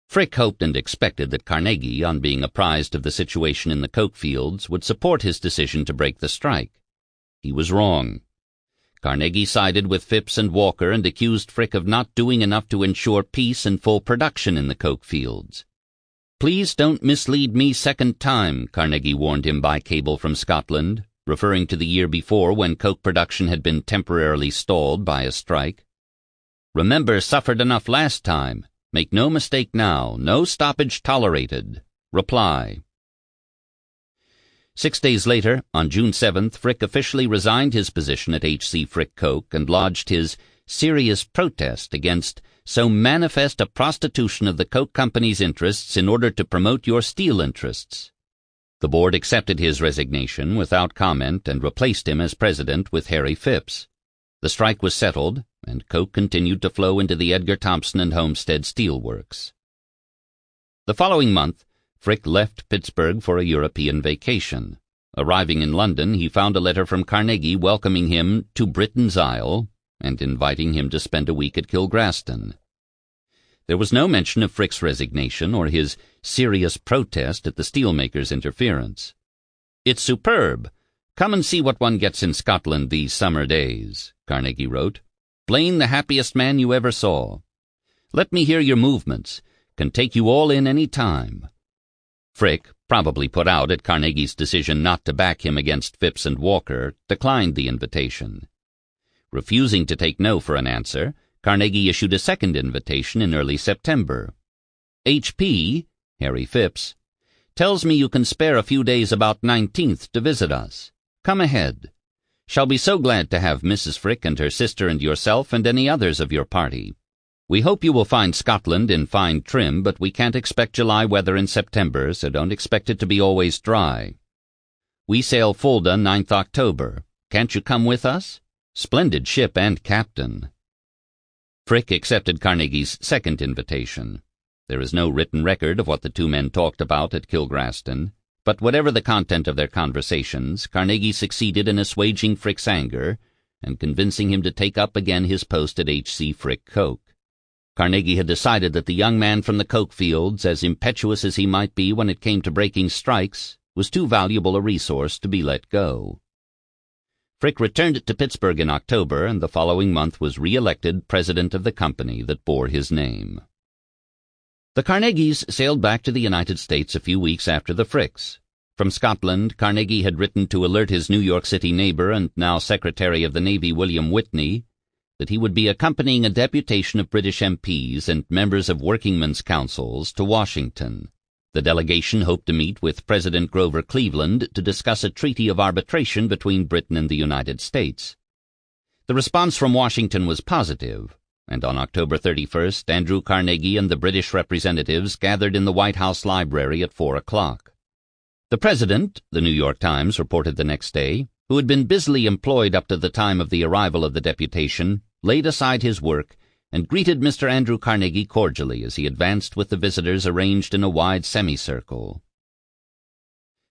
Frick hoped and expected that Carnegie, on being apprised of the situation in the coke fields, would support his decision to break the strike. He was wrong. Carnegie sided with Phipps and Walker and accused Frick of not doing enough to ensure peace and full production in the coke fields. "Please don't mislead me second time," Carnegie warned him by cable from Scotland, referring to the year before when coke production had been temporarily stalled by a strike. "Remember, suffered enough last time. Make no mistake now. No stoppage tolerated. Reply." 6 days later, on June 7th, Frick officially resigned his position at H.C. Frick Coke and lodged his serious protest against so manifest a prostitution of the coke company's interests in order to promote your steel interests. The board accepted his resignation without comment and replaced him as president with Harry Phipps. The strike was settled, and coke continued to flow into the Edgar Thompson and Homestead Steel Works. The following month, Frick left Pittsburgh for a European vacation. Arriving in London, he found a letter from Carnegie welcoming him to Britain's Isle and inviting him to spend a week at Kilgraston. There was no mention of Frick's resignation or his serious protest at the steelmakers' interference. "It's superb. Come and see what one gets in Scotland these summer days," Carnegie wrote. "Plain the happiest man you ever saw. Let me hear your movements. Can take you all in any time." Frick, probably put out at Carnegie's decision not to back him against Phipps and Walker, declined the invitation. Refusing to take no for an answer, Carnegie issued a second invitation in early September. "H.P., Harry Phipps, tells me you can spare a few days about 19th to visit us. Come ahead. Shall be so glad to have Mrs. Frick and her sister and yourself and any others of your party. We hope you will find Scotland in fine trim, but we can't expect July weather in September, so don't expect it to be always dry. We sail Fulda 9th October. Can't you come with us? Splendid ship and captain. Frick accepted Carnegie's second invitation. There is no written record of what the two men talked about at Kilgraston, but whatever the content of their conversations, Carnegie succeeded in assuaging Frick's anger and convincing him to take up again his post at H.C. Frick Coke. Carnegie had decided that the young man from the coke fields, as impetuous as he might be when it came to breaking strikes, was too valuable a resource to be let go. Frick returned to Pittsburgh in October, and the following month was re-elected president of the company that bore his name. The Carnegies sailed back to the United States a few weeks after the Fricks. From Scotland, Carnegie had written to alert his New York City neighbor and now Secretary of the Navy William Whitney that he would be accompanying a deputation of British MPs and members of workingmen's councils to Washington. The delegation hoped to meet with President Grover Cleveland to discuss a treaty of arbitration between Britain and the United States. The response from Washington was positive, and on October 31st, Andrew Carnegie and the British representatives gathered in the White House library at 4 o'clock. The President, the New York Times reported the next day, who had been busily employed up to the time of the arrival of the deputation, laid aside his work and greeted Mr. Andrew Carnegie cordially as he advanced with the visitors arranged in a wide semicircle.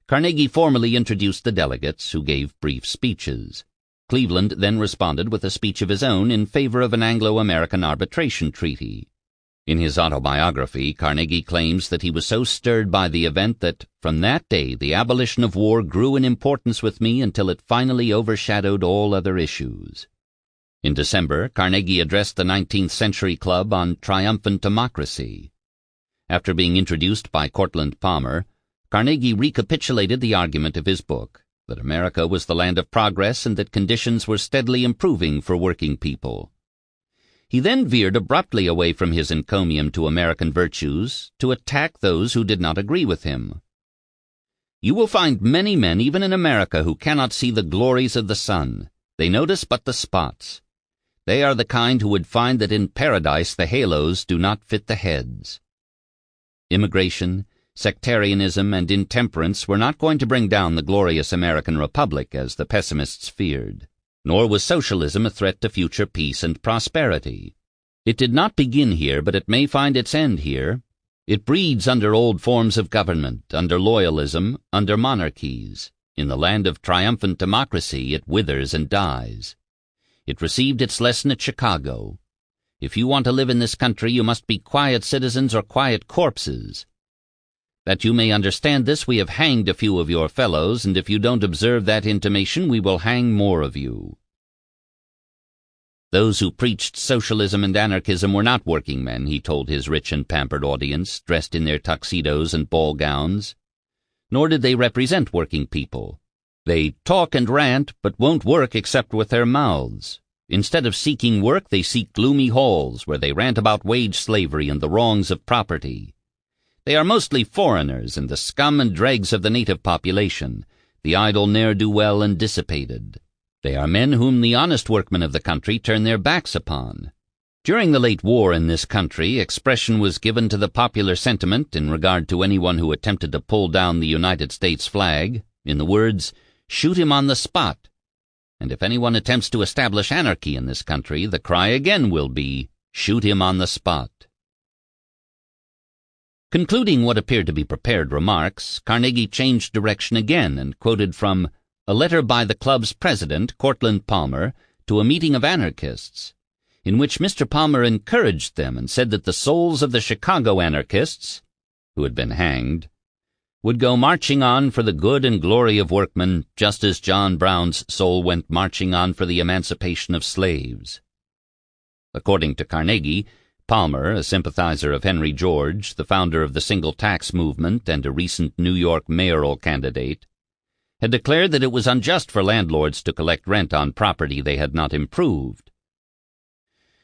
Carnegie formally introduced the delegates, who gave brief speeches. Cleveland then responded with a speech of his own in favor of an Anglo-American arbitration treaty. In his autobiography, Carnegie claims that he was so stirred by the event that, from that day, the abolition of war grew in importance with me until it finally overshadowed all other issues. In December, Carnegie addressed the 19th Century Club on triumphant democracy. After being introduced by Cortlandt Palmer, Carnegie recapitulated the argument of his book, that America was the land of progress and that conditions were steadily improving for working people. He then veered abruptly away from his encomium to American virtues to attack those who did not agree with him. You will find many men, even in America, who cannot see the glories of the sun. They notice but the spots. They are the kind who would find that in paradise the halos do not fit the heads. Immigration, sectarianism, and intemperance were not going to bring down the glorious American Republic, as the pessimists feared. Nor was socialism a threat to future peace and prosperity. It did not begin here, but it may find its end here. It breeds under old forms of government, under loyalism, under monarchies. In the land of triumphant democracy, it withers and dies. It received its lesson at Chicago. If you want to live in this country, you must be quiet citizens or quiet corpses. That you may understand this, we have hanged a few of your fellows, and if you don't observe that intimation, we will hang more of you. Those who preached socialism and anarchism were not working men, he told his rich and pampered audience, dressed in their tuxedos and ball gowns. Nor did they represent working people. They talk and rant, but won't work except with their mouths. Instead of seeking work, they seek gloomy halls, where they rant about wage slavery and the wrongs of property. They are mostly foreigners and the scum and dregs of the native population, the idle ne'er-do-well and dissipated. They are men whom the honest workmen of the country turn their backs upon. During the late war in this country, expression was given to the popular sentiment in regard to anyone who attempted to pull down the United States flag, in the words, "Shoot him on the spot." And if anyone attempts to establish anarchy in this country, the cry again will be, "Shoot him on the spot." Concluding what appeared to be prepared remarks, Carnegie changed direction again and quoted from a letter by the club's president, Cortlandt Palmer, to a meeting of anarchists, in which Mr. Palmer encouraged them and said that the souls of the Chicago anarchists, who had been hanged, would go marching on for the good and glory of workmen, just as John Brown's soul went marching on for the emancipation of slaves. According to Carnegie, Palmer, a sympathizer of Henry George, the founder of the single tax movement and a recent New York mayoral candidate, had declared that it was unjust for landlords to collect rent on property they had not improved.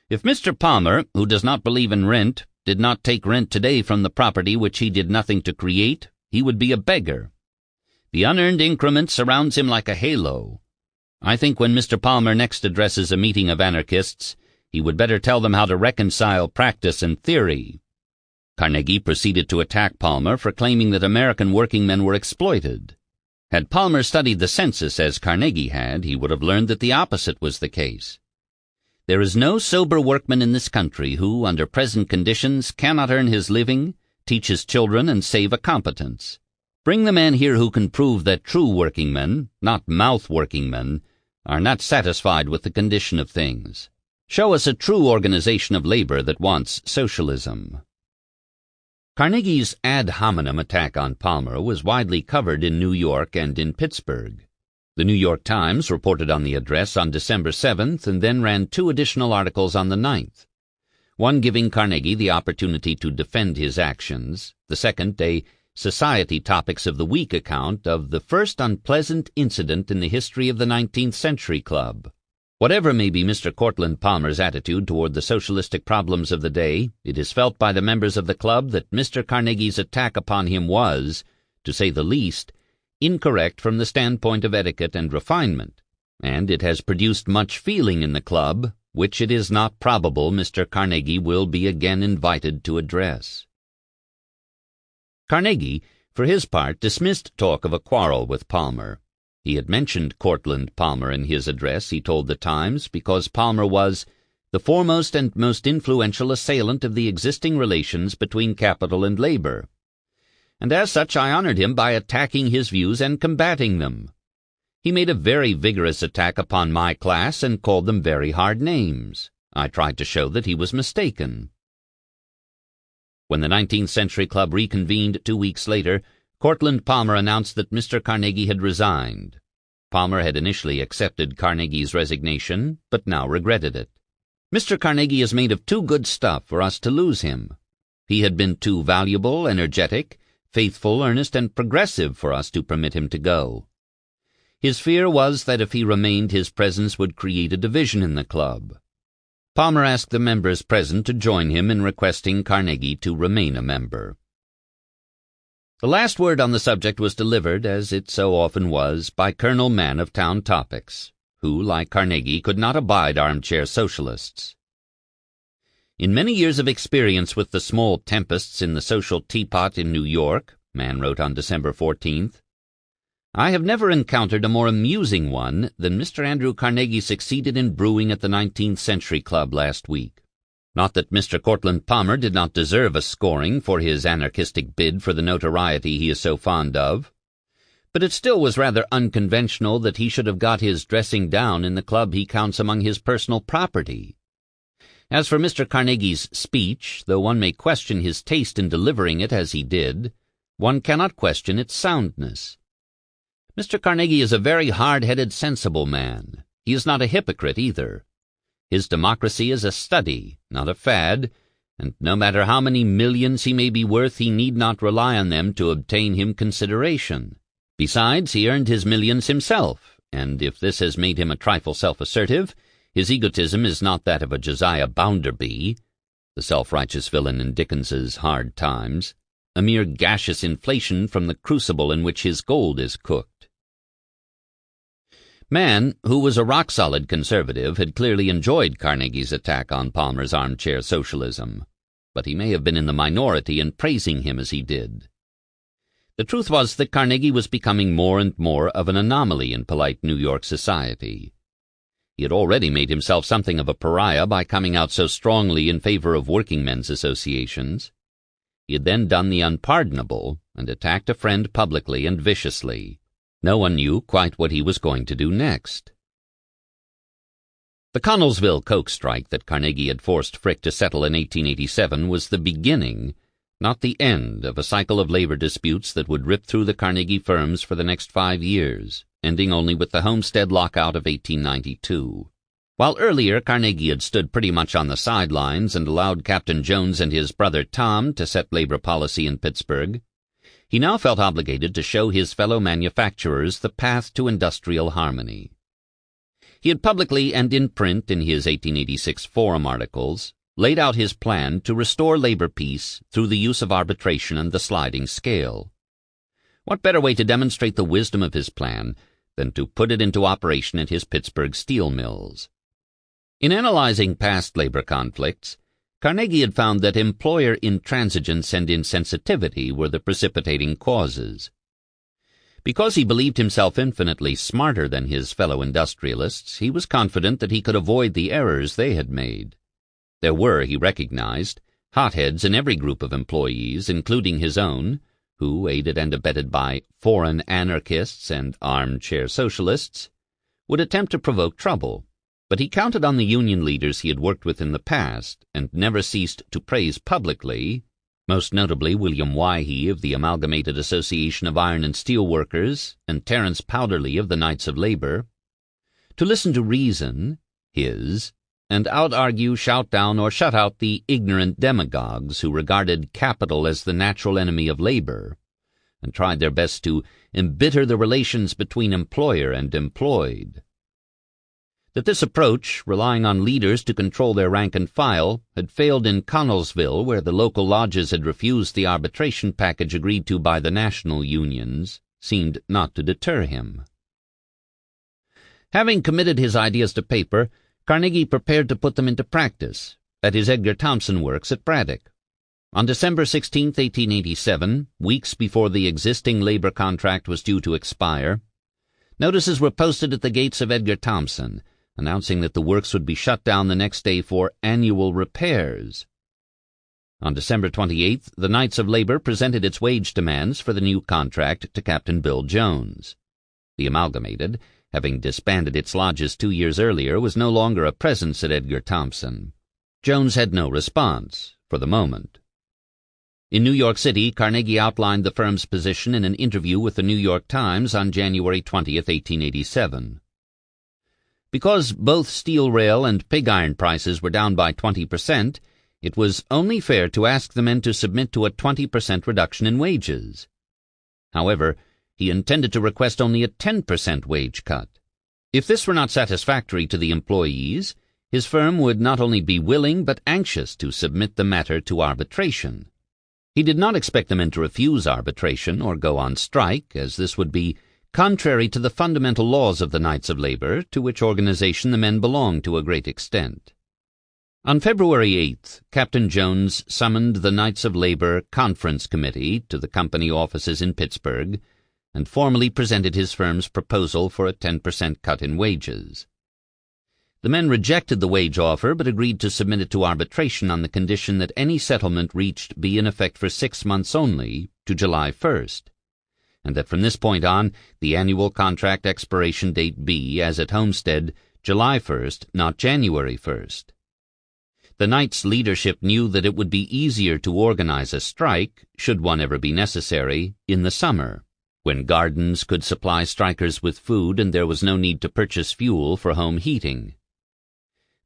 If Mr. Palmer, who does not believe in rent, did not take rent today from the property which he did nothing to create, he would be a beggar. The unearned increment surrounds him like a halo. I think when Mr. Palmer next addresses a meeting of anarchists, He would better tell them how to reconcile practice and theory. Carnegie proceeded to attack Palmer for claiming that American workingmen were exploited. Had Palmer studied the census as Carnegie had, he would have learned that the opposite was the case. There is no sober workman in this country who, under present conditions, cannot earn his living, teach his children, and save a competence. Bring the man here who can prove that true workingmen, not mouth workingmen, are not satisfied with the condition of things. Show us a true organization of labor that wants socialism. Carnegie's ad hominem attack on Palmer was widely covered in New York and in Pittsburgh. The New York Times reported on the address on December 7th and then ran 2 additional articles on the 9th, one giving Carnegie the opportunity to defend his actions, the second a Society Topics of the Week account of the first unpleasant incident in the history of the 19th Century Club. Whatever may be Mr. Cortlandt Palmer's attitude toward the socialistic problems of the day, it is felt by the members of the club that Mr. Carnegie's attack upon him was, to say the least, incorrect from the standpoint of etiquette and refinement, and it has produced much feeling in the club, which it is not probable Mr. Carnegie will be again invited to address. Carnegie, for his part, dismissed talk of a quarrel with Palmer. He had mentioned Cortlandt Palmer in his address, he told the Times, because Palmer was the foremost and most influential assailant of the existing relations between capital and labor, and as such I honored him by attacking his views and combating them. He made a very vigorous attack upon my class and called them very hard names. I tried to show that he was mistaken. When the 19th Century Club reconvened 2 weeks later, Cortlandt Palmer announced that Mr. Carnegie had resigned. Palmer had initially accepted Carnegie's resignation, but now regretted it. Mr. Carnegie is made of too good stuff for us to lose him. He had been too valuable, energetic, faithful, earnest, and progressive for us to permit him to go. His fear was that if he remained, his presence would create a division in the club. Palmer asked the members present to join him in requesting Carnegie to remain a member. The last word on the subject was delivered, as it so often was, by Colonel Mann of Town Topics, who, like Carnegie, could not abide armchair socialists. In many years of experience with the small tempests in the social teapot in New York, Mann wrote on December 14th, I have never encountered a more amusing one than Mr. Andrew Carnegie succeeded in brewing at the 19th Century Club last week. Not that Mr. Cortlandt Palmer did not deserve a scoring for his anarchistic bid for the notoriety he is so fond of, but it still was rather unconventional that he should have got his dressing down in the club he counts among his personal property. As for Mr. Carnegie's speech, though one may question his taste in delivering it as he did, one cannot question its soundness. Mr. Carnegie is a very hard-headed, sensible man. He is not a hypocrite either. His democracy is a study, not a fad, and no matter how many millions he may be worth, he need not rely on them to obtain him consideration. Besides, he earned his millions himself, and if this has made him a trifle self-assertive, his egotism is not that of a Josiah Bounderby, the self-righteous villain in Dickens's Hard Times, a mere gaseous inflation from the crucible in which his gold is cooked. Mann, who was a rock-solid conservative, had clearly enjoyed Carnegie's attack on Palmer's armchair socialism, but he may have been in the minority in praising him as he did. The truth was that Carnegie was becoming more and more of an anomaly in polite New York society. He had already made himself something of a pariah by coming out so strongly in favor of working-men's associations. He had then done the unpardonable and attacked a friend publicly and viciously. No one knew quite what he was going to do next. The Connellsville coke strike that Carnegie had forced Frick to settle in 1887 was the beginning, not the end, of a cycle of labor disputes that would rip through the Carnegie firms for the next 5 years, ending only with the Homestead lockout of 1892. While earlier Carnegie had stood pretty much on the sidelines and allowed Captain Jones and his brother Tom to set labor policy in Pittsburgh, he now felt obligated to show his fellow manufacturers the path to industrial harmony. He had publicly and in print in his 1886 Forum articles laid out his plan to restore labor peace through the use of arbitration and the sliding scale. What better way to demonstrate the wisdom of his plan than to put it into operation at his Pittsburgh steel mills? In analyzing past labor conflicts, Carnegie had found that employer intransigence and insensitivity were the precipitating causes. Because he believed himself infinitely smarter than his fellow industrialists, he was confident that he could avoid the errors they had made. There were, he recognized, hotheads in every group of employees, including his own, who, aided and abetted by foreign anarchists and armchair socialists, would attempt to provoke trouble. But he counted on the union leaders he had worked with in the past, and never ceased to praise publicly, most notably William Wyhe of the Amalgamated Association of Iron and Steel Workers and Terence Powderly of the Knights of Labor, to listen to reason, his, and out-argue, shout down, or shut out the ignorant demagogues who regarded capital as the natural enemy of labor, and tried their best to embitter the relations between employer and employed. That this approach, relying on leaders to control their rank and file, had failed in Connellsville, where the local lodges had refused the arbitration package agreed to by the national unions, seemed not to deter him. Having committed his ideas to paper, Carnegie prepared to put them into practice at his Edgar Thomson Works at Braddock. On December 16, 1887, weeks before the existing labor contract was due to expire, notices were posted at the gates of Edgar Thomson, announcing that the works would be shut down the next day for annual repairs. On December 28th, the Knights of Labor presented its wage demands for the new contract to Captain Bill Jones. The Amalgamated, having disbanded its lodges 2 years earlier, was no longer a presence at Edgar Thomson. Jones had no response, for the moment. In New York City, Carnegie outlined the firm's position in an interview with the New York Times on January 20, 1887. Because both steel rail and pig iron prices were down by 20%, it was only fair to ask the men to submit to a 20% reduction in wages. However, he intended to request only a 10% wage cut. If this were not satisfactory to the employees, his firm would not only be willing but anxious to submit the matter to arbitration. He did not expect the men to refuse arbitration or go on strike, as this would be contrary to the fundamental laws of the Knights of Labor, to which organization the men belonged to a great extent. On February 8th, Captain Jones summoned the Knights of Labor Conference Committee to the company offices in Pittsburgh and formally presented his firm's proposal for a 10% cut in wages. The men rejected the wage offer but agreed to submit it to arbitration on the condition that any settlement reached be in effect for 6 months only, to July 1st, and that from this point on the annual contract expiration date be, as at Homestead, July 1st, not January 1st. The Knights' leadership knew that it would be easier to organize a strike, should one ever be necessary, in the summer, when gardens could supply strikers with food and there was no need to purchase fuel for home heating.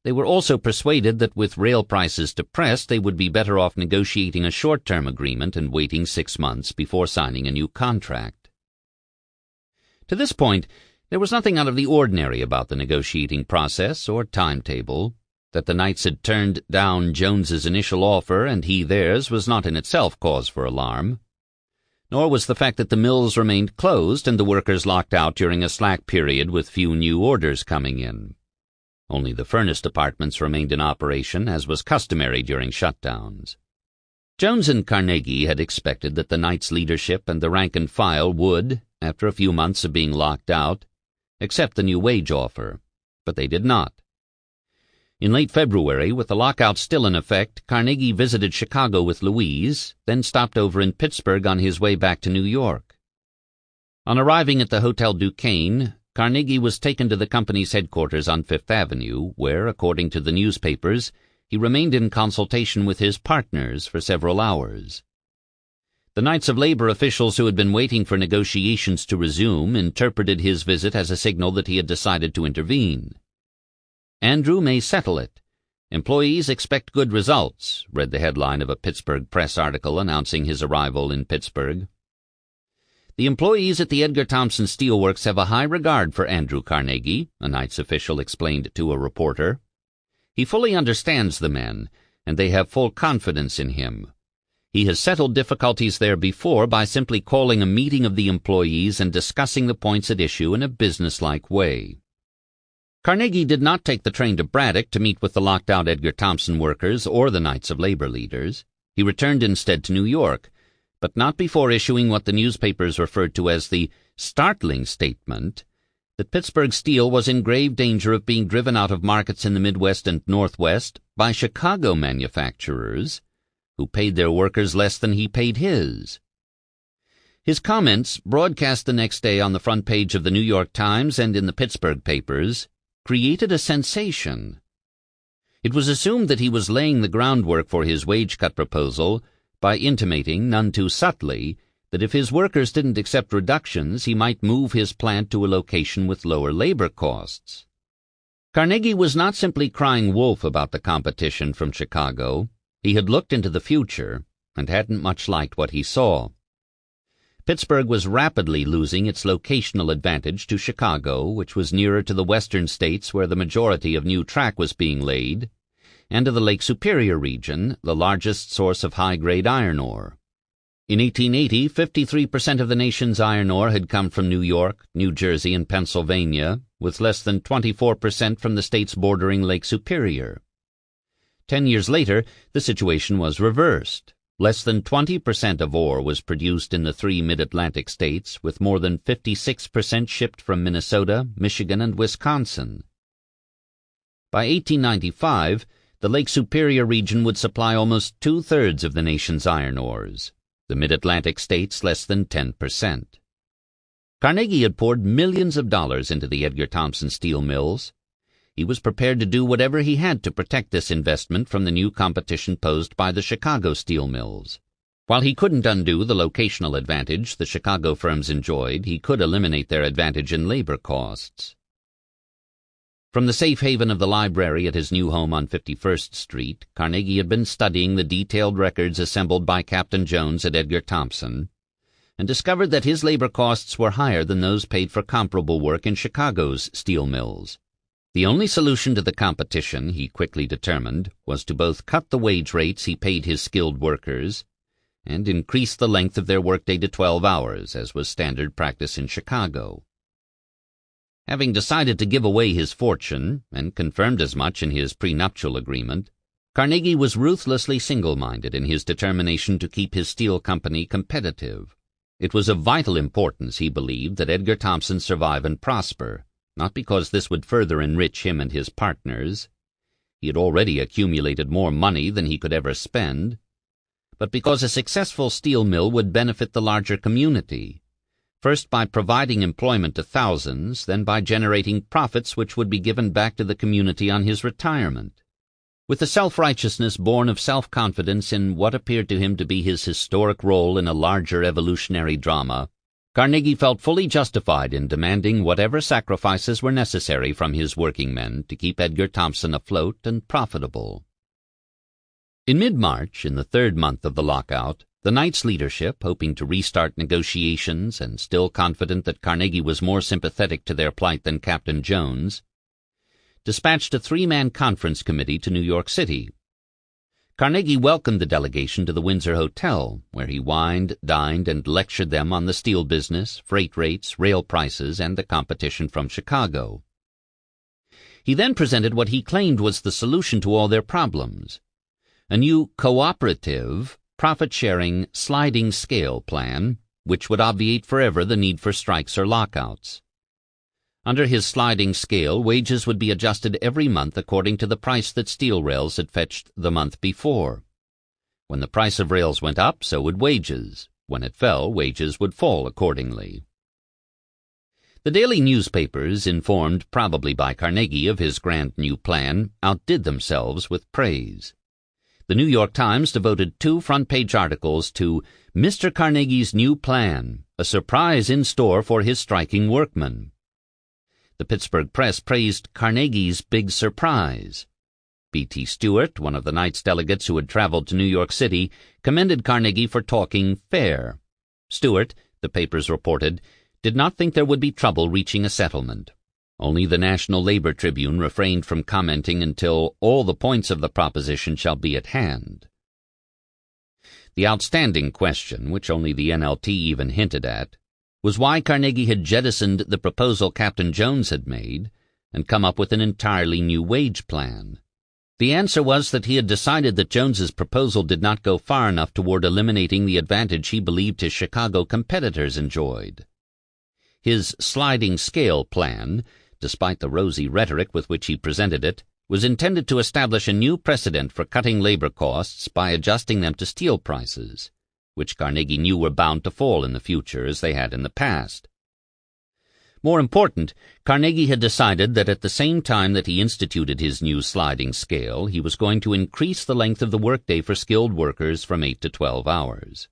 They were also persuaded that with rail prices depressed they would be better off negotiating a short-term agreement and waiting 6 months before signing a new contract. To this point, there was nothing out of the ordinary about the negotiating process or timetable. That the Knights had turned down Jones's initial offer and he theirs was not in itself cause for alarm. Nor was the fact that the mills remained closed and the workers locked out during a slack period with few new orders coming in. Only the furnace departments remained in operation, as was customary during shutdowns. Jones and Carnegie had expected that the Knights' leadership and the rank and file would, after a few months of being locked out, accept the new wage offer, but they did not. In late February, with the lockout still in effect, Carnegie visited Chicago with Louise, then stopped over in Pittsburgh on his way back to New York. On arriving at the Hotel Duquesne, Carnegie was taken to the company's headquarters on Fifth Avenue, where, according to the newspapers, he remained in consultation with his partners for several hours. The Knights of Labor officials who had been waiting for negotiations to resume interpreted his visit as a signal that he had decided to intervene. "Andrew may settle it. Employees expect good results," read the headline of a Pittsburgh press article announcing his arrival in Pittsburgh. "The employees at the Edgar Thomson Steel Works have a high regard for Andrew Carnegie," a Knights official explained to a reporter. "He fully understands the men, and they have full confidence in him. He has settled difficulties there before by simply calling a meeting of the employees and discussing the points at issue in a businesslike way." Carnegie did not take the train to Braddock to meet with the locked-out Edgar Thomson workers or the Knights of Labor leaders. He returned instead to New York, but not before issuing what the newspapers referred to as the startling statement that Pittsburgh steel was in grave danger of being driven out of markets in the Midwest and Northwest by Chicago manufacturers who paid their workers less than he paid his. His comments, broadcast the next day on the front page of the New York Times and in the Pittsburgh papers, created a sensation. It was assumed that he was laying the groundwork for his wage cut proposal by intimating, none too subtly, that if his workers didn't accept reductions, he might move his plant to a location with lower labor costs. Carnegie was not simply crying wolf about the competition from Chicago. He had looked into the future and hadn't much liked what he saw. Pittsburgh was rapidly losing its locational advantage to Chicago, which was nearer to the western states where the majority of new track was being laid, and to the Lake Superior region, the largest source of high-grade iron ore. In 1880, 53% of the nation's iron ore had come from New York, New Jersey, and Pennsylvania, with less than 24% from the states bordering Lake Superior. 10 years later, the situation was reversed. Less than 20% of ore was produced in the 3 mid-Atlantic states, with more than 56% shipped from Minnesota, Michigan, and Wisconsin. By 1895, the Lake Superior region would supply almost 2/3 of the nation's iron ores, the mid-Atlantic states less than 10%. Carnegie had poured millions of dollars into the Edgar Thomson steel mills. He was prepared to do whatever he had to protect this investment from the new competition posed by the Chicago steel mills. While he couldn't undo the locational advantage the Chicago firms enjoyed, he could eliminate their advantage in labor costs. From the safe haven of the library at his new home on 51st Street, Carnegie had been studying the detailed records assembled by Captain Jones at Edgar Thomson, and discovered that his labor costs were higher than those paid for comparable work in Chicago's steel mills. The only solution to the competition, he quickly determined, was to both cut the wage rates he paid his skilled workers and increase the length of their workday to 12 hours, as was standard practice in Chicago. Having decided to give away his fortune, and confirmed as much in his prenuptial agreement, Carnegie was ruthlessly single-minded in his determination to keep his steel company competitive. It was of vital importance, he believed, that Edgar Thomson survive and prosper, not because this would further enrich him and his partners. He had already accumulated more money than he could ever spend, but because a successful steel mill would benefit the larger community, first by providing employment to thousands, then by generating profits which would be given back to the community on his retirement. With the self-righteousness born of self-confidence in what appeared to him to be his historic role in a larger evolutionary drama, Carnegie felt fully justified in demanding whatever sacrifices were necessary from his working men to keep Edgar Thomson afloat and profitable. In mid-March, in the 3rd month of the lockout, the Knights' leadership, hoping to restart negotiations and still confident that Carnegie was more sympathetic to their plight than Captain Jones, dispatched a 3-man conference committee to New York City. Carnegie welcomed the delegation to the Windsor Hotel, where he wined, dined, and lectured them on the steel business, freight rates, rail prices, and the competition from Chicago. He then presented what he claimed was the solution to all their problems, a new cooperative, profit-sharing, sliding scale plan, which would obviate forever the need for strikes or lockouts. Under his sliding scale, wages would be adjusted every month according to the price that steel rails had fetched the month before. When the price of rails went up, so would wages. When it fell, wages would fall accordingly. The daily newspapers, informed probably by Carnegie of his grand new plan, outdid themselves with praise. The New York Times devoted 2 front-page articles to Mr. Carnegie's New Plan, a surprise in store for his striking workmen. The Pittsburgh Press praised Carnegie's big surprise. B.T. Stewart, one of the Knights delegates who had traveled to New York City, commended Carnegie for talking fair. Stewart, the papers reported, did not think there would be trouble reaching a settlement. Only the National Labor Tribune refrained from commenting until all the points of the proposition shall be at hand. The outstanding question, which only the NLT even hinted at, was why Carnegie had jettisoned the proposal Captain Jones had made and come up with an entirely new wage plan. The answer was that he had decided that Jones's proposal did not go far enough toward eliminating the advantage he believed his Chicago competitors enjoyed. His sliding scale plan, despite the rosy rhetoric with which he presented it, was intended to establish a new precedent for cutting labor costs by adjusting them to steel prices, which Carnegie knew were bound to fall in the future as they had in the past. More important, Carnegie had decided that at the same time that he instituted his new sliding scale, he was going to increase the length of the workday for skilled workers from 8 to 12 hours.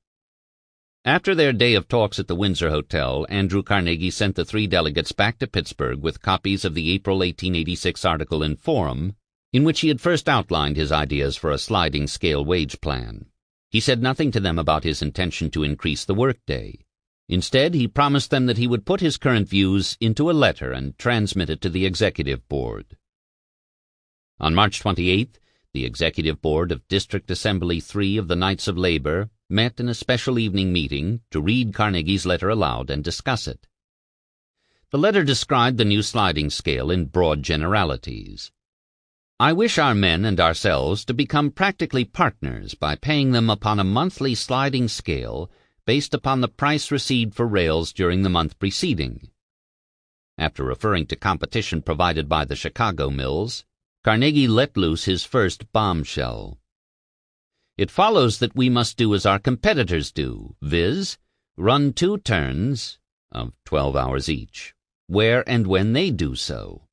After their day of talks at the Windsor Hotel, Andrew Carnegie sent the 3 delegates back to Pittsburgh with copies of the April 1886 article in Forum, in which he had first outlined his ideas for a sliding scale wage plan. He said nothing to them about his intention to increase the workday. Instead, he promised them that he would put his current views into a letter and transmit it to the Executive Board. On March 28th, the Executive Board of District Assembly 3 of the Knights of Labor met in a special evening meeting to read Carnegie's letter aloud and discuss it. The letter described the new sliding scale in broad generalities. "I wish our men and ourselves to become practically partners by paying them upon a monthly sliding scale based upon the price received for rails during the month preceding." After referring to competition provided by the Chicago mills, Carnegie let loose his first bombshell. "It follows that we must do as our competitors do, viz., run 2 turns of 12 hours each, where and when they do so."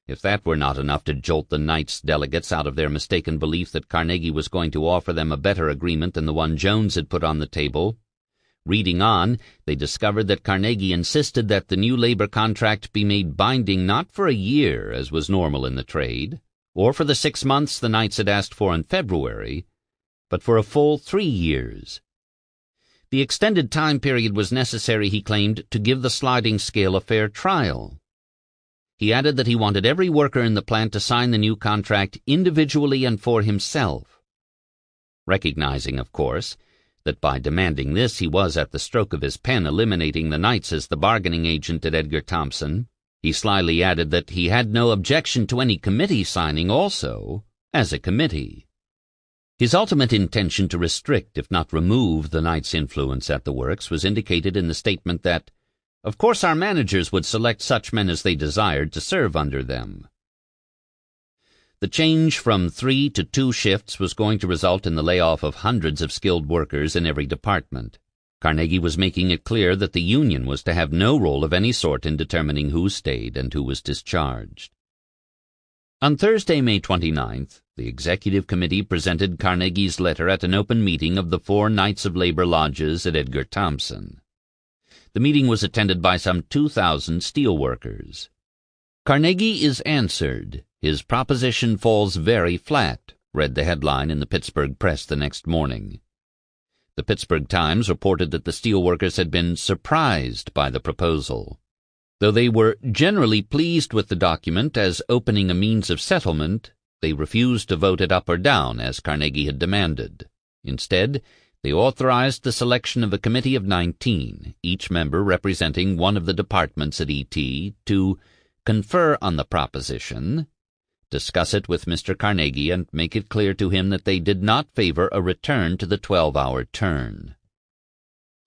If that were not enough to jolt the Knights delegates out of their mistaken belief that Carnegie was going to offer them a better agreement than the one Jones had put on the table, reading on, they discovered that Carnegie insisted that the new labor contract be made binding not for a year, as was normal in the trade, or for the 6 months the Knights had asked for in February, but for a full 3 years. The extended time period was necessary, he claimed, to give the sliding scale a fair trial. He added that he wanted every worker in the plant to sign the new contract individually and for himself. Recognizing, of course, that by demanding this he was at the stroke of his pen eliminating the Knights as the bargaining agent at Edgar Thomson, he slyly added that he had no objection to any committee signing also, as a committee. His ultimate intention to restrict, if not remove, the Knights' influence at the works was indicated in the statement that, "Of course our managers would select such men as they desired to serve under them." The change from 3 to 2 shifts was going to result in the layoff of hundreds of skilled workers in every department. Carnegie was making it clear that the union was to have no role of any sort in determining who stayed and who was discharged. On Thursday, May 29th, the Executive Committee presented Carnegie's letter at an open meeting of the 4 Knights of Labor lodges at Edgar Thomson. The meeting was attended by some 2,000 steel workers. "Carnegie is answered. His proposition falls very flat," read the headline in the Pittsburgh press the next morning. The Pittsburgh Times reported that the steel workers had been surprised by the proposal. Though they were generally pleased with the document as opening a means of settlement, they refused to vote it up or down as Carnegie had demanded. Instead, they authorized the selection of a committee of 19, each member representing one of the departments at ET, to confer on the proposition, discuss it with Mr. Carnegie, and make it clear to him that they did not favor a return to the 12-hour turn.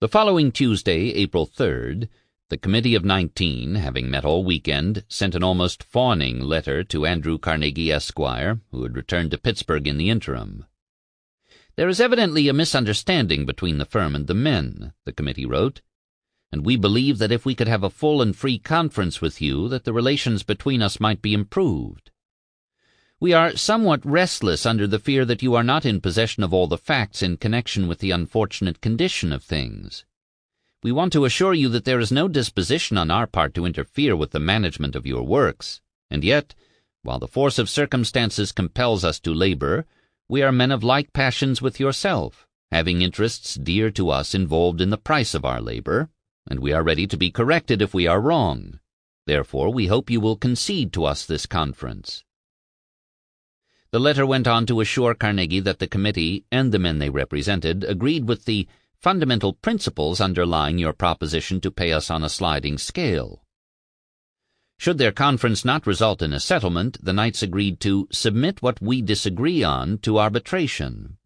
The following Tuesday, April 3rd, the Committee of 19, having met all weekend, sent an almost fawning letter to Andrew Carnegie, Esquire, who had returned to Pittsburgh in the interim. "There is evidently a misunderstanding between the firm and the men," the committee wrote, "and we believe that if we could have a full and free conference with you, that the relations between us might be improved. We are somewhat restless under the fear that you are not in possession of all the facts in connection with the unfortunate condition of things. We want to assure you that there is no disposition on our part to interfere with the management of your works, and yet, while the force of circumstances compels us to labor, we are men of like passions with yourself, having interests dear to us involved in the price of our labor, and we are ready to be corrected if we are wrong. Therefore, we hope you will concede to us this conference." The letter went on to assure Carnegie that the committee and the men they represented agreed with the fundamental principles underlying your proposition to pay us on a sliding scale. Should their conference not result in a settlement, the knights agreed to submit what we disagree on to arbitration.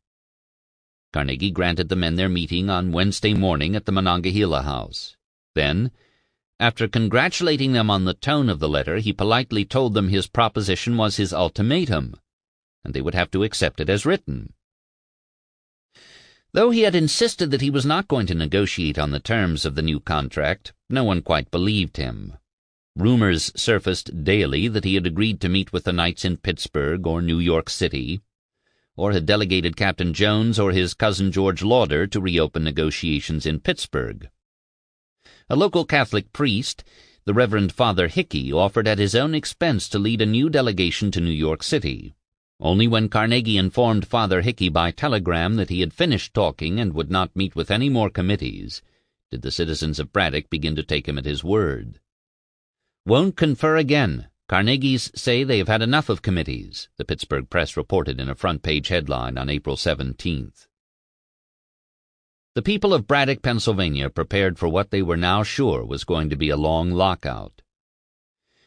Carnegie granted the men their meeting on Wednesday morning at the Monongahela House. Then, after congratulating them on the tone of the letter, he politely told them his proposition was his ultimatum, and they would have to accept it as written. Though he had insisted that he was not going to negotiate on the terms of the new contract, no one quite believed him. Rumors surfaced daily that he had agreed to meet with the knights in Pittsburgh or New York City, or had delegated Captain Jones or his cousin George Lauder to reopen negotiations in Pittsburgh. A local Catholic priest, the Reverend Father Hickey, offered at his own expense to lead a new delegation to New York City. Only when Carnegie informed Father Hickey by telegram that he had finished talking and would not meet with any more committees did the citizens of Braddock begin to take him at his word. "Won't confer again. Carnegies say they have had enough of committees," the Pittsburgh Press reported in a front-page headline on April 17th. The people of Braddock, Pennsylvania, prepared for what they were now sure was going to be a long lockout.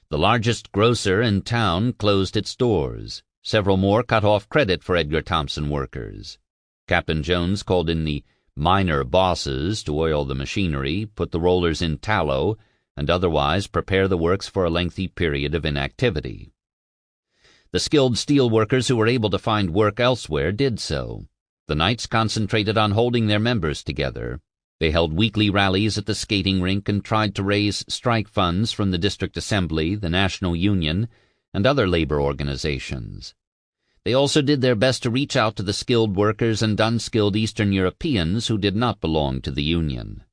The largest grocer in town closed its doors. Several more cut off credit for Edgar Thomson workers. Captain Jones called in the minor bosses to oil the machinery, put the rollers in tallow, and otherwise prepare the works for a lengthy period of inactivity. The skilled steel workers who were able to find work elsewhere did so. The knights concentrated on holding their members together. They held weekly rallies at the skating rink and tried to raise strike funds from the District Assembly, the National Union, and other labor organizations. They also did their best to reach out to the skilled workers and unskilled Eastern Europeans who did not belong to the Union.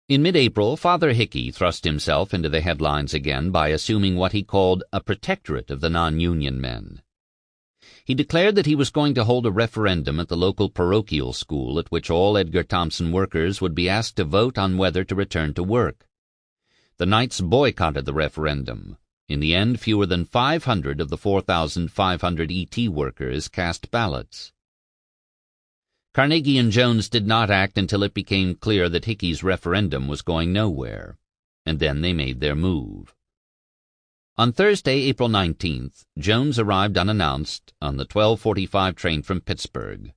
In mid-April, Father Hickey thrust himself into the headlines again by assuming what he called a protectorate of the non-union men. He declared that he was going to hold a referendum at the local parochial school at which all Edgar Thomson workers would be asked to vote on whether to return to work. The knights boycotted the referendum. In the end, fewer than 500 of the 4,500 ET workers cast ballots. Carnegie and Jones did not act until it became clear that Hickey's referendum was going nowhere, and then they made their move. On Thursday, April 19th, Jones arrived unannounced on the 12:45 train from Pittsburgh.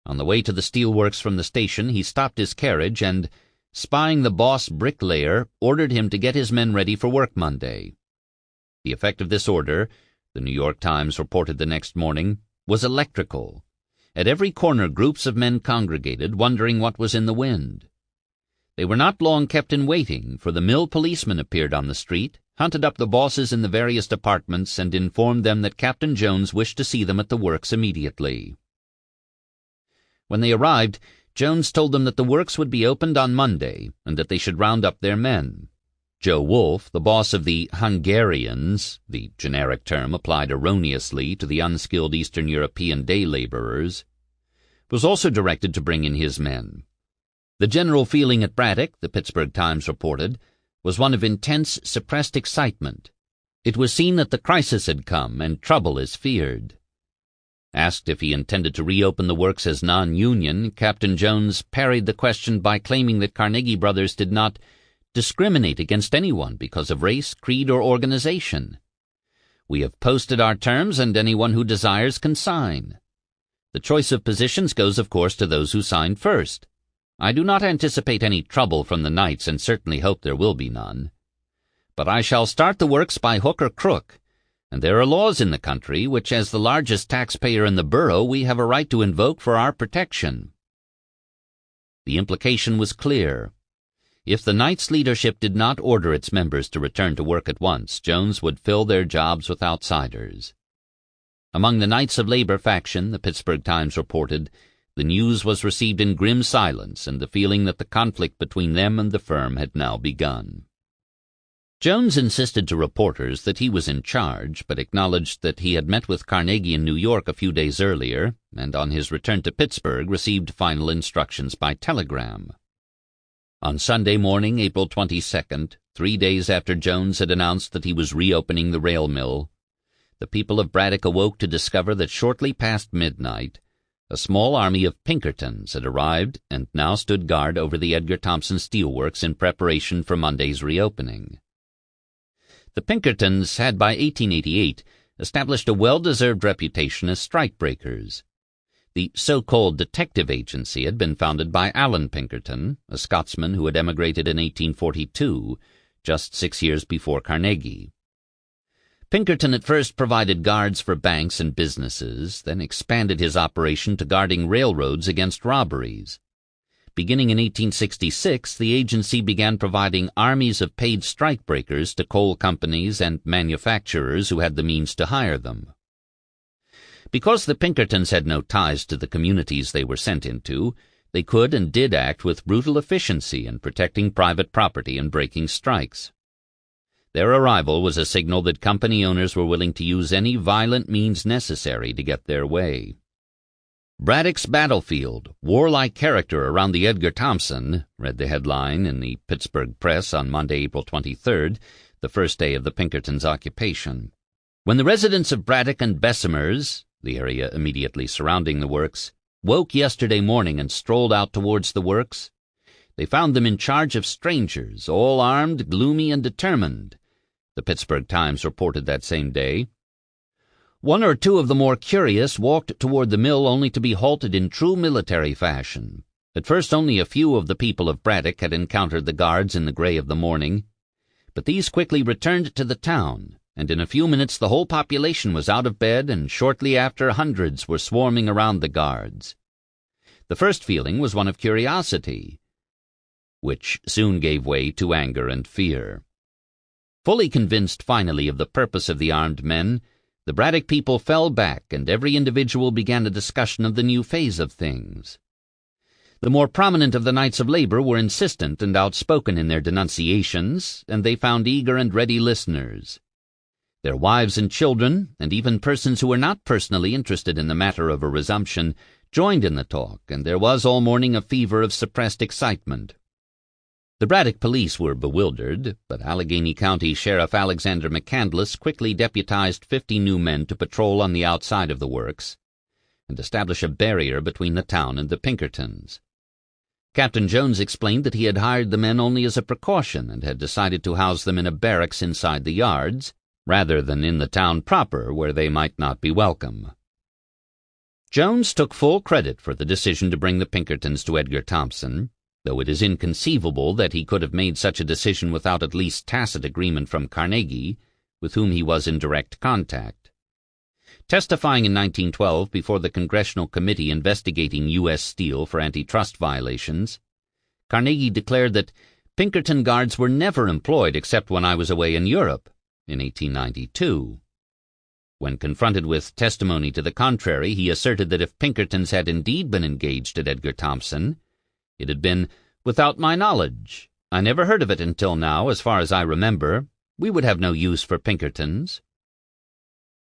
On the way to the steelworks from the station, he stopped his carriage and, spying the boss bricklayer, ordered him to get his men ready for work Monday. The effect of this order, the New York Times reported the next morning, was electrical. At every corner groups of men congregated, wondering what was in the wind. They were not long kept in waiting, for the mill policeman appeared on the street, hunted up the bosses in the various departments, and informed them that Captain Jones wished to see them at the works immediately. When they arrived, Jones told them that the works would be opened on Monday, and that they should round up their men. Joe Wolfe, the boss of the Hungarians, the generic term applied erroneously to the unskilled Eastern European day laborers, was also directed to bring in his men. The general feeling at Braddock, the Pittsburgh Times reported, was one of intense, suppressed excitement. It was seen that the crisis had come, and trouble is feared. Asked if he intended to reopen the works as non-union, Captain Jones parried the question by claiming that Carnegie Brothers did not discriminate against anyone because of race, creed, or organization. "We have posted our terms, and anyone who desires can sign. The choice of positions goes, of course, to those who sign first. I do not anticipate any trouble from the knights, and certainly hope there will be none. But I shall start the works by hook or crook, and there are laws in the country which, as the largest taxpayer in the borough, we have a right to invoke for our protection." The implication was clear. If the Knights' leadership did not order its members to return to work at once, Jones would fill their jobs with outsiders. Among the Knights of Labor faction, the Pittsburgh Times reported, the news was received in grim silence and the feeling that the conflict between them and the firm had now begun. Jones insisted to reporters that he was in charge, but acknowledged that he had met with Carnegie in New York a few days earlier, and on his return to Pittsburgh received final instructions by telegram. On Sunday morning, April 22nd, 3 days after Jones had announced that he was reopening the rail mill, the people of Braddock awoke to discover that shortly past midnight, a small army of Pinkertons had arrived and now stood guard over the Edgar Thomson steelworks in preparation for Monday's reopening. The Pinkertons had by 1888 established a well-deserved reputation as strikebreakers. The so-called detective agency had been founded by Alan Pinkerton, a Scotsman who had emigrated in 1842, just 6 years before Carnegie. Pinkerton at first provided guards for banks and businesses, then expanded his operation to guarding railroads against robberies. Beginning in 1866, the agency began providing armies of paid strikebreakers to coal companies and manufacturers who had the means to hire them. Because the Pinkertons had no ties to the communities they were sent into, they could and did act with brutal efficiency in protecting private property and breaking strikes. Their arrival was a signal that company owners were willing to use any violent means necessary to get their way. "Braddock's Battlefield, Warlike Character Around the Edgar Thomson," read the headline in the Pittsburgh Press on Monday, April 23rd, the first day of the Pinkertons' occupation. When the residents of Braddock and Bessemer's, the area immediately surrounding the works, woke yesterday morning and strolled out towards the works, they found them in charge of strangers, all armed, gloomy, and determined, the Pittsburgh Times reported that same day. One or two of the more curious walked toward the mill only to be halted in true military fashion. At first only a few of the people of Braddock had encountered the guards in the gray of the morning, but these quickly returned to the town, and in a few minutes the whole population was out of bed, and shortly after hundreds were swarming around the guards. The first feeling was one of curiosity, which soon gave way to anger and fear. Fully convinced finally of the purpose of the armed men, the Braddock people fell back, and every individual began a discussion of the new phase of things. The more prominent of the Knights of Labor were insistent and outspoken in their denunciations, and they found eager and ready listeners. Their wives and children, and even persons who were not personally interested in the matter of a resumption, joined in the talk, and there was all morning a fever of suppressed excitement. The Braddock police were bewildered, but Allegheny County Sheriff Alexander McCandless quickly deputized 50 new men to patrol on the outside of the works and establish a barrier between the town and the Pinkertons. Captain Jones explained that he had hired the men only as a precaution and had decided to house them in a barracks inside the yards, rather than in the town proper, where they might not be welcome. Jones took full credit for the decision to bring the Pinkertons to Edgar Thomson, though it is inconceivable that he could have made such a decision without at least tacit agreement from Carnegie, with whom he was in direct contact. Testifying in 1912 before the Congressional Committee investigating U.S. Steel for antitrust violations, Carnegie declared that Pinkerton guards were never employed except when I was away in Europe in 1892. When confronted with testimony to the contrary, he asserted that if Pinkertons had indeed been engaged at Edgar Thomson, it had been without my knowledge. I never heard of it until now, as far as I remember. We would have no use for Pinkertons.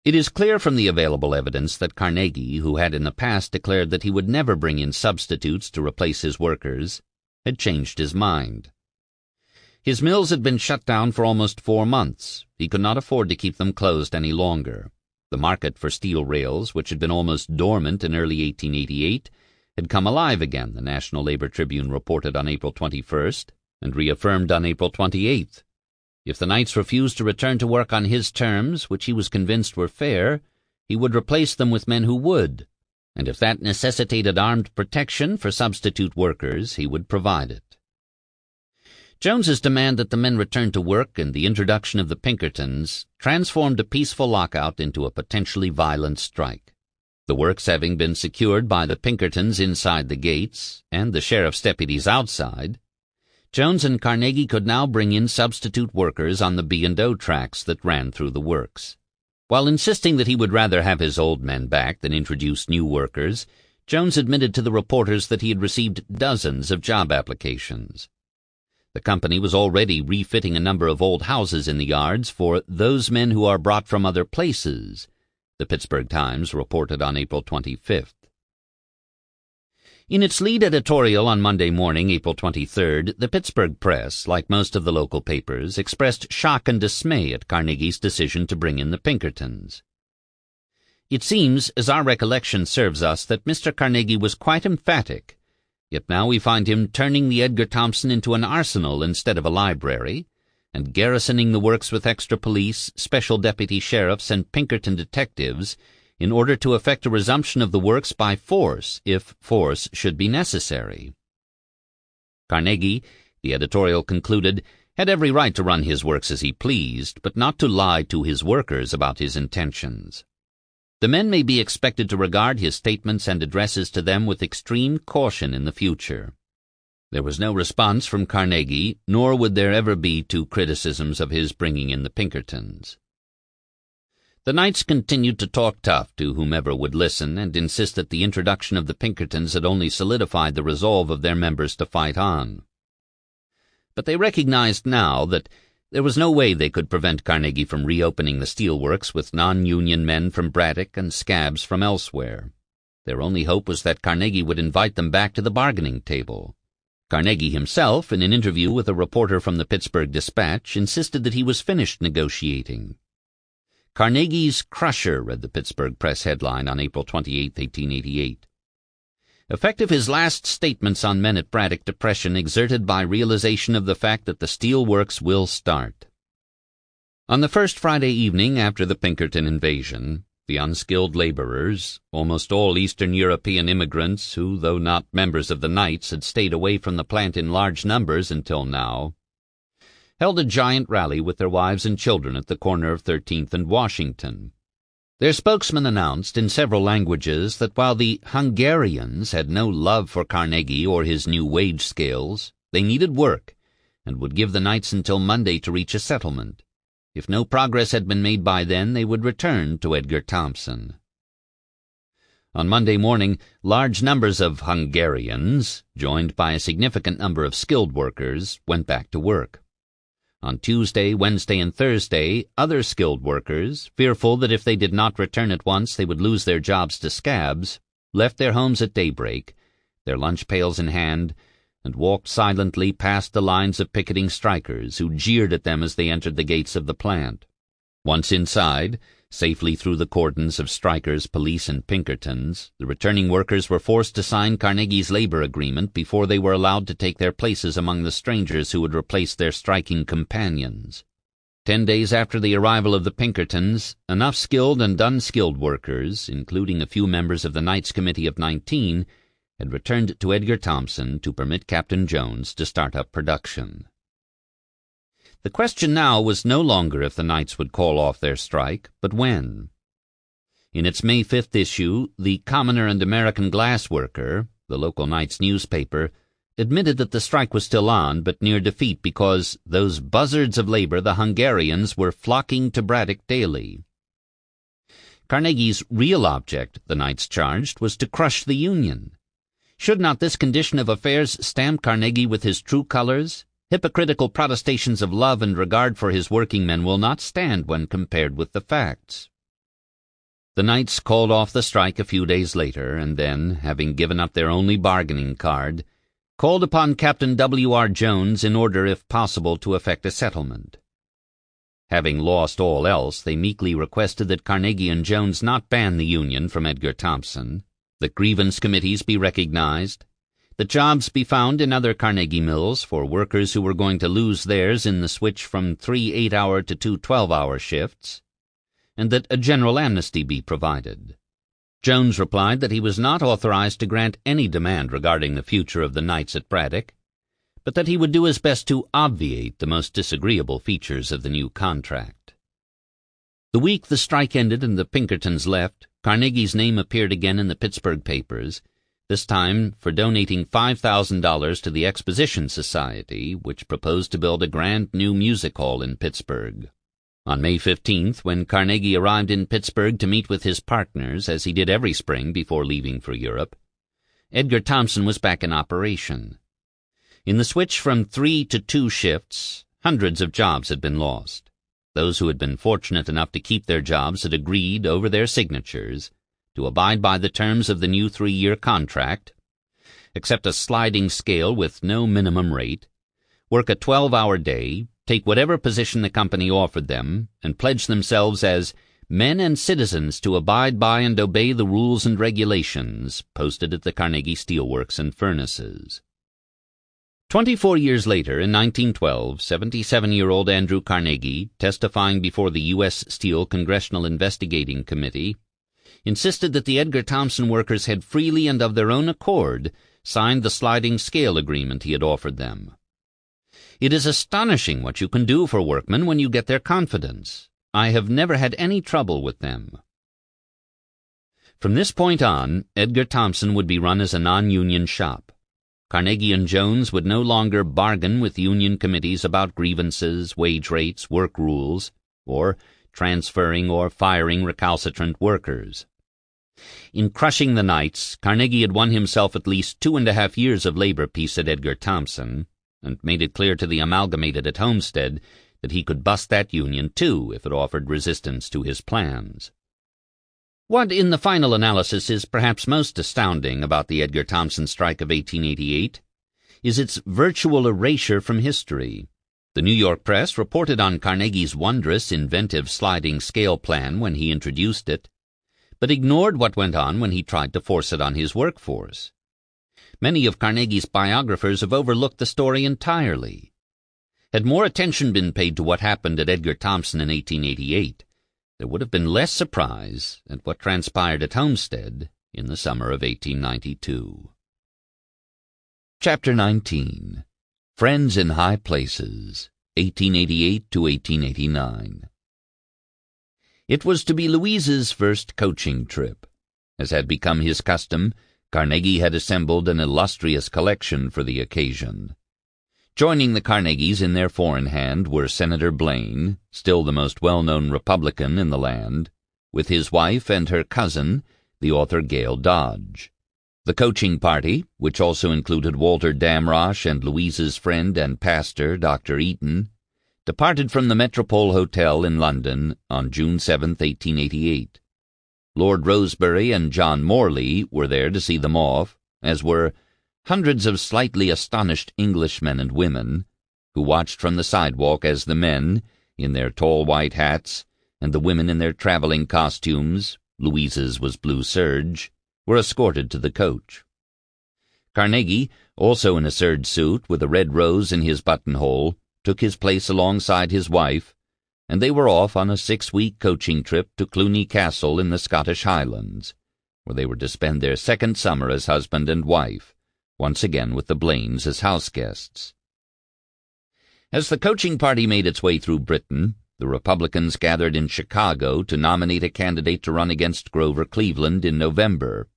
It is clear from the available evidence that Carnegie, who had in the past declared that he would never bring in substitutes to replace his workers, had changed his mind. His mills had been shut down for almost 4 months. He could not afford to keep them closed any longer. The market for steel rails, which had been almost dormant in early 1888, had come alive again, the National Labor Tribune reported on April 21st, and reaffirmed on April 28th. If the Knights refused to return to work on his terms, which he was convinced were fair, he would replace them with men who would, and if that necessitated armed protection for substitute workers, he would provide it. Jones's demand that the men return to work and the introduction of the Pinkertons transformed a peaceful lockout into a potentially violent strike. The works having been secured by the Pinkertons inside the gates and the sheriff's deputies outside, Jones and Carnegie could now bring in substitute workers on the B&O tracks that ran through the works. While insisting that he would rather have his old men back than introduce new workers, Jones admitted to the reporters that he had received dozens of job applications. The company was already refitting a number of old houses in the yards for those men who are brought from other places, the Pittsburgh Times reported on April 25th. In its lead editorial on Monday morning, April 23rd, the Pittsburgh Press, like most of the local papers, expressed shock and dismay at Carnegie's decision to bring in the Pinkertons. It seems, as our recollection serves us, that Mr. Carnegie was quite emphatic, yet now we find him turning the Edgar Thomson into an arsenal instead of a library, and garrisoning the works with extra police, special deputy sheriffs, and Pinkerton detectives in order to effect a resumption of the works by force, if force should be necessary. Carnegie, the editorial concluded, had every right to run his works as he pleased, but not to lie to his workers about his intentions. The men may be expected to regard his statements and addresses to them with extreme caution in the future. There was no response from Carnegie, nor would there ever be to criticisms of his bringing in the Pinkertons. The Knights continued to talk tough to whomever would listen and insist that the introduction of the Pinkertons had only solidified the resolve of their members to fight on. But they recognized now that there was no way they could prevent Carnegie from reopening the steelworks with non-union men from Braddock and scabs from elsewhere. Their only hope was that Carnegie would invite them back to the bargaining table. Carnegie himself, in an interview with a reporter from the Pittsburgh Dispatch, insisted that he was finished negotiating. Carnegie's crusher, read the Pittsburgh Press headline on April 28, 1888. Effective his last statements on men at Braddock depression exerted by realization of the fact that the steel works will start. On the first Friday evening after the Pinkerton invasion, the unskilled laborers, almost all Eastern European immigrants who, though not members of the Knights, had stayed away from the plant in large numbers until now, held a giant rally with their wives and children at the corner of 13th and Washington. Their spokesman announced in several languages that while the Hungarians had no love for Carnegie or his new wage scales, they needed work and would give the Knights until Monday to reach a settlement. If no progress had been made by then, they would return to Edgar Thompson. On Monday morning, large numbers of Hungarians, joined by a significant number of skilled workers, went back to work. On Tuesday, Wednesday, and Thursday, other skilled workers, fearful that if they did not return at once they would lose their jobs to scabs, left their homes at daybreak, their lunch pails in hand, and walked silently past the lines of picketing strikers who jeered at them as they entered the gates of the plant. Once inside, safely through the cordons of strikers, police, and Pinkertons, the returning workers were forced to sign Carnegie's labor agreement before they were allowed to take their places among the strangers who would replace their striking companions. 10 days after the arrival of the Pinkertons, enough skilled and unskilled workers, including a few members of the Knights Committee of 19, had returned to Edgar Thompson to permit Captain Jones to start up production. The question now was no longer if the Knights would call off their strike, but when. In its May 5th issue, the Commoner and American Glass Worker, the local Knights newspaper, admitted that the strike was still on, but near defeat because those buzzards of labor, the Hungarians, were flocking to Braddock daily. Carnegie's real object, the Knights charged, was to crush the Union. Should not this condition of affairs stamp Carnegie with his true colors? Hypocritical protestations of love and regard for his working men will not stand when compared with the facts. The Knights called off the strike a few days later, and then, having given up their only bargaining card, called upon Captain W.R. Jones in order, if possible, to effect a settlement. Having lost all else, they meekly requested that Carnegie and Jones not ban the Union from Edgar Thompson, that grievance committees be recognized, that jobs be found in other Carnegie mills for workers who were going to lose theirs in the switch from 3 8-hour to 2 12-hour shifts, and that a general amnesty be provided. Jones replied that he was not authorized to grant any demand regarding the future of the Knights at Braddock, but that he would do his best to obviate the most disagreeable features of the new contract. The week the strike ended and the Pinkertons left, Carnegie's name appeared again in the Pittsburgh papers, this time for donating $5,000 to the Exposition Society, which proposed to build a grand new music hall in Pittsburgh. On May 15th, when Carnegie arrived in Pittsburgh to meet with his partners, as he did every spring before leaving for Europe, Edgar Thompson was back in operation. In the switch from 3 to 2 shifts, hundreds of jobs had been lost. Those who had been fortunate enough to keep their jobs had agreed, over their signatures, to abide by the terms of the new 3-year contract, accept a sliding scale with no minimum rate, work a 12-hour day, take whatever position the company offered them, and pledge themselves as men and citizens to abide by and obey the rules and regulations posted at the Carnegie Steel Works and furnaces. 24 years later, in 1912, 77-year-old Andrew Carnegie, testifying before the U.S. Steel Congressional Investigating Committee, insisted that the Edgar Thomson workers had freely and of their own accord signed the sliding scale agreement he had offered them. "It is astonishing what you can do for workmen when you get their confidence. I have never had any trouble with them." From this point on, Edgar Thomson would be run as a non-union shop. Carnegie and Jones would no longer bargain with union committees about grievances, wage rates, work rules, or transferring or firing recalcitrant workers. In crushing the Knights, Carnegie had won himself at least 2.5 years of labor peace at Edgar Thomson, and made it clear to the Amalgamated at Homestead that he could bust that union too if it offered resistance to his plans. What, in the final analysis, is perhaps most astounding about the Edgar Thomson strike of 1888 is its virtual erasure from history. The New York press reported on Carnegie's wondrous, inventive sliding scale plan when he introduced it, but ignored what went on when he tried to force it on his workforce. Many of Carnegie's biographers have overlooked the story entirely. Had more attention been paid to what happened at Edgar Thomson in 1888, there would have been less surprise at what transpired at Homestead in the summer of 1892. Chapter 19. Friends in High Places, 1888 to 1889. It was to be Louise's first coaching trip. As had become his custom, Carnegie had assembled an illustrious collection for the occasion. Joining the Carnegies in their four-in-hand were Senator Blaine, still the most well-known Republican in the land, with his wife and her cousin, the author Gail Dodge. The coaching party, which also included Walter Damrosch and Louise's friend and pastor, Dr. Eaton, departed from the Metropole Hotel in London on June 7, 1888. Lord Rosebery and John Morley were there to see them off, as were hundreds of slightly astonished Englishmen and women, who watched from the sidewalk as the men, in their tall white hats, and the women in their traveling costumes, Louise's was blue serge, were escorted to the coach. Carnegie, also in a serge suit with a red rose in his buttonhole, took his place alongside his wife, and they were off on a 6-week coaching trip to Cluny Castle in the Scottish Highlands, where they were to spend their second summer as husband and wife, once again with the Blaines as house guests. As the coaching party made its way through Britain, the Republicans gathered in Chicago to nominate a candidate to run against Grover Cleveland in November.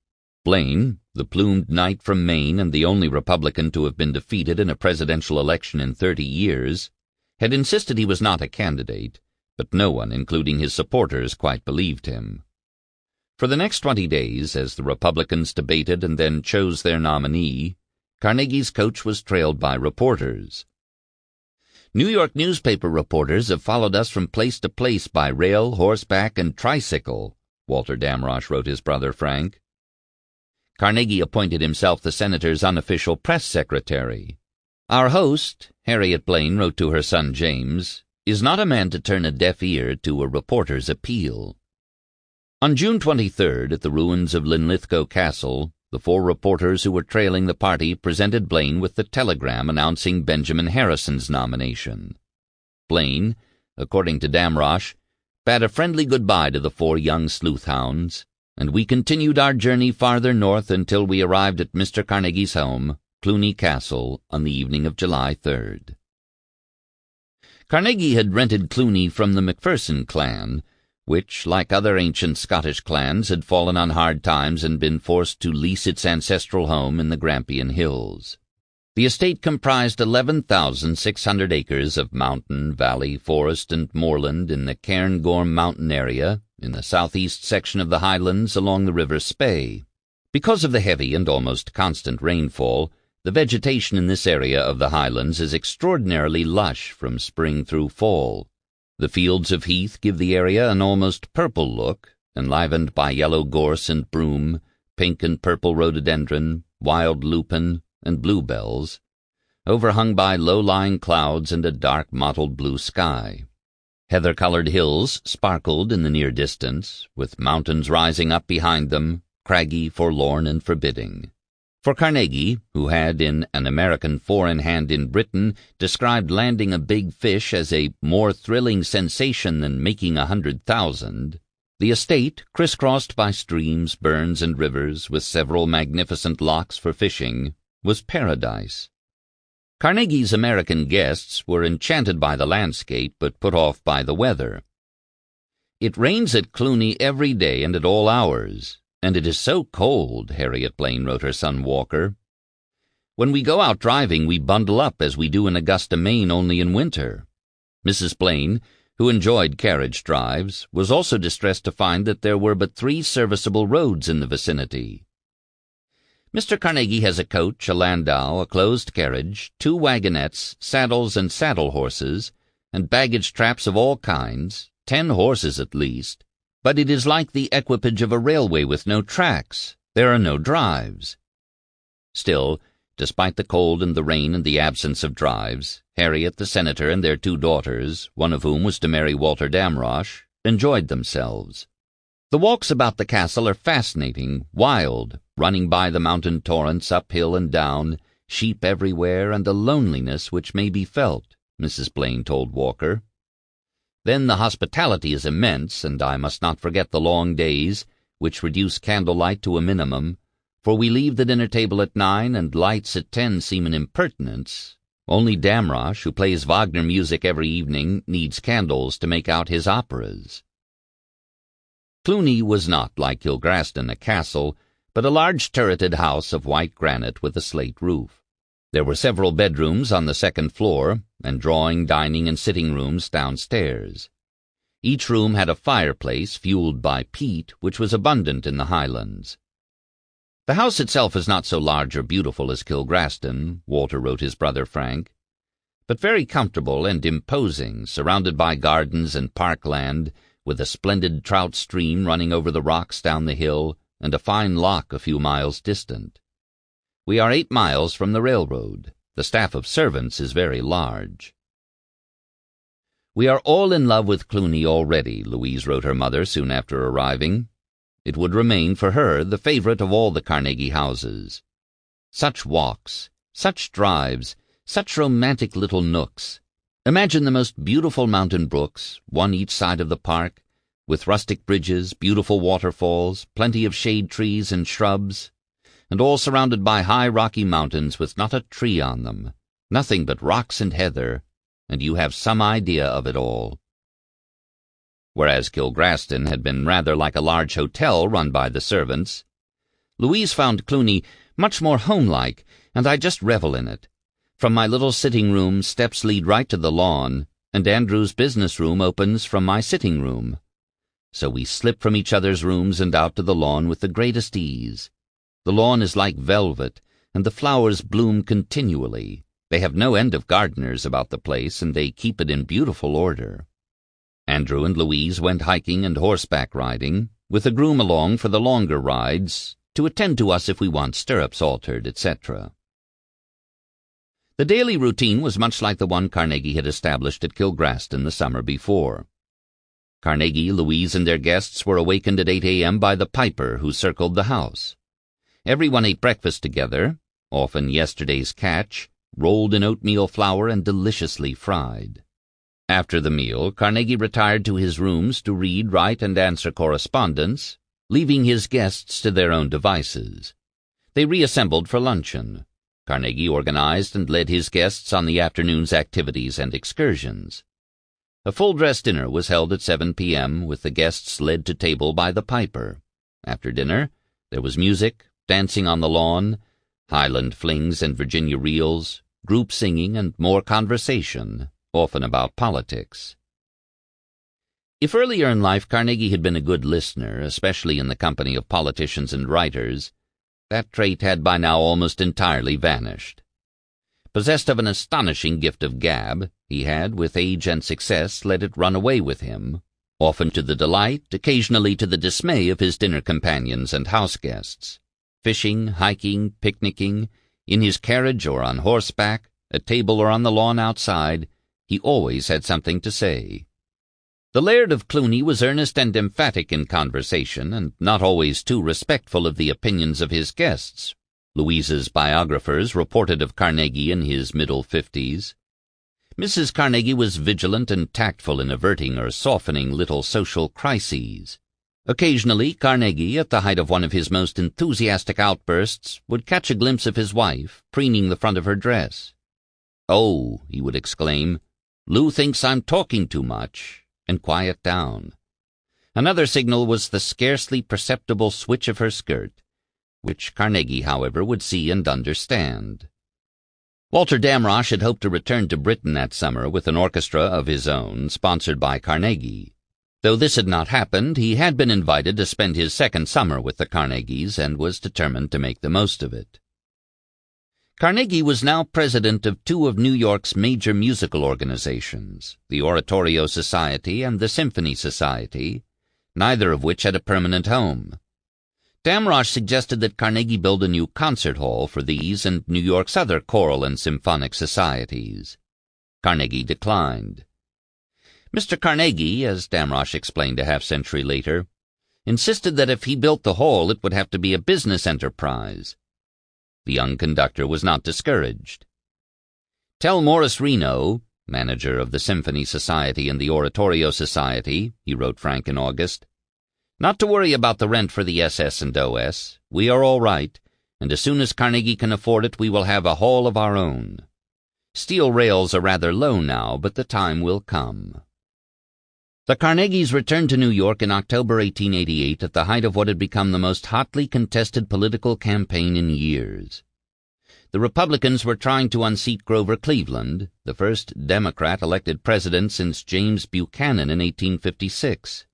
Blaine, the plumed knight from Maine and the only Republican to have been defeated in a presidential election in 30 years, had insisted he was not a candidate, but no one, including his supporters, quite believed him. For the next 20 days, as the Republicans debated and then chose their nominee, Carnegie's coach was trailed by reporters. "New York newspaper reporters have followed us from place to place by rail, horseback, and tricycle," Walter Damrosch wrote his brother Frank. Carnegie appointed himself the senator's unofficial press secretary. "Our host," Harriet Blaine wrote to her son James, "is not a man to turn a deaf ear to a reporter's appeal." On June 23rd, at the ruins of Linlithgow Castle, the 4 reporters who were trailing the party presented Blaine with the telegram announcing Benjamin Harrison's nomination. Blaine, according to Damrosch, bade a friendly goodbye to the 4 young sleuth-hounds, and we continued our journey farther north until we arrived at Mr. Carnegie's home, Cluny Castle, on the evening of July 3rd. Carnegie had rented Cluny from the Macpherson clan, which, like other ancient Scottish clans, had fallen on hard times and been forced to lease its ancestral home in the Grampian Hills. The estate comprised 11,600 acres of mountain, valley, forest, and moorland in the Cairngorm mountain area, in the southeast section of the highlands along the River Spey. Because of the heavy and almost constant rainfall, the vegetation in this area of the highlands is extraordinarily lush from spring through fall. The fields of heath give the area an almost purple look, enlivened by yellow gorse and broom, pink and purple rhododendron, wild lupin, and bluebells, overhung by low-lying clouds and a dark mottled blue sky. Heather-colored hills sparkled in the near distance, with mountains rising up behind them, craggy, forlorn, and forbidding. For Carnegie, who had in An American Four in Hand in Britain described landing a big fish as a more thrilling sensation than making 100,000, the estate, crisscrossed by streams, burns, and rivers, with several magnificent locks for fishing, was paradise. Carnegie's American guests were enchanted by the landscape, but put off by the weather. "It rains at Cluny every day and at all hours, and it is so cold," Harriet Blaine wrote her son Walker. "When we go out driving, we bundle up as we do in Augusta, Maine, only in winter." Mrs. Blaine, who enjoyed carriage drives, was also distressed to find that there were but 3 serviceable roads in the vicinity. "Mr. Carnegie has a coach, a landau, a closed carriage, 2 wagonettes, saddles and saddle horses, and baggage traps of all kinds, 10 horses at least, but it is like the equipage of a railway with no tracks. There are no drives." Still, despite the cold and the rain and the absence of drives, Harriet, the senator, and their 2 daughters, one of whom was to marry Walter Damrosch, enjoyed themselves. The walks about the castle are fascinating, wild, running by the mountain torrents uphill and down, sheep everywhere, and a loneliness which may be felt, Mrs. Blaine told Walker. Then the hospitality is immense, and I must not forget the long days, which reduce candlelight to a minimum, for we leave the dinner table at 9 and lights at 10 seem an impertinence. Only Damrosch, who plays Wagner music every evening, needs candles to make out his operas. Cluny was not, like Kilgraston, a castle, but a large turreted house of white granite with a slate roof. There were several bedrooms on the 2nd floor, and drawing, dining, and sitting rooms downstairs. Each room had a fireplace fueled by peat, which was abundant in the Highlands. "The house itself is not so large or beautiful as Kilgraston," Walter wrote his brother Frank, "but very comfortable and imposing, surrounded by gardens and parkland, with a splendid trout stream running over the rocks down the hill, and a fine loch a few miles distant. We are 8 miles from the railroad. The staff of servants is very large." "We are all in love with Cluny already," Louise wrote her mother soon after arriving. It would remain for her the favorite of all the Carnegie houses. Such walks, such drives, such romantic little nooks. Imagine the most beautiful mountain brooks, one each side of the park, with rustic bridges, beautiful waterfalls, plenty of shade trees and shrubs, and all surrounded by high rocky mountains with not a tree on them, nothing but rocks and heather, and you have some idea of it all. Whereas Kilgraston had been rather like a large hotel run by the servants, Louise found Cluny much more homelike, and I just revel in it. From my little sitting room, steps lead right to the lawn, and Andrew's business room opens from my sitting room. So we slip from each other's rooms and out to the lawn with the greatest ease. The lawn is like velvet, and the flowers bloom continually. They have no end of gardeners about the place, and they keep it in beautiful order. Andrew and Louise went hiking and horseback riding, with a groom along for the longer rides, to attend to us if we want stirrups altered, etc. The daily routine was much like the one Carnegie had established at Kilgraston the summer before. Carnegie, Louise, and their guests were awakened at 8 a.m. by the piper who circled the house. Everyone ate breakfast together, often yesterday's catch, rolled in oatmeal flour and deliciously fried. After the meal, Carnegie retired to his rooms to read, write, and answer correspondence, leaving his guests to their own devices. They reassembled for luncheon. Carnegie organized and led his guests on the afternoon's activities and excursions. A full-dress dinner was held at 7 p.m., with the guests led to table by the piper. After dinner, there was music, dancing on the lawn, Highland flings and Virginia reels, group singing, and more conversation, often about politics. If earlier in life Carnegie had been a good listener, especially in the company of politicians and writers, that trait had by now almost entirely vanished. Possessed of an astonishing gift of gab, he had, with age and success, let it run away with him, often to the delight, occasionally to the dismay of his dinner companions and house guests. Fishing, hiking, picnicking, in his carriage or on horseback, at table or on the lawn outside, he always had something to say. The Laird of Cluny was earnest and emphatic in conversation, and not always too respectful of the opinions of his guests, Louisa's biographers reported of Carnegie in his middle 50s. Mrs. Carnegie was vigilant and tactful in averting or softening little social crises. Occasionally, Carnegie, at the height of one of his most enthusiastic outbursts, would catch a glimpse of his wife preening the front of her dress. "Oh," he would exclaim, "Lou thinks I'm talking too much," and quiet down. Another signal was the scarcely perceptible switch of her skirt, which Carnegie, however, would see and understand. Walter Damrosch had hoped to return to Britain that summer with an orchestra of his own, sponsored by Carnegie. Though this had not happened, he had been invited to spend his second summer with the Carnegies and was determined to make the most of it. Carnegie was now president of two of New York's major musical organizations, the Oratorio Society and the Symphony Society, neither of which had a permanent home. Damrosch suggested that Carnegie build a new concert hall for these and New York's other choral and symphonic societies. Carnegie declined. Mr. Carnegie, as Damrosch explained a half-century later, insisted that if he built the hall it would have to be a business enterprise. The young conductor was not discouraged. "Tell Morris Reno, manager of the Symphony Society and the Oratorio Society," he wrote Frank in August, "not to worry about the rent for the SS and OS. We are all right, and as soon as Carnegie can afford it we will have a hall of our own. Steel rails are rather low now, but the time will come." The Carnegies returned to New York in October 1888 at the height of what had become the most hotly contested political campaign in years. The Republicans were trying to unseat Grover Cleveland, the first Democrat elected president since James Buchanan in 1856.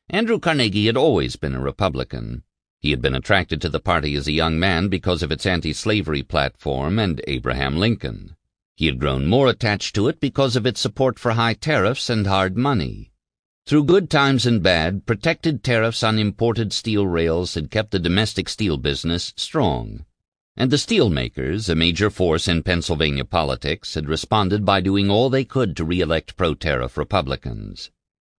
Andrew Carnegie had always been a Republican. He had been attracted to the party as a young man because of its anti-slavery platform and Abraham Lincoln. He had grown more attached to it because of its support for high tariffs and hard money. Through good times and bad, protected tariffs on imported steel rails had kept the domestic steel business strong. And the steelmakers, a major force in Pennsylvania politics, had responded by doing all they could to re-elect pro-tariff Republicans.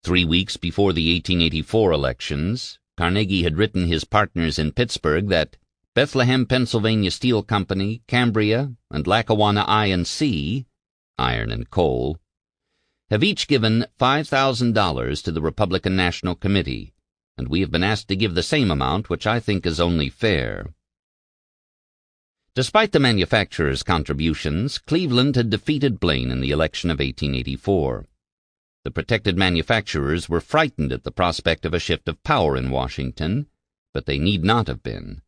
3 weeks before the 1884 elections, Carnegie had written his partners in Pittsburgh that Bethlehem, Pennsylvania Steel Company, Cambria, and Lackawanna I&C, iron and coal, have each given $5,000 to the Republican National Committee, and we have been asked to give the same amount, which I think is only fair. Despite the manufacturers' contributions, Cleveland had defeated Blaine in the election of 1884. The protected manufacturers were frightened at the prospect of a shift of power in Washington, but they need not have been.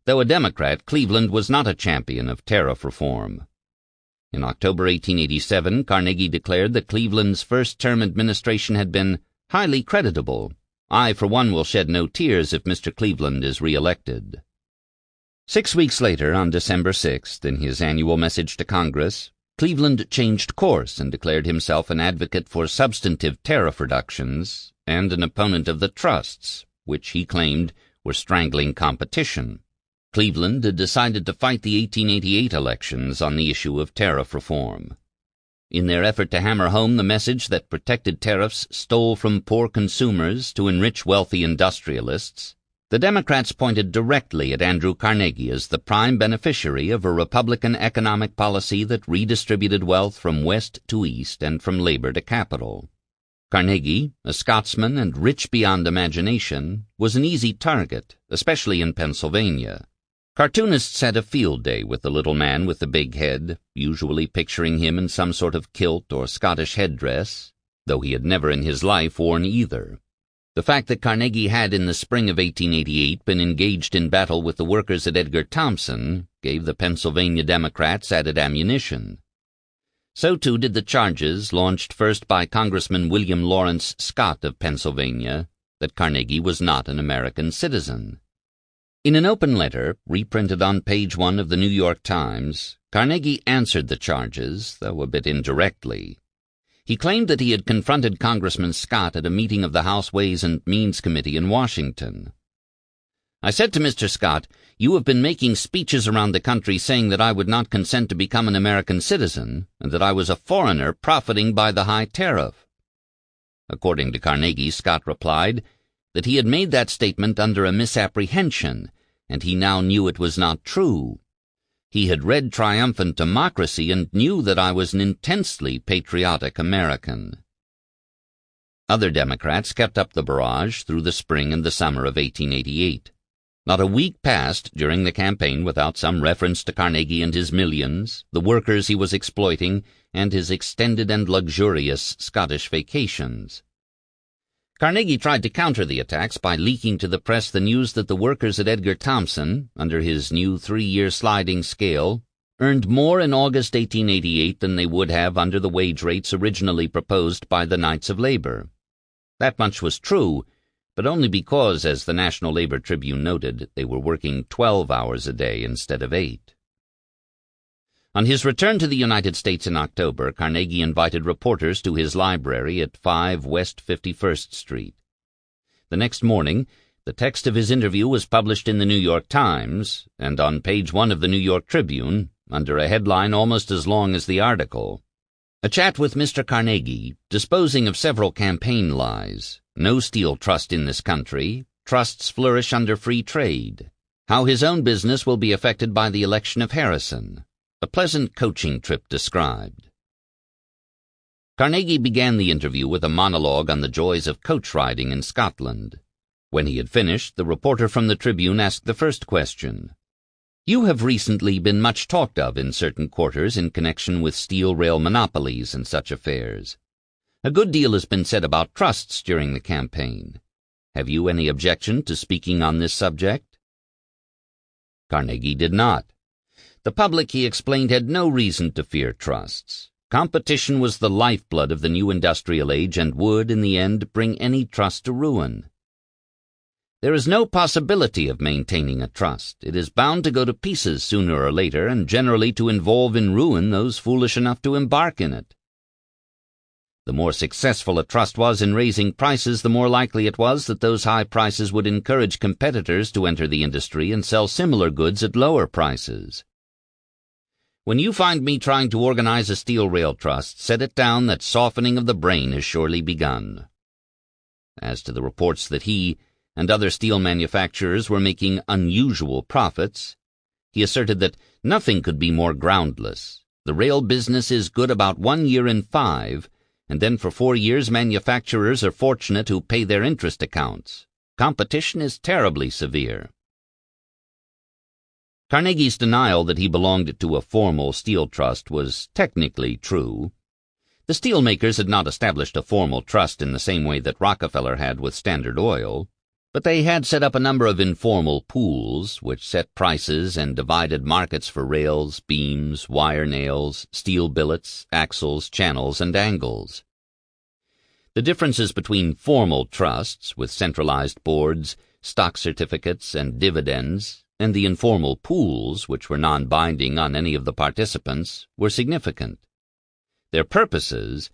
Though a Democrat, Cleveland was not a champion of tariff reform. In October 1887, Carnegie declared that Cleveland's first-term administration had been highly creditable. "I, for one, will shed no tears if Mr. Cleveland is re-elected." 6 weeks later, on December 6th, in his annual message to Congress, Cleveland changed course and declared himself an advocate for substantive tariff reductions and an opponent of the trusts, which he claimed were strangling competition. Cleveland had decided to fight the 1888 elections on the issue of tariff reform. In their effort to hammer home the message that protected tariffs stole from poor consumers to enrich wealthy industrialists, the Democrats pointed directly at Andrew Carnegie as the prime beneficiary of a Republican economic policy that redistributed wealth from west to east and from labor to capital. Carnegie, a Scotsman and rich beyond imagination, was an easy target, especially in Pennsylvania. Cartoonists had a field day with the little man with the big head, usually picturing him in some sort of kilt or Scottish headdress, though he had never in his life worn either. The fact that Carnegie had in the spring of 1888 been engaged in battle with the workers at Edgar Thomson gave the Pennsylvania Democrats added ammunition. So too did the charges, launched first by Congressman William Lawrence Scott of Pennsylvania, that Carnegie was not an American citizen. In an open letter, reprinted on page 1 of the New York Times, Carnegie answered the charges, though a bit indirectly. He claimed that he had confronted Congressman Scott at a meeting of the House Ways and Means Committee in Washington. "I said to Mr. Scott, 'You have been making speeches around the country saying that I would not consent to become an American citizen, and that I was a foreigner profiting by the high tariff.' According to Carnegie, Scott replied that he had made that statement under a misapprehension, and he now knew it was not true. He had read Triumphant Democracy and knew that I was an intensely patriotic American. Other Democrats kept up the barrage through the spring and the summer of 1888. Not a week passed during the campaign without some reference to Carnegie and his millions, the workers he was exploiting, and his extended and luxurious Scottish vacations. Carnegie tried to counter the attacks by leaking to the press the news that the workers at Edgar Thomson, under his new 3-year sliding scale, earned more in August 1888 than they would have under the wage rates originally proposed by the Knights of Labor. That much was true, but only because, as the National Labor Tribune noted, they were working 12 hours a day instead of 8. On his return to the United States in October, Carnegie invited reporters to his library at 5 West 51st Street. The next morning, the text of his interview was published in the New York Times and on page 1 of the New York Tribune, under a headline almost as long as the article. A chat with Mr. Carnegie, disposing of several campaign lies. No steel trust in this country. Trusts flourish under free trade. How his own business will be affected by the election of Harrison. A pleasant coaching trip described. Carnegie began the interview with a monologue on the joys of coach riding in Scotland. When he had finished, the reporter from the Tribune asked the first question. You have recently been much talked of in certain quarters in connection with steel rail monopolies and such affairs. A good deal has been said about trusts during the campaign. Have you any objection to speaking on this subject? Carnegie did not. The public, he explained, had no reason to fear trusts. Competition was the lifeblood of the new industrial age and would, in the end, bring any trust to ruin. There is no possibility of maintaining a trust. It is bound to go to pieces sooner or later, and generally to involve in ruin those foolish enough to embark in it. The more successful a trust was in raising prices, the more likely it was that those high prices would encourage competitors to enter the industry and sell similar goods at lower prices. When you find me trying to organize a steel rail trust, set it down that softening of the brain has surely begun. As to the reports that he and other steel manufacturers were making unusual profits, he asserted that nothing could be more groundless. The rail business is good about 1 year in 5, and then for 4 years manufacturers are fortunate who pay their interest accounts. Competition is terribly severe. Carnegie's denial that he belonged to a formal steel trust was technically true. The steelmakers had not established a formal trust in the same way that Rockefeller had with Standard Oil, but they had set up a number of informal pools which set prices and divided markets for rails, beams, wire nails, steel billets, axles, channels, and angles. The differences between formal trusts, with centralized boards, stock certificates, and dividends, and the informal pools, which were non-binding on any of the participants, were significant. Their purposes,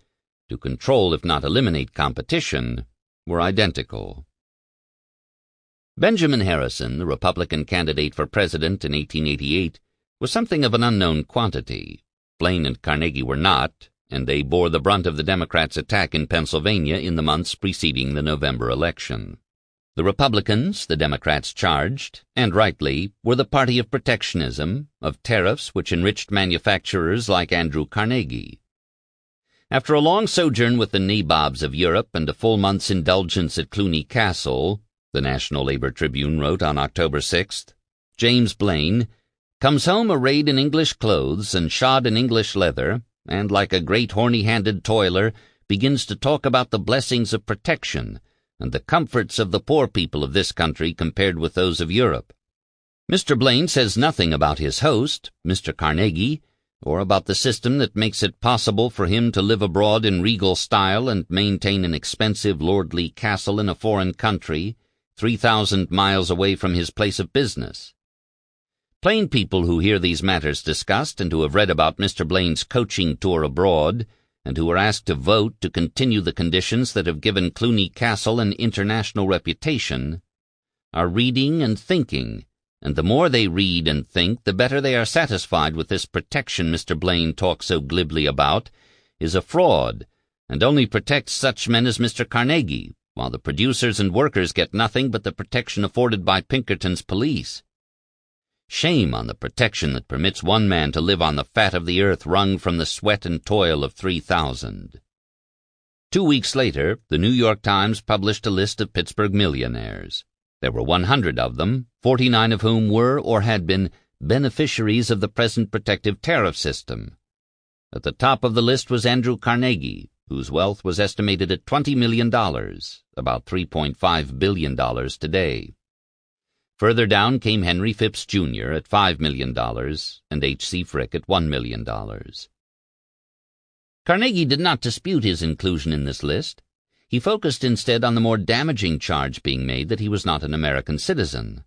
to control if not eliminate competition, were identical. Benjamin Harrison, the Republican candidate for president in 1888, was something of an unknown quantity. Blaine and Carnegie were not, and they bore the brunt of the Democrats' attack in Pennsylvania in the months preceding the November election. The Republicans, the Democrats charged, and rightly, were the party of protectionism, of tariffs which enriched manufacturers like Andrew Carnegie. After a long sojourn with the nabobs of Europe and a full month's indulgence at Cluny Castle, the National Labor Tribune wrote on October 6th, James Blaine comes home arrayed in English clothes and shod in English leather, and like a great horny-handed toiler begins to talk about the blessings of protection and the comforts of the poor people of this country compared with those of Europe. Mr. Blaine says nothing about his host, Mr. Carnegie, or about the system that makes it possible for him to live abroad in regal style and maintain an expensive lordly castle in a foreign country, 3,000 miles away from his place of business. Plain people who hear these matters discussed and who have read about Mr. Blaine's coaching tour abroad, and who were asked to vote to continue the conditions that have given Cluny Castle an international reputation, are reading and thinking, and the more they read and think, the better they are satisfied with this protection Mr. Blaine talks so glibly about, is a fraud, and only protects such men as Mr. Carnegie, while the producers and workers get nothing but the protection afforded by Pinkerton's police. Shame on the protection that permits one man to live on the fat of the earth wrung from the sweat and toil of 3,000. 2 weeks later, the New York Times published a list of Pittsburgh millionaires. There were 100 of them, 49 of whom were or had been beneficiaries of the present protective tariff system. At the top of the list was Andrew Carnegie, whose wealth was estimated at $20 million, about $3.5 billion today. Further down came Henry Phipps, Jr. at $5 million and H.C. Frick at $1 million. Carnegie did not dispute his inclusion in this list. He focused instead on the more damaging charge being made that he was not an American citizen.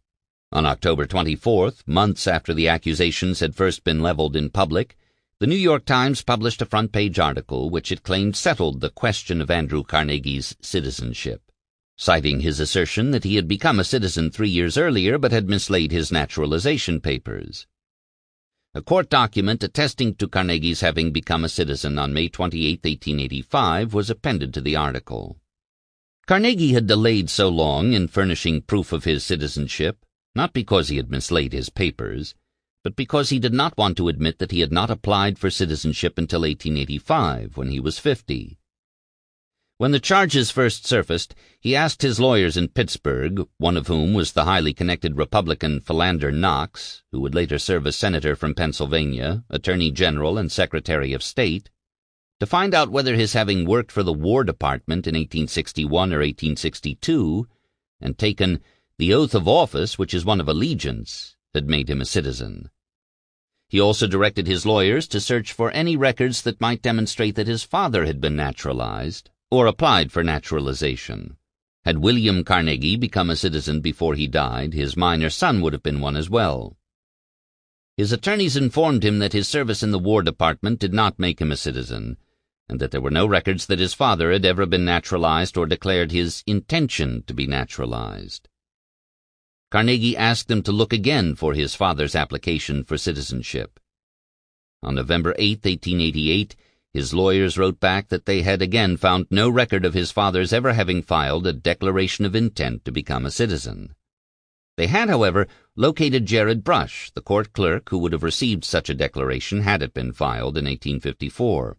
On October 24th, months after the accusations had first been leveled in public, the New York Times published a front-page article which it claimed settled the question of Andrew Carnegie's citizenship, citing his assertion that he had become a citizen 3 years earlier but had mislaid his naturalization papers. A court document attesting to Carnegie's having become a citizen on May 28, 1885, was appended to the article. Carnegie had delayed so long in furnishing proof of his citizenship, not because he had mislaid his papers, but because he did not want to admit that he had not applied for citizenship until 1885, when he was 50. When the charges first surfaced, he asked his lawyers in Pittsburgh, one of whom was the highly connected Republican Philander Knox, who would later serve as senator from Pennsylvania, Attorney General, and Secretary of State, to find out whether his having worked for the War Department in 1861 or 1862 and taken the oath of office, which is one of allegiance, had made him a citizen. He also directed his lawyers to search for any records that might demonstrate that his father had been naturalized or applied for naturalization. Had William Carnegie become a citizen before he died, his minor son would have been one as well. His attorneys informed him that his service in the War Department did not make him a citizen, and that there were no records that his father had ever been naturalized or declared his intention to be naturalized. Carnegie asked them to look again for his father's application for citizenship. On November 8, 1888, his lawyers wrote back that they had again found no record of his father's ever having filed a declaration of intent to become a citizen. They had, however, located Jared Brush, the court clerk who would have received such a declaration had it been filed in 1854.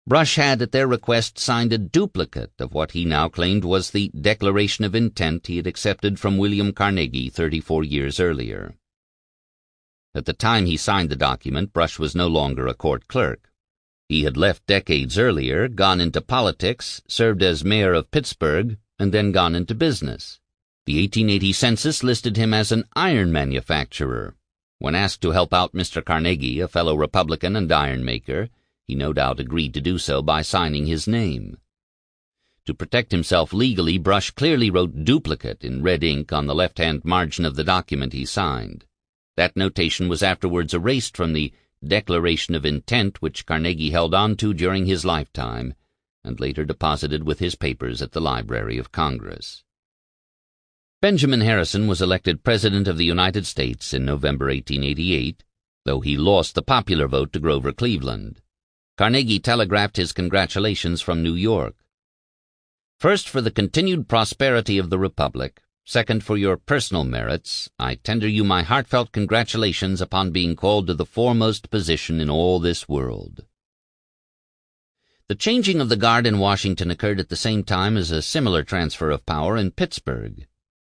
Brush had, at their request, signed a duplicate of what he now claimed was the declaration of intent he had accepted from William Carnegie 34 years earlier. At the time he signed the document, Brush was no longer a court clerk. He had left decades earlier, gone into politics, served as mayor of Pittsburgh, and then gone into business. The 1880 census listed him as an iron manufacturer. When asked to help out Mr. Carnegie, a fellow Republican and iron maker, he no doubt agreed to do so by signing his name. To protect himself legally, Brush clearly wrote duplicate in red ink on the left-hand margin of the document he signed. That notation was afterwards erased from the declaration of intent which Carnegie held on to during his lifetime, and later deposited with his papers at the Library of Congress. Benjamin Harrison was elected President of the United States in November 1888, though he lost the popular vote to Grover Cleveland. Carnegie telegraphed his congratulations from New York. First, for the continued prosperity of the Republic. Second, for your personal merits, I tender you my heartfelt congratulations upon being called to the foremost position in all this world. The changing of the guard in Washington occurred at the same time as a similar transfer of power in Pittsburgh.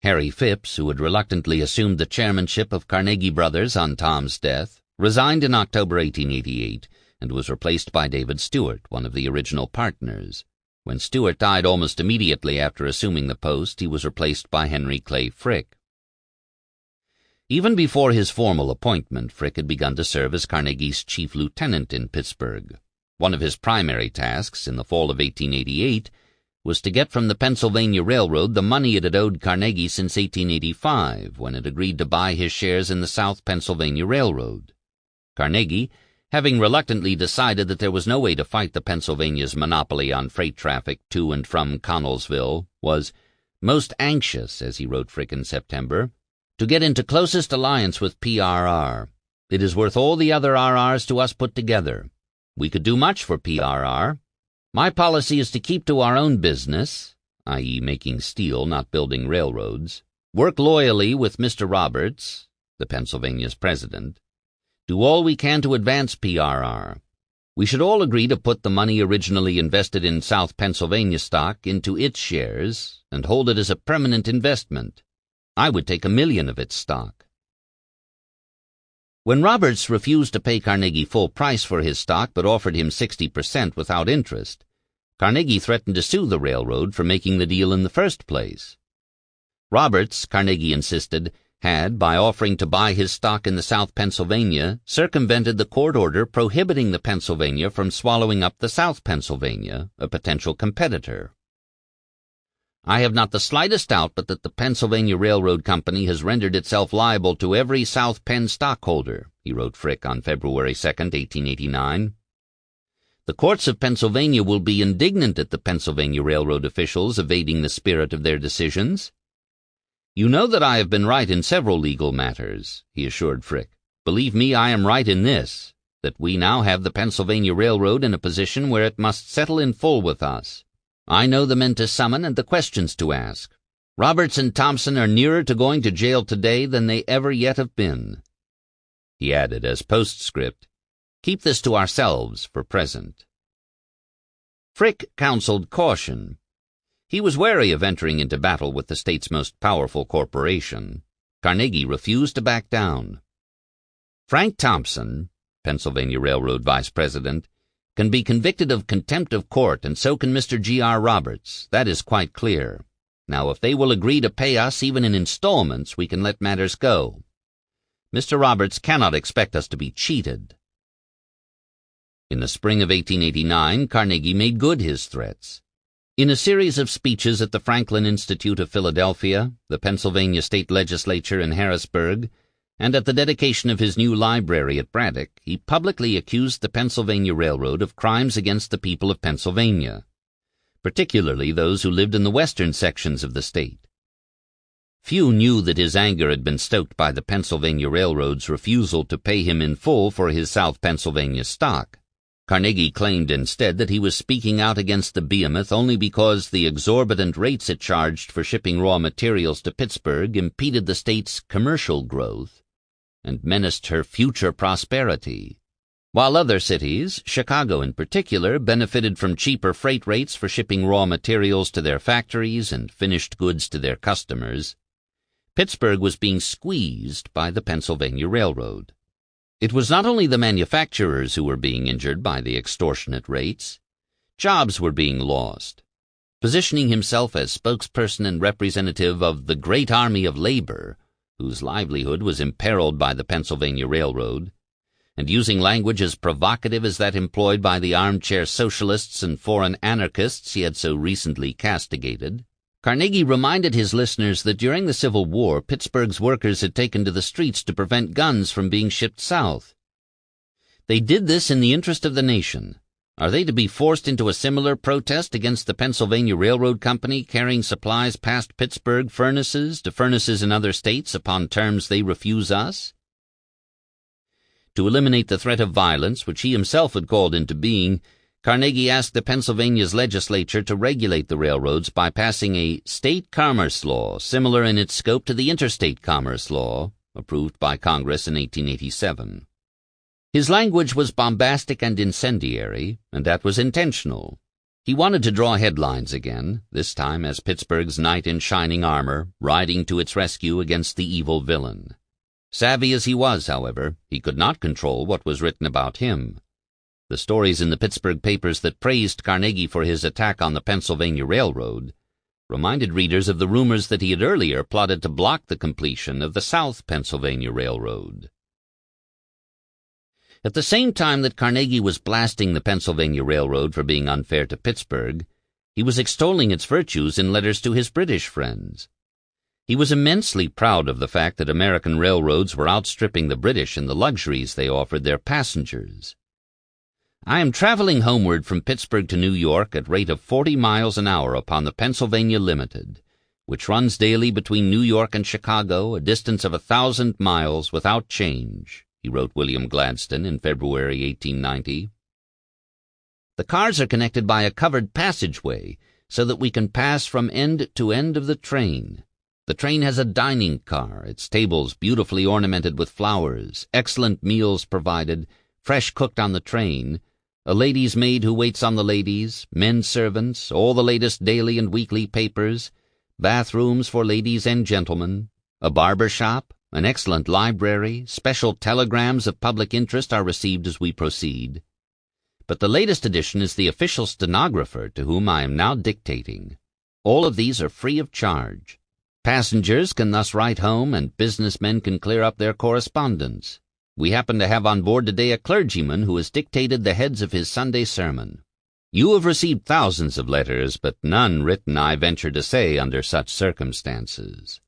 Harry Phipps, who had reluctantly assumed the chairmanship of Carnegie Brothers on Tom's death, resigned in October 1888 and was replaced by David Stewart, one of the original partners. When Stewart died almost immediately after assuming the post, he was replaced by Henry Clay Frick. Even before his formal appointment, Frick had begun to serve as Carnegie's chief lieutenant in Pittsburgh. One of his primary tasks, in the fall of 1888, was to get from the Pennsylvania Railroad the money it had owed Carnegie since 1885, when it agreed to buy his shares in the South Pennsylvania Railroad. Carnegie, having reluctantly decided that there was no way to fight the Pennsylvania's monopoly on freight traffic to and from Connellsville, was most anxious, as he wrote Frick in September, to get into closest alliance with PRR. It is worth all the other RRs to us put together. We could do much for PRR. My policy is to keep to our own business, i.e. making steel, not building railroads, work loyally with Mr. Roberts. the Pennsylvania's president, do all we can to advance PRR. We should all agree to put the money originally invested in South Pennsylvania stock into its shares and hold it as a permanent investment. I would take $1 million of its stock. When Roberts refused to pay Carnegie full price for his stock but offered him 60% without interest, Carnegie threatened to sue the railroad for making the deal in the first place. Roberts, Carnegie insisted, had, by offering to buy his stock in the South Pennsylvania, circumvented the court order prohibiting the Pennsylvania from swallowing up the South Pennsylvania, a potential competitor. I have not the slightest doubt but that the Pennsylvania Railroad Company has rendered itself liable to every South Penn stockholder, he wrote Frick on February 2, 1889. The courts of Pennsylvania will be indignant at the Pennsylvania Railroad officials evading the spirit of their decisions. You know that I have been right in several legal matters, he assured Frick. Believe me, I am right in this, that we now have the Pennsylvania Railroad in a position where it must settle in full with us. I know the men to summon and the questions to ask. Roberts and Thompson are nearer to going to jail today than they ever yet have been. He added as postscript, keep this to ourselves for present. Frick counseled caution. He was wary of entering into battle with the state's most powerful corporation. Carnegie refused to back down. Frank Thompson, Pennsylvania Railroad Vice President, can be convicted of contempt of court, and so can Mr. G.R. Roberts. That is quite clear. Now, if they will agree to pay us even in installments, we can let matters go. Mr. Roberts cannot expect us to be cheated. In the spring of 1889, Carnegie made good his threats. In a series of speeches at the Franklin Institute of Philadelphia, the Pennsylvania State Legislature in Harrisburg, and at the dedication of his new library at Braddock, he publicly accused the Pennsylvania Railroad of crimes against the people of Pennsylvania, particularly those who lived in the western sections of the state. Few knew that his anger had been stoked by the Pennsylvania Railroad's refusal to pay him in full for his South Pennsylvania stock. Carnegie claimed instead that he was speaking out against the behemoth only because the exorbitant rates it charged for shipping raw materials to Pittsburgh impeded the state's commercial growth and menaced her future prosperity, while other cities, Chicago in particular, benefited from cheaper freight rates for shipping raw materials to their factories and finished goods to their customers. Pittsburgh was being squeezed by the Pennsylvania Railroad. It was not only the manufacturers who were being injured by the extortionate rates. Jobs were being lost. Positioning himself as spokesperson and representative of the great army of labor, whose livelihood was imperiled by the Pennsylvania Railroad, and using language as provocative as that employed by the armchair socialists and foreign anarchists he had so recently castigated, Carnegie reminded his listeners that during the Civil War, Pittsburgh's workers had taken to the streets to prevent guns from being shipped south. They did this in the interest of the nation. Are they to be forced into a similar protest against the Pennsylvania Railroad Company carrying supplies past Pittsburgh furnaces to furnaces in other states upon terms they refuse us? To eliminate the threat of violence, which he himself had called into being, Carnegie asked the Pennsylvania's legislature to regulate the railroads by passing a state commerce law similar in its scope to the interstate commerce law, approved by Congress in 1887. His language was bombastic and incendiary, and that was intentional. He wanted to draw headlines again, this time as Pittsburgh's knight in shining armor, riding to its rescue against the evil villain. Savvy as he was, however, he could not control what was written about him. The stories in the Pittsburgh papers that praised Carnegie for his attack on the Pennsylvania Railroad reminded readers of the rumors that he had earlier plotted to block the completion of the South Pennsylvania Railroad. At the same time that Carnegie was blasting the Pennsylvania Railroad for being unfair to Pittsburgh, he was extolling its virtues in letters to his British friends. He was immensely proud of the fact that American railroads were outstripping the British in the luxuries they offered their passengers. I am traveling homeward from Pittsburgh to New York at rate of 40 miles an hour upon the Pennsylvania Limited, which runs daily between New York and Chicago, a distance of 1,000 miles without change, he wrote William Gladstone in February 1890. The cars are connected by a covered passageway so that we can pass from end to end of the train. The train has a dining car, its tables beautifully ornamented with flowers, excellent meals provided, fresh cooked on the train, a lady's maid who waits on the ladies, men servants, all the latest daily and weekly papers, bathrooms for ladies and gentlemen, a barber shop, an excellent library, special telegrams of public interest are received as we proceed. But the latest addition is the official stenographer to whom I am now dictating. All of these are free of charge. Passengers can thus write home, and businessmen can clear up their correspondence. We happen to have on board today a clergyman who has dictated the heads of his Sunday sermon. You have received thousands of letters, but none written, I venture to say, under such circumstances.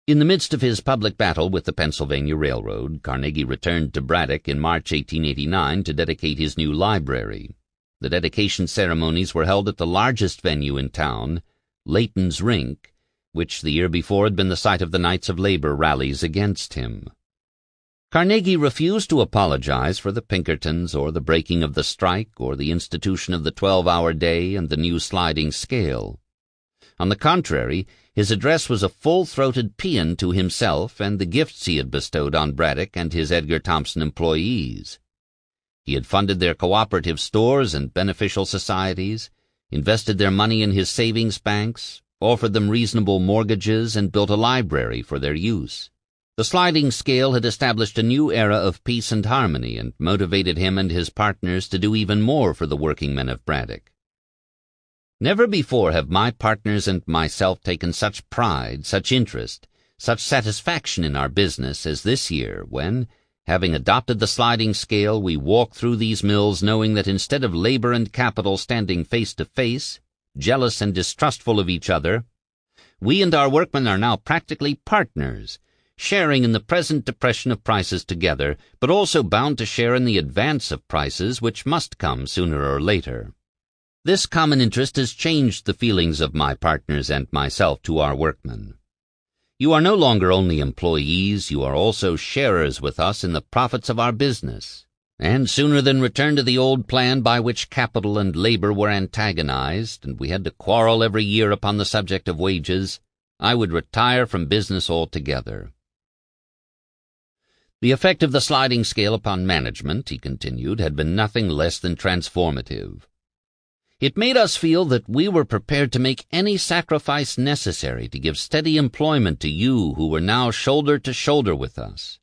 In the midst of his public battle with the Pennsylvania Railroad, Carnegie returned to Braddock in March 1889 to dedicate his new library. The dedication ceremonies were held at the largest venue in town, Layton's Rink, which the year before had been the site of the Knights of Labor rallies against him. Carnegie refused to apologize for the Pinkertons or the breaking of the strike or the institution of the 12-hour day and the new sliding scale. On the contrary, his address was a full-throated paean to himself and the gifts he had bestowed on Braddock and his Edgar Thompson employees. He had funded their cooperative stores and beneficial societies, invested their money in his savings banks, offered them reasonable mortgages, and built a library for their use. The sliding scale had established a new era of peace and harmony and motivated him and his partners to do even more for the working men of Braddock. Never before have my partners and myself taken such pride, such interest, such satisfaction in our business as this year when, having adopted the sliding scale, we walk through these mills knowing that instead of labor and capital standing face to face, jealous and distrustful of each other, we and our workmen are now practically partners, sharing in the present depression of prices together, but also bound to share in the advance of prices which must come sooner or later. This common interest has changed the feelings of my partners and myself to our workmen. You are no longer only employees, you are also sharers with us in the profits of our business. And sooner than return to the old plan by which capital and labor were antagonized, and we had to quarrel every year upon the subject of wages, I would retire from business altogether. The effect of the sliding scale upon management, he continued, had been nothing less than transformative. It made us feel that we were prepared to make any sacrifice necessary to give steady employment to you who were now shoulder to shoulder with us.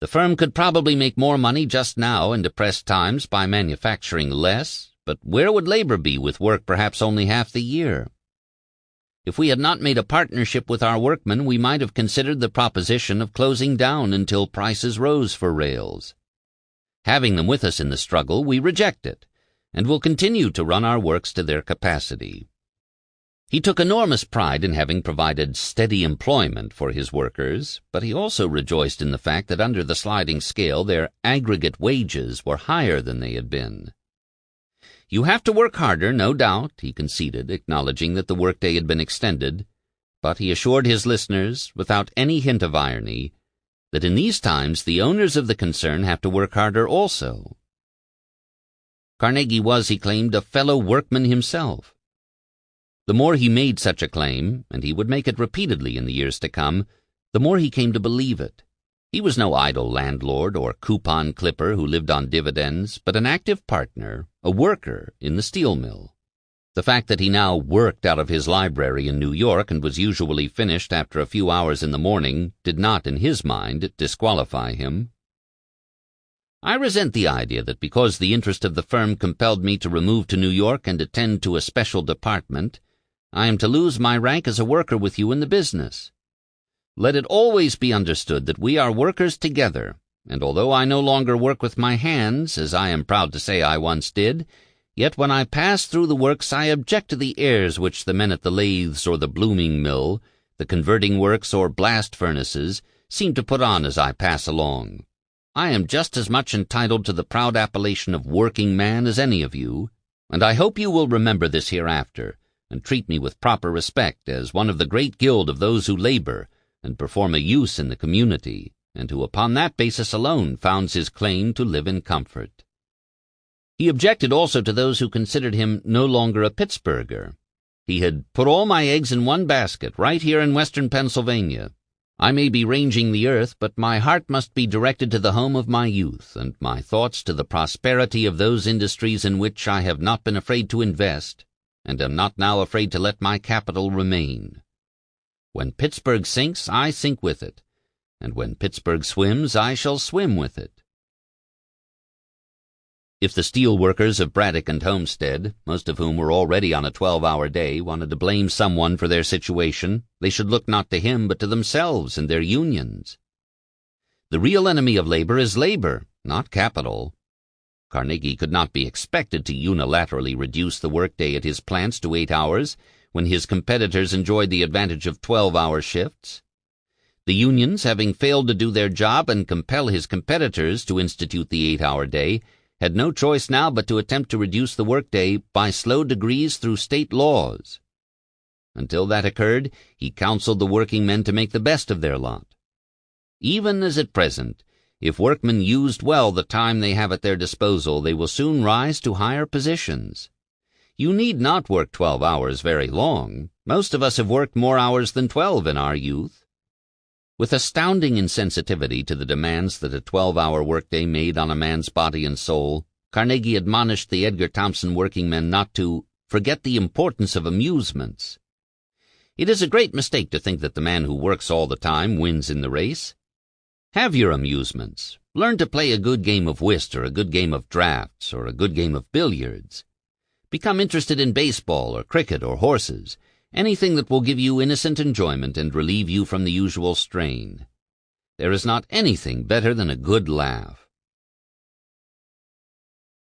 The firm could probably make more money just now in depressed times by manufacturing less, but where would labor be with work perhaps only half the year? If we had not made a partnership with our workmen, we might have considered the proposition of closing down until prices rose for rails. Having them with us in the struggle, we reject it, and will continue to run our works to their capacity. He took enormous pride in having provided steady employment for his workers, but he also rejoiced in the fact that under the sliding scale their aggregate wages were higher than they had been. You have to work harder, no doubt, he conceded, acknowledging that the workday had been extended, but he assured his listeners, without any hint of irony, that in these times the owners of the concern have to work harder also. Carnegie was, he claimed, a fellow workman himself. The more he made such a claim, and he would make it repeatedly in the years to come, the more he came to believe it. He was no idle landlord or coupon clipper who lived on dividends, but an active partner, a worker in the steel mill. The fact that he now worked out of his library in New York and was usually finished after a few hours in the morning did not, in his mind, disqualify him. I resent the idea that because the interest of the firm compelled me to remove to New York and attend to a special department, I am to lose my rank as a worker with you in the business. Let it always be understood that we are workers together, and although I no longer work with my hands, as I am proud to say I once did, yet when I pass through the works I object to the airs which the men at the lathes or the blooming mill, the converting works or blast furnaces, seem to put on as I pass along. I am just as much entitled to the proud appellation of working man as any of you, and I hope you will remember this hereafter, and treat me with proper respect as one of the great guild of those who labor and perform a use in the community, and who upon that basis alone founds his claim to live in comfort. He objected also to those who considered him no longer a Pittsburgher. He had put all my eggs in one basket, right here in western Pennsylvania. I may be ranging the earth, but my heart must be directed to the home of my youth, and my thoughts to the prosperity of those industries in which I have not been afraid to invest, and am not now afraid to let my capital remain. When Pittsburgh sinks, I sink with it, and when Pittsburgh swims, I shall swim with it. If the steel workers of Braddock and Homestead, most of whom were already on a 12-hour day, wanted to blame someone for their situation, they should look not to him but to themselves and their unions. The real enemy of labor is labor, not capital. Carnegie could not be expected to unilaterally reduce the workday at his plants to 8 hours when his competitors enjoyed the advantage of 12-hour shifts. The unions, having failed to do their job and compel his competitors to institute the 8-hour day, had no choice now but to attempt to reduce the workday by slow degrees through state laws. Until that occurred, he counseled the working men to make the best of their lot. Even as at present, if workmen used well the time they have at their disposal, they will soon rise to higher positions. You need not work 12 hours very long. Most of us have worked more hours than 12 in our youth. With astounding insensitivity to the demands that a 12-hour workday made on a man's body and soul, Carnegie admonished the Edgar Thomson working men not to forget the importance of amusements. It is a great mistake to think that the man who works all the time wins in the race. Have your amusements. Learn to play a good game of whist or a good game of draughts or a good game of billiards. Become interested in baseball or cricket or horses, anything that will give you innocent enjoyment and relieve you from the usual strain. There is not anything better than a good laugh.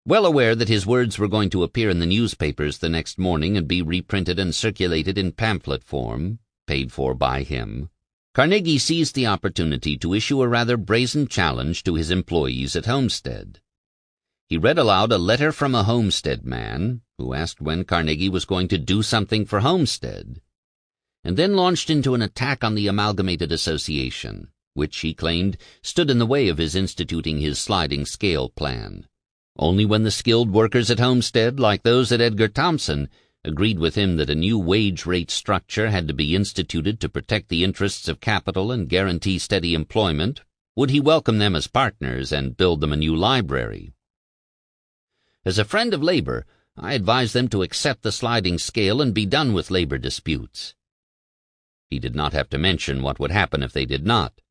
Well aware that his words were going to appear in the newspapers the next morning and be reprinted and circulated in pamphlet form, paid for by him, Carnegie seized the opportunity to issue a rather brazen challenge to his employees at Homestead. He read aloud a letter from a Homestead man, who asked when Carnegie was going to do something for Homestead, and then launched into an attack on the Amalgamated Association, which, he claimed, stood in the way of his instituting his sliding scale plan. Only when the skilled workers at Homestead, like those at Edgar Thomson, agreed with him that a new wage rate structure had to be instituted to protect the interests of capital and guarantee steady employment, would he welcome them as partners and build them a new library. As a friend of labor, I advise them to accept the sliding scale and be done with labor disputes. He did not have to mention what would happen if they did not.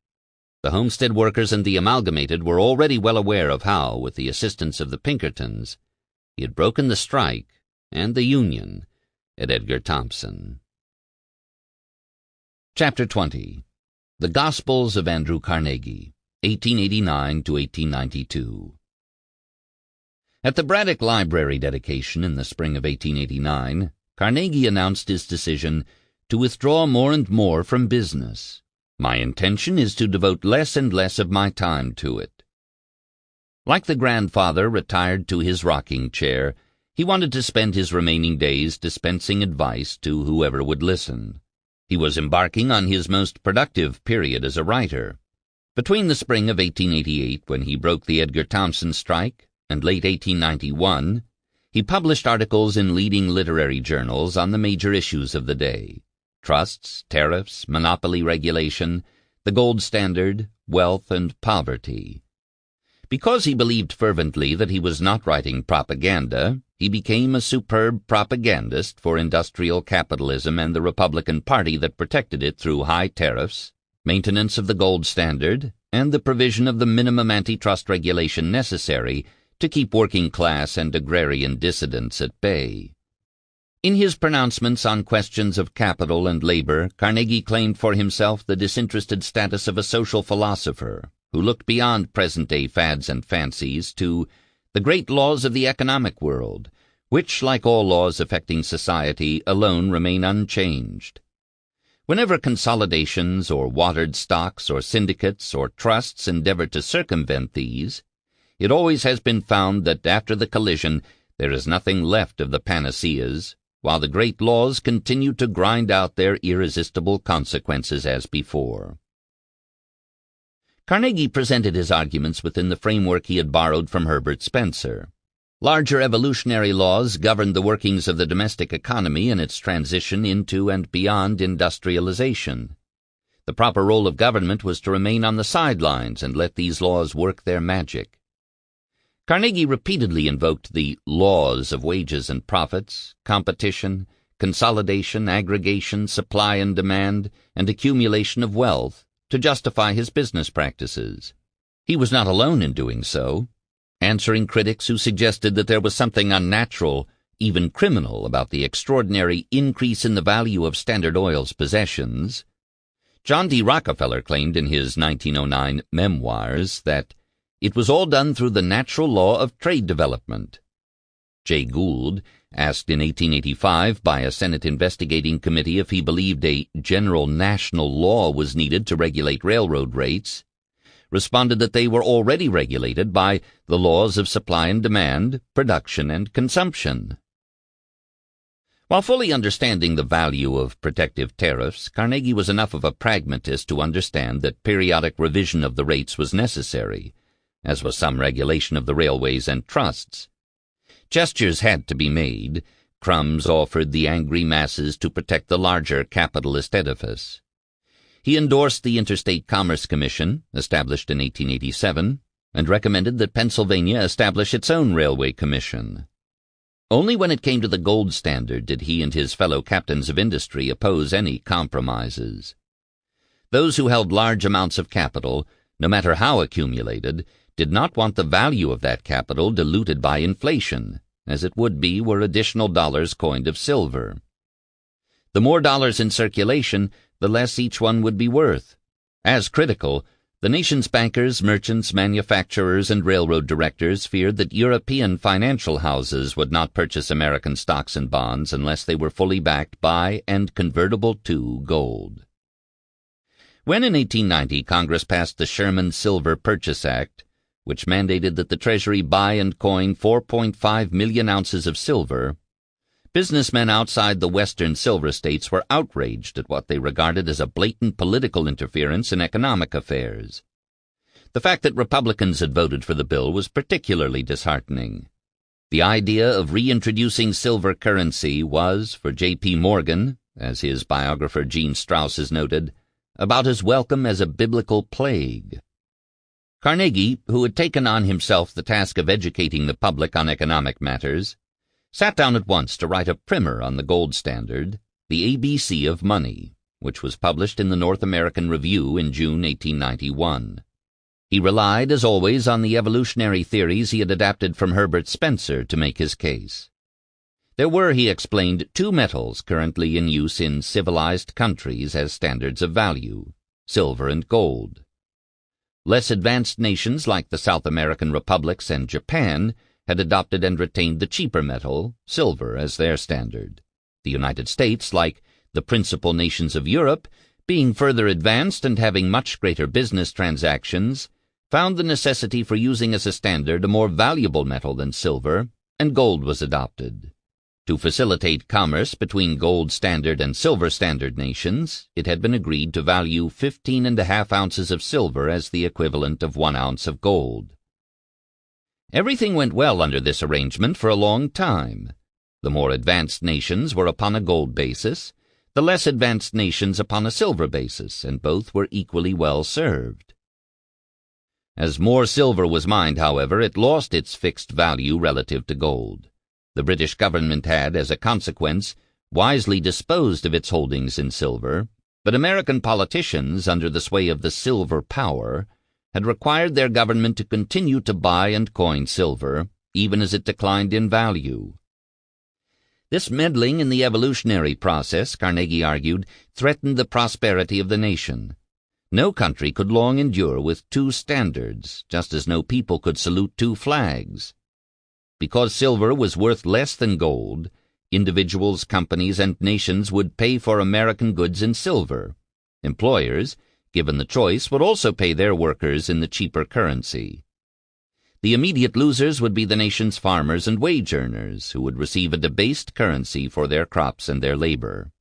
The Homestead workers and the Amalgamated were already well aware of how, with the assistance of the Pinkertons, he had broken the strike and the union at Edgar Thomson. Chapter 20. The Gospels of Andrew Carnegie, 1889 to 1892. At the Braddock Library dedication in the spring of 1889, Carnegie announced his decision to withdraw more and more from business. My intention is to devote less and less of my time to it. Like the grandfather retired to his rocking chair, he wanted to spend his remaining days dispensing advice to whoever would listen. He was embarking on his most productive period as a writer. Between the spring of 1888, when he broke the Edgar Thomson strike, and late 1891, he published articles in leading literary journals on the major issues of the day: trusts, tariffs, monopoly regulation, the gold standard, wealth and poverty. Because he believed fervently that he was not writing propaganda, he became a superb propagandist for industrial capitalism and the Republican Party that protected it through high tariffs, maintenance of the gold standard, and the provision of the minimum antitrust regulation necessary to keep working-class and agrarian dissidents at bay. In his pronouncements on questions of capital and labor, Carnegie claimed for himself the disinterested status of a social philosopher who looked beyond present-day fads and fancies to the great laws of the economic world, which, like all laws affecting society, alone remain unchanged. Whenever consolidations or watered stocks or syndicates or trusts endeavor to circumvent these, it always has been found that after the collision there is nothing left of the panaceas, while the great laws continue to grind out their irresistible consequences as before. Carnegie presented his arguments within the framework he had borrowed from Herbert Spencer. Larger evolutionary laws governed the workings of the domestic economy in its transition into and beyond industrialization. The proper role of government was to remain on the sidelines and let these laws work their magic. Carnegie repeatedly invoked the laws of wages and profits, competition, consolidation, aggregation, supply and demand, and accumulation of wealth to justify his business practices. He was not alone in doing so. Answering critics who suggested that there was something unnatural, even criminal, about the extraordinary increase in the value of Standard Oil's possessions, John D. Rockefeller claimed in his 1909 Memoirs that it was all done through the natural law of trade development. Jay Gould, asked in 1885 by a Senate investigating committee if he believed a general national law was needed to regulate railroad rates, responded that they were already regulated by the laws of supply and demand, production and consumption. While fully understanding the value of protective tariffs, Carnegie was enough of a pragmatist to understand that periodic revision of the rates was necessary, as was some regulation of the railways and trusts. Gestures had to be made, crumbs offered the angry masses to protect the larger capitalist edifice. He endorsed the Interstate Commerce Commission, established in 1887, and recommended that Pennsylvania establish its own railway commission. Only when it came to the gold standard did he and his fellow captains of industry oppose any compromises. Those who held large amounts of capital, no matter how accumulated, did not want the value of that capital diluted by inflation, as it would be were additional dollars coined of silver. The more dollars in circulation, the less each one would be worth. As critical, the nation's bankers, merchants, manufacturers, and railroad directors feared that European financial houses would not purchase American stocks and bonds unless they were fully backed by and convertible to gold. When in 1890 Congress passed the Sherman Silver Purchase Act, which mandated that the Treasury buy and coin 4.5 million ounces of silver, businessmen outside the western silver states were outraged at what they regarded as a blatant political interference in economic affairs. The fact that Republicans had voted for the bill was particularly disheartening. The idea of reintroducing silver currency was, for J.P. Morgan, as his biographer Gene Strauss has noted, about as welcome as a biblical plague. Carnegie, who had taken on himself the task of educating the public on economic matters, sat down at once to write a primer on the gold standard, The ABC of Money, which was published in the North American Review in June 1891. He relied, as always, on the evolutionary theories he had adapted from Herbert Spencer to make his case. There were, he explained, two metals currently in use in civilized countries as standards of value, silver and gold. Less advanced nations like the South American republics and Japan had adopted and retained the cheaper metal, silver, as their standard. The United States, like the principal nations of Europe, being further advanced and having much greater business transactions, found the necessity for using as a standard a more valuable metal than silver, and gold was adopted. To facilitate commerce between gold standard and silver standard nations, it had been agreed to value 15.5 ounces of silver as the equivalent of 1 ounce of gold. Everything went well under this arrangement for a long time. The more advanced nations were upon a gold basis, the less advanced nations upon a silver basis, and both were equally well served. As more silver was mined, however, it lost its fixed value relative to gold. The British government had, as a consequence, wisely disposed of its holdings in silver, but American politicians, under the sway of the silver power, had required their government to continue to buy and coin silver, even as it declined in value. This meddling in the evolutionary process, Carnegie argued, threatened the prosperity of the nation. No country could long endure with two standards, just as no people could salute two flags. Because silver was worth less than gold, individuals, companies, and nations would pay for American goods in silver. Employers, given the choice, would also pay their workers in the cheaper currency. The immediate losers would be the nation's farmers and wage earners, who would receive a debased currency for their crops and their labor.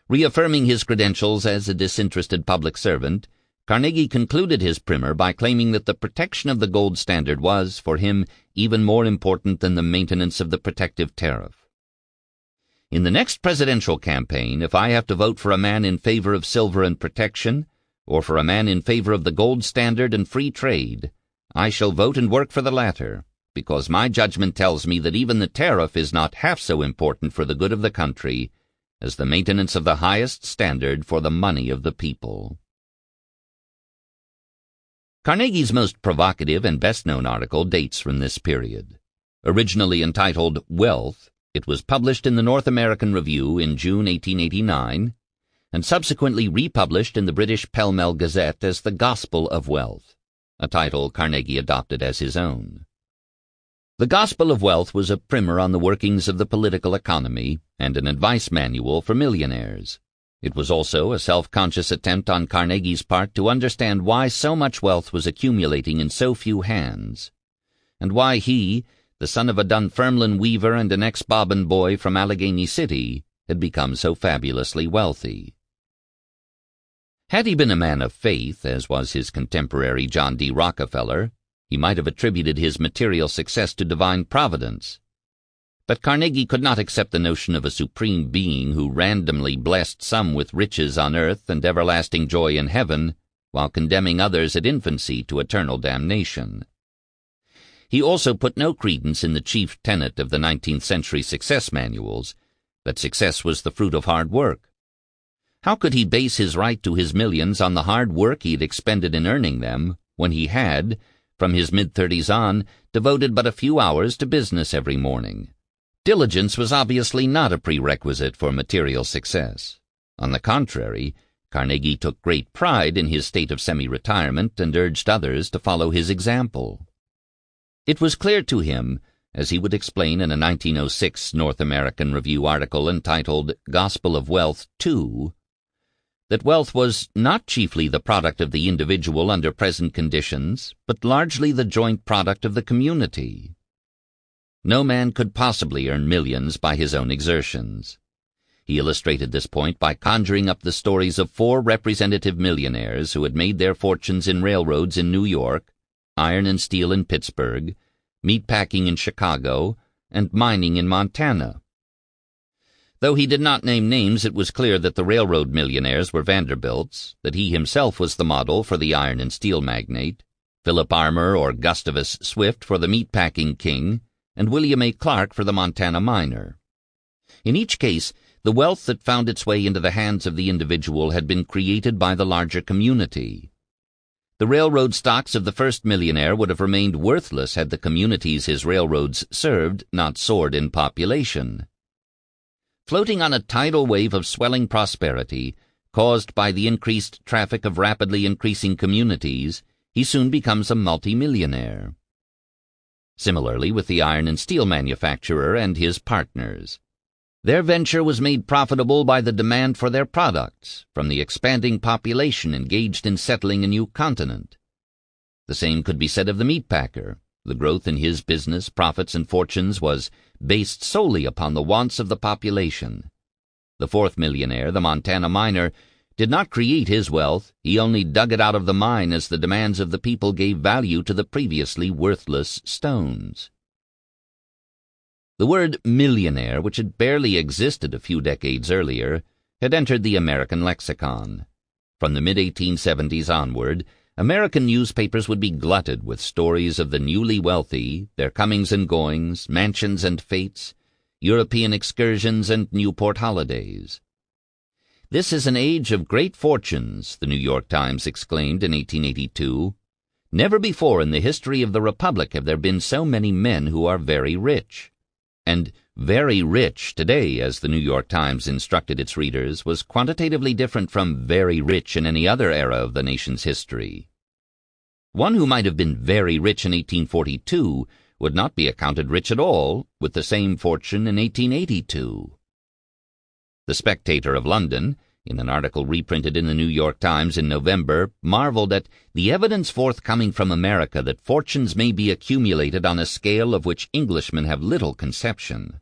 Reaffirming his credentials as a disinterested public servant, Carnegie concluded his primer by claiming that the protection of the gold standard was, for him, even more important than the maintenance of the protective tariff. In the next presidential campaign, if I have to vote for a man in favor of silver and protection, or for a man in favor of the gold standard and free trade, I shall vote and work for the latter, because my judgment tells me that even the tariff is not half so important for the good of the country as the maintenance of the highest standard for the money of the people. Carnegie's most provocative and best-known article dates from this period. Originally entitled Wealth, it was published in the North American Review in June 1889, and subsequently republished in the British Pall Mall Gazette as The Gospel of Wealth, a title Carnegie adopted as his own. The Gospel of Wealth was a primer on the workings of the political economy and an advice manual for millionaires. It was also a self-conscious attempt on Carnegie's part to understand why so much wealth was accumulating in so few hands, and why he, the son of a Dunfermline weaver and an ex-bobbin boy from Allegheny City, had become so fabulously wealthy. Had he been a man of faith, as was his contemporary John D. Rockefeller, he might have attributed his material success to divine providence. But Carnegie could not accept the notion of a supreme being who randomly blessed some with riches on earth and everlasting joy in heaven, while condemning others at infancy to eternal damnation. He also put no credence in the chief tenet of the 19th century success manuals, that success was the fruit of hard work. How could he base his right to his millions on the hard work he had expended in earning them, when he had, from his mid-30s on, devoted but a few hours to business every morning? Diligence was obviously not a prerequisite for material success. On the contrary, Carnegie took great pride in his state of semi-retirement and urged others to follow his example. It was clear to him, as he would explain in a 1906 North American Review article entitled Gospel of Wealth II, that wealth was not chiefly the product of the individual under present conditions, but largely the joint product of the community. No man could possibly earn millions by his own exertions. He illustrated this point by conjuring up the stories of 4 representative millionaires who had made their fortunes in railroads in New York, iron and steel in Pittsburgh, meatpacking in Chicago, and mining in Montana. Though he did not name names, it was clear that the railroad millionaires were Vanderbilts, that he himself was the model for the iron and steel magnate, Philip Armour or Gustavus Swift for the meatpacking king, and William A. Clark for the Montana miner. In each case, the wealth that found its way into the hands of the individual had been created by the larger community. The railroad stocks of the first millionaire would have remained worthless had the communities his railroads served not soared in population. Floating on a tidal wave of swelling prosperity, caused by the increased traffic of rapidly increasing communities, he soon becomes a multimillionaire. Similarly with the iron and steel manufacturer and his partners. Their venture was made profitable by the demand for their products from the expanding population engaged in settling a new continent. The same could be said of the meatpacker. The growth in his business, profits, and fortunes was based solely upon the wants of the population. The fourth millionaire, the Montana miner, did not create his wealth, he only dug it out of the mine as the demands of the people gave value to the previously worthless stones. The word millionaire, which had barely existed a few decades earlier, had entered the American lexicon. From the mid-1870s onward, American newspapers would be glutted with stories of the newly wealthy, their comings and goings, mansions and fates, European excursions and Newport holidays. "This is an age of great fortunes," the New York Times exclaimed in 1882. "Never before in the history of the Republic have there been so many men who are very rich." And very rich today, as the New York Times instructed its readers, was quantitatively different from very rich in any other era of the nation's history. One who might have been very rich in 1842 would not be accounted rich at all with the same fortune in 1882. The Spectator of London, in an article reprinted in the New York Times in November, marveled at the evidence forthcoming from America that fortunes may be accumulated on a scale of which Englishmen have little conception.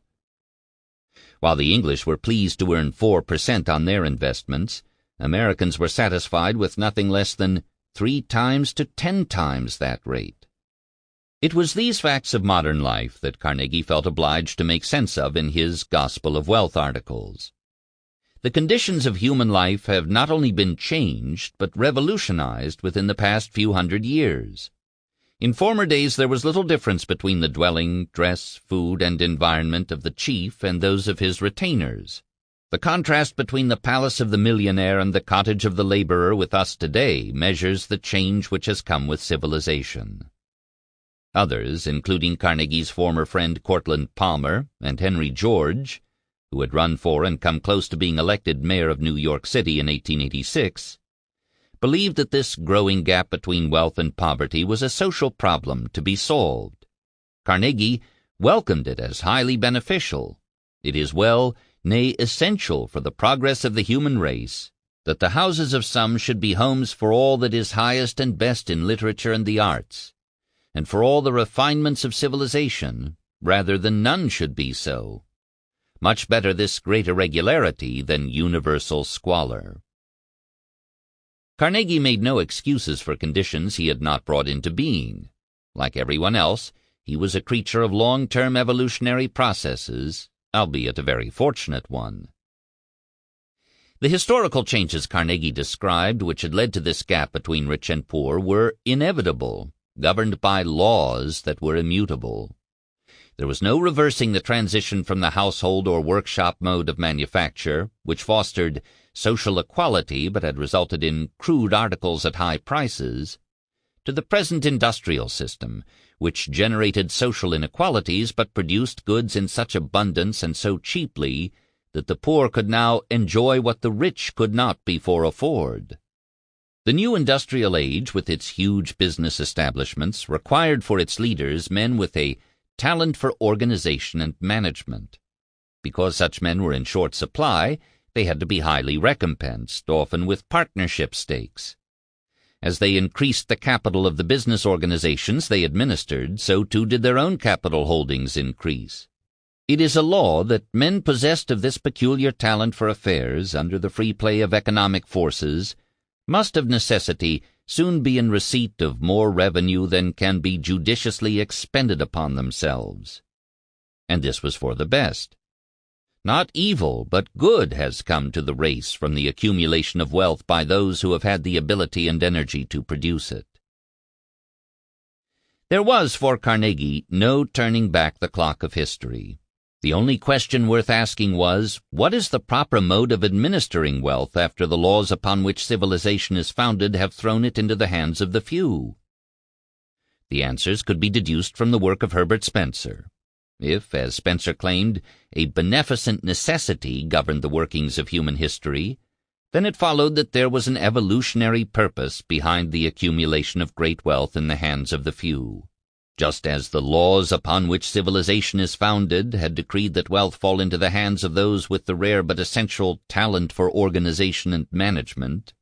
While the English were pleased to earn 4% on their investments, Americans were satisfied with nothing less than 3 times to 10 times that rate. It was these facts of modern life that Carnegie felt obliged to make sense of in his Gospel of Wealth articles. The conditions of human life have not only been changed, but revolutionized within the past few hundred years. In former days there was little difference between the dwelling, dress, food, and environment of the chief and those of his retainers. The contrast between the palace of the millionaire and the cottage of the laborer with us today measures the change which has come with civilization. Others, including Carnegie's former friend Cortlandt Palmer and Henry George, who had run for and come close to being elected mayor of New York City in 1886, believed that this growing gap between wealth and poverty was a social problem to be solved. Carnegie welcomed it as highly beneficial. It is well, nay, essential for the progress of the human race, that the houses of some should be homes for all that is highest and best in literature and the arts, and for all the refinements of civilization, rather than none should be so. Much better this great irregularity than universal squalor. Carnegie made no excuses for conditions he had not brought into being. Like everyone else, he was a creature of long-term evolutionary processes, albeit a very fortunate one. The historical changes Carnegie described, which had led to this gap between rich and poor, were inevitable, governed by laws that were immutable. There was no reversing the transition from the household or workshop mode of manufacture, which fostered social equality but had resulted in crude articles at high prices, to the present industrial system, which generated social inequalities but produced goods in such abundance and so cheaply that the poor could now enjoy what the rich could not before afford. The new industrial age, with its huge business establishments, required for its leaders men with a talent for organization and management. Because such men were in short supply, they had to be highly recompensed, often with partnership stakes. As they increased the capital of the business organizations they administered, so too did their own capital holdings increase. It is a law that men possessed of this peculiar talent for affairs, under the free play of economic forces, must of necessity soon be in receipt of more revenue than can be judiciously expended upon themselves. And this was for the best. Not evil, but good has come to the race from the accumulation of wealth by those who have had the ability and energy to produce it. There was, for Carnegie, no turning back the clock of history. The only question worth asking was, what is the proper mode of administering wealth after the laws upon which civilization is founded have thrown it into the hands of the few? The answers could be deduced from the work of Herbert Spencer. If, as Spencer claimed, a beneficent necessity governed the workings of human history, then it followed that there was an evolutionary purpose behind the accumulation of great wealth in the hands of the few. Just as the laws upon which civilization is founded had decreed that wealth fall into the hands of those with the rare but essential talent for organization and management,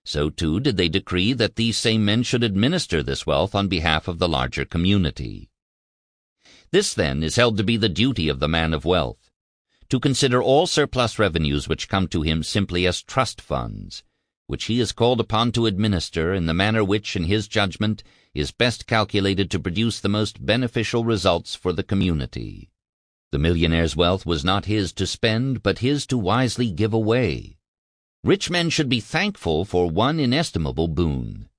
so too did they decree that these same men should administer this wealth on behalf of the larger community. This, then, is held to be the duty of the man of wealth, to consider all surplus revenues which come to him simply as trust funds, which he is called upon to administer in the manner which, in his judgment, is best calculated to produce the most beneficial results for the community. The millionaire's wealth was not his to spend, but his to wisely give away. Rich men should be thankful for one inestimable boon.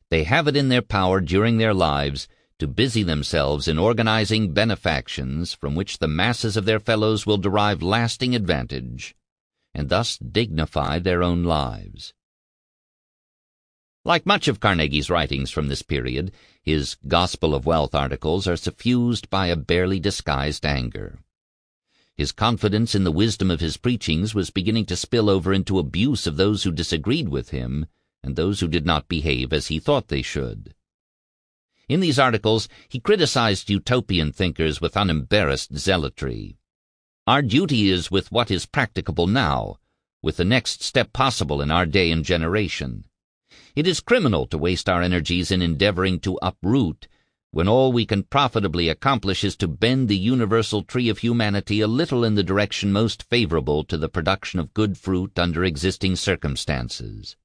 They have it in their power during their lives to busy themselves in organizing benefactions from which the masses of their fellows will derive lasting advantage, and thus dignify their own lives. Like much of Carnegie's writings from this period, his Gospel of Wealth articles are suffused by a barely disguised anger. His confidence in the wisdom of his preachings was beginning to spill over into abuse of those who disagreed with him and those who did not behave as he thought they should. In these articles, he criticized utopian thinkers with unembarrassed zealotry. Our duty is with what is practicable now, with the next step possible in our day and generation. It is criminal to waste our energies in endeavoring to uproot, when all we can profitably accomplish is to bend the universal tree of humanity a little in the direction most favorable to the production of good fruit under existing circumstances.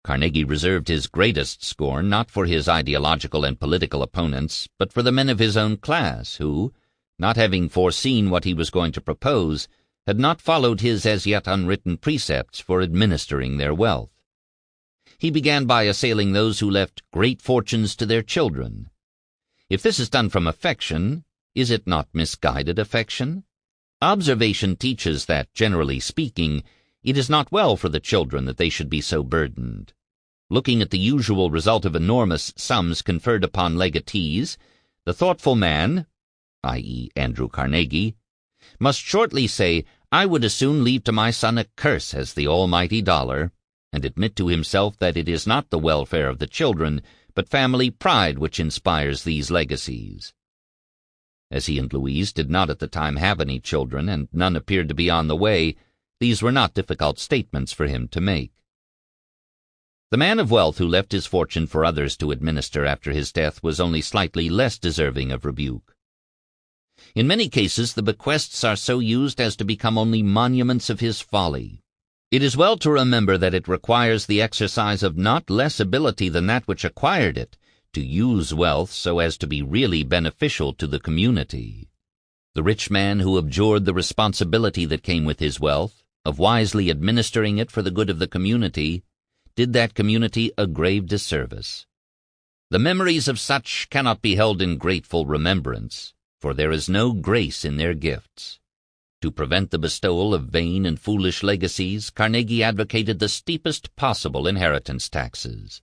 Carnegie reserved his greatest scorn not for his ideological and political opponents, but for the men of his own class who, not having foreseen what he was going to propose, had not followed his as yet unwritten precepts for administering their wealth. He began by assailing those who left great fortunes to their children. If this is done from affection, is it not misguided affection? Observation teaches that, generally speaking, it is not well for the children that they should be so burdened. Looking at the usual result of enormous sums conferred upon legatees, the thoughtful man, i.e. Andrew Carnegie, must shortly say, "I would as soon leave to my son a curse as the almighty dollar," and admit to himself that it is not the welfare of the children, but family pride which inspires these legacies. As he and Louise did not at the time have any children, and none appeared to be on the way, these were not difficult statements for him to make. The man of wealth who left his fortune for others to administer after his death was only slightly less deserving of rebuke. In many cases the bequests are so used as to become only monuments of his folly. It is well to remember that it requires the exercise of not less ability than that which acquired it, to use wealth so as to be really beneficial to the community. The rich man who abjured the responsibility that came with his wealth, of wisely administering it for the good of the community, did that community a grave disservice. The memories of such cannot be held in grateful remembrance, for there is no grace in their gifts. To prevent the bestowal of vain and foolish legacies, Carnegie advocated the steepest possible inheritance taxes.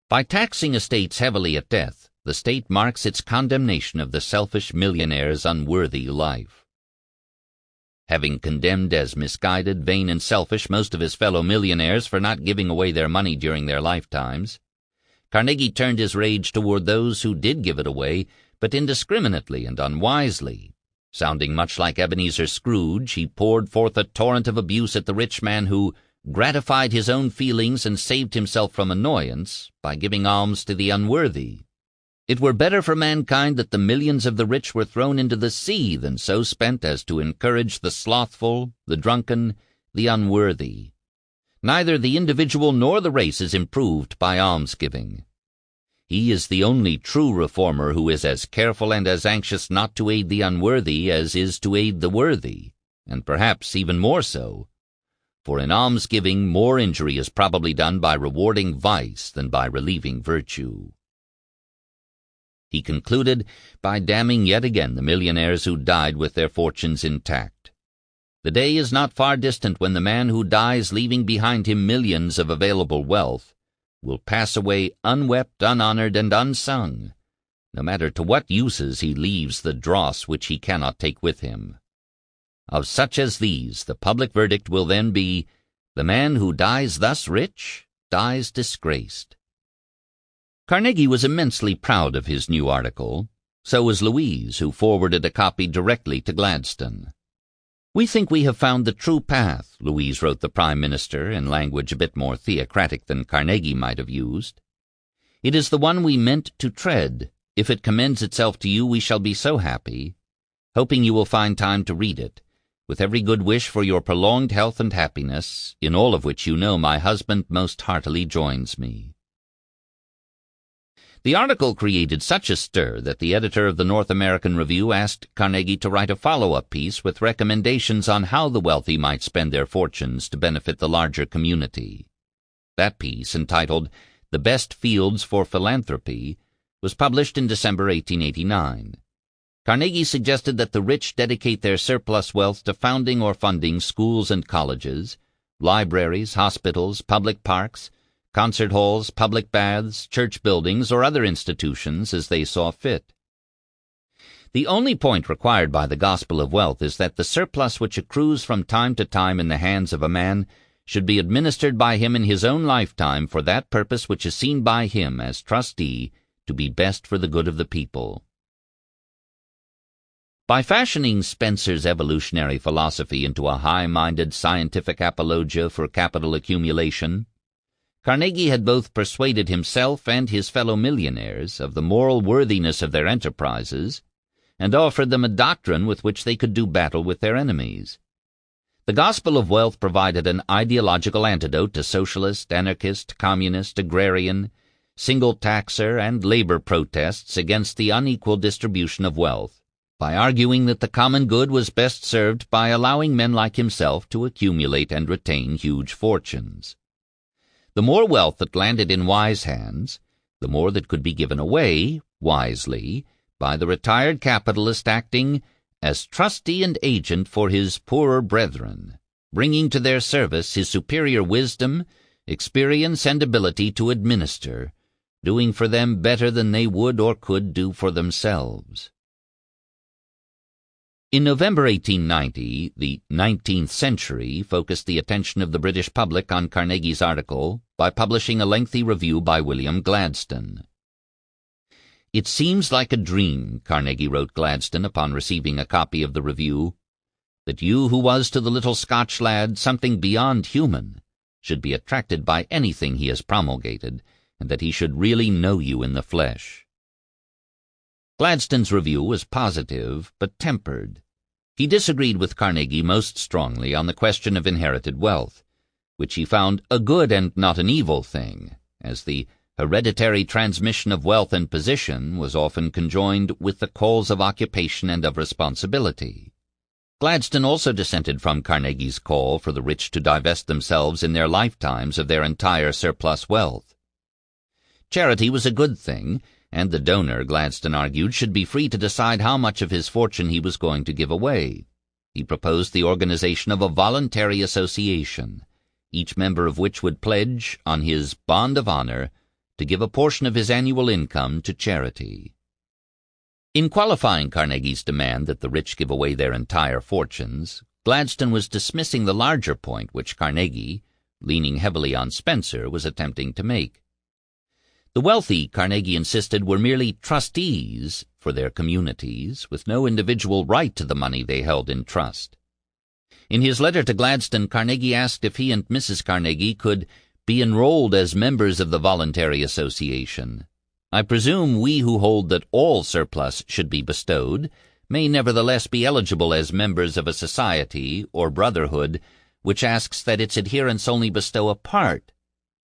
By taxing estates heavily at death, the state marks its condemnation of the selfish millionaire's unworthy life. Having condemned as misguided, vain, and selfish most of his fellow millionaires for not giving away their money during their lifetimes, Carnegie turned his rage toward those who did give it away, but indiscriminately and unwisely. Sounding much like Ebenezer Scrooge, he poured forth a torrent of abuse at the rich man who gratified his own feelings and saved himself from annoyance by giving alms to the unworthy. It were better for mankind that the millions of the rich were thrown into the sea than so spent as to encourage the slothful, the drunken, the unworthy. Neither the individual nor the race is improved by almsgiving. He is the only true reformer who is as careful and as anxious not to aid the unworthy as is to aid the worthy, and perhaps even more so. For in almsgiving more injury is probably done by rewarding vice than by relieving virtue. He concluded by damning yet again the millionaires who died with their fortunes intact. The day is not far distant when the man who dies leaving behind him millions of available wealth will pass away unwept, unhonored, and unsung, no matter to what uses he leaves the dross which he cannot take with him. Of such as these, the public verdict will then be, the man who dies thus rich dies disgraced. Carnegie was immensely proud of his new article. So was Louise, who forwarded a copy directly to Gladstone. "We think we have found the true path," Louise wrote the Prime Minister in language a bit more theocratic than Carnegie might have used. "It is the one we meant to tread. If it commends itself to you, we shall be so happy. Hoping you will find time to read it, with every good wish for your prolonged health and happiness, in all of which you know my husband most heartily joins me." The article created such a stir that the editor of the North American Review asked Carnegie to write a follow-up piece with recommendations on how the wealthy might spend their fortunes to benefit the larger community. That piece, entitled "The Best Fields for Philanthropy," was published in December 1889. Carnegie suggested that the rich dedicate their surplus wealth to founding or funding schools and colleges, libraries, hospitals, public parks, concert halls, public baths, church buildings, or other institutions as they saw fit. The only point required by the gospel of wealth is that the surplus which accrues from time to time in the hands of a man should be administered by him in his own lifetime for that purpose which is seen by him as trustee to be best for the good of the people. By fashioning Spencer's evolutionary philosophy into a high-minded scientific apologia for capital accumulation, Carnegie had both persuaded himself and his fellow millionaires of the moral worthiness of their enterprises, and offered them a doctrine with which they could do battle with their enemies. The gospel of wealth provided an ideological antidote to socialist, anarchist, communist, agrarian, single-taxer, and labor protests against the unequal distribution of wealth, by arguing that the common good was best served by allowing men like himself to accumulate and retain huge fortunes. The more wealth that landed in wise hands, the more that could be given away, wisely, by the retired capitalist acting as trustee and agent for his poorer brethren, bringing to their service his superior wisdom, experience, and ability to administer, doing for them better than they would or could do for themselves. In November 1890, the 19th Century focused the attention of the British public on Carnegie's article by publishing a lengthy review by William Gladstone. "It seems like a dream," Carnegie wrote Gladstone upon receiving a copy of the review, "that you who was to the little Scotch lad something beyond human should be attracted by anything he has promulgated, and that he should really know you in the flesh." Gladstone's review was positive but tempered. He disagreed with Carnegie most strongly on the question of inherited wealth, which he found a good and not an evil thing, as the hereditary transmission of wealth and position was often conjoined with the calls of occupation and of responsibility. Gladstone also dissented from Carnegie's call for the rich to divest themselves in their lifetimes of their entire surplus wealth. Charity was a good thing, and the donor, Gladstone argued, should be free to decide how much of his fortune he was going to give away. He proposed the organization of a voluntary association, each member of which would pledge, on his bond of honor, to give a portion of his annual income to charity. In qualifying Carnegie's demand that the rich give away their entire fortunes, Gladstone was dismissing the larger point which Carnegie, leaning heavily on Spencer, was attempting to make. The wealthy, Carnegie insisted, were merely trustees for their communities, with no individual right to the money they held in trust. In his letter to Gladstone, Carnegie asked if he and Mrs. Carnegie could be enrolled as members of the voluntary association. "I presume we who hold that all surplus should be bestowed may nevertheless be eligible as members of a society or brotherhood which asks that its adherents only bestow a part.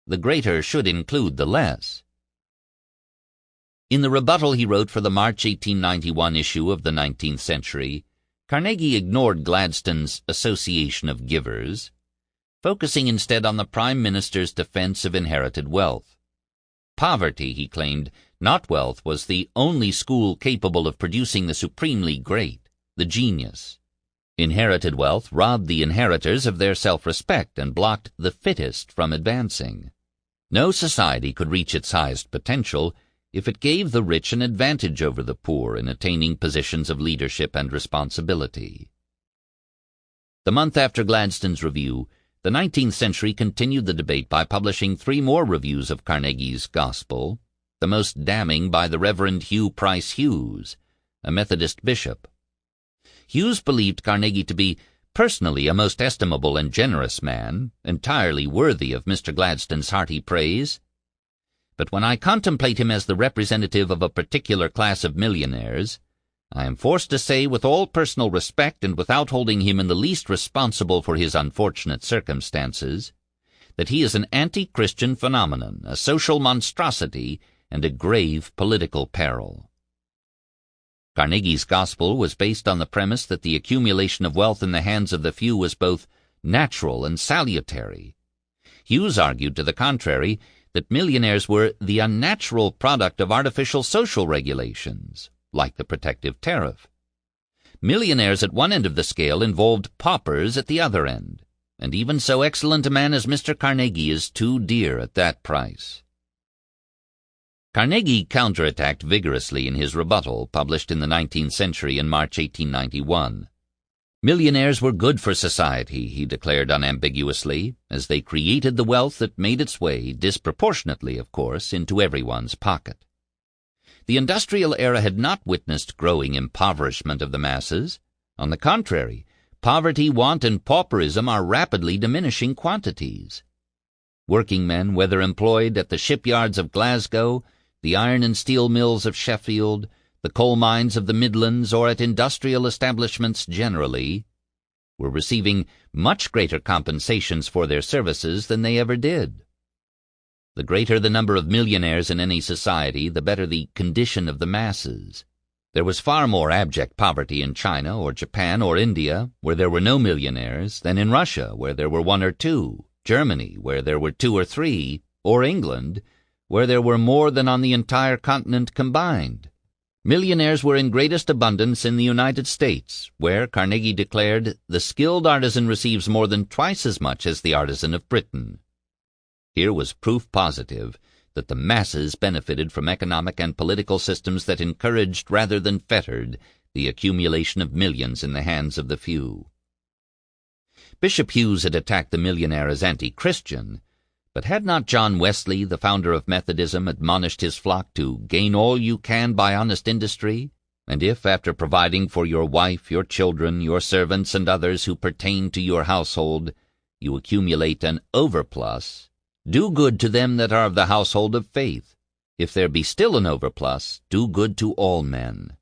The greater should include the less." In the rebuttal he wrote for the March 1891 issue of the 19th Century, Carnegie ignored Gladstone's Association of Givers, focusing instead on the Prime Minister's defense of inherited wealth. Poverty, he claimed, not wealth, was the only school capable of producing the supremely great, the genius. Inherited wealth robbed the inheritors of their self-respect and blocked the fittest from advancing. No society could reach its highest potential if it gave the rich an advantage over the poor in attaining positions of leadership and responsibility. The month after Gladstone's review, the 19th Century continued the debate by publishing 3 more reviews of Carnegie's Gospel, the most damning by the Reverend Hugh Price Hughes, a Methodist bishop. Hughes believed Carnegie to be personally a most estimable and generous man, entirely worthy of Mr. Gladstone's hearty praise. "But when I contemplate him as the representative of a particular class of millionaires, I am forced to say with all personal respect and without holding him in the least responsible for his unfortunate circumstances, that he is an anti-Christian phenomenon, a social monstrosity, and a grave political peril." Carnegie's gospel was based on the premise that the accumulation of wealth in the hands of the few was both natural and salutary. Hughes argued to the contrary, that millionaires were the unnatural product of artificial social regulations, like the protective tariff. Millionaires at one end of the scale involved paupers at the other end, and even so excellent a man as Mr. Carnegie is too dear at that price. Carnegie counterattacked vigorously in his rebuttal, published in the 19th Century in March 1891. Millionaires were good for society, he declared unambiguously, as they created the wealth that made its way, disproportionately, of course, into everyone's pocket. The industrial era had not witnessed growing impoverishment of the masses. On the contrary, poverty, want, and pauperism are rapidly diminishing quantities. Working men, whether employed at the shipyards of Glasgow, the iron and steel mills of Sheffield, the coal mines of the Midlands, or at industrial establishments generally, were receiving much greater compensations for their services than they ever did. The greater the number of millionaires in any society, the better the condition of the masses. There was far more abject poverty in China or Japan or India, where there were no millionaires, than in Russia, where there were one or two, Germany, where there were two or three, or England, where there were more than on the entire continent combined. Millionaires were in greatest abundance in the United States, where, Carnegie declared, the skilled artisan receives more than twice as much as the artisan of Britain. Here was proof positive that the masses benefited from economic and political systems that encouraged rather than fettered the accumulation of millions in the hands of the few. Bishop Hughes had attacked the millionaire as anti-Christian, but had not John Wesley, the founder of Methodism, admonished his flock to gain all you can by honest industry? And if, after providing for your wife, your children, your servants, and others who pertain to your household, you accumulate an overplus, do good to them that are of the household of faith. If there be still an overplus, do good to all men.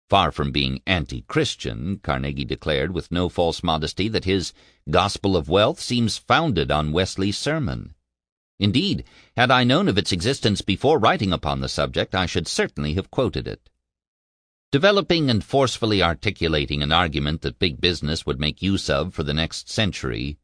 Far from being anti-Christian, Carnegie declared with no false modesty that his Gospel of Wealth seems founded on Wesley's sermon. Indeed, had I known of its existence before writing upon the subject, I should certainly have quoted it. Developing and forcefully articulating an argument that big business would make use of for the next century,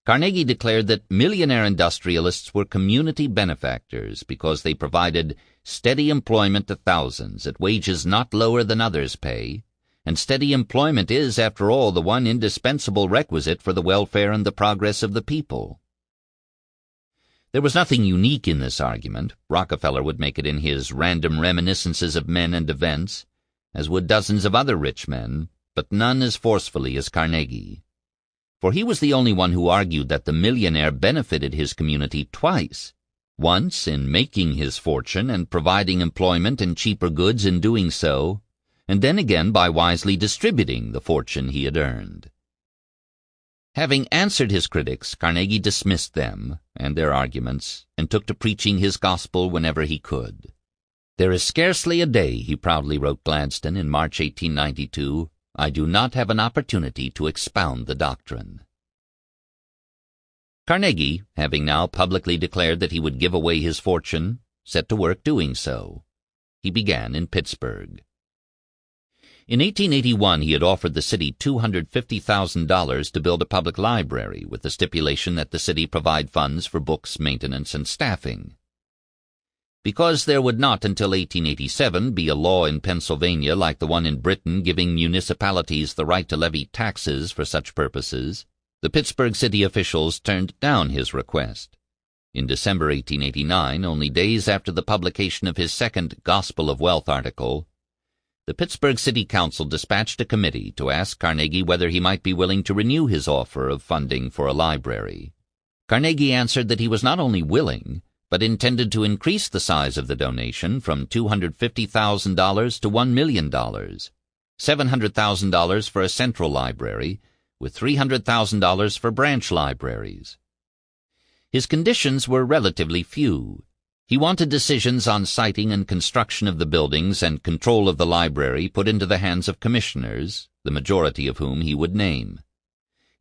Carnegie declared that millionaire industrialists were community benefactors because they provided steady employment to thousands at wages not lower than others pay, and steady employment is, after all, the one indispensable requisite for the welfare and the progress of the people. There was nothing unique in this argument. Rockefeller would make it in his Random Reminiscences of Men and Events, as would dozens of other rich men, but none as forcefully as Carnegie. For he was the only one who argued that the millionaire benefited his community twice, once in making his fortune and providing employment and cheaper goods in doing so, and then again by wisely distributing the fortune he had earned. Having answered his critics, Carnegie dismissed them and their arguments, and took to preaching his gospel whenever he could. There is scarcely a day, he proudly wrote Gladstone in March 1892, I do not have an opportunity to expound the doctrine. Carnegie, having now publicly declared that he would give away his fortune, set to work doing so. He began in Pittsburgh. In 1881 he had offered the city $250,000 to build a public library with the stipulation that the city provide funds for books, maintenance, and staffing. Because there would not until 1887 be a law in Pennsylvania like the one in Britain giving municipalities the right to levy taxes for such purposes, the Pittsburgh city officials turned down his request. In December 1889, only days after the publication of his second Gospel of Wealth article, the Pittsburgh City Council dispatched a committee to ask Carnegie whether he might be willing to renew his offer of funding for a library. Carnegie answered that he was not only willing, but intended to increase the size of the donation from $250,000 to $1 million, $700,000 for a central library, with $300,000 for branch libraries. His conditions were relatively few. He wanted decisions on siting and construction of the buildings and control of the library put into the hands of commissioners, the majority of whom he would name.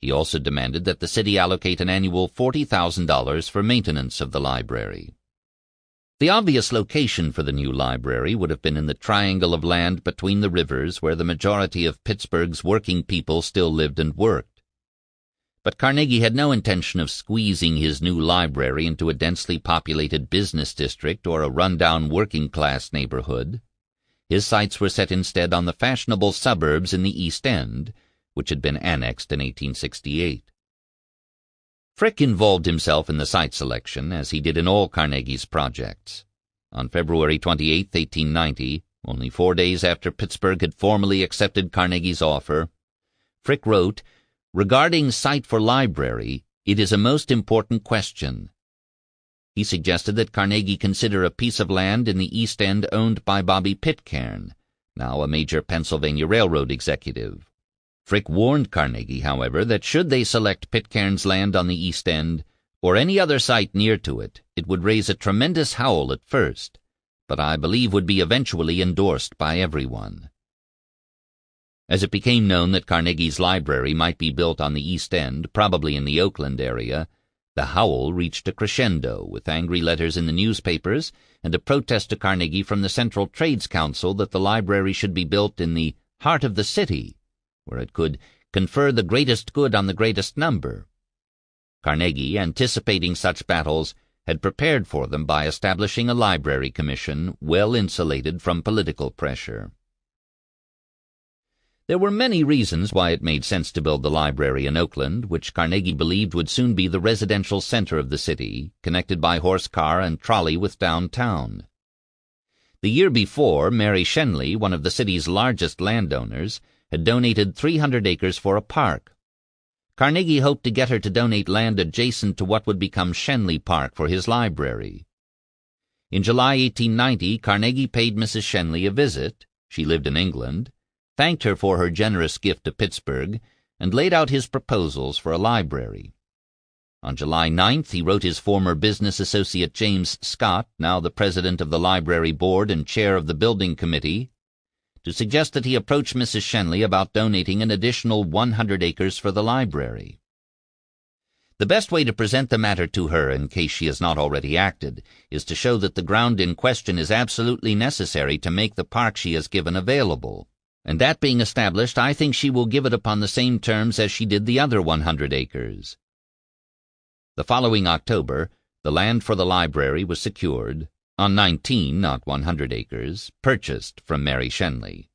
He also demanded that the city allocate an annual $40,000 for maintenance of the library. The obvious location for the new library would have been in the triangle of land between the rivers where the majority of Pittsburgh's working people still lived and worked. But Carnegie had no intention of squeezing his new library into a densely populated business district or a run-down working-class neighborhood. His sights were set instead on the fashionable suburbs in the East End, which had been annexed in 1868. Frick involved himself in the site selection, as he did in all Carnegie's projects. On February 28, 1890, only 4 days after Pittsburgh had formally accepted Carnegie's offer, Frick wrote, "Regarding site for library, it is a most important question." He suggested that Carnegie consider a piece of land in the East End owned by Bobby Pitcairn, now a major Pennsylvania Railroad executive. Frick warned Carnegie, however, that should they select Pitcairn's land on the East End, or any other site near to it, it would raise a tremendous howl at first, but I believe would be eventually endorsed by everyone. As it became known that Carnegie's library might be built on the East End, probably in the Oakland area, the howl reached a crescendo, with angry letters in the newspapers and a protest to Carnegie from the Central Trades Council that the library should be built in the heart of the city, where it could confer the greatest good on the greatest number. Carnegie, anticipating such battles, had prepared for them by establishing a library commission well insulated from political pressure. There were many reasons why it made sense to build the library in Oakland, which Carnegie believed would soon be the residential center of the city, connected by horse car and trolley with downtown. The year before, Mary Shenley, one of the city's largest landowners, had donated 300 acres for a park. Carnegie hoped to get her to donate land adjacent to what would become Shenley Park for his library. In July 1890, Carnegie paid Mrs. Shenley a visit. She lived in England, thanked her for her generous gift to Pittsburgh, and laid out his proposals for a library. On July 9th, he wrote his former business associate James Scott, now the president of the library board and chair of the building committee, to suggest that he approach Mrs. Shenley about donating an additional 100 acres for the library. The best way to present the matter to her, in case she has not already acted, is to show that the ground in question is absolutely necessary to make the park she has given available. And that being established, I think she will give it upon the same terms as she did the other 100 acres. The following October, the land for the library was secured, on 19, not 100 acres, purchased from Mary Shenley.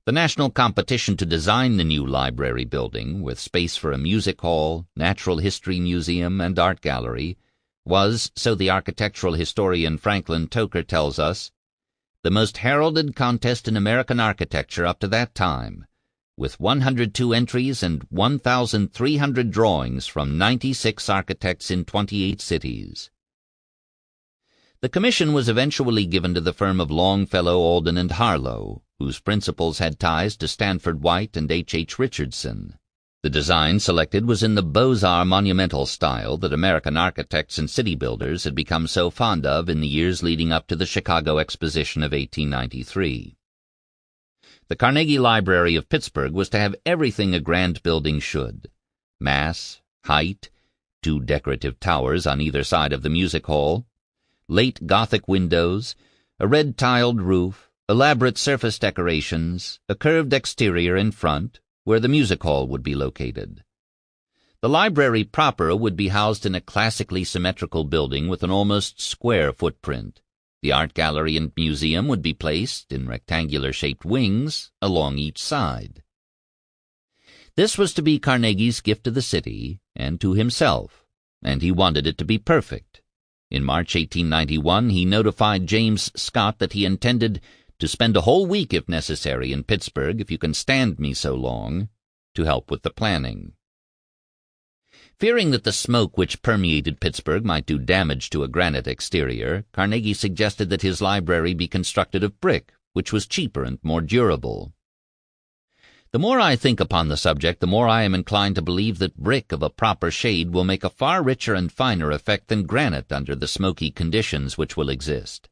The national competition to design the new library building, with space for a music hall, natural history museum, and art gallery, was, so the architectural historian Franklin Toker tells us, the most heralded contest in American architecture up to that time, with 102 entries and 1,300 drawings from 96 architects in 28 cities. The commission was eventually given to the firm of Longfellow, Alden, and Harlow, whose principals had ties to Stanford White and H. H. Richardson. The design selected was in the Beaux-Arts monumental style that American architects and city builders had become so fond of in the years leading up to the Chicago Exposition of 1893. The Carnegie Library of Pittsburgh was to have everything a grand building should: mass, height, 2 decorative towers on either side of the music hall, late Gothic windows, a red-tiled roof, elaborate surface decorations, a curved exterior in front, where the music hall would be located. The library proper would be housed in a classically symmetrical building with an almost square footprint. The art gallery and museum would be placed, in rectangular-shaped wings, along each side. This was to be Carnegie's gift to the city and to himself, and he wanted it to be perfect. In March 1891, he notified James Scott that he intended to spend a whole week, if necessary, in Pittsburgh, if you can stand me so long, to help with the planning. Fearing that the smoke which permeated Pittsburgh might do damage to a granite exterior, Carnegie suggested that his library be constructed of brick, which was cheaper and more durable. The more I think upon the subject, the more I am inclined to believe that brick of a proper shade will make a far richer and finer effect than granite under the smoky conditions which will exist.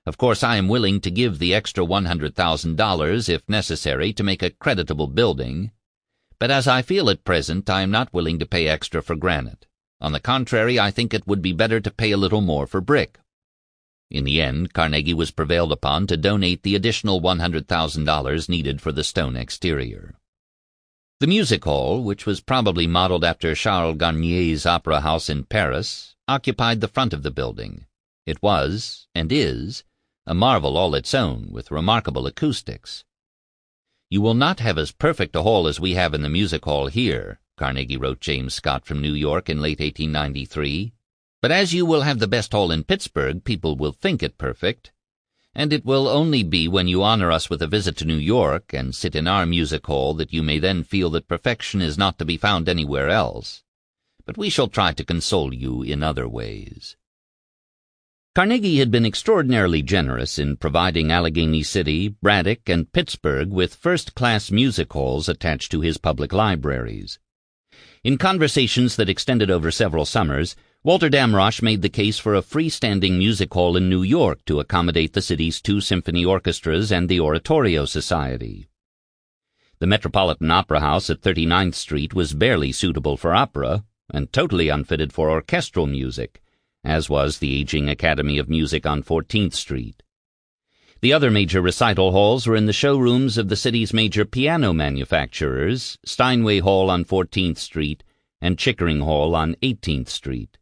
Of course, I am willing to give the extra $100,000, if necessary, to make a creditable building, but as I feel at present, I am not willing to pay extra for granite. On the contrary, I think it would be better to pay a little more for brick. In the end, Carnegie was prevailed upon to donate the additional $100,000 needed for the stone exterior. The music hall, which was probably modeled after Charles Garnier's opera house in Paris, occupied the front of the building. It was, and is, a marvel all its own, with remarkable acoustics. "You will not have as perfect a hall as we have in the music hall here," Carnegie wrote James Scott from New York in late 1893, "but as you will have the best hall in Pittsburgh, people will think it perfect, and it will only be when you honor us with a visit to New York and sit in our music hall that you may then feel that perfection is not to be found anywhere else. But we shall try to console you in other ways." Carnegie had been extraordinarily generous in providing Allegheny City, Braddock, and Pittsburgh with first-class music halls attached to his public libraries. In conversations that extended over several summers, Walter Damrosch made the case for a freestanding music hall in New York to accommodate the city's 2 symphony orchestras and the Oratorio Society. The Metropolitan Opera House at 39th Street was barely suitable for opera, and totally unfitted for orchestral music, as was the aging Academy of Music on 14th Street. The other major recital halls were in the showrooms of the city's major piano manufacturers, Steinway Hall on 14th Street and Chickering Hall on 18th Street.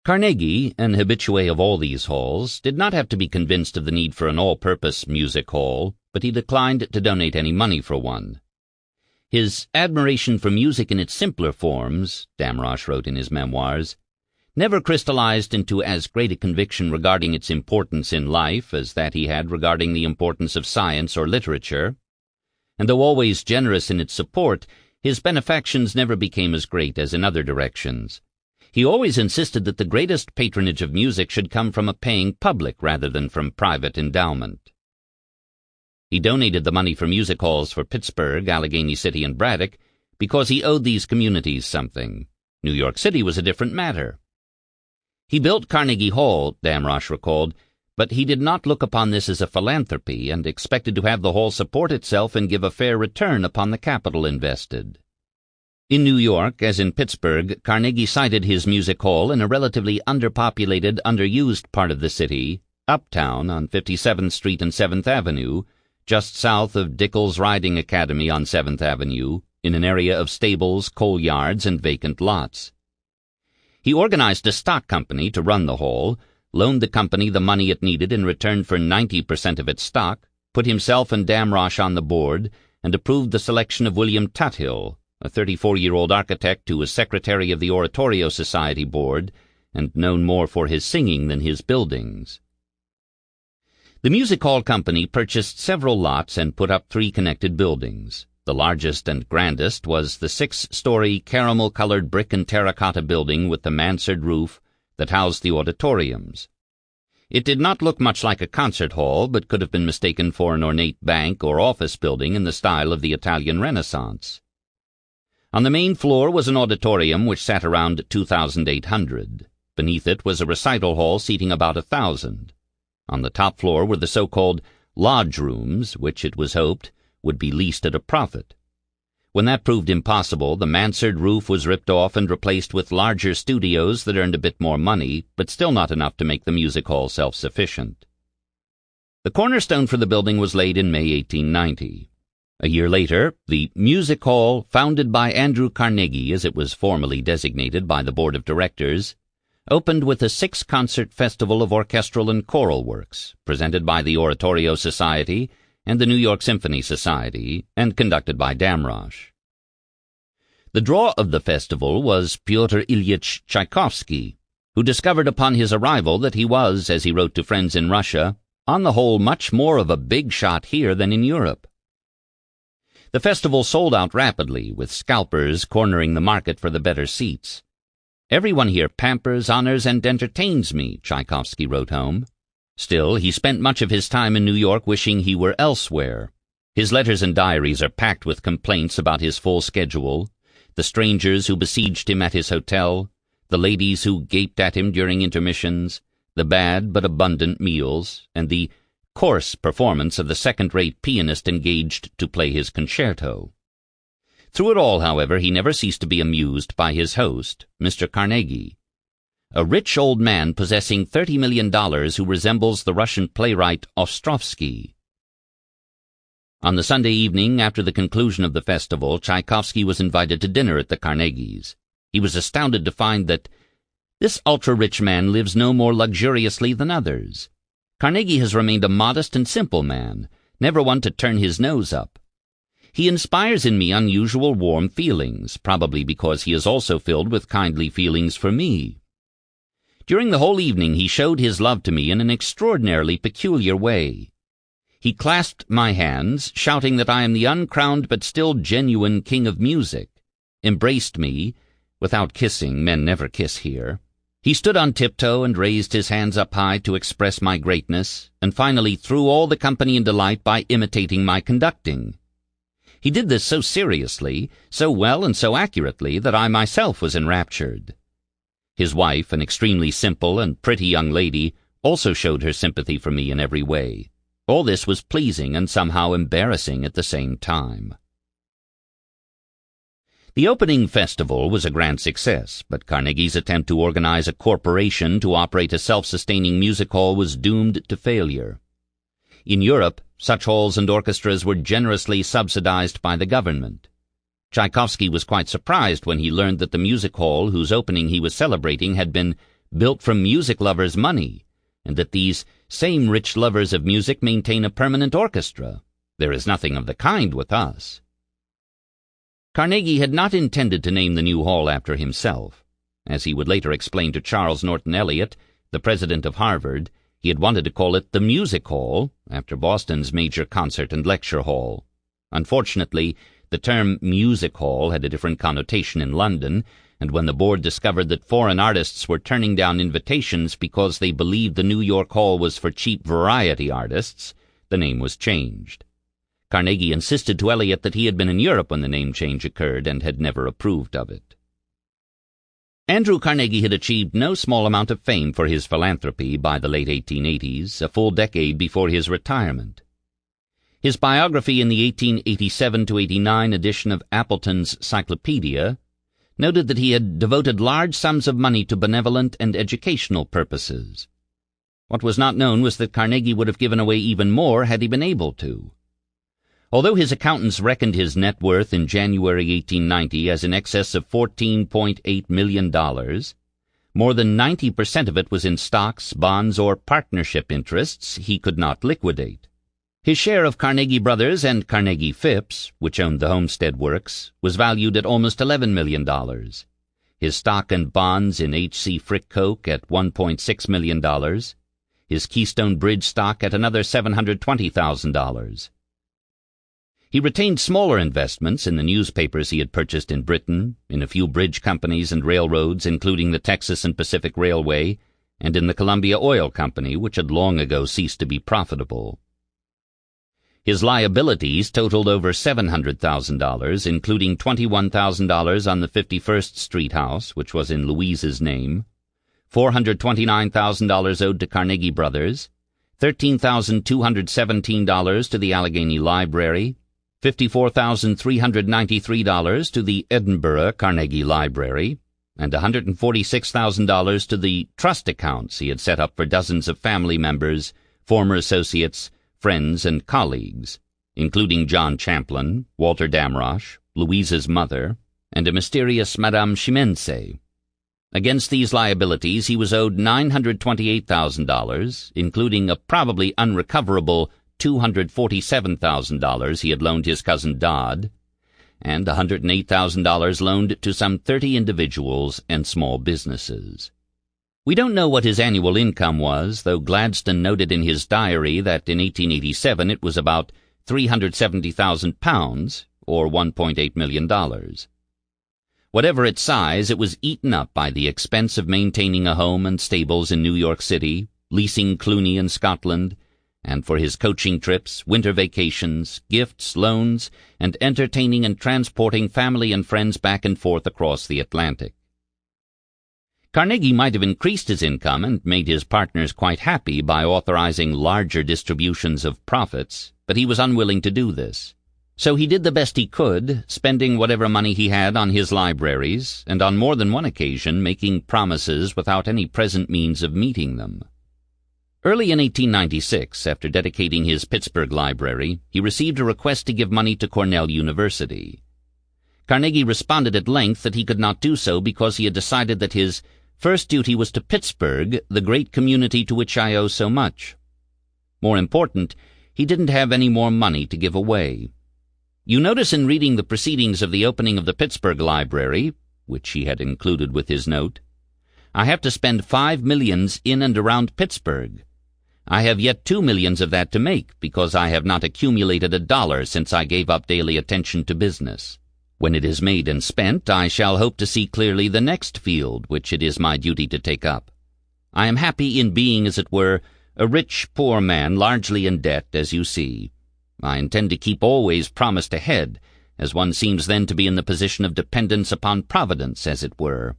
Carnegie, an habitué of all these halls, did not have to be convinced of the need for an all-purpose music hall, but he declined to donate any money for one. His admiration for music in its simpler forms, Damrosch wrote in his memoirs, never crystallized into as great a conviction regarding its importance in life as that he had regarding the importance of science or literature, and though always generous in its support, his benefactions never became as great as in other directions. He always insisted that the greatest patronage of music should come from a paying public rather than from private endowment. He donated the money for music halls for Pittsburgh, Allegheny City, and Braddock because he owed these communities something. New York City was a different matter. He built Carnegie Hall, Damrosch recalled, but he did not look upon this as a philanthropy and expected to have the hall support itself and give a fair return upon the capital invested. In New York, as in Pittsburgh, Carnegie sited his music hall in a relatively underpopulated, underused part of the city, uptown on 57th Street and 7th Avenue, just south of Dickel's Riding Academy on 7th Avenue, in an area of stables, coal yards, and vacant lots. He organized a stock company to run the hall, loaned the company the money it needed in return for 90% of its stock, put himself and Damrosch on the board, and approved the selection of William Tuthill, a 34-year-old architect who was secretary of the Oratorio Society Board and known more for his singing than his buildings. The music hall company purchased several lots and put up 3 connected buildings. The largest and grandest was the 6-story caramel-colored brick and terracotta building with the mansard roof that housed the auditoriums. It did not look much like a concert hall, but could have been mistaken for an ornate bank or office building in the style of the Italian Renaissance. On the main floor was an auditorium which sat around 2,800. Beneath it was a recital hall seating about 1,000. On the top floor were the so-called lodge rooms, which, it was hoped, would be leased at a profit. When that proved impossible, the mansard roof was ripped off and replaced with larger studios that earned a bit more money, but still not enough to make the music hall self-sufficient. The cornerstone for the building was laid in May 1890. A year later, the Music Hall, founded by Andrew Carnegie, as it was formally designated by the Board of Directors, opened with a 6-concert festival of orchestral and choral works, presented by the Oratorio Society and the New York Symphony Society, and conducted by Damrosch. The draw of the festival was Pyotr Ilyich Tchaikovsky, who discovered upon his arrival that he was, as he wrote to friends in Russia, on the whole much more of a big shot here than in Europe. The festival sold out rapidly, with scalpers cornering the market for the better seats. "Everyone here pampers, honors, and entertains me," Tchaikovsky wrote home. Still, he spent much of his time in New York wishing he were elsewhere. His letters and diaries are packed with complaints about his full schedule, the strangers who besieged him at his hotel, the ladies who gaped at him during intermissions, the bad but abundant meals, and the coarse performance of the second-rate pianist engaged to play his concerto. Through it all, however, he never ceased to be amused by his host, Mr. Carnegie, a rich old man possessing $30 million who resembles the Russian playwright Ostrovsky. On the Sunday evening after the conclusion of the festival, Tchaikovsky was invited to dinner at the Carnegies. He was astounded to find that this ultra-rich man lives no more luxuriously than others. Carnegie has remained a modest and simple man, never one to turn his nose up. He inspires in me unusual warm feelings, probably because he is also filled with kindly feelings for me. During the whole evening he showed his love to me in an extraordinarily peculiar way. He clasped my hands, shouting that I am the uncrowned but still genuine king of music, embraced me, without kissing, men never kiss here. He stood on tiptoe and raised his hands up high to express my greatness, and finally threw all the company in delight by imitating my conducting. He did this so seriously, so well and so accurately that I myself was enraptured. His wife, an extremely simple and pretty young lady, also showed her sympathy for me in every way. All this was pleasing and somehow embarrassing at the same time. The opening festival was a grand success, but Carnegie's attempt to organize a corporation to operate a self-sustaining music hall was doomed to failure. In Europe, such halls and orchestras were generously subsidized by the government. Tchaikovsky was quite surprised when he learned that the music hall whose opening he was celebrating had been built from music lovers' money, and that these same rich lovers of music maintain a permanent orchestra. There is nothing of the kind with us. Carnegie had not intended to name the new hall after himself. As he would later explain to Charles Norton Eliot, the president of Harvard, he had wanted to call it the Music Hall, after Boston's major concert and lecture hall. Unfortunately, the term music hall had a different connotation in London, and when the board discovered that foreign artists were turning down invitations because they believed the New York hall was for cheap variety artists, the name was changed. Carnegie insisted to Eliot that he had been in Europe when the name change occurred and had never approved of it. Andrew Carnegie had achieved no small amount of fame for his philanthropy by the late 1880s, a full decade before his retirement. His biography in the 1887-89 edition of Appleton's Cyclopedia noted that he had devoted large sums of money to benevolent and educational purposes. What was not known was that Carnegie would have given away even more had he been able to. Although his accountants reckoned his net worth in January 1890 as in excess of $14.8 million, more than 90% of it was in stocks, bonds, or partnership interests he could not liquidate. His share of Carnegie Brothers and Carnegie Phipps, which owned the Homestead Works, was valued at almost $11 million. His stock and bonds in H.C. Frick Coke at $1.6 million. His Keystone Bridge stock at another $720,000. He retained smaller investments in the newspapers he had purchased in Britain, in a few bridge companies and railroads, including the Texas and Pacific Railway, and in the Columbia Oil Company, which had long ago ceased to be profitable. His liabilities totaled over $700,000, including $21,000 on the 51st Street house, which was in Louise's name, $429,000 owed to Carnegie Brothers, $13,217 to the Allegheny Library, $54,393 to the Edinburgh Carnegie Library, and $146,000 to the trust accounts he had set up for dozens of family members, former associates, friends, and colleagues, including John Champlin, Walter Damrosch, Louise's mother, and a mysterious Madame Chimense. Against these liabilities he was owed $928,000, including a probably unrecoverable $247,000 he had loaned his cousin Dodd, and $108,000 loaned to some 30 individuals and small businesses. We don't know what his annual income was, though Gladstone noted in his diary that in 1887 it was about £370,000, or $1.8 million. Whatever its size, it was eaten up by the expense of maintaining a home and stables in New York City, leasing Cluny in Scotland, and for his coaching trips, winter vacations, gifts, loans, and entertaining and transporting family and friends back and forth across the Atlantic. Carnegie might have increased his income and made his partners quite happy by authorizing larger distributions of profits, but he was unwilling to do this. So he did the best he could, spending whatever money he had on his libraries, and on more than one occasion making promises without any present means of meeting them. Early in 1896, after dedicating his Pittsburgh library, he received a request to give money to Cornell University. Carnegie responded at length that he could not do so because he had decided that his first duty was to Pittsburgh, the great community to which I owe so much. More important, he didn't have any more money to give away. You notice in reading the proceedings of the opening of the Pittsburgh Library, which he had included with his note, I have to spend $5 million in and around Pittsburgh. I have yet $2 million of that to make, because I have not accumulated a dollar since I gave up daily attention to business. When it is made and spent, I shall hope to see clearly the next field which it is my duty to take up. I am happy in being, as it were, a rich poor man, largely in debt, as you see. I intend to keep always promised ahead, as one seems then to be in the position of dependence upon Providence, as it were.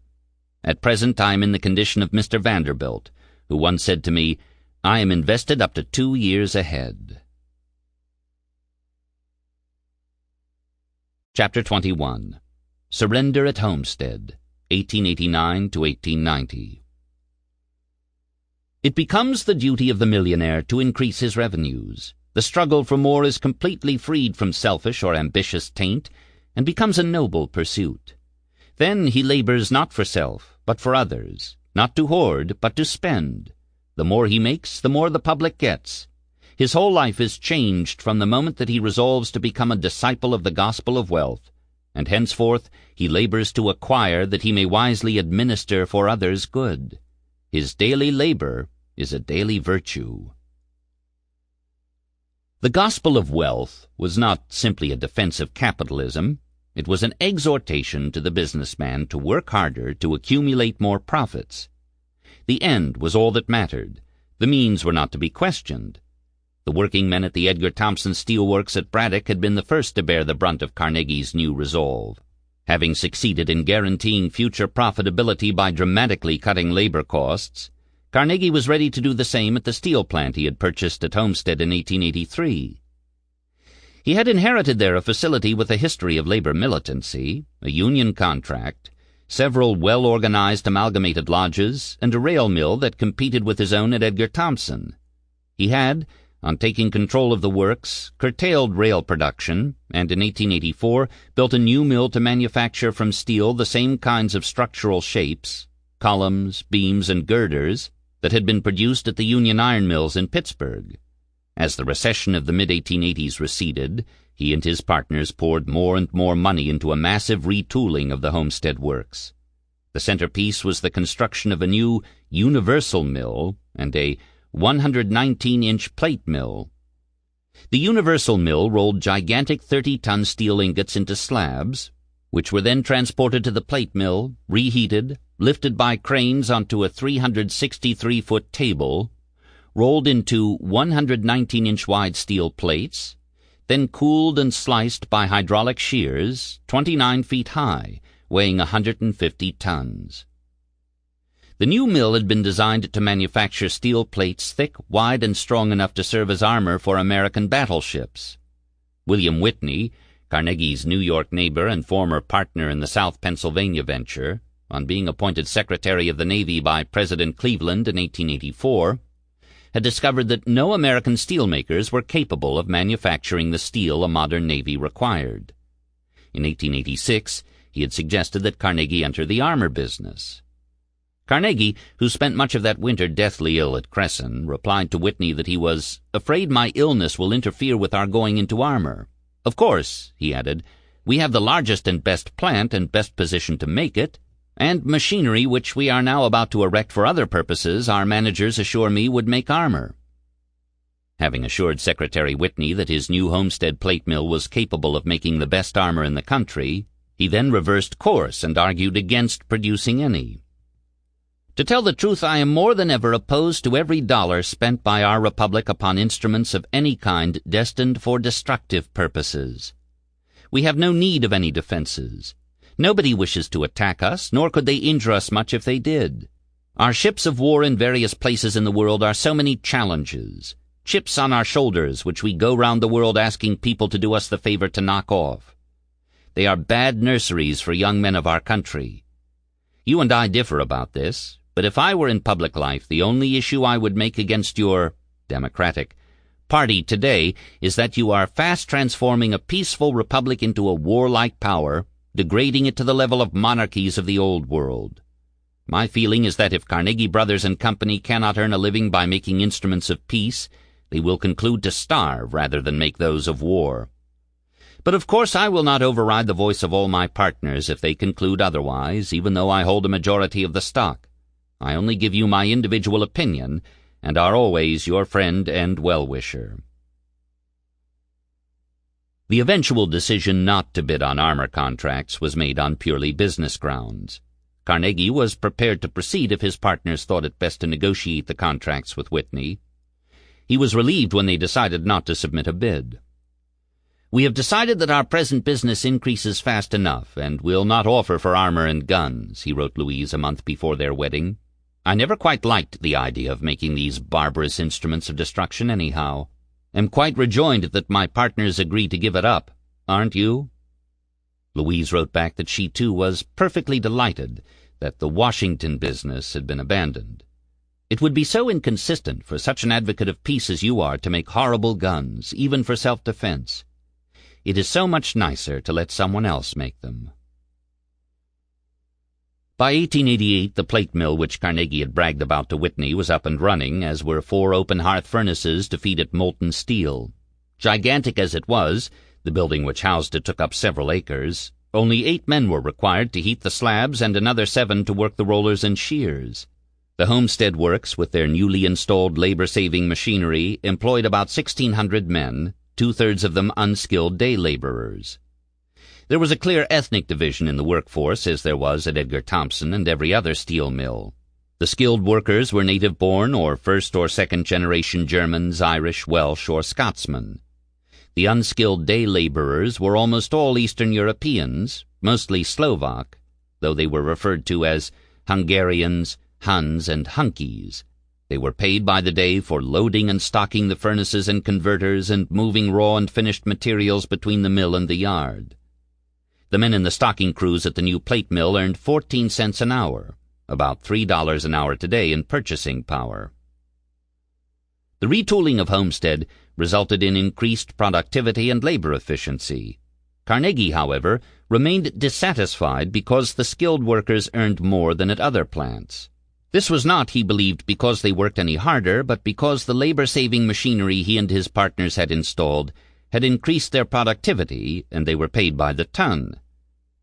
At present I am in the condition of Mr. Vanderbilt, who once said to me, I am invested up to 2 years ahead. Chapter 21. Surrender at Homestead, 1889 to 1890. It becomes the duty of the millionaire to increase his revenues. The struggle for more is completely freed from selfish or ambitious taint, and becomes a noble pursuit. Then he labors not for self, but for others, not to hoard, but to spend. The more he makes, the more the public gets. His whole life is changed from the moment that he resolves to become a disciple of the gospel of wealth, and henceforth he labors to acquire that he may wisely administer for others' good. His daily labor is a daily virtue. The gospel of wealth was not simply a defense of capitalism. It was an exhortation to the businessman to work harder to accumulate more profits. The end was all that mattered. The means were not to be questioned. The working men at the Edgar Thomson Steel Works at Braddock had been the first to bear the brunt of Carnegie's new resolve. Having succeeded in guaranteeing future profitability by dramatically cutting labor costs, Carnegie was ready to do the same at the steel plant he had purchased at Homestead in 1883. He had inherited there a facility with a history of labor militancy, a union contract, several well-organized amalgamated lodges, and a rail mill that competed with his own at Edgar Thomson. He had, on taking control of the works, curtailed rail production, and in 1884 built a new mill to manufacture from steel the same kinds of structural shapes, columns, beams, and girders, that had been produced at the Union iron mills in Pittsburgh. As the recession of the mid-1880s receded, he and his partners poured more and more money into a massive retooling of the Homestead works. The centerpiece was the construction of a new universal mill and a 119-inch plate mill. The universal mill rolled gigantic 30-ton steel ingots into slabs, which were then transported to the plate mill, reheated, lifted by cranes onto a 363-foot table, rolled into 119-inch wide steel plates, then cooled and sliced by hydraulic shears, 29 feet high, weighing 150 tons. The new mill had been designed to manufacture steel plates thick, wide, and strong enough to serve as armor for American battleships. William Whitney, Carnegie's New York neighbor and former partner in the South Pennsylvania venture, on being appointed Secretary of the Navy by President Cleveland in 1884, had discovered that no American steelmakers were capable of manufacturing the steel a modern navy required. In 1886, he had suggested that Carnegie enter the armor business. Carnegie, who spent much of that winter deathly ill at Cresson, replied to Whitney that he was afraid my illness will interfere with our going into armor. Of course, he added, we have the largest and best plant and best position to make it, and machinery which we are now about to erect for other purposes our managers assure me would make armor. Having assured Secretary Whitney that his new Homestead plate mill was capable of making the best armor in the country, he then reversed course and argued against producing any. To tell the truth, I am more than ever opposed to every dollar spent by our republic upon instruments of any kind destined for destructive purposes. We have no need of any defenses. Nobody wishes to attack us, nor could they injure us much if they did. Our ships of war in various places in the world are so many challenges, chips on our shoulders which we go round the world asking people to do us the favor to knock off. They are bad nurseries for young men of our country. You and I differ about this, but if I were in public life, the only issue I would make against your Democratic party today is that you are fast transforming a peaceful republic into a warlike power, degrading it to the level of monarchies of the old world. My feeling is that if Carnegie Brothers and Company cannot earn a living by making instruments of peace, they will conclude to starve rather than make those of war. But of course I will not override the voice of all my partners if they conclude otherwise, even though I hold a majority of the stock. I only give you my individual opinion, and are always your friend and well-wisher. The eventual decision not to bid on armor contracts was made on purely business grounds. Carnegie was prepared to proceed if his partners thought it best to negotiate the contracts with Whitney. He was relieved when they decided not to submit a bid. We have decided that our present business increases fast enough, and will not offer for armor and guns, he wrote Louise a month before their wedding. I never quite liked the idea of making these barbarous instruments of destruction anyhow. Am quite rejoined that my partners agree to give it up. Aren't you? Louise wrote back that she, too, was perfectly delighted that the Washington business had been abandoned. It would be so inconsistent for such an advocate of peace as you are to make horrible guns, even for self-defense. It is so much nicer to let someone else make them. By 1888, the plate mill which Carnegie had bragged about to Whitney was up and running, as were 4 open hearth furnaces to feed it molten steel. Gigantic as it was, the building which housed it took up several acres. Only 8 men were required to heat the slabs and another 7 to work the rollers and shears. The Homestead Works, with their newly installed labor-saving machinery, employed about 1,600 men, 2/3 of them unskilled day laborers. There was a clear ethnic division in the workforce, as there was at Edgar Thomson and every other steel mill. The skilled workers were native-born or first- or second-generation Germans, Irish, Welsh, or Scotsmen. The unskilled day laborers were almost all Eastern Europeans, mostly Slovak, though they were referred to as Hungarians, Huns, and Hunkies. They were paid by the day for loading and stocking the furnaces and converters and moving raw and finished materials between the mill and the yard. The men in the stocking crews at the new plate mill earned 14 cents an hour, about $3 an hour today in purchasing power. The retooling of Homestead resulted in increased productivity and labor efficiency. Carnegie, however, remained dissatisfied because the skilled workers earned more than at other plants. This was not, he believed, because they worked any harder, but because the labor-saving machinery he and his partners had installed had increased their productivity, and they were paid by the ton.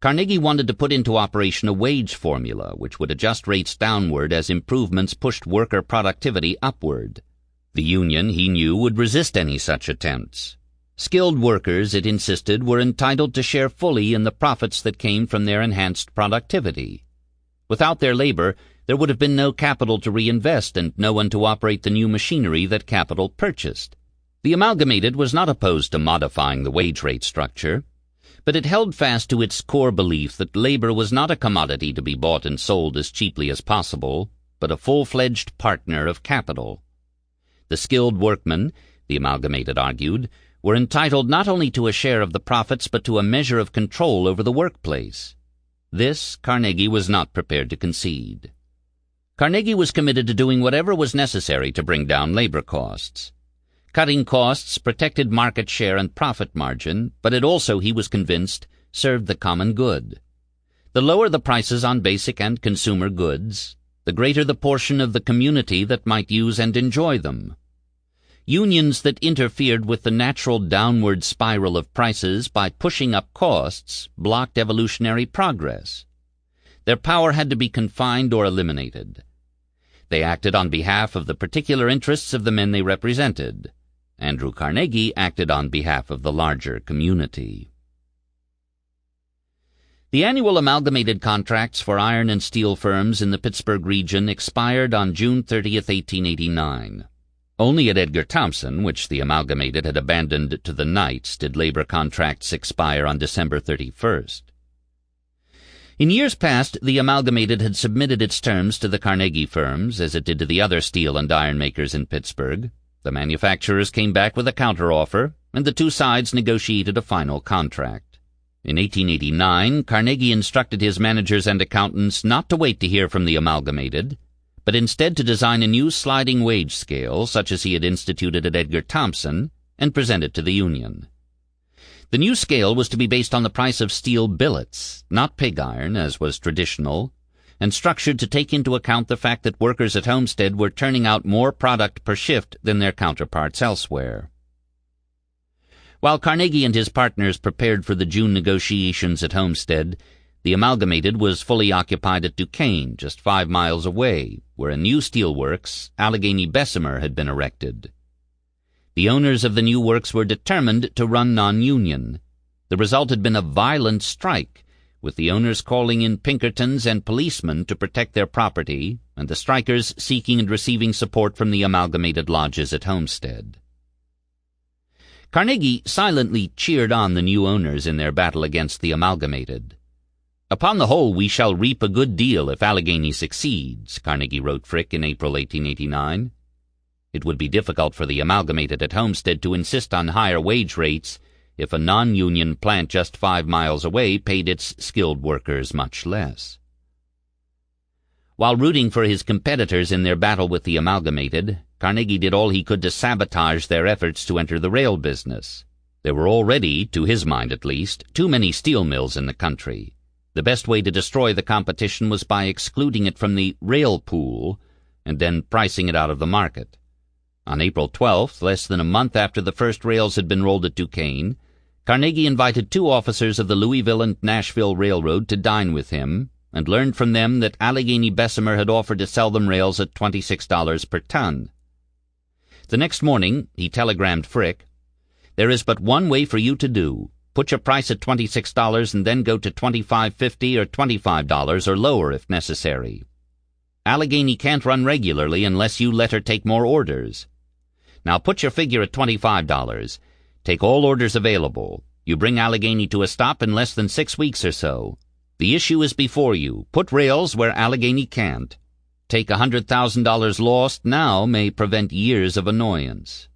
Carnegie wanted to put into operation a wage formula which would adjust rates downward as improvements pushed worker productivity upward. The union, he knew, would resist any such attempts. Skilled workers, it insisted, were entitled to share fully in the profits that came from their enhanced productivity. Without their labor, there would have been no capital to reinvest and no one to operate the new machinery that capital purchased. The Amalgamated was not opposed to modifying the wage rate structure, but it held fast to its core belief that labor was not a commodity to be bought and sold as cheaply as possible, but a full-fledged partner of capital. The skilled workmen, the Amalgamated argued, were entitled not only to a share of the profits but to a measure of control over the workplace. This Carnegie was not prepared to concede. Carnegie was committed to doing whatever was necessary to bring down labor costs. Cutting costs protected market share and profit margin, but it also, he was convinced, served the common good. The lower the prices on basic and consumer goods, the greater the portion of the community that might use and enjoy them. Unions that interfered with the natural downward spiral of prices by pushing up costs blocked evolutionary progress. Their power had to be confined or eliminated. They acted on behalf of the particular interests of the men they represented. Andrew Carnegie acted on behalf of the larger community. The annual amalgamated contracts for iron and steel firms in the Pittsburgh region expired on June 30th, 1889. Only at Edgar Thomson, which the Amalgamated had abandoned to the Knights, did labor contracts expire on December 31st. In years past, the Amalgamated had submitted its terms to the Carnegie firms, as it did to the other steel and iron makers in Pittsburgh. The manufacturers came back with a counteroffer, and the two sides negotiated a final contract. In 1889, Carnegie instructed his managers and accountants not to wait to hear from the Amalgamated, but instead to design a new sliding wage scale, such as he had instituted at Edgar Thomson, and present it to the union. The new scale was to be based on the price of steel billets, not pig iron, as was traditional, and structured to take into account the fact that workers at Homestead were turning out more product per shift than their counterparts elsewhere. While Carnegie and his partners prepared for the June negotiations at Homestead, the Amalgamated was fully occupied at Duquesne, just 5 miles away, where a new steelworks, Allegheny Bessemer, had been erected. The owners of the new works were determined to run non-union. The result had been a violent strike, with the owners calling in Pinkertons and policemen to protect their property, and the strikers seeking and receiving support from the Amalgamated lodges at Homestead. Carnegie silently cheered on the new owners in their battle against the Amalgamated. "Upon the whole, we shall reap a good deal if Allegheny succeeds," Carnegie wrote Frick in April 1889. It would be difficult for the Amalgamated at Homestead to insist on higher wage rates if a non-union plant just 5 miles away paid its skilled workers much less. While rooting for his competitors in their battle with the amalgamated, Carnegie did all he could to sabotage their efforts to enter the rail business. There were already, to his mind at least, too many steel mills in the country. The best way to destroy the competition was by excluding it from the rail pool and then pricing it out of the market. On April 12th, less than a month after the first rails had been rolled at Duquesne, Carnegie invited 2 officers of the Louisville and Nashville Railroad to dine with him and learned from them that Allegheny Bessemer had offered to sell them rails at $26 per ton. The next morning he telegrammed Frick, "There is but one way for you to do. Put your price at $26 and then go to $25.50 or $25 or lower if necessary. Allegheny can't run regularly unless you let her take more orders. Now put your figure at $25. Take all orders available. You bring Allegheny to a stop in less than 6 weeks or so. The issue is before you. Put rails where Allegheny can't. Take $100,000 lost now may prevent years of annoyance."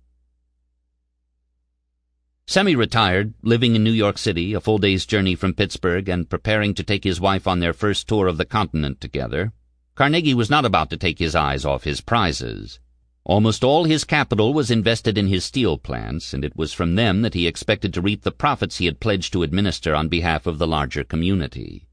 Semi-retired, living in New York City, a full day's journey from Pittsburgh, and preparing to take his wife on their first tour of the continent together, Carnegie was not about to take his eyes off his prizes. Almost all his capital was invested in his steel plants, and it was from them that he expected to reap the profits he had pledged to administer on behalf of the larger community.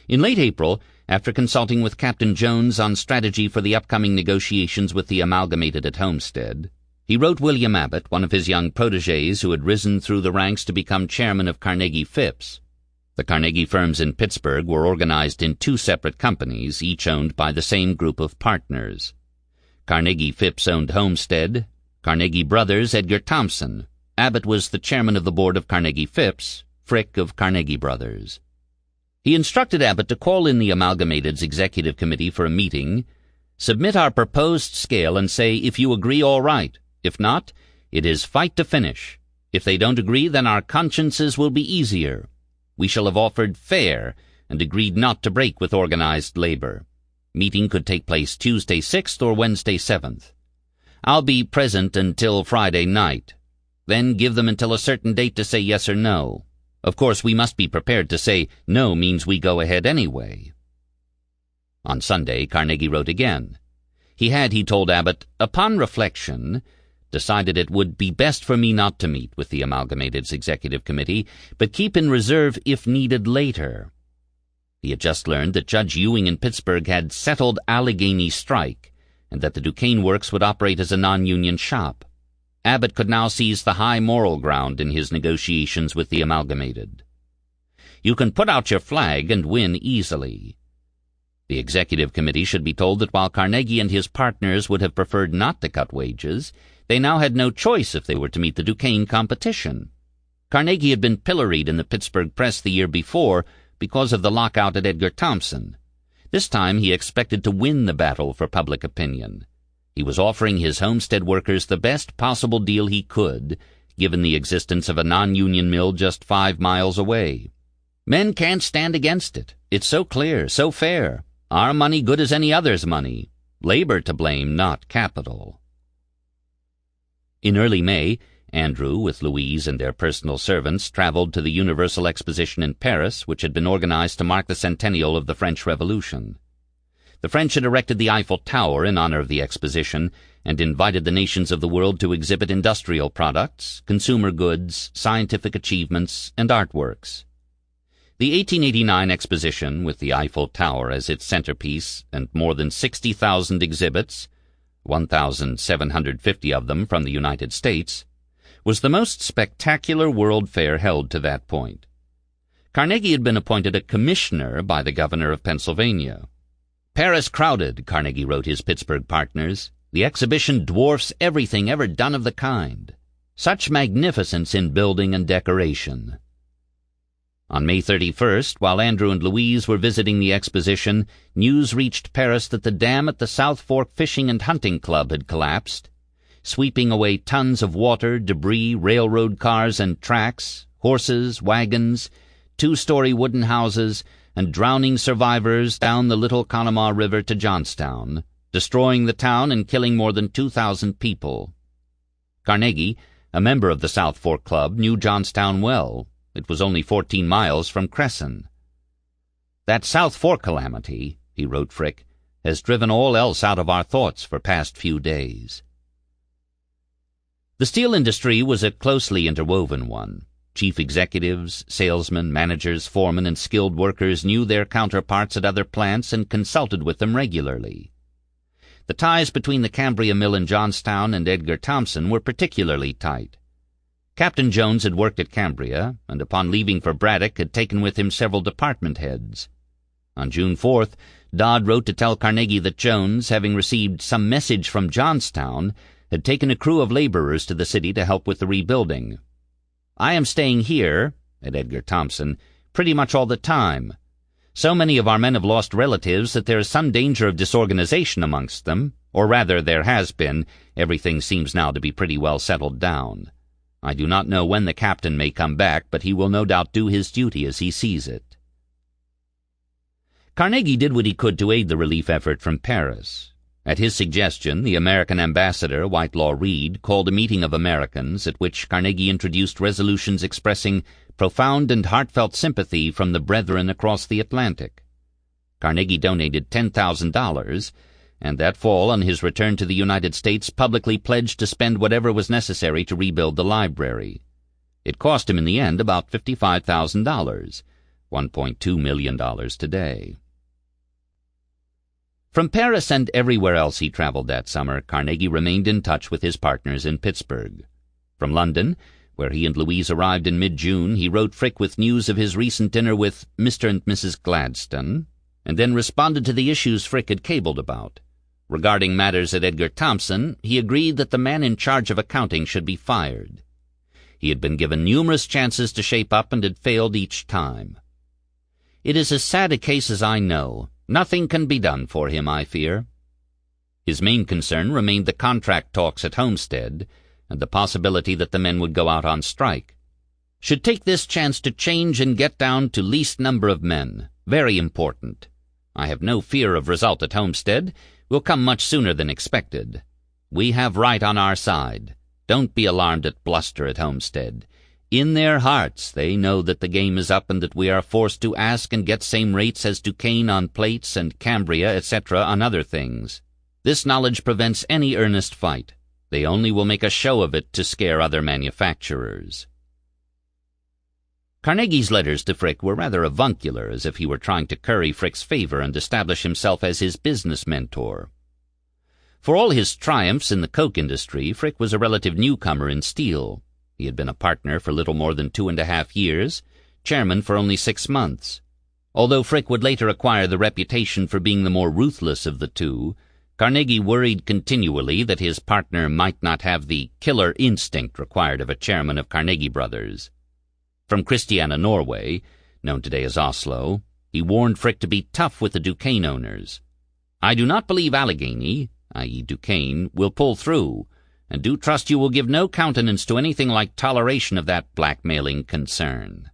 In late April, after consulting with Captain Jones on strategy for the upcoming negotiations with the amalgamated at Homestead, he wrote William Abbott, one of his young protégés who had risen through the ranks to become chairman of Carnegie Phipps. The Carnegie firms in Pittsburgh were organized in 2 separate companies, each owned by the same group of partners. Carnegie Phipps owned Homestead, Carnegie Brothers Edgar Thompson. Abbott was the chairman of the board of Carnegie Phipps, Frick of Carnegie Brothers. He instructed Abbott to call in the Amalgamated's executive committee for a meeting, submit our proposed scale and say, if you agree, all right. If not, it is fight to finish. If they don't agree, then our consciences will be easier. We shall have offered fair and agreed not to break with organized labor. Meeting could take place Tuesday 6th or Wednesday 7th. I'll be present until Friday night. Then give them until a certain date to say yes or no. Of course, we must be prepared to say no means we go ahead anyway. On Sunday, Carnegie wrote again. He had, he told Abbott, upon reflection, decided it would be best for me not to meet with the Amalgamated's executive committee, but keep in reserve if needed later. He had just learned that Judge Ewing in Pittsburgh had settled Allegheny strike, and that the Duquesne Works would operate as a non-union shop. Abbott could now seize the high moral ground in his negotiations with the Amalgamated. You can put out your flag and win easily. The executive committee should be told that while Carnegie and his partners would have preferred not to cut wages, they now had no choice if they were to meet the Duquesne competition. Carnegie had been pilloried in the Pittsburgh press the year before because of the lockout at Edgar Thompson. This time he expected to win the battle for public opinion. He was offering his Homestead workers the best possible deal he could, given the existence of a non-union mill just 5 miles away. Men can't stand against it. It's so clear, so fair. Our money good as any other's money. Labor to blame, not capital. In early May, Andrew, with Louise and their personal servants, traveled to the Universal Exposition in Paris, which had been organized to mark the centennial of the French Revolution. The French had erected the Eiffel Tower in honor of the exposition and invited the nations of the world to exhibit industrial products, consumer goods, scientific achievements, and artworks. The 1889 exposition, with the Eiffel Tower as its centerpiece and more than 60,000 exhibits, 1,750 of them from the United States, was the most spectacular world fair held to that point. Carnegie had been appointed a commissioner by the governor of Pennsylvania. Paris crowded, Carnegie wrote his Pittsburgh partners. The exhibition dwarfs everything ever done of the kind. Such magnificence in building and decoration. On May 31st, while Andrew and Louise were visiting the exposition, news reached Paris that the dam at the South Fork Fishing and Hunting Club had collapsed, sweeping away tons of water, debris, railroad cars and tracks, horses, wagons, 2-story wooden houses, and drowning survivors down the Little Conemaugh River to Johnstown, destroying the town and killing more than 2,000 people. Carnegie, A member of the South Fork Club knew Johnstown well. It was only 14 miles from Cresson. "That South Fork calamity," he wrote Frick, "has driven all else out of our thoughts for past few days." The steel industry was a closely interwoven one. Chief executives, salesmen, managers, foremen, and skilled workers knew their counterparts at other plants and consulted with them regularly. The ties between the Cambria mill in Johnstown and Edgar Thomson were particularly tight. Captain Jones had worked at Cambria, and upon leaving for Braddock had taken with him several department heads. On June 4th, Dodd wrote to tell Carnegie that Jones, having received some message from Johnstown, had taken a crew of laborers to the city to help with the rebuilding. "I am staying here," at Edgar Thomson, "pretty much all the time. So many of our men have lost relatives that there is some danger of disorganization amongst them, or rather there has been. Everything seems now to be pretty well settled down. I do not know when the captain may come back, but he will no doubt do his duty as he sees it." Carnegie did what he could to aid the relief effort from Paris. At his suggestion, the American ambassador, Whitelaw Reid, called a meeting of Americans at which Carnegie introduced resolutions expressing profound and heartfelt sympathy from the brethren across the Atlantic. Carnegie donated $10,000, and that fall, on his return to the United States, publicly pledged to spend whatever was necessary to rebuild the library. It cost him in the end about $55,000, $1.2 million today. From Paris and everywhere else he traveled that summer, Carnegie remained in touch with his partners in Pittsburgh. From London, where he and Louise arrived in mid-June, he wrote Frick with news of his recent dinner with Mr. and Mrs. Gladstone, and then responded to the issues Frick had cabled about. Regarding matters at Edgar Thomson, he agreed that the man in charge of accounting should be fired. He had been given numerous chances to shape up and had failed each time. "It is as sad a case as I know. Nothing can be done for him, I fear." His main concern remained the contract talks at Homestead, and the possibility that the men would go out on strike. "Should take this chance to change and get down to least number of men. Very important. I have no fear of result at Homestead. Will come much sooner than expected. We have right on our side. Don't be alarmed at bluster at Homestead. In their hearts they know that the game is up and that we are forced to ask and get same rates as Duquesne on plates and Cambria, etc. on other things. This knowledge prevents any earnest fight. They only will make a show of it to scare other manufacturers." Carnegie's letters to Frick were rather avuncular, as if he were trying to curry Frick's favor and establish himself as his business mentor. For all his triumphs in the coke industry, Frick was a relative newcomer in steel. He had been a partner for little more than 2.5 years, chairman for only 6 months. Although Frick would later acquire the reputation for being the more ruthless of the two, Carnegie worried continually that his partner might not have the killer instinct required of a chairman of Carnegie Brothers. From Christiania, Norway, known today as Oslo, he warned Frick to be tough with the Duquesne owners. "I do not believe Allegheny, i.e. Duquesne, will pull through, and do trust you will give no countenance to anything like toleration of that blackmailing concern."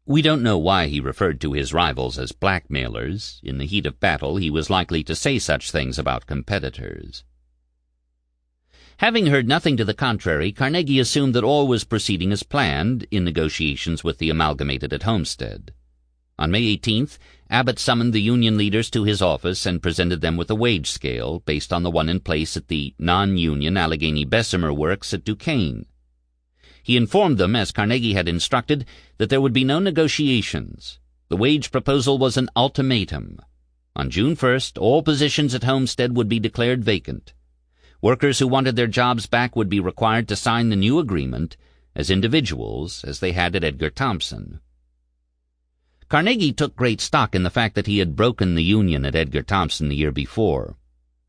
We don't know why he referred to his rivals as blackmailers. In the heat of battle he was likely to say such things about competitors. Having heard nothing to the contrary, Carnegie assumed that all was proceeding as planned in negotiations with the Amalgamated at Homestead. On May 18th, Abbott summoned the union leaders to his office and presented them with a wage scale based on the one in place at the non-union Allegheny Bessemer Works at Duquesne. He informed them, as Carnegie had instructed, that there would be no negotiations. The wage proposal was an ultimatum. On June 1st, all positions at Homestead would be declared vacant. Workers who wanted their jobs back would be required to sign the new agreement as individuals, as they had at Edgar Thomson. Carnegie took great stock in the fact that he had broken the union at Edgar Thomson the year before.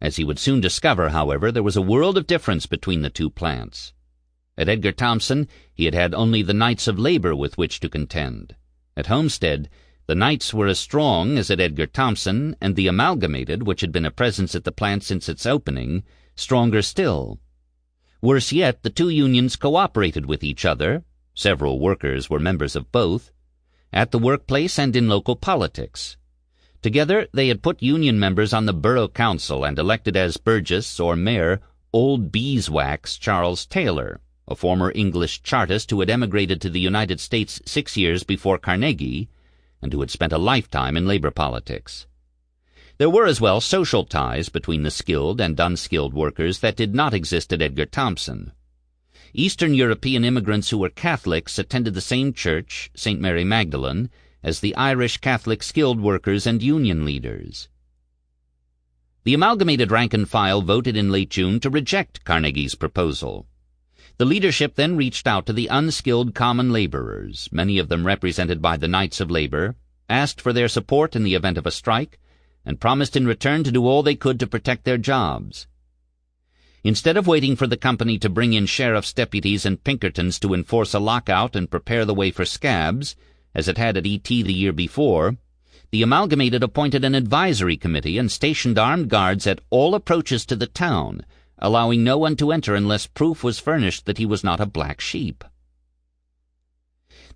As he would soon discover, however, there was a world of difference between the two plants. At Edgar Thomson he had had only the Knights of Labor with which to contend. At Homestead the Knights were as strong as at Edgar Thomson, and the Amalgamated, which had been a presence at the plant since its opening, stronger still. Worse yet, the two unions cooperated with each other. Several workers were members of both, at the workplace and in local politics. Together they had put union members on the borough council and elected as burgess or mayor old beeswax Charles Taylor, a former English Chartist who had emigrated to the United States 6 years before Carnegie, and who had spent a lifetime in labor politics. There were as well social ties between the skilled and unskilled workers that did not exist at Edgar Thomson. Eastern European immigrants who were Catholics attended the same church, St. Mary Magdalene, as the Irish Catholic skilled workers and union leaders. The amalgamated rank and file voted in late June to reject Carnegie's proposal. The leadership then reached out to the unskilled common laborers, many of them represented by the Knights of Labor, asked for their support in the event of a strike, and promised in return to do all they could to protect their jobs. Instead of waiting for the company to bring in sheriff's deputies and Pinkertons to enforce a lockout and prepare the way for scabs, as it had at E.T. the year before, the Amalgamated appointed an advisory committee and stationed armed guards at all approaches to the town, allowing no one to enter unless proof was furnished that he was not a black sheep.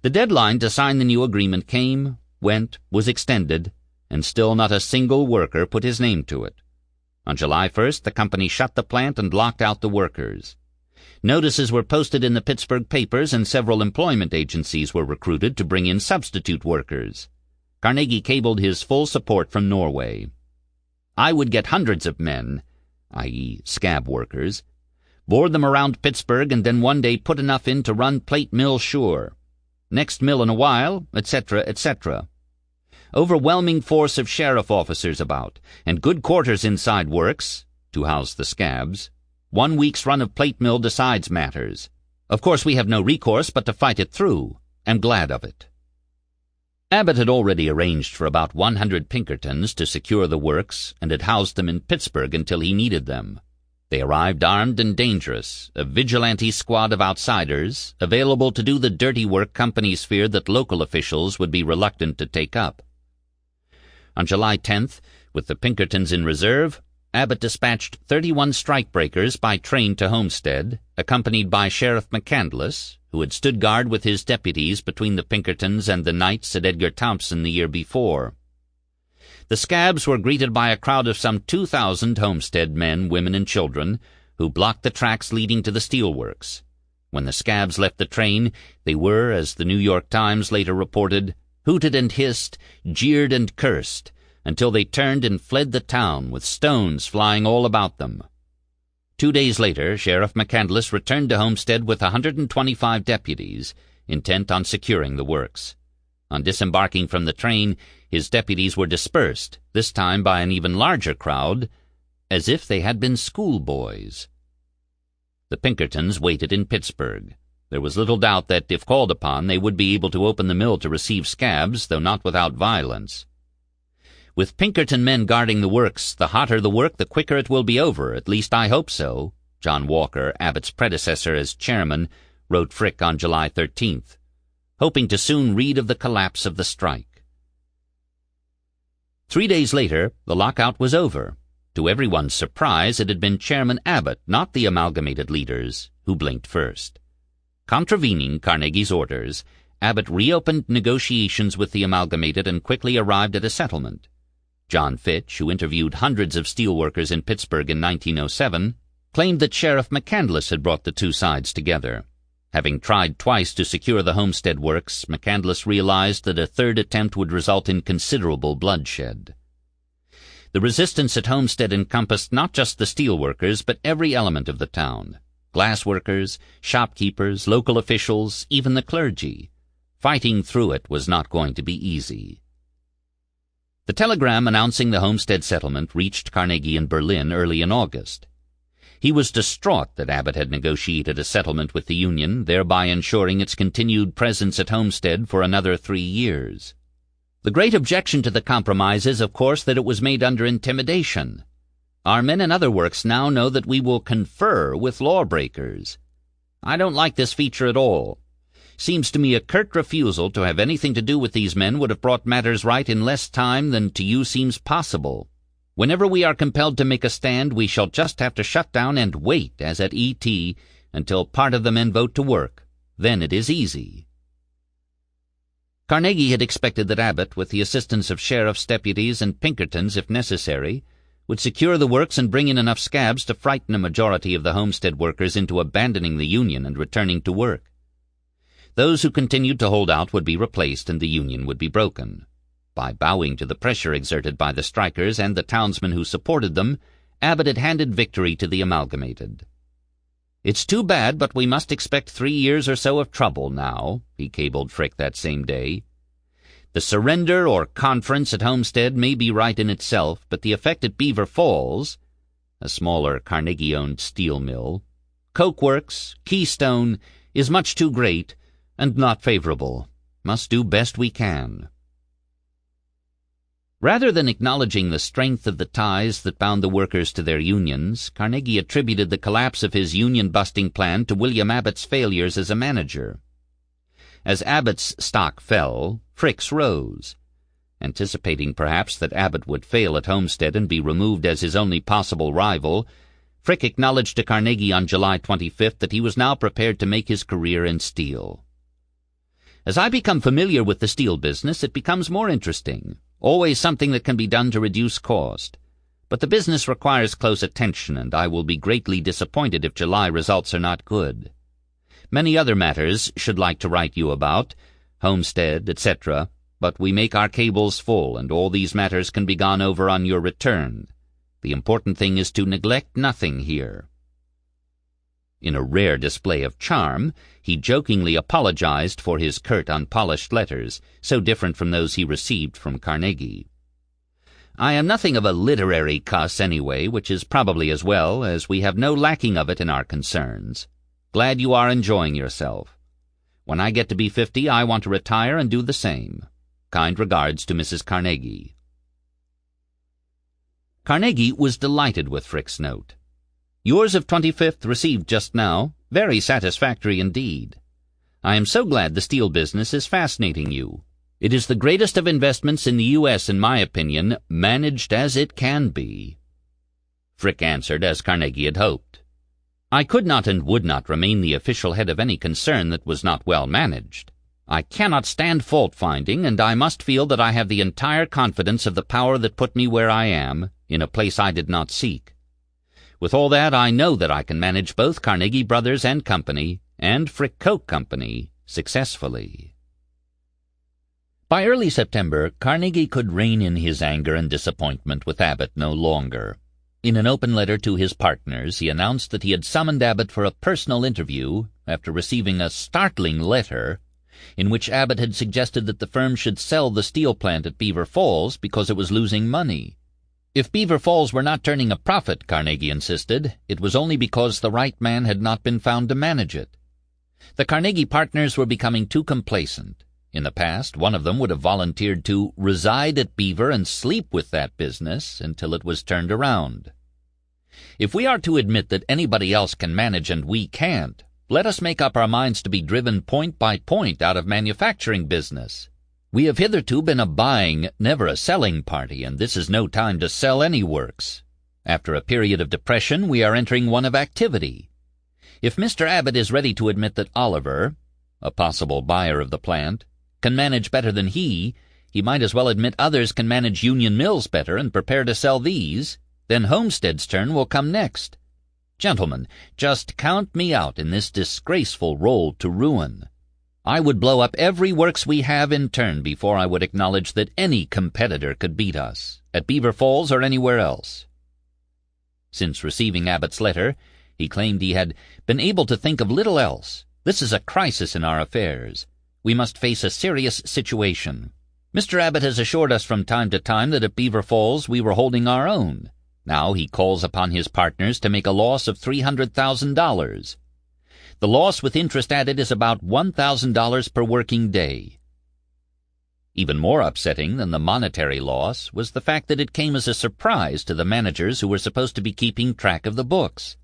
The deadline to sign the new agreement came, went, was extended, and still not a single worker put his name to it. On July 1st, the company shut the plant and locked out the workers. Notices were posted in the Pittsburgh papers, and several employment agencies were recruited to bring in substitute workers. Carnegie cabled his full support from Norway. I would get hundreds of men, i.e., scab workers, board them around Pittsburgh, and then one day put enough in to run plate mill sure. Next mill in a while, etc., etc. Overwhelming force of sheriff officers about, and good quarters inside works, to house the scabs. 1 week's run of plate mill decides matters. Of course we have no recourse but to fight it through. Am glad of it. Abbott had already arranged for about 100 Pinkertons to secure the works and had housed them in Pittsburgh until he needed them. They arrived armed and dangerous, a vigilante squad of outsiders, available to do the dirty work companies feared that local officials would be reluctant to take up. On July 10th, with the Pinkertons in reserve, Abbott dispatched 31 strikebreakers by train to Homestead, accompanied by Sheriff McCandless, who had stood guard with his deputies between the Pinkertons and the Knights at Edgar Thomson the year before. The scabs were greeted by a crowd of some 2,000 Homestead men, women, and children, who blocked the tracks leading to the steelworks. When the scabs left the train, they were, as the New York Times later reported, hooted and hissed, jeered and cursed, until they turned and fled the town with stones flying all about them. 2 days later, Sheriff McCandless returned to Homestead with 125 deputies, intent on securing the works. On disembarking from the train, his deputies were dispersed, this time by an even larger crowd, as if they had been schoolboys. The Pinkertons waited in Pittsburgh. There was little doubt that, if called upon, they would be able to open the mill to receive scabs, though not without violence. With Pinkerton men guarding the works, the hotter the work, the quicker it will be over, at least I hope so, John Walker, Abbott's predecessor as chairman, wrote Frick on July 13th, hoping to soon read of the collapse of the strike. 3 days later, the lockout was over. To everyone's surprise, it had been Chairman Abbott, not the amalgamated leaders, who blinked first. Contravening Carnegie's orders, Abbott reopened negotiations with the amalgamated and quickly arrived at a settlement. John Fitch, who interviewed hundreds of steelworkers in Pittsburgh in 1907, claimed that Sheriff McCandless had brought the two sides together. Having tried twice to secure the Homestead works, McCandless realized that a third attempt would result in considerable bloodshed. The resistance at Homestead encompassed not just the steelworkers, but every element of the town. Glassworkers, shopkeepers, local officials, even the clergy. Fighting through it was not going to be easy. The telegram announcing the Homestead settlement reached Carnegie in Berlin early in August. He was distraught that Abbott had negotiated a settlement with the Union, thereby ensuring its continued presence at Homestead for another 3 years. The great objection to the compromise is, of course, that it was made under intimidation. Our men in other works now know that we will confer with lawbreakers. I don't like this feature at all. Seems to me a curt refusal to have anything to do with these men would have brought matters right in less time than to you seems possible. Whenever we are compelled to make a stand, we shall just have to shut down and wait, as at E.T., until part of the men vote to work. Then it is easy. Carnegie had expected that Abbott, with the assistance of sheriff's deputies and Pinkertons if necessary, would secure the works and bring in enough scabs to frighten a majority of the homestead workers into abandoning the Union and returning to work. Those who continued to hold out would be replaced and the Union would be broken. By bowing to the pressure exerted by the strikers and the townsmen who supported them, Abbott had handed victory to the Amalgamated. "It's too bad, but we must expect 3 years or so of trouble now," he cabled Frick that same day. "The surrender or conference at Homestead may be right in itself, but the effect at Beaver Falls," a smaller Carnegie-owned steel mill, "Coke Works, Keystone, is much too great and not favorable. Must do best we can." Rather than acknowledging the strength of the ties that bound the workers to their unions, Carnegie attributed the collapse of his union-busting plan to William Abbott's failures as a manager. As Abbott's stock fell, Frick's rose. Anticipating perhaps that Abbott would fail at Homestead and be removed as his only possible rival, Frick acknowledged to Carnegie on July 25th that he was now prepared to make his career in steel. "As I become familiar with the steel business, it becomes more interesting. Always something that can be done to reduce cost. But the business requires close attention, and I will be greatly disappointed if July results are not good. Many other matters should like to write you about, Homestead, etc., but we make our cables full, and all these matters can be gone over on your return. The important thing is to neglect nothing here." In a rare display of charm, he jokingly apologized for his curt, unpolished letters, so different from those he received from Carnegie. "I am nothing of a literary cuss anyway, which is probably as well, as we have no lacking of it in our concerns. Glad you are enjoying yourself. When I get to be 50, I want to retire and do the same. Kind regards to Mrs. Carnegie." Carnegie was delighted with Frick's note. "Yours of 25th received just now. Very satisfactory indeed. I am so glad the steel business is fascinating you. It is the greatest of investments in the U.S., in my opinion, managed as it can be." Frick answered as Carnegie had hoped. "I could not and would not remain the official head of any concern that was not well managed. I cannot stand fault-finding, and I must feel that I have the entire confidence of the power that put me where I am, in a place I did not seek. With all that, I know that I can manage both Carnegie Brothers and Company and Frick Coke Company successfully." By early September, Carnegie could rein in his anger and disappointment with Abbott no longer. In an open letter to his partners, he announced that he had summoned Abbott for a personal interview after receiving a startling letter in which Abbott had suggested that the firm should sell the steel plant at Beaver Falls because it was losing money. If Beaver Falls were not turning a profit, Carnegie insisted, it was only because the right man had not been found to manage it. The Carnegie partners were becoming too complacent. In the past, one of them would have volunteered to reside at Beaver and sleep with that business until it was turned around. "If we are to admit that anybody else can manage and we can't, let us make up our minds to be driven point by point out of manufacturing business. We have hitherto been a buying, never a selling party, and this is no time to sell any works. After a period of depression, we are entering one of activity. If Mr. Abbott is ready to admit that Oliver, a possible buyer of the plant, can manage better than he might as well admit others can manage union mills better and prepare to sell these. Then Homestead's turn will come next. Gentlemen, just count me out in this disgraceful road to ruin. I would blow up every works we have in turn before I would acknowledge that any competitor could beat us, at Beaver Falls or anywhere else." Since receiving Abbott's letter, he claimed he had been able to think of little else. "This is a crisis in our affairs. We must face a serious situation. Mr. Abbott has assured us from time to time that at Beaver Falls we were holding our own. Now he calls upon his partners to make a loss of $300,000. The loss with interest added is about $1,000 per working day." Even more upsetting than the monetary loss was the fact that it came as a surprise to the managers who were supposed to be keeping track of the books.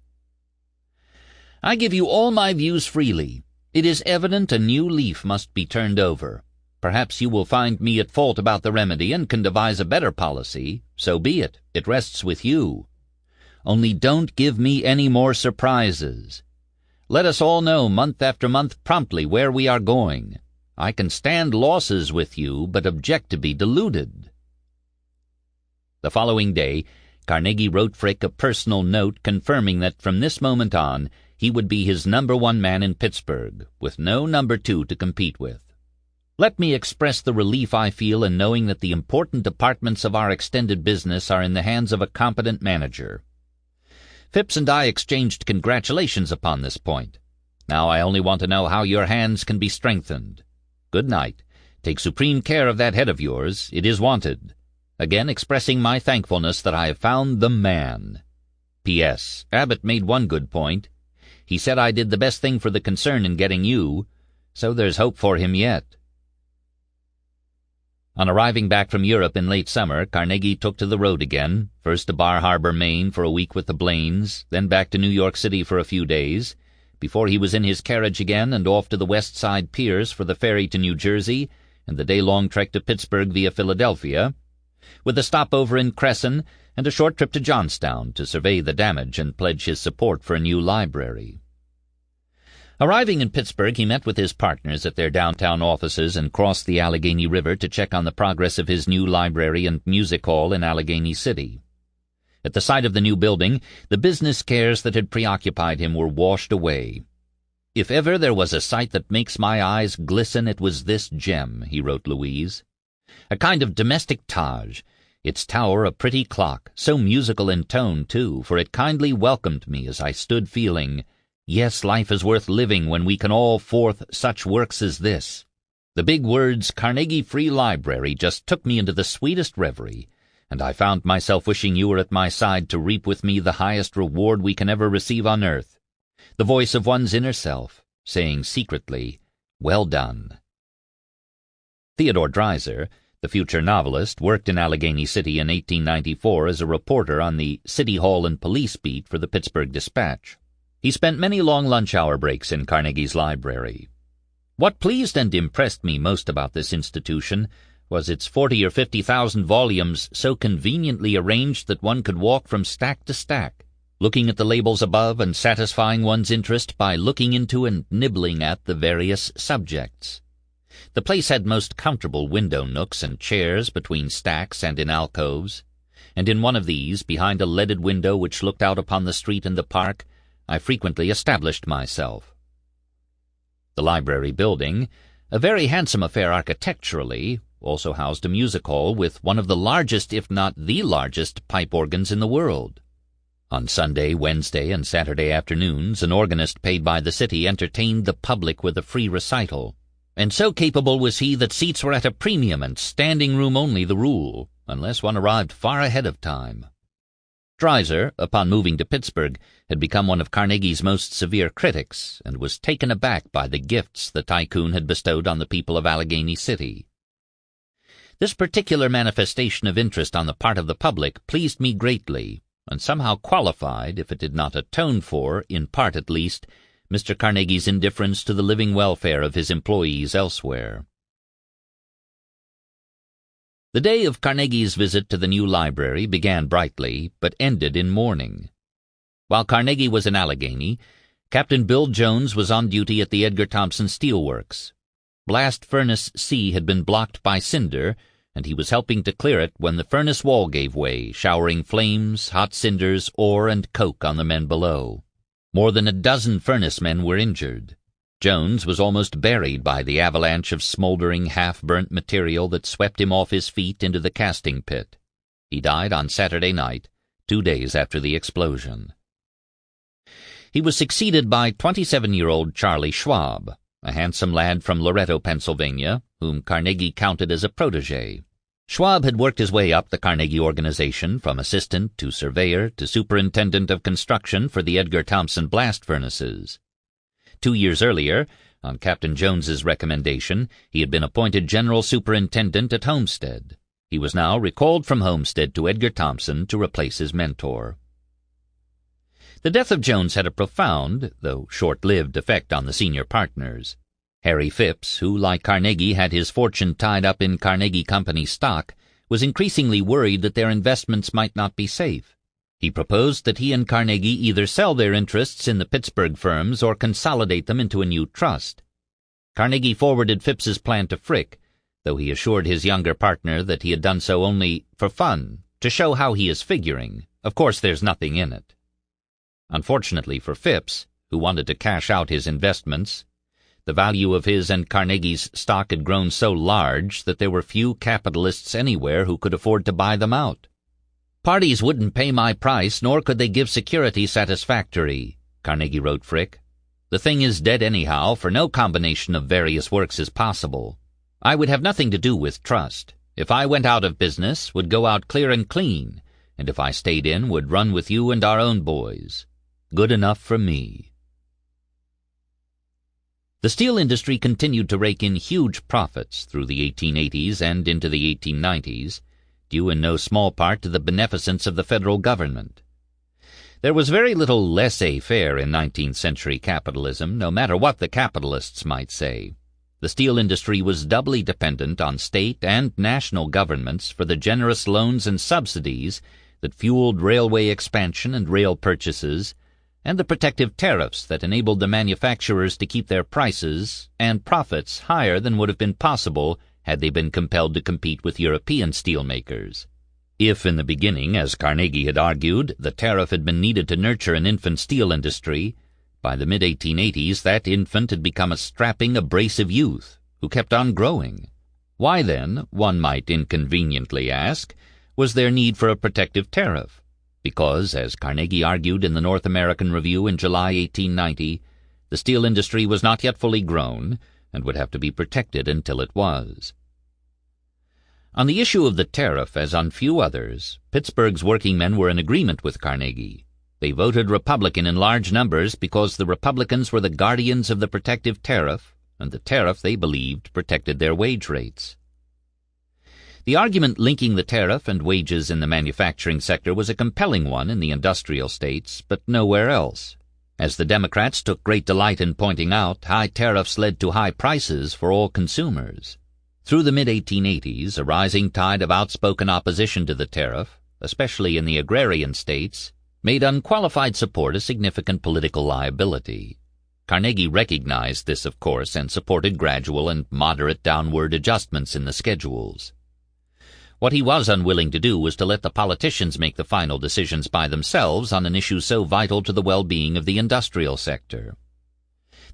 "I give you all my views freely. It is evident a new leaf must be turned over. Perhaps you will find me at fault about the remedy and can devise a better policy. So be it. It rests with you. Only don't give me any more surprises. Let us all know month after month promptly where we are going. I can stand losses with you, but object to be deluded." The following day, Carnegie wrote Frick a personal note confirming that from this moment on he would be his #1 man in Pittsburgh, with no #2 to compete with. Let me express the relief I feel in knowing that the important departments of our extended business are in the hands of a competent manager. Phipps and I exchanged congratulations upon this point. Now I only want to know how your hands can be strengthened. Good night. Take supreme care of that head of yours. It is wanted. Again expressing my thankfulness that I have found the man. P.S. Abbott made one good point. He said I did the best thing for the concern in getting you, so there's hope for him yet. On arriving back from Europe in late summer, Carnegie took to the road again, first to Bar Harbor, Maine, for a week with the Blaines, then back to New York City for a few days, before he was in his carriage again and off to the West Side Piers for the ferry to New Jersey and the day-long trek to Pittsburgh via Philadelphia, with a stopover in Cresson and a short trip to Johnstown to survey the damage and pledge his support for a new library. Arriving in Pittsburgh, he met with his partners at their downtown offices and crossed the Allegheny River to check on the progress of his new library and music hall in Allegheny City. At the sight of the new building, the business cares that had preoccupied him were washed away. "If ever there was a sight that makes my eyes glisten, it was this gem," he wrote Louise. "A kind of domestic Taj, its tower a pretty clock, so musical in tone, too, for it kindly welcomed me as I stood feeling, 'Yes, life is worth living when we can all forth such works as this.' The big words Carnegie Free Library just took me into the sweetest reverie, and I found myself wishing you were at my side to reap with me the highest reward we can ever receive on earth, the voice of one's inner self, saying secretly, 'Well done.'" Theodore Dreiser, the future novelist, worked in Allegheny City in 1894 as a reporter on the City Hall and Police beat for the Pittsburgh Dispatch. He spent many long lunch-hour breaks in Carnegie's library. "What pleased and impressed me most about this institution was its 40 or 50,000 volumes so conveniently arranged that one could walk from stack to stack, looking at the labels above and satisfying one's interest by looking into and nibbling at the various subjects. The place had most comfortable window nooks and chairs between stacks and in alcoves, and in one of these, behind a leaded window which looked out upon the street and the park, I frequently established myself. The library building, a very handsome affair architecturally, also housed a music hall with one of the largest, if not the largest, pipe organs in the world. On Sunday, Wednesday, and Saturday afternoons, an organist paid by the city entertained the public with a free recital, and so capable was he that seats were at a premium and standing room only the rule, unless one arrived far ahead of time. Dreiser, upon moving to Pittsburgh, had become one of Carnegie's most severe critics, and was taken aback by the gifts the tycoon had bestowed on the people of Allegheny City. This particular manifestation of interest on the part of the public pleased me greatly, and somehow qualified, if it did not atone for, in part at least, Mr. Carnegie's indifference to the living welfare of his employees elsewhere. The day of Carnegie's visit to the new library began brightly, but ended in mourning. While Carnegie was in Allegheny, Captain Bill Jones was on duty at the Edgar Thomson Steel Works. Blast Furnace C had been blocked by cinder, and he was helping to clear it when the furnace wall gave way, showering flames, hot cinders, ore, and coke on the men below. More than a dozen furnace men were injured. Jones was almost buried by the avalanche of smoldering, half-burnt material that swept him off his feet into the casting pit. He died on Saturday night, 2 days after the explosion. He was succeeded by 27-year-old Charlie Schwab, a handsome lad from Loretto, Pennsylvania, whom Carnegie counted as a protégé. Schwab had worked his way up the Carnegie organization from assistant to surveyor to superintendent of construction for the Edgar Thomson blast furnaces. 2 years earlier, on Captain Jones's recommendation, he had been appointed general superintendent at Homestead. He was now recalled from Homestead to Edgar Thomson to replace his mentor. The death of Jones had a profound, though short-lived, effect on the senior partners. Harry Phipps, who, like Carnegie, had his fortune tied up in Carnegie Company stock, was increasingly worried that their investments might not be safe. He proposed that he and Carnegie either sell their interests in the Pittsburgh firms or consolidate them into a new trust. Carnegie forwarded Phipps's plan to Frick, though he assured his younger partner that he had done so only for fun, to show how he is figuring, Of course there's nothing in it. Unfortunately for Phipps, who wanted to cash out his investments, the value of his and Carnegie's stock had grown so large that there were few capitalists anywhere who could afford to buy them out. "Parties wouldn't pay my price, nor could they give security satisfactory," Carnegie wrote Frick. "The thing is dead anyhow, for no combination of various works is possible. I would have nothing to do with trust. If I went out of business, would go out clear and clean, and if I stayed in, would run with you and our own boys. Good enough for me." The steel industry continued to rake in huge profits through the 1880s and into the 1890s, due in no small part to the beneficence of the federal government. There was very little laissez-faire in 19th-century capitalism, no matter what the capitalists might say. The steel industry was doubly dependent on state and national governments for the generous loans and subsidies that fueled railway expansion and rail purchases, and the protective tariffs that enabled the manufacturers to keep their prices and profits higher than would have been possible had they been compelled to compete with European steelmakers. If in the beginning, as Carnegie had argued, the tariff had been needed to nurture an infant steel industry, by the mid-1880s that infant had become a strapping, abrasive youth who kept on growing. Why then, one might inconveniently ask, was there need for a protective tariff? Because, as Carnegie argued in the North American Review in July 1890, the steel industry was not yet fully grown and would have to be protected until it was. On the issue of the tariff, as on few others, Pittsburgh's working men were in agreement with Carnegie. They voted Republican in large numbers because the Republicans were the guardians of the protective tariff, and the tariff, they believed, protected their wage rates. The argument linking the tariff and wages in the manufacturing sector was a compelling one in the industrial states, but nowhere else. As the Democrats took great delight in pointing out, high tariffs led to high prices for all consumers. Through the mid-1880s, a rising tide of outspoken opposition to the tariff, especially in the agrarian states, made unqualified support a significant political liability. Carnegie recognized this, of course, and supported gradual and moderate downward adjustments in the schedules. What he was unwilling to do was to let the politicians make the final decisions by themselves on an issue so vital to the well-being of the industrial sector.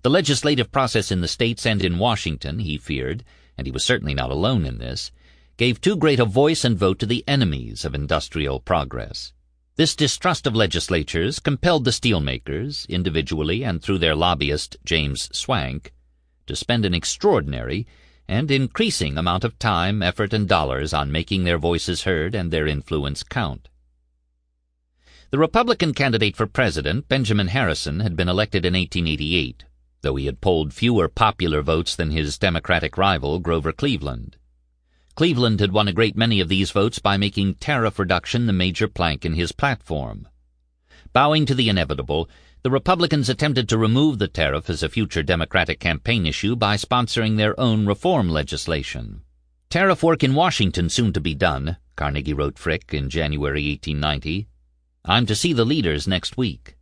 The legislative process in the states and in Washington, he feared, and he was certainly not alone in this, gave too great a voice and vote to the enemies of industrial progress. This distrust of legislatures compelled the steelmakers, individually and through their lobbyist, James Swank, to spend an extraordinary and increasing amount of time, effort, and dollars on making their voices heard and their influence count. The Republican candidate for president, Benjamin Harrison, had been elected in 1888, though he had polled fewer popular votes than his Democratic rival, Grover Cleveland. Cleveland had won a great many of these votes by making tariff reduction the major plank in his platform. Bowing to the inevitable, the Republicans attempted to remove the tariff as a future Democratic campaign issue by sponsoring their own reform legislation. "Tariff work in Washington soon to be done," Carnegie wrote Frick in January 1890. "I'm to see the leaders next week."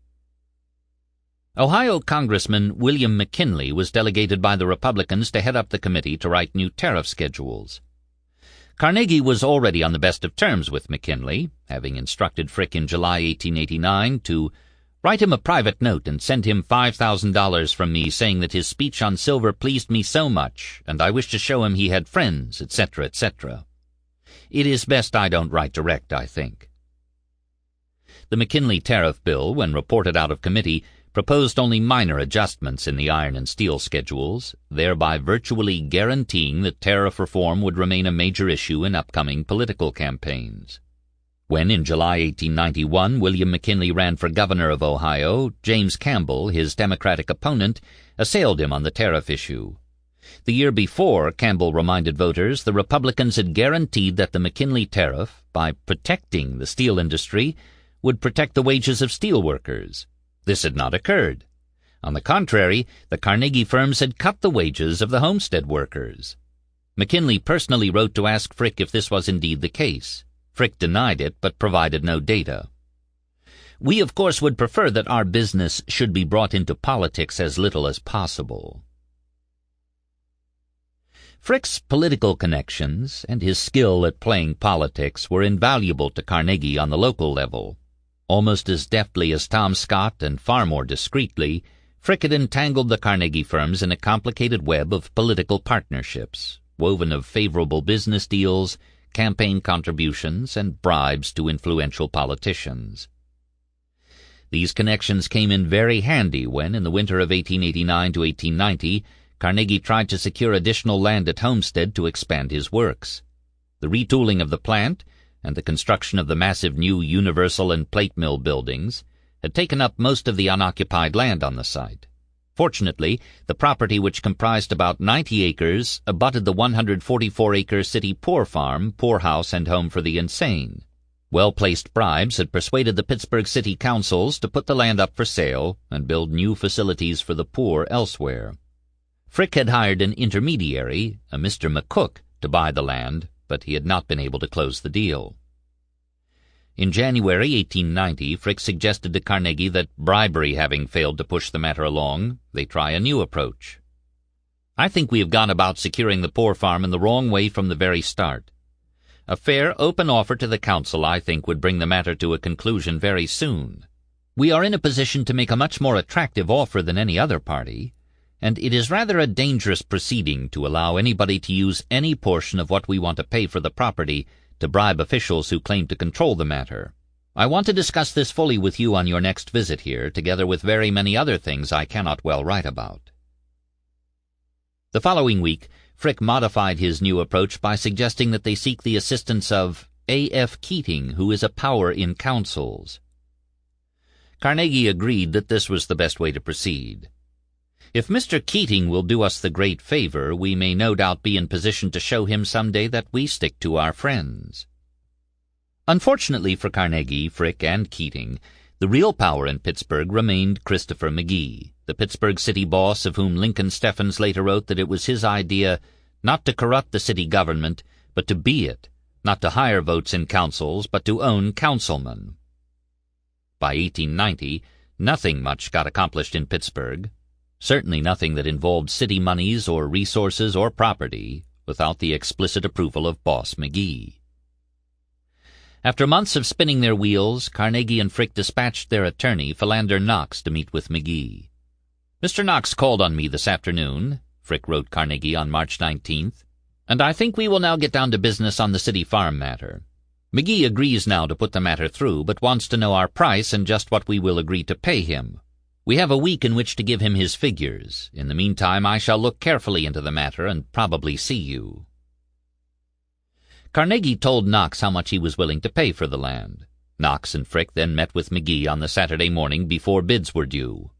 Ohio Congressman William McKinley was delegated by the Republicans to head up the committee to write new tariff schedules. Carnegie was already on the best of terms with McKinley, having instructed Frick in July 1889 to write him a private note and send him $5,000 from me saying that his speech on silver pleased me so much, and I wished to show him he had friends, etc., etc. It is best I don't write direct, I think. The McKinley tariff bill, when reported out of committee, proposed only minor adjustments in the iron and steel schedules, thereby virtually guaranteeing that tariff reform would remain a major issue in upcoming political campaigns. When, in July 1891, William McKinley ran for governor of Ohio, James Campbell, his Democratic opponent, assailed him on the tariff issue. The year before, Campbell reminded voters the Republicans had guaranteed that the McKinley tariff, by protecting the steel industry, would protect the wages of steel workers. This had not occurred. On the contrary, the Carnegie firms had cut the wages of the homestead workers. McKinley personally wrote to ask Frick if this was indeed the case. Frick denied it, but provided no data. "We, of course, would prefer that our business should be brought into politics as little as possible." Frick's political connections and his skill at playing politics were invaluable to Carnegie on the local level. Almost as deftly as Tom Scott and far more discreetly, Frick had entangled the Carnegie firms in a complicated web of political partnerships, woven of favorable business deals, campaign contributions, and bribes to influential politicians. These connections came in very handy when, in the winter of 1889 to 1890, Carnegie tried to secure additional land at Homestead to expand his works. The retooling of the plant and the construction of the massive new Universal and Plate Mill buildings had taken up most of the unoccupied land on the site. Fortunately, the property, which comprised about 90 acres, abutted the 144-acre city poor farm, poorhouse, and home for the insane. Well-placed bribes had persuaded the Pittsburgh city councils to put the land up for sale and build new facilities for the poor elsewhere. Frick had hired an intermediary, a Mr. McCook, to buy the land, but he had not been able to close the deal. In January 1890, Frick suggested to Carnegie that, bribery having failed to push the matter along, they try a new approach. "I think we have gone about securing the poor farm in the wrong way from the very start. A fair, open offer to the council, I think, would bring the matter to a conclusion very soon. We are in a position to make a much more attractive offer than any other party, and it is rather a dangerous proceeding to allow anybody to use any portion of what we want to pay for the property to bribe officials who claim to control the matter. I want to discuss this fully with you on your next visit here, together with very many other things I cannot well write about." The following week, Frick modified his new approach by suggesting that they seek the assistance of A.F. Keating, who is a power in councils. Carnegie agreed that this was the best way to proceed. "If Mr. Keating will do us the great favor, we may no doubt be in position to show him some day that we stick to our friends." Unfortunately for Carnegie, Frick, and Keating, the real power in Pittsburgh remained Christopher McGee, the Pittsburgh city boss of whom Lincoln Steffens later wrote that it was his idea not to corrupt the city government, but to be it, not to hire votes in councils, but to own councilmen. By 1890, nothing much got accomplished in Pittsburgh, certainly nothing that involved city moneys or resources or property, without the explicit approval of Boss McGee. After months of spinning their wheels, Carnegie and Frick dispatched their attorney, Philander Knox, to meet with McGee. "Mr. Knox called on me this afternoon," Frick wrote Carnegie on March 19th, "and I think we will now get down to business on the city farm matter. McGee agrees now to put the matter through, but wants to know our price and just what we will agree to pay him. We have a week in which to give him his figures. In the meantime, I shall look carefully into the matter and probably see you." Carnegie told Knox how much he was willing to pay for the land. Knox and Frick then met with McGee on the Saturday morning before bids were due.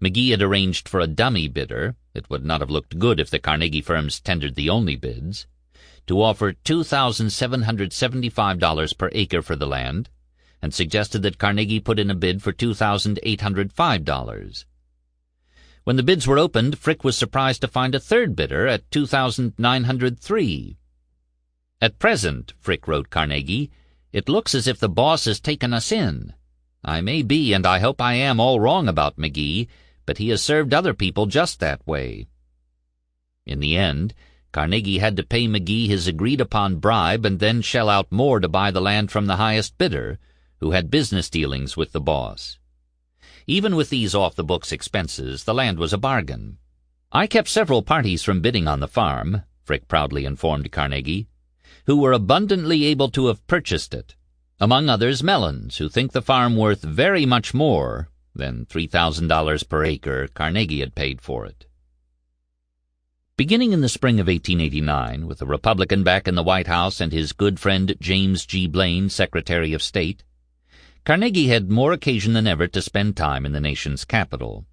McGee had arranged for a dummy bidder — it would not have looked good if the Carnegie firms tendered the only bids — to offer $2,775 per acre for the land, and suggested that Carnegie put in a bid for $2,805. When the bids were opened, Frick was surprised to find a third bidder at $2,903. "At present," Frick wrote Carnegie, "it looks as if the boss has taken us in. I may be, and I hope I am, all wrong about McGee, but he has served other people just that way." In the end, Carnegie had to pay McGee his agreed-upon bribe and then shell out more to buy the land from the highest bidder, who had business dealings with the boss. Even with these off-the-books expenses, the land was a bargain. "I kept several parties from bidding on the farm," Frick proudly informed Carnegie, "who were abundantly able to have purchased it. Among others, Mellons, who think the farm worth very much more than $3,000 per acre Carnegie had paid for it." Beginning in the spring of 1889, with a Republican back in the White House and his good friend James G. Blaine, Secretary of State, Carnegie had more occasion than ever to spend time in the nation's capital.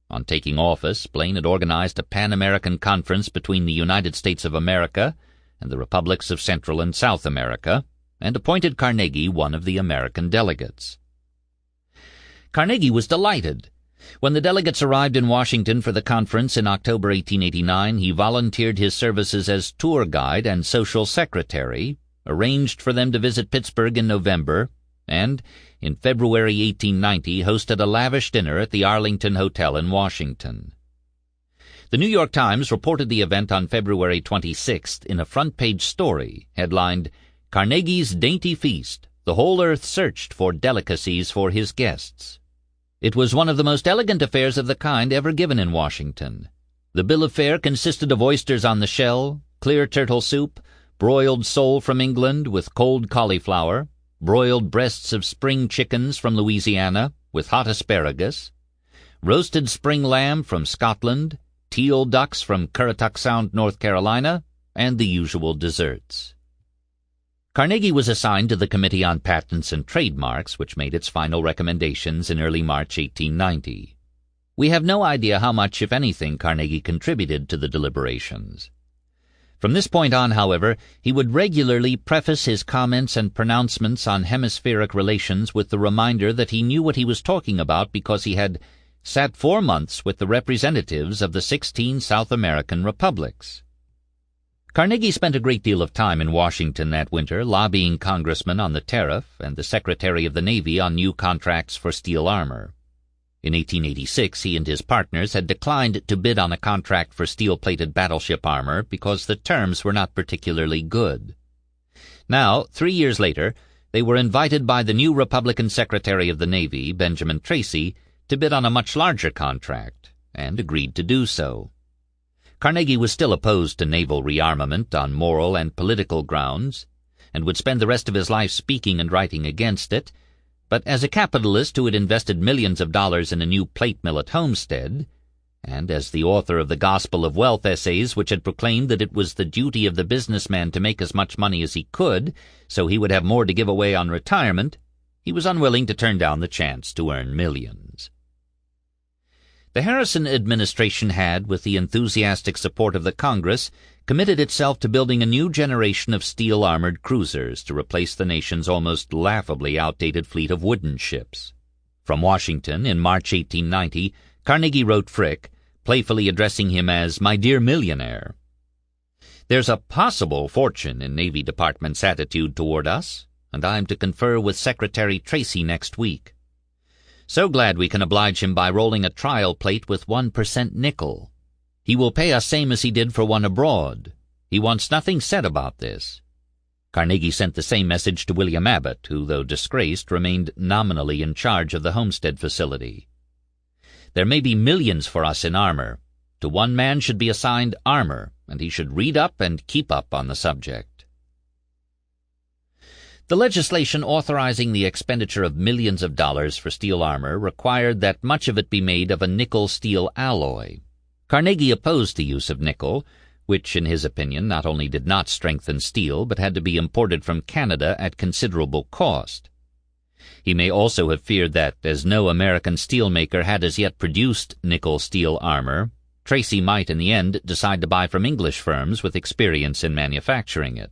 On taking office, Blaine had organized a Pan-American conference between the United States of America and the republics of Central and South America, and appointed Carnegie one of the American delegates. Carnegie was delighted. When the delegates arrived in Washington for the conference in October 1889, he volunteered his services as tour guide and social secretary, arranged for them to visit Pittsburgh in November, and, in February 1890, hosted a lavish dinner at the Arlington Hotel in Washington. The New York Times reported the event on February 26th in a front-page story headlined, "Carnegie's Dainty Feast, the the whole earth searched for delicacies for his guests. It was one of the most elegant affairs of the kind ever given in Washington. The bill of fare consisted of oysters on the shell, clear turtle soup, broiled sole from England with cold cauliflower, broiled breasts of spring chickens from Louisiana with hot asparagus, roasted spring lamb from Scotland, teal ducks from Currituck Sound, North Carolina, and the usual desserts. Carnegie was assigned to the Committee on Patents and Trademarks, which made its final recommendations in early March 1890. We have no idea how much, if anything, Carnegie contributed to the deliberations. From this point on, however, he would regularly preface his comments and pronouncements on hemispheric relations with the reminder that he knew what he was talking about because he had sat 4 months with the representatives of the 16 South American republics. Carnegie spent a great deal of time in Washington that winter lobbying congressmen on the tariff and the Secretary of the Navy on new contracts for steel armor. In 1886, he and his partners had declined to bid on a contract for steel-plated battleship armor because the terms were not particularly good. Now, 3 years later, they were invited by the new Republican Secretary of the Navy, Benjamin Tracy, to bid on a much larger contract, and agreed to do so. Carnegie was still opposed to naval rearmament on moral and political grounds, and would spend the rest of his life speaking and writing against it, but as a capitalist who had invested millions of dollars in a new plate mill at Homestead, and as the author of the Gospel of Wealth essays which had proclaimed that it was the duty of the businessman to make as much money as he could so he would have more to give away on retirement, he was unwilling to turn down the chance to earn millions. The Harrison administration had, with the enthusiastic support of the Congress, committed itself to building a new generation of steel-armored cruisers to replace the nation's almost laughably outdated fleet of wooden ships. From Washington, in March 1890, Carnegie wrote Frick, playfully addressing him as "my dear millionaire." "There's a possible fortune in Navy Department's attitude toward us, and I'm to confer with Secretary Tracy next week. So glad we can oblige him by rolling a trial plate with 1% nickel. He will pay us same as he did for one abroad. He wants nothing said about this." Carnegie sent the same message to William Abbott, who, though disgraced, remained nominally in charge of the Homestead facility. "There may be millions for us in armor. To one man should be assigned armor, and he should read up and keep up on the subject." The legislation authorizing the expenditure of millions of dollars for steel armor required that much of it be made of a nickel-steel alloy. Carnegie opposed the use of nickel, which, in his opinion, not only did not strengthen steel, but had to be imported from Canada at considerable cost. He may also have feared that, as no American steelmaker had as yet produced nickel-steel armor, Tracy might in the end decide to buy from English firms with experience in manufacturing it.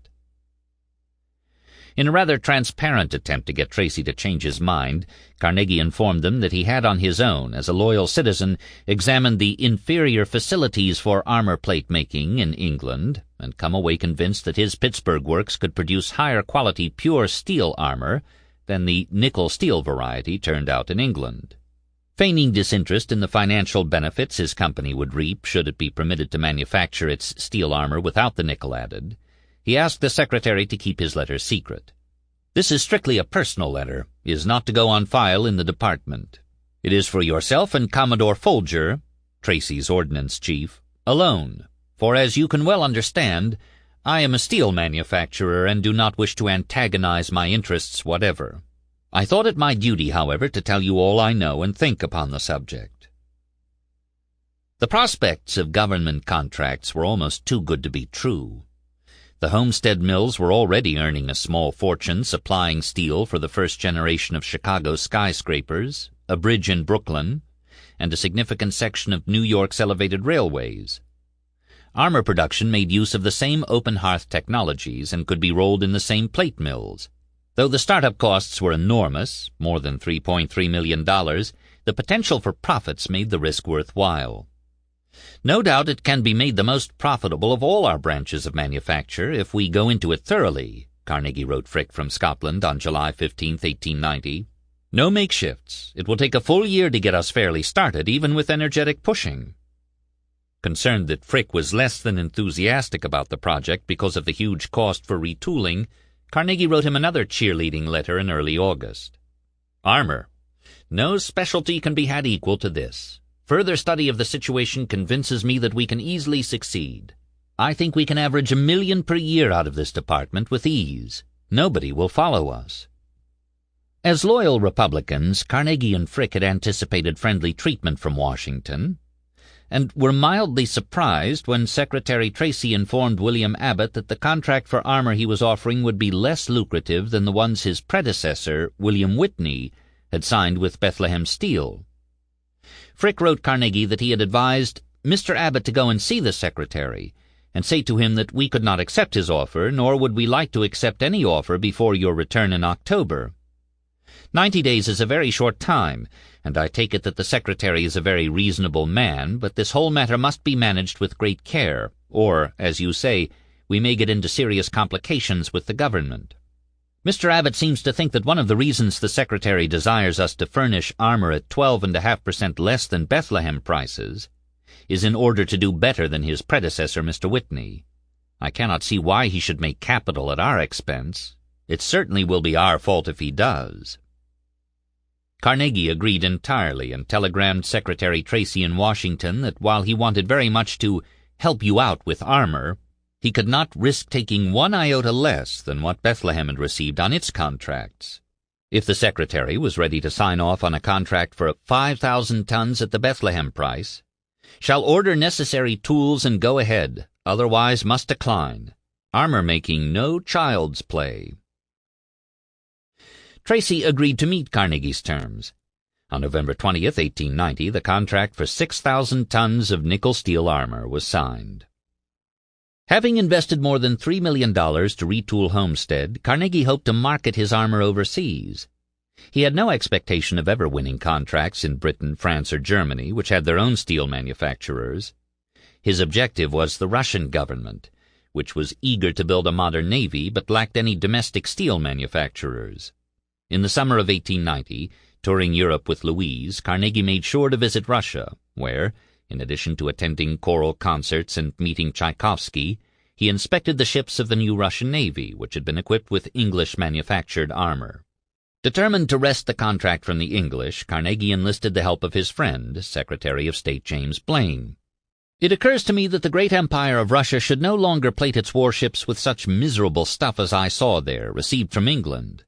In a rather transparent attempt to get Tracy to change his mind, Carnegie informed them that he had on his own, as a loyal citizen, examined the inferior facilities for armor plate making in England, and come away convinced that his Pittsburgh works could produce higher quality pure steel armor than the nickel-steel variety turned out in England. Feigning disinterest in the financial benefits his company would reap should it be permitted to manufacture its steel armor without the nickel added, he asked the secretary to keep his letter secret. "This is strictly a personal letter, is not to go on file in the department. It is for yourself and Commodore Folger, Tracy's ordnance chief, alone, for as you can well understand, I am a steel manufacturer and do not wish to antagonize my interests whatever. I thought it my duty, however, to tell you all I know and think upon the subject." The prospects of government contracts were almost too good to be true. The Homestead mills were already earning a small fortune supplying steel for the first generation of Chicago skyscrapers, a bridge in Brooklyn, and a significant section of New York's elevated railways. Armor production made use of the same open-hearth technologies and could be rolled in the same plate mills. Though the startup costs were enormous, more than $3.3 million, the potential for profits made the risk worthwhile. "No doubt it can be made the most profitable of all our branches of manufacture if we go into it thoroughly," Carnegie wrote Frick from Scotland on July 15, 1890. "No makeshifts. It will take a full year to get us fairly started, even with energetic pushing." Concerned that Frick was less than enthusiastic about the project because of the huge cost for retooling, Carnegie wrote him another cheerleading letter in early August. Armor. No specialty can be had equal to this. Further study of the situation convinces me that we can easily succeed. I think we can average $1 million per year out of this department with ease. Nobody will follow us. As loyal Republicans, Carnegie and Frick had anticipated friendly treatment from Washington, and were mildly surprised when Secretary Tracy informed William Abbott that the contract for armor he was offering would be less lucrative than the ones his predecessor, William Whitney, had signed with Bethlehem Steel. Frick wrote Carnegie that he had advised Mr. Abbott to go and see the Secretary and say to him that we could not accept his offer, nor would we like to accept any offer before your return in October. 90 days is a very short time, and I take it that the Secretary is a very reasonable man, but this whole matter must be managed with great care, or, as you say, we may get into serious complications with the government. Mr. Abbott seems to think that one of the reasons the Secretary desires us to furnish armor at 12.5% less than Bethlehem prices is in order to do better than his predecessor, Mr. Whitney. I cannot see why he should make capital at our expense. It certainly will be our fault if he does. Carnegie agreed entirely and telegrammed Secretary Tracy in Washington that while he wanted very much to help you out with armor, he could not risk taking 1 iota less than what Bethlehem had received on its contracts. If the Secretary was ready to sign off on a contract for 5,000 tons at the Bethlehem price, shall order necessary tools and go ahead, otherwise must decline. Armor making no child's play. Tracy agreed to meet Carnegie's terms. On November 20th, 1890, the contract for 6,000 tons of nickel-steel armor was signed. Having invested more than $3 million to retool Homestead, Carnegie hoped to market his armor overseas. He had no expectation of ever winning contracts in Britain, France, or Germany, which had their own steel manufacturers. His objective was the Russian government, which was eager to build a modern navy but lacked any domestic steel manufacturers. In the summer of 1890, touring Europe with Louise, Carnegie made sure to visit Russia, where, in addition to attending choral concerts and meeting Tchaikovsky, he inspected the ships of the new Russian Navy, which had been equipped with English-manufactured armor. Determined to wrest the contract from the English, Carnegie enlisted the help of his friend, Secretary of State James Blaine. It occurs to me that the great empire of Russia should no longer plate its warships with such miserable stuff as I saw there, received from England.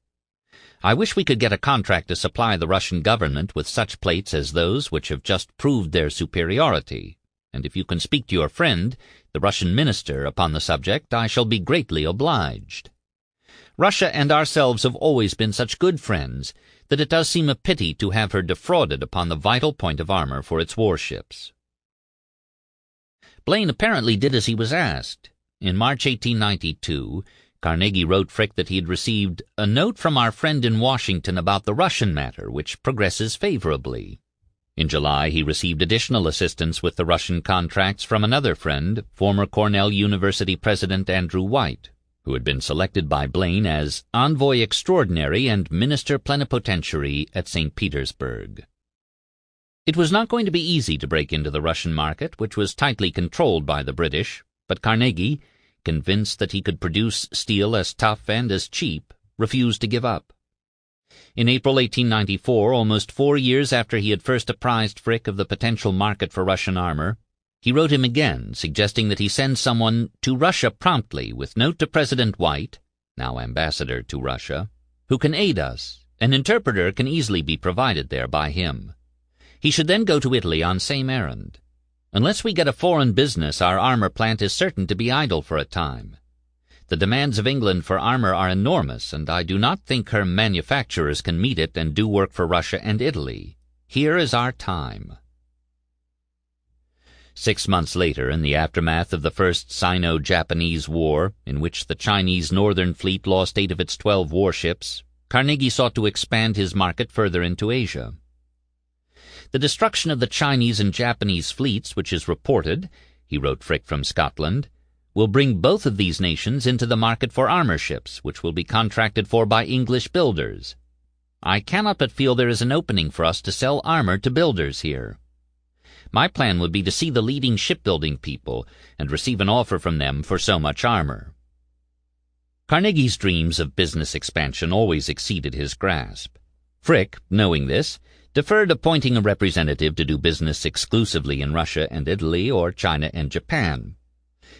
I wish we could get a contract to supply the Russian government with such plates as those which have just proved their superiority, and if you can speak to your friend, the Russian minister, upon the subject, I shall be greatly obliged. Russia and ourselves have always been such good friends that it does seem a pity to have her defrauded upon the vital point of armor for its warships. Blaine apparently did as he was asked. In March 1892, Carnegie wrote Frick that he had received a note from our friend in Washington about the Russian matter, which progresses favorably. In July, he received additional assistance with the Russian contracts from another friend, former Cornell University President Andrew White, who had been selected by Blaine as Envoy Extraordinary and Minister Plenipotentiary at St. Petersburg. It was not going to be easy to break into the Russian market, which was tightly controlled by the British, but Carnegie, convinced that he could produce steel as tough and as cheap, refused to give up. In April 1894, almost 4 years after he had first apprised Frick of the potential market for Russian armor, he wrote him again, suggesting that he send someone to Russia promptly with note to President White, now ambassador to Russia, who can aid us. An interpreter can easily be provided there by him. He should then go to Italy on same errand. Unless we get a foreign business, our armor plant is certain to be idle for a time. The demands of England for armor are enormous, and I do not think her manufacturers can meet it and do work for Russia and Italy. Here is our time. 6 months later, in the aftermath of the First Sino-Japanese War, in which the Chinese Northern Fleet lost 8 of its 12 warships, Carnegie sought to expand his market further into Asia. The destruction of the Chinese and Japanese fleets, which is reported, he wrote Frick from Scotland, will bring both of these nations into the market for armor ships, which will be contracted for by English builders. I cannot but feel there is an opening for us to sell armor to builders here. My plan would be to see the leading shipbuilding people and receive an offer from them for so much armor. Carnegie's dreams of business expansion always exceeded his grasp. Frick, knowing this, deferred appointing a representative to do business exclusively in Russia and Italy or China and Japan.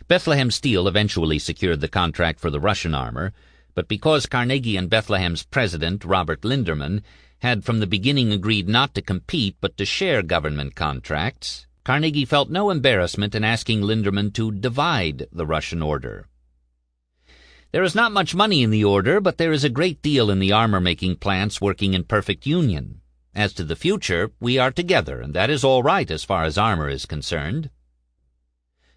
Bethlehem Steel eventually secured the contract for the Russian armor, but because Carnegie and Bethlehem's president, Robert Linderman, had from the beginning agreed not to compete but to share government contracts, Carnegie felt no embarrassment in asking Linderman to divide the Russian order. There is not much money in the order, but there is a great deal in the armor-making plants working in perfect union. As to the future, we are together, and that is all right as far as armor is concerned.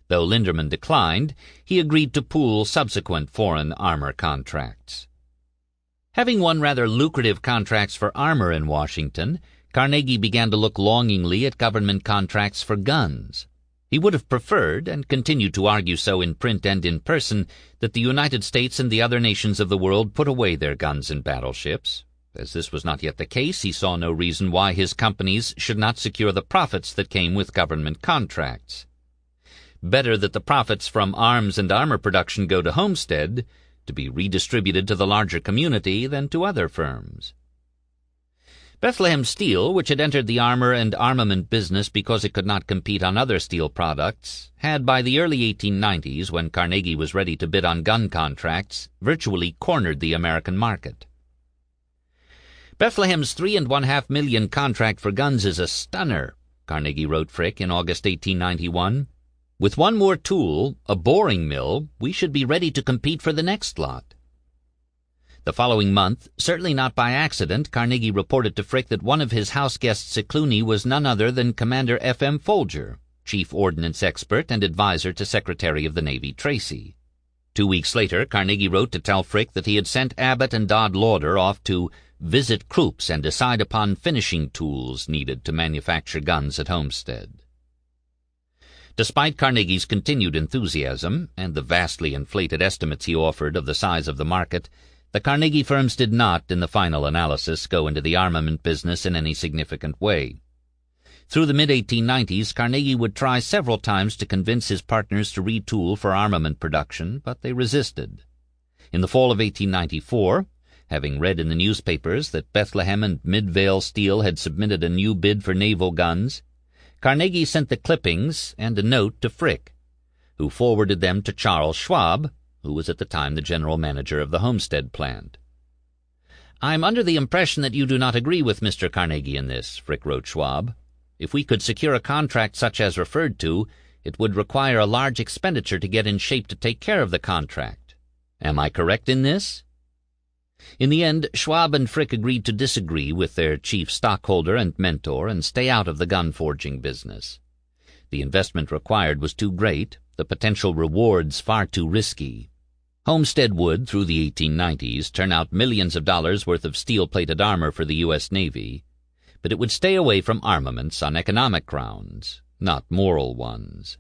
Though Linderman declined, he agreed to pool subsequent foreign armor contracts. Having won rather lucrative contracts for armor in Washington, Carnegie began to look longingly at government contracts for guns. He would have preferred, and continued to argue so in print and in person, that the United States and the other nations of the world put away their guns and battleships. As this was not yet the case, he saw no reason why his companies should not secure the profits that came with government contracts. Better that the profits from arms and armor production go to Homestead, to be redistributed to the larger community, than to other firms. Bethlehem Steel, which had entered the armor and armament business because it could not compete on other steel products, had by the early 1890s, when Carnegie was ready to bid on gun contracts, virtually cornered the American market. Bethlehem's $3.5 million contract for guns is a stunner, Carnegie wrote Frick in August 1891. With one more tool, a boring mill, we should be ready to compete for the next lot. The following month, certainly not by accident, Carnegie reported to Frick that one of his house guests at Cluny was none other than Commander F.M. Folger, chief ordnance expert and advisor to Secretary of the Navy Tracy. 2 weeks later, Carnegie wrote to tell Frick that he had sent Abbott and Dodd Lauder off to visit Krupp's and decide upon finishing tools needed to manufacture guns at Homestead. Despite Carnegie's continued enthusiasm and the vastly inflated estimates he offered of the size of the market, the Carnegie firms did not, in the final analysis, go into the armament business in any significant way. Through the mid-1890s, Carnegie would try several times to convince his partners to retool for armament production, but they resisted. In the fall of 1894, having read in the newspapers that Bethlehem and Midvale Steel had submitted a new bid for naval guns, Carnegie sent the clippings and a note to Frick, who forwarded them to Charles Schwab, who was at the time the general manager of the Homestead plant. "I'm under the impression that you do not agree with Mr. Carnegie in this," Frick wrote Schwab. "If we could secure a contract such as referred to, it would require a large expenditure to get in shape to take care of the contract. Am I correct in this?" In the end, Schwab and Frick agreed to disagree with their chief stockholder and mentor and stay out of the gun-forging business. The investment required was too great, the potential rewards far too risky. Homestead would, through the 1890s, turn out millions of dollars worth of steel-plated armor for the U.S. Navy, but it would stay away from armaments on economic grounds, not moral ones.